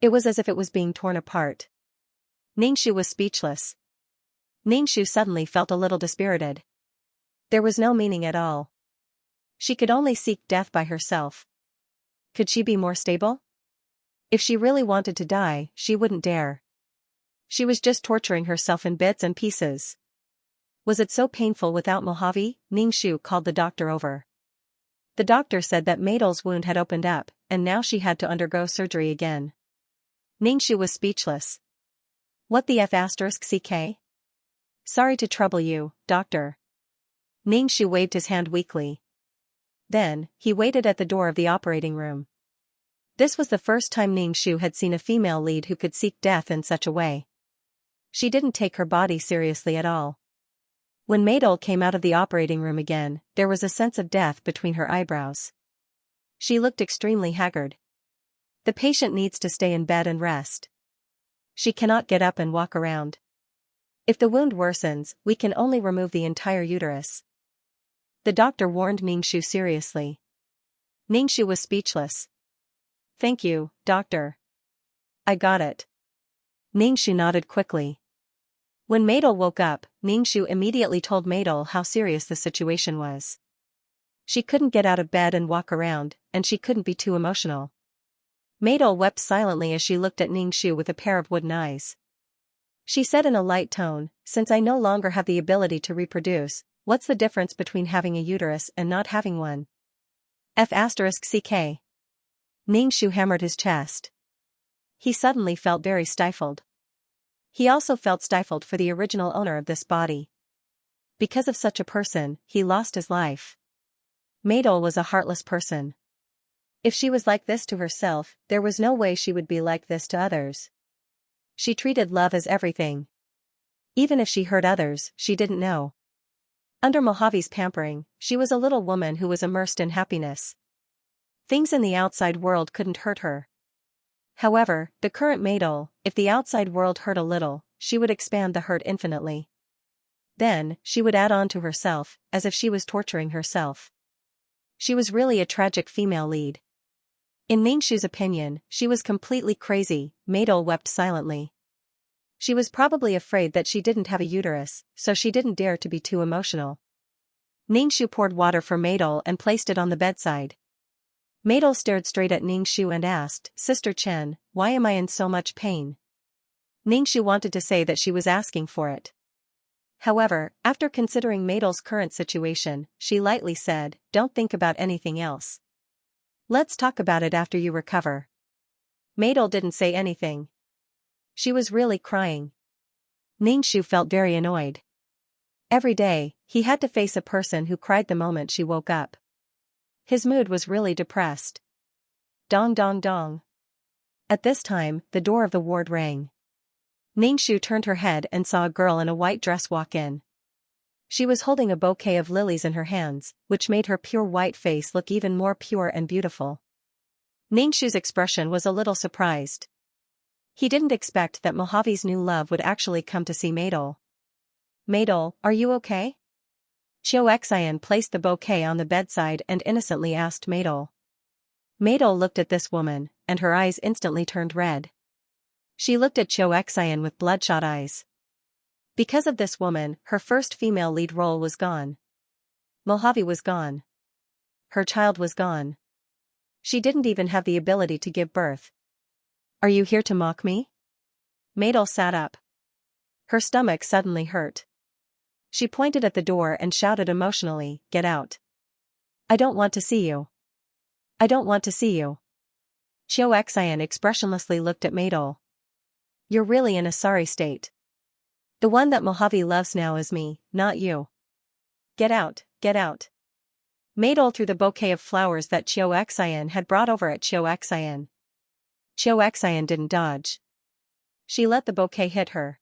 It was as if it was being torn apart. Ningxu was speechless. Ningxu suddenly felt a little dispirited. There was no meaning at all. She could only seek death by herself. Could she be more stable? If she really wanted to die, she wouldn't dare. She was just torturing herself in bits and pieces. Was it so painful without Mojave? Ningxu called the doctor over. The doctor said that Maidol's wound had opened up, and now she had to undergo surgery again. Ningxu was speechless. What the F***ck? Sorry to trouble you, doctor. Ningxu waved his hand weakly. Then, he waited at the door of the operating room. This was the first time Ningxu had seen a female lead who could seek death in such a way. She didn't take her body seriously at all. When Maidol came out of the operating room again, there was a sense of death between her eyebrows. She looked extremely haggard. The patient needs to stay in bed and rest. She cannot get up and walk around. If the wound worsens, we can only remove the entire uterus. The doctor warned Ningxu seriously. Ningxu was speechless. Thank you, doctor. I got it. Ningxu nodded quickly. When Maidol woke up, Ningxu immediately told Maidol how serious the situation was. She couldn't get out of bed and walk around, and she couldn't be too emotional. Maidol wept silently as she looked at Ningxu with a pair of wooden eyes. She said in a light tone, "Since I no longer have the ability to reproduce, what's the difference between having a uterus and not having one?" F***ck. Ningxu hammered his chest. He suddenly felt very stifled. He also felt stifled for the original owner of this body. Because of such a person, he lost his life. Maidol was a heartless person. If she was like this to herself, there was no way she would be like this to others. She treated love as everything. Even if she hurt others, she didn't know. Under Mojave's pampering, she was a little woman who was immersed in happiness. Things in the outside world couldn't hurt her. However, the current Maidol, if the outside world hurt a little, she would expand the hurt infinitely. Then, she would add on to herself, as if she was torturing herself. She was really a tragic female lead. In Ningxu's opinion, she was completely crazy. Maidol wept silently. She was probably afraid that she didn't have a uterus, so she didn't dare to be too emotional. Ningxu poured water for Maidol and placed it on the bedside. Maidol stared straight at Ningxu and asked, "Sister Chen, why am I in so much pain?" Ningxu wanted to say that she was asking for it. However, after considering Maidol's current situation, she lightly said, "Don't think about anything else. Let's talk about it after you recover." Maidol didn't say anything. She was really crying. Ningxu felt very annoyed. Every day, he had to face a person who cried the moment she woke up. His mood was really depressed. Dong dong dong. At this time, the door of the ward rang. Ningxu turned her head and saw a girl in a white dress walk in. She was holding a bouquet of lilies in her hands, which made her pure white face look even more pure and beautiful. Ningxu's expression was a little surprised. He didn't expect that Mojave's new love would actually come to see Maidol. Maidol, are you okay? Xianxia placed the bouquet on the bedside and innocently asked Maidol. Maidol looked at this woman, and her eyes instantly turned red. She looked at Xianxia with bloodshot eyes. Because of this woman, her first female lead role was gone. Mojave was gone. Her child was gone. She didn't even have the ability to give birth. Are you here to mock me? Maidol sat up. Her stomach suddenly hurt. She pointed at the door and shouted emotionally, "Get out. I don't want to see you. I don't want to see you." Xianxia expressionlessly looked at Maidol. You're really in a sorry state. The one that Mojave loves now is me, not you. Get out, get out. Maidol threw the bouquet of flowers that Xianxia had brought over at Xianxia. Xianxia didn't dodge. She let the bouquet hit her.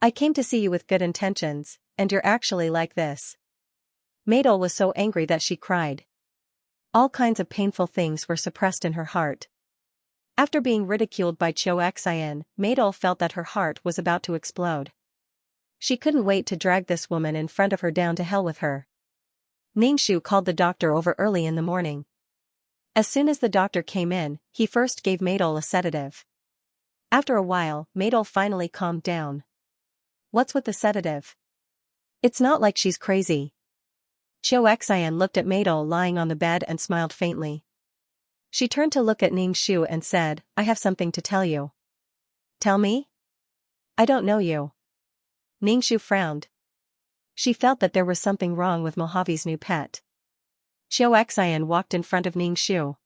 I came to see you with good intentions, and you're actually like this. Maidol was so angry that she cried. All kinds of painful things were suppressed in her heart. After being ridiculed by Xianxia, Maidol felt that her heart was about to explode. She couldn't wait to drag this woman in front of her down to hell with her. Ningxu called the doctor over early in the morning. As soon as the doctor came in, he first gave Maidol a sedative. After a while, Maidol finally calmed down. What's with the sedative? It's not like she's crazy. Xianxia looked at Maidol lying on the bed and smiled faintly. She turned to look at Ningxu and said, I have something to tell you. Tell me? I don't know you. Ningxu frowned. She felt that there was something wrong with Mojave's new pet. Xianxia walked in front of Ningxu.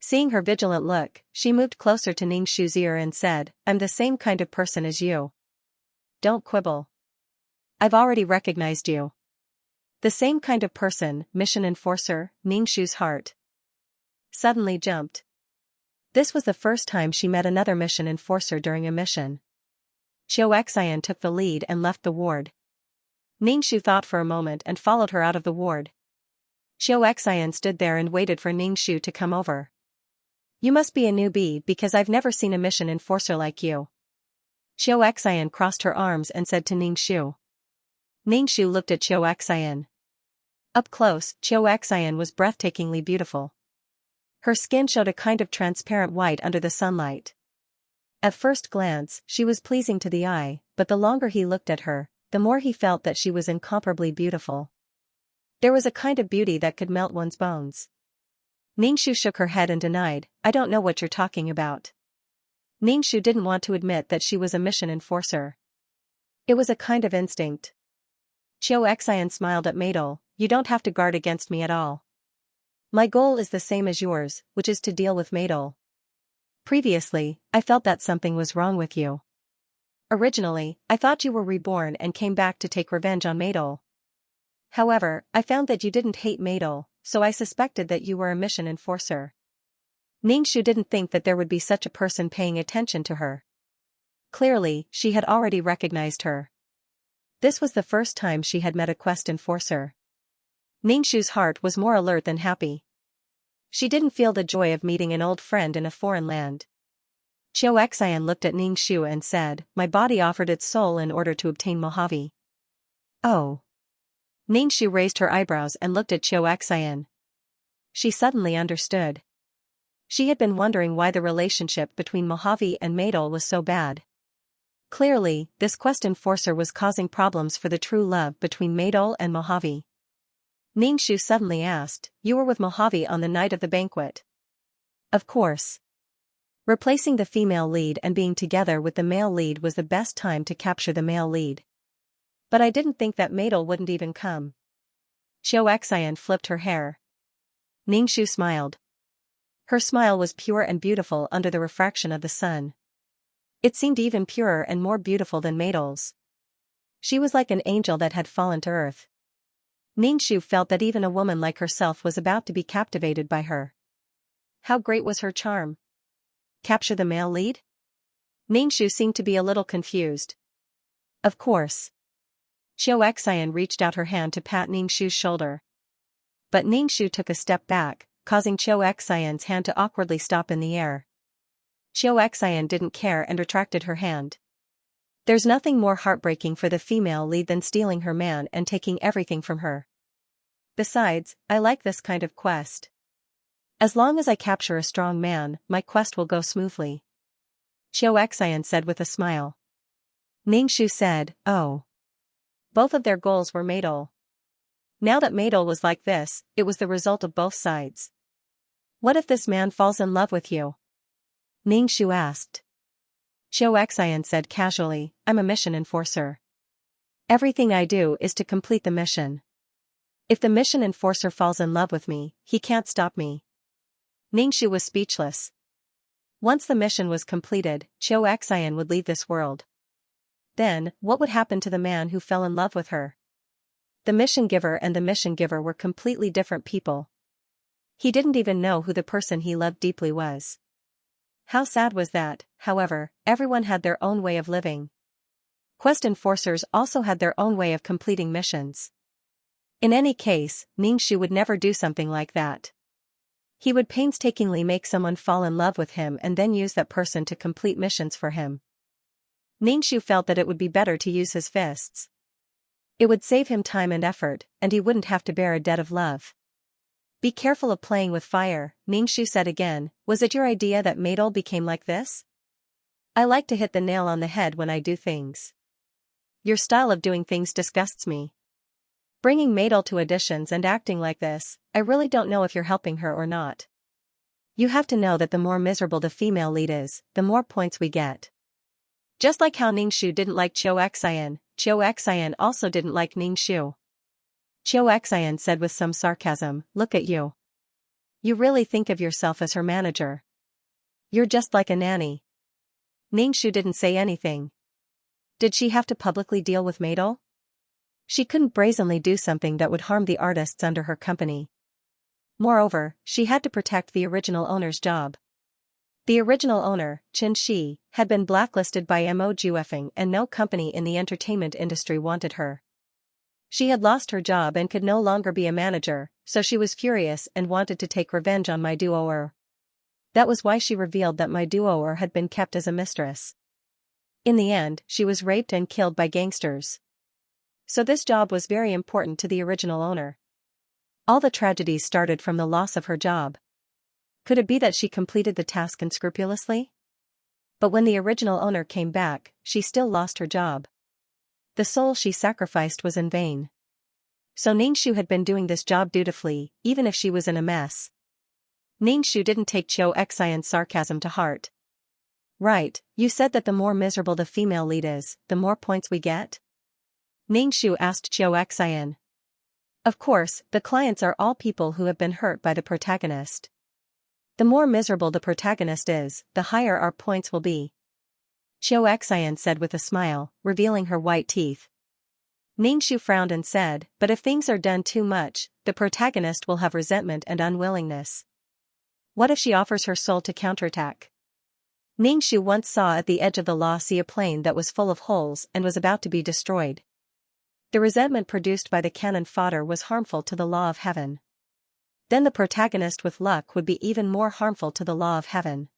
Seeing her vigilant look, she moved closer to Ningxu's ear and said, I'm the same kind of person as you. Don't quibble. I've already recognized you. The same kind of person, mission enforcer. Ningxu's heart suddenly jumped. This was the first time she met another mission enforcer during a mission. Xianxia took the lead and left the ward. Ningxu thought for a moment and followed her out of the ward. Xianxia stood there and waited for Ningxu to come over. You must be a newbie because I've never seen a mission enforcer like you. Xianxia crossed her arms and said to Ningxu. Ningxu looked at Xianxia. Up close, Xianxia was breathtakingly beautiful. Her skin showed a kind of transparent white under the sunlight. At first glance, she was pleasing to the eye, but the longer he looked at her, the more he felt that she was incomparably beautiful. There was a kind of beauty that could melt one's bones. Ningxu shook her head and denied, I don't know what you're talking about. Ningxu didn't want to admit that she was a mission enforcer. It was a kind of instinct. Xianxia smiled at Maidol, you don't have to guard against me at all. My goal is the same as yours, which is to deal with Maidol. Previously, I felt that something was wrong with you. Originally, I thought you were reborn and came back to take revenge on Maidol. However, I found that you didn't hate Maidol, so I suspected that you were a mission enforcer. Ningxu didn't think that there would be such a person paying attention to her. Clearly, she had already recognized her. This was the first time she had met a quest enforcer. Ningxu's heart was more alert than happy. She didn't feel the joy of meeting an old friend in a foreign land. Xianxia looked at Ningxu and said, my body offered its soul in order to obtain Mojave. Oh. Ningxu raised her eyebrows and looked at Xianxia. She suddenly understood. She had been wondering why the relationship between Mojave and Maidol was so bad. Clearly, this quest enforcer was causing problems for the true love between Maidol and Mojave. Ningxu suddenly asked, you were with Mojave on the night of the banquet? Of course. Replacing the female lead and being together with the male lead was the best time to capture the male lead. But I didn't think that Maidol wouldn't even come. Xianxia flipped her hair. Ningxu smiled. Her smile was pure and beautiful under the refraction of the sun. It seemed even purer and more beautiful than Maidol's. She was like an angel that had fallen to earth. Ningxu felt that even a woman like herself was about to be captivated by her. How great was her charm! capture the male lead? Ningxu seemed to be a little confused. Of course. Xianxia reached out her hand to pat Ningxu's shoulder. But Ningxu took a step back, causing Xianxia's hand to awkwardly stop in the air. Xianxia didn't care and retracted her hand. There's nothing more heartbreaking for the female lead than stealing her man and taking everything from her. Besides, I like this kind of quest. As long as I capture a strong man, my quest will go smoothly. Xianxia said with a smile. Ningxu said, oh. Both of their goals were matal. Now that matal was like this, it was the result of both sides. What if this man falls in love with you? Ningxu asked. Xianxia said casually, I'm a mission enforcer. Everything I do is to complete the mission. If the mission enforcer falls in love with me, he can't stop me. Ningxu was speechless. Once the mission was completed, Xianxia would leave this world. Then, what would happen to the man who fell in love with her? The mission giver and the mission giver were completely different people. He didn't even know who the person he loved deeply was. How sad was that? However, everyone had their own way of living. Quest enforcers also had their own way of completing missions. In any case, Ningxu would never do something like that. He would painstakingly make someone fall in love with him and then use that person to complete missions for him. Ningxu felt that it would be better to use his fists. It would save him time and effort, and he wouldn't have to bear a debt of love. Be careful of playing with fire, Ningxu said again. Was it your idea that matal became like this? I like to hit the nail on the head when I do things. Your style of doing things disgusts me. Bringing matal to auditions and acting like this, I really don't know if you're helping her or not. You have to know that the more miserable the female lead is, the more points we get. Just like how Ningxu didn't like Xianxia, Xianxia also didn't like Ningxu. Xianxia said with some sarcasm, look at you. You really think of yourself as her manager. You're just like a nanny. Ningxu didn't say anything. Did she have to publicly deal with matal? She couldn't brazenly do something that would harm the artists under her company. Moreover, she had to protect the original owner's job. The original owner, Chen Shi, had been blacklisted by MOGUFing and no company in the entertainment industry wanted her. She had lost her job and could no longer be a manager, so she was furious and wanted to take revenge on my duoer. That was why she revealed that my duoer had been kept as a mistress. In the end, she was raped and killed by gangsters. So this job was very important to the original owner. All the tragedies started from the loss of her job. Could it be that she completed the task unscrupulously? But when the original owner came back, she still lost her job. The soul she sacrificed was in vain. So Ningxu had been doing this job dutifully, even if she was in a mess. Ningxu didn't take Xianxia's sarcasm to heart. Right, you said that the more miserable the female lead is, the more points we get? Ningxu asked Xianxia. Of course, the clients are all people who have been hurt by the protagonist. The more miserable the protagonist is, the higher our points will be. Xianxia said with a smile, revealing her white teeth. Ningxu frowned and said, but if things are done too much, the protagonist will have resentment and unwillingness. What if she offers her soul to counterattack? Ningxu once saw at the edge of the law sea a plane that was full of holes and was about to be destroyed. The resentment produced by the cannon fodder was harmful to the law of heaven. Then the protagonist with luck would be even more harmful to the law of heaven.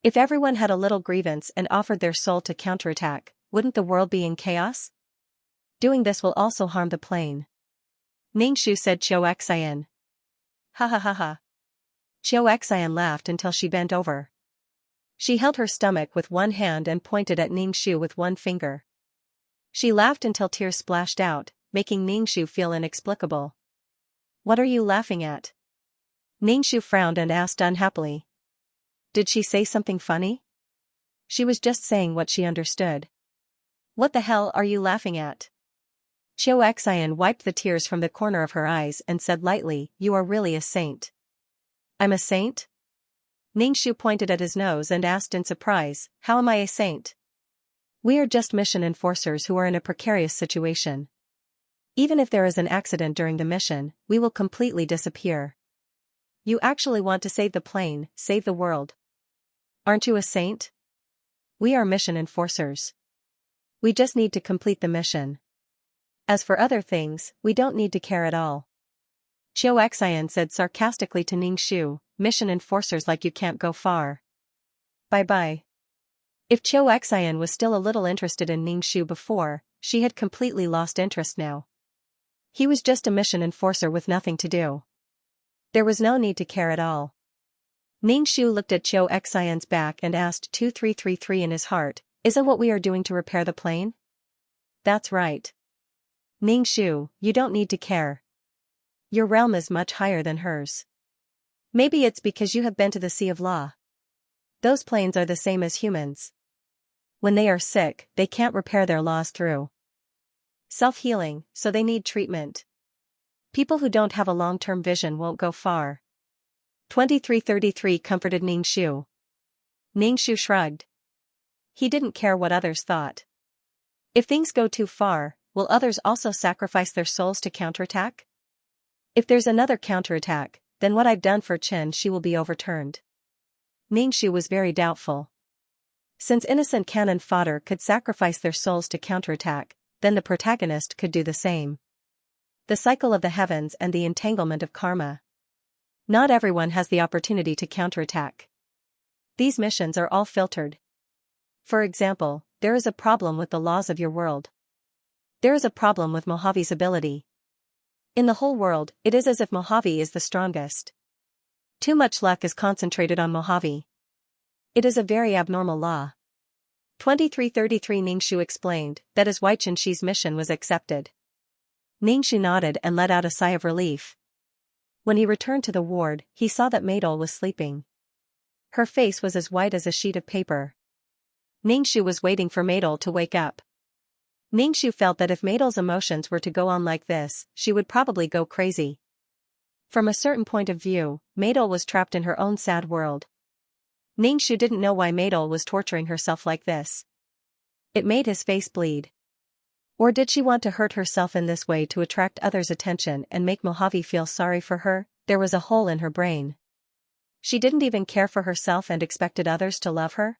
If everyone had a little grievance and offered their soul to counterattack, wouldn't the world be in chaos? Doing this will also harm the plane. Ningxu said Xianxia. Ha ha ha ha. Xianxia laughed until she bent over. She held her stomach with one hand and pointed at Ningxu with one finger. She laughed until tears splashed out, making Ningxu feel inexplicable. What are you laughing at? Ningxu frowned and asked unhappily. Did she say something funny? She was just saying what she understood. What the hell are you laughing at? Xianxia wiped the tears from the corner of her eyes and said lightly, you are really a saint. I'm a saint? Ningxu pointed at his nose and asked in surprise, how am I a saint? We are just mission enforcers who are in a precarious situation. Even if there is an accident during the mission, we will completely disappear. You actually want to save the plane, save the world. Aren't you a saint? We are mission enforcers. We just need to complete the mission. As for other things, we don't need to care at all. Xianxia said sarcastically to Ningxu, mission enforcers like you can't go far. Bye-bye. If Xianxia was still a little interested in Ningxu before, she had completely lost interest now. He was just a mission enforcer with nothing to do. There was no need to care at all. Ningxu looked at Xianxia's back and asked 2333 in his heart, is it what we are doing to repair the plane? That's right. Ningxu, you don't need to care. Your realm is much higher than hers. Maybe it's because you have been to the Sea of Law. Those planes are the same as humans. When they are sick, they can't repair their laws through self-healing, so they need treatment. People who don't have a long-term vision won't go far. 2333 comforted Ningxu. Ningxu shrugged. He didn't care what others thought. If things go too far, will others also sacrifice their souls to counterattack? If there's another counterattack, then what I've done for Chen Shi will be overturned. Ningxu was very doubtful. Since innocent cannon fodder could sacrifice their souls to counterattack, then the protagonist could do the same. The cycle of the heavens and the entanglement of karma. Not everyone has the opportunity to counterattack. These missions are all filtered. For example, there is a problem with the laws of your world. There is a problem with Mojave's ability. In the whole world, it is as if Mojave is the strongest. Too much luck is concentrated on Mojave. It is a very abnormal law. 2333 Ningxu explained, that is why Chen Shi's mission was accepted. Ningxu nodded and let out a sigh of relief. When he returned to the ward, he saw that Maidol was sleeping. Her face was as white as a sheet of paper. Ningxu was waiting for Maidol to wake up. Ningxu felt that if Maidol's emotions were to go on like this, she would probably go crazy. From a certain point of view, Maidol was trapped in her own sad world. Ningxu didn't know why Maidol was torturing herself like this. It made his face bleed. Or did she want to hurt herself in this way to attract others' attention and make Mojave feel sorry for her? There was a hole in her brain. She didn't even care for herself and expected others to love her?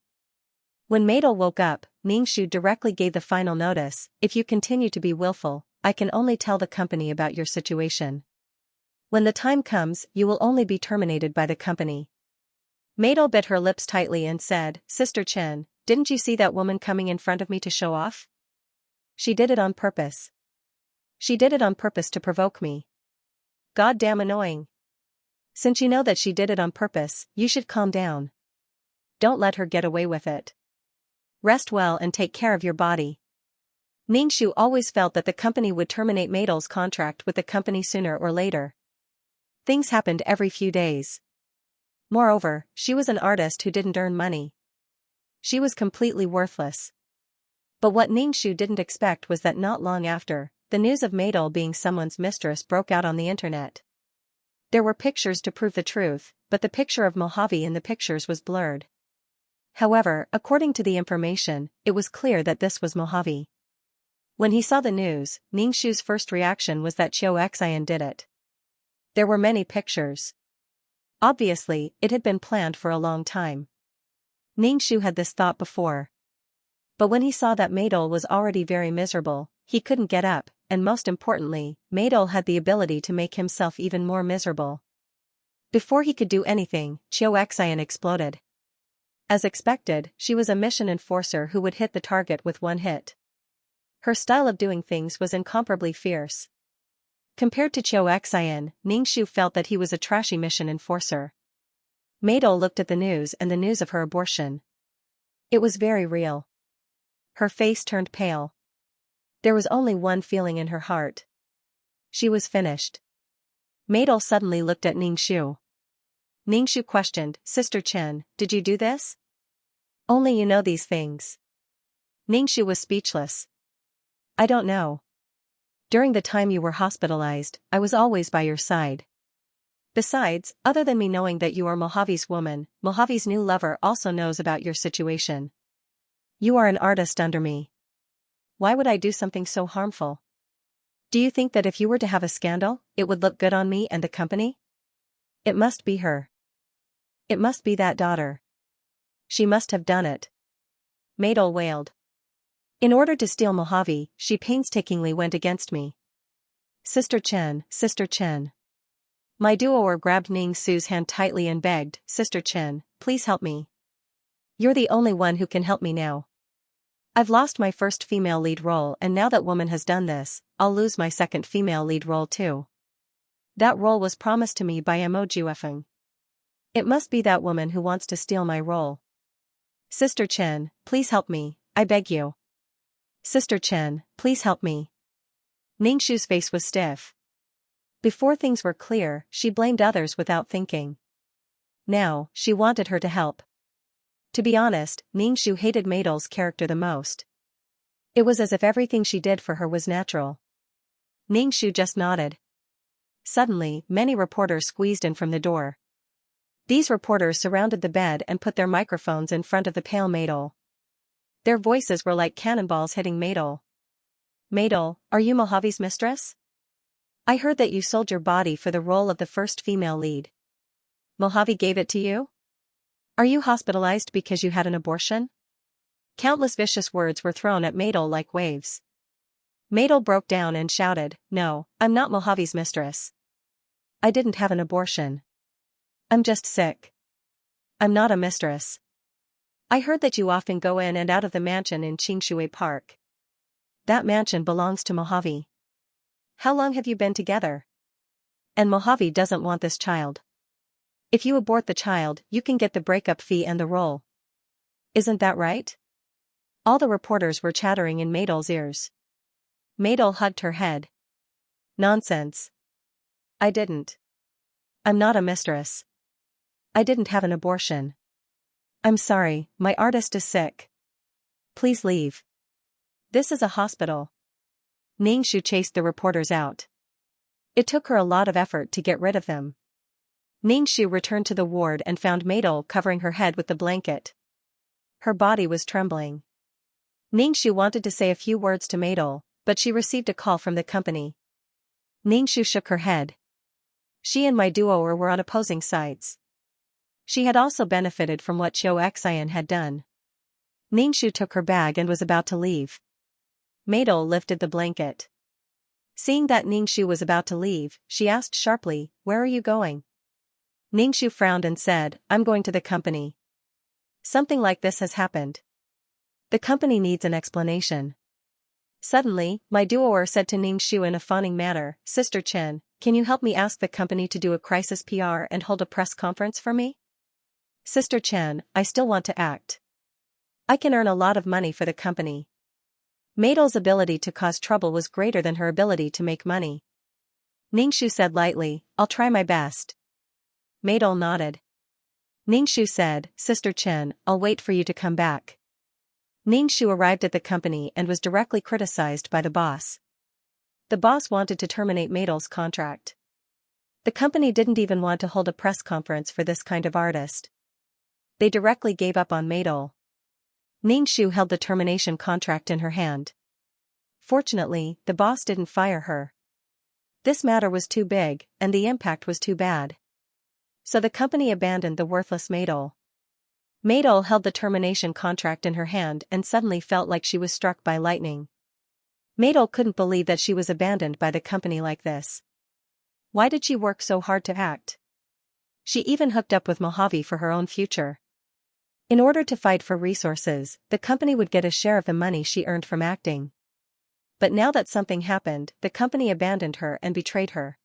When Maidol woke up, Ningxu directly gave the final notice, if you continue to be willful, I can only tell the company about your situation. When the time comes, you will only be terminated by the company. Maidol bit her lips tightly and said, Sister Chen, didn't you see that woman coming in front of me to show off? She did it on purpose. She did it on purpose to provoke me. Goddamn annoying. Since you know that she did it on purpose, you should calm down. Don't let her get away with it. Rest well and take care of your body. Ningxu always felt that the company would terminate Maidol's contract with the company sooner or later. Things happened every few days. Moreover, she was an artist who didn't earn money. She was completely worthless. But what Ningxu didn't expect was that not long after, the news of Maidol being someone's mistress broke out on the internet. There were pictures to prove the truth, but the picture of Mojave in the pictures was blurred. However, according to the information, it was clear that this was Mojave. When he saw the news, Ningxu's first reaction was that Xianxia did it. There were many pictures. Obviously, it had been planned for a long time. Ningxu had this thought before. But when he saw that Maidol was already very miserable, he couldn't get up, and most importantly, Maidol had the ability to make himself even more miserable. Before he could do anything, Xianxia exploded. As expected, she was a mission enforcer who would hit the target with one hit. Her style of doing things was incomparably fierce. Compared to Xianxia, Ningxu felt that he was a trashy mission enforcer. Maidol looked at the news and the news of her abortion. It was very real. Her face turned pale. There was only one feeling in her heart. She was finished. Maidol suddenly looked at Ningxu. Ningxu questioned, Sister Chen, did you do this? Only you know these things. Ningxu was speechless. I don't know. During the time you were hospitalized, I was always by your side. Besides, other than me knowing that you are Mojave's woman, Mojave's new lover also knows about your situation. You are an artist under me. Why would I do something so harmful? Do you think that if you were to have a scandal, it would look good on me and the company? It must be her. It must be that daughter. She must have done it. Maidol wailed. In order to steal Mojave, she painstakingly went against me. Sister Chen, Sister Chen. My duoer grabbed Ning Su's hand tightly and begged, Sister Chen, please help me. You're the only one who can help me now. I've lost my first female lead role, and now that woman has done this, I'll lose my second female lead role too. That role was promised to me by Emojuefeng. It must be that woman who wants to steal my role. Sister Chen, please help me, I beg you. Sister Chen, please help me. Ningshu's face was stiff. Before things were clear, she blamed others without thinking. Now, she wanted her to help. To be honest, Ningshu hated Maidol's character the most. It was as if everything she did for her was natural. Ningshu just nodded. Suddenly, many reporters squeezed in from the door. These reporters surrounded the bed and put their microphones in front of the pale Maidol. Their voices were like cannonballs hitting Maidol. Maidol, are you Mojave's mistress? I heard that you sold your body for the role of the first female lead. Mojave gave it to you? Are you hospitalized because you had an abortion? Countless vicious words were thrown at Maidol like waves. Maidol broke down and shouted, No, I'm not Mojave's mistress. I didn't have an abortion. I'm just sick. I'm not a mistress. I heard that you often go in and out of the mansion in Qingshui Park. That mansion belongs to Mojave. How long have you been together? And Mojave doesn't want this child. If you abort the child, you can get the breakup fee and the role. Isn't that right? All the reporters were chattering in Maidol's ears. Maidol hugged her head. Nonsense. I didn't. I'm not a mistress. I didn't have an abortion. I'm sorry, my artist is sick. Please leave. This is a hospital. Ningshu chased the reporters out. It took her a lot of effort to get rid of them. Ningshu returned to the ward and found Maidol covering her head with the blanket. Her body was trembling. Ningshu wanted to say a few words to Maidol, but she received a call from the company. Ningshu shook her head. She and my duoer were on opposing sides. She had also benefited from what Xianxia had done. Ningshu took her bag and was about to leave. Maidol lifted the blanket. Seeing that Ningshu was about to leave, she asked sharply, Where are you going? Ningshu frowned and said, I'm going to the company. Something like this has happened. The company needs an explanation. Suddenly, my duoer said to Ningshu in a fawning manner, Sister Chen, can you help me ask the company to do a crisis PR and hold a press conference for me? Sister Chen, I still want to act. I can earn a lot of money for the company. Maidol's ability to cause trouble was greater than her ability to make money. Ningshu said lightly, I'll try my best. Maidol nodded. Ningshu said, Sister Chen, I'll wait for you to come back. Ningshu arrived at the company and was directly criticized by the boss. The boss wanted to terminate Maidol's contract. The company didn't even want to hold a press conference for this kind of artist. They directly gave up on Maidol. Ningshu held the termination contract in her hand. Fortunately, the boss didn't fire her. This matter was too big, and the impact was too bad. So the company abandoned the worthless Maidol. Maidol held the termination contract in her hand and suddenly felt like she was struck by lightning. Maidol couldn't believe that she was abandoned by the company like this. Why did she work so hard to act? She even hooked up with Mojave for her own future. In order to fight for resources, the company would get a share of the money she earned from acting. But now that something happened, the company abandoned her and betrayed her.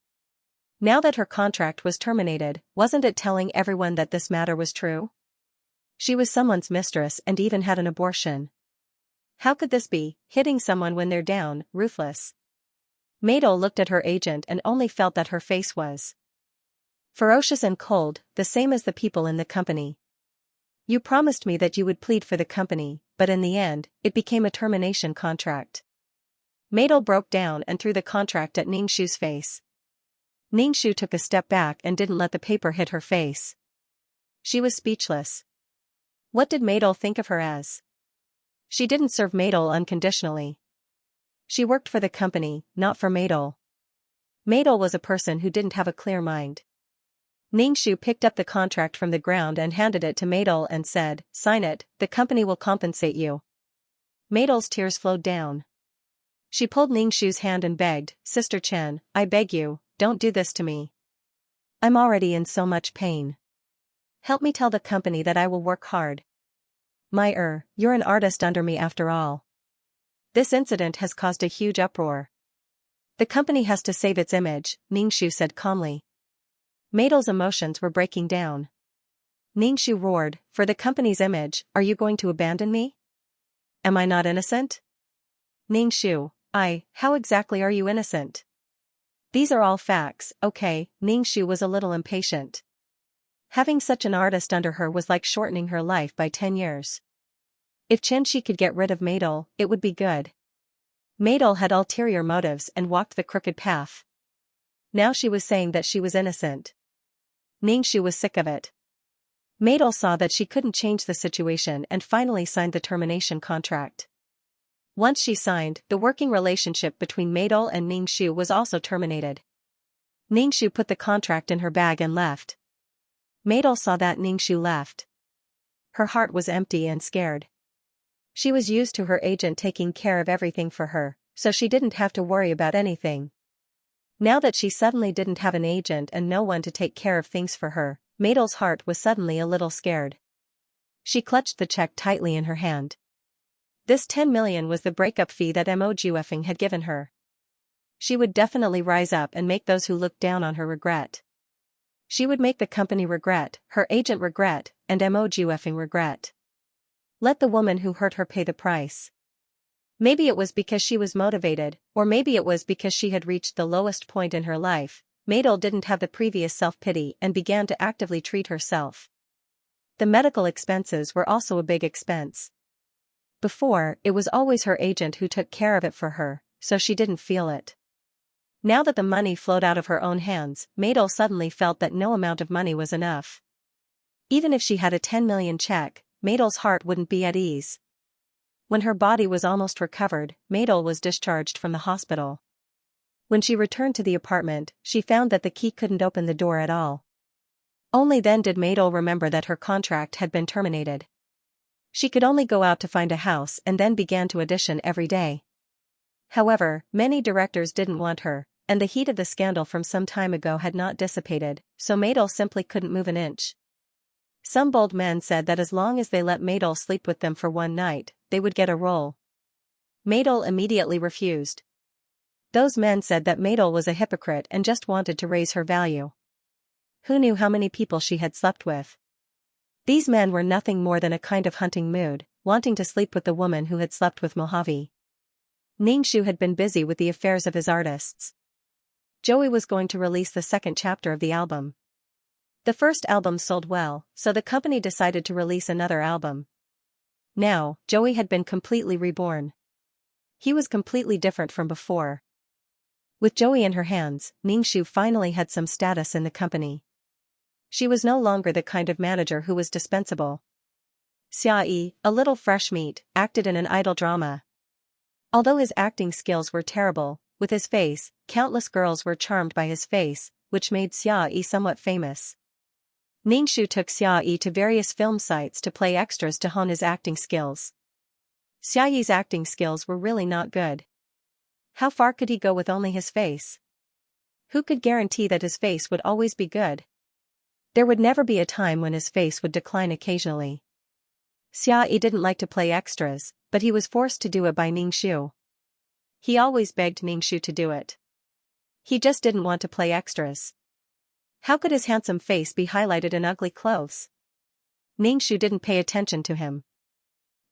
Now that her contract was terminated, wasn't it telling everyone that this matter was true? She was someone's mistress and even had an abortion. How could this be, hitting someone when they're down, ruthless? Maidol looked at her agent and only felt that her face was ferocious and cold, the same as the people in the company. You promised me that you would plead for the company, but in the end, it became a termination contract. Maidol broke down and threw the contract at Ningshu's face. Ningshu took a step back and didn't let the paper hit her face. She was speechless. What did Maidol think of her as? She didn't serve Maidol unconditionally. She worked for the company, not for Maidol. Maidol was a person who didn't have a clear mind. Ningxu picked up the contract from the ground and handed it to Maidel and said, "Sign it, the company will compensate you." Maidel's tears flowed down. She pulled Ningxu's hand and begged, "Sister Chen, I beg you, don't do this to me. I'm already in so much pain. Help me tell the company that I will work hard. You're an artist under me after all. This incident has caused a huge uproar. The company has to save its image," Ningxu said calmly. Maidel's emotions were breaking down. Ningxu roared, "For the company's image, are you going to abandon me? Am I not innocent?" Ningxu, how exactly are you innocent? These are all facts, okay? Ningxu was a little impatient. Having such an artist under her was like shortening her life by 10 years. If Xianxia could get rid of Maidel, it would be good. Maidel had ulterior motives and walked the crooked path. Now she was saying that she was innocent. Ningxu was sick of it. Maidel saw that she couldn't change the situation and finally signed the termination contract. Once she signed, the working relationship between Maidel and Ningxu was also terminated. Ningxu put the contract in her bag and left. Maidel saw that Ningxu left. Her heart was empty and scared. She was used to her agent taking care of everything for her, so she didn't have to worry about anything. Now that she suddenly didn't have an agent and no one to take care of things for her, Maidel's heart was suddenly a little scared. She clutched the check tightly in her hand. This 10 million was the breakup fee that Mo Juefeng had given her. She would definitely rise up and make those who looked down on her regret. She would make the company regret, her agent regret, and Mo Juefeng regret. Let the woman who hurt her pay the price. Maybe it was because she was motivated, or maybe it was because she had reached the lowest point in her life. Maidel didn't have the previous self-pity and began to actively treat herself. The medical expenses were also a big expense. Before, it was always her agent who took care of it for her, so she didn't feel it. Now that the money flowed out of her own hands, Maidel suddenly felt that no amount of money was enough. Even if she had a 10 million check, Maidel's heart wouldn't be at ease. When her body was almost recovered, Maidel was discharged from the hospital. When she returned to the apartment, she found that the key couldn't open the door at all. Only then did Maidel remember that her contract had been terminated. She could only go out to find a house and then began to audition every day. However, many directors didn't want her, and the heat of the scandal from some time ago had not dissipated, so Maidel simply couldn't move an inch. Some bold men said that as long as they let Maidel sleep with them for one night, they would get a role. Maidel immediately refused. Those men said that Maidel was a hypocrite and just wanted to raise her value. Who knew how many people she had slept with? These men were nothing more than a kind of hunting mood, wanting to sleep with the woman who had slept with Mojave. Ningxu had been busy with the affairs of his artists. Joey was going to release the second chapter of the album. The first album sold well, so the company decided to release another album. Now, Joey had been completely reborn. He was completely different from before. With Joey in her hands, Ningxu finally had some status in the company. She was no longer the kind of manager who was dispensable. Xiayi, a little fresh meat, acted in an idol drama. Although his acting skills were terrible, with his face, countless girls were charmed by his face, which made Xiayi somewhat famous. Ningxu took Xiayi to various film sites to play extras to hone his acting skills. Xiayi's acting skills were really not good. How far could he go with only his face? Who could guarantee that his face would always be good? There would never be a time when his face would decline occasionally. Xiayi didn't like to play extras, but he was forced to do it by Ningxu. He always begged Ningxu to do it. He just didn't want to play extras. How could his handsome face be highlighted in ugly clothes? Ningxu didn't pay attention to him.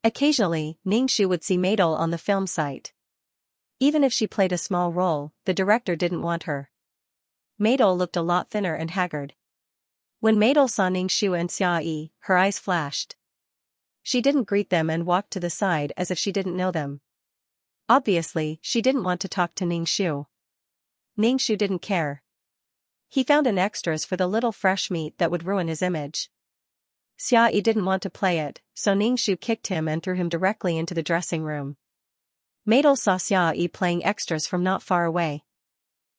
Occasionally, Ningxu would see Maidel on the film site. Even if she played a small role, the director didn't want her. Maidel looked a lot thinner and haggard. When Maidel saw Ningxu and Xiayi, her eyes flashed. She didn't greet them and walked to the side as if she didn't know them. Obviously, she didn't want to talk to Ningxu. Ningxu didn't care. He found an extras for the little fresh meat that would ruin his image. Xiayi didn't want to play it, so Ningxu kicked him and threw him directly into the dressing room. Maidel saw Xiayi playing extras from not far away.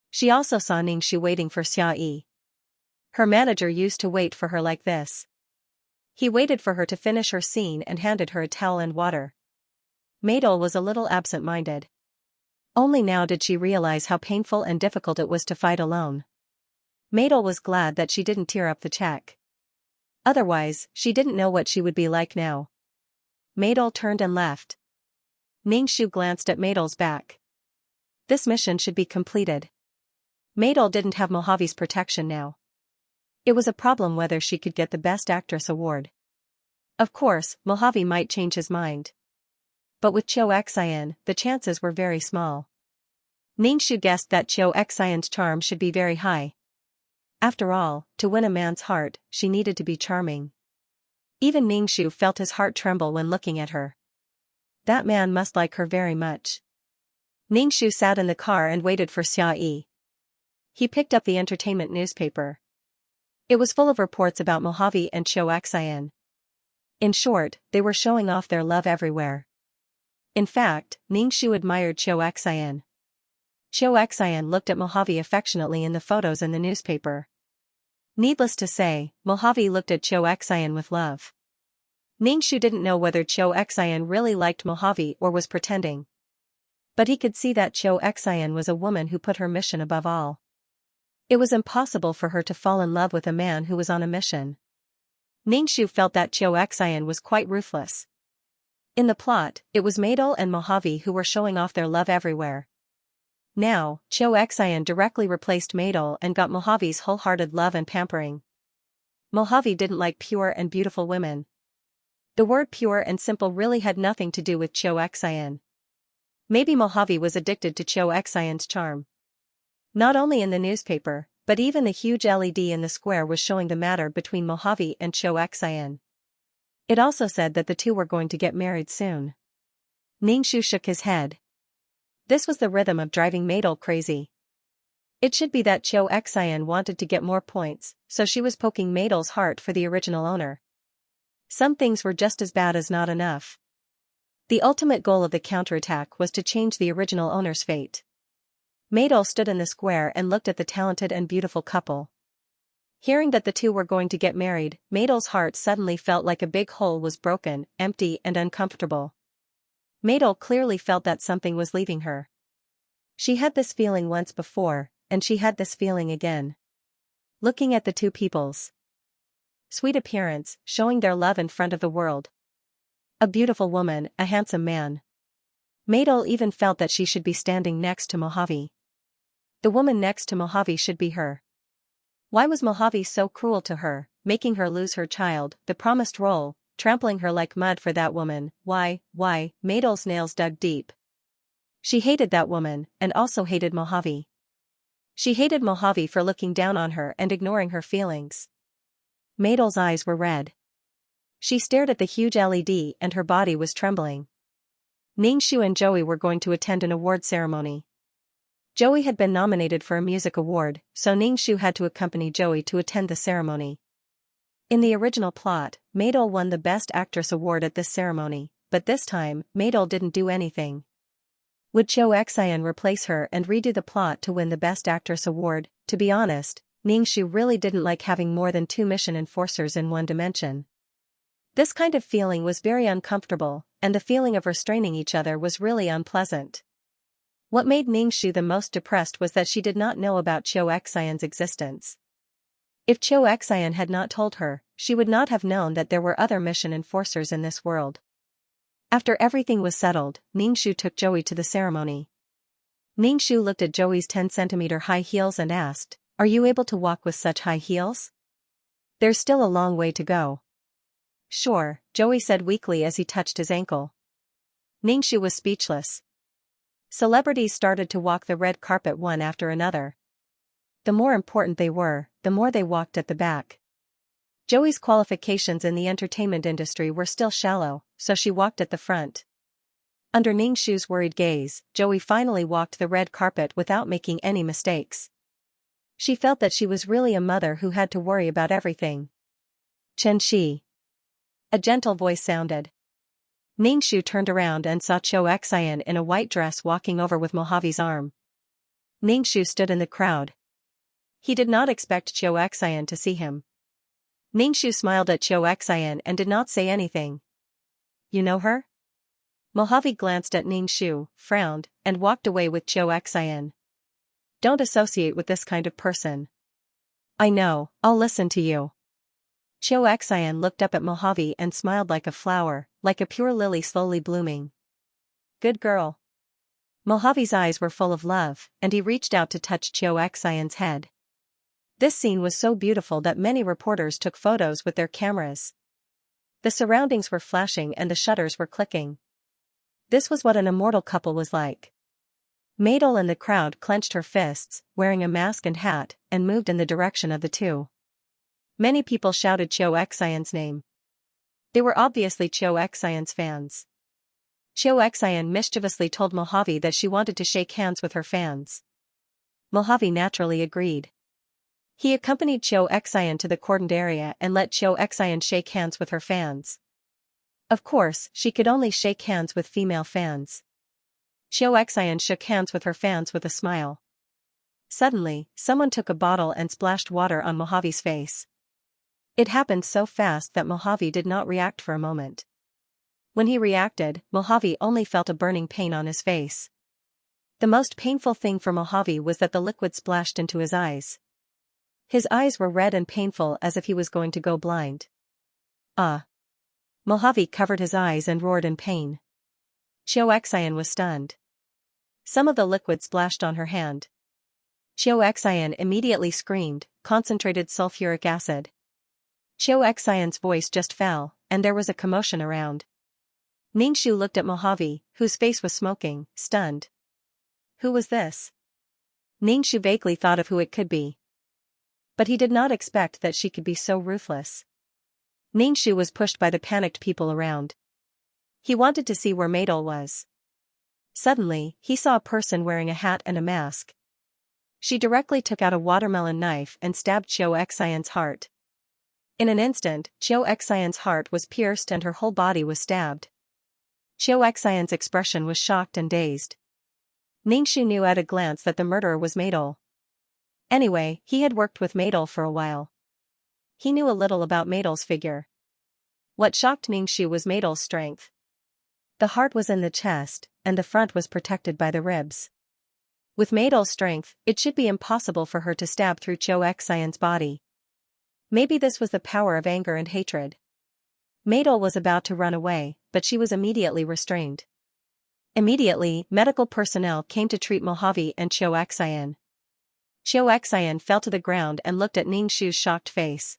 She also saw Ningxu waiting for Xiayi. Her manager used to wait for her like this. He waited for her to finish her scene and handed her a towel and water. Madol was a little absent-minded. Only now did she realize how painful and difficult it was to fight alone. Madol was glad that she didn't tear up the check. Otherwise, she didn't know what she would be like now. Madol turned and left. Ningxu glanced at Madol's back. This mission should be completed. Madol didn't have Mojave's protection now. It was a problem whether she could get the Best Actress award. Of course, Mojave might change his mind. But with Xianxia, the chances were very small. Ningxu guessed that Xianxia's charm should be very high. After all, to win a man's heart, she needed to be charming. Even Ningxu felt his heart tremble when looking at her. That man must like her very much. Ningxu sat in the car and waited for Xiaoyi. He picked up the entertainment newspaper. It was full of reports about Mojave and Xianxia. In short, they were showing off their love everywhere. In fact, Ningxu admired Xianxia. Xianxia looked at Mojave affectionately in the photos in the newspaper. Needless to say, Mojave looked at Xianxia with love. Ningxu didn't know whether Xianxia really liked Mojave or was pretending. But he could see that Xianxia was a woman who put her mission above all. It was impossible for her to fall in love with a man who was on a mission. Ningxu felt that Xianxia was quite ruthless. In the plot, it was Madol and Mojave who were showing off their love everywhere. Now, Xianxia directly replaced Madol and got Mojave's wholehearted love and pampering. Mojave didn't like pure and beautiful women. The word pure and simple really had nothing to do with Xianxia. Maybe Mojave was addicted to Xianxia's charm. Not only in the newspaper, but even the huge LED in the square was showing the matter between Mojave and Xianxia. It also said that the two were going to get married soon. Ningxu shook his head. This was the rhythm of driving Madol crazy. It should be that Xianxia wanted to get more points, so she was poking Madol's heart for the original owner. Some things were just as bad as not enough. The ultimate goal of the counterattack was to change the original owner's fate. Madol stood in the square and looked at the talented and beautiful couple. Hearing that the two were going to get married, Madol's heart suddenly felt like a big hole was broken, empty and uncomfortable. Madol clearly felt that something was leaving her. She had this feeling once before, and she had this feeling again. Looking at the two people's sweet appearance, showing their love in front of the world. A beautiful woman, a handsome man. Madol even felt that she should be standing next to Mojave. The woman next to Mojave should be her. Why was Mojave so cruel to her, making her lose her child, the promised role, trampling her like mud for that woman? Why, Madol's nails dug deep. She hated that woman, and also hated Mojave. She hated Mojave for looking down on her and ignoring her feelings. Madol's eyes were red. She stared at the huge LED and her body was trembling. Ningxu and Joey were going to attend an award ceremony. Joey had been nominated for a music award, so Ningxu had to accompany Joey to attend the ceremony. In the original plot, Madol won the Best Actress award at this ceremony, but this time, Madol didn't do anything. Would Xianxia replace her and redo the plot to win the Best Actress award? To be honest, Ningxu really didn't like having more than 2 mission enforcers in one dimension. This kind of feeling was very uncomfortable, and the feeling of restraining each other was really unpleasant. What made Ningxu the most depressed was that she did not know about Xianxia's existence. If Xianxia had not told her, she would not have known that there were other mission enforcers in this world. After everything was settled, Ningxu took Joey to the ceremony. Ningxu looked at Joey's 10-centimeter high heels and asked, "Are you able to walk with such high heels?" "There's still a long way to go." "Sure," Joey said weakly as he touched his ankle. Ningxu was speechless. Celebrities started to walk the red carpet one after another. The more important they were, the more they walked at the back. Joey's qualifications in the entertainment industry were still shallow, so she walked at the front. Under Ningxu's worried gaze, Joey finally walked the red carpet without making any mistakes. She felt that she was really a mother who had to worry about everything. "Chen-Shi." A gentle voice sounded. Ningxu turned around and saw Xianxia in a white dress walking over with Mojave's arm. Ningxu stood in the crowd. He did not expect Xianxia to see him. Ningxu smiled at Xianxia and did not say anything. You know her? Mojave glanced at Ningxu, frowned, and walked away with Xianxia. Don't associate with this kind of person. I know, I'll listen to you. Xianxia looked up at Mojave and smiled like a flower, like a pure lily slowly blooming. Good girl. Mojave's eyes were full of love, and he reached out to touch Xianxia's head. This scene was so beautiful that many reporters took photos with their cameras. The surroundings were flashing and the shutters were clicking. This was what an immortal couple was like. Madel and the crowd clenched her fists, wearing a mask and hat, and moved in the direction of the two. Many people shouted Xianxia's name. They were obviously Xianxia's fans. Xianxia mischievously told Mojave that she wanted to shake hands with her fans. Mojave naturally agreed. He accompanied Xianxia to the cordoned area and let Xianxia shake hands with her fans. Of course, she could only shake hands with female fans. Xianxia shook hands with her fans with a smile. Suddenly, someone took a bottle and splashed water on Mojave's face. It happened so fast that Mojave did not react for a moment. When he reacted, Mojave only felt a burning pain on his face. The most painful thing for Mojave was that the liquid splashed into his eyes. His eyes were red and painful as if he was going to go blind. Ah! Mojave covered his eyes and roared in pain. Xianxia was stunned. Some of the liquid splashed on her hand. Xianxia immediately screamed, concentrated sulfuric acid. Xianxia's voice just fell, and there was a commotion around. Ningxu looked at Mojave, whose face was smoking, stunned. Who was this? Ningxu vaguely thought of who it could be. But he did not expect that she could be so ruthless. Ningxu was pushed by the panicked people around. He wanted to see where Madel was. Suddenly, he saw a person wearing a hat and a mask. She directly took out a watermelon knife and stabbed Xianxia's heart. In an instant, Xianxia's heart was pierced and her whole body was stabbed. Xianxia's expression was shocked and dazed. Ningxu knew at a glance that the murderer was Madel. Anyway, he had worked with Madel for a while. He knew a little about Madel's figure. What shocked Ningxu was Madel's strength. The heart was in the chest, and the front was protected by the ribs. With Madel's strength, it should be impossible for her to stab through Xianxia's body. Maybe this was the power of anger and hatred. Madel was about to run away, but she was immediately restrained. Immediately, medical personnel came to treat Mojave and Xianxia. Xianxia fell to the ground and looked at Ningxu's shocked face.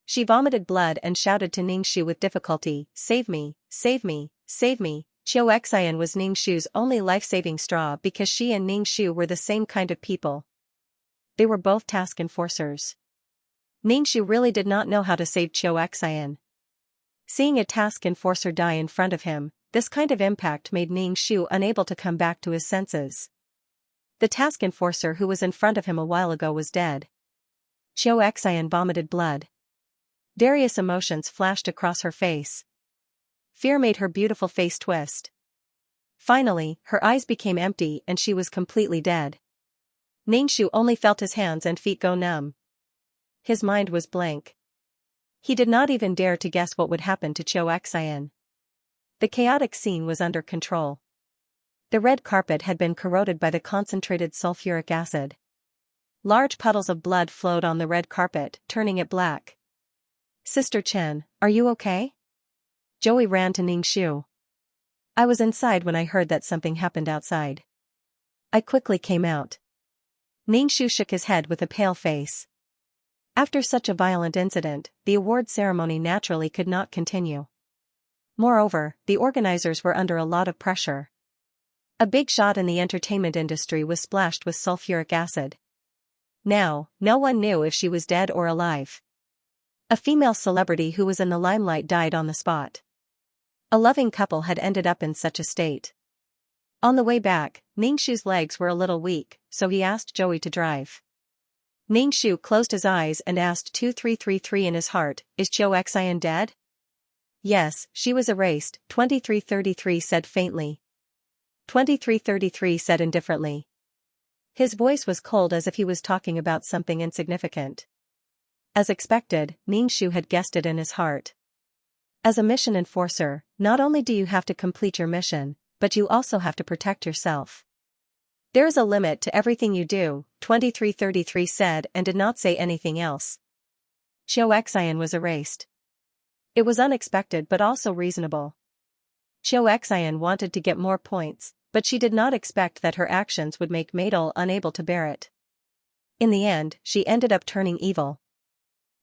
She vomited blood and shouted to Ningxu with difficulty, "Save me, save me, save me." Xianxia was Ningxu's only life-saving straw because she and Ningxu were the same kind of people. They were both task enforcers. Ningxu really did not know how to save Xianxia. Seeing a task enforcer die in front of him, this kind of impact made Ningxu unable to come back to his senses. The task enforcer who was in front of him a while ago was dead. Xianxia vomited blood. Various emotions flashed across her face. Fear made her beautiful face twist. Finally, her eyes became empty and she was completely dead. Ningxu only felt his hands and feet go numb. His mind was blank. He did not even dare to guess what would happen to Xianxia. The chaotic scene was under control. The red carpet had been corroded by the concentrated sulfuric acid. Large puddles of blood flowed on the red carpet, turning it black. "Sister Chen, are you okay?" Joey ran to Ningxu. "I was inside when I heard that something happened outside. I quickly came out." Ningxu shook his head with a pale face. After such a violent incident, the award ceremony naturally could not continue. Moreover, the organizers were under a lot of pressure. A big shot in the entertainment industry was splashed with sulfuric acid. Now, no one knew if she was dead or alive. A female celebrity who was in the limelight died on the spot. A loving couple had ended up in such a state. On the way back, Ningxu's legs were a little weak, so he asked Joey to drive. Ningxu closed his eyes and asked 2333 in his heart, "Is Xianxia dead?" "Yes, she was erased," 2333 said faintly. 2333 said indifferently. His voice was cold as if he was talking about something insignificant. As expected, Ningxu had guessed it in his heart. As a mission enforcer, not only do you have to complete your mission, but you also have to protect yourself. There is a limit to everything you do, 2333 said and did not say anything else. Xianxia was erased. It was unexpected but also reasonable. Xianxia wanted to get more points, but she did not expect that her actions would make Maidol unable to bear it. In the end, she ended up turning evil.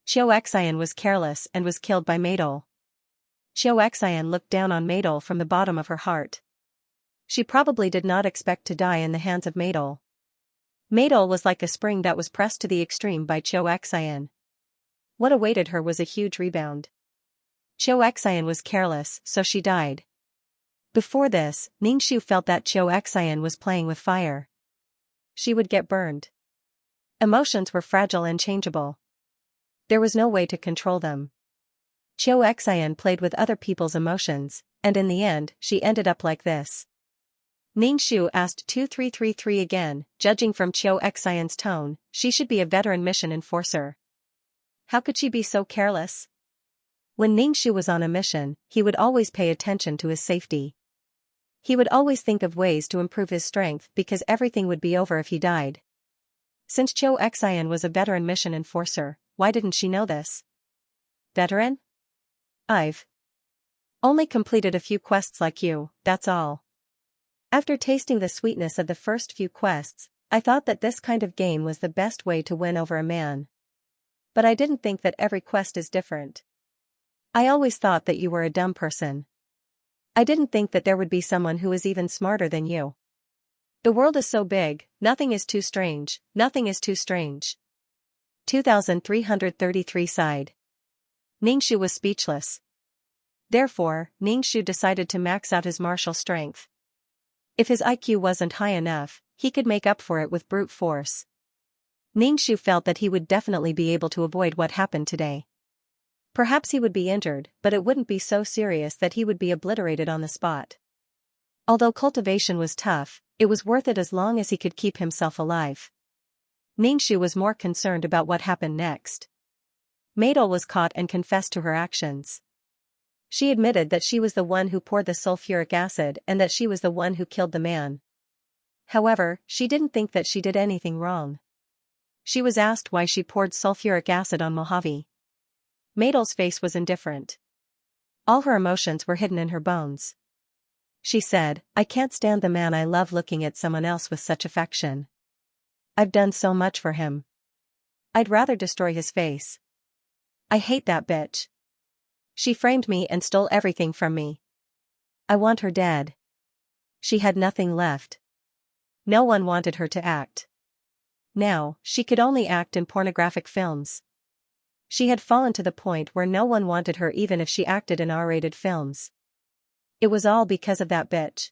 Xianxia was careless and was killed by Maidol. Xianxia looked down on Maidol from the bottom of her heart. She probably did not expect to die in the hands of Maidol. Maidol was like a spring that was pressed to the extreme by Xianxia. What awaited her was a huge rebound. Xianxia was careless, so she died. Before this, Ningxu felt that Xianxia was playing with fire. She would get burned. Emotions were fragile and changeable. There was no way to control them. Xianxia played with other people's emotions, and in the end, she ended up like this. Ningxu asked 2333 again, judging from Xianxia's tone, she should be a veteran mission enforcer. How could she be so careless? When Ningxu was on a mission, he would always pay attention to his safety. He would always think of ways to improve his strength because everything would be over if he died. Since Xianxia was a veteran mission enforcer, why didn't she know this? Veteran? I've only completed a few quests like you, that's all. After tasting the sweetness of the first few quests, I thought that this kind of game was the best way to win over a man. But I didn't think that every quest is different. I always thought that you were a dumb person. I didn't think that there would be someone who is even smarter than you. The world is so big, nothing is too strange, nothing is too strange. 2333 sighed. Ningxu was speechless. Therefore, Ningxu decided to max out his martial strength. If his IQ wasn't high enough, he could make up for it with brute force. Ningxu felt that he would definitely be able to avoid what happened today. Perhaps he would be injured, but it wouldn't be so serious that he would be obliterated on the spot. Although cultivation was tough, it was worth it as long as he could keep himself alive. Ningxu was more concerned about what happened next. Maidol was caught and confessed to her actions. She admitted that she was the one who poured the sulfuric acid and that she was the one who killed the man. However, she didn't think that she did anything wrong. She was asked why she poured sulfuric acid on Mojave. Maidol's face was indifferent. All her emotions were hidden in her bones. She said, I can't stand the man I love looking at someone else with such affection. I've done so much for him. I'd rather destroy his face. I hate that bitch. She framed me and stole everything from me. I want her dead. She had nothing left. No one wanted her to act. Now, she could only act in pornographic films. She had fallen to the point where no one wanted her even if she acted in R-rated films. It was all because of that bitch.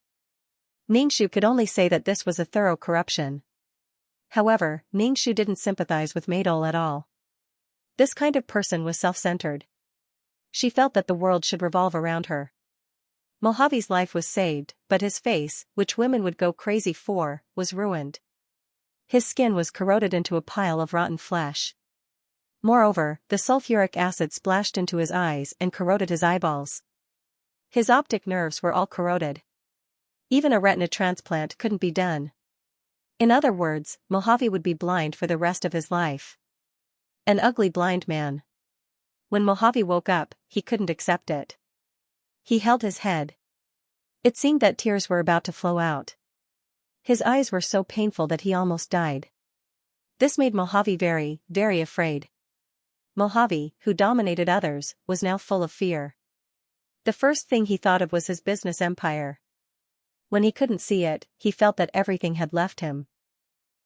Ningxu could only say that this was a thorough corruption. However, Ningxu didn't sympathize with Maidol at all. This kind of person was self-centered. She felt that the world should revolve around her. Mojave's life was saved, but his face, which women would go crazy for, was ruined. His skin was corroded into a pile of rotten flesh. Moreover, the sulfuric acid splashed into his eyes and corroded his eyeballs. His optic nerves were all corroded. Even a retina transplant couldn't be done. In other words, Mojave would be blind for the rest of his life. An ugly blind man. When Mojave woke up, he couldn't accept it. He held his head. It seemed that tears were about to flow out. His eyes were so painful that he almost died. This made Mojave very, very afraid. Mojave, who dominated others, was now full of fear. The first thing he thought of was his business empire. When he couldn't see it, he felt that everything had left him.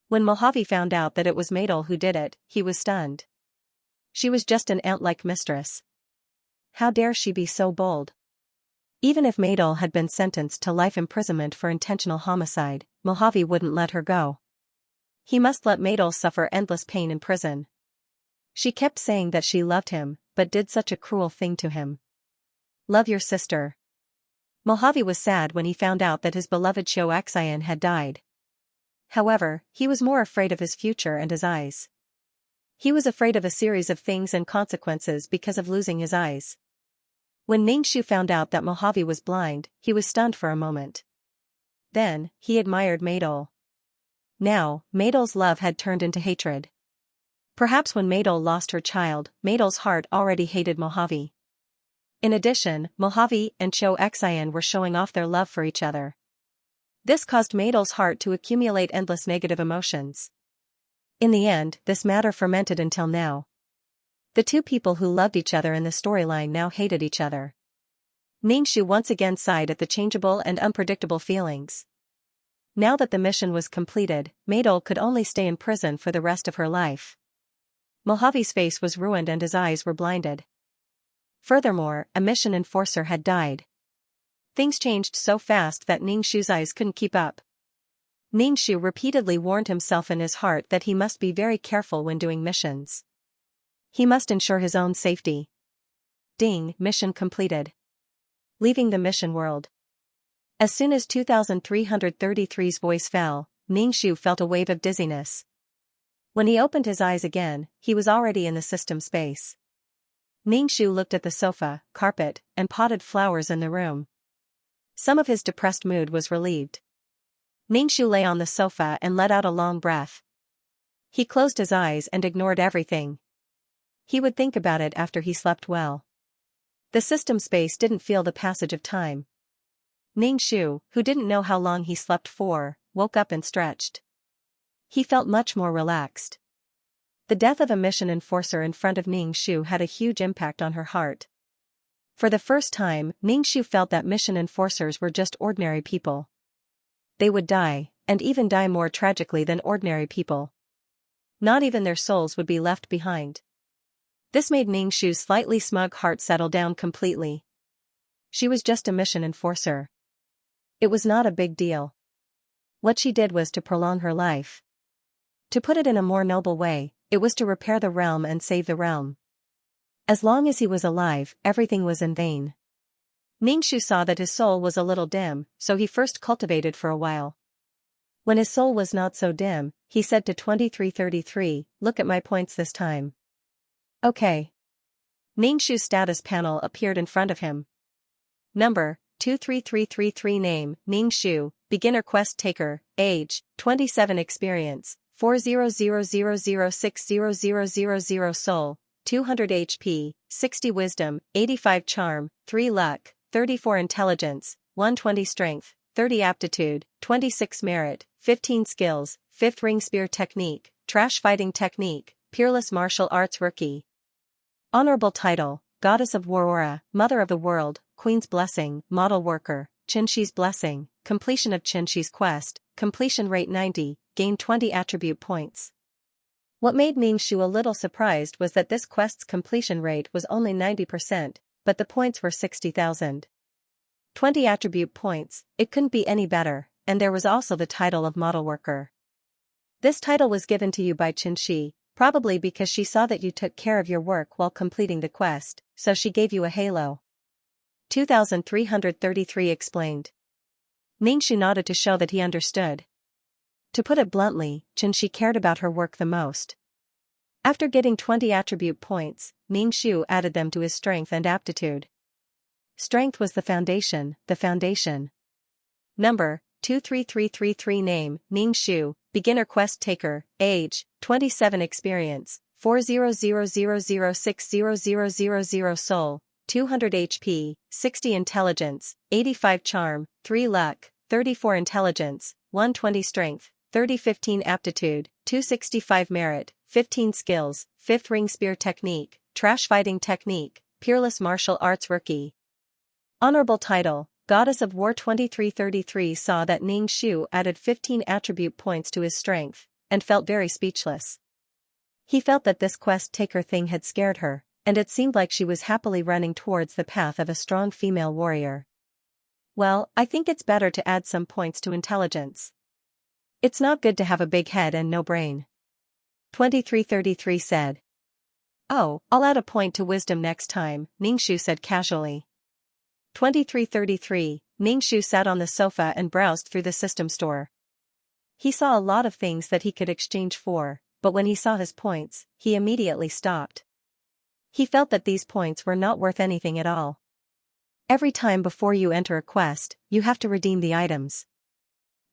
When Mojave found out that it was Maidol who did it, he was stunned. She was just an ant-like mistress. How dare she be so bold? Even if Maidol had been sentenced to life imprisonment for intentional homicide, Mojave wouldn't let her go. He must let Maidol suffer endless pain in prison. She kept saying that she loved him, but did such a cruel thing to him. Love your sister. Mojave was sad when he found out that his beloved Xianxia had died. However, he was more afraid of his future and his eyes. He was afraid of a series of things and consequences because of losing his eyes. When Ningxu found out that Mojave was blind, he was stunned for a moment. Then, he admired Maydol. Now, Maydol's love had turned into hatred. Perhaps when Maydol lost her child, Maydol's heart already hated Mojave. In addition, Mojave and Xianxia were showing off their love for each other. This caused Maydol's heart to accumulate endless negative emotions. In the end, this matter fermented until now. The two people who loved each other in the storyline now hated each other. Ningxu once again sighed at the changeable and unpredictable feelings. Now that the mission was completed, Maydol could only stay in prison for the rest of her life. Mojave's face was ruined and his eyes were blinded. Furthermore, a mission enforcer had died. Things changed so fast that Ningxu's eyes couldn't keep up. Ningxu repeatedly warned himself in his heart that he must be very careful when doing missions. He must ensure his own safety. Ding, mission completed. Leaving the mission world. As soon as 2333's voice fell, Ningxu felt a wave of dizziness. When he opened his eyes again, he was already in the system space. Ningxu looked at the sofa, carpet, and potted flowers in the room. Some of his depressed mood was relieved. Ningxu lay on the sofa and let out a long breath. He closed his eyes and ignored everything. He would think about it after he slept well. The system space didn't feel the passage of time. Ningxu, who didn't know how long he slept for, woke up and stretched. He felt much more relaxed. The death of a mission enforcer in front of Ningxu had a huge impact on her heart. For the first time, Ningxu felt that mission enforcers were just ordinary people. They would die, and even die more tragically than ordinary people. Not even their souls would be left behind. This made Ningxu's slightly smug heart settle down completely. She was just a mission enforcer. It was not a big deal. What she did was to prolong her life. To put it in a more noble way, it was to repair the realm and save the realm. As long as he was alive, everything was in vain. Ningxu saw that his soul was a little dim, so he first cultivated for a while. When his soul was not so dim, he said to 2333, "Look at my points this time." Okay. Ningxu's status panel appeared in front of him. Number, 23333 Name, Ningxu, Beginner Quest Taker, Age, 27 Experience, 40000600000 Soul, 200 HP, 60 Wisdom, 85 Charm, 3 Luck, 34 Intelligence, 120 Strength, 30 Aptitude, 26 Merit, 15 Skills, 5th Ring Spear Technique, Trash Fighting Technique, Peerless Martial Arts Rookie. Honorable Title, Goddess of War, Mother of the World, Queen's Blessing, Model Worker, Xianxia's Blessing, Completion of Xianxia's Quest, Completion Rate 90, Gain 20 Attribute Points. What made Ningxu a little surprised was that this quest's completion rate was only 90%, but the points were 60,000. 20 attribute points, it couldn't be any better, and there was also the title of Model Worker. This title was given to you by Xianxia, probably because she saw that you took care of your work while completing the quest, so she gave you a halo. 2333 explained. Ningxu nodded to show that he understood. To put it bluntly, Xianxia cared about her work the most. After getting 20 attribute points, Ningxu added them to his strength and aptitude. Strength was the foundation. Number, 23333 Name, Ningxu, Beginner Quest Taker, Age, 27 Experience, 40000600000 Soul, 200 HP, 60 Intelligence, 85 Charm, 3 Luck, 34 Intelligence, 120 Strength, 15 Aptitude, 265 Merit, 15 Skills, 5th Ring Spear Technique, Trash Fighting Technique, Peerless Martial Arts Rookie. Honorable Title, Goddess of War. 2333 saw that Ningxu added 15 attribute points to his strength, and felt very speechless. He felt that this quest taker thing had scared her, and it seemed like she was happily running towards the path of a strong female warrior. Well, I think it's better to add some points to intelligence. It's not good to have a big head and no brain. 2333 said. Oh, I'll add a point to wisdom next time, Ningxu said casually. 2333, Ningxu sat on the sofa and browsed through the system store. He saw a lot of things that he could exchange for, but when he saw his points, he immediately stopped. He felt that these points were not worth anything at all. Every time before you enter a quest, you have to redeem the items.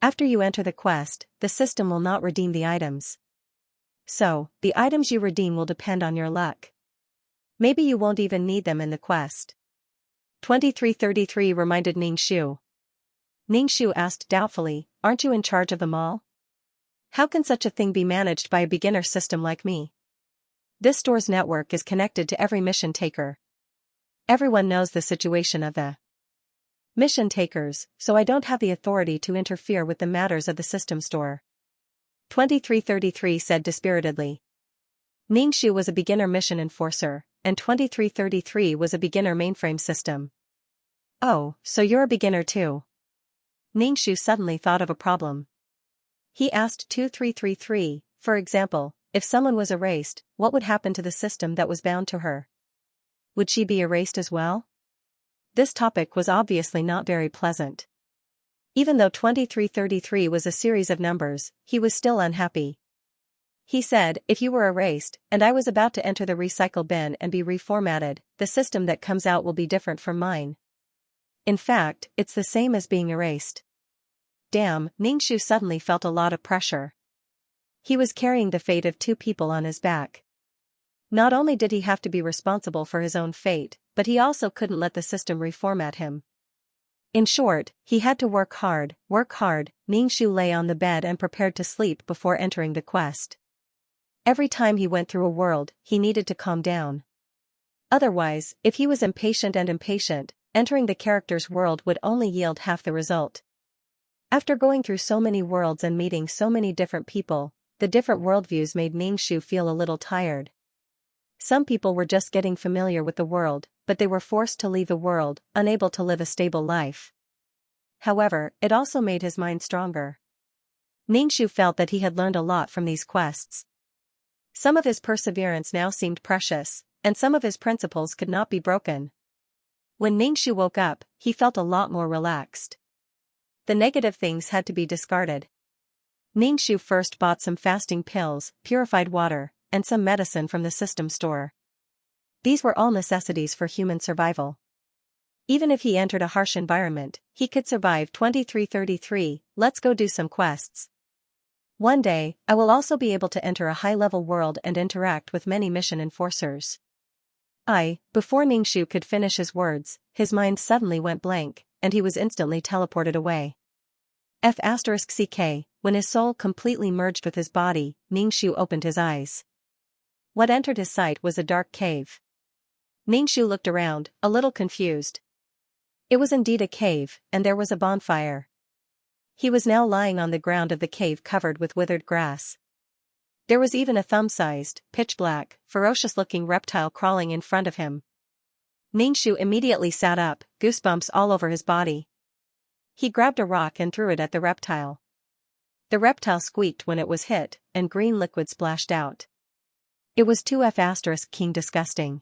After you enter the quest, the system will not redeem the items. So, the items you redeem will depend on your luck. Maybe you won't even need them in the quest. 2333 reminded Xianxia. Xianxia asked doubtfully, aren't you in charge of them all? How can such a thing be managed by a beginner system like me? This store's network is connected to every mission taker. Everyone knows the situation of the mission takers, so I don't have the authority to interfere with the matters of the system store. 2333 said dispiritedly. Xianxia was a beginner mission enforcer, and 2333 was a beginner mainframe system. Oh, so you're a beginner too? Xianxia suddenly thought of a problem. He asked 2333, for example, if someone was erased, what would happen to the system that was bound to her? Would she be erased as well? This topic was obviously not very pleasant. Even though 2333 was a series of numbers, he was still unhappy. He said, if you were erased, and I was about to enter the recycle bin and be reformatted, the system that comes out will be different from mine. In fact, it's the same as being erased. Damn, Xianxia suddenly felt a lot of pressure. He was carrying the fate of two people on his back. Not only did he have to be responsible for his own fate, but he also couldn't let the system reformat him. In short, he had to work hard. Xianxia lay on the bed and prepared to sleep before entering the quest. Every time he went through a world, he needed to calm down. Otherwise, if he was impatient, entering the character's world would only yield half the result. After going through so many worlds and meeting so many different people, the different worldviews made Xianxia feel a little tired. Some people were just getting familiar with the world, but they were forced to leave the world, unable to live a stable life. However, it also made his mind stronger. Xianxia felt that he had learned a lot from these quests. Some of his perseverance now seemed precious, and some of his principles could not be broken. When Xianxia woke up, he felt a lot more relaxed. The negative things had to be discarded. Xianxia first bought some fasting pills, purified water, and some medicine from the system store. These were all necessities for human survival. Even if he entered a harsh environment, he could survive. 2333, let's go do some quests. One day, I will also be able to enter a high-level world and interact with many mission enforcers. Before Xianxia could finish his words, his mind suddenly went blank, and he was instantly teleported away. F***ck, when his soul completely merged with his body, Xianxia opened his eyes. What entered his sight was a dark cave. Xianxia looked around, a little confused. It was indeed a cave, and there was a bonfire. He was now lying on the ground of the cave covered with withered grass. There was even a thumb-sized, pitch-black, ferocious-looking reptile crawling in front of him. Xianxia immediately sat up, goosebumps all over his body. He grabbed a rock and threw it at the reptile. The reptile squeaked when it was hit, and green liquid splashed out. It was too **king disgusting.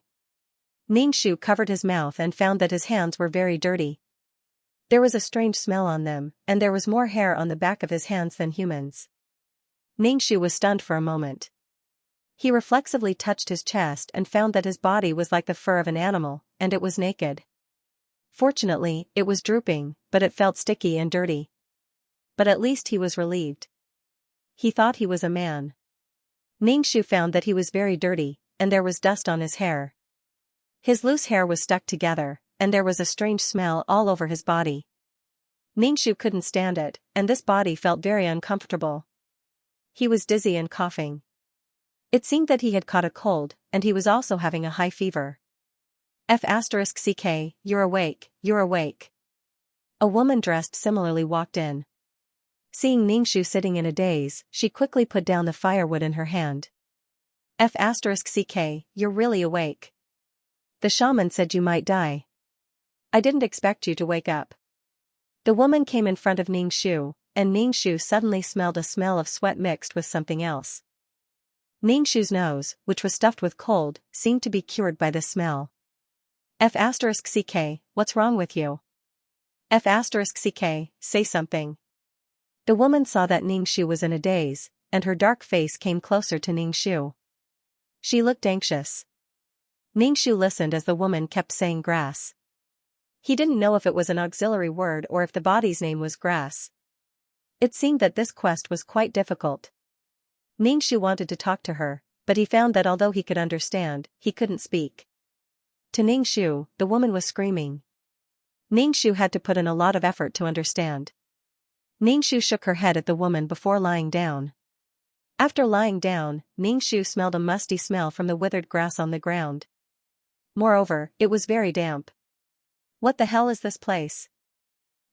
Xianxia covered his mouth and found that his hands were very dirty. There was a strange smell on them, and there was more hair on the back of his hands than humans. Xianxia was stunned for a moment. He reflexively touched his chest and found that his body was like the fur of an animal, and it was naked. Fortunately, it was drooping, but it felt sticky and dirty. But at least he was relieved. He thought he was a man. Xianxia found that he was very dirty, and there was dust on his hair. His loose hair was stuck together, and there was a strange smell all over his body. Xianxia couldn't stand it, and this body felt very uncomfortable. He was dizzy and coughing. It seemed that he had caught a cold, and he was also having a high fever. F***ck, you're awake. A woman dressed similarly walked in. Seeing Xianxia sitting in a daze, she quickly put down the firewood in her hand. F***ck, you're really awake. The shaman said you might die. I didn't expect you to wake up. The woman came in front of Xianxia, and Xianxia suddenly smelled a smell of sweat mixed with something else. Xianxia's nose, which was stuffed with cold, seemed to be cured by the smell. F***ck, what's wrong with you? F***ck, say something. The woman saw that Ningxu was in a daze, and her dark face came closer to Ningxu. She looked anxious. Ningxu listened as the woman kept saying grass. He didn't know if it was an auxiliary word or if the body's name was grass. It seemed that this quest was quite difficult. Ningxu wanted to talk to her, but he found that although he could understand, he couldn't speak. To Ningxu, the woman was screaming. Ningxu had to put in a lot of effort to understand. Ningxu shook her head at the woman before lying down. After lying down, Ningxu smelled a musty smell from the withered grass on the ground. Moreover, it was very damp. What the hell is this place?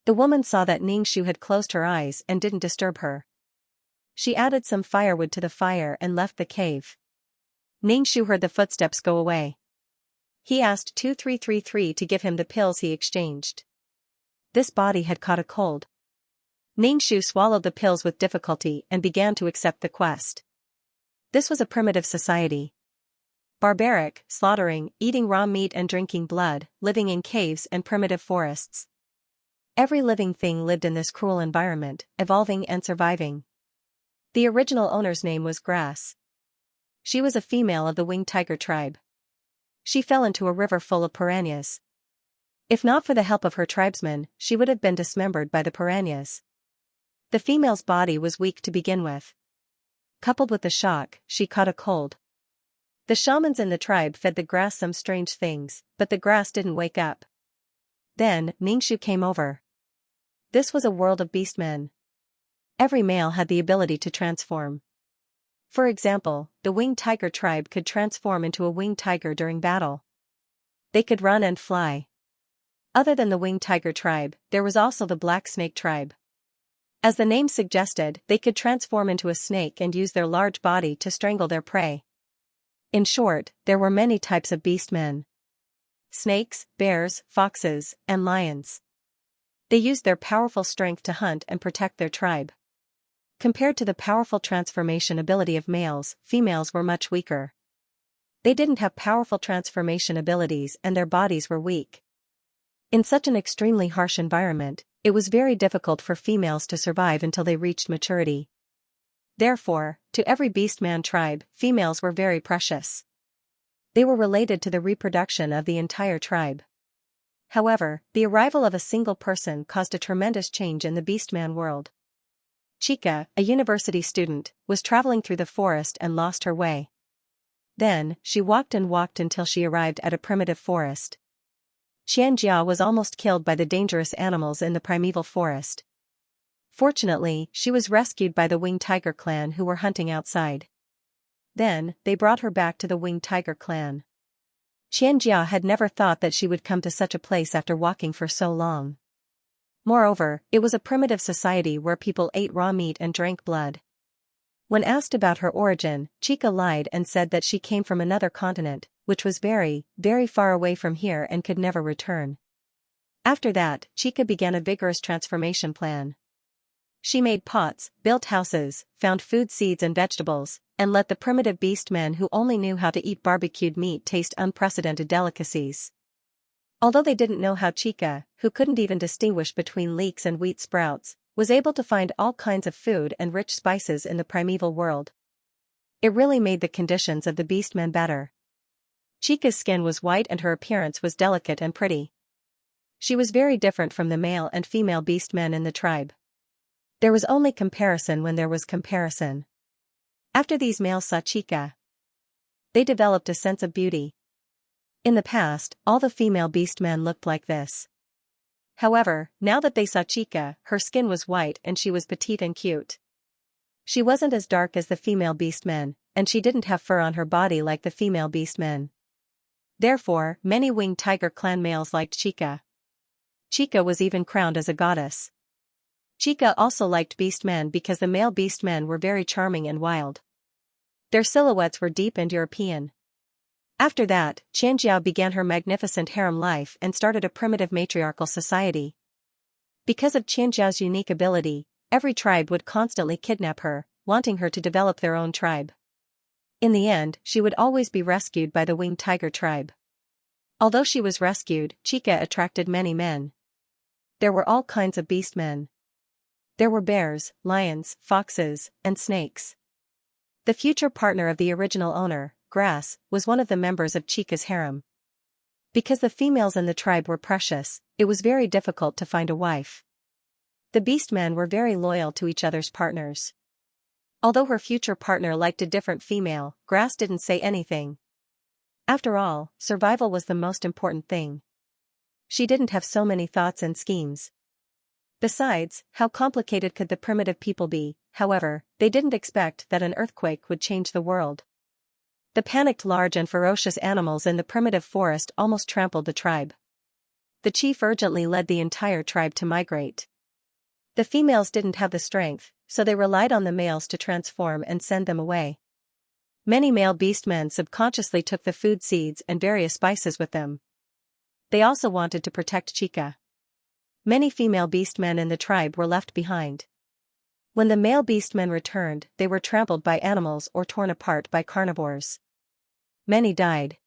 The woman saw that Ningxu had closed her eyes and didn't disturb her. She added some firewood to the fire and left the cave. Ningxu heard the footsteps go away. He asked 2333 to give him the pills he exchanged. This body had caught a cold. Ningxu swallowed the pills with difficulty and began to accept the quest. This was a primitive society. Barbaric, slaughtering, eating raw meat and drinking blood, living in caves and primitive forests. Every living thing lived in this cruel environment, evolving and surviving. The original owner's name was Grass. She was a female of the winged tiger tribe. She fell into a river full of piranhas. If not for the help of her tribesmen, she would have been dismembered by the piranhas. The female's body was weak to begin with. Coupled with the shock, she caught a cold. The shamans in the tribe fed the grass some strange things, but the grass didn't wake up. Then, Ningxu came over. This was a world of beastmen. Every male had the ability to transform. For example, the winged tiger tribe could transform into a winged tiger during battle. They could run and fly. Other than the winged tiger tribe, there was also the black snake tribe. As the name suggested, they could transform into a snake and use their large body to strangle their prey. In short, there were many types of beastmen. Snakes, bears, foxes, and lions. They used their powerful strength to hunt and protect their tribe. Compared to the powerful transformation ability of males, females were much weaker. They didn't have powerful transformation abilities and their bodies were weak. In such an extremely harsh environment, it was very difficult for females to survive until they reached maturity. Therefore, to every beastman tribe, females were very precious. They were related to the reproduction of the entire tribe. However, the arrival of a single person caused a tremendous change in the beastman world. Chica, a university student, was traveling through the forest and lost her way. Then, she walked and walked until she arrived at a primitive forest. Xianxia was almost killed by the dangerous animals in the primeval forest. Fortunately, she was rescued by the winged tiger clan who were hunting outside. Then, they brought her back to the winged tiger clan. Xianxia had never thought that she would come to such a place after walking for so long. Moreover, it was a primitive society where people ate raw meat and drank blood. When asked about her origin, Chica lied and said that she came from another continent, which was very, very far away from here and could never return. After that, Chica began a vigorous transformation plan. She made pots, built houses, found food seeds and vegetables, and let the primitive beastmen who only knew how to eat barbecued meat taste unprecedented delicacies. Although they didn't know how Chica, who couldn't even distinguish between leeks and wheat sprouts, was able to find all kinds of food and rich spices in the primeval world. It really made the conditions of the beastmen better. Chica's skin was white and her appearance was delicate and pretty. She was very different from the male and female beastmen in the tribe. There was only comparison when there was comparison. After these males saw Chica, they developed a sense of beauty. In the past, all the female beastmen looked like this. However, now that they saw Chica, her skin was white and she was petite and cute. She wasn't as dark as the female beastmen, and she didn't have fur on her body like the female beastmen. Therefore, many winged tiger clan males liked Chica. Chica was even crowned as a goddess. Chica also liked beastmen because the male beastmen were very charming and wild. Their silhouettes were deep and European. After that, Xianxia began her magnificent harem life and started a primitive matriarchal society. Because of Xianxia's unique ability, every tribe would constantly kidnap her, wanting her to develop their own tribe. In the end, she would always be rescued by the winged tiger tribe. Although she was rescued, Chica attracted many men. There were all kinds of beastmen. There were bears, lions, foxes, and snakes. The future partner of the original owner, Grass, was one of the members of Chica's harem. Because the females in the tribe were precious, it was very difficult to find a wife. The beastmen were very loyal to each other's partners. Although her future partner liked a different female, Grass didn't say anything. After all, survival was the most important thing. She didn't have so many thoughts and schemes. Besides, how complicated could the primitive people be? However, they didn't expect that an earthquake would change the world. The panicked large and ferocious animals in the primitive forest almost trampled the tribe. The chief urgently led the entire tribe to migrate. The females didn't have the strength, so they relied on the males to transform and send them away. Many male beastmen subconsciously took the food seeds and various spices with them. They also wanted to protect Chica. Many female beastmen in the tribe were left behind. When the male beastmen returned, they were trampled by animals or torn apart by carnivores. Many died.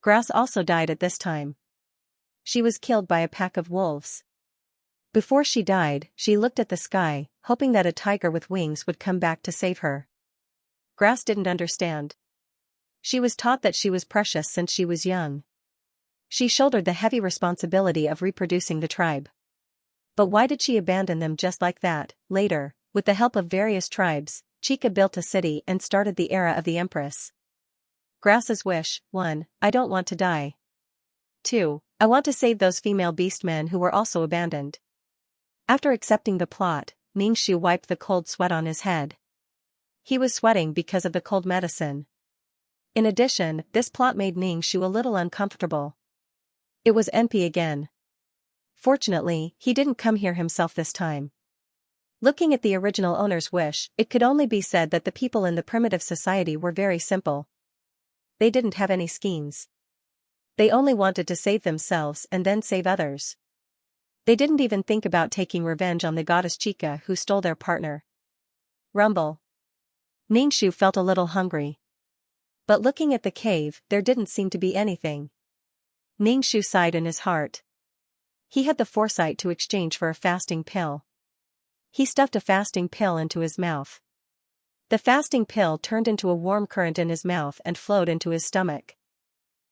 Grass also died at this time. She was killed by a pack of wolves. Before she died, she looked at the sky, hoping that a tiger with wings would come back to save her. Grass didn't understand. She was taught that she was precious since she was young. She shouldered the heavy responsibility of reproducing the tribe. But why did she abandon them just like that? Later, with the help of various tribes, Chica built a city and started the era of the Empress. Grass's wish: 1. I don't want to die. 2. I want to save those female beastmen who were also abandoned. After accepting the plot, Ningxu wiped the cold sweat on his head. He was sweating because of the cold medicine. In addition, this plot made Ningxu a little uncomfortable. It was NP again. Fortunately, he didn't come here himself this time. Looking at the original owner's wish, it could only be said that the people in the primitive society were very simple. They didn't have any schemes. They only wanted to save themselves and then save others. They didn't even think about taking revenge on the goddess Chica who stole their partner. Rumble. Ningxu felt a little hungry. But looking at the cave, there didn't seem to be anything. Ningxu sighed in his heart. He had the foresight to exchange for a fasting pill. He stuffed a fasting pill into his mouth. The fasting pill turned into a warm current in his mouth and flowed into his stomach.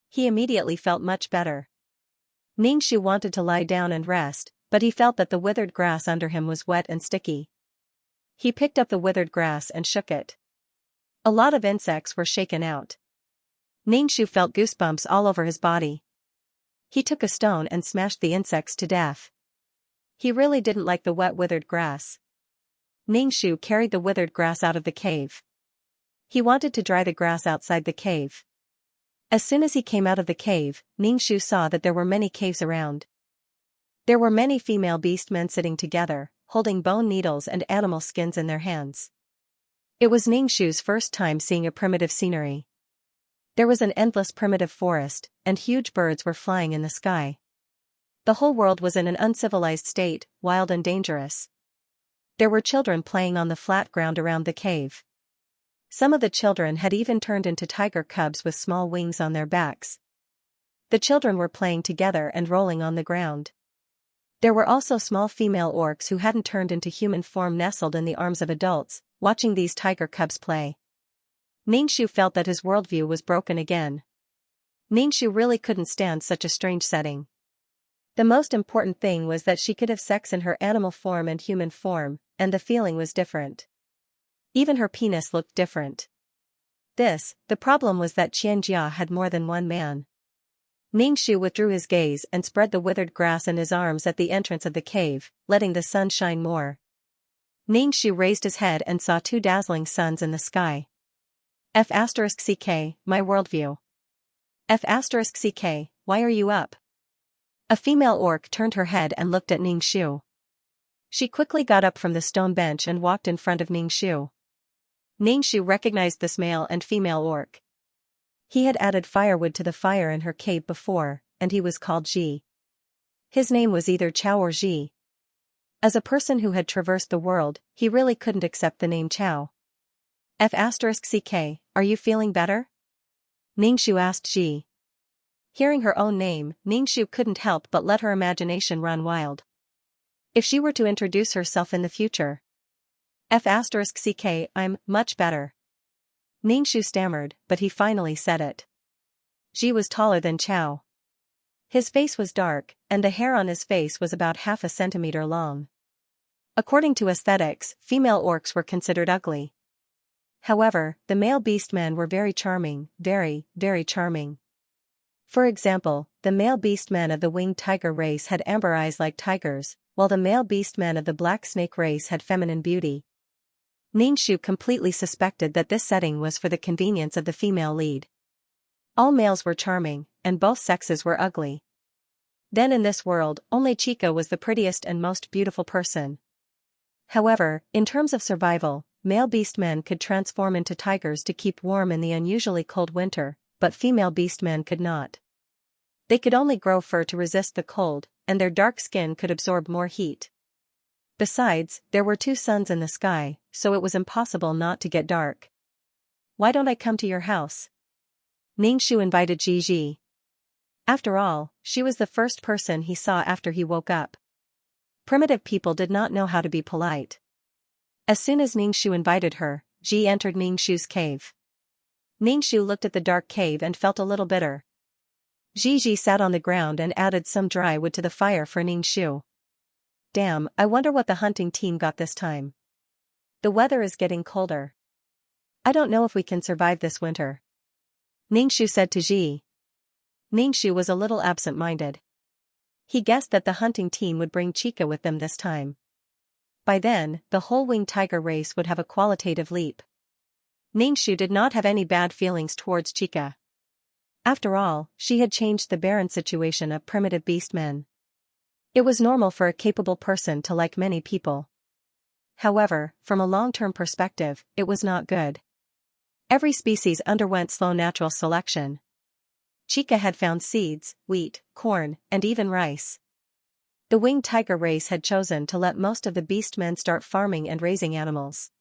He immediately felt much better. Ningxu wanted to lie down and rest, but he felt that the withered grass under him was wet and sticky. He picked up the withered grass and shook it. A lot of insects were shaken out. Ningxu felt goosebumps all over his body. He took a stone and smashed the insects to death. He really didn't like the wet withered grass. Ningxu carried the withered grass out of the cave. He wanted to dry the grass outside the cave. As soon as he came out of the cave, Ningxu saw that there were many caves around. There were many female beastmen sitting together, holding bone needles and animal skins in their hands. It was Ningxu's first time seeing a primitive scenery. There was an endless primitive forest, and huge birds were flying in the sky. The whole world was in an uncivilized state, wild and dangerous. There were children playing on the flat ground around the cave. Some of the children had even turned into tiger cubs with small wings on their backs. The children were playing together and rolling on the ground. There were also small female orcs who hadn't turned into human form nestled in the arms of adults, watching these tiger cubs play. Ningxu felt that his worldview was broken again. Ningxu really couldn't stand such a strange setting. The most important thing was that she could have sex in her animal form and human form, and the feeling was different. Even her penis looked different. The problem was that Xianxia had more than one man. Ningxu withdrew his gaze and spread the withered grass in his arms at the entrance of the cave, letting the sun shine more. Ningxu raised his head and saw two dazzling suns in the sky. F***ck, my worldview. F***ck, why are you up? A female orc turned her head and looked at Ningxu. She quickly got up from the stone bench and walked in front of Ningxu. Ningxu recognized this male and female orc. He had added firewood to the fire in her cave before, and he was called Ji. His name was either Chao or Ji. As a person who had traversed the world, he really couldn't accept the name Chao. F***ck, are you feeling better? Ningxu asked Ji. Hearing her own name, Ningxu couldn't help but let her imagination run wild. If she were to introduce herself in the future. F*ck, I'm much better. Ningxu stammered, but he finally said it. Ji was taller than Chao. His face was dark, and the hair on his face was about half a centimeter long. According to aesthetics, female orcs were considered ugly. However, the male beastmen were very charming, very, very charming. For example, the male beastmen of the winged tiger race had amber eyes like tigers, while the male beastmen of the black snake race had feminine beauty. Ningxu completely suspected that this setting was for the convenience of the female lead. All males were charming, and both sexes were ugly. Then in this world, only Chica was the prettiest and most beautiful person. However, in terms of survival, male beastmen could transform into tigers to keep warm in the unusually cold winter, but female beastmen could not. They could only grow fur to resist the cold, and their dark skin could absorb more heat. Besides, there were 2 suns in the sky, so it was impossible not to get dark. Why don't I come to your house? Ningxu invited Ji. After all, she was the first person he saw after he woke up. Primitive people did not know how to be polite. As soon as Ningxu invited her, Ji entered Ningxu's cave. Ningxu looked at the dark cave and felt a little bitter. Ji sat on the ground and added some dry wood to the fire for Ningxu. Damn, I wonder what the hunting team got this time. The weather is getting colder. I don't know if we can survive this winter. Ningxu said to Ji. Ningxu was a little absent-minded. He guessed that the hunting team would bring Chica with them this time. By then, the whole winged tiger race would have a qualitative leap. Ningxu did not have any bad feelings towards Chica. After all, she had changed the barren situation of primitive beastmen. It was normal for a capable person to like many people. However, from a long-term perspective, it was not good. Every species underwent slow natural selection. Chica had found seeds, wheat, corn, and even rice. The winged tiger race had chosen to let most of the beastmen start farming and raising animals.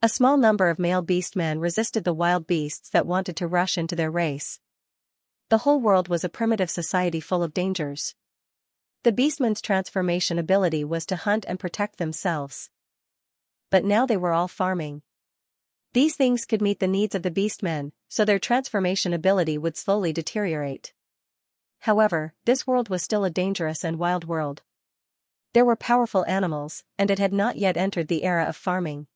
A small number of male beastmen resisted the wild beasts that wanted to rush into their race. The whole world was a primitive society full of dangers. The beastmen's transformation ability was to hunt and protect themselves. But now they were all farming. These things could meet the needs of the beastmen, so their transformation ability would slowly deteriorate. However, this world was still a dangerous and wild world. There were powerful animals, and it had not yet entered the era of farming.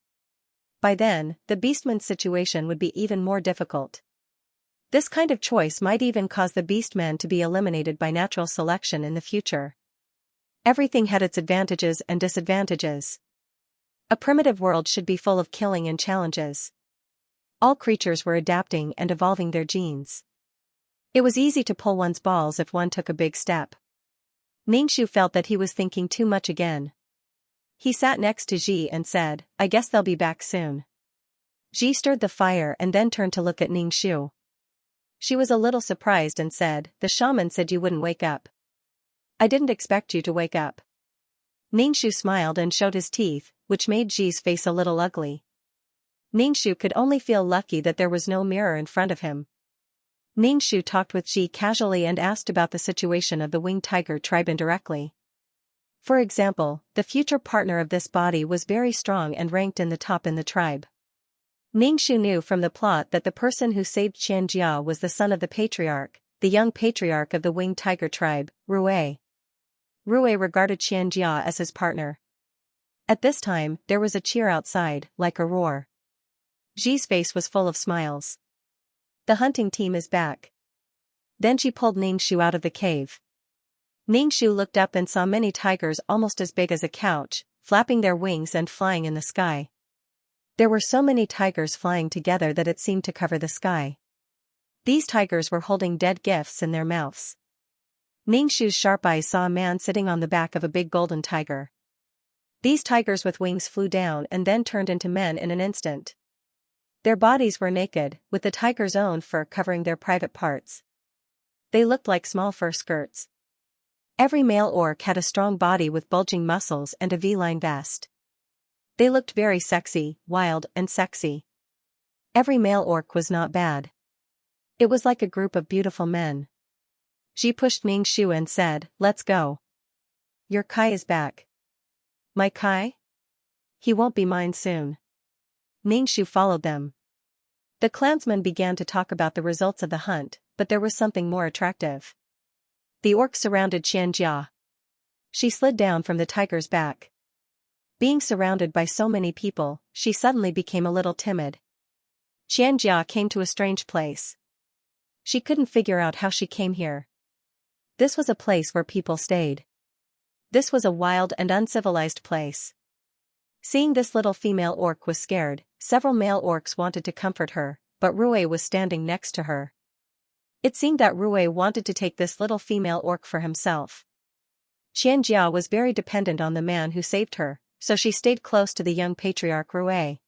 By then, the beastmen's situation would be even more difficult. This kind of choice might even cause the beastmen to be eliminated by natural selection in the future. Everything had its advantages and disadvantages. A primitive world should be full of killing and challenges. All creatures were adapting and evolving their genes. It was easy to pull one's balls if one took a big step. Ningxu felt that he was thinking too much again. He sat next to Ji and said, I guess they'll be back soon. Ji stirred the fire and then turned to look at Ningxu. She was a little surprised and said, the shaman said you wouldn't wake up. I didn't expect you to wake up. Ningxu smiled and showed his teeth, which made Ji's face a little ugly. Ningxu could only feel lucky that there was no mirror in front of him. Ningxu talked with Ji casually and asked about the situation of the winged tiger tribe indirectly. For example, the future partner of this body was very strong and ranked in the top in the tribe. Ningxu knew from the plot that the person who saved Xianxia was the son of the patriarch, the young patriarch of the winged tiger tribe, Rue. Rue regarded Xianxia as his partner. At this time, there was a cheer outside, like a roar. Ji's face was full of smiles. The hunting team is back. Then she pulled Ningxu out of the cave. Ningxu looked up and saw many tigers almost as big as a couch, flapping their wings and flying in the sky. There were so many tigers flying together that it seemed to cover the sky. These tigers were holding dead gifts in their mouths. Ningxu's sharp eyes saw a man sitting on the back of a big golden tiger. These tigers with wings flew down and then turned into men in an instant. Their bodies were naked, with the tiger's own fur covering their private parts. They looked like small fur skirts. Every male orc had a strong body with bulging muscles and a V-line vest. They looked very sexy, wild, and sexy. Every male orc was not bad. It was like a group of beautiful men. Ji pushed Ningxu and said, let's go. Your Kai is back. My Kai? He won't be mine soon. Ningxu followed them. The clansmen began to talk about the results of the hunt, but there was something more attractive. The orcs surrounded Xianxia. She slid down from the tiger's back. Being surrounded by so many people, she suddenly became a little timid. Xianxia came to a strange place. She couldn't figure out how she came here. This was a place where people stayed. This was a wild and uncivilized place. Seeing this little female orc was scared, several male orcs wanted to comfort her, but Rui was standing next to her. It seemed that Rui wanted to take this little female orc for himself. Xianxia was very dependent on the man who saved her, so she stayed close to the young patriarch Rui.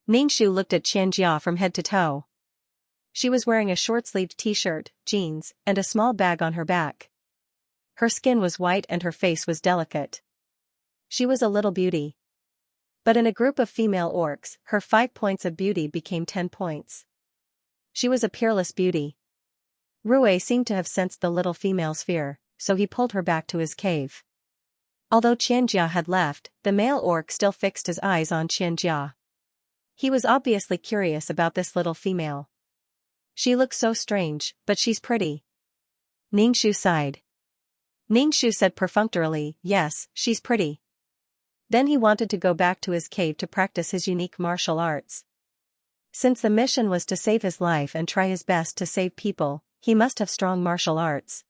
Ningxu looked at Xianxia from head to toe. She was wearing a short-sleeved t-shirt, jeans, and a small bag on her back. Her skin was white and her face was delicate. She was a little beauty. But in a group of female orcs, her 5 points of beauty became 10 points. She was a peerless beauty. Rui seemed to have sensed the little female's fear, so he pulled her back to his cave. Although Xianxia had left, the male orc still fixed his eyes on Xianxia. He was obviously curious about this little female. She looks so strange, but she's pretty. Ningxu sighed. Ningxu said perfunctorily, yes, she's pretty. Then he wanted to go back to his cave to practice his unique martial arts. Since the mission was to save his life and try his best to save people, he must have strong martial arts.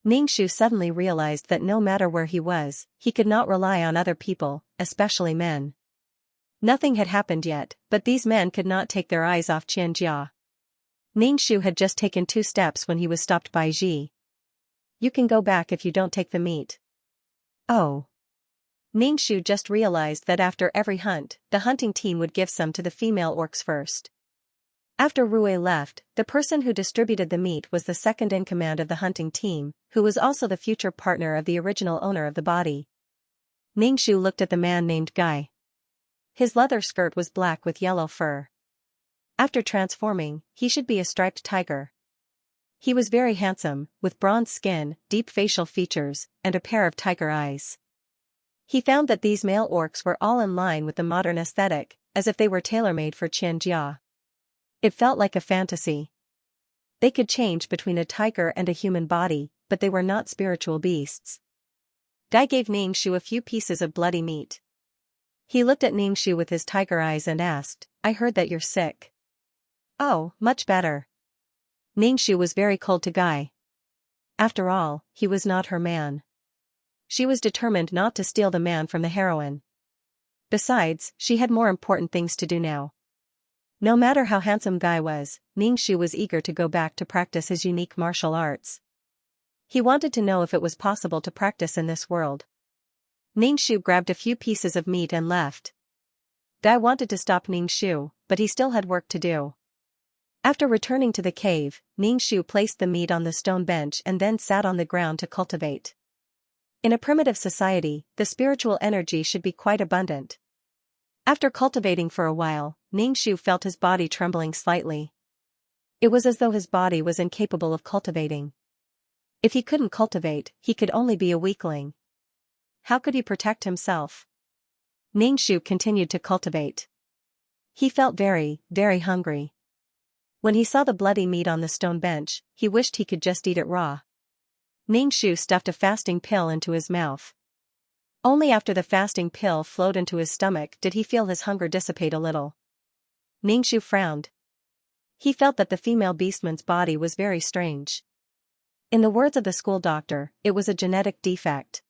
Ningxu suddenly realized that no matter where he was, he could not rely on other people, especially men. Nothing had happened yet, but these men could not take their eyes off Xianxia. Ningxu had just taken 2 steps when he was stopped by Ji. You can go back if you don't take the meat. Oh. Ningxu just realized that after every hunt, the hunting team would give some to the female orcs first. After Rui left, the person who distributed the meat was the second in command of the hunting team, who was also the future partner of the original owner of the body. Ningxu looked at the man named Guy. His leather skirt was black with yellow fur. After transforming, he should be a striped tiger. He was very handsome, with bronze skin, deep facial features, and a pair of tiger eyes. He found that these male orcs were all in line with the modern aesthetic, as if they were tailor-made for Xianxia. It felt like a fantasy. They could change between a tiger and a human body, but they were not spiritual beasts. Guy gave Ningxu a few pieces of bloody meat. He looked at Ningxu with his tiger eyes and asked, I heard that you're sick. Oh, much better. Ningxu was very cold to Guy. After all, he was not her man. She was determined not to steal the man from the heroine. Besides, she had more important things to do now. No matter how handsome Guy was, Ningxu was eager to go back to practice his unique martial arts. He wanted to know if it was possible to practice in this world. Ningxu grabbed a few pieces of meat and left. Guy wanted to stop Ningxu, but he still had work to do. After returning to the cave, Ningxu placed the meat on the stone bench and then sat on the ground to cultivate. In a primitive society, the spiritual energy should be quite abundant. After cultivating for a while, Ningxu felt his body trembling slightly. It was as though his body was incapable of cultivating. If he couldn't cultivate, he could only be a weakling. How could he protect himself? Ningxu continued to cultivate. He felt very, very hungry. When he saw the bloody meat on the stone bench, he wished he could just eat it raw. Ningxu stuffed a fasting pill into his mouth. Only after the fasting pill flowed into his stomach did he feel his hunger dissipate a little. Ningxu frowned. He felt that the female beastman's body was very strange. In the words of the school doctor, it was a genetic defect.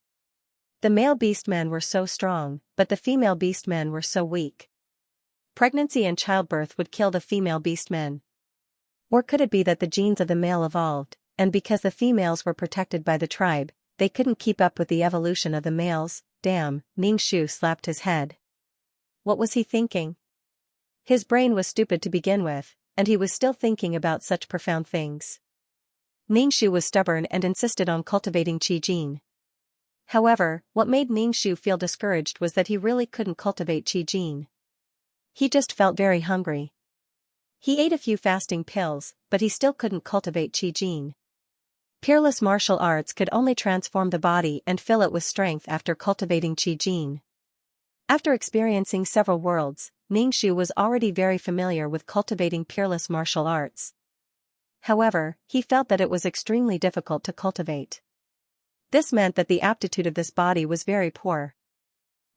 The male beastmen were so strong, but the female beastmen were so weak. Pregnancy and childbirth would kill the female beastmen. Or could it be that the genes of the male evolved, and because the females were protected by the tribe, they couldn't keep up with the evolution of the males? Damn, Ningxu slapped his head. What was he thinking? His brain was stupid to begin with, and he was still thinking about such profound things. Ningxu was stubborn and insisted on cultivating Qi Jin. However, what made Ningxu feel discouraged was that he really couldn't cultivate Qi Jin. He just felt very hungry. He ate a few fasting pills, but he still couldn't cultivate Qi Jin. Peerless martial arts could only transform the body and fill it with strength after cultivating Qi Jin. After experiencing several worlds, Ningxu was already very familiar with cultivating peerless martial arts. However, he felt that it was extremely difficult to cultivate. This meant that the aptitude of this body was very poor.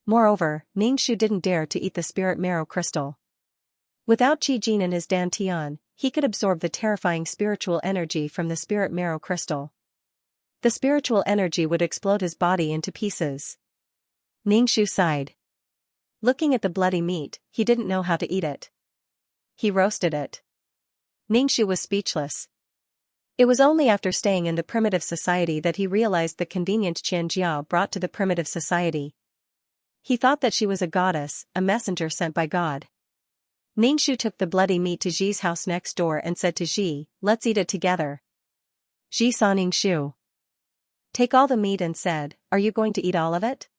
Moreover, Ningxu didn't dare to eat the spirit marrow crystal. Without Qi Jin in his dantian, he could absorb the terrifying spiritual energy from the spirit marrow crystal. The spiritual energy would explode his body into pieces. Ningxu sighed. Looking at the bloody meat, he didn't know how to eat it. He roasted it. Ningxu was speechless. It was only after staying in the primitive society that he realized the convenience Xianxia brought to the primitive society. He thought that she was a goddess, a messenger sent by God. Ningxu took the bloody meat to Xi's house next door and said to Xi, "Let's eat it together." Xi saw Ningxu take all the meat and said, "Are you going to eat all of it?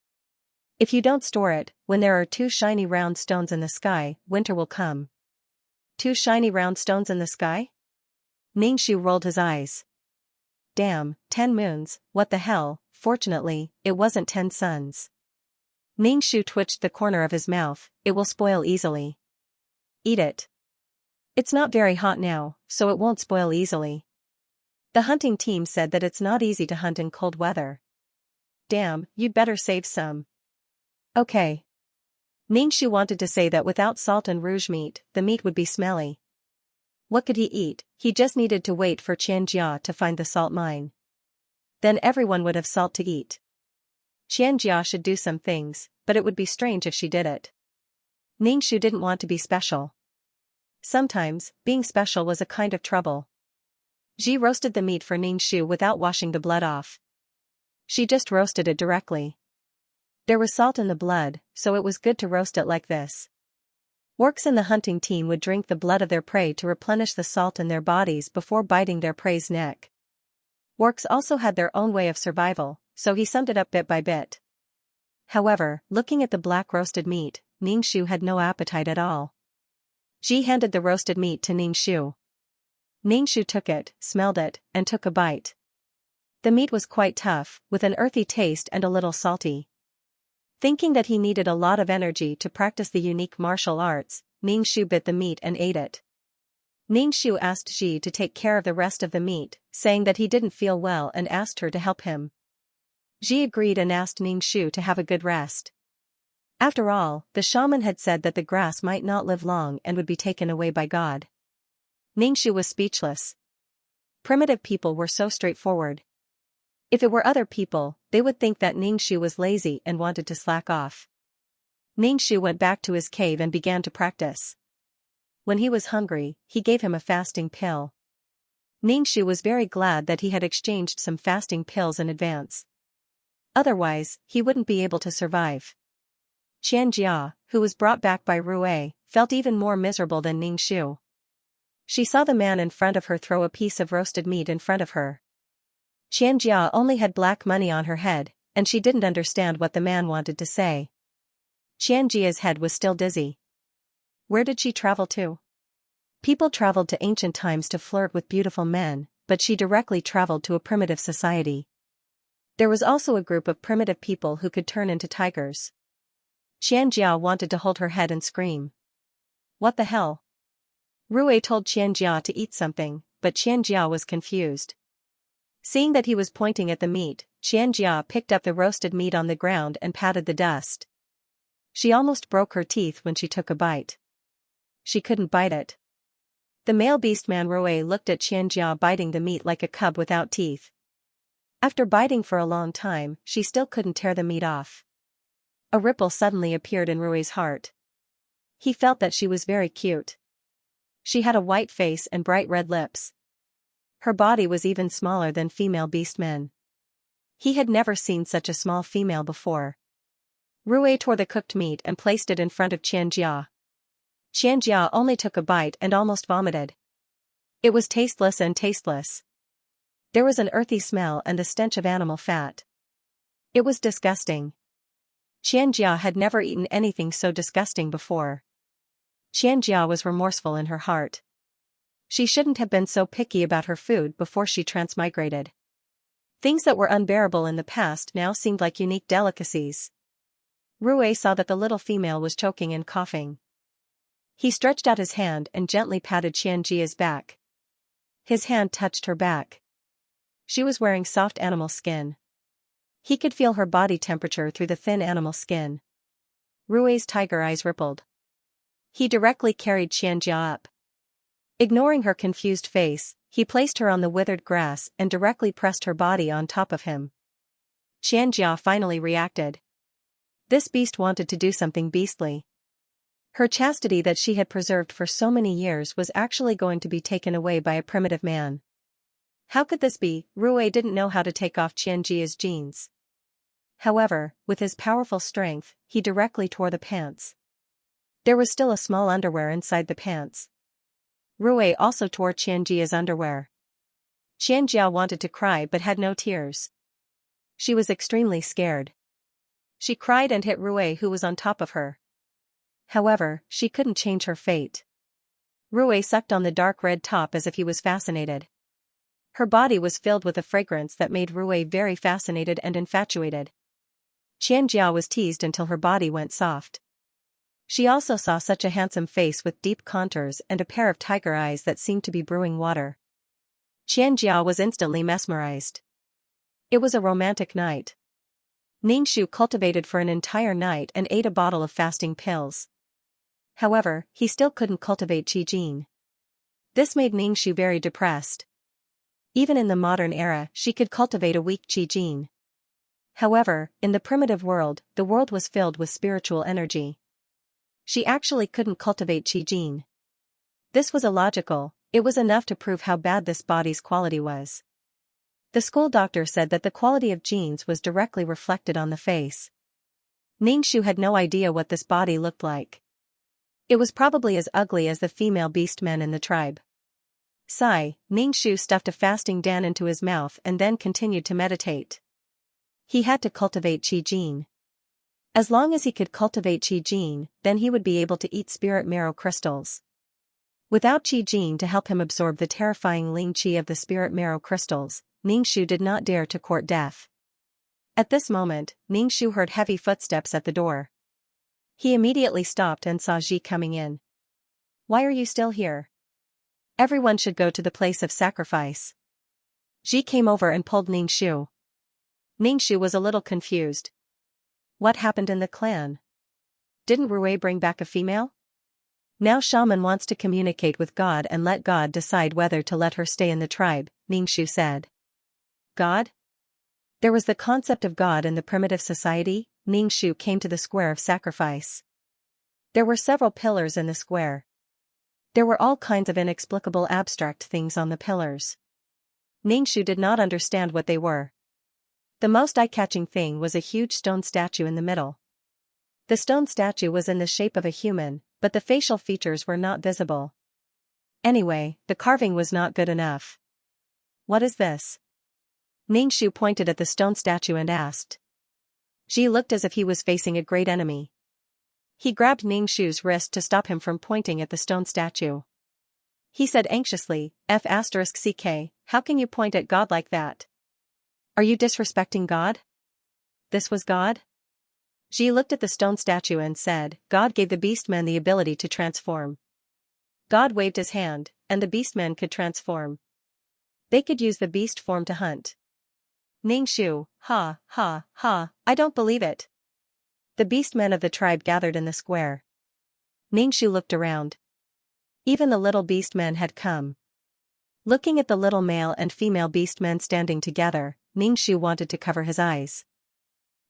If you don't store it, when there are 2 shiny round stones in the sky, winter will come." 2 shiny round stones in the sky? Ningxu rolled his eyes. Damn, 10 moons, what the hell? Fortunately, it wasn't 10 suns. Ningxu twitched the corner of his mouth. It will spoil easily. Eat it. It's not very hot now, so it won't spoil easily. The hunting team said that it's not easy to hunt in cold weather. Damn, you'd better save some. Okay. Ningxu wanted to say that without salt and rouge meat, the meat would be smelly. What could he eat? He just needed to wait for Xianxia to find the salt mine. Then everyone would have salt to eat. Xianxia should do some things, but it would be strange if she did it. Ningxu didn't want to be special. Sometimes, being special was a kind of trouble. Xi roasted the meat for Ningxu without washing the blood off. She just roasted it directly. There was salt in the blood, so it was good to roast it like this. Orcs in the hunting team would drink the blood of their prey to replenish the salt in their bodies before biting their prey's neck. Orcs also had their own way of survival, so he summed it up bit by bit. However, looking at the black roasted meat, Ningxu had no appetite at all. Xi handed the roasted meat to Ningxu. Ningxu took it, smelled it, and took a bite. The meat was quite tough, with an earthy taste and a little salty. Thinking that he needed a lot of energy to practice the unique martial arts, Ningxu bit the meat and ate it. Ningxu asked Xi to take care of the rest of the meat, saying that he didn't feel well and asked her to help him. Xi agreed and asked Ningxu to have a good rest. After all, the shaman had said that the grass might not live long and would be taken away by God. Ningxu was speechless. Primitive people were so straightforward. If it were other people, they would think that Ningxu was lazy and wanted to slack off. Ningxu went back to his cave and began to practice. When he was hungry, he gave him a fasting pill. Ningxu was very glad that he had exchanged some fasting pills in advance. Otherwise, he wouldn't be able to survive. Xianxia, who was brought back by Rui, felt even more miserable than Ningxu. She saw the man in front of her throw a piece of roasted meat in front of her. Xianxia only had black money on her head, and she didn't understand what the man wanted to say. Xianxia's head was still dizzy. Where did she travel to? People traveled to ancient times to flirt with beautiful men, but she directly traveled to a primitive society. There was also a group of primitive people who could turn into tigers. Xianxia wanted to hold her head and scream. What the hell? Rui told Xianxia to eat something, but Xianxia was confused. Seeing that he was pointing at the meat, Xianxia picked up the roasted meat on the ground and patted the dust. She almost broke her teeth when she took a bite. She couldn't bite it. The male beastman Rui looked at Xianxia biting the meat like a cub without teeth. After biting for a long time, she still couldn't tear the meat off. A ripple suddenly appeared in Rui's heart. He felt that she was very cute. She had a white face and bright red lips. Her body was even smaller than female beastmen. He had never seen such a small female before. Rui tore the cooked meat and placed it in front of Xianxia. Xianxia only took a bite and almost vomited. It was tasteless and tasteless. There was an earthy smell and the stench of animal fat. It was disgusting. Xianxia had never eaten anything so disgusting before. Xianxia was remorseful in her heart. She shouldn't have been so picky about her food before she transmigrated. Things that were unbearable in the past now seemed like unique delicacies. Rui saw that the little female was choking and coughing. He stretched out his hand and gently patted Xianxia's back. His hand touched her back. She was wearing soft animal skin. He could feel her body temperature through the thin animal skin. Rui's tiger eyes rippled. He directly carried Xianxia up. Ignoring her confused face, he placed her on the withered grass and directly pressed her body on top of him. Xianxia finally reacted. This beast wanted to do something beastly. Her chastity that she had preserved for so many years was actually going to be taken away by a primitive man. How could this be? Rui didn't know how to take off Xianxia's jeans. However, with his powerful strength, he directly tore the pants. There was still a small underwear inside the pants. Rui also tore Xianxia's underwear. Xianxia wanted to cry but had no tears. She was extremely scared. She cried and hit Rui, who was on top of her. However, she couldn't change her fate. Rui sucked on the dark red top as if he was fascinated. Her body was filled with a fragrance that made Rui very fascinated and infatuated. Xianxia was teased until her body went soft. She also saw such a handsome face with deep contours and a pair of tiger eyes that seemed to be brewing water. Xianxia was instantly mesmerized. It was a romantic night. Ningxu cultivated for an entire night and ate a bottle of fasting pills. However, he still couldn't cultivate Qijin. This made Ningxu very depressed. Even in the modern era, she could cultivate a weak Qijin. However, in the primitive world, the world was filled with spiritual energy. She actually couldn't cultivate Qijin. This was illogical. It was enough to prove how bad this body's quality was. The school doctor said that the quality of genes was directly reflected on the face. Ningxu had no idea what this body looked like. It was probably as ugly as the female beast men in the tribe. Sigh, Ningxu stuffed a fasting dan into his mouth and then continued to meditate. He had to cultivate Qijin. As long as he could cultivate Qijin, then he would be able to eat spirit marrow crystals. Without Qijin to help him absorb the terrifying Ling Qi of the spirit marrow crystals, Ningxu did not dare to court death. At this moment, Ningxu heard heavy footsteps at the door. He immediately stopped and saw Ji coming in. Why are you still here? Everyone should go to the place of sacrifice. Ji came over and pulled Ningxu. Ningxu was a little confused. What happened in the clan? Didn't Rui bring back a female? Now shaman wants to communicate with God and let God decide whether to let her stay in the tribe, Ningxu said. God? There was the concept of God in the primitive society. Ningxu came to the square of sacrifice. There were several pillars in the square. There were all kinds of inexplicable abstract things on the pillars. Ningxu did not understand what they were. The most eye-catching thing was a huge stone statue in the middle. The stone statue was in the shape of a human, but the facial features were not visible. Anyway, the carving was not good enough. What is this? Ningxu pointed at the stone statue and asked. Ji looked as if he was facing a great enemy. He grabbed Ningxu's wrist to stop him from pointing at the stone statue. He said anxiously, F***ck, how can you point at God like that? Are you disrespecting God? This was God? Ji looked at the stone statue and said, God gave the beastmen the ability to transform. God waved his hand, and the beastmen could transform. They could use the beast form to hunt. Ningxu, ha, ha, ha, I don't believe it. The beastmen of the tribe gathered in the square. Ningxu looked around. Even the little beastmen had come. Looking at the little male and female beastmen standing together, Ningxu wanted to cover his eyes.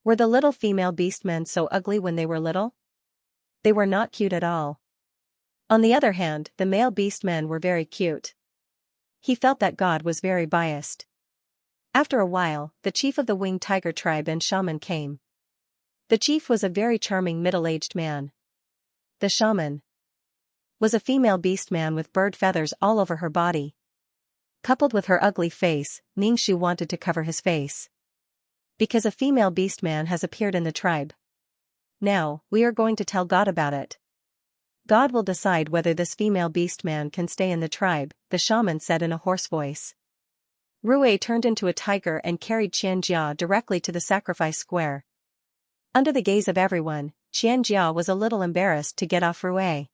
Were the little female beastmen so ugly when they were little? They were not cute at all. On the other hand, the male beastmen were very cute. He felt that God was very biased. After a while, the chief of the winged tiger tribe and shaman came. The chief was a very charming middle-aged man. The shaman was a female beastman with bird feathers all over her body. Coupled with her ugly face, Ningxu wanted to cover his face. Because a female beastman has appeared in the tribe. Now, we are going to tell God about it. God will decide whether this female beastman can stay in the tribe, the shaman said in a hoarse voice. Rui turned into a tiger and carried Xianxia directly to the sacrifice square. Under the gaze of everyone, Xianxia was a little embarrassed to get off Rui.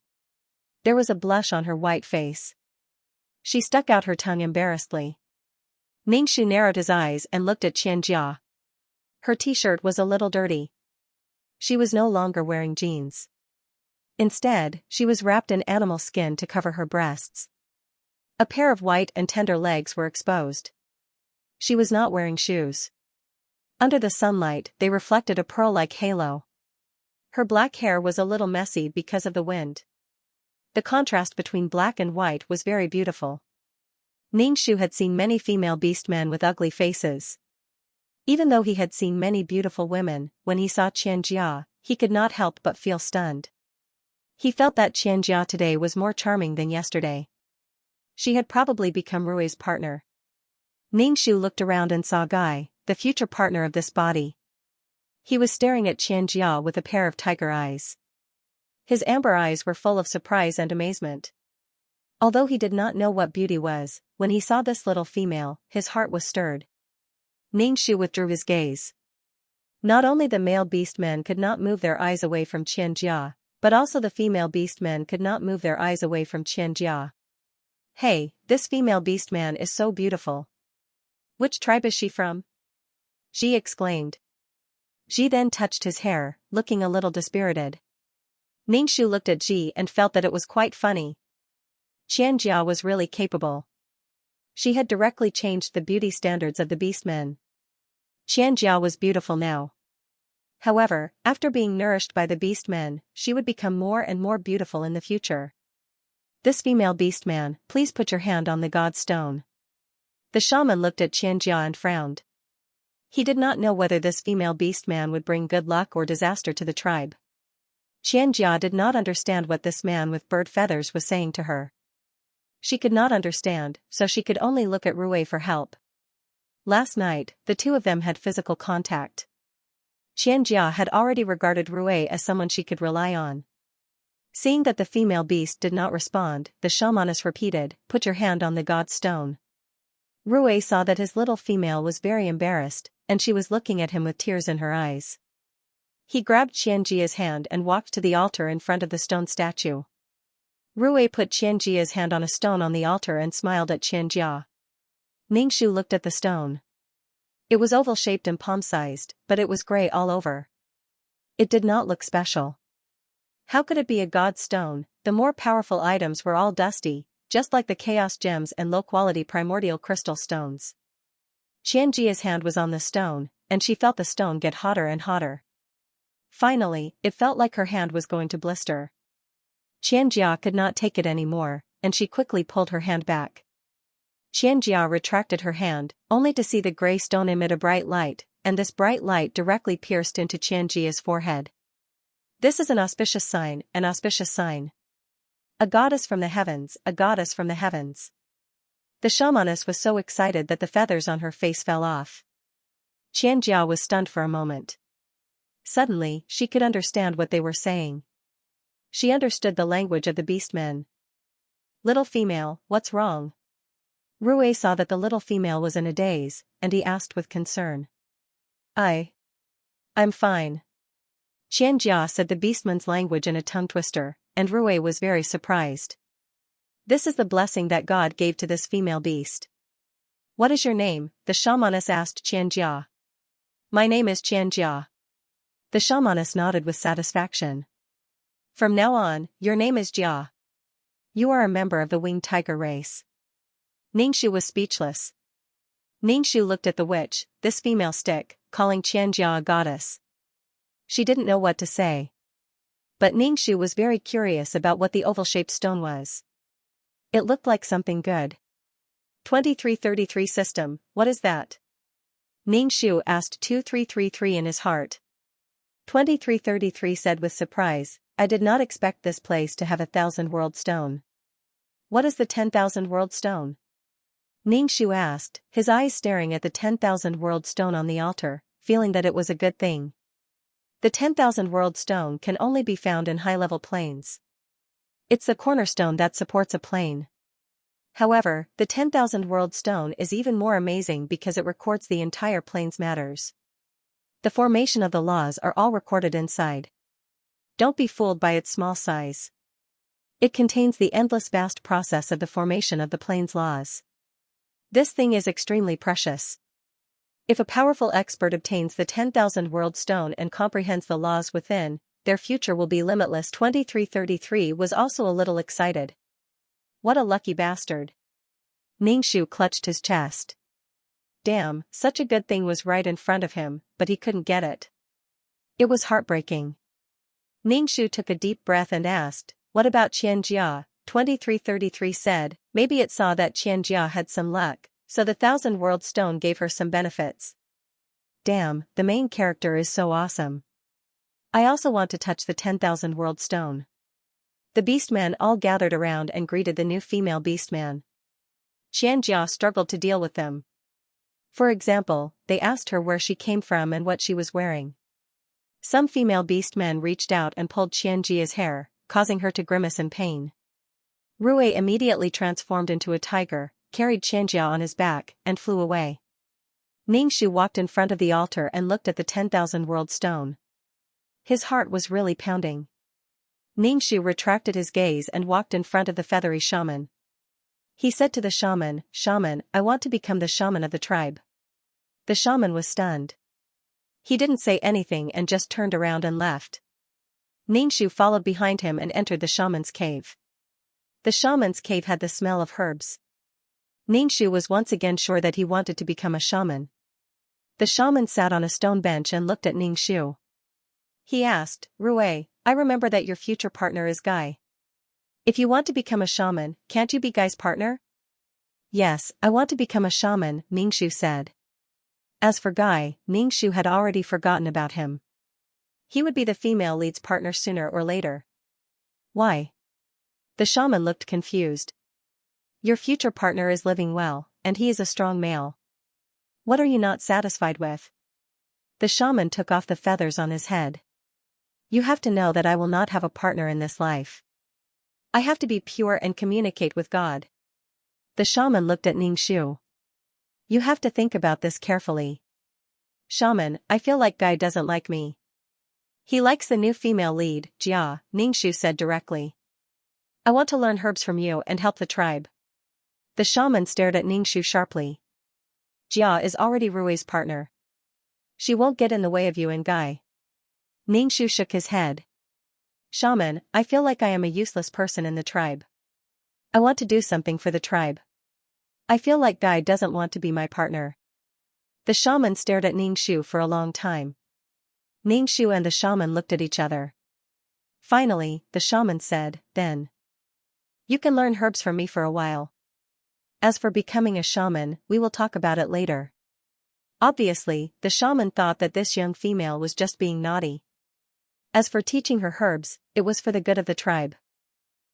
There was a blush on her white face. She stuck out her tongue embarrassedly. Ningxu narrowed his eyes and looked at Xianxia. Her t-shirt was a little dirty. She was no longer wearing jeans. Instead, she was wrapped in animal skin to cover her breasts. A pair of white and tender legs were exposed. She was not wearing shoes. Under the sunlight, they reflected a pearl-like halo. Her black hair was a little messy because of the wind. The contrast between black and white was very beautiful. Ningxu had seen many female beastmen with ugly faces. Even though he had seen many beautiful women, when he saw Xianxia, he could not help but feel stunned. He felt that Xianxia today was more charming than yesterday. She had probably become Rui's partner. Ningxu looked around and saw Guy, the future partner of this body. He was staring at Xianxia with a pair of tiger eyes. His amber eyes were full of surprise and amazement. Although he did not know what beauty was, when he saw this little female, his heart was stirred. Ningxu withdrew his gaze. Not only the male beastmen could not move their eyes away from Xianxia, but also the female beastmen could not move their eyes away from Xianxia. Hey, this female beastman is so beautiful. Which tribe is she from? Ji exclaimed. Ji then touched his hair, looking a little dispirited. Ningxu looked at Ji and felt that it was quite funny. Xianxia was really capable. She had directly changed the beauty standards of the beastmen. Xianxia was beautiful now. However, after being nourished by the beastmen, she would become more and more beautiful in the future. This female beastman, please put your hand on the god stone. The shaman looked at Xianxia and frowned. He did not know whether this female beastman would bring good luck or disaster to the tribe. Xianxia did not understand what this man with bird feathers was saying to her. She could not understand, so she could only look at Rui for help. Last night, the two of them had physical contact. Xianxia had already regarded Rui as someone she could rely on. Seeing that the female beast did not respond, the shamaness repeated, "Put your hand on the god stone." Rui saw that his little female was very embarrassed, and she was looking at him with tears in her eyes. He grabbed Xianxia's hand and walked to the altar in front of the stone statue. Rui put Xianxia's hand on a stone on the altar and smiled at Xianxia. Ningxu looked at the stone. It was oval-shaped and palm-sized, but it was gray all over. It did not look special. How could it be a god stone? The more powerful items were all dusty, just like the chaos gems and low-quality primordial crystal stones. Xianxia's hand was on the stone, and she felt the stone get hotter and hotter. Finally, it felt like her hand was going to blister. Xianxia could not take it anymore, and she quickly pulled her hand back. Xianxia retracted her hand, only to see the gray stone emit a bright light, and this bright light directly pierced into Xianxia's forehead. This is an auspicious sign, an auspicious sign. A goddess from the heavens, a goddess from the heavens. The shamaness was so excited that the feathers on her face fell off. Xianxia was stunned for a moment. Suddenly, she could understand what they were saying. She understood the language of the beastmen. "Little female, what's wrong?" Rui saw that the little female was in a daze, and he asked with concern. I'm fine." Xianxia said the beastman's language in a tongue twister, and Rui was very surprised. This is the blessing that God gave to this female beast. "What is your name?" the shamaness asked Xianxia. "My name is Xianxia." The shamaness nodded with satisfaction. "From now on, your name is Jia. You are a member of the winged tiger race." Ningxu was speechless. Ningxu looked at the witch, this female stick, calling Xianxia a goddess. She didn't know what to say. But Ningxu was very curious about what the oval-shaped stone was. It looked like something good. 2333 system, what is that? Ningxu asked 2333 in his heart. 2333 said with surprise, "I did not expect this place to have a 1,000-world stone." "What is the 10,000-world stone?" Ningxu asked, his eyes staring at the 10,000-world stone on the altar, feeling that it was a good thing. The 10,000-world stone can only be found in high-level planes. It's the cornerstone that supports a plane. However, the 10,000 World Stone is even more amazing because it records the entire plane's matters. The formation of the laws are all recorded inside. Don't be fooled by its small size. It contains the endless vast process of the formation of the plane's laws. This thing is extremely precious. If a powerful expert obtains the 10,000 World Stone and comprehends the laws within, their future will be limitless. 2333 was also a little excited. What a lucky bastard. Ningxu clutched his chest. Damn, such a good thing was right in front of him, but he couldn't get it. It was heartbreaking. Ningxu took a deep breath and asked, "What about Xianxia?" 2333 said, "Maybe it saw that Xianxia had some luck, so the 1000 World Stone gave her some benefits." Damn, the main character is so awesome. I also want to touch the 10,000 World Stone. The beastmen all gathered around and greeted the new female beastman. Xianxia struggled to deal with them. For example, they asked her where she came from and what she was wearing. Some female beastmen reached out and pulled Xianxia's hair, causing her to grimace in pain. Rue immediately transformed into a tiger, carried Xianxia on his back, and flew away. Ningxu walked in front of the altar and looked at the 10,000 World Stone. His heart was really pounding. Ningxu retracted his gaze and walked in front of the feathery shaman. He said to the shaman, "Shaman, I want to become the shaman of the tribe." The shaman was stunned. He didn't say anything and just turned around and left. Ningxu followed behind him and entered the shaman's cave. The shaman's cave had the smell of herbs. Ningxu was once again sure that he wanted to become a shaman. The shaman sat on a stone bench and looked at Ningxu. He asked, "Rue, I remember that your future partner is Guy. If you want to become a shaman, can't you be Guy's partner?" "Yes, I want to become a shaman," Ningxu said. As for Guy, Ningxu had already forgotten about him. He would be the female lead's partner sooner or later. Why? The shaman looked confused. Your future partner is living well, and he is a strong male. What are you not satisfied with? The shaman took off the feathers on his head. You have to know that I will not have a partner in this life. I have to be pure and communicate with God. The shaman looked at Ningxu. You have to think about this carefully. Shaman, I feel like Guy doesn't like me. He likes the new female lead, Jia, Ningxu said directly. I want to learn herbs from you and help the tribe. The shaman stared at Ningxu sharply. Jia is already Rui's partner. She won't get in the way of you and Guy. Ningxu shook his head. Shaman, I feel like I am a useless person in the tribe. I want to do something for the tribe. I feel like Guy doesn't want to be my partner. The shaman stared at Ningxu for a long time. Ningxu and the shaman looked at each other. Finally, the shaman said, "Then you can learn herbs from me for a while. As for becoming a shaman, we will talk about it later." Obviously, the shaman thought that this young female was just being naughty. As for teaching her herbs, it was for the good of the tribe.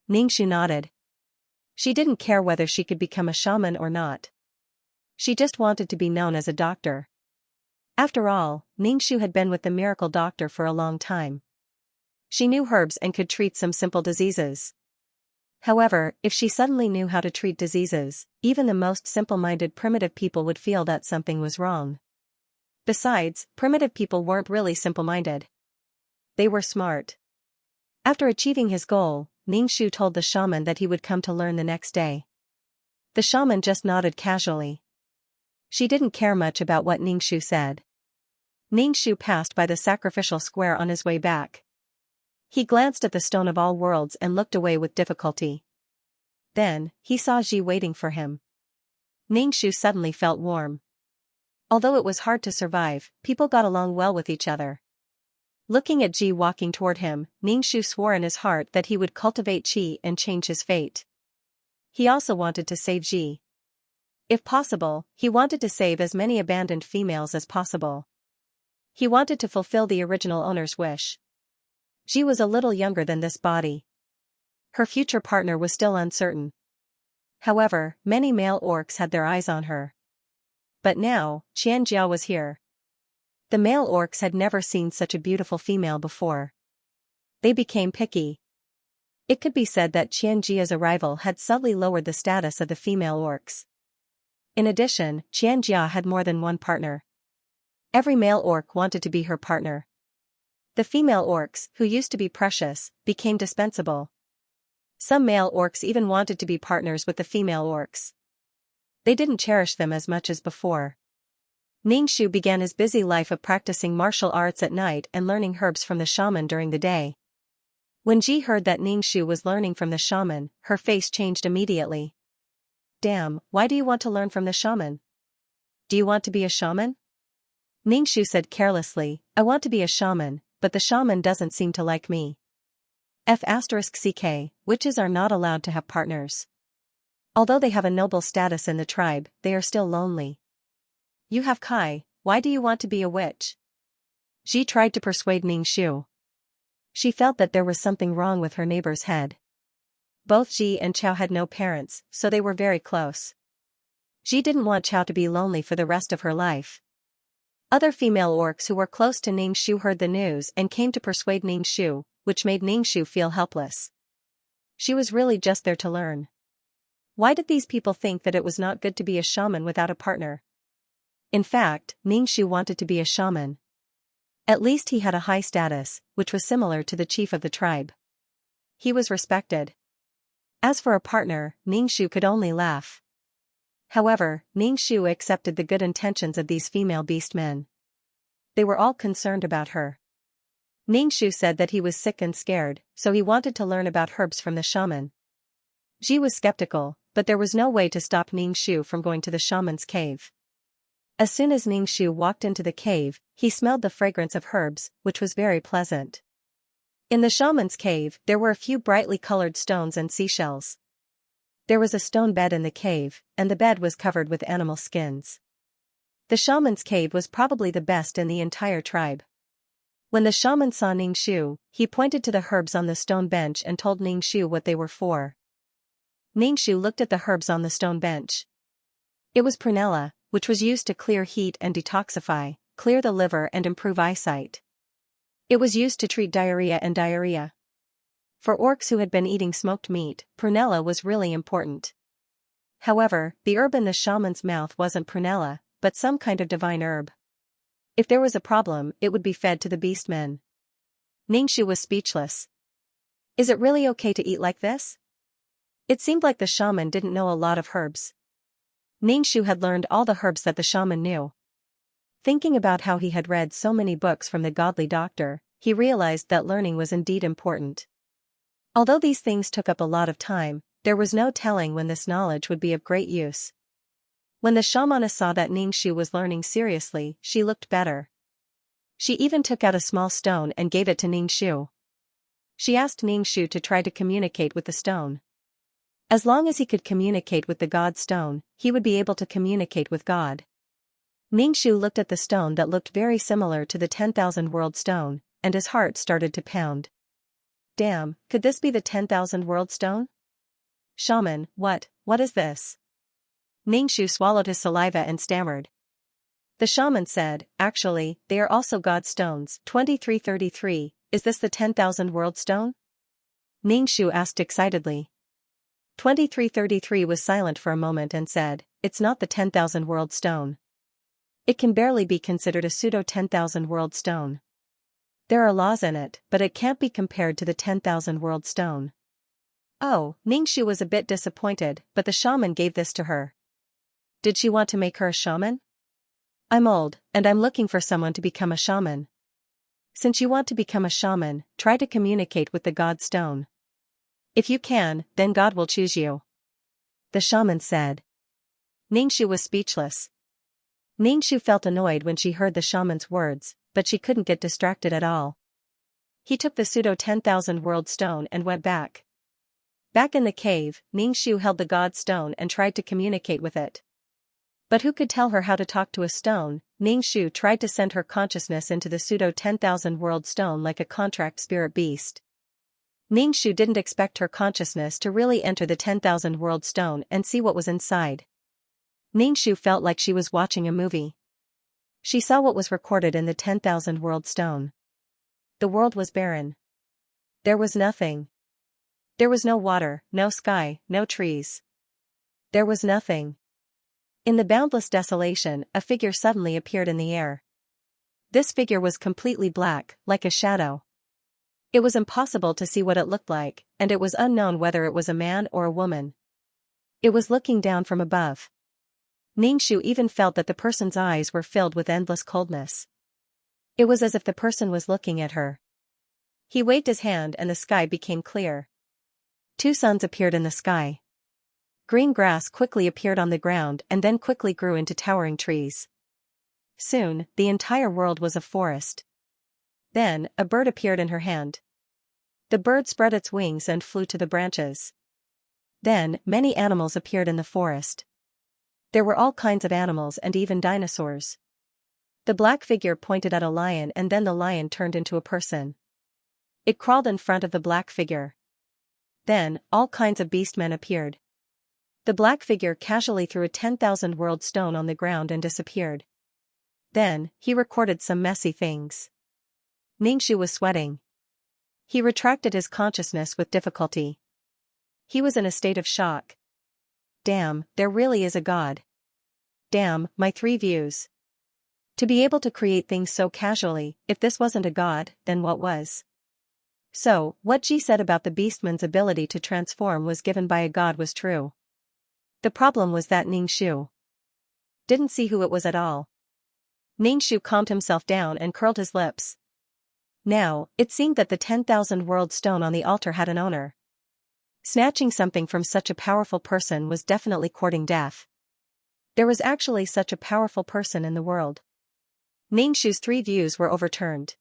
Ningxu nodded. She didn't care whether she could become a shaman or not. She just wanted to be known as a doctor. After all, Ningxu had been with the miracle doctor for a long time. She knew herbs and could treat some simple diseases. However, if she suddenly knew how to treat diseases, even the most simple-minded primitive people would feel that something was wrong. Besides, primitive people weren't really simple-minded. They were smart. After achieving his goal, Ningxu told the shaman that he would come to learn the next day. The shaman just nodded casually. She didn't care much about what Ningxu said. Ningxu passed by the sacrificial square on his way back. He glanced at the Stone of All Worlds and looked away with difficulty. Then, he saw Ji waiting for him. Ningxu suddenly felt warm. Although it was hard to survive, people got along well with each other. Looking at Ji walking toward him, Ningxu swore in his heart that he would cultivate qi and change his fate. He also wanted to save Ji. If possible, he wanted to save as many abandoned females as possible. He wanted to fulfill the original owner's wish. Ji was a little younger than this body. Her future partner was still uncertain. However, many male orcs had their eyes on her. But now, Xianxia was here. The male orcs had never seen such a beautiful female before. They became picky. It could be said that Xianxia's arrival had subtly lowered the status of the female orcs. In addition, Xianxia had more than one partner. Every male orc wanted to be her partner. The female orcs, who used to be precious, became dispensable. Some male orcs even wanted to be partners with the female orcs. They didn't cherish them as much as before. Ningxu began his busy life of practicing martial arts at night and learning herbs from the shaman during the day. When Ji heard that Ningxu was learning from the shaman, her face changed immediately. Damn, why do you want to learn from the shaman? Do you want to be a shaman? Ningxu said carelessly, I want to be a shaman, but the shaman doesn't seem to like me. F***ck, witches are not allowed to have partners. Although they have a noble status in the tribe, they are still lonely. You have Kai, why do you want to be a witch? Ji tried to persuade Ningxu. She felt that there was something wrong with her neighbor's head. Both Ji and Chao had no parents, so they were very close. Ji didn't want Chao to be lonely for the rest of her life. Other female orcs who were close to Ningxu heard the news and came to persuade Ningxu, which made Ningxu feel helpless. She was really just there to learn. Why did these people think that it was not good to be a shaman without a partner? In fact, Ningxu wanted to be a shaman. At least he had a high status, which was similar to the chief of the tribe. He was respected. As for a partner, Ningxu could only laugh. However, Ningxu accepted the good intentions of these female beast men. They were all concerned about her. Ningxu said that he was sick and scared, so he wanted to learn about herbs from the shaman. Ji was skeptical, but there was no way to stop Ningxu from going to the shaman's cave. As soon as Ningxu walked into the cave, he smelled the fragrance of herbs, which was very pleasant. In the shaman's cave, there were a few brightly colored stones and seashells. There was a stone bed in the cave, and the bed was covered with animal skins. The shaman's cave was probably the best in the entire tribe. When the shaman saw Ningxu, he pointed to the herbs on the stone bench and told Ningxu what they were for. Ningxu looked at the herbs on the stone bench. It was prunella, which was used to clear heat and detoxify, clear the liver and improve eyesight. It was used to treat diarrhea and diarrhea. For orcs who had been eating smoked meat, prunella was really important. However, the herb in the shaman's mouth wasn't prunella, but some kind of divine herb. If there was a problem, it would be fed to the beastmen. Ningxu was speechless. Is it really okay to eat like this? It seemed like the shaman didn't know a lot of herbs. Ningxu had learned all the herbs that the shaman knew. Thinking about how he had read so many books from the godly doctor, he realized that learning was indeed important. Although these things took up a lot of time, there was no telling when this knowledge would be of great use. When the shamaness saw that Ningxu was learning seriously, she looked better. She even took out a small stone and gave it to Ningxu. She asked Ningxu to try to communicate with the stone. As long as he could communicate with the god stone, he would be able to communicate with God. Ningxu looked at the stone that looked very similar to the 10,000 world stone, and his heart started to pound. Damn, could this be the 10,000 world stone? Shaman, what is this? Ningxu swallowed his saliva and stammered. The shaman said, actually, they are also god stones. 2333, is this the 10,000 world stone? Ningxu asked excitedly. 2333 was silent for a moment and said, it's not the 10,000 world stone. It can barely be considered a pseudo 10,000 world stone. There are laws in it, but it can't be compared to the 10,000 world stone. Oh, Ningxu was a bit disappointed, but the shaman gave this to her. Did she want to make her a shaman? I'm old, and I'm looking for someone to become a shaman. Since you want to become a shaman, try to communicate with the god stone. If you can, then God will choose you. The shaman said. Ningxu was speechless. Ningxu felt annoyed when she heard the shaman's words, but she couldn't get distracted at all. He took the pseudo 10,000 world stone and went back. Back in the cave, Ningxu held the god stone and tried to communicate with it. But who could tell her how to talk to a stone? Ningxu tried to send her consciousness into the pseudo 10,000 world stone like a contract spirit beast. Ningxu didn't expect her consciousness to really enter the 10,000 world stone and see what was inside. Ningxu felt like she was watching a movie. She saw what was recorded in the 10,000 world stone. The world was barren. There was nothing. There was no water, no sky, no trees. There was nothing. In the boundless desolation, a figure suddenly appeared in the air. This figure was completely black, like a shadow. It was impossible to see what it looked like, and it was unknown whether it was a man or a woman. It was looking down from above. Ningxu even felt that the person's eyes were filled with endless coldness. It was as if the person was looking at her. He waved his hand and the sky became clear. Two suns appeared in the sky. Green grass quickly appeared on the ground and then quickly grew into towering trees. Soon, the entire world was a forest. Then, a bird appeared in her hand. The bird spread its wings and flew to the branches. Then, many animals appeared in the forest. There were all kinds of animals and even dinosaurs. The black figure pointed at a lion and then the lion turned into a person. It crawled in front of the black figure. Then, all kinds of beastmen appeared. The black figure casually threw a 10,000-world stone on the ground and disappeared. Then, he recorded some messy things. Ningxu was sweating. He retracted his consciousness with difficulty. He was in a state of shock. Damn, there really is a God. Damn, my 3 views. To be able to create things so casually, if this wasn't a God, then what was? So, what Ji said about the beastman's ability to transform was given by a God was true. The problem was that Ningxu didn't see who it was at all. Ningxu calmed himself down and curled his lips. Now, it seemed that the 10,000-world stone on the altar had an owner. Snatching something from such a powerful person was definitely courting death. There was actually such a powerful person in the world. Ningxu's 3 views were overturned.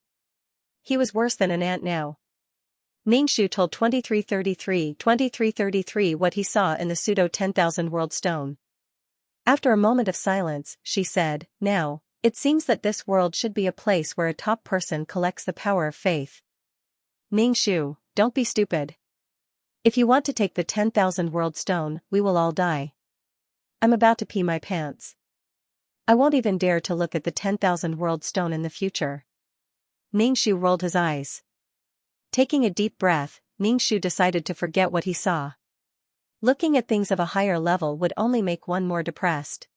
He was worse than an ant now. Ningxu told 2333 what he saw in the pseudo 10,000-world stone. After a moment of silence, she said, "Now, it seems that this world should be a place where a top person collects the power of faith. Ningxu, don't be stupid. If you want to take the 10,000-world stone, we will all die. I'm about to pee my pants. I won't even dare to look at the 10,000-world stone in the future." Ningxu rolled his eyes. Taking a deep breath, Ningxu decided to forget what he saw. Looking at things of a higher level would only make one more depressed.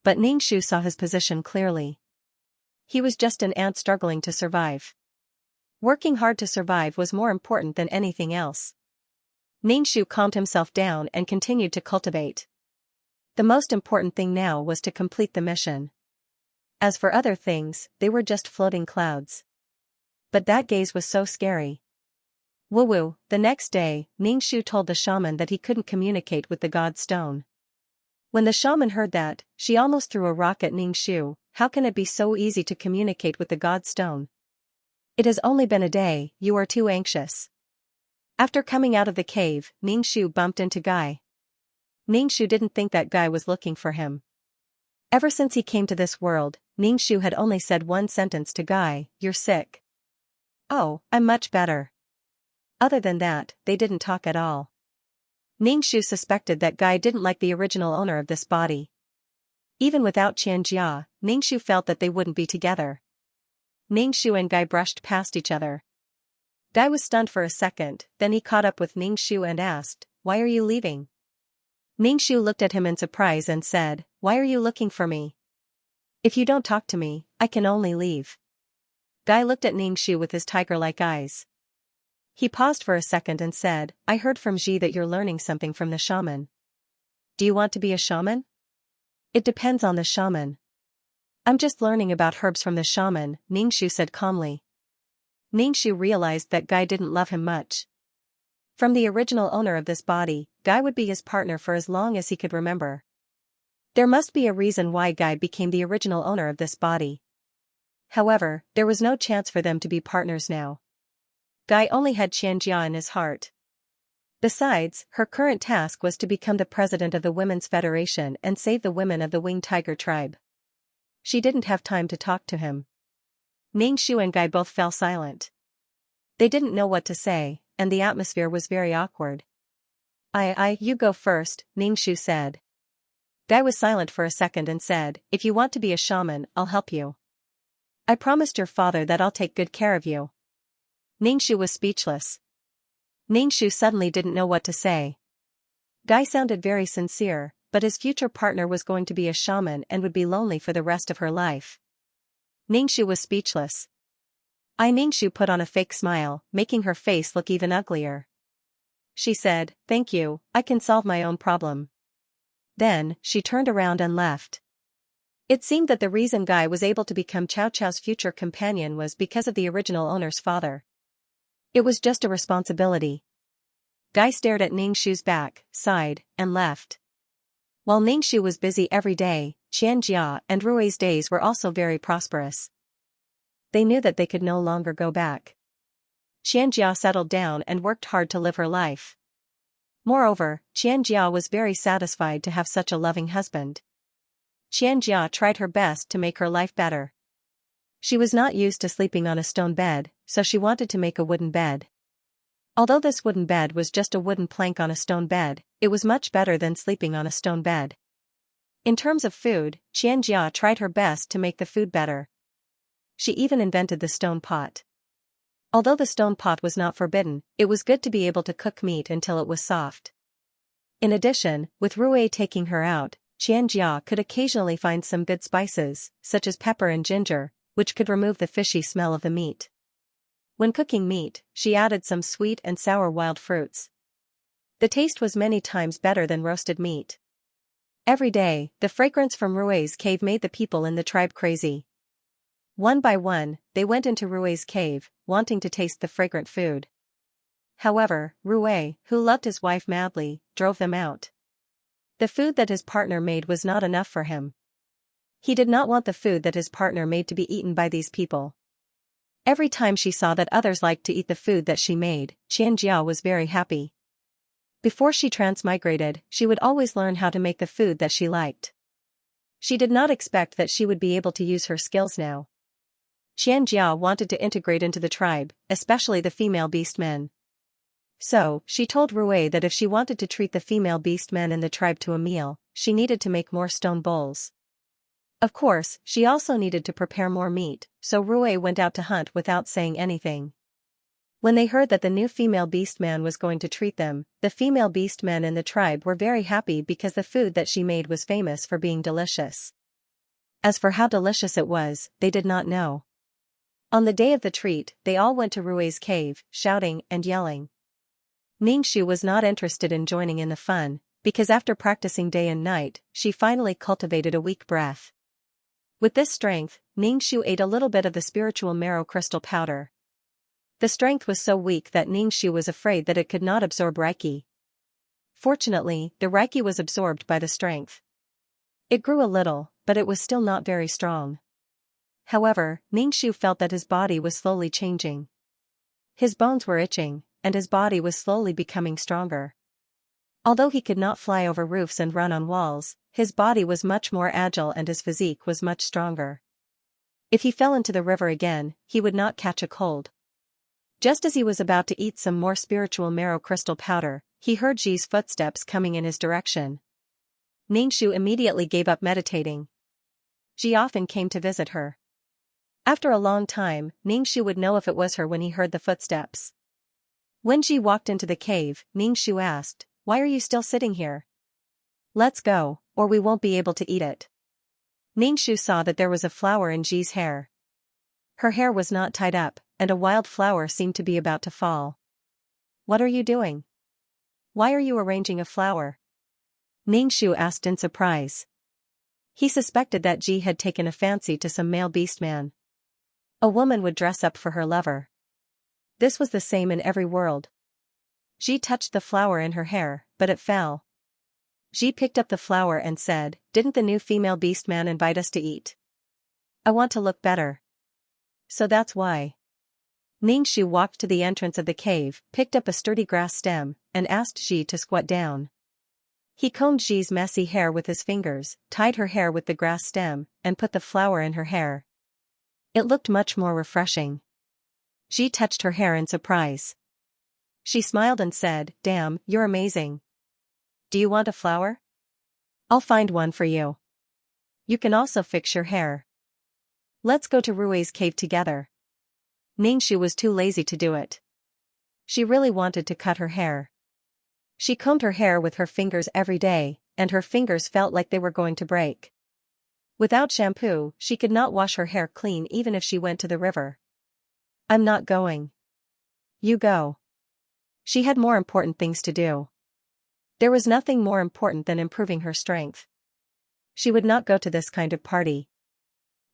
But Ningxu saw his position clearly. He was just an ant struggling to survive. Working hard to survive was more important than anything else. Ningxu calmed himself down and continued to cultivate. The most important thing now was to complete the mission. As for other things, they were just floating clouds. But that gaze was so scary. Woo-woo, the next day, Ningxu told the shaman that he couldn't communicate with the god stone. When the shaman heard that, she almost threw a rock at Ningxu. How can it be so easy to communicate with the god stone? It has only been a day, you are too anxious. After coming out of the cave, Ningxu bumped into Guy. Ningxu didn't think that Guy was looking for him. Ever since he came to this world, Ningxu had only said one sentence to Guy, "You're sick." "Oh, I'm much better." Other than that, they didn't talk at all. Ningxu suspected that Guy didn't like the original owner of this body. Even without Xianxia, Ningxu felt that they wouldn't be together. Ningxu and Guy brushed past each other. Guy was stunned for a second, then he caught up with Ningxu and asked, "Why are you leaving?" Ningxu looked at him in surprise and said, "Why are you looking for me? If you don't talk to me, I can only leave." Guy looked at Ningxu with his tiger-like eyes. He paused for a second and said, "I heard from Ji that you're learning something from the shaman. Do you want to be a shaman?" "It depends on the shaman." "I'm just learning about herbs from the shaman," Ningxu said calmly. Ningxu realized that Guy didn't love him much. From the original owner of this body, Guy would be his partner for as long as he could remember. There must be a reason why Guy became the original owner of this body. However, there was no chance for them to be partners now. Guy only had Xianxia in his heart. Besides, her current task was to become the president of the Women's Federation and save the women of the Winged Tiger tribe. She didn't have time to talk to him. Ningxu and Guy both fell silent. They didn't know what to say, and the atmosphere was very awkward. You go first," Ningxu said. Guy was silent for a second and said, "If you want to be a shaman, I'll help you. I promised your father that I'll take good care of you." Ningxu was speechless. Ningxu suddenly didn't know what to say. Guy sounded very sincere, but his future partner was going to be a shaman and would be lonely for the rest of her life. Ningxu was speechless. Ningxu put on a fake smile, making her face look even uglier. She said, "Thank you, I can solve my own problem." Then, she turned around and left. It seemed that the reason Guy was able to become Cao Cao's future companion was because of the original owner's father. It was just a responsibility. Guy stared at Ningxu's back, sighed, and left. While Ningxu was busy every day, Xianxia and Rui's days were also very prosperous. They knew that they could no longer go back. Xianxia settled down and worked hard to live her life. Moreover, Xianxia was very satisfied to have such a loving husband. Xianxia tried her best to make her life better. She was not used to sleeping on a stone bed, so she wanted to make a wooden bed. Although this wooden bed was just a wooden plank on a stone bed, it was much better than sleeping on a stone bed. In terms of food, Xianxia tried her best to make the food better. She even invented the stone pot. Although the stone pot was not forbidden, it was good to be able to cook meat until it was soft. In addition, with Rui taking her out, Xianxia could occasionally find some good spices, such as pepper and ginger, which could remove the fishy smell of the meat. When cooking meat, she added some sweet and sour wild fruits. The taste was many times better than roasted meat. Every day, the fragrance from Rui's cave made the people in the tribe crazy. One by one, they went into Rui's cave, wanting to taste the fragrant food. However, Rui, who loved his wife madly, drove them out. The food that his partner made was not enough for him. He did not want the food that his partner made to be eaten by these people. Every time she saw that others liked to eat the food that she made, Xianxia was very happy. Before she transmigrated, she would always learn how to make the food that she liked. She did not expect that she would be able to use her skills now. Xianxia wanted to integrate into the tribe, especially the female beastmen. So, she told Rui that if she wanted to treat the female beastmen in the tribe to a meal, she needed to make more stone bowls. Of course, she also needed to prepare more meat, so Rui went out to hunt without saying anything. When they heard that the new female beastman was going to treat them, the female beastmen in the tribe were very happy because the food that she made was famous for being delicious. As for how delicious it was, they did not know. On the day of the treat, they all went to Rui's cave, shouting and yelling. Ningxu was not interested in joining in the fun, because after practicing day and night, she finally cultivated a weak breath. With this strength, Ningxu ate a little bit of the spiritual marrow crystal powder. The strength was so weak that Ningxu was afraid that it could not absorb Reiki. Fortunately, the Reiki was absorbed by the strength. It grew a little, but it was still not very strong. However, Ningxu felt that his body was slowly changing. His bones were itching, and his body was slowly becoming stronger. Although he could not fly over roofs and run on walls, his body was much more agile and his physique was much stronger. If he fell into the river again, he would not catch a cold. Just as he was about to eat some more spiritual marrow crystal powder, he heard Ji's footsteps coming in his direction. Ningxu immediately gave up meditating. Ji often came to visit her. After a long time, Ningxu would know if it was her when he heard the footsteps. When Ji walked into the cave, Ningxu asked, "Why are you still sitting here? Let's go, or we won't be able to eat it." Ningxu saw that there was a flower in Ji's hair. Her hair was not tied up, and a wild flower seemed to be about to fall. "What are you doing? Why are you arranging a flower?" Ningxu asked in surprise. He suspected that Ji had taken a fancy to some male beastman. A woman would dress up for her lover. This was the same in every world. Ji touched the flower in her hair, but it fell. Ji picked up the flower and said, "Didn't the new female beastman invite us to eat? I want to look better. So that's why." Ningxu walked to the entrance of the cave, picked up a sturdy grass stem, and asked Ji to squat down. He combed Ji's messy hair with his fingers, tied her hair with the grass stem, and put the flower in her hair. It looked much more refreshing. Ji touched her hair in surprise. She smiled and said, "Damn, you're amazing. Do you want a flower? I'll find one for you. You can also fix your hair. Let's go to Rui's cave together." Ningxu was too lazy to do it. She really wanted to cut her hair. She combed her hair with her fingers every day, and her fingers felt like they were going to break. Without shampoo, she could not wash her hair clean even if she went to the river. "I'm not going." "You go." She had more important things to do. There was nothing more important than improving her strength. She would not go to this kind of party.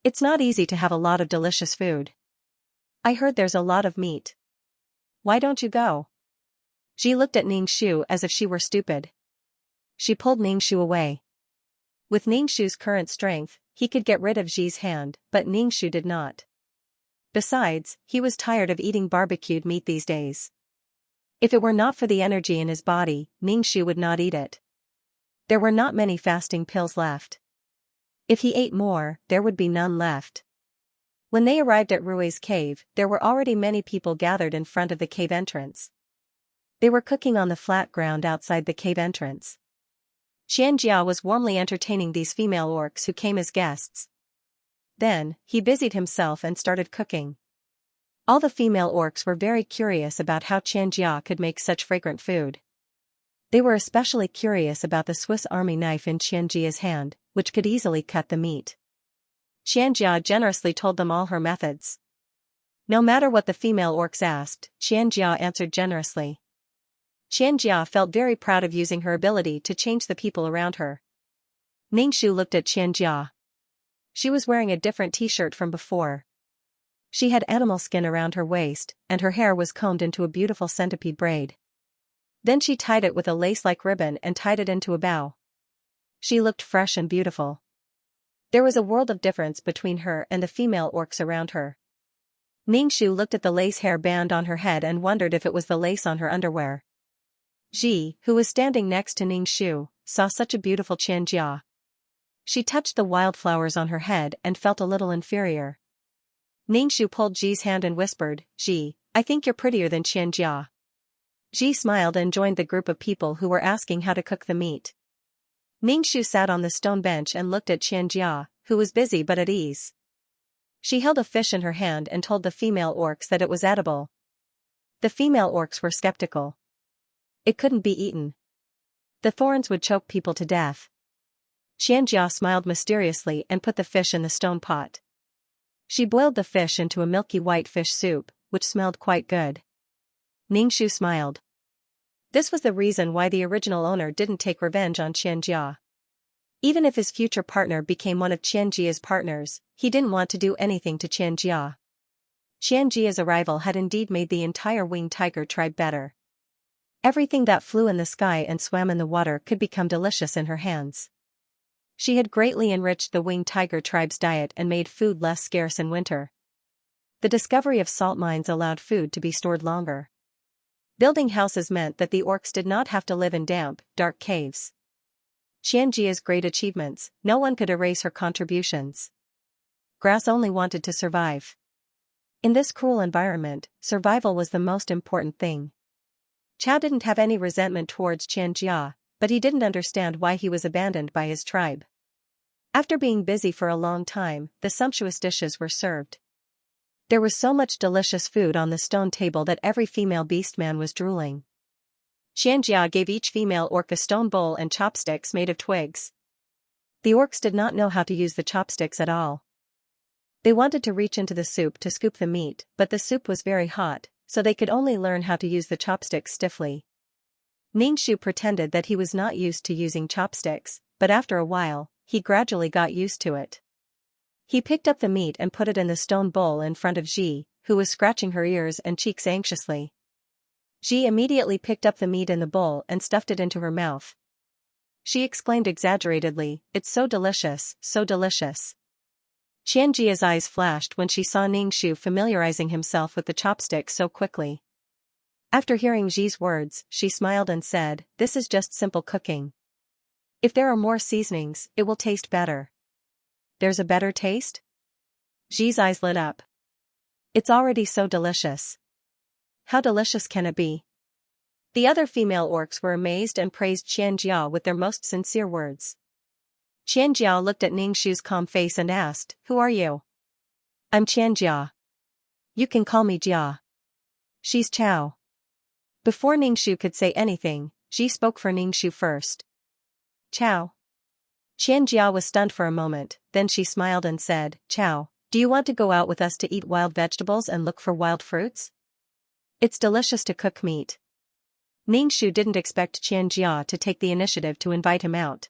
It's not easy to have a lot of delicious food. I heard there's a lot of meat. Why don't you go? Ji looked at Ningxu as if she were stupid. She pulled Ningxu away. With Ningxu's current strength, he could get rid of Ji's hand, but Ningxu did not. Besides, he was tired of eating barbecued meat these days. If it were not for the energy in his body, Ningxu would not eat it. There were not many fasting pills left. If he ate more, there would be none left. When they arrived at Rui's cave, there were already many people gathered in front of the cave entrance. They were cooking on the flat ground outside the cave entrance. Xianxia was warmly entertaining these female orcs who came as guests. Then, he busied himself and started cooking. All the female orcs were very curious about how Xianxia could make such fragrant food. They were especially curious about the Swiss Army knife in Xianxia's hand, which could easily cut the meat. Xianxia generously told them all her methods. No matter what the female orcs asked, Xianxia answered generously. Xianxia felt very proud of using her ability to change the people around her. Ningxu looked at Xianxia. She was wearing a different t-shirt from before. She had animal skin around her waist, and her hair was combed into a beautiful centipede braid. Then she tied it with a lace-like ribbon and tied it into a bow. She looked fresh and beautiful. There was a world of difference between her and the female orcs around her. Ningxu looked at the lace hair band on her head and wondered if it was the lace on her underwear. Ji, who was standing next to Ningxu, saw such a beautiful Xianxia. She touched the wildflowers on her head and felt a little inferior. Ningxu pulled Ji's hand and whispered, "Ji, I think you're prettier than Xianxia." Ji smiled and joined the group of people who were asking how to cook the meat. Ningxu sat on the stone bench and looked at Xianxia, who was busy but at ease. She held a fish in her hand and told the female orcs that it was edible. The female orcs were skeptical. It couldn't be eaten. The thorns would choke people to death. Xianxia smiled mysteriously and put the fish in the stone pot. She boiled the fish into a milky white fish soup, which smelled quite good. Ningxu smiled. This was the reason why the original owner didn't take revenge on Xianxia. Even if his future partner became one of Xianxia's partners, he didn't want to do anything to Xianxia. Xianxia's arrival had indeed made the entire winged tiger tribe better. Everything that flew in the sky and swam in the water could become delicious in her hands. She had greatly enriched the winged tiger tribe's diet and made food less scarce in winter. The discovery of salt mines allowed food to be stored longer. Building houses meant that the orcs did not have to live in damp, dark caves. Xianxia's great achievements, no one could erase her contributions. Grass only wanted to survive. In this cruel environment, survival was the most important thing. Chao didn't have any resentment towards Xianxia, but he didn't understand why he was abandoned by his tribe. After being busy for a long time, the sumptuous dishes were served. There was so much delicious food on the stone table that every female beastman was drooling. Xianxia gave each female orc a stone bowl and chopsticks made of twigs. The orcs did not know how to use the chopsticks at all. They wanted to reach into the soup to scoop the meat, but the soup was very hot, so they could only learn how to use the chopsticks stiffly. Ningxu pretended that he was not used to using chopsticks, but after a while, he gradually got used to it. He picked up the meat and put it in the stone bowl in front of Ji, who was scratching her ears and cheeks anxiously. Ji immediately picked up the meat in the bowl and stuffed it into her mouth. She exclaimed exaggeratedly, "It's so delicious, so delicious." Xianxia's eyes flashed when she saw Ningxu familiarizing himself with the chopsticks so quickly. After hearing Ji's words, she smiled and said, "This is just simple cooking. If there are more seasonings, it will taste better." "There's a better taste?" Ji's eyes lit up. "It's already so delicious." "How delicious can it be?" The other female orcs were amazed and praised Xianxia with their most sincere words. Xianxia looked at Ningxu's calm face and asked, "Who are you?" "I'm Xianxia. You can call me Jia." "She's Chao." Before Ningxu could say anything, Ji spoke for Ningxu first. Chow. Xianxia was stunned for a moment, then she smiled and said, Chow, do you want to go out with us to eat wild vegetables and look for wild fruits? It's delicious to cook meat. Ningxu didn't expect Xianxia to take the initiative to invite him out.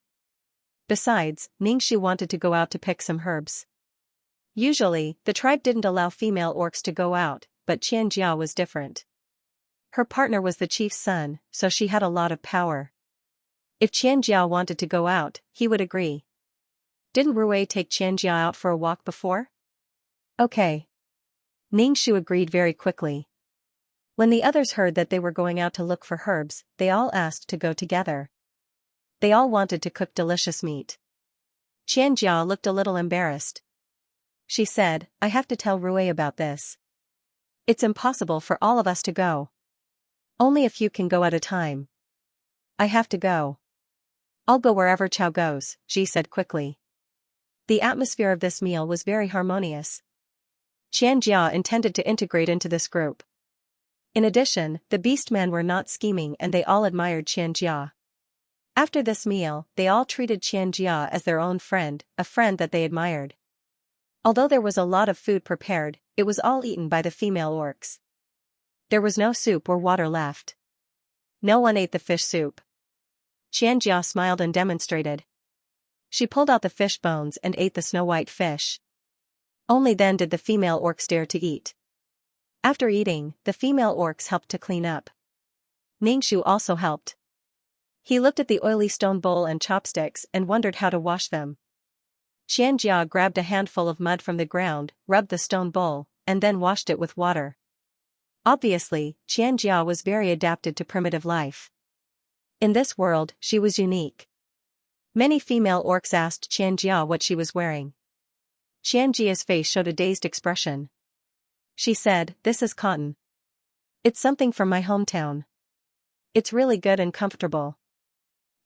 Besides, Ningxu wanted to go out to pick some herbs. Usually, the tribe didn't allow female orcs to go out, but Xianxia was different. Her partner was the chief's son, so she had a lot of power. If Xianxia wanted to go out, he would agree. Didn't Rui take Xianxia out for a walk before? Okay. Ningxu agreed very quickly. When the others heard that they were going out to look for herbs, they all asked to go together. They all wanted to cook delicious meat. Xianxia looked a little embarrassed. She said, I have to tell Rui about this. It's impossible for all of us to go. Only a few can go at a time. I have to go. I'll go wherever Chow goes, Ji said quickly. The atmosphere of this meal was very harmonious. Xianxia intended to integrate into this group. In addition, the beastmen were not scheming and they all admired Xianxia. After this meal, they all treated Xianxia as their own friend, a friend that they admired. Although there was a lot of food prepared, it was all eaten by the female orcs. There was no soup or water left. No one ate the fish soup. Xianxia smiled and demonstrated. She pulled out the fish bones and ate the snow-white fish. Only then did the female orcs dare to eat. After eating, the female orcs helped to clean up. Ningxu also helped. He looked at the oily stone bowl and chopsticks and wondered how to wash them. Xianxia grabbed a handful of mud from the ground, rubbed the stone bowl, and then washed it with water. Obviously, Xianxia was very adapted to primitive life. In this world, she was unique. Many female orcs asked Xianxia what she was wearing. Xianxia's face showed a dazed expression. She said, This is cotton. It's something from my hometown. It's really good and comfortable.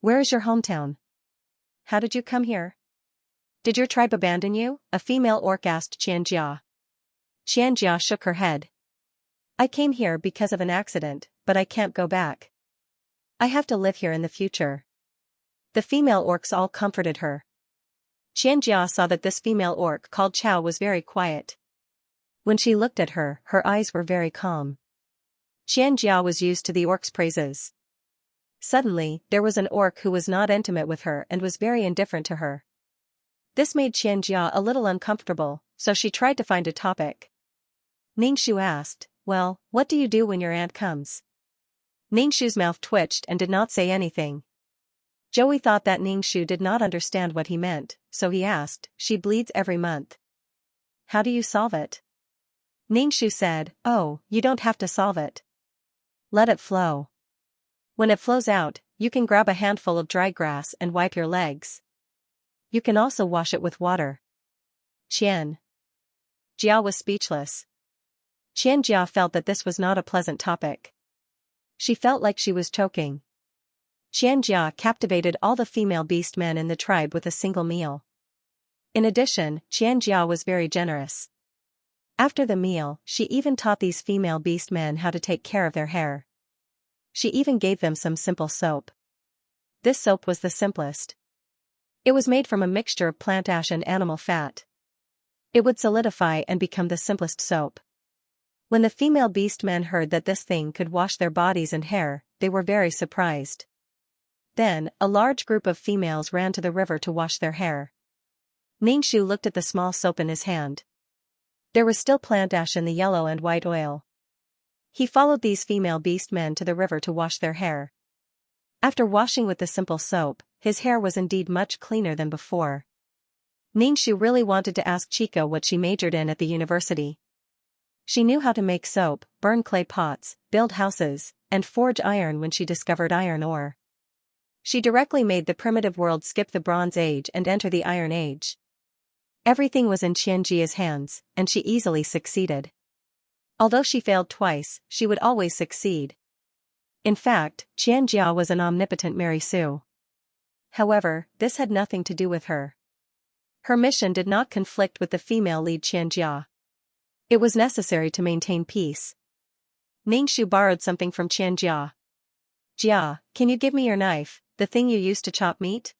Where is your hometown? How did you come here? Did your tribe abandon you? A female orc asked Xianxia. Xianxia shook her head. I came here because of an accident, but I can't go back. I have to live here in the future. The female orcs all comforted her. Xianxia saw that this female orc called Chow was very quiet. When she looked at her, her eyes were very calm. Xianxia was used to the orc's praises. Suddenly, there was an orc who was not intimate with her and was very indifferent to her. This made Xianxia a little uncomfortable, so she tried to find a topic. Ningxu asked, Well, what do you do when your aunt comes? Ningxu's mouth twitched and did not say anything. Joey thought that Ningxu did not understand what he meant, so he asked, She bleeds every month. How do you solve it? Ningxu said, Oh, you don't have to solve it. Let it flow. When it flows out, you can grab a handful of dry grass and wipe your legs. You can also wash it with water. Jia was speechless. Xianxia felt that this was not a pleasant topic. She felt like she was choking. Xianxia captivated all the female beastmen in the tribe with a single meal. In addition, Xianxia was very generous. After the meal, she even taught these female beastmen how to take care of their hair. She even gave them some simple soap. This soap was the simplest. It was made from a mixture of plant ash and animal fat. It would solidify and become the simplest soap. When the female beastmen heard that this thing could wash their bodies and hair, they were very surprised. Then, a large group of females ran to the river to wash their hair. Ningxu looked at the small soap in his hand. There was still plant ash in the yellow and white oil. He followed these female beastmen to the river to wash their hair. After washing with the simple soap, his hair was indeed much cleaner than before. Ningxu really wanted to ask Chica what she majored in at the university. She knew how to make soap, burn clay pots, build houses, and forge iron when she discovered iron ore. She directly made the primitive world skip the Bronze Age and enter the Iron Age. Everything was in Xianxia's hands, and she easily succeeded. Although she failed twice, she would always succeed. In fact, Xianxia was an omnipotent Mary Sue. However, this had nothing to do with her. Her mission did not conflict with the female lead Xianxia. It was necessary to maintain peace. Ningshu borrowed something from Xianxia. Jia, can you give me your knife, the thing you used to chop meat?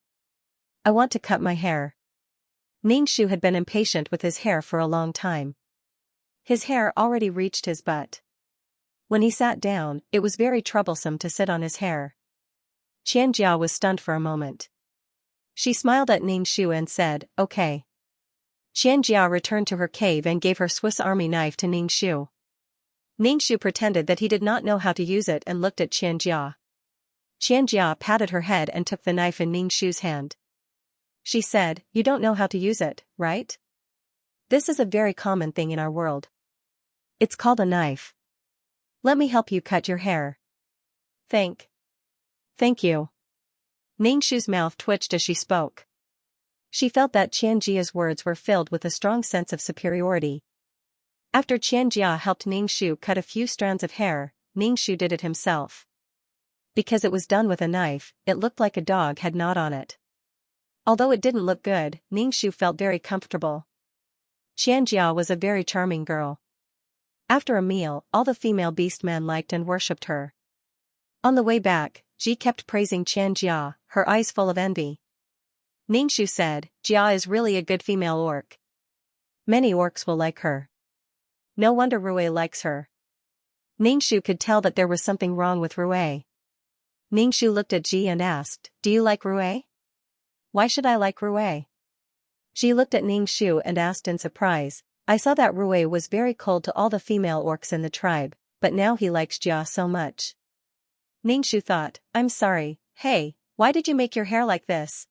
I want to cut my hair. Ningshu had been impatient with his hair for a long time. His hair already reached his butt. When he sat down, it was very troublesome to sit on his hair. Xianxia was stunned for a moment. She smiled at Ningshu and said, okay. Xianxia returned to her cave and gave her Swiss Army knife to Ningshu. Ningshu pretended that he did not know how to use it and looked at Xianxia. Xianxia patted her head and took the knife in Ningshu's hand. She said, you don't know how to use it, right? This is a very common thing in our world. It's called a knife. Let me help you cut your hair. Thank you. Ningshu's mouth twitched as she spoke. She felt that Xianxia's words were filled with a strong sense of superiority. After Xianxia helped Ningshu cut a few strands of hair, Ningshu did it himself. Because it was done with a knife, it looked like a dog had gnawed on it. Although it didn't look good, Ningshu felt very comfortable. Xianxia was a very charming girl. After a meal, all the female beastmen liked and worshipped her. On the way back, Ji kept praising Xianxia, her eyes full of envy. Ningshu said, Jia is really a good female orc. Many orcs will like her. No wonder Rui likes her. Ningshu could tell that there was something wrong with Rui. Ningshu looked at Ji and asked, do you like Rui? Why should I like Rui? Ji looked at Ningshu and asked in surprise, I saw that Rui was very cold to all the female orcs in the tribe, but now he likes Jia so much. Ningshu thought, I'm sorry, hey, why did you make your hair like this?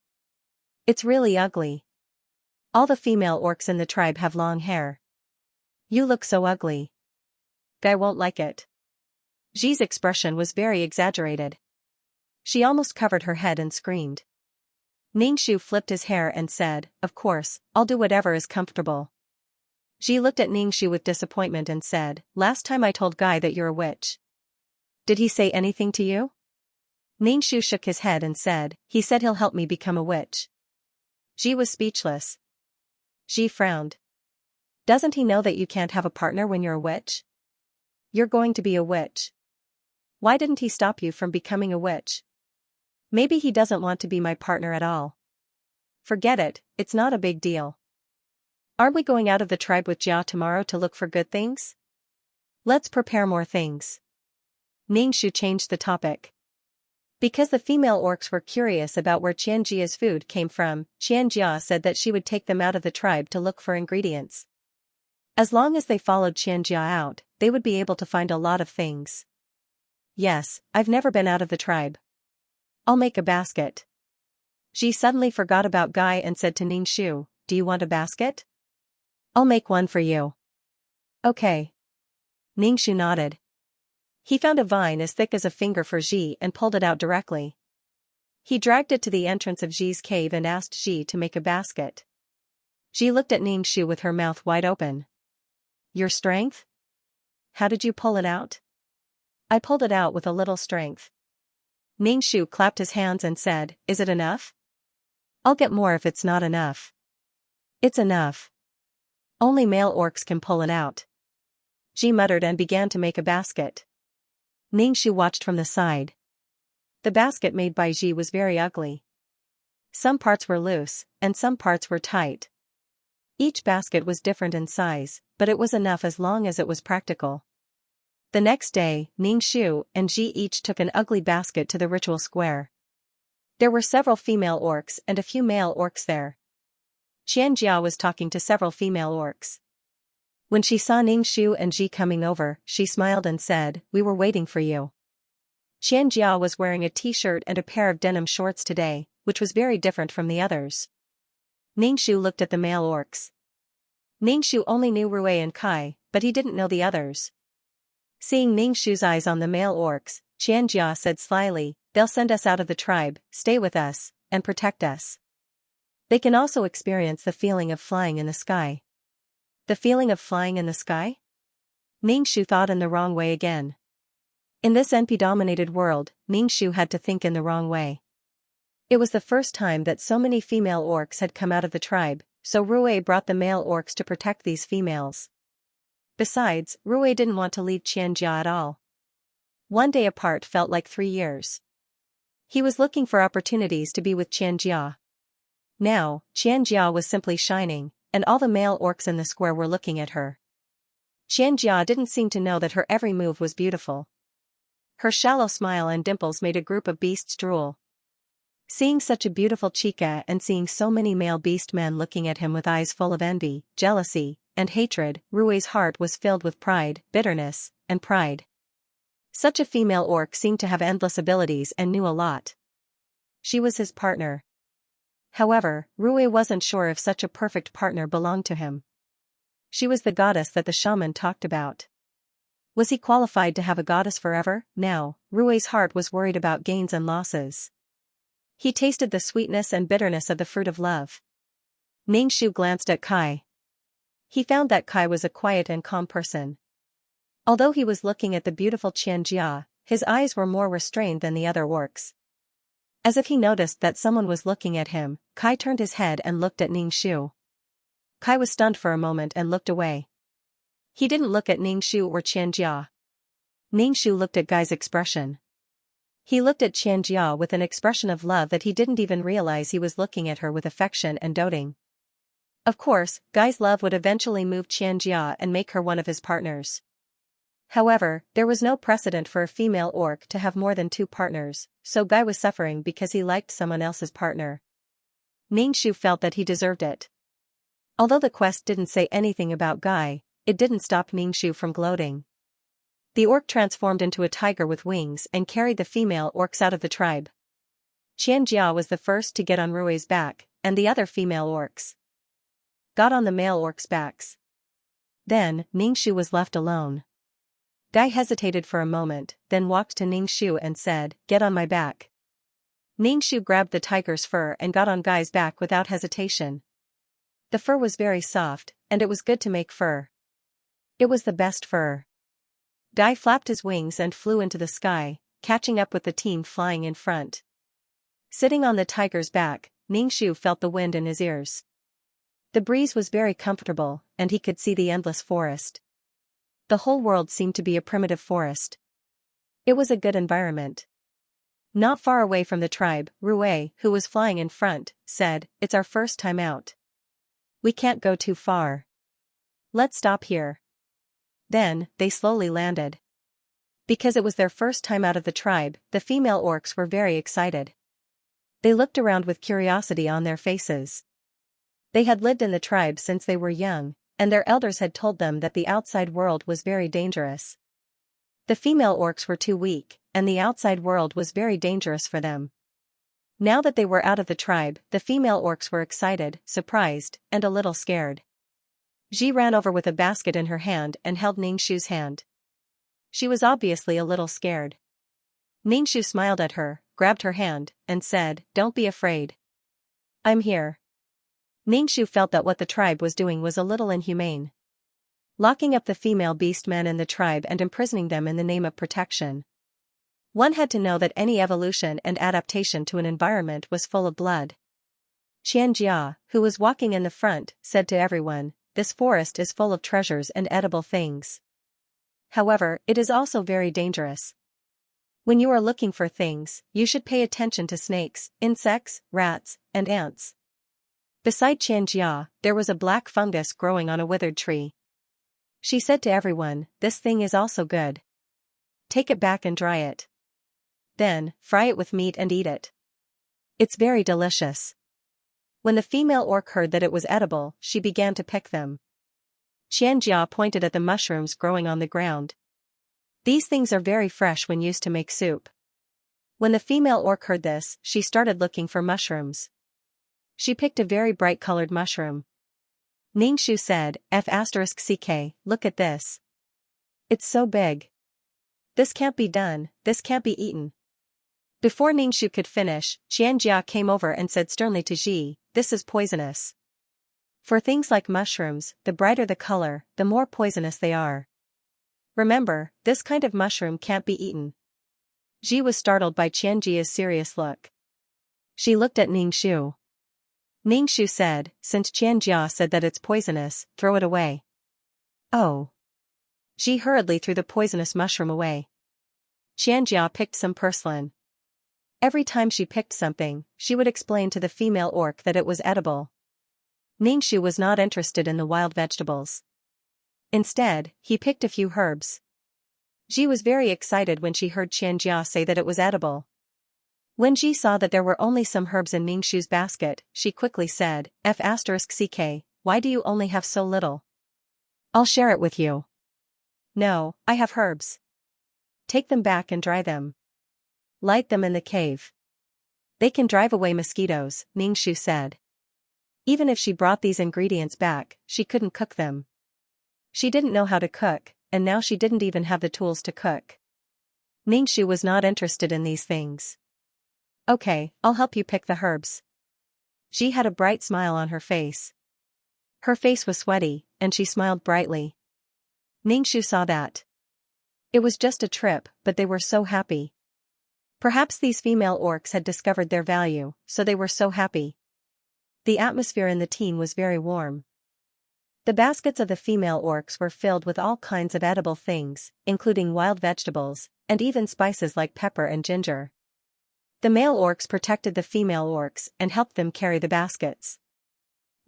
It's really ugly. All the female orcs in the tribe have long hair. You look so ugly. Guy won't like it. Ji's expression was very exaggerated. She almost covered her head and screamed. Ningshu flipped his hair and said, of course, I'll do whatever is comfortable. Ji looked at Ningshu with disappointment and said, last time I told Guy that you're a witch. Did he say anything to you? Ningshu shook his head and said, he said he'll help me become a witch. Ji was speechless. Ji frowned. Doesn't he know that you can't have a partner when you're a witch? You're going to be a witch. Why didn't he stop you from becoming a witch? Maybe he doesn't want to be my partner at all. Forget it, it's not a big deal. Aren't we going out of the tribe with Jia tomorrow to look for good things? Let's prepare more things. Ningshu changed the topic. Because the female orcs were curious about where Xianxia's food came from, Xianxia said that she would take them out of the tribe to look for ingredients. As long as they followed Xianxia out, they would be able to find a lot of things. Yes, I've never been out of the tribe. I'll make a basket. Ji suddenly forgot about Guy and said to Ningshu, do you want a basket? I'll make one for you. Okay. Ningshu nodded. He found a vine as thick as a finger for Ji and pulled it out directly. He dragged it to the entrance of Ji's cave and asked Ji to make a basket. Ji looked at Ningshu with her mouth wide open. Your strength? How did you pull it out? I pulled it out with a little strength. Ningshu clapped his hands and said, is it enough? I'll get more if it's not enough. It's enough. Only male orcs can pull it out. Ji muttered and began to make a basket. Ningshu watched from the side. The basket made by Ji was very ugly. Some parts were loose, and some parts were tight. Each basket was different in size, but it was enough as long as it was practical. The next day, Ningshu and Ji each took an ugly basket to the ritual square. There were several female orcs and a few male orcs there. Xianxia was talking to several female orcs. When she saw Ningshu and Ji coming over, she smiled and said, we were waiting for you. Xianxia was wearing a t-shirt and a pair of denim shorts today, which was very different from the others. Ningshu looked at the male orcs. Ningshu only knew Rui and Kai, but he didn't know the others. Seeing Ningshu's eyes on the male orcs, Xianxia said slyly, they'll send us out of the tribe, stay with us, and protect us. They can also experience the feeling of flying in the sky. The feeling of flying in the sky? Ningshu thought in the wrong way again. In this NP-dominated world, Ningshu had to think in the wrong way. It was the first time that so many female orcs had come out of the tribe, so Rui brought the male orcs to protect these females. Besides, Rui didn't want to leave Xianxia at all. 1 day apart felt like 3 years. He was looking for opportunities to be with Xianxia. Now, Xianxia was simply shining, and all the male orcs in the square were looking at her. Xianxia didn't seem to know that her every move was beautiful. Her shallow smile and dimples made a group of beasts drool. Seeing such a beautiful chica and seeing so many male beast men looking at him with eyes full of envy, jealousy, and hatred, Rue's heart was filled with pride, bitterness, and pride. Such a female orc seemed to have endless abilities and knew a lot. She was his partner. However, Rue wasn't sure if such a perfect partner belonged to him. She was the goddess that the shaman talked about. Was he qualified to have a goddess forever? Now, Rue's heart was worried about gains and losses. He tasted the sweetness and bitterness of the fruit of love. Ningxu glanced at Kai. He found that Kai was a quiet and calm person. Although he was looking at the beautiful Xianxia, his eyes were more restrained than the other orcs. As if he noticed that someone was looking at him, Kai turned his head and looked at Ningxu. Kai was stunned for a moment and looked away. He didn't look at Ningxu or Xianxia. Ningxu looked at Guy's expression. He looked at Xianxia with an expression of love that he didn't even realize he was looking at her with affection and doting. Of course, Guy's love would eventually move Xianxia and make her one of his partners. However, there was no precedent for a female orc to have more than 2 partners, so Guy was suffering because he liked someone else's partner. Ningxu felt that he deserved it. Although the quest didn't say anything about Guy, it didn't stop Ningxu from gloating. The orc transformed into a tiger with wings and carried the female orcs out of the tribe. Xianxia was the first to get on Rue's back, and the other female orcs got on the male orcs' backs. Then, Ningxu was left alone. Guy hesitated for a moment, then walked to Ningxu and said, "Get on my back." Ningxu grabbed the tiger's fur and got on Guy's back without hesitation. The fur was very soft, and it was good to make fur. It was the best fur. Guy flapped his wings and flew into the sky, catching up with the team flying in front. Sitting on the tiger's back, Ningxu felt the wind in his ears. The breeze was very comfortable, and he could see the endless forest. The whole world seemed to be a primitive forest. It was a good environment. Not far away from the tribe, Rue, who was flying in front, said, "It's our first time out. We can't go too far. Let's stop here." Then, they slowly landed. Because it was their first time out of the tribe, the female orcs were very excited. They looked around with curiosity on their faces. They had lived in the tribe since they were young, and their elders had told them that the outside world was very dangerous. The female orcs were too weak, and the outside world was very dangerous for them. Now that they were out of the tribe, the female orcs were excited, surprised, and a little scared. Ji ran over with a basket in her hand and held Ningxu's hand. She was obviously a little scared. Ningxu smiled at her, grabbed her hand, and said, "Don't be afraid. I'm here." Ningxu felt that what the tribe was doing was a little inhumane. Locking up the female beastmen in the tribe and imprisoning them in the name of protection. One had to know that any evolution and adaptation to an environment was full of blood. Xianxia, who was walking in the front, said to everyone, "This forest is full of treasures and edible things. However, it is also very dangerous. When you are looking for things, you should pay attention to snakes, insects, rats, and ants." Beside Xianxia, there was a black fungus growing on a withered tree. She said to everyone, "This thing is also good. Take it back and dry it. Then, fry it with meat and eat it. It's very delicious." When the female orc heard that it was edible, she began to pick them. Xianxia pointed at the mushrooms growing on the ground. "These things are very fresh when used to make soup." When the female orc heard this, she started looking for mushrooms. She picked a very bright-colored mushroom. Ningxu said, "F*ck, look at this. It's so big. This can't be done, this can't be eaten." Before Ningxu could finish, Xianxia came over and said sternly to Ji, "This is poisonous. For things like mushrooms, the brighter the color, the more poisonous they are. Remember, this kind of mushroom can't be eaten." Ji was startled by Xianxia's serious look. She looked at Ningxu. Ningxu said, "Since Xianxia said that it's poisonous, throw it away." "Oh." Ji hurriedly threw the poisonous mushroom away. Xianxia picked some porcelain. Every time she picked something, she would explain to the female orc that it was edible. Ningxu was not interested in the wild vegetables. Instead, he picked a few herbs. Ji was very excited when she heard Xianxia say that it was edible. When Ji saw that there were only some herbs in Ningxu's basket, she quickly said, F***ck, why do you only have so little? I'll share it with you. No, I have herbs. Take them back and dry them. Light them in the cave. They can drive away mosquitoes, Ningxu said. Even if she brought these ingredients back, she couldn't cook them. She didn't know how to cook, and now she didn't even have the tools to cook. Ningxu was not interested in these things. Okay, I'll help you pick the herbs. Ji had a bright smile on her face. Her face was sweaty, and she smiled brightly. Ningxu saw that. It was just a trip, but they were so happy. Perhaps these female orcs had discovered their value, so they were so happy. The atmosphere in the teen was very warm. The baskets of the female orcs were filled with all kinds of edible things, including wild vegetables, and even spices like pepper and ginger. The male orcs protected the female orcs and helped them carry the baskets.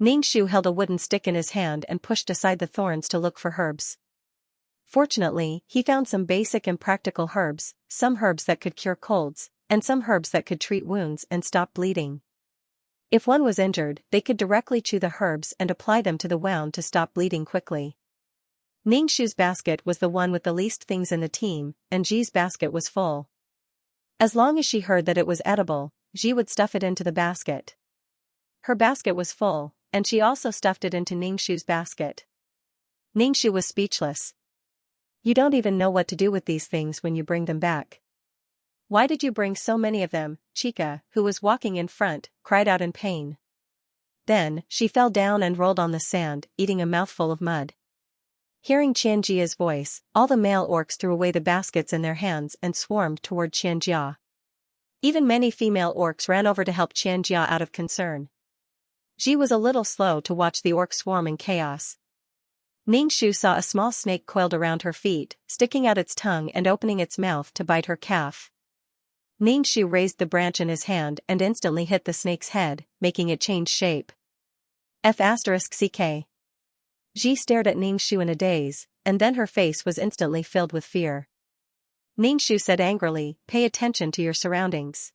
Ningxu held a wooden stick in his hand and pushed aside the thorns to look for herbs. Fortunately, he found some basic and practical herbs, some herbs that could cure colds, and some herbs that could treat wounds and stop bleeding. If one was injured, they could directly chew the herbs and apply them to the wound to stop bleeding quickly. Ningxu's basket was the one with the least things in the team, and Ji's basket was full. As long as she heard that it was edible, Ji would stuff it into the basket. Her basket was full, and she also stuffed it into Ningxu's basket. Ningxu was speechless. You don't even know what to do with these things when you bring them back. Why did you bring so many of them? Chica, who was walking in front, cried out in pain. Then, she fell down and rolled on the sand, eating a mouthful of mud. Hearing Xianxia's voice, all the male orcs threw away the baskets in their hands and swarmed toward Xianxia. Even many female orcs ran over to help Xianxia out of concern. Ji was a little slow to watch the orcs swarm in chaos. Ningxu saw a small snake coiled around her feet, sticking out its tongue and opening its mouth to bite her calf. Ningxu raised the branch in his hand and instantly hit the snake's head, making it change shape. F***ck. Ji stared at Ningxu in a daze, and then her face was instantly filled with fear. Ningxu said angrily, "Pay attention to your surroundings.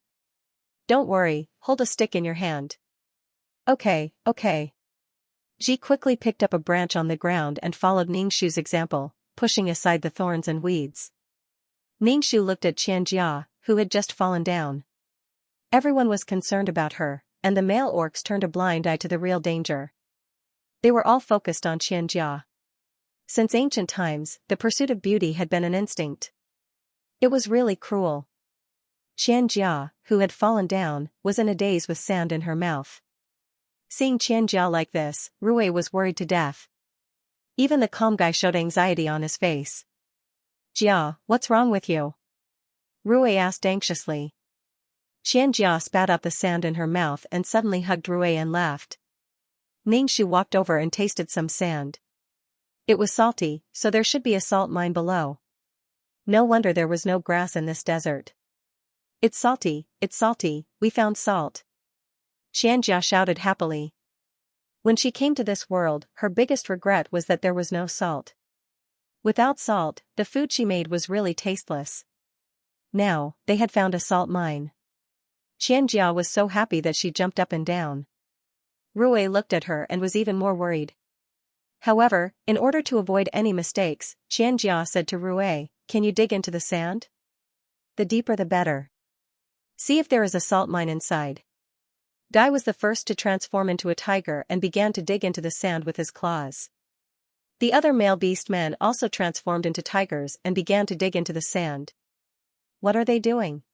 Don't worry, hold a stick in your hand." Okay. Ji quickly picked up a branch on the ground and followed Ningxu's example, pushing aside the thorns and weeds. Ningxu looked at Xianxia, who had just fallen down. Everyone was concerned about her, and the male orcs turned a blind eye to the real danger. They were all focused on Xianxia. Since ancient times, the pursuit of beauty had been an instinct. It was really cruel. Xianxia, who had fallen down, was in a daze with sand in her mouth. Seeing Xianxia like this, Rui was worried to death. Even the calm guy showed anxiety on his face. "Jia, what's wrong with you?" Rui asked anxiously. Xianxia spat out the sand in her mouth and suddenly hugged Rui and laughed. Ningxu walked over and tasted some sand. It was salty, so there should be a salt mine below. No wonder there was no grass in this desert. It's salty, we found salt." Xianxia shouted happily. When she came to this world, her biggest regret was that there was no salt. Without salt, the food she made was really tasteless. Now, they had found a salt mine. Xianxia was so happy that she jumped up and down. Rui looked at her and was even more worried. However, in order to avoid any mistakes, Xianxia said to Rui, "Can you dig into the sand? The deeper the better. See if there is a salt mine inside." Dai was the first to transform into a tiger and began to dig into the sand with his claws. The other male beast men also transformed into tigers and began to dig into the sand. What are they doing?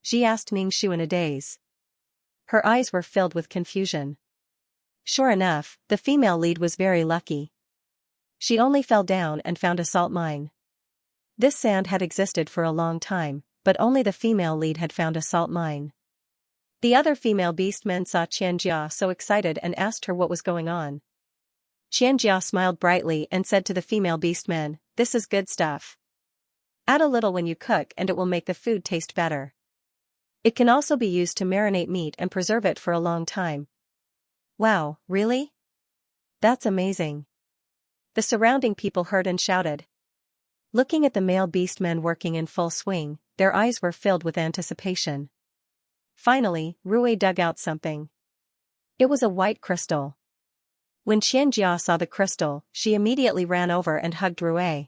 Ji asked Ningxu in a daze. Her eyes were filled with confusion. Sure enough, the female lead was very lucky. She only fell down and found a salt mine. This sand had existed for a long time, but only the female lead had found a salt mine. The other female beastmen saw Xianxia so excited and asked her what was going on. Xianxia smiled brightly and said to the female beastmen, "This is good stuff. Add a little when you cook and it will make the food taste better. It can also be used to marinate meat and preserve it for a long time. Wow, really? That's amazing. The surrounding people heard and shouted. Looking at the male beastmen working in full swing, their eyes were filled with anticipation. Finally, Rui dug out something. It was a white crystal. When Xianxia saw the crystal, she immediately ran over and hugged Rui.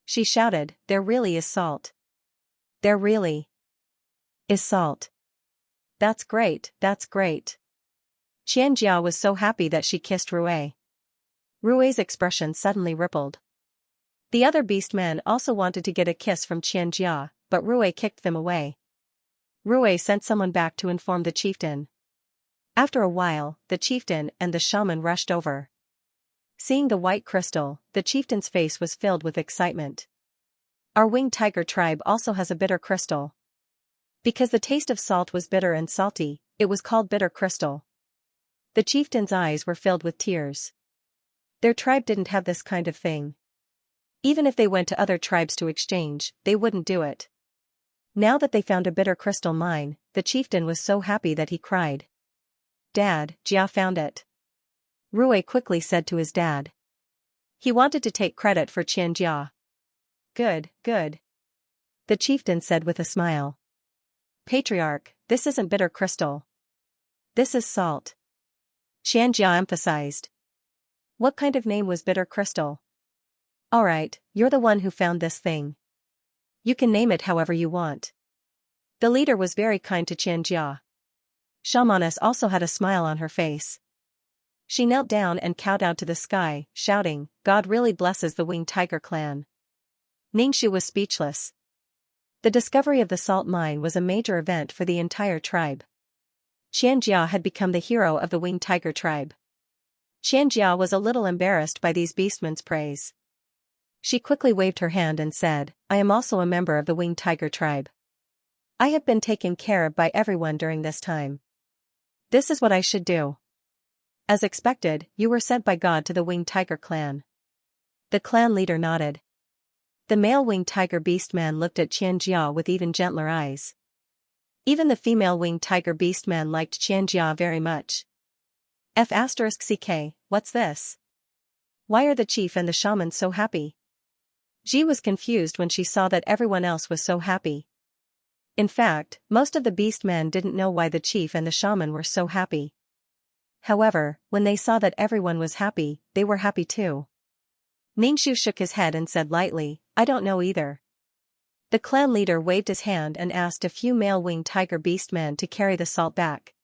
She shouted, "There really is salt. There really is salt. That's great, that's great." Xianxia was so happy that she kissed Rui. Rui's expression suddenly rippled. The other beastmen also wanted to get a kiss from Xianxia, but Rui kicked them away. Rui sent someone back to inform the chieftain. After a while, the chieftain and the shaman rushed over. Seeing the white crystal, the chieftain's face was filled with excitement. Our winged tiger tribe also has a bitter crystal. Because the taste of salt was bitter and salty, it was called bitter crystal. The chieftain's eyes were filled with tears. Their tribe didn't have this kind of thing. Even if they went to other tribes to exchange, they wouldn't do it. Now that they found a bitter crystal mine, the chieftain was so happy that he cried. "Dad, Jia found it." Rui quickly said to his dad. He wanted to take credit for Xianxia. "Good, good," the chieftain said with a smile. "Patriarch, this isn't bitter crystal. This is salt," Xianxia emphasized. "What kind of name was bitter crystal?" "Alright, you're the one who found this thing. You can name it however you want." The leader was very kind to Xianxia. Shamaness also had a smile on her face. She knelt down and cowed out to the sky, shouting, "God really blesses the winged tiger clan." Ningxu was speechless. The discovery of the salt mine was a major event for the entire tribe. Xianxia had become the hero of the winged tiger tribe. Xianxia was a little embarrassed by these beastmen's praise. She quickly waved her hand and said, "I am also a member of the winged tiger tribe. I have been taken care of by everyone during this time. This is what I should do." "As expected, you were sent by God to the winged tiger clan." The clan leader nodded. The male winged tiger beastman looked at Xianxia with even gentler eyes. Even the female winged tiger beastman liked Xianxia very much. F***ck, what's this? Why are the chief and the shaman so happy? Ji was confused when she saw that everyone else was so happy. In fact, most of the beastmen didn't know why the chief and the shaman were so happy. However, when they saw that everyone was happy, they were happy too. Ningxu shook his head and said lightly, "I don't know either." The clan leader waved his hand and asked a few male winged tiger beastmen to carry the salt back.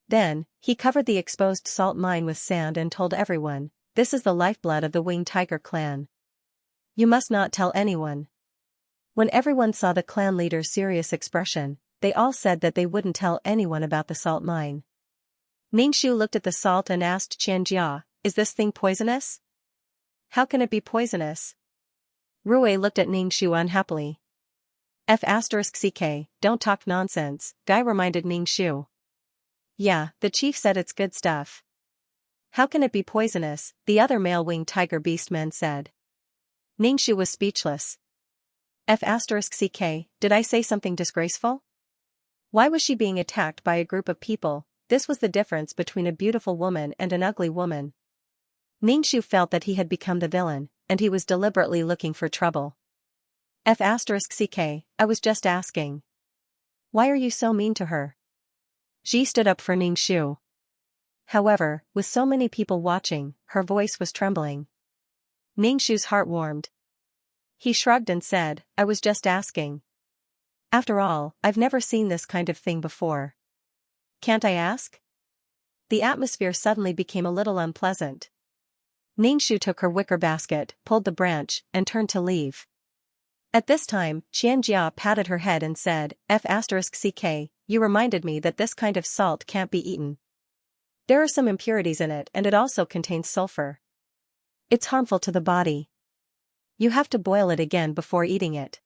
Then, he covered the exposed salt mine with sand and told everyone, "This is the lifeblood of the winged tiger clan. You must not tell anyone." When everyone saw the clan leader's serious expression, they all said that they wouldn't tell anyone about the salt mine. Ningxu looked at the salt and asked Xianxia, "Is this thing poisonous?" "How can it be poisonous?" Rui looked at Ningxu unhappily. F***ck, don't talk nonsense, Guy reminded Ningxu. "Yeah, the chief said it's good stuff." "How can it be poisonous?" the other male winged tiger beastman said. Ningxu was speechless. F***ck, did I say something disgraceful? Why was she being attacked by a group of people? This was the difference between a beautiful woman and an ugly woman. Ningxu felt that he had become the villain, and he was deliberately looking for trouble. F***ck, I was just asking. Why are you so mean to her? Ji stood up for Ningxu. However, with so many people watching, her voice was trembling. Ningxu's heart warmed. He shrugged and said, "I was just asking. After all, I've never seen this kind of thing before. Can't I ask?" The atmosphere suddenly became a little unpleasant. Ningxu took her wicker basket, pulled the branch, and turned to leave. At this time, Xianxia patted her head and said, F***ck, you reminded me that this kind of salt can't be eaten. There are some impurities in it and it also contains sulfur. It's harmful to the body. You have to boil it again before eating it.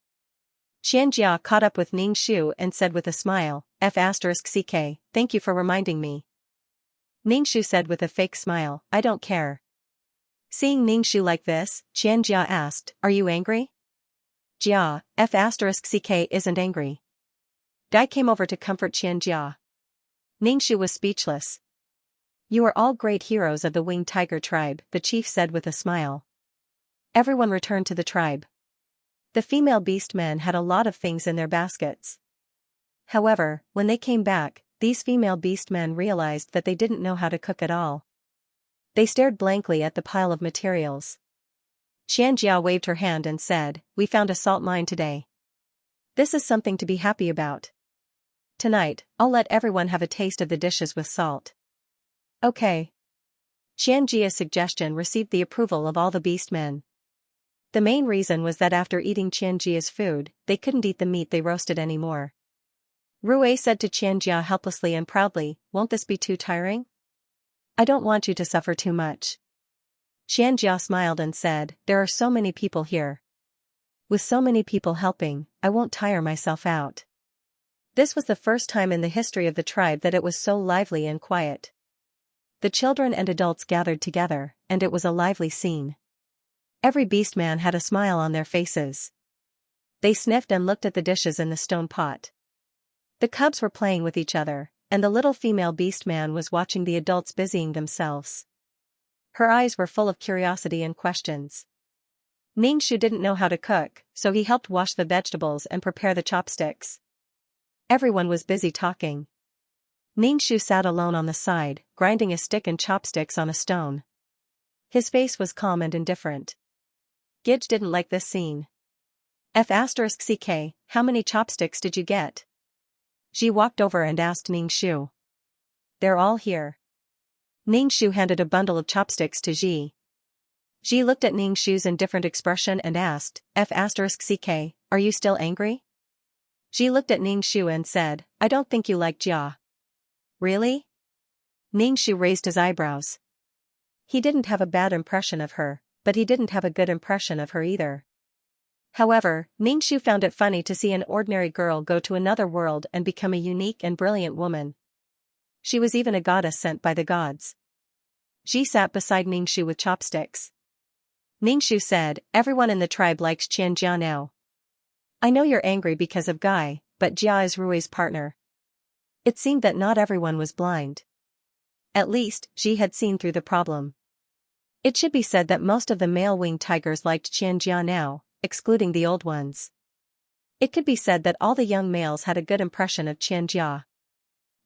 Xianxia caught up with Ningxu and said with a smile, F***ck, thank you for reminding me. Ningxu said with a fake smile, I don't care. Seeing Ningxu like this, Xianxia asked, are you angry? Jia, F***ck isn't angry. Guy came over to comfort Xianxia. Ningxu was speechless. You are all great heroes of the winged tiger tribe, the chief said with a smile. Everyone returned to the tribe. The female beastmen had a lot of things in their baskets. However, when they came back, these female beastmen realized that they didn't know how to cook at all. They stared blankly at the pile of materials. Xianxia waved her hand and said, "We found a salt mine today. This is something to be happy about. Tonight, I'll let everyone have a taste of the dishes with salt." Okay. Xianxia's suggestion received the approval of all the beastmen. The main reason was that after eating Xianxia's food, they couldn't eat the meat they roasted anymore. Rui said to Xianxia helplessly and proudly, "Won't this be too tiring? I don't want you to suffer too much." Xianxia smiled and said, "There are so many people here. With so many people helping, I won't tire myself out." This was the first time in the history of the tribe that it was so lively and quiet. The children and adults gathered together, and it was a lively scene. Every beastman had a smile on their faces. They sniffed and looked at the dishes in the stone pot. The cubs were playing with each other, and the little female beastman was watching the adults busying themselves. Her eyes were full of curiosity and questions. Ningxu didn't know how to cook, so he helped wash the vegetables and prepare the chopsticks. Everyone was busy talking. Ningxu sat alone on the side, grinding a stick and chopsticks on a stone. His face was calm and indifferent. Gidge didn't like this scene. F***ck, how many chopsticks did you get? Ji walked over and asked Ningxu. They're all here. Ningxu handed a bundle of chopsticks to Ji. Ji looked at Ningxu's indifferent expression and asked, F***ck, are you still angry? Ji looked at Ningxu and said, I don't think you like Jia. Really? Ningxu raised his eyebrows. He didn't have a bad impression of her, but he didn't have a good impression of her either. However, Ningxu found it funny to see an ordinary girl go to another world and become a unique and brilliant woman. She was even a goddess sent by the gods. Ji sat beside Ningxu with chopsticks. Ningxu said, everyone in the tribe likes Xianxia now. I know you're angry because of Guy, but Jia is Rui's partner. It seemed that not everyone was blind. At least, Ji had seen through the problem. It should be said that most of the male winged tigers liked Xianxia now, excluding the old ones. It could be said that all the young males had a good impression of Xianxia.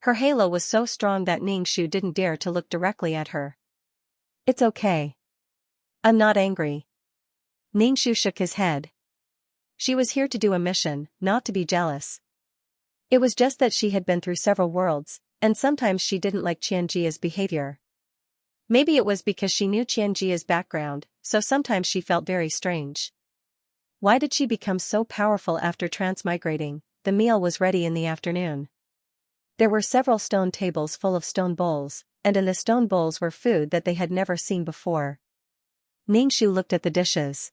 Her halo was so strong that Ningxu didn't dare to look directly at her. It's okay. I'm not angry. Ningxu shook his head. She was here to do a mission, not to be jealous. It was just that she had been through several worlds, and sometimes she didn't like Xianxia's behavior. Maybe it was because she knew Xianxia's background, so sometimes she felt very strange. Why did she become so powerful after transmigrating? The meal was ready in the afternoon. There were several stone tables full of stone bowls, and in the stone bowls were food that they had never seen before. Ningxu looked at the dishes.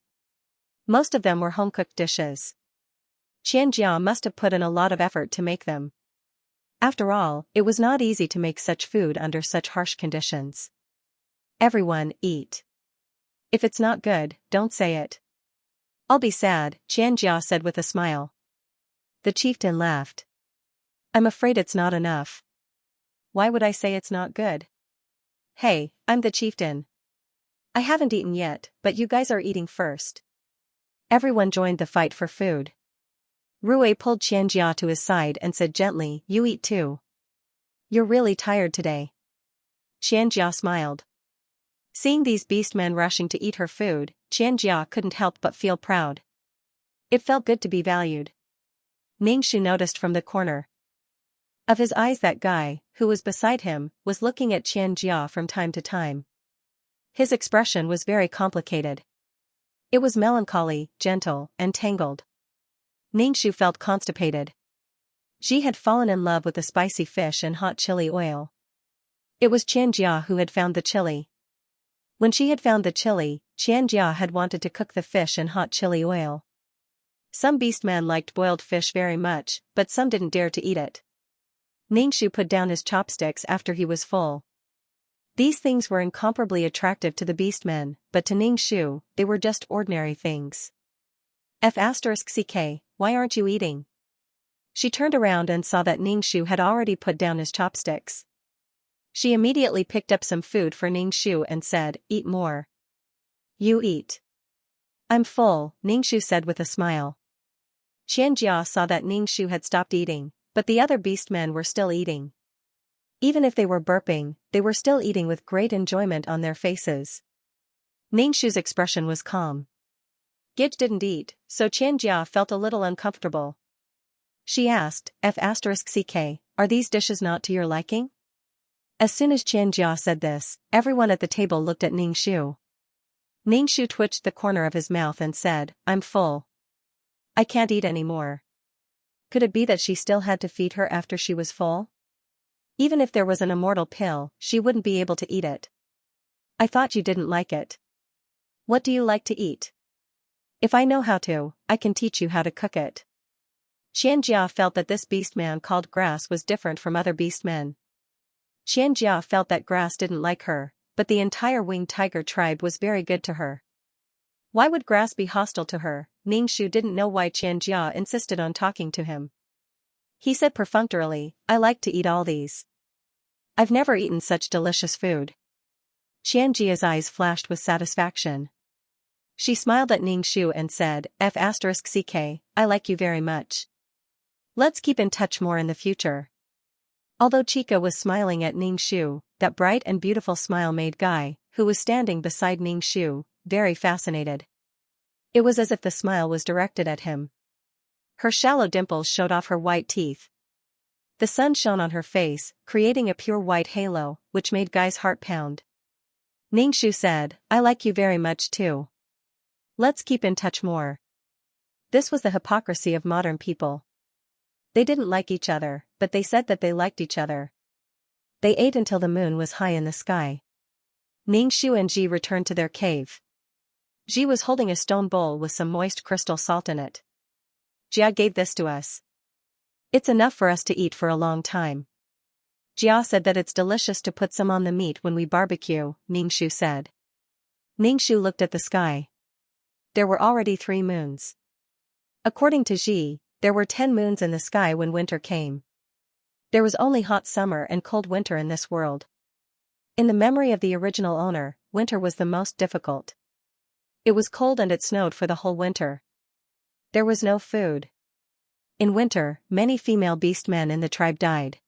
Most of them were home-cooked dishes. Xianxia must have put in a lot of effort to make them. After all, it was not easy to make such food under such harsh conditions. Everyone, eat. If it's not good, don't say it. I'll be sad, Xianxia said with a smile. The chieftain laughed. I'm afraid it's not enough. Why would I say it's not good? Hey, I'm the chieftain. I haven't eaten yet, but you guys are eating first. Everyone joined the fight for food. Rui pulled Xianxia to his side and said gently, you eat too. You're really tired today. Xianxia smiled. Seeing these beastmen rushing to eat her food, Xianxia couldn't help but feel proud. It felt good to be valued. Ningxu noticed from the corner of his eyes that Guy, who was beside him, was looking at Xianxia from time to time. His expression was very complicated. It was melancholy, gentle, and tangled. Ningxu felt constipated. Ji had fallen in love with the spicy fish and hot chili oil. It was Xianxia who had found the chili. When she had found the chili, Xianxia had wanted to cook the fish in hot chili oil. Some beastmen liked boiled fish very much, but some didn't dare to eat it. Ningxu put down his chopsticks after he was full. These things were incomparably attractive to the beastmen, but to Ningxu, they were just ordinary things. F*ck, why aren't you eating? She turned around and saw that Ningxu had already put down his chopsticks. She immediately picked up some food for Ningxu and said, eat more. You eat. I'm full, Ningxu said with a smile. Xianxia saw that Ningxu had stopped eating, but the other beastmen were still eating. Even if they were burping, they were still eating with great enjoyment on their faces. Ningxu's expression was calm. Gij didn't eat, so Xianxia felt a little uncomfortable. She asked, F*ck, are these dishes not to your liking? As soon as Xianxia said this, everyone at the table looked at Ningxu. Ningxu twitched the corner of his mouth and said, I'm full. I can't eat anymore. Could it be that she still had to feed her after she was full? Even if there was an immortal pill, she wouldn't be able to eat it. I thought you didn't like it. What do you like to eat? If I know how to, I can teach you how to cook it. Xianxia felt that this beastman called Grass was different from other beastmen. Xianxia felt that Grass didn't like her, but the entire winged tiger tribe was very good to her. Why would Grass be hostile to her? Ningxu didn't know why Xianxia insisted on talking to him. He said perfunctorily, I like to eat all these. I've never eaten such delicious food. Xianxia's eyes flashed with satisfaction. She smiled at Ningxu and said, F*ck, I like you very much. Let's keep in touch more in the future. Although Chica was smiling at Ningxu, that bright and beautiful smile made Guy, who was standing beside Ningxu, very fascinated. It was as if the smile was directed at him. Her shallow dimples showed off her white teeth. The sun shone on her face, creating a pure white halo, which made Guy's heart pound. Ningxu said, I like you very much too. Let's keep in touch more. This was the hypocrisy of modern people. They didn't like each other, but they said that they liked each other. They ate until the moon was high in the sky. Ningxu and Ji returned to their cave. Ji was holding a stone bowl with some moist crystal salt in it. Jia gave this to us. It's enough for us to eat for a long time. Jia said that it's delicious to put some on the meat when we barbecue, Ningxu said. Ningxu looked at the sky. There were already 3 moons. According to Ji, there were 10 moons in the sky when winter came. There was only hot summer and cold winter in this world. In the memory of the original owner, winter was the most difficult. It was cold and it snowed for the whole winter. There was no food. In winter, many female beastmen in the tribe died.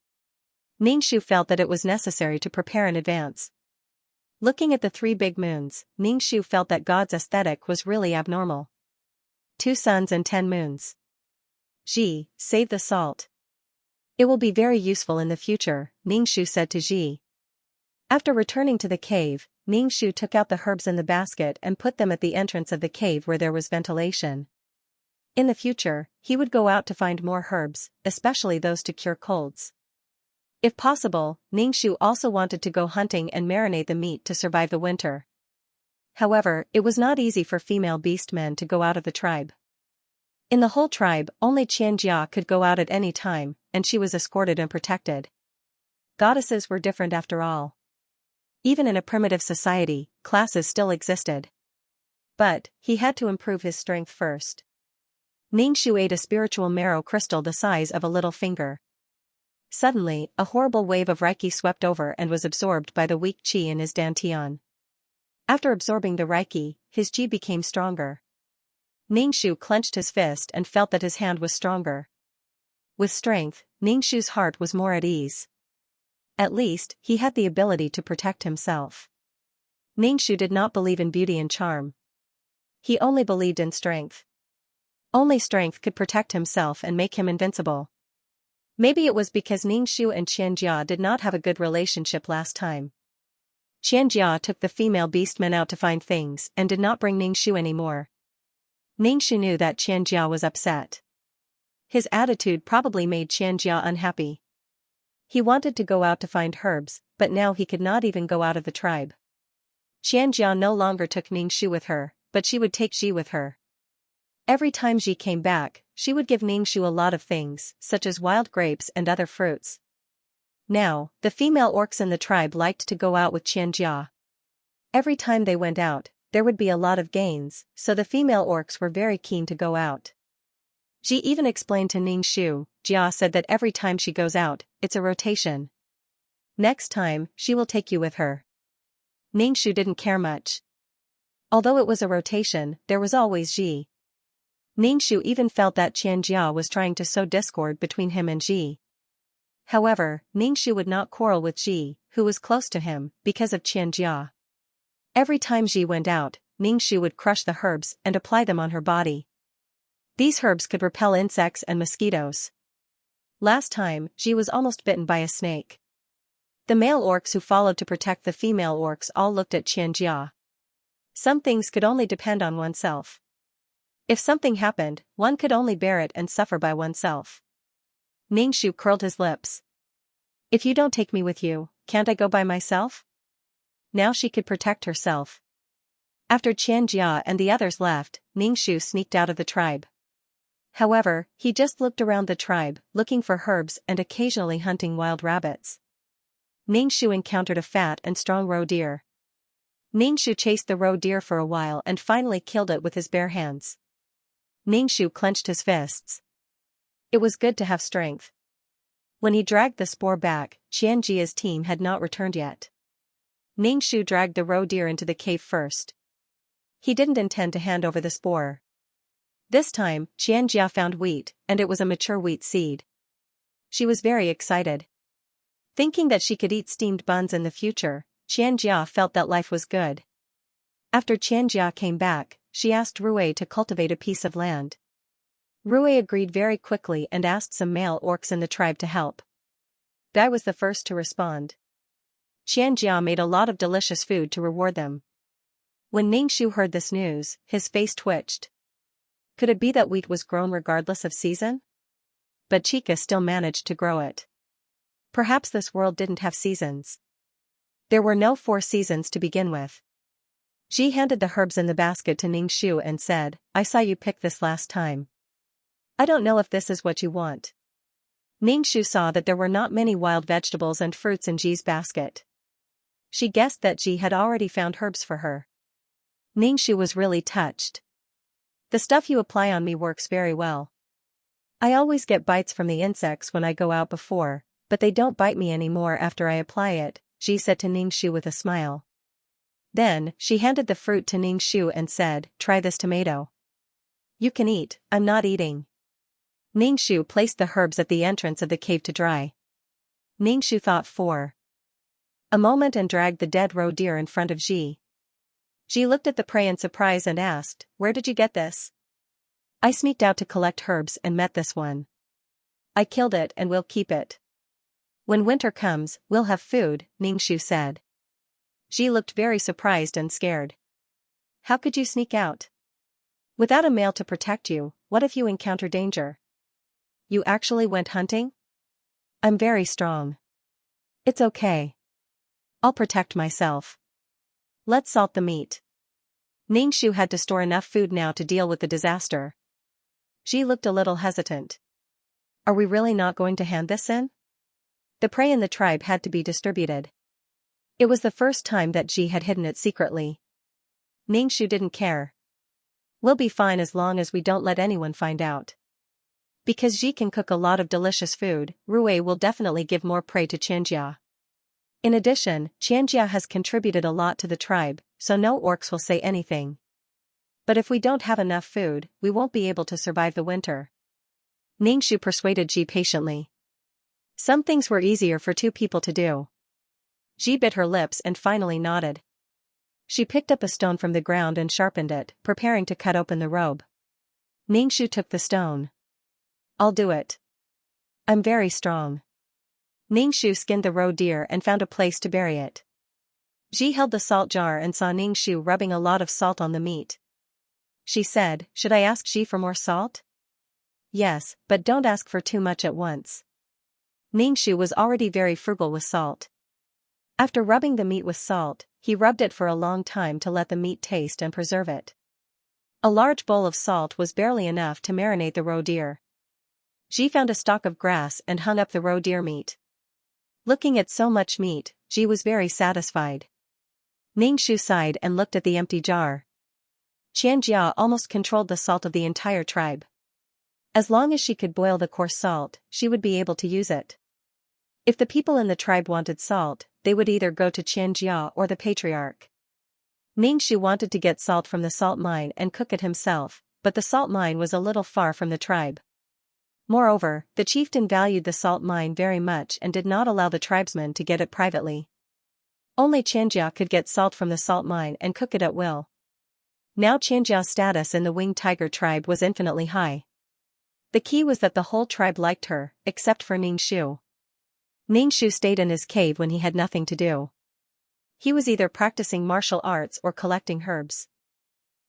Ningxu felt that it was necessary to prepare in advance. Looking at the 3 big moons, Ningxu felt that God's aesthetic was really abnormal. 2 suns and 10 moons. Ji, save the salt. It will be very useful in the future, Ningxu said to Ji. After returning to the cave, Ningxu took out the herbs in the basket and put them at the entrance of the cave where there was ventilation. In the future, he would go out to find more herbs, especially those to cure colds. If possible, Ningxu also wanted to go hunting and marinate the meat to survive the winter. However, it was not easy for female beastmen to go out of the tribe. In the whole tribe, only Xianxia could go out at any time, and she was escorted and protected. Goddesses were different after all. Even in a primitive society, classes still existed. But, he had to improve his strength first. Ningxu ate a spiritual marrow crystal the size of a little finger. Suddenly, a horrible wave of Reiki swept over and was absorbed by the weak qi in his dantian. After absorbing the Reiki, his qi became stronger. Ningxu clenched his fist and felt that his hand was stronger. With strength, Ningxu's heart was more at ease. At least, he had the ability to protect himself. Ningxu did not believe in beauty and charm. He only believed in strength. Only strength could protect himself and make him invincible. Maybe it was because Ningxu and Xianxia did not have a good relationship last time. Xianxia took the female beastmen out to find things and did not bring Ningxu anymore. Ningxu knew that Xianxia was upset. His attitude probably made Xianxia unhappy. He wanted to go out to find herbs, but now he could not even go out of the tribe. Xianxia no longer took Ningxu with her, but she would take Ji with her. Every time Ji came back, she would give Ningxu a lot of things, such as wild grapes and other fruits. Now, the female orcs in the tribe liked to go out with Xianxia. Every time they went out, there would be a lot of gains, so the female orcs were very keen to go out. She even explained to Ningxu, Jia said that every time she goes out, it's a rotation. Next time, she will take you with her. Ningxu didn't care much. Although it was a rotation, there was always Ji. Ningxu even felt that Xianxia was trying to sow discord between him and Ji. However, Ningxu would not quarrel with Ji, who was close to him, because of Xianxia. Every time Ji went out, Ningxu would crush the herbs and apply them on her body. These herbs could repel insects and mosquitoes. Last time, Ji was almost bitten by a snake. The male orcs who followed to protect the female orcs all looked at Xianxia. Some things could only depend on oneself. If something happened, one could only bear it and suffer by oneself. Ningxu curled his lips. If you don't take me with you, can't I go by myself? Now she could protect herself. After Xianxia and the others left, Ningxu sneaked out of the tribe. However, he just looked around the tribe, looking for herbs and occasionally hunting wild rabbits. Ningxu encountered a fat and strong roe deer. Ningxu chased the roe deer for a while and finally killed it with his bare hands. Ningxu clenched his fists. It was good to have strength. When he dragged the spoor back, Xianxia's team had not returned yet. Ningxu dragged the roe deer into the cave first. He didn't intend to hand over the spoor. This time, Xianxia found wheat, and it was a mature wheat seed. She was very excited. Thinking that she could eat steamed buns in the future, Xianxia felt that life was good. After Xianxia came back, she asked Rui to cultivate a piece of land. Rui agreed very quickly and asked some male orcs in the tribe to help. Bai was the first to respond. Xianxia made a lot of delicious food to reward them. When Ningxu heard this news, his face twitched. Could it be that wheat was grown regardless of season? But Chica still managed to grow it. Perhaps this world didn't have seasons. There were no 4 seasons to begin with. Ji handed the herbs in the basket to Ningxu and said, I saw you pick this last time. I don't know if this is what you want. Ningxu saw that there were not many wild vegetables and fruits in Ji's basket. She guessed that Ji had already found herbs for her. Ningxu was really touched. The stuff you apply on me works very well. I always get bites from the insects when I go out before, but they don't bite me anymore after I apply it, Ji said to Ningxu with a smile. Then, she handed the fruit to Ningxu and said, try this tomato. You can eat, I'm not eating. Ningxu placed the herbs at the entrance of the cave to dry. Ningxu thought for a moment and dragged the dead roe deer in front of Ji. Ji looked at the prey in surprise and asked, where did you get this? I sneaked out to collect herbs and met this one. I killed it and will keep it. When winter comes, we'll have food, Ningxu said. Ji looked very surprised and scared. How could you sneak out? Without a male to protect you, what if you encounter danger? You actually went hunting? I'm very strong. It's okay. I'll protect myself. Let's salt the meat. Ningxu had to store enough food now to deal with the disaster. Ji looked a little hesitant. Are we really not going to hand this in? The prey in the tribe had to be distributed. It was the first time that Ji had hidden it secretly. Ningxu didn't care. We'll be fine as long as we don't let anyone find out. Because Ji can cook a lot of delicious food, Rui will definitely give more prey to Xianxia. In addition, Xianxia has contributed a lot to the tribe, so no orcs will say anything. But if we don't have enough food, we won't be able to survive the winter. Ningxu persuaded Ji patiently. Some things were easier for 2 people to do. Ji bit her lips and finally nodded. She picked up a stone from the ground and sharpened it, preparing to cut open the robe. Ningxu took the stone. I'll do it. I'm very strong. Ningxu skinned the roe deer and found a place to bury it. Ji held the salt jar and saw Ningxu rubbing a lot of salt on the meat. She said, should I ask Ji for more salt? Yes, but don't ask for too much at once. Ningxu was already very frugal with salt. After rubbing the meat with salt, he rubbed it for a long time to let the meat taste and preserve it. A large bowl of salt was barely enough to marinate the roe deer. Ji found a stalk of grass and hung up the roe deer meat. Looking at so much meat, Ji was very satisfied. Ningshu sighed and looked at the empty jar. Xianxia almost controlled the salt of the entire tribe. As long as she could boil the coarse salt, she would be able to use it. If the people in the tribe wanted salt, they would either go to Xianxia or the patriarch. Ningshu wanted to get salt from the salt mine and cook it himself, but the salt mine was a little far from the tribe. Moreover, the chieftain valued the salt mine very much and did not allow the tribesmen to get it privately. Only Xianxia could get salt from the salt mine and cook it at will. Now Xianxia's status in the winged tiger tribe was infinitely high. The key was that the whole tribe liked her, except for Ningshu. Ningshu stayed in his cave when he had nothing to do. He was either practicing martial arts or collecting herbs.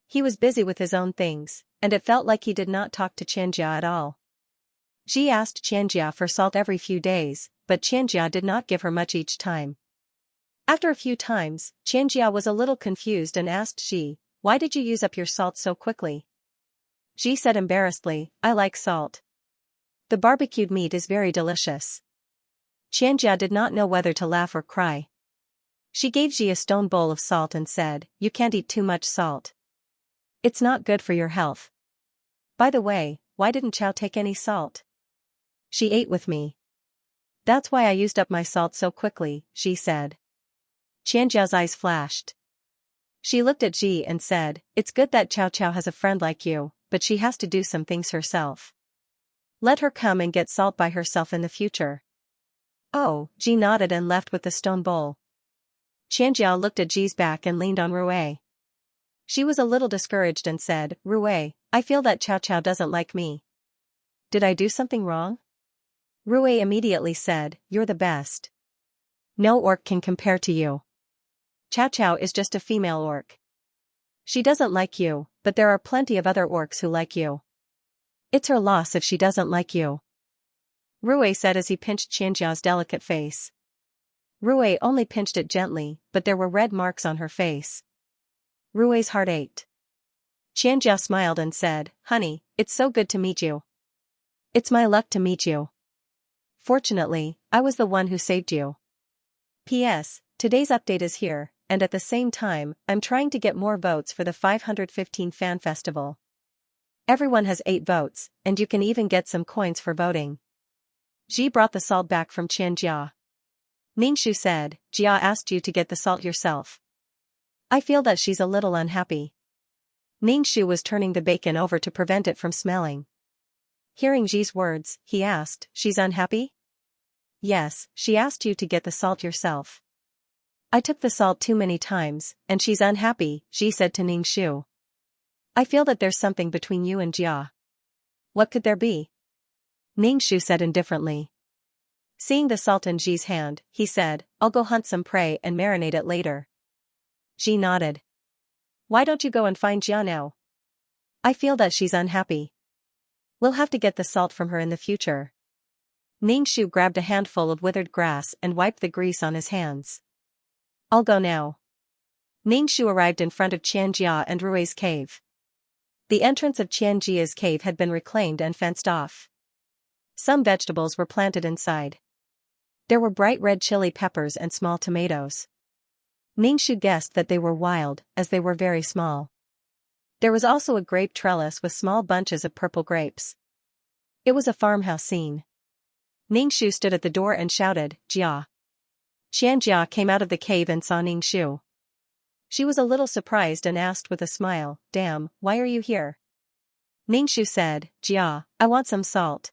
He was busy with his own things, and it felt like he did not talk to Xianxia at all. She asked Xianxia for salt every few days, but Xianxia did not give her much each time. After a few times, Xianxia was a little confused and asked Xi, "Why did you use up your salt so quickly?" Xi said embarrassedly, "I like salt. The barbecued meat is very delicious." Xianxia did not know whether to laugh or cry. She gave Xi a stone bowl of salt and said, "You can't eat too much salt. It's not good for your health. By the way, why didn't Chow take any salt?" "She ate with me. That's why I used up my salt so quickly," Xi said. Xianxia's eyes flashed. She looked at Xi and said, "It's good that Chow Chow has a friend like you, but she has to do some things herself. Let her come and get salt by herself in the future." "Oh," Xi nodded and left with the stone bowl. Xianxia looked at Xi's back and leaned on Rui. She was a little discouraged and said, "Rui, I feel that Chow Chow doesn't like me. Did I do something wrong?" Rui immediately said, "You're the best. No orc can compare to you. Chow Chow is just a female orc. She doesn't like you, but there are plenty of other orcs who like you. It's her loss if she doesn't like you," Rui said as he pinched Xianxia's delicate face. Rui only pinched it gently, but there were red marks on her face. Rui's heart ached. Xianxia smiled and said, "Honey, it's so good to meet you. It's my luck to meet you. Fortunately, I was the one who saved you. P.S. Today's update is here, and at the same time, I'm trying to get more votes for the 515 Fan Festival. Everyone has 8 votes, and you can even get some coins for voting." Xi brought the salt back from Xianxia. Ningshu said, "Jia asked you to get the salt yourself. I feel that she's a little unhappy." Ningshu was turning the bacon over to prevent it from smelling. Hearing Xi's words, he asked, "She's unhappy?" "Yes, she asked you to get the salt yourself. I took the salt too many times, and she's unhappy," Xi said to Ningshu. "I feel that there's something between you and Jia." "What could there be?" Ningshu said indifferently. Seeing the salt in Xi's hand, he said, "I'll go hunt some prey and marinate it later." Xi nodded. "Why don't you go and find Jia now? I feel that she's unhappy. We'll have to get the salt from her in the future." Ningshu grabbed a handful of withered grass and wiped the grease on his hands. "I'll go now." Ningshu arrived in front of Xianxia and Rui's cave. The entrance of Xianxia's cave had been reclaimed and fenced off. Some vegetables were planted inside. There were bright red chili peppers and small tomatoes. Ningshu guessed that they were wild, as they were very small. There was also a grape trellis with small bunches of purple grapes. It was a farmhouse scene. Ningshu stood at the door and shouted, "Jia." Xianxia came out of the cave and saw Ningshu. She was a little surprised and asked with a smile, "Damn, why are you here?" Ningshu said, "Jia, I want some salt.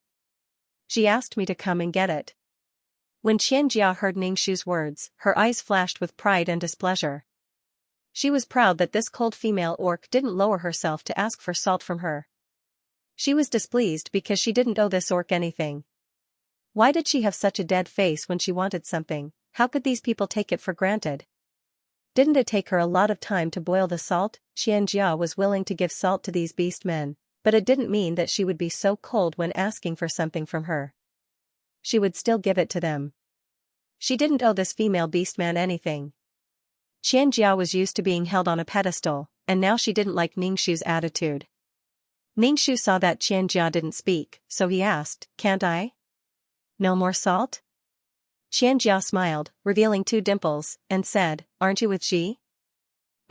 She asked me to come and get it." When Xianxia heard Ningshu's words, her eyes flashed with pride and displeasure. She was proud that this cold female orc didn't lower herself to ask for salt from her. She was displeased because she didn't owe this orc anything. Why did she have such a dead face when she wanted something? How could these people take it for granted? Didn't it take her a lot of time to boil the salt? Xianxia was willing to give salt to these beast men, but it didn't mean that she would be so cold when asking for something from her. She would still give it to them. She didn't owe this female beast man anything. Xianxia was used to being held on a pedestal, and now she didn't like Ningshu's attitude. Ningshu saw that Xianxia didn't speak, so he asked, "Can't I? No more salt?" Xianxia smiled, revealing 2 dimples, and said, "Aren't you with Xi?"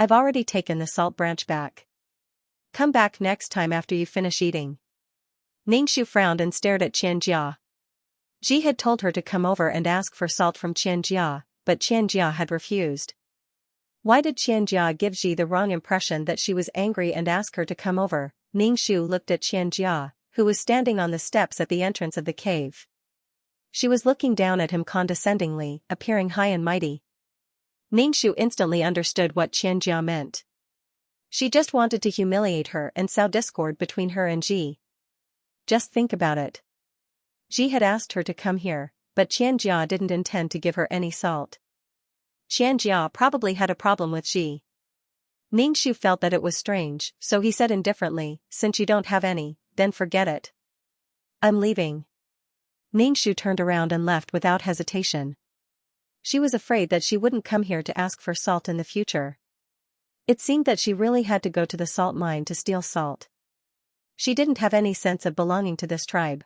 I've already taken the salt branch back. Come back next time after you finish eating. Ningxu frowned and stared at Xianxia. Ji had told her to come over and ask for salt from Xianxia, but Xianxia had refused. Why did Xianxia give Ji the wrong impression that she was angry and ask her to come over? Ningxu looked at Xianxia, who was standing on the steps at the entrance of the cave. She was looking down at him condescendingly, appearing high and mighty. Ningxu instantly understood what Xianxia meant. She just wanted to humiliate her and sow discord between her and Ji. Just think about it. Ji had asked her to come here, but Xianxia didn't intend to give her any salt. Xianxia probably had a problem with Ji. Ningxu felt that it was strange, so he said indifferently, since you don't have any, then forget it. I'm leaving. Ningxu turned around and left without hesitation. She was afraid that she wouldn't come here to ask for salt in the future. It seemed that she really had to go to the salt mine to steal salt. She didn't have any sense of belonging to this tribe.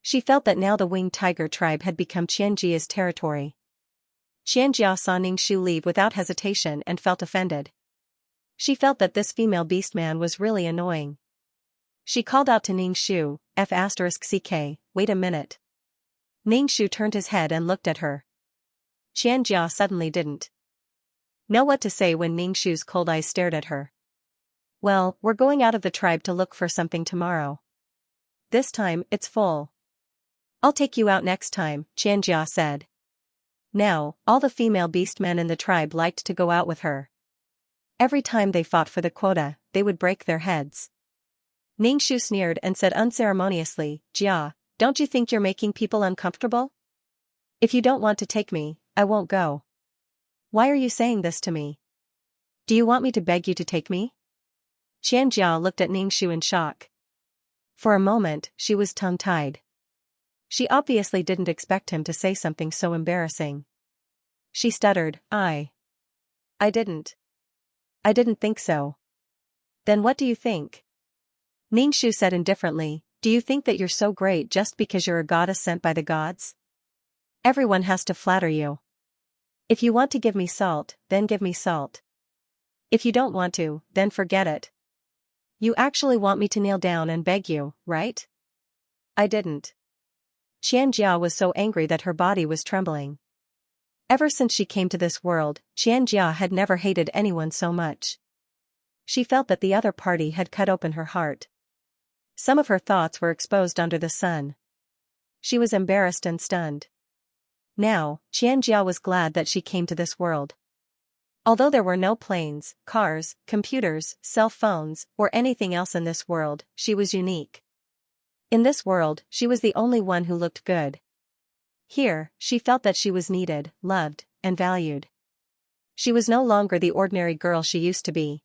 She felt that now the winged tiger tribe had become Xianxia's territory. Xianxia saw Ningxu leave without hesitation and felt offended. She felt that this female beastman was really annoying. She called out to Ningxu, F***ck, wait a minute. Ningxu turned his head and looked at her. Xianxia suddenly didn't know what to say when Ningxu's cold eyes stared at her. Well, we're going out of the tribe to look for something tomorrow. This time, it's full. I'll take you out next time, Xianxia said. Now, all the female beastmen in the tribe liked to go out with her. Every time they fought for the quota, they would break their heads. Ningxu sneered and said unceremoniously, Jia, don't you think you're making people uncomfortable? If you don't want to take me, I won't go. Why are you saying this to me? Do you want me to beg you to take me? Xianxia looked at Ningxu in shock. For a moment, she was tongue-tied. She obviously didn't expect him to say something so embarrassing. She stuttered, I didn't think so. Then what do you think? Ningxu said indifferently, do you think that you're so great just because you're a goddess sent by the gods? Everyone has to flatter you. If you want to give me salt, then give me salt. If you don't want to, then forget it. You actually want me to kneel down and beg you, right? I didn't. Xianxia was so angry that her body was trembling. Ever since she came to this world, Xianxia had never hated anyone so much. She felt that the other party had cut open her heart. Some of her thoughts were exposed under the sun. She was embarrassed and stunned. Now, Xianxia was glad that she came to this world. Although there were no planes, cars, computers, cell phones, or anything else in this world, she was unique. In this world, she was the only one who looked good. Here, she felt that she was needed, loved, and valued. She was no longer the ordinary girl she used to be.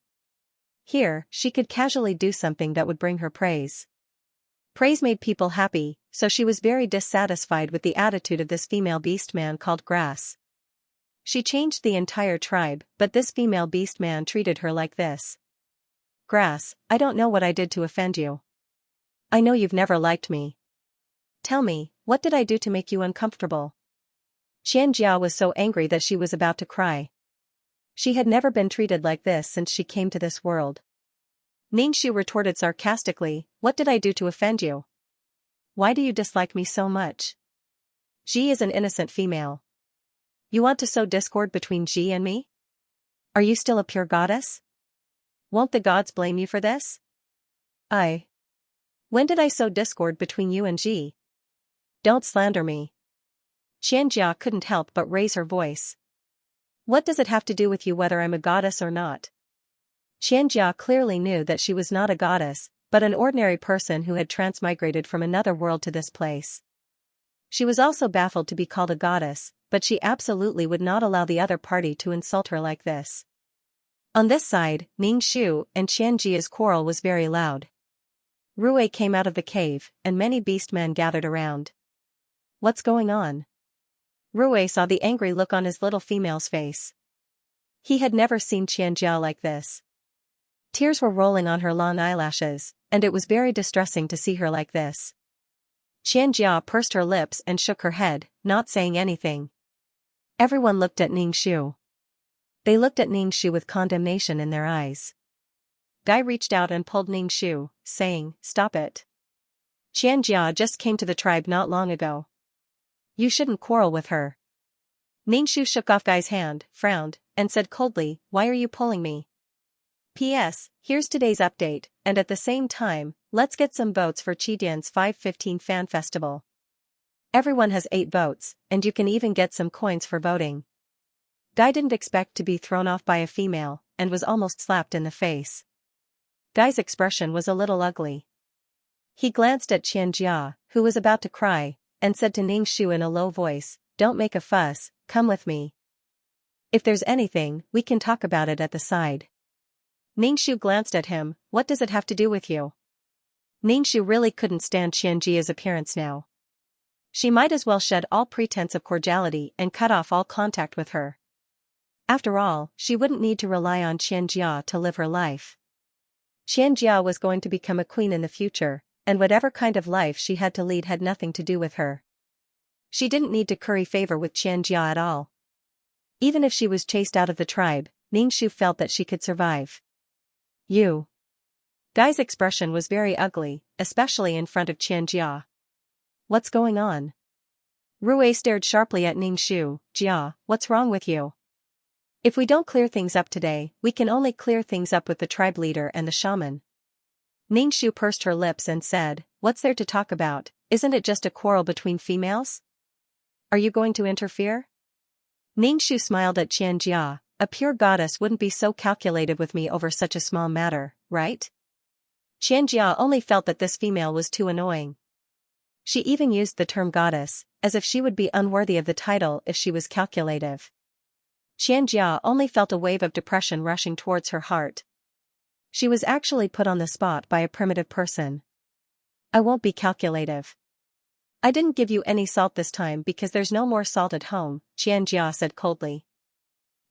Here, she could casually do something that would bring her praise. Praise made people happy, so she was very dissatisfied with the attitude of this female beastman called Grass. She changed the entire tribe, but this female beastman treated her like this. Grass, I don't know what I did to offend you. I know you've never liked me. Tell me, what did I do to make you uncomfortable? Xianxia was so angry that she was about to cry. She had never been treated like this since she came to this world. Ningxu retorted sarcastically, what did I do to offend you? Why do you dislike me so much? Ji is an innocent female. You want to sow discord between Ji and me? Are you still a pure goddess? Won't the gods blame you for this? When did I sow discord between you and Ji? Don't slander me. Xianxia couldn't help but raise her voice. What does it have to do with you whether I'm a goddess or not? Xianxia clearly knew that she was not a goddess, but an ordinary person who had transmigrated from another world to this place. She was also baffled to be called a goddess, but she absolutely would not allow the other party to insult her like this. On this side, Ningxu and Xianxia's quarrel was very loud. Rui came out of the cave, and many beastmen gathered around. What's going on? Rui saw the angry look on his little female's face. He had never seen Xianxia like this. Tears were rolling on her long eyelashes, and it was very distressing to see her like this. Xianxia pursed her lips and shook her head, not saying anything. Everyone looked at Ningxu. They looked at Ningxu with condemnation in their eyes. Guy reached out and pulled Ningxu, saying, "Stop it. Xianxia just came to the tribe not long ago. You shouldn't quarrel with her." Ningxu shook off Guy's hand, frowned, and said coldly, "Why are you pulling me? P.S. Here's today's update, and at the same time, let's get some votes for Qidian's 515 Fan Festival. Everyone has 8 votes, and you can even get some coins for voting." Guy didn't expect to be thrown off by a female, and was almost slapped in the face. Guy's expression was a little ugly. He glanced at Xianxia, who was about to cry, and said to Ningxu in a low voice, "Don't make a fuss, come with me. If there's anything, we can talk about it at the side." Ningxu glanced at him, "What does it have to do with you?" Ningxu really couldn't stand Xianxia's appearance now. She might as well shed all pretense of cordiality and cut off all contact with her. After all, she wouldn't need to rely on Xianxia to live her life. Xianxia was going to become a queen in the future, and whatever kind of life she had to lead had nothing to do with her. She didn't need to curry favor with Xianxia at all. Even if she was chased out of the tribe, Ningxu felt that she could survive. "You." Guy's expression was very ugly, especially in front of Xianxia. "What's going on?" Rui stared sharply at Ningxu. "Jia, what's wrong with you? If we don't clear things up today, we can only clear things up with the tribe leader and the shaman." Ningxu pursed her lips and said, "What's there to talk about? Isn't it just a quarrel between females? Are you going to interfere?" Ningxu smiled at Xianxia. "A pure goddess wouldn't be so calculated with me over such a small matter, right?" Xianxia only felt that this female was too annoying. She even used the term goddess, as if she would be unworthy of the title if she was calculative. Xianxia only felt a wave of depression rushing towards her heart. She was actually put on the spot by a primitive person. "I won't be calculative. I didn't give you any salt this time because there's no more salt at home," Xianxia said coldly.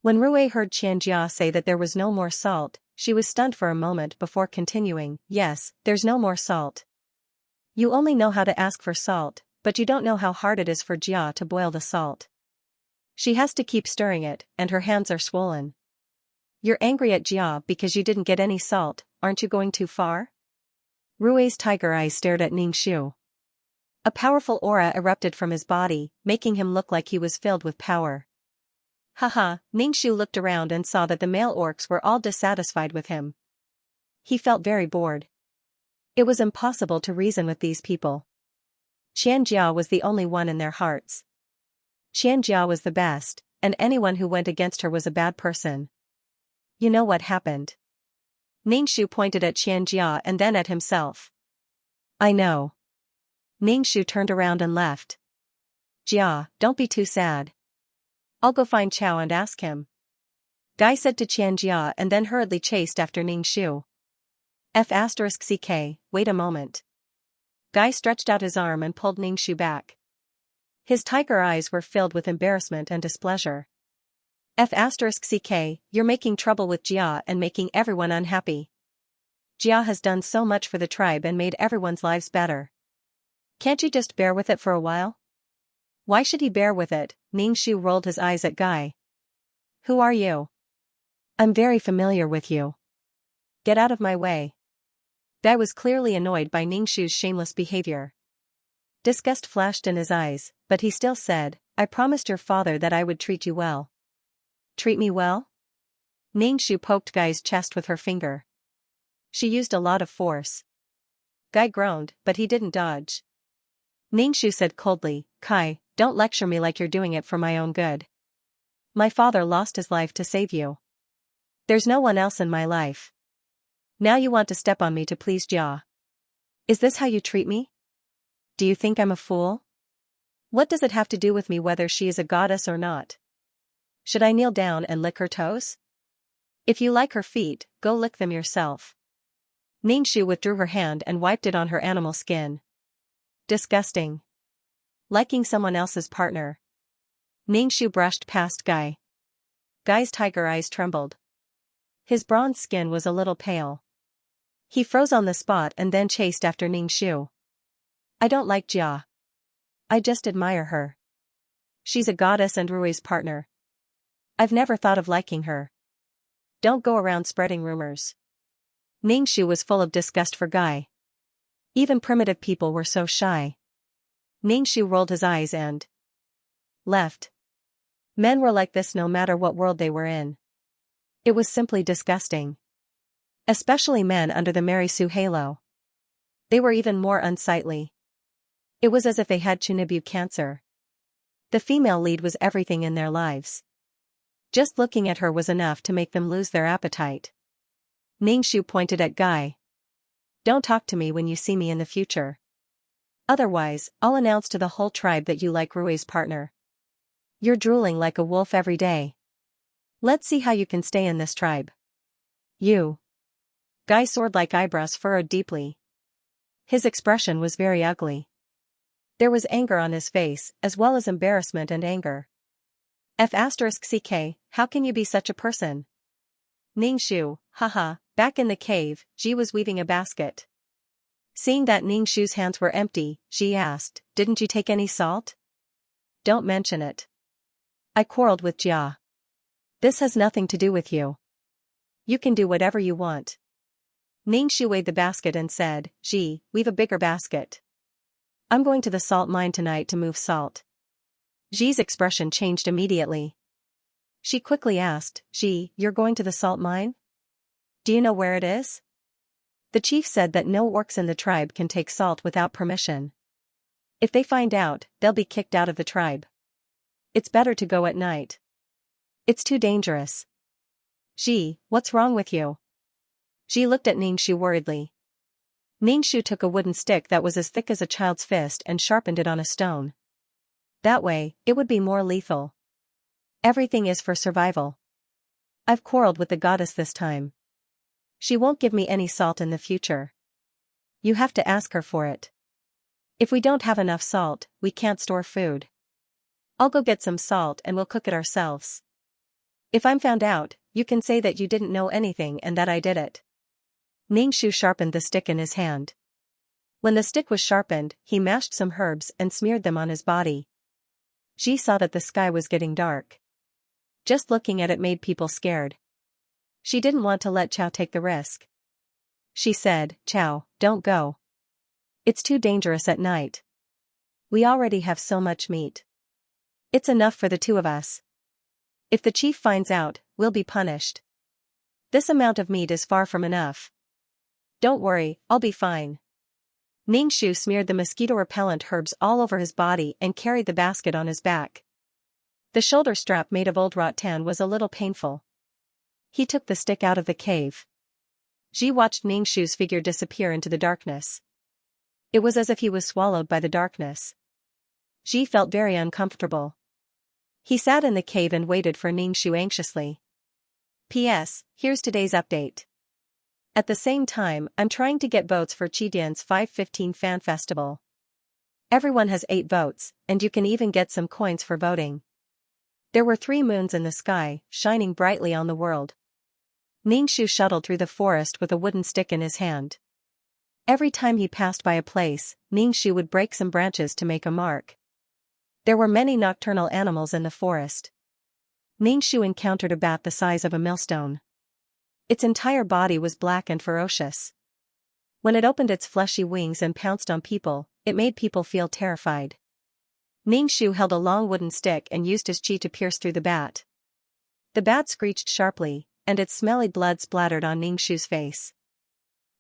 When Rui heard Xianxia say that there was no more salt, she was stunned for a moment before continuing, "Yes, there's no more salt. You only know how to ask for salt, but you don't know how hard it is for Jia to boil the salt. She has to keep stirring it, and her hands are swollen. You're angry at Jia because you didn't get any salt, aren't you going too far?" Rui's tiger eyes stared at Ningxu. A powerful aura erupted from his body, making him look like he was filled with power. Haha, Ningxu looked around and saw that the male orcs were all dissatisfied with him. He felt very bored. It was impossible to reason with these people. Xianxia was the only one in their hearts. Xianxia was the best, and anyone who went against her was a bad person. "You know what happened?" Ningxu pointed at Xianxia and then at himself. "I know." Ningxu turned around and left. "Jia, don't be too sad. I'll go find Chao and ask him," Guy said to Xianxia and then hurriedly chased after Ningxu. F***ck, wait a moment. Guy stretched out his arm and pulled Ningxu back. His tiger eyes were filled with embarrassment and displeasure. F***ck, you're making trouble with Jia and making everyone unhappy. Jia has done so much for the tribe and made everyone's lives better. Can't you just bear with it for a while?" "Why should he bear with it?" Ningxu rolled his eyes at Guy. "Who are you?" "I'm very familiar with you. Get out of my way." Guy was clearly annoyed by Ningxu's shameless behavior. Disgust flashed in his eyes, but he still said, "I promised your father that I would treat you well." "Treat me well?" Ningxu poked Guy's chest with her finger. She used a lot of force. Guy groaned, but he didn't dodge. Ningxu said coldly, "Kai, don't lecture me like you're doing it for my own good. My father lost his life to save you. There's no one else in my life. Now you want to step on me to please Jia. Is this how you treat me? Do you think I'm a fool? What does it have to do with me whether she is a goddess or not? Should I kneel down and lick her toes? If you like her feet, go lick them yourself." Ningxu withdrew her hand and wiped it on her animal skin. Disgusting. Liking someone else's partner. Ningxu brushed past Guy. Guy's tiger eyes trembled. His bronze skin was a little pale. He froze on the spot and then chased after Ningxu. "I don't like Jia. I just admire her. She's a goddess and Rui's partner. I've never thought of liking her. Don't go around spreading rumors. Ningxu was full of disgust for Guy. Even primitive people were so shy. Ningxu rolled his eyes and left. Men were like this no matter what world they were in. It was simply disgusting. Especially men under the Mary Sue halo. They were even more unsightly. It was as if they had Chunibu cancer. The female lead was everything in their lives. Just looking at her was enough to make them lose their appetite. Ningxu pointed at Guy. Don't talk to me when you see me in the future. Otherwise, I'll announce to the whole tribe that you like Rui's partner. You're drooling like a wolf every day. Let's see how you can stay in this tribe. You. Guy's sword-like eyebrows furrowed deeply. His expression was very ugly. There was anger on his face, as well as embarrassment and anger. F***ck, how can you be such a person? Ningxu, haha, back in the cave, Ji was weaving a basket. Seeing that Ningxu's hands were empty, Ji asked, didn't you take any salt? Don't mention it. I quarreled with Jia. This has nothing to do with you. You can do whatever you want. Ningxu weighed the basket and said, Ji, weave a bigger basket. I'm going to the salt mine tonight to move salt. Ji's expression changed immediately. She quickly asked, Ji, you're going to the salt mine? Do you know where it is? The chief said that no orcs in the tribe can take salt without permission. If they find out, they'll be kicked out of the tribe. It's better to go at night. It's too dangerous. Ji, what's wrong with you? Ji looked at Ningxu worriedly. Ningxu took a wooden stick that was as thick as a child's fist and sharpened it on a stone. That way, it would be more lethal. Everything is for survival. I've quarreled with the goddess this time. She won't give me any salt in the future. You have to ask her for it. If we don't have enough salt, we can't store food. I'll go get some salt and we'll cook it ourselves. If I'm found out, you can say that you didn't know anything and that I did it. Ningxu sharpened the stick in his hand. When the stick was sharpened, he mashed some herbs and smeared them on his body. Ji saw that the sky was getting dark. Just looking at it made people scared. She didn't want to let Chao take the risk. She said, Chao, don't go. It's too dangerous at night. We already have so much meat. It's enough for the two of us. If the chief finds out, we'll be punished. This amount of meat is far from enough. Don't worry, I'll be fine. Ningxu smeared the mosquito-repellent herbs all over his body and carried the basket on his back. The shoulder strap made of old rattan was a little painful. He took the stick out of the cave. Ji watched Ningxu's figure disappear into the darkness. It was as if he was swallowed by the darkness. Ji felt very uncomfortable. He sat in the cave and waited for Ningxu anxiously. P.S. Here's today's update. At the same time, I'm trying to get votes for Chidian's 515 Fan Festival. Everyone has 8 votes, and you can even get some coins for voting. There were 3 moons in the sky, shining brightly on the world. Ningxu shuttled through the forest with a wooden stick in his hand. Every time he passed by a place, Ningxu would break some branches to make a mark. There were many nocturnal animals in the forest. Ningxu encountered a bat the size of a millstone. Its entire body was black and ferocious. When it opened its fleshy wings and pounced on people, it made people feel terrified. Ningxu held a long wooden stick and used his chi to pierce through the bat. The bat screeched sharply, and its smelly blood splattered on Ningxu's face.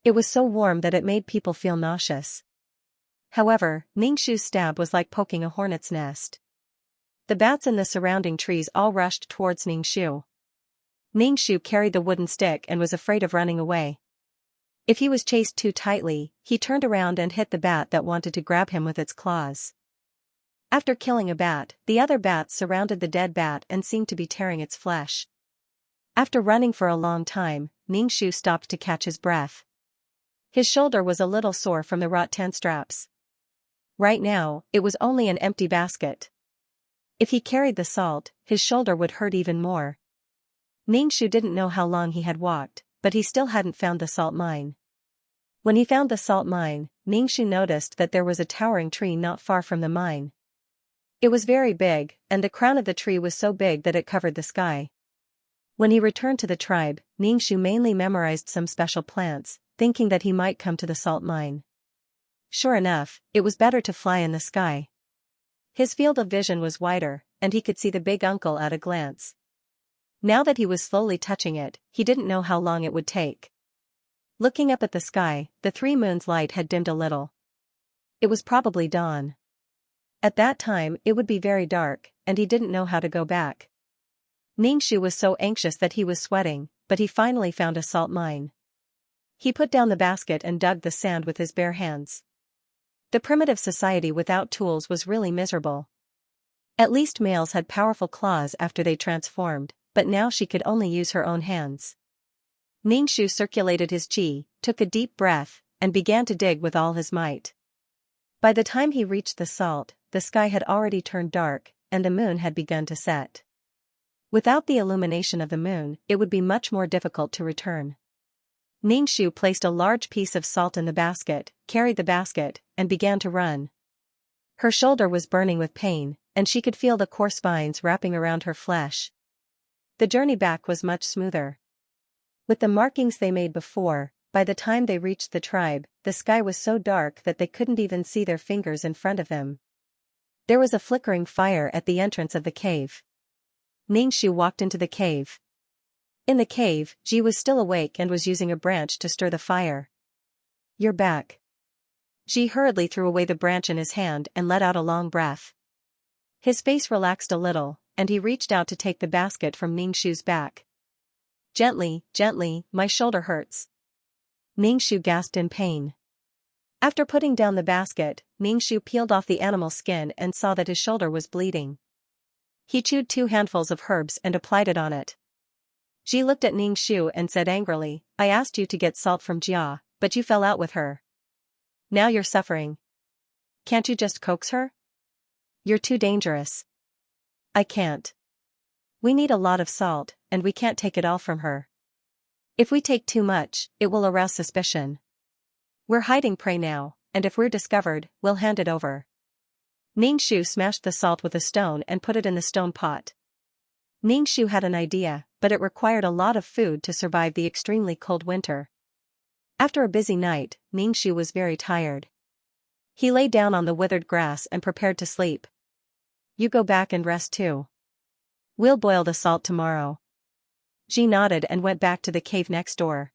It was so warm that it made people feel nauseous. However, Ningxu's stab was like poking a hornet's nest. The bats in the surrounding trees all rushed towards Ningxu. Ningxu carried the wooden stick and was afraid of running away. If he was chased too tightly, he turned around and hit the bat that wanted to grab him with its claws. After killing a bat, the other bats surrounded the dead bat and seemed to be tearing its flesh. After running for a long time, Ningxu stopped to catch his breath. His shoulder was a little sore from the rattan straps. Right now, it was only an empty basket. If he carried the salt, his shoulder would hurt even more. Ningxu didn't know how long he had walked, but he still hadn't found the salt mine. When he found the salt mine, Ningxu noticed that there was a towering tree not far from the mine. It was very big, and the crown of the tree was so big that it covered the sky. When he returned to the tribe, Ningxu mainly memorized some special plants, thinking that he might come to the salt mine. Sure enough, it was better to fly in the sky. His field of vision was wider, and he could see the big uncle at a glance. Now that he was slowly touching it, he didn't know how long it would take. Looking up at the sky, the 3 moons' light had dimmed a little. It was probably dawn. At that time it would be very dark, and he didn't know how to go back. Ningxu was so anxious that he was sweating, but he finally found a salt mine. He put down the basket and dug the sand with his bare hands. The primitive society without tools was really miserable. At least males had powerful claws after they transformed, but now she could only use her own hands. Ningxu circulated his qi, took a deep breath, and began to dig with all his might. By the time he reached the salt, the sky had already turned dark, and the moon had begun to set. Without the illumination of the moon, it would be much more difficult to return. Ningxu placed a large piece of salt in the basket, carried the basket, and began to run. Her shoulder was burning with pain, and she could feel the coarse vines wrapping around her flesh. The journey back was much smoother. With the markings they made before, by the time they reached the tribe, the sky was so dark that they couldn't even see their fingers in front of them. There was a flickering fire at the entrance of the cave. Ningxu walked into the cave. In the cave, Ji was still awake and was using a branch to stir the fire. "You're back." Ji hurriedly threw away the branch in his hand and let out a long breath. His face relaxed a little, and he reached out to take the basket from Ningxu's back. "Gently, gently, my shoulder hurts." Ningxu gasped in pain. After putting down the basket, Ningxu peeled off the animal skin and saw that his shoulder was bleeding. He chewed 2 handfuls of herbs and applied it on it. Ji looked at Ningxu and said angrily, "I asked you to get salt from Jia, but you fell out with her. Now you're suffering. Can't you just coax her? You're too dangerous." "I can't. We need a lot of salt, and we can't take it all from her. If we take too much, it will arouse suspicion. We're hiding prey now, and if we're discovered, we'll hand it over." Ningxu smashed the salt with a stone and put it in the stone pot. Ningxu had an idea, but it required a lot of food to survive the extremely cold winter. After a busy night, Ningxu was very tired. He lay down on the withered grass and prepared to sleep. "You go back and rest too. We'll boil the salt tomorrow." Ji nodded and went back to the cave next door.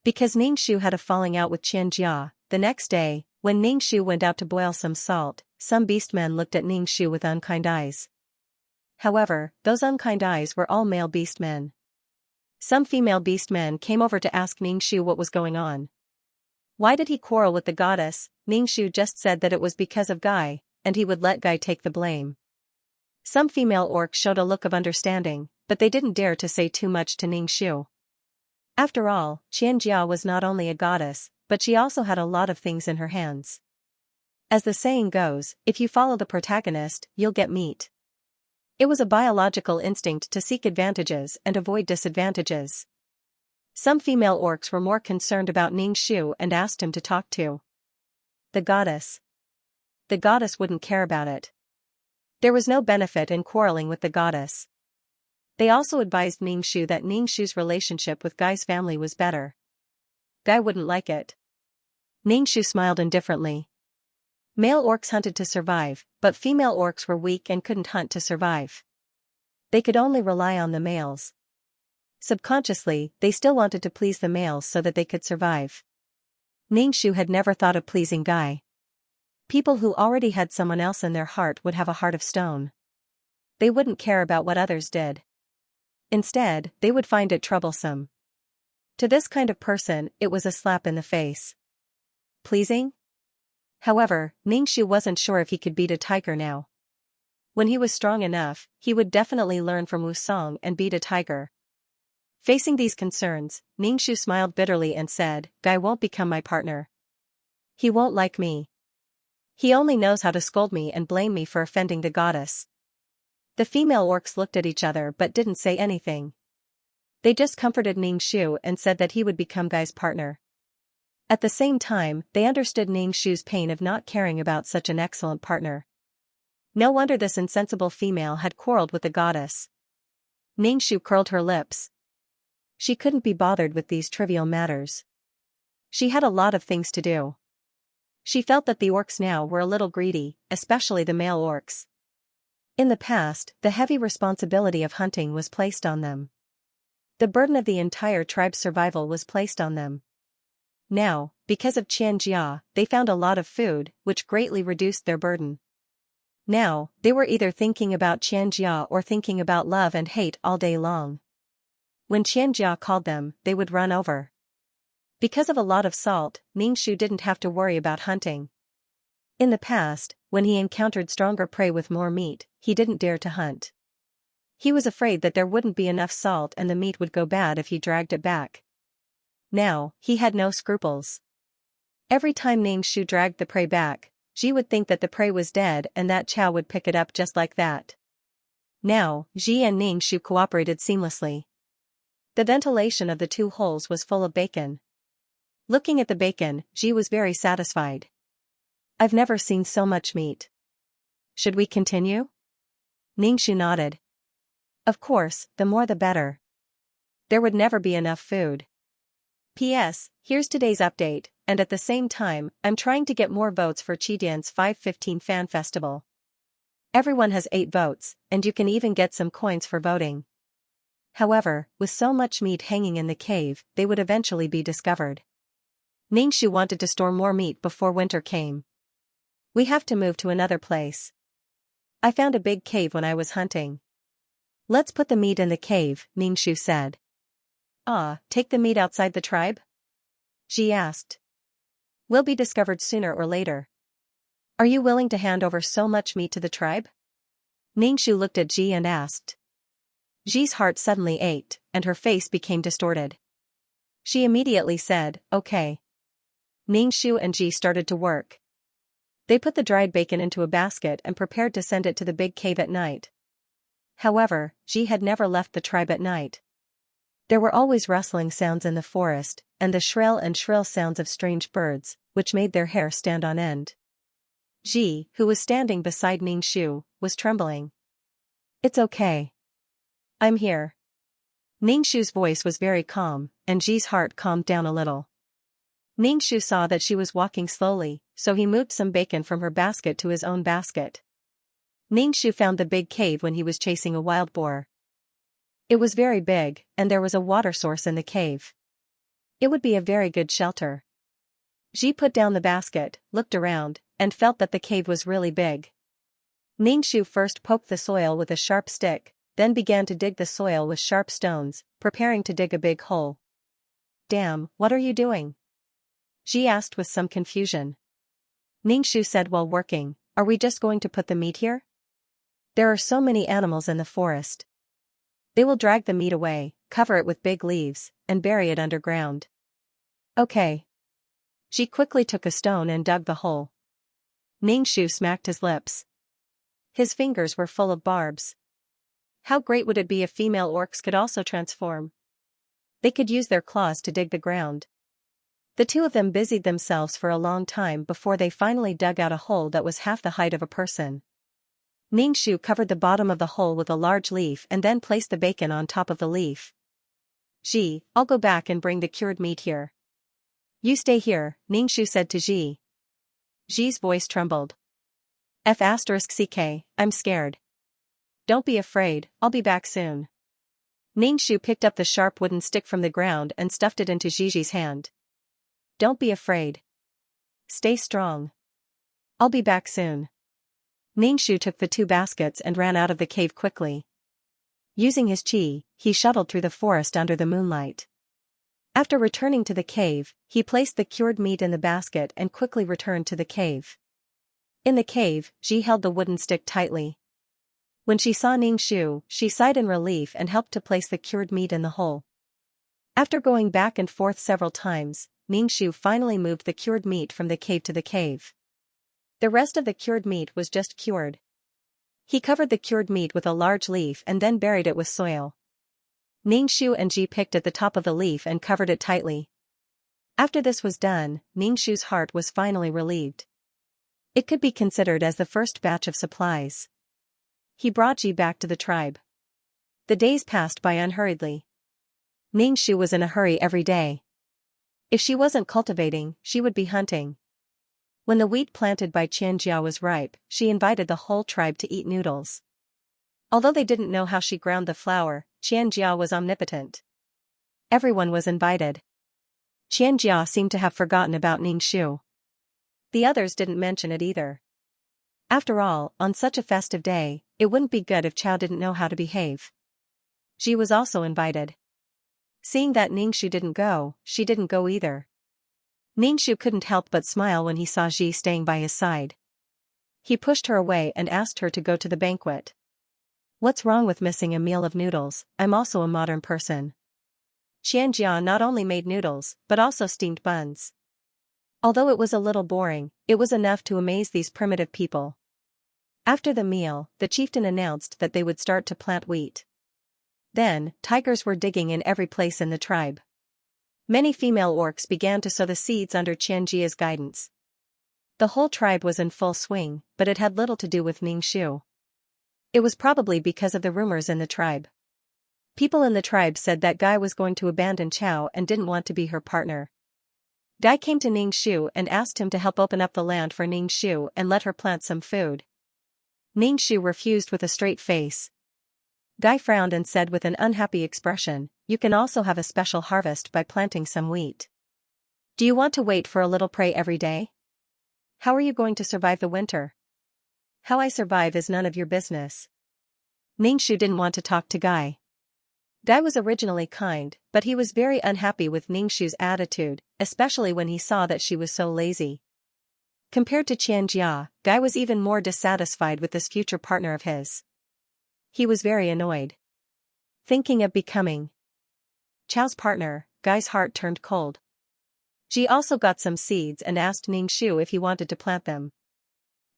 Because Ningxu had a falling out with Xianxia, the next day, when Ningxu went out to boil some salt, some beastmen looked at Ningxu with unkind eyes. However, those unkind eyes were all male beastmen. Some female beastmen came over to ask Ningxu what was going on. Why did he quarrel with the goddess? Ningxu just said that it was because of Guy, and he would let Guy take the blame. Some female orcs showed a look of understanding, but they didn't dare to say too much to Ningxu. After all, Xianxia was not only a goddess, but she also had a lot of things in her hands. As the saying goes, if you follow the protagonist, you'll get meat. It was a biological instinct to seek advantages and avoid disadvantages. Some female orcs were more concerned about Ningxu and asked him to talk to the goddess. The goddess wouldn't care about it. There was no benefit in quarreling with the goddess. They also advised Ningxu that Ningxu's relationship with Guy's family was better. Guy wouldn't like it. Ningxu smiled indifferently. Male orcs hunted to survive, but female orcs were weak and couldn't hunt to survive. They could only rely on the males. Subconsciously, they still wanted to please the males so that they could survive. Ningxu had never thought of pleasing Guy. People who already had someone else in their heart would have a heart of stone. They wouldn't care about what others did. Instead, they would find it troublesome. To this kind of person, it was a slap in the face. Pleasing? However, Ningxu wasn't sure if he could beat a tiger now. When he was strong enough, he would definitely learn from Wusong and beat a tiger. Facing these concerns, Ningxu smiled bitterly and said, "Guy won't become my partner. He won't like me. He only knows how to scold me and blame me for offending the goddess." The female orcs looked at each other but didn't say anything. They just comforted Ningxu and said that he would become Guy's partner. At the same time, they understood Ningxu's pain of not caring about such an excellent partner. No wonder this insensible female had quarreled with the goddess. Ningxu curled her lips. She couldn't be bothered with these trivial matters. She had a lot of things to do. She felt that the orcs now were a little greedy, especially the male orcs. In the past, the heavy responsibility of hunting was placed on them. The burden of the entire tribe's survival was placed on them. Now, because of Xianxia, they found a lot of food, which greatly reduced their burden. Now, they were either thinking about Xianxia or thinking about love and hate all day long. When Xianxia called them, they would run over. Because of a lot of salt, Ningxu didn't have to worry about hunting. In the past, when he encountered stronger prey with more meat, he didn't dare to hunt. He was afraid that there wouldn't be enough salt and the meat would go bad if he dragged it back. Now, he had no scruples. Every time Ningxu dragged the prey back, Ji would think that the prey was dead and that Chow would pick it up just like that. Now, Ji and Ningxu cooperated seamlessly. The ventilation of the two holes was full of bacon. Looking at the bacon, Ji was very satisfied. I've never seen so much meat. Should we continue? Ningxu nodded. Of course, the more the better. There would never be enough food. P.S. Here's today's update, and at the same time, I'm trying to get more votes for Qidian's 515 Fan Festival. Everyone has 8 votes, and you can even get some coins for voting. However, with so much meat hanging in the cave, they would eventually be discovered. Ningxu wanted to store more meat before winter came. We have to move to another place. I found a big cave when I was hunting. Let's put the meat in the cave, Ningxu said. Take the meat outside the tribe? Ji asked. We'll be discovered sooner or later. Are you willing to hand over so much meat to the tribe? Ningxu looked at Ji and asked. Ji's heart suddenly ached, and her face became distorted. She immediately said, okay. Ningxu and Ji started to work. They put the dried bacon into a basket and prepared to send it to the big cave at night. However, Ji had never left the tribe at night. There were always rustling sounds in the forest, and the shrill sounds of strange birds, which made their hair stand on end. Ji, who was standing beside Ningxu, was trembling. It's okay. I'm here. Ningxu's voice was very calm, and Ji's heart calmed down a little. Ningxu saw that she was walking slowly, so he moved some bacon from her basket to his own basket. Ningxu found the big cave when he was chasing a wild boar. It was very big, and there was a water source in the cave. It would be a very good shelter. Ji put down the basket, looked around, and felt that the cave was really big. Ningxu first poked the soil with a sharp stick, then began to dig the soil with sharp stones, preparing to dig a big hole. Damn, what are you doing? Ji asked with some confusion. Ningxu said while working, are we just going to put the meat here? There are so many animals in the forest. They will drag the meat away, cover it with big leaves, and bury it underground. Okay. Ji quickly took a stone and dug the hole. Ningxu smacked his lips. His fingers were full of barbs. How great would it be if female orcs could also transform? They could use their claws to dig the ground. The two of them busied themselves for a long time before they finally dug out a hole that was half the height of a person. Ningxu covered the bottom of the hole with a large leaf and then placed the bacon on top of the leaf. Ji, I'll go back and bring the cured meat here. You stay here, Ningxu said to Ji. Ji's voice trembled. *CK, I'm scared. Don't be afraid, I'll be back soon. Ningxu picked up the sharp wooden stick from the ground and stuffed it into Ji's hand. Don't be afraid. Stay strong. I'll be back soon. Ningxu took the 2 baskets and ran out of the cave quickly. Using his qi, he shuttled through the forest under the moonlight. After returning to the cave, he placed the cured meat in the basket and quickly returned to the cave. In the cave, Ji held the wooden stick tightly. When she saw Ningxu, she sighed in relief and helped to place the cured meat in the hole. After going back and forth several times, Ningxu finally moved the cured meat from the cave to the cave. The rest of the cured meat was just cured. He covered the cured meat with a large leaf and then buried it with soil. Ningxu and Ji picked at the top of the leaf and covered it tightly. After this was done, Ningxu's heart was finally relieved. It could be considered as the first batch of supplies. He brought Ji back to the tribe. The days passed by unhurriedly. Ningxu was in a hurry every day. If she wasn't cultivating, she would be hunting. When the wheat planted by Xianxia was ripe, she invited the whole tribe to eat noodles. Although they didn't know how she ground the flour, Xianxia was omnipotent. Everyone was invited. Xianxia seemed to have forgotten about Ningxu. The others didn't mention it either. After all, on such a festive day, it wouldn't be good if Chao didn't know how to behave. Ji was also invited. Seeing that Ningxu didn't go, she didn't go either. Ningxu couldn't help but smile when he saw Ji staying by his side. He pushed her away and asked her to go to the banquet. What's wrong with missing a meal of noodles? I'm also a modern person. Xianxia not only made noodles, but also steamed buns. Although it was a little boring, it was enough to amaze these primitive people. After the meal, the chieftain announced that they would start to plant wheat. Then, tigers were digging in every place in the tribe. Many female orcs began to sow the seeds under Xianxia's guidance. The whole tribe was in full swing, but it had little to do with Ningxu. It was probably because of the rumors in the tribe. People in the tribe said that Guy was going to abandon Chao and didn't want to be her partner. Guy came to Ningxu and asked him to help open up the land for Ningxu and let her plant some food. Ningxu refused with a straight face. Guy frowned and said with an unhappy expression, "You can also have a special harvest by planting some wheat. Do you want to wait for a little prey every day? How are you going to survive the winter? How I survive is none of your business." Ningxu didn't want to talk to Guy. Guy was originally kind, but he was very unhappy with Ningxu's attitude, especially when he saw that she was so lazy. Compared to Xianxia, Guy was even more dissatisfied with this future partner of his. He was very annoyed. Thinking of becoming Chao's partner, Guy's heart turned cold. Ji also got some seeds and asked Ningxu if he wanted to plant them.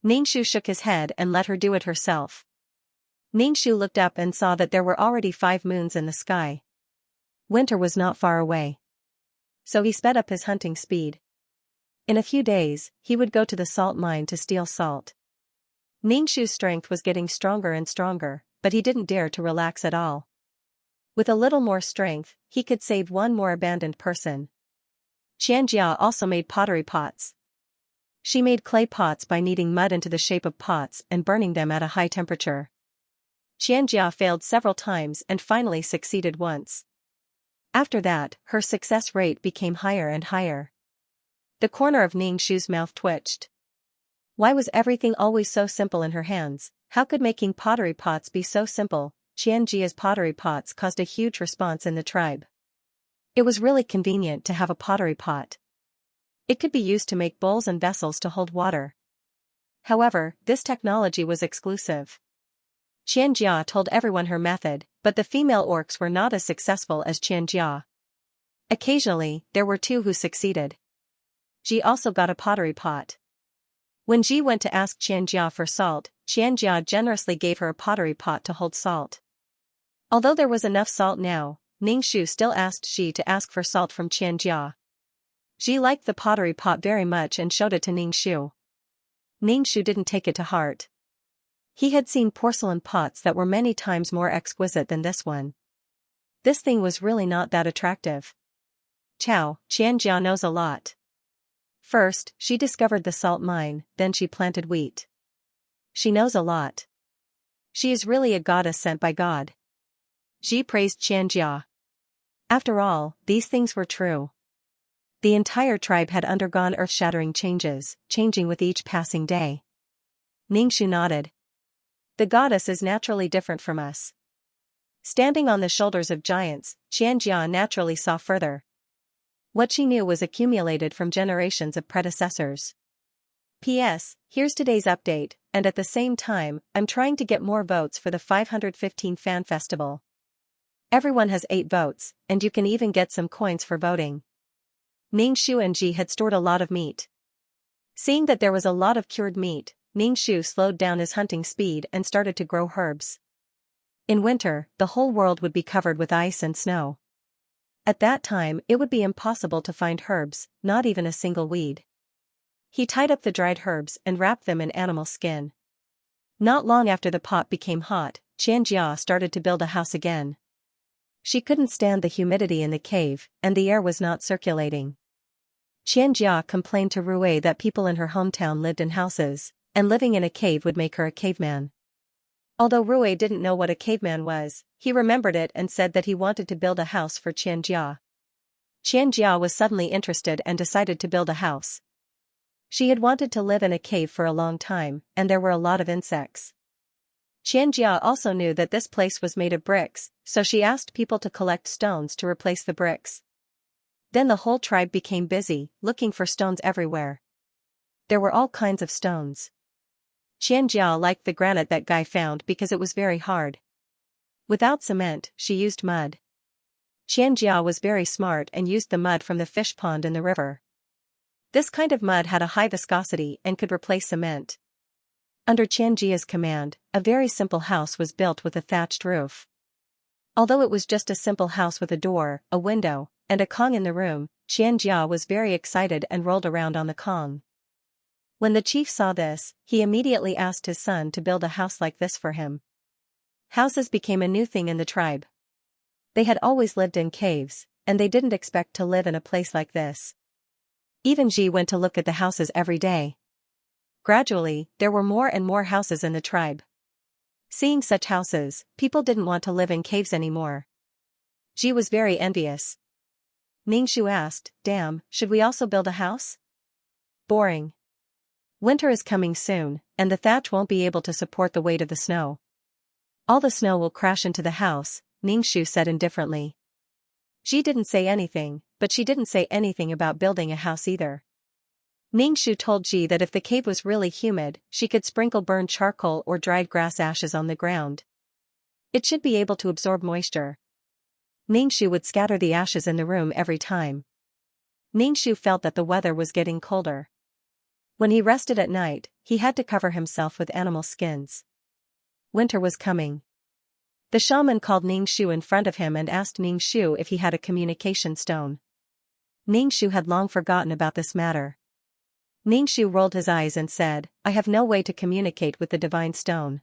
Ningxu shook his head and let her do it herself. Ningxu looked up and saw that there were already 5 moons in the sky. Winter was not far away. So he sped up his hunting speed. In a few days, he would go to the salt mine to steal salt. Ningxu's strength was getting stronger and stronger, but he didn't dare to relax at all. With a little more strength, he could save one more abandoned person. Xianxia also made pottery pots. She made clay pots by kneading mud into the shape of pots and burning them at a high temperature. Xianxia failed several times and finally succeeded once. After that, her success rate became higher and higher. The corner of Ningxu's mouth twitched. Why was everything always so simple in her hands? How could making pottery pots be so simple? Xianxia's pottery pots caused a huge response in the tribe. It was really convenient to have a pottery pot. It could be used to make bowls and vessels to hold water. However, this technology was exclusive. Xianxia told everyone her method, but the female orcs were not as successful as Xianxia. Occasionally, there were 2 who succeeded. Ji also got a pottery pot. When Ji went to ask Xianxia for salt, Xianxia generously gave her a pottery pot to hold salt. Although there was enough salt now, Ningxu still asked Ji to ask for salt from Xianxia. Ji liked the pottery pot very much and showed it to Ningxu. Ningxu didn't take it to heart. He had seen porcelain pots that were many times more exquisite than this one. This thing was really not that attractive. Xianxia knows a lot. First, she discovered the salt mine, then she planted wheat. She knows a lot. She is really a goddess sent by God. Ji praised Xianxia. After all, these things were true. The entire tribe had undergone earth-shattering changes, changing with each passing day. Ningxu nodded. The goddess is naturally different from us. Standing on the shoulders of giants, Xianxia naturally saw further. What she knew was accumulated from generations of predecessors. P.S. Here's today's update, and at the same time, I'm trying to get more votes for the 515 Fan Festival. Everyone has 8 votes, and you can even get some coins for voting. Ningxu and Ji had stored a lot of meat. Seeing that there was a lot of cured meat, Ningxu slowed down his hunting speed and started to grow herbs. In winter, the whole world would be covered with ice and snow. At that time, it would be impossible to find herbs, not even a single weed. He tied up the dried herbs and wrapped them in animal skin. Not long after the pot became hot, Xianxia started to build a house again. She couldn't stand the humidity in the cave, and the air was not circulating. Xianxia complained to Rui that people in her hometown lived in houses, and living in a cave would make her a caveman. Although Rui didn't know what a caveman was, he remembered it and said that he wanted to build a house for Xianxia. Xianxia was suddenly interested and decided to build a house. She had wanted to live in a cave for a long time, and there were a lot of insects. Xianxia also knew that this place was made of bricks, so she asked people to collect stones to replace the bricks. Then the whole tribe became busy, looking for stones everywhere. There were all kinds of stones. Xianxia liked the granite that guy found because it was very hard. Without cement, she used mud. Xianxia was very smart and used the mud from the fish pond in the river. This kind of mud had a high viscosity and could replace cement. Under Xianxia's command, a very simple house was built with a thatched roof. Although it was just a simple house with a door, a window, and a Kong in the room, Xianxia was very excited and rolled around on the Kong. When the chief saw this, he immediately asked his son to build a house like this for him. Houses became a new thing in the tribe. They had always lived in caves, and they didn't expect to live in a place like this. Even Ji went to look at the houses every day. Gradually, there were more and more houses in the tribe. Seeing such houses, people didn't want to live in caves anymore. Ji was very envious. Ningxu asked, "Damn, should we also build a house?" Boring. Winter is coming soon, and the thatch won't be able to support the weight of the snow. All the snow will crash into the house, Ningxu said indifferently. Ji didn't say anything, but she didn't say anything about building a house either. Ningxu told Ji that if the cave was really humid, she could sprinkle burned charcoal or dried grass ashes on the ground. It should be able to absorb moisture. Ningxu would scatter the ashes in the room every time. Ningxu felt that the weather was getting colder. When he rested at night, he had to cover himself with animal skins. Winter was coming. The shaman called Ningxu in front of him and asked Ningxu if he had a communication stone. Ningxu had long forgotten about this matter. Ningxu rolled his eyes and said, "I have no way to communicate with the divine stone."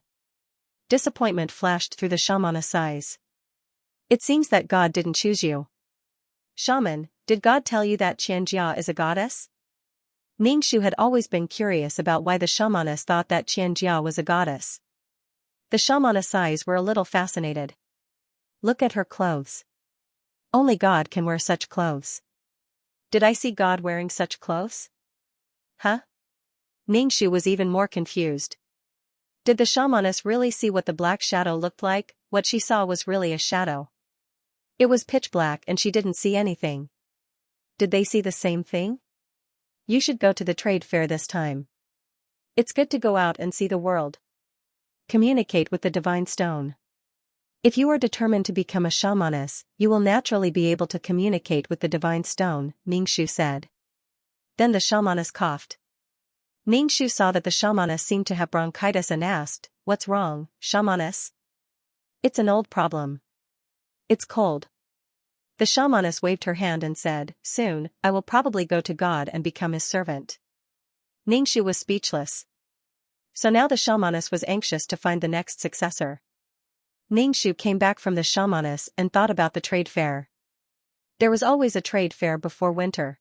Disappointment flashed through the shaman's eyes. "It seems that God didn't choose you." "Shaman, did God tell you that Xianxia is a goddess?" Ningxu had always been curious about why the shamaness thought that Xianxia was a goddess. The shamaness' eyes were a little fascinated. "Look at her clothes. Only God can wear such clothes. Did I see God wearing such clothes?" "Huh?" Ningxu was even more confused. Did the shamaness really see what the black shadow looked like? What she saw was really a shadow. It was pitch black and she didn't see anything. Did they see the same thing? "You should go to the trade fair this time. It's good to go out and see the world. Communicate with the divine stone. If you are determined to become a shamaness, you will naturally be able to communicate with the divine stone," Ningxu said. Then the shamaness coughed. Ningxu saw that the shamaness seemed to have bronchitis and asked, "What's wrong, shamaness?" "It's an old problem. It's cold." The shamaness waved her hand and said, "Soon, I will probably go to God and become his servant." Ningxu was speechless. So now the shamaness was anxious to find the next successor. Ningxu came back from the shamaness and thought about the trade fair. There was always a trade fair before winter.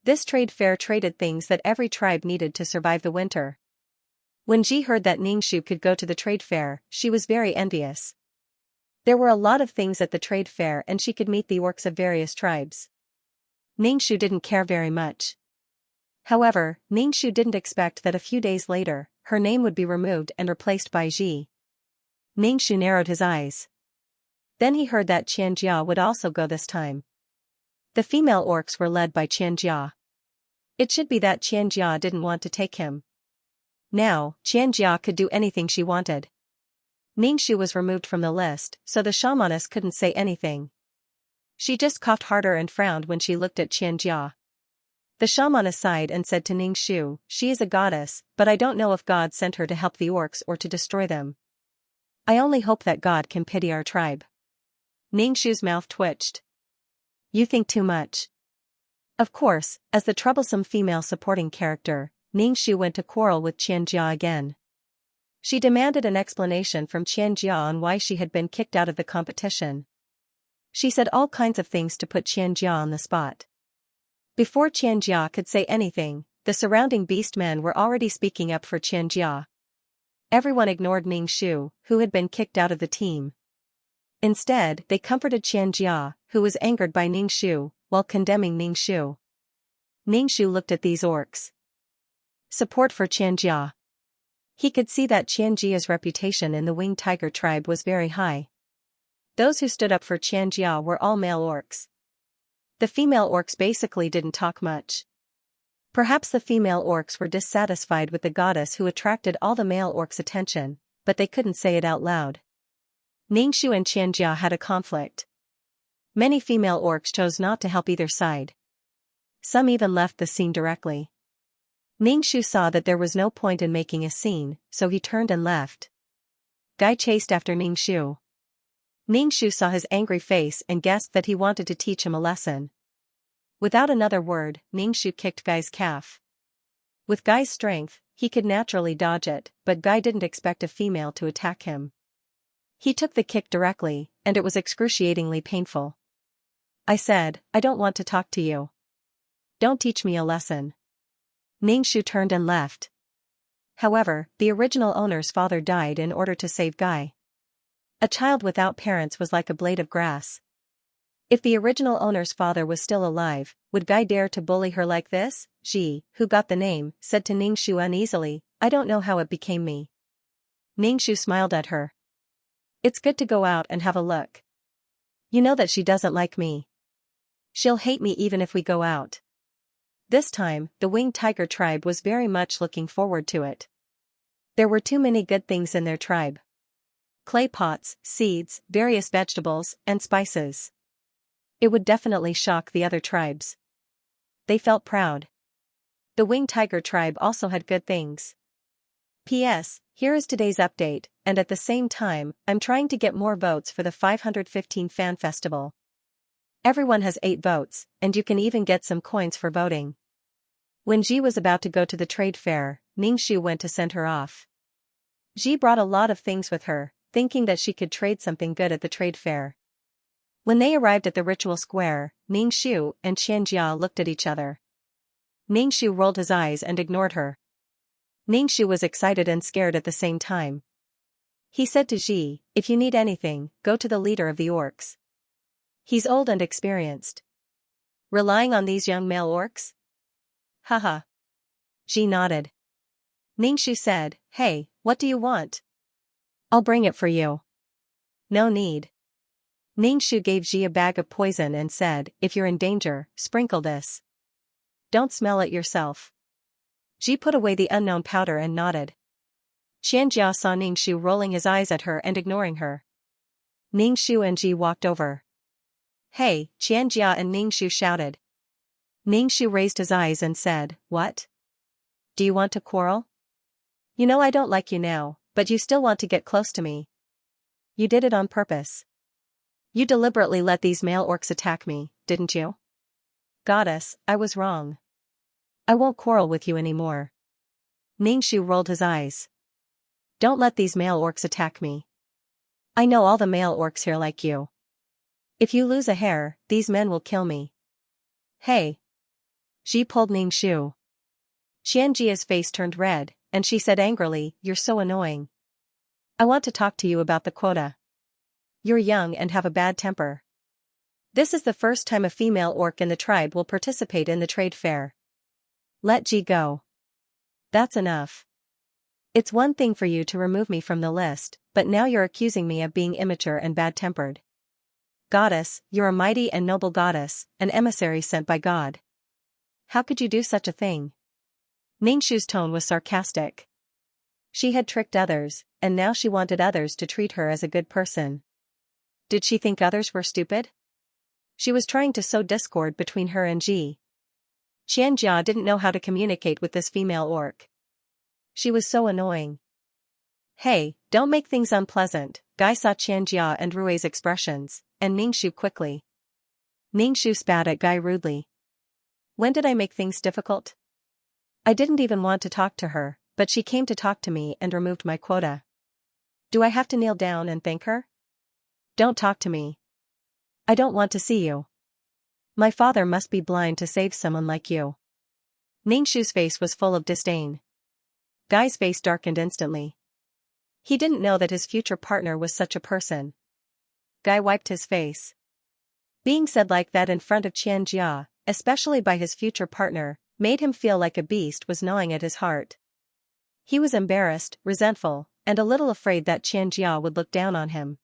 This trade fair traded things that every tribe needed to survive the winter. When Ji heard that Ningxu could go to the trade fair, she was very envious. There were a lot of things at the trade fair and she could meet the orcs of various tribes. Ningxu didn't care very much. However, Ningxu didn't expect that a few days later, her name would be removed and replaced by Ji. Ningxu narrowed his eyes. Then he heard that Xianxia would also go this time. The female orcs were led by Xianxia. It should be that Xianxia didn't want to take him. Now, Xianxia could do anything she wanted. Ningxu was removed from the list, so the shamaness couldn't say anything. She just coughed harder and frowned when she looked at Xianxia. The shamaness sighed and said to Ningxu, "She is a goddess, but I don't know if God sent her to help the orcs or to destroy them. I only hope that God can pity our tribe." Ningxu's mouth twitched. "You think too much. Of course, as the troublesome female supporting character, Ningxu went to quarrel with Xianxia again. She demanded an explanation from Xianxia on why she had been kicked out of the competition. She said all kinds of things to put Xianxia on the spot. Before Xianxia could say anything, the surrounding beastmen were already speaking up for Xianxia. Everyone ignored Ningxu, who had been kicked out of the team. Instead, they comforted Xianxia, who was angered by Ningxu, while condemning Ningxu. Ningxu looked at these orcs. Support for Xianxia. He could see that Xianxia's reputation in the winged tiger tribe was very high. Those who stood up for Xianxia were all male orcs. The female orcs basically didn't talk much. Perhaps the female orcs were dissatisfied with the goddess who attracted all the male orcs' attention, but they couldn't say it out loud. Ningxu and Xianxia had a conflict. Many female orcs chose not to help either side. Some even left the scene directly. Ningxu saw that there was no point in making a scene, so he turned and left. Guy chased after Ningxu. Ningxu saw his angry face and guessed that he wanted to teach him a lesson. Without another word, Ningxu kicked Guy's calf. With Guy's strength, he could naturally dodge it, but Guy didn't expect a female to attack him. He took the kick directly, and it was excruciatingly painful. I said, I don't want to talk to you. Don't teach me a lesson. Ningxu turned and left. However, the original owner's father died in order to save Guy. A child without parents was like a blade of grass. If the original owner's father was still alive, would Guy dare to bully her like this? Ji, who got the name, said to Ningxu uneasily, I don't know how it became me. Ningxu smiled at her. It's good to go out and have a look. You know that she doesn't like me. She'll hate me even if we go out. This time, the winged tiger tribe was very much looking forward to it. There were too many good things in their tribe. Clay pots, seeds, various vegetables, and spices. It would definitely shock the other tribes. They felt proud. The winged tiger tribe also had good things. P.S. Here is today's update, and at the same time, I'm trying to get more votes for the 515 Fan Festival. Everyone has 8 votes, and you can even get some coins for voting. When Ji was about to go to the trade fair, Ningxu went to send her off. Ji brought a lot of things with her, thinking that she could trade something good at the trade fair. When they arrived at the ritual square, Ningxu and Xianxia looked at each other. Ningxu rolled his eyes and ignored her. Ningxu was excited and scared at the same time. He said to Ji, if you need anything, go to the leader of the orcs. He's old and experienced. Relying on these young male orcs? Haha. Ji nodded. Ningxu said, hey, what do you want? I'll bring it for you. No need. Ningxu gave Ji a bag of poison and said, if you're in danger, sprinkle this. Don't smell it yourself. Ji put away the unknown powder and nodded. Xianxia saw Ningxu rolling his eyes at her and ignoring her. Ningxu and Ji walked over. Hey, Xianxia and Ningxu shouted. Ningxu raised his eyes and said, what? Do you want to quarrel? You know I don't like you now, but you still want to get close to me. You did it on purpose. You deliberately let these male orcs attack me, didn't you? Goddess, I was wrong. I won't quarrel with you anymore. Ningxu rolled his eyes. Don't let these male orcs attack me. I know all the male orcs here like you. If you lose a hair, these men will kill me. Hey. Ji pulled Ningxu. Xianxia's face turned red, and she said angrily, you're so annoying. I want to talk to you about the quota. You're young and have a bad temper. This is the first time a female orc in the tribe will participate in the trade fair. Let Ji go. That's enough. It's one thing for you to remove me from the list, but now you're accusing me of being immature and bad-tempered. Goddess, you're a mighty and noble goddess, an emissary sent by God. How could you do such a thing? Ningxu's tone was sarcastic. She had tricked others, and now she wanted others to treat her as a good person. Did she think others were stupid? She was trying to sow discord between her and Ji. Xianxia didn't know how to communicate with this female orc. She was so annoying. Hey, don't make things unpleasant. Guy saw Xianxia and Rui's expressions, and Ningxu quickly. Ningxu spat at Guy rudely. When did I make things difficult? I didn't even want to talk to her, but she came to talk to me and removed my quota. Do I have to kneel down and thank her? Don't talk to me. I don't want to see you. My father must be blind to save someone like you. Ningxu's face was full of disdain. Guy's face darkened instantly. He didn't know that his future partner was such a person. Guy wiped his face. Being said like that in front of Xianxia, especially by his future partner, made him feel like a beast was gnawing at his heart. He was embarrassed, resentful, and a little afraid that Xianxia would look down on him.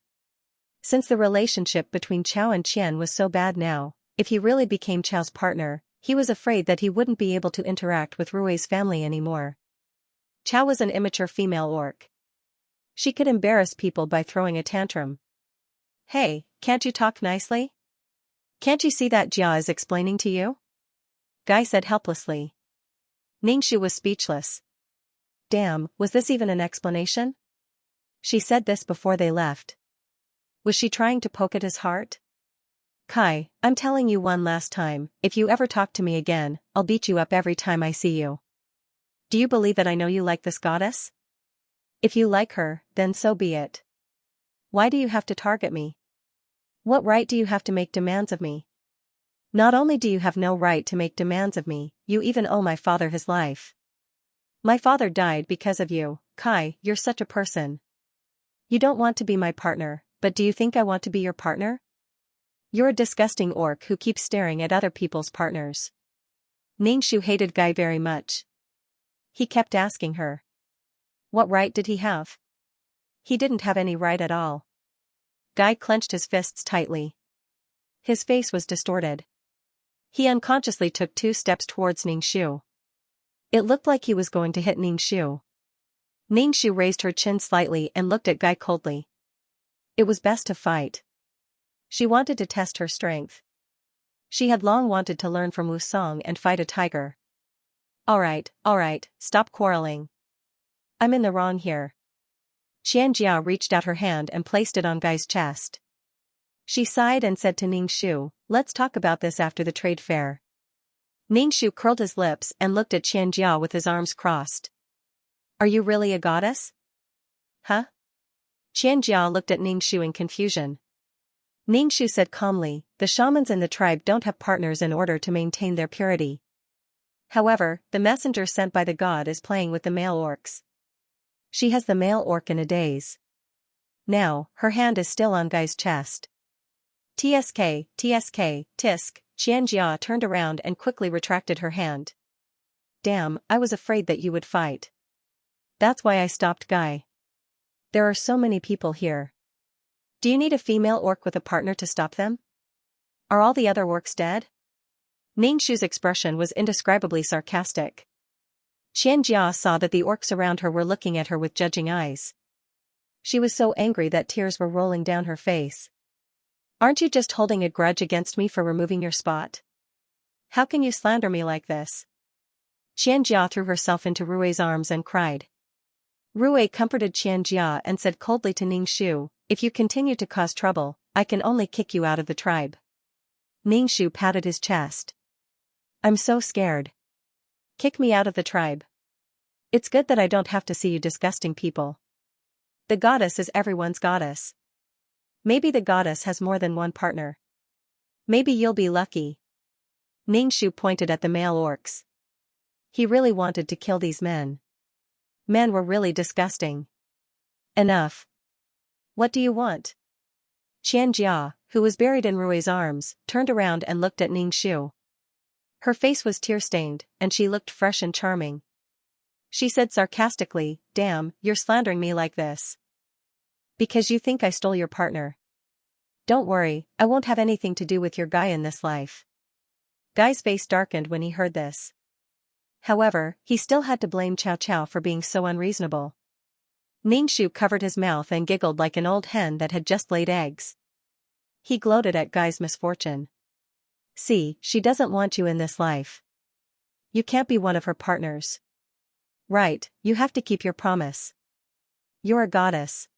Since the relationship between Chao and Qian was so bad now, if he really became Chao's partner, he was afraid that he wouldn't be able to interact with Rui's family anymore. Chao was an immature female orc. She could embarrass people by throwing a tantrum. Hey, can't you talk nicely? Can't you see that Jia is explaining to you? Guy said helplessly. Ningxu was speechless. Damn, was this even an explanation? She said this before they left. Was she trying to poke at his heart? Kai, I'm telling you one last time, if you ever talk to me again, I'll beat you up every time I see you. Do you believe that I know you like this goddess? If you like her, then so be it. Why do you have to target me? What right do you have to make demands of me? Not only do you have no right to make demands of me, you even owe my father his life. My father died because of you, Kai, you're such a person. You don't want to be my partner, but do you think I want to be your partner? You're a disgusting orc who keeps staring at other people's partners. Ningxu hated Guy very much. He kept asking her. What right did he have? He didn't have any right at all. Guy clenched his fists tightly. His face was distorted. He unconsciously took 2 steps towards Ningxu. It looked like he was going to hit Ningxu. Ningxu raised her chin slightly and looked at Guy coldly. It was best to fight. She wanted to test her strength. She had long wanted to learn from Wusong and fight a tiger. Alright, stop quarreling. I'm in the wrong here. Xianxia reached out her hand and placed it on Guy's chest. She sighed and said to Ningxu, let's talk about this after the trade fair. Ningxu curled his lips and looked at Xianxia with his arms crossed. Are you really a goddess? Huh? Xianxia looked at Ningxu in confusion. Ningxu said calmly, the shamans in the tribe don't have partners in order to maintain their purity. However, the messenger sent by the god is playing with the male orcs. She has the male orc in a daze. Now, her hand is still on Guy's chest. TSK, tisk, Xianxia turned around and quickly retracted her hand. Damn, I was afraid that you would fight. That's why I stopped Guy. There are so many people here. Do you need a female orc with a partner to stop them? Are all the other orcs dead? Ningxu's expression was indescribably sarcastic. Xianxia saw that the orcs around her were looking at her with judging eyes. She was so angry that tears were rolling down her face. Aren't you just holding a grudge against me for removing your spot? How can you slander me like this? Xianxia threw herself into Rui's arms and cried. Rui comforted Xianxia and said coldly to Ningxu, if you continue to cause trouble, I can only kick you out of the tribe. Ningxu patted his chest. I'm so scared. Kick me out of the tribe. It's good that I don't have to see you disgusting people. The goddess is everyone's goddess. Maybe the goddess has more than one partner. Maybe you'll be lucky. Ningxu pointed at the male orcs. He really wanted to kill these men. Men were really disgusting. Enough. What do you want? Xianxia, who was buried in Rui's arms, turned around and looked at Ningxu. Her face was tear-stained, and she looked fresh and charming. She said sarcastically, damn, you're slandering me like this. Because you think I stole your partner. Don't worry, I won't have anything to do with your Guy in this life. Guy's face darkened when he heard this. However, he still had to blame Cao Cao for being so unreasonable. Ningxu covered his mouth and giggled like an old hen that had just laid eggs. He gloated at Guy's misfortune. See, she doesn't want you in this life. You can't be one of her partners. Right, you have to keep your promise. You're a goddess.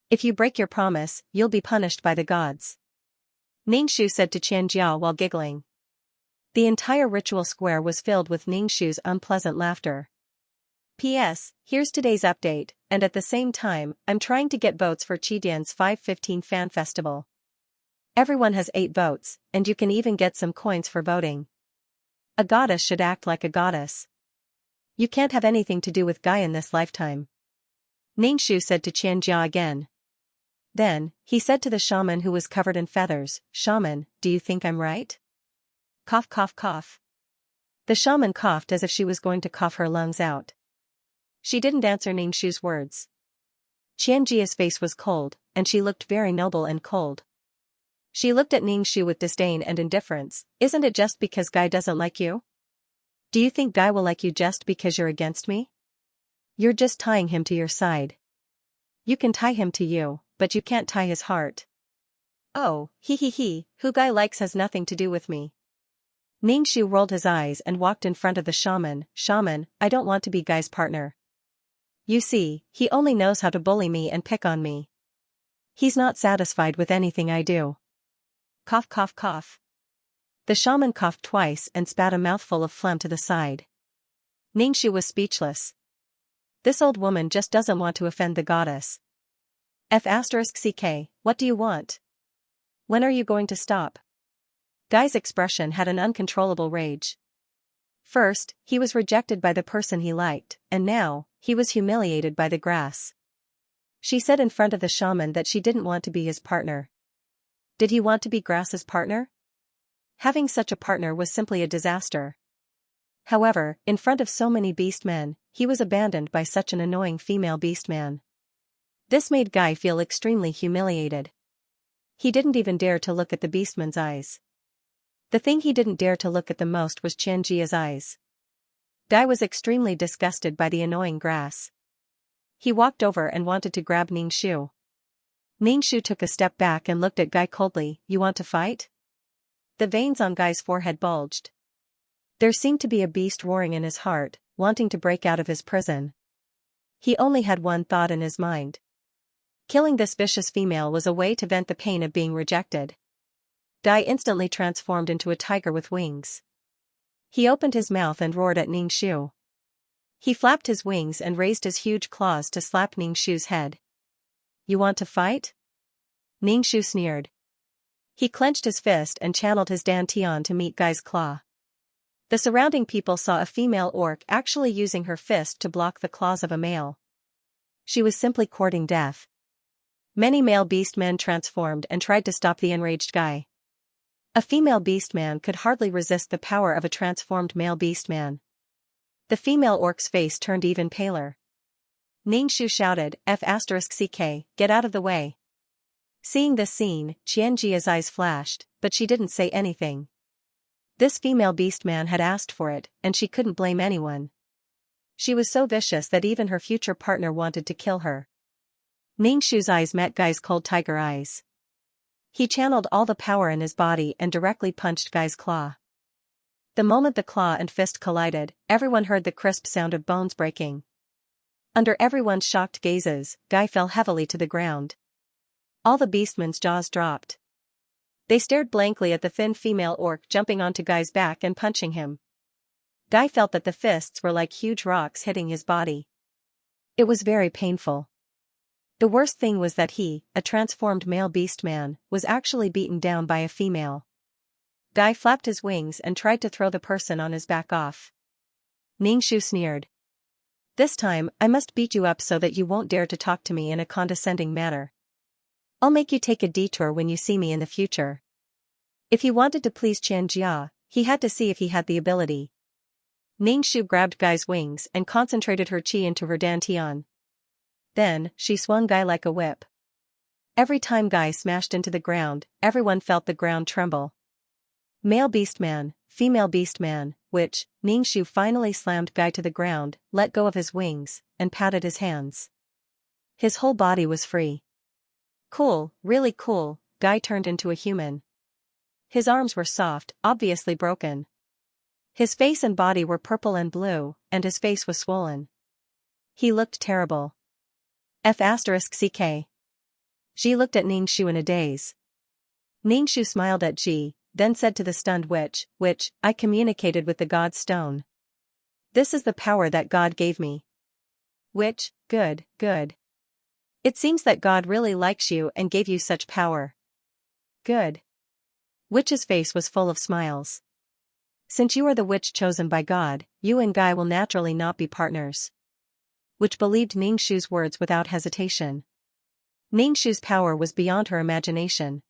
If you break your promise, you'll be punished by the gods. Ningxu said to Qianjiao while giggling. The entire ritual square was filled with Ningshu's unpleasant laughter. P.S. Here's today's update, and at the same time, I'm trying to get votes for Qidian's 515 fan festival. Everyone has 8 votes, and you can even get some coins for voting. A goddess should act like a goddess. You can't have anything to do with Guy in this lifetime. Ningshu said to Xianxia again. Then, he said to the shaman who was covered in feathers, "Shaman, do you think I'm right?" Cough cough cough. The shaman coughed as if she was going to cough her lungs out. She didn't answer Ningshu's words. Xianxia's face was cold, and she looked very noble and cold. She looked at Ningshu with disdain and indifference. "Isn't it just because Guy doesn't like you? Do you think Guy will like you just because you're against me? You're just tying him to your side. You can tie him to you, but you can't tie his heart." "Oh, he, who Guy likes has nothing to do with me." Ningshu rolled his eyes and walked in front of the shaman. "Shaman, I don't want to be Guy's partner. You see, he only knows how to bully me and pick on me. He's not satisfied with anything I do." Cough cough cough. The shaman coughed twice and spat a mouthful of phlegm to the side. Ningshu was speechless. This old woman just doesn't want to offend the goddess. F***ck, what do you want? When are you going to stop? Guy's expression had an uncontrollable rage. First, he was rejected by the person he liked, and now, he was humiliated by the grass. She said in front of the shaman that she didn't want to be his partner. Did he want to be Grass's partner? Having such a partner was simply a disaster. However, in front of so many beastmen, he was abandoned by such an annoying female beastman. This made Guy feel extremely humiliated. He didn't even dare to look at the beastman's eyes. The thing he didn't dare to look at the most was Xianxia's eyes. Guy was extremely disgusted by the annoying grass. He walked over and wanted to grab Ningshu. Ningshu took a step back and looked at Guy coldly. "You want to fight?" The veins on Guy's forehead bulged. There seemed to be a beast roaring in his heart, wanting to break out of his prison. He only had one thought in his mind. Killing this vicious female was a way to vent the pain of being rejected. Guy instantly transformed into a tiger with wings. He opened his mouth and roared at Ningshu. He flapped his wings and raised his huge claws to slap Ningshu's head. "You want to fight?" Ningshu sneered. He clenched his fist and channeled his dantian to meet Guy's claw. The surrounding people saw a female orc actually using her fist to block the claws of a male. She was simply courting death. Many male beastmen transformed and tried to stop the enraged Guy. A female beastman could hardly resist the power of a transformed male beastman. The female orc's face turned even paler. Ningshu shouted, "F***ck, get out of the way." Seeing this scene, Xianxia's eyes flashed, but she didn't say anything. This female beastman had asked for it, and she couldn't blame anyone. She was so vicious that even her future partner wanted to kill her. Ningshu's eyes met Guy's cold tiger eyes. He channeled all the power in his body and directly punched Guy's claw. The moment the claw and fist collided, everyone heard the crisp sound of bones breaking. Under everyone's shocked gazes, Guy fell heavily to the ground. All the beastmen's jaws dropped. They stared blankly at the thin female orc jumping onto Guy's back and punching him. Guy felt that the fists were like huge rocks hitting his body. It was very painful. The worst thing was that he, a transformed male beastman, was actually beaten down by a female. Guy flapped his wings and tried to throw the person on his back off. Ningshu sneered. "This time, I must beat you up so that you won't dare to talk to me in a condescending manner. I'll make you take a detour when you see me in the future." If he wanted to please Xianxia, he had to see if he had the ability. Ningshu grabbed Guy's wings and concentrated her chi into her dantian. Then, she swung Guy like a whip. Every time Guy smashed into the ground, everyone felt the ground tremble. Male beastman, female beastman, which, Ningshu finally slammed Guy to the ground, let go of his wings, and patted his hands. His whole body was free. Cool, really cool, Guy turned into a human. His arms were soft, obviously broken. His face and body were purple and blue, and his face was swollen. He looked terrible. F***ck. Ji looked at Ningshu in a daze. Ningshu smiled at Ji, then said to the stunned witch, I communicated with the god's stone. This is the power that God gave me. Witch, good, good. It seems that God really likes you and gave you such power. Good. Witch's face was full of smiles. Since you are the witch chosen by God, you and Guy will naturally not be partners. Witch believed Ningxu's words without hesitation. Ningxu's power was beyond her imagination.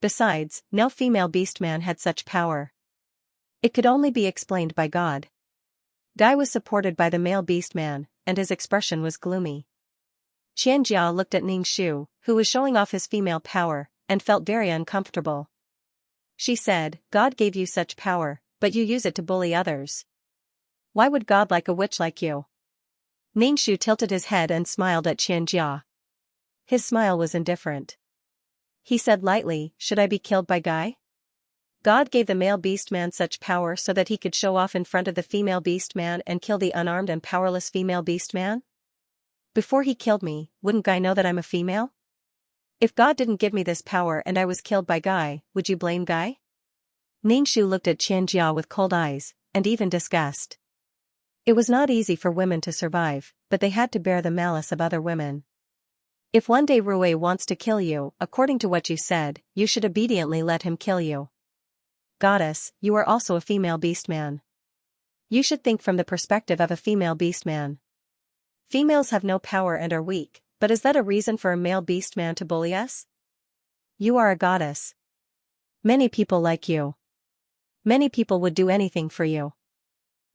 Besides, no female beastman had such power. It could only be explained by God. Guy was supported by the male beastman, and his expression was gloomy. Xianxia looked at Ningxu, who was showing off his female power, and felt very uncomfortable. She said, God gave you such power, but you use it to bully others. Why would God like a witch like you? Ningxu tilted his head and smiled at Xianxia. His smile was indifferent. He said lightly, should I be killed by Guy? God gave the male beastman such power so that he could show off in front of the female beastman and kill the unarmed and powerless female beastman? Before he killed me, wouldn't Guy know that I'm a female? If God didn't give me this power and I was killed by Guy, would you blame Guy? Ningxu looked at Xianxia with cold eyes, and even disgust. It was not easy for women to survive, but they had to bear the malice of other women. If one day Rui wants to kill you, according to what you said, you should obediently let him kill you. Goddess, you are also a female beastman. You should think from the perspective of a female beastman. Females have no power and are weak, but is that a reason for a male beastman to bully us? You are a goddess. Many people like you. Many people would do anything for you.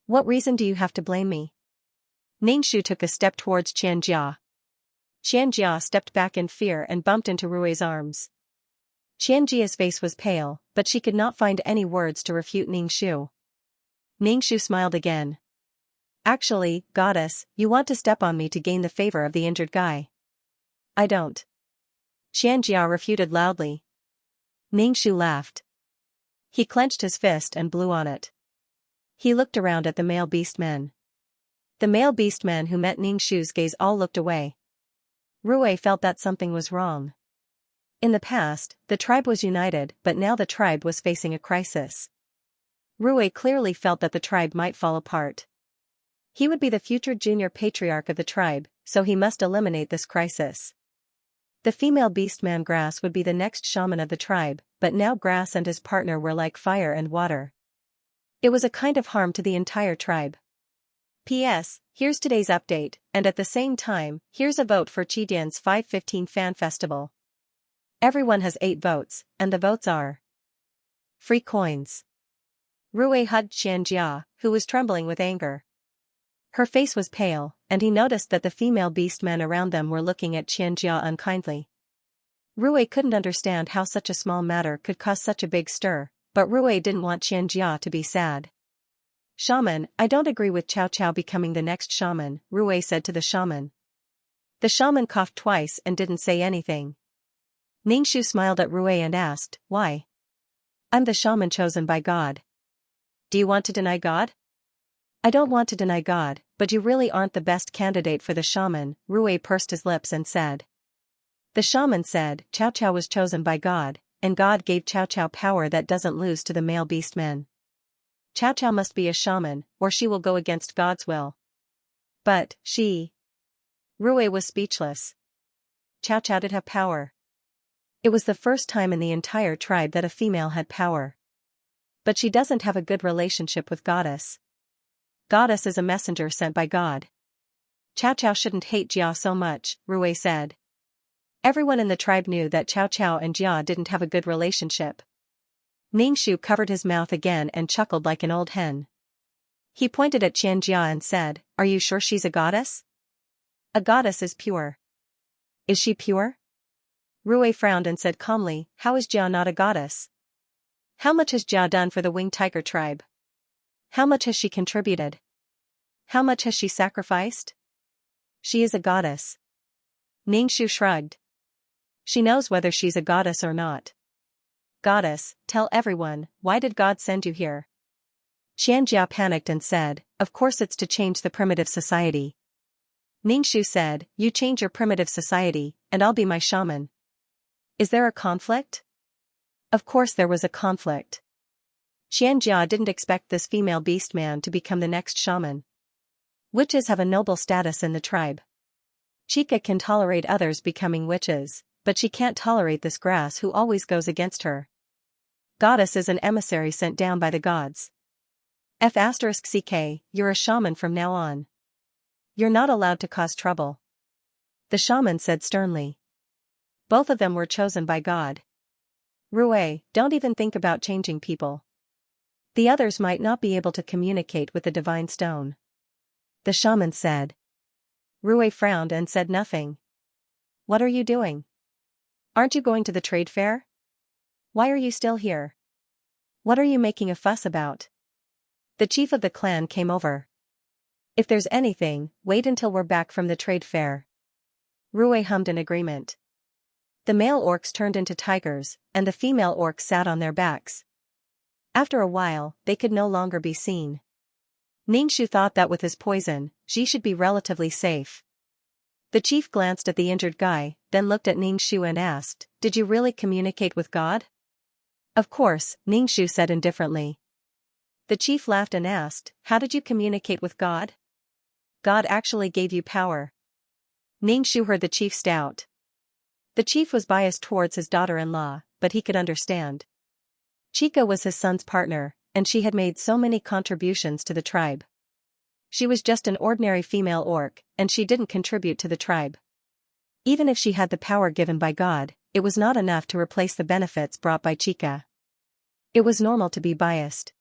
What reason do you have to blame me? Ningxu took a step towards Xianxia. Xianxia stepped back in fear and bumped into Rui's arms. Xianxia's face was pale, but she could not find any words to refute Ningxu. Ningxu smiled again. Actually, goddess, you want to step on me to gain the favor of the injured Guy. I don't. Xianxia refuted loudly. Ningxu laughed. He clenched his fist and blew on it. He looked around at the male beastmen. The male beastmen who met Ningxu's gaze all looked away. Rui felt that something was wrong. In the past, the tribe was united, but now the tribe was facing a crisis. Rui clearly felt that the tribe might fall apart. He would be the future junior patriarch of the tribe, so he must eliminate this crisis. The female beastman Grass would be the next shaman of the tribe, but now Grass and his partner were like fire and water. It was a kind of harm to the entire tribe. P.S. Here's today's update, and at the same time, here's a vote for Chidian's 515 Fan Festival. Everyone has 8 votes, and the votes are free coins. Rui hugged Xianxia, who was trembling with anger. Her face was pale, and he noticed that the female beastmen around them were looking at Xianxia unkindly. Rui couldn't understand how such a small matter could cause such a big stir, but Rui didn't want Xianxia to be sad. Shaman, I don't agree with Cao Cao becoming the next shaman, Rui said to the shaman. The shaman coughed twice and didn't say anything. Ningxu smiled at Rui and asked, why? I'm the shaman chosen by God. Do you want to deny God? I don't want to deny God, but you really aren't the best candidate for the shaman, Rui pursed his lips and said. The shaman said, Cao Cao was chosen by God, and God gave Cao Cao power that doesn't lose to the male beastmen. Cao Cao must be a shaman, or she will go against God's will. But, she. Rui was speechless. Cao Cao did have power. It was the first time in the entire tribe that a female had power. But she doesn't have a good relationship with Goddess. Goddess is a messenger sent by God. Cao Cao shouldn't hate Jia so much, Rui said. Everyone in the tribe knew that Cao Cao and Jia didn't have a good relationship. Ningxu covered his mouth again and chuckled like an old hen. He pointed at Xianxia and said, Are you sure she's a goddess? A goddess is pure. Is she pure? Rui frowned and said calmly, How is Jia not a goddess? How much has Jia done for the Winged Tiger tribe? How much has she contributed? How much has she sacrificed? She is a goddess. Ningxu shrugged. She knows whether she's a goddess or not. Goddess, tell everyone, why did God send you here? Xianxia panicked and said, Of course it's to change the primitive society. Ningxu said, You change your primitive society, and I'll be my shaman. Is there a conflict? Of course there was a conflict. Xianxia didn't expect this female beast man to become the next shaman. Witches have a noble status in the tribe. Chica can tolerate others becoming witches, but she can't tolerate this grass who always goes against her. Goddess is an emissary sent down by the gods. F***ck, you're a shaman from now on. You're not allowed to cause trouble. The shaman said sternly. Both of them were chosen by God. Rue, don't even think about changing people. The others might not be able to communicate with the divine stone. The shaman said. Rue frowned and said nothing. What are you doing? Aren't you going to the trade fair? Why are you still here? What are you making a fuss about? The chief of the clan came over. If there's anything, wait until we're back from the trade fair. Rue hummed in agreement. The male orcs turned into tigers, and the female orcs sat on their backs. After a while, they could no longer be seen. Ningxu thought that with his poison, she should be relatively safe. The chief glanced at the injured guy, then looked at Ningxu and asked, "Did you really communicate with God?" "Of course," Ningxu said indifferently. The chief laughed and asked, "How did you communicate with God?" "God actually gave you power." Ningxu heard the chief stout. The chief was biased towards his daughter-in-law, but he could understand. Chica was his son's partner, and she had made so many contributions to the tribe. She was just an ordinary female orc, and she didn't contribute to the tribe. Even if she had the power given by God, it was not enough to replace the benefits brought by Chica. It was normal to be biased.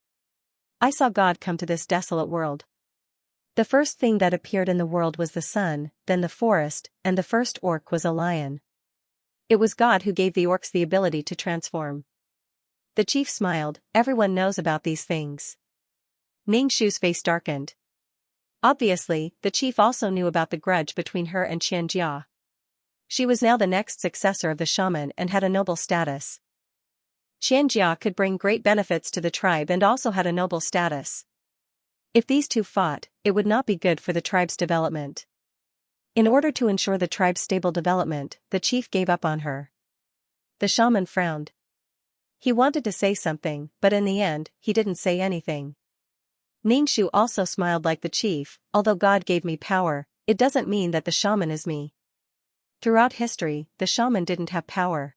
I saw God come to this desolate world. The first thing that appeared in the world was the sun, then the forest, and the first orc was a lion. It was God who gave the orcs the ability to transform. The chief smiled. Everyone knows about these things. Ningxu's face darkened. Obviously, the chief also knew about the grudge between her and Xianxia. She was now the next successor of the shaman and had a noble status. Xianxia could bring great benefits to the tribe and also had a noble status. If these two fought, it would not be good for the tribe's development. In order to ensure the tribe's stable development, the chief gave up on her. The shaman frowned. He wanted to say something, but in the end, he didn't say anything. Ningxu also smiled like the chief. Although God gave me power, it doesn't mean that the shaman is me. Throughout history, the shaman didn't have power.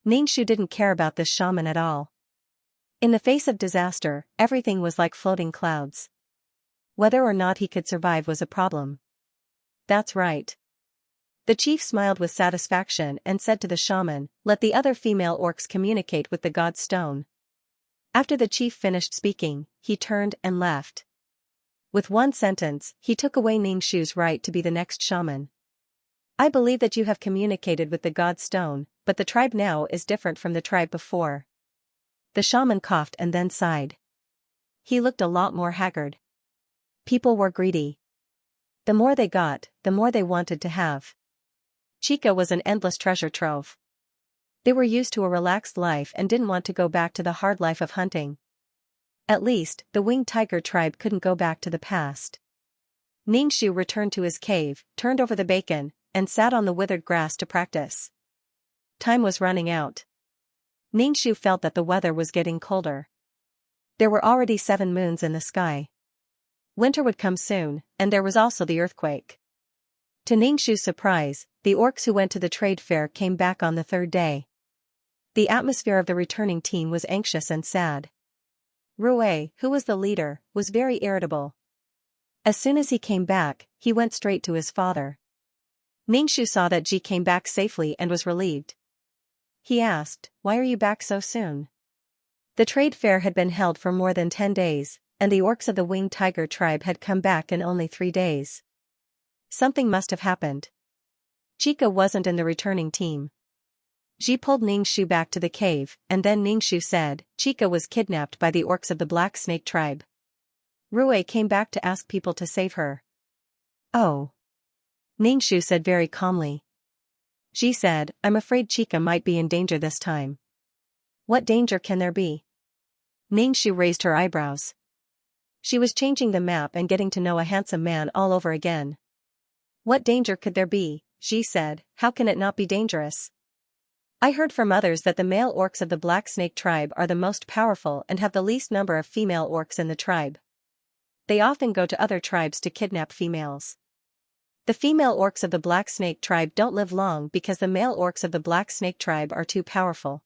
Ningxu didn't care about this shaman at all. In the face of disaster, everything was like floating clouds. Whether or not he could survive was a problem. That's right. The chief smiled with satisfaction and said to the shaman, "Let the other female orcs communicate with the god stone." After the chief finished speaking, he turned and left. With one sentence, he took away Ningxu's right to be the next shaman. "I believe that you have communicated with the god stone, but the tribe now is different from the tribe before." The shaman coughed and then sighed. He looked a lot more haggard. People were greedy. The more they got, the more they wanted to have. Chica was an endless treasure trove. They were used to a relaxed life and didn't want to go back to the hard life of hunting. At least, the winged tiger tribe couldn't go back to the past. Ningxu returned to his cave, turned over the bacon, and sat on the withered grass to practice. Time was running out. Ningxu felt that the weather was getting colder. There were already 7 moons in the sky. Winter would come soon, and there was also the earthquake. To Ningxu's surprise, the orcs who went to the trade fair came back on the 3rd day. The atmosphere of the returning team was anxious and sad. Rue, who was the leader, was very irritable. As soon as he came back, he went straight to his father. Ningxu saw that Ji came back safely and was relieved. He asked, "Why are you back so soon?" The trade fair had been held for more than 10 days, and the orcs of the winged tiger tribe had come back in only 3 days. Something must have happened. Chica wasn't in the returning team. Ji pulled Ningxu back to the cave, and then Ningxu said, "Chica was kidnapped by the orcs of the Black Snake tribe. Rue came back to ask people to save her." "Oh." Ningxu said very calmly. Ji said, "I'm afraid Chica might be in danger this time." "What danger can there be?" Ningxu raised her eyebrows. She was changing the map and getting to know a handsome man all over again. "What danger could there be?" Ji said. "How can it not be dangerous?" I heard from others that the male orcs of the Black Snake tribe are the most powerful and have the least number of female orcs in the tribe. They often go to other tribes to kidnap females. The female orcs of the Black Snake tribe don't live long because the male orcs of the Black Snake tribe are too powerful.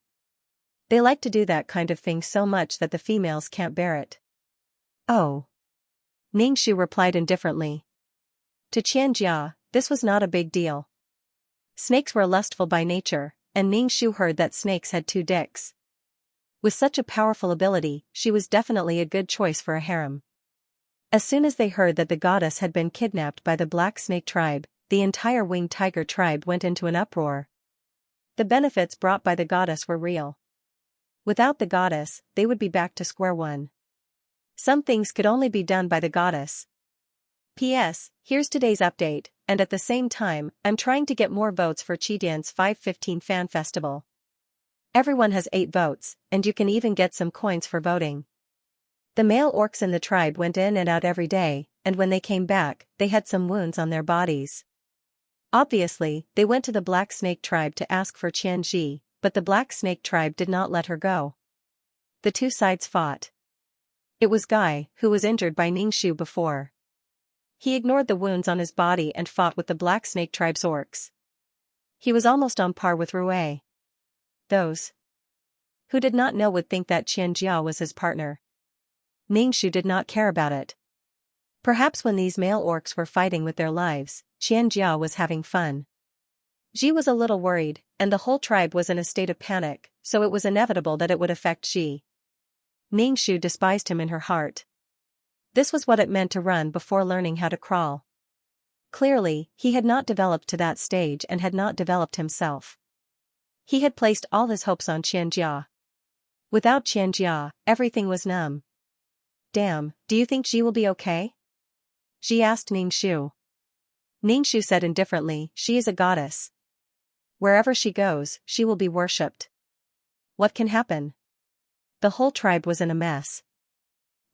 They like to do that kind of thing so much that the females can't bear it. Oh. Ningxu replied indifferently. To Xianxia, this was not a big deal. Snakes were lustful by nature, and Ningxu heard that snakes had 2 dicks. With such a powerful ability, she was definitely a good choice for a harem. As soon as they heard that the goddess had been kidnapped by the Black Snake tribe, the entire Winged Tiger tribe went into an uproar. The benefits brought by the goddess were real. Without the goddess, they would be back to square one. Some things could only be done by the goddess. P.S. Here's today's update, and at the same time, I'm trying to get more votes for Qidian's 515 Fan Festival. Everyone has 8 votes, and you can even get some coins for voting. The male orcs in the tribe went in and out every day, and when they came back, they had some wounds on their bodies. Obviously, they went to the Black Snake tribe to ask for Xianxia, but the Black Snake tribe did not let her go. The 2 sides fought. It was Guy, who was injured by Ningxu before. He ignored the wounds on his body and fought with the Black Snake tribe's orcs. He was almost on par with Rue. Those who did not know would think that Xianxia was his partner. Ningxu did not care about it. Perhaps when these male orcs were fighting with their lives, Xianxia was having fun. Xi was a little worried, and the whole tribe was in a state of panic, so it was inevitable that it would affect Xi. Ningxu despised him in her heart. This was what it meant to run before learning how to crawl. Clearly, he had not developed to that stage and had not developed himself. He had placed all his hopes on Xianxia. Without Xianxia, everything was numb. Damn, do you think she will be okay? Xi asked Ningxu. Ningxu said indifferently, she is a goddess. Wherever she goes, she will be worshipped. What can happen? The whole tribe was in a mess.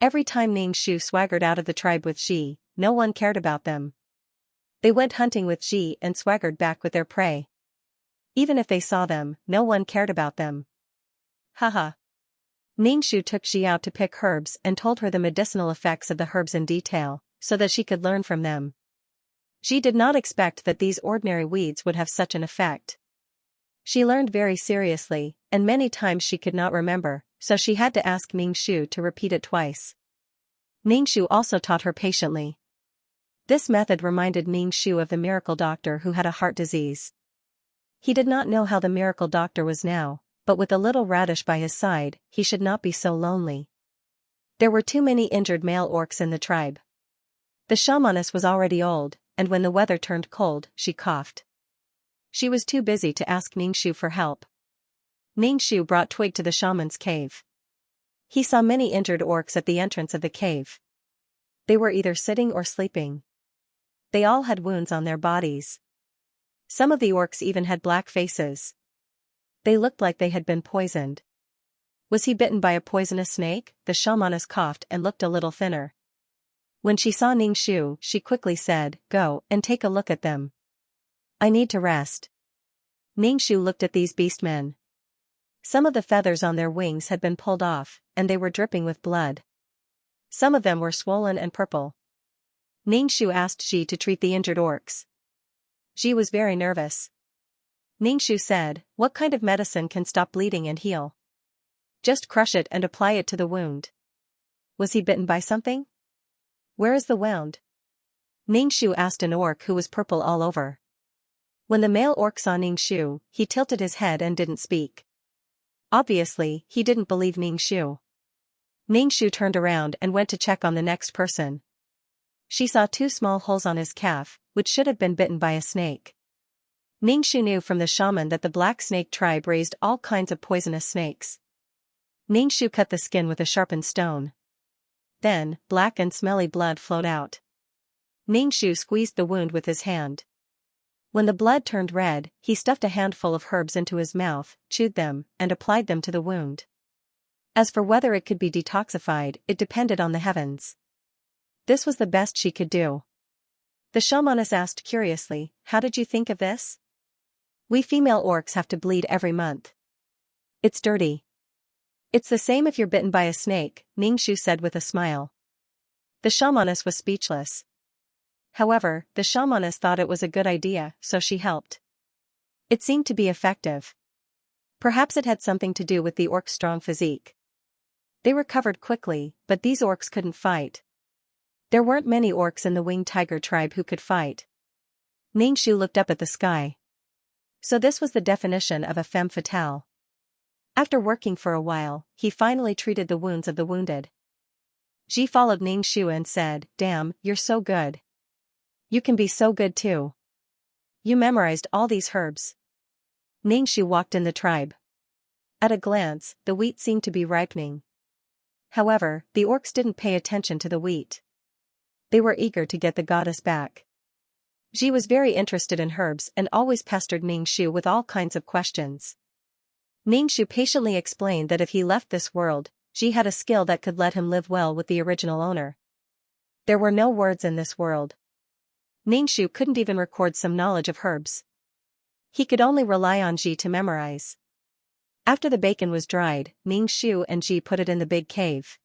Every time Ningxu swaggered out of the tribe with Xi, no one cared about them. They went hunting with Xi and swaggered back with their prey. Even if they saw them, no one cared about them. Haha. Ningxu took Xi out to pick herbs and told her the medicinal effects of the herbs in detail, so that she could learn from them. Xi did not expect that these ordinary weeds would have such an effect. She learned very seriously, and many times she could not remember, so she had to ask Ningxu to repeat it twice. Ningxu also taught her patiently. This method reminded Ningxu of the miracle doctor who had a heart disease. He did not know how the miracle doctor was now, but with a little radish by his side, he should not be so lonely. There were too many injured male orcs in the tribe. The shamaness was already old, and when the weather turned cold, she coughed. She was too busy to ask Ningxu for help. Ningxu brought Twig to the shaman's cave. He saw many injured orcs at the entrance of the cave. They were either sitting or sleeping. They all had wounds on their bodies. Some of the orcs even had black faces. They looked like they had been poisoned. Was he bitten by a poisonous snake? The shamaness coughed and looked a little thinner. When she saw Ningxu, she quickly said, "Go and take a look at them. I need to rest." Ningxu looked at these beastmen. Some of the feathers on their wings had been pulled off, and they were dripping with blood. Some of them were swollen and purple. Ningxu asked Xi to treat the injured orcs. Xi was very nervous. Ningxu said, "What kind of medicine can stop bleeding and heal?" "Just crush it and apply it to the wound." "Was he bitten by something?" "Where is the wound?" Ningxu asked an orc who was purple all over. When the male orc saw Ningxu, he tilted his head and didn't speak. Obviously, he didn't believe Ningxu. Ningxu turned around and went to check on the next person. She saw 2 small holes on his calf, which should have been bitten by a snake. Ningxu knew from the shaman that the Black Snake tribe raised all kinds of poisonous snakes. Ningxu cut the skin with a sharpened stone. Then, black and smelly blood flowed out. Ningxu squeezed the wound with his hand. When the blood turned red, he stuffed a handful of herbs into his mouth, chewed them, and applied them to the wound. As for whether it could be detoxified, it depended on the heavens. This was the best she could do. The shamaness asked curiously, "How did you think of this?" We female orcs have to bleed every month. It's dirty. It's the same if you're bitten by a snake, Ningxu said with a smile. The shamaness was speechless. However, the shamaness thought it was a good idea, so she helped. It seemed to be effective. Perhaps it had something to do with the orc's strong physique. They recovered quickly, but these orcs couldn't fight. There weren't many orcs in the winged tiger tribe who could fight. Ningxu looked up at the sky. So this was the definition of a femme fatale. After working for a while, he finally treated the wounds of the wounded. Ji followed Ningxu and said, "Damn, you're so good. You can be so good too. You memorized all these herbs." Ningxu walked in the tribe. At a glance, the wheat seemed to be ripening. However, the orcs didn't pay attention to the wheat. They were eager to get the goddess back. Ji was very interested in herbs and always pestered Ningxu with all kinds of questions. Ningxu patiently explained that if he left this world, Ji had a skill that could let him live well with the original owner. There were no words in this world. Ningxu couldn't even record some knowledge of herbs. He could only rely on Ji to memorize. After the bacon was dried, Ningxu and Ji put it in the big cave.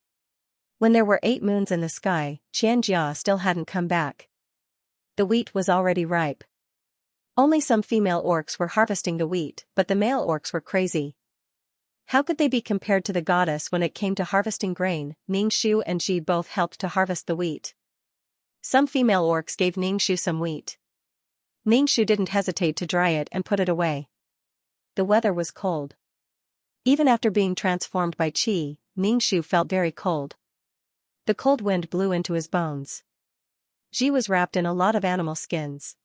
When there were 8 moons in the sky, Xianxia still hadn't come back. The wheat was already ripe. Only some female orcs were harvesting the wheat, but the male orcs were crazy. How could they be compared to the goddess when it came to harvesting grain? Ningxu and Ji both helped to harvest the wheat. Some female orcs gave Ningxu some wheat. Ningxu didn't hesitate to dry it and put it away. The weather was cold. Even after being transformed by qi, Ningxu felt very cold. The cold wind blew into his bones. Ji was wrapped in a lot of animal skins.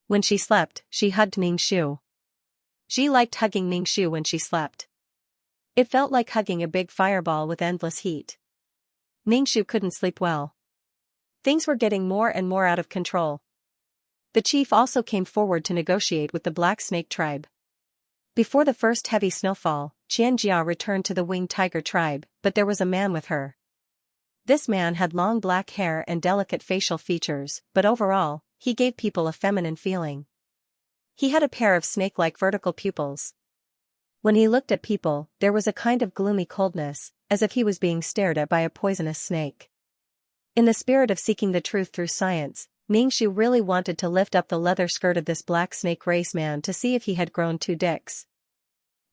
When she slept, she hugged Ningxu. Ji liked hugging Ningxu when she slept. It felt like hugging a big fireball with endless heat. Ningxu couldn't sleep well. Things were getting more and more out of control. The chief also came forward to negotiate with the Black Snake tribe. Before the first heavy snowfall, Xianxia returned to the winged tiger tribe, but there was a man with her. This man had long black hair and delicate facial features, but overall, he gave people a feminine feeling. He had a pair of snake-like vertical pupils. When he looked at people, there was a kind of gloomy coldness, as if he was being stared at by a poisonous snake. In the spirit of seeking the truth through science, Ningxu really wanted to lift up the leather skirt of this black snake race man to see if he had grown 2 dicks.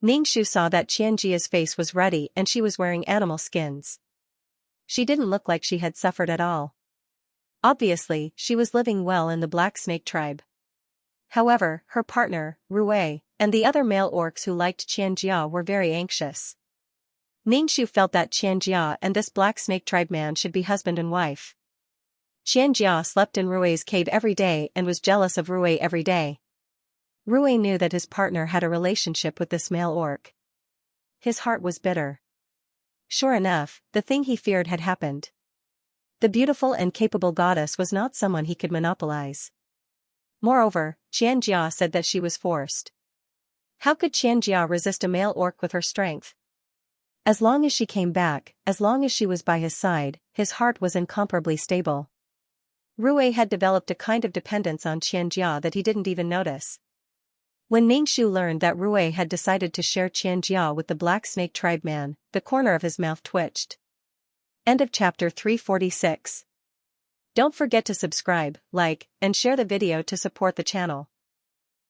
Ningxu saw that Xianxia's face was ruddy and she was wearing animal skins. She didn't look like she had suffered at all. Obviously, she was living well in the Black Snake tribe. However, her partner, Rui, and the other male orcs who liked Xianxia were very anxious. Ningxu felt that Xianxia and this Black Snake tribe man should be husband and wife. Xianxia slept in Rui's cave every day and was jealous of Rui every day. Rui knew that his partner had a relationship with this male orc. His heart was bitter. Sure enough, the thing he feared had happened. The beautiful and capable goddess was not someone he could monopolize. Moreover, Xianxia said that she was forced. How could Xianxia resist a male orc with her strength? As long as she came back, as long as she was by his side, his heart was incomparably stable. Rui had developed a kind of dependence on Xianxia that he didn't even notice. When Ningxu learned that Rui had decided to share Xianxia with the Black Snake tribe man, the corner of his mouth twitched. End of chapter 346. Don't forget to subscribe, like, and share the video to support the channel.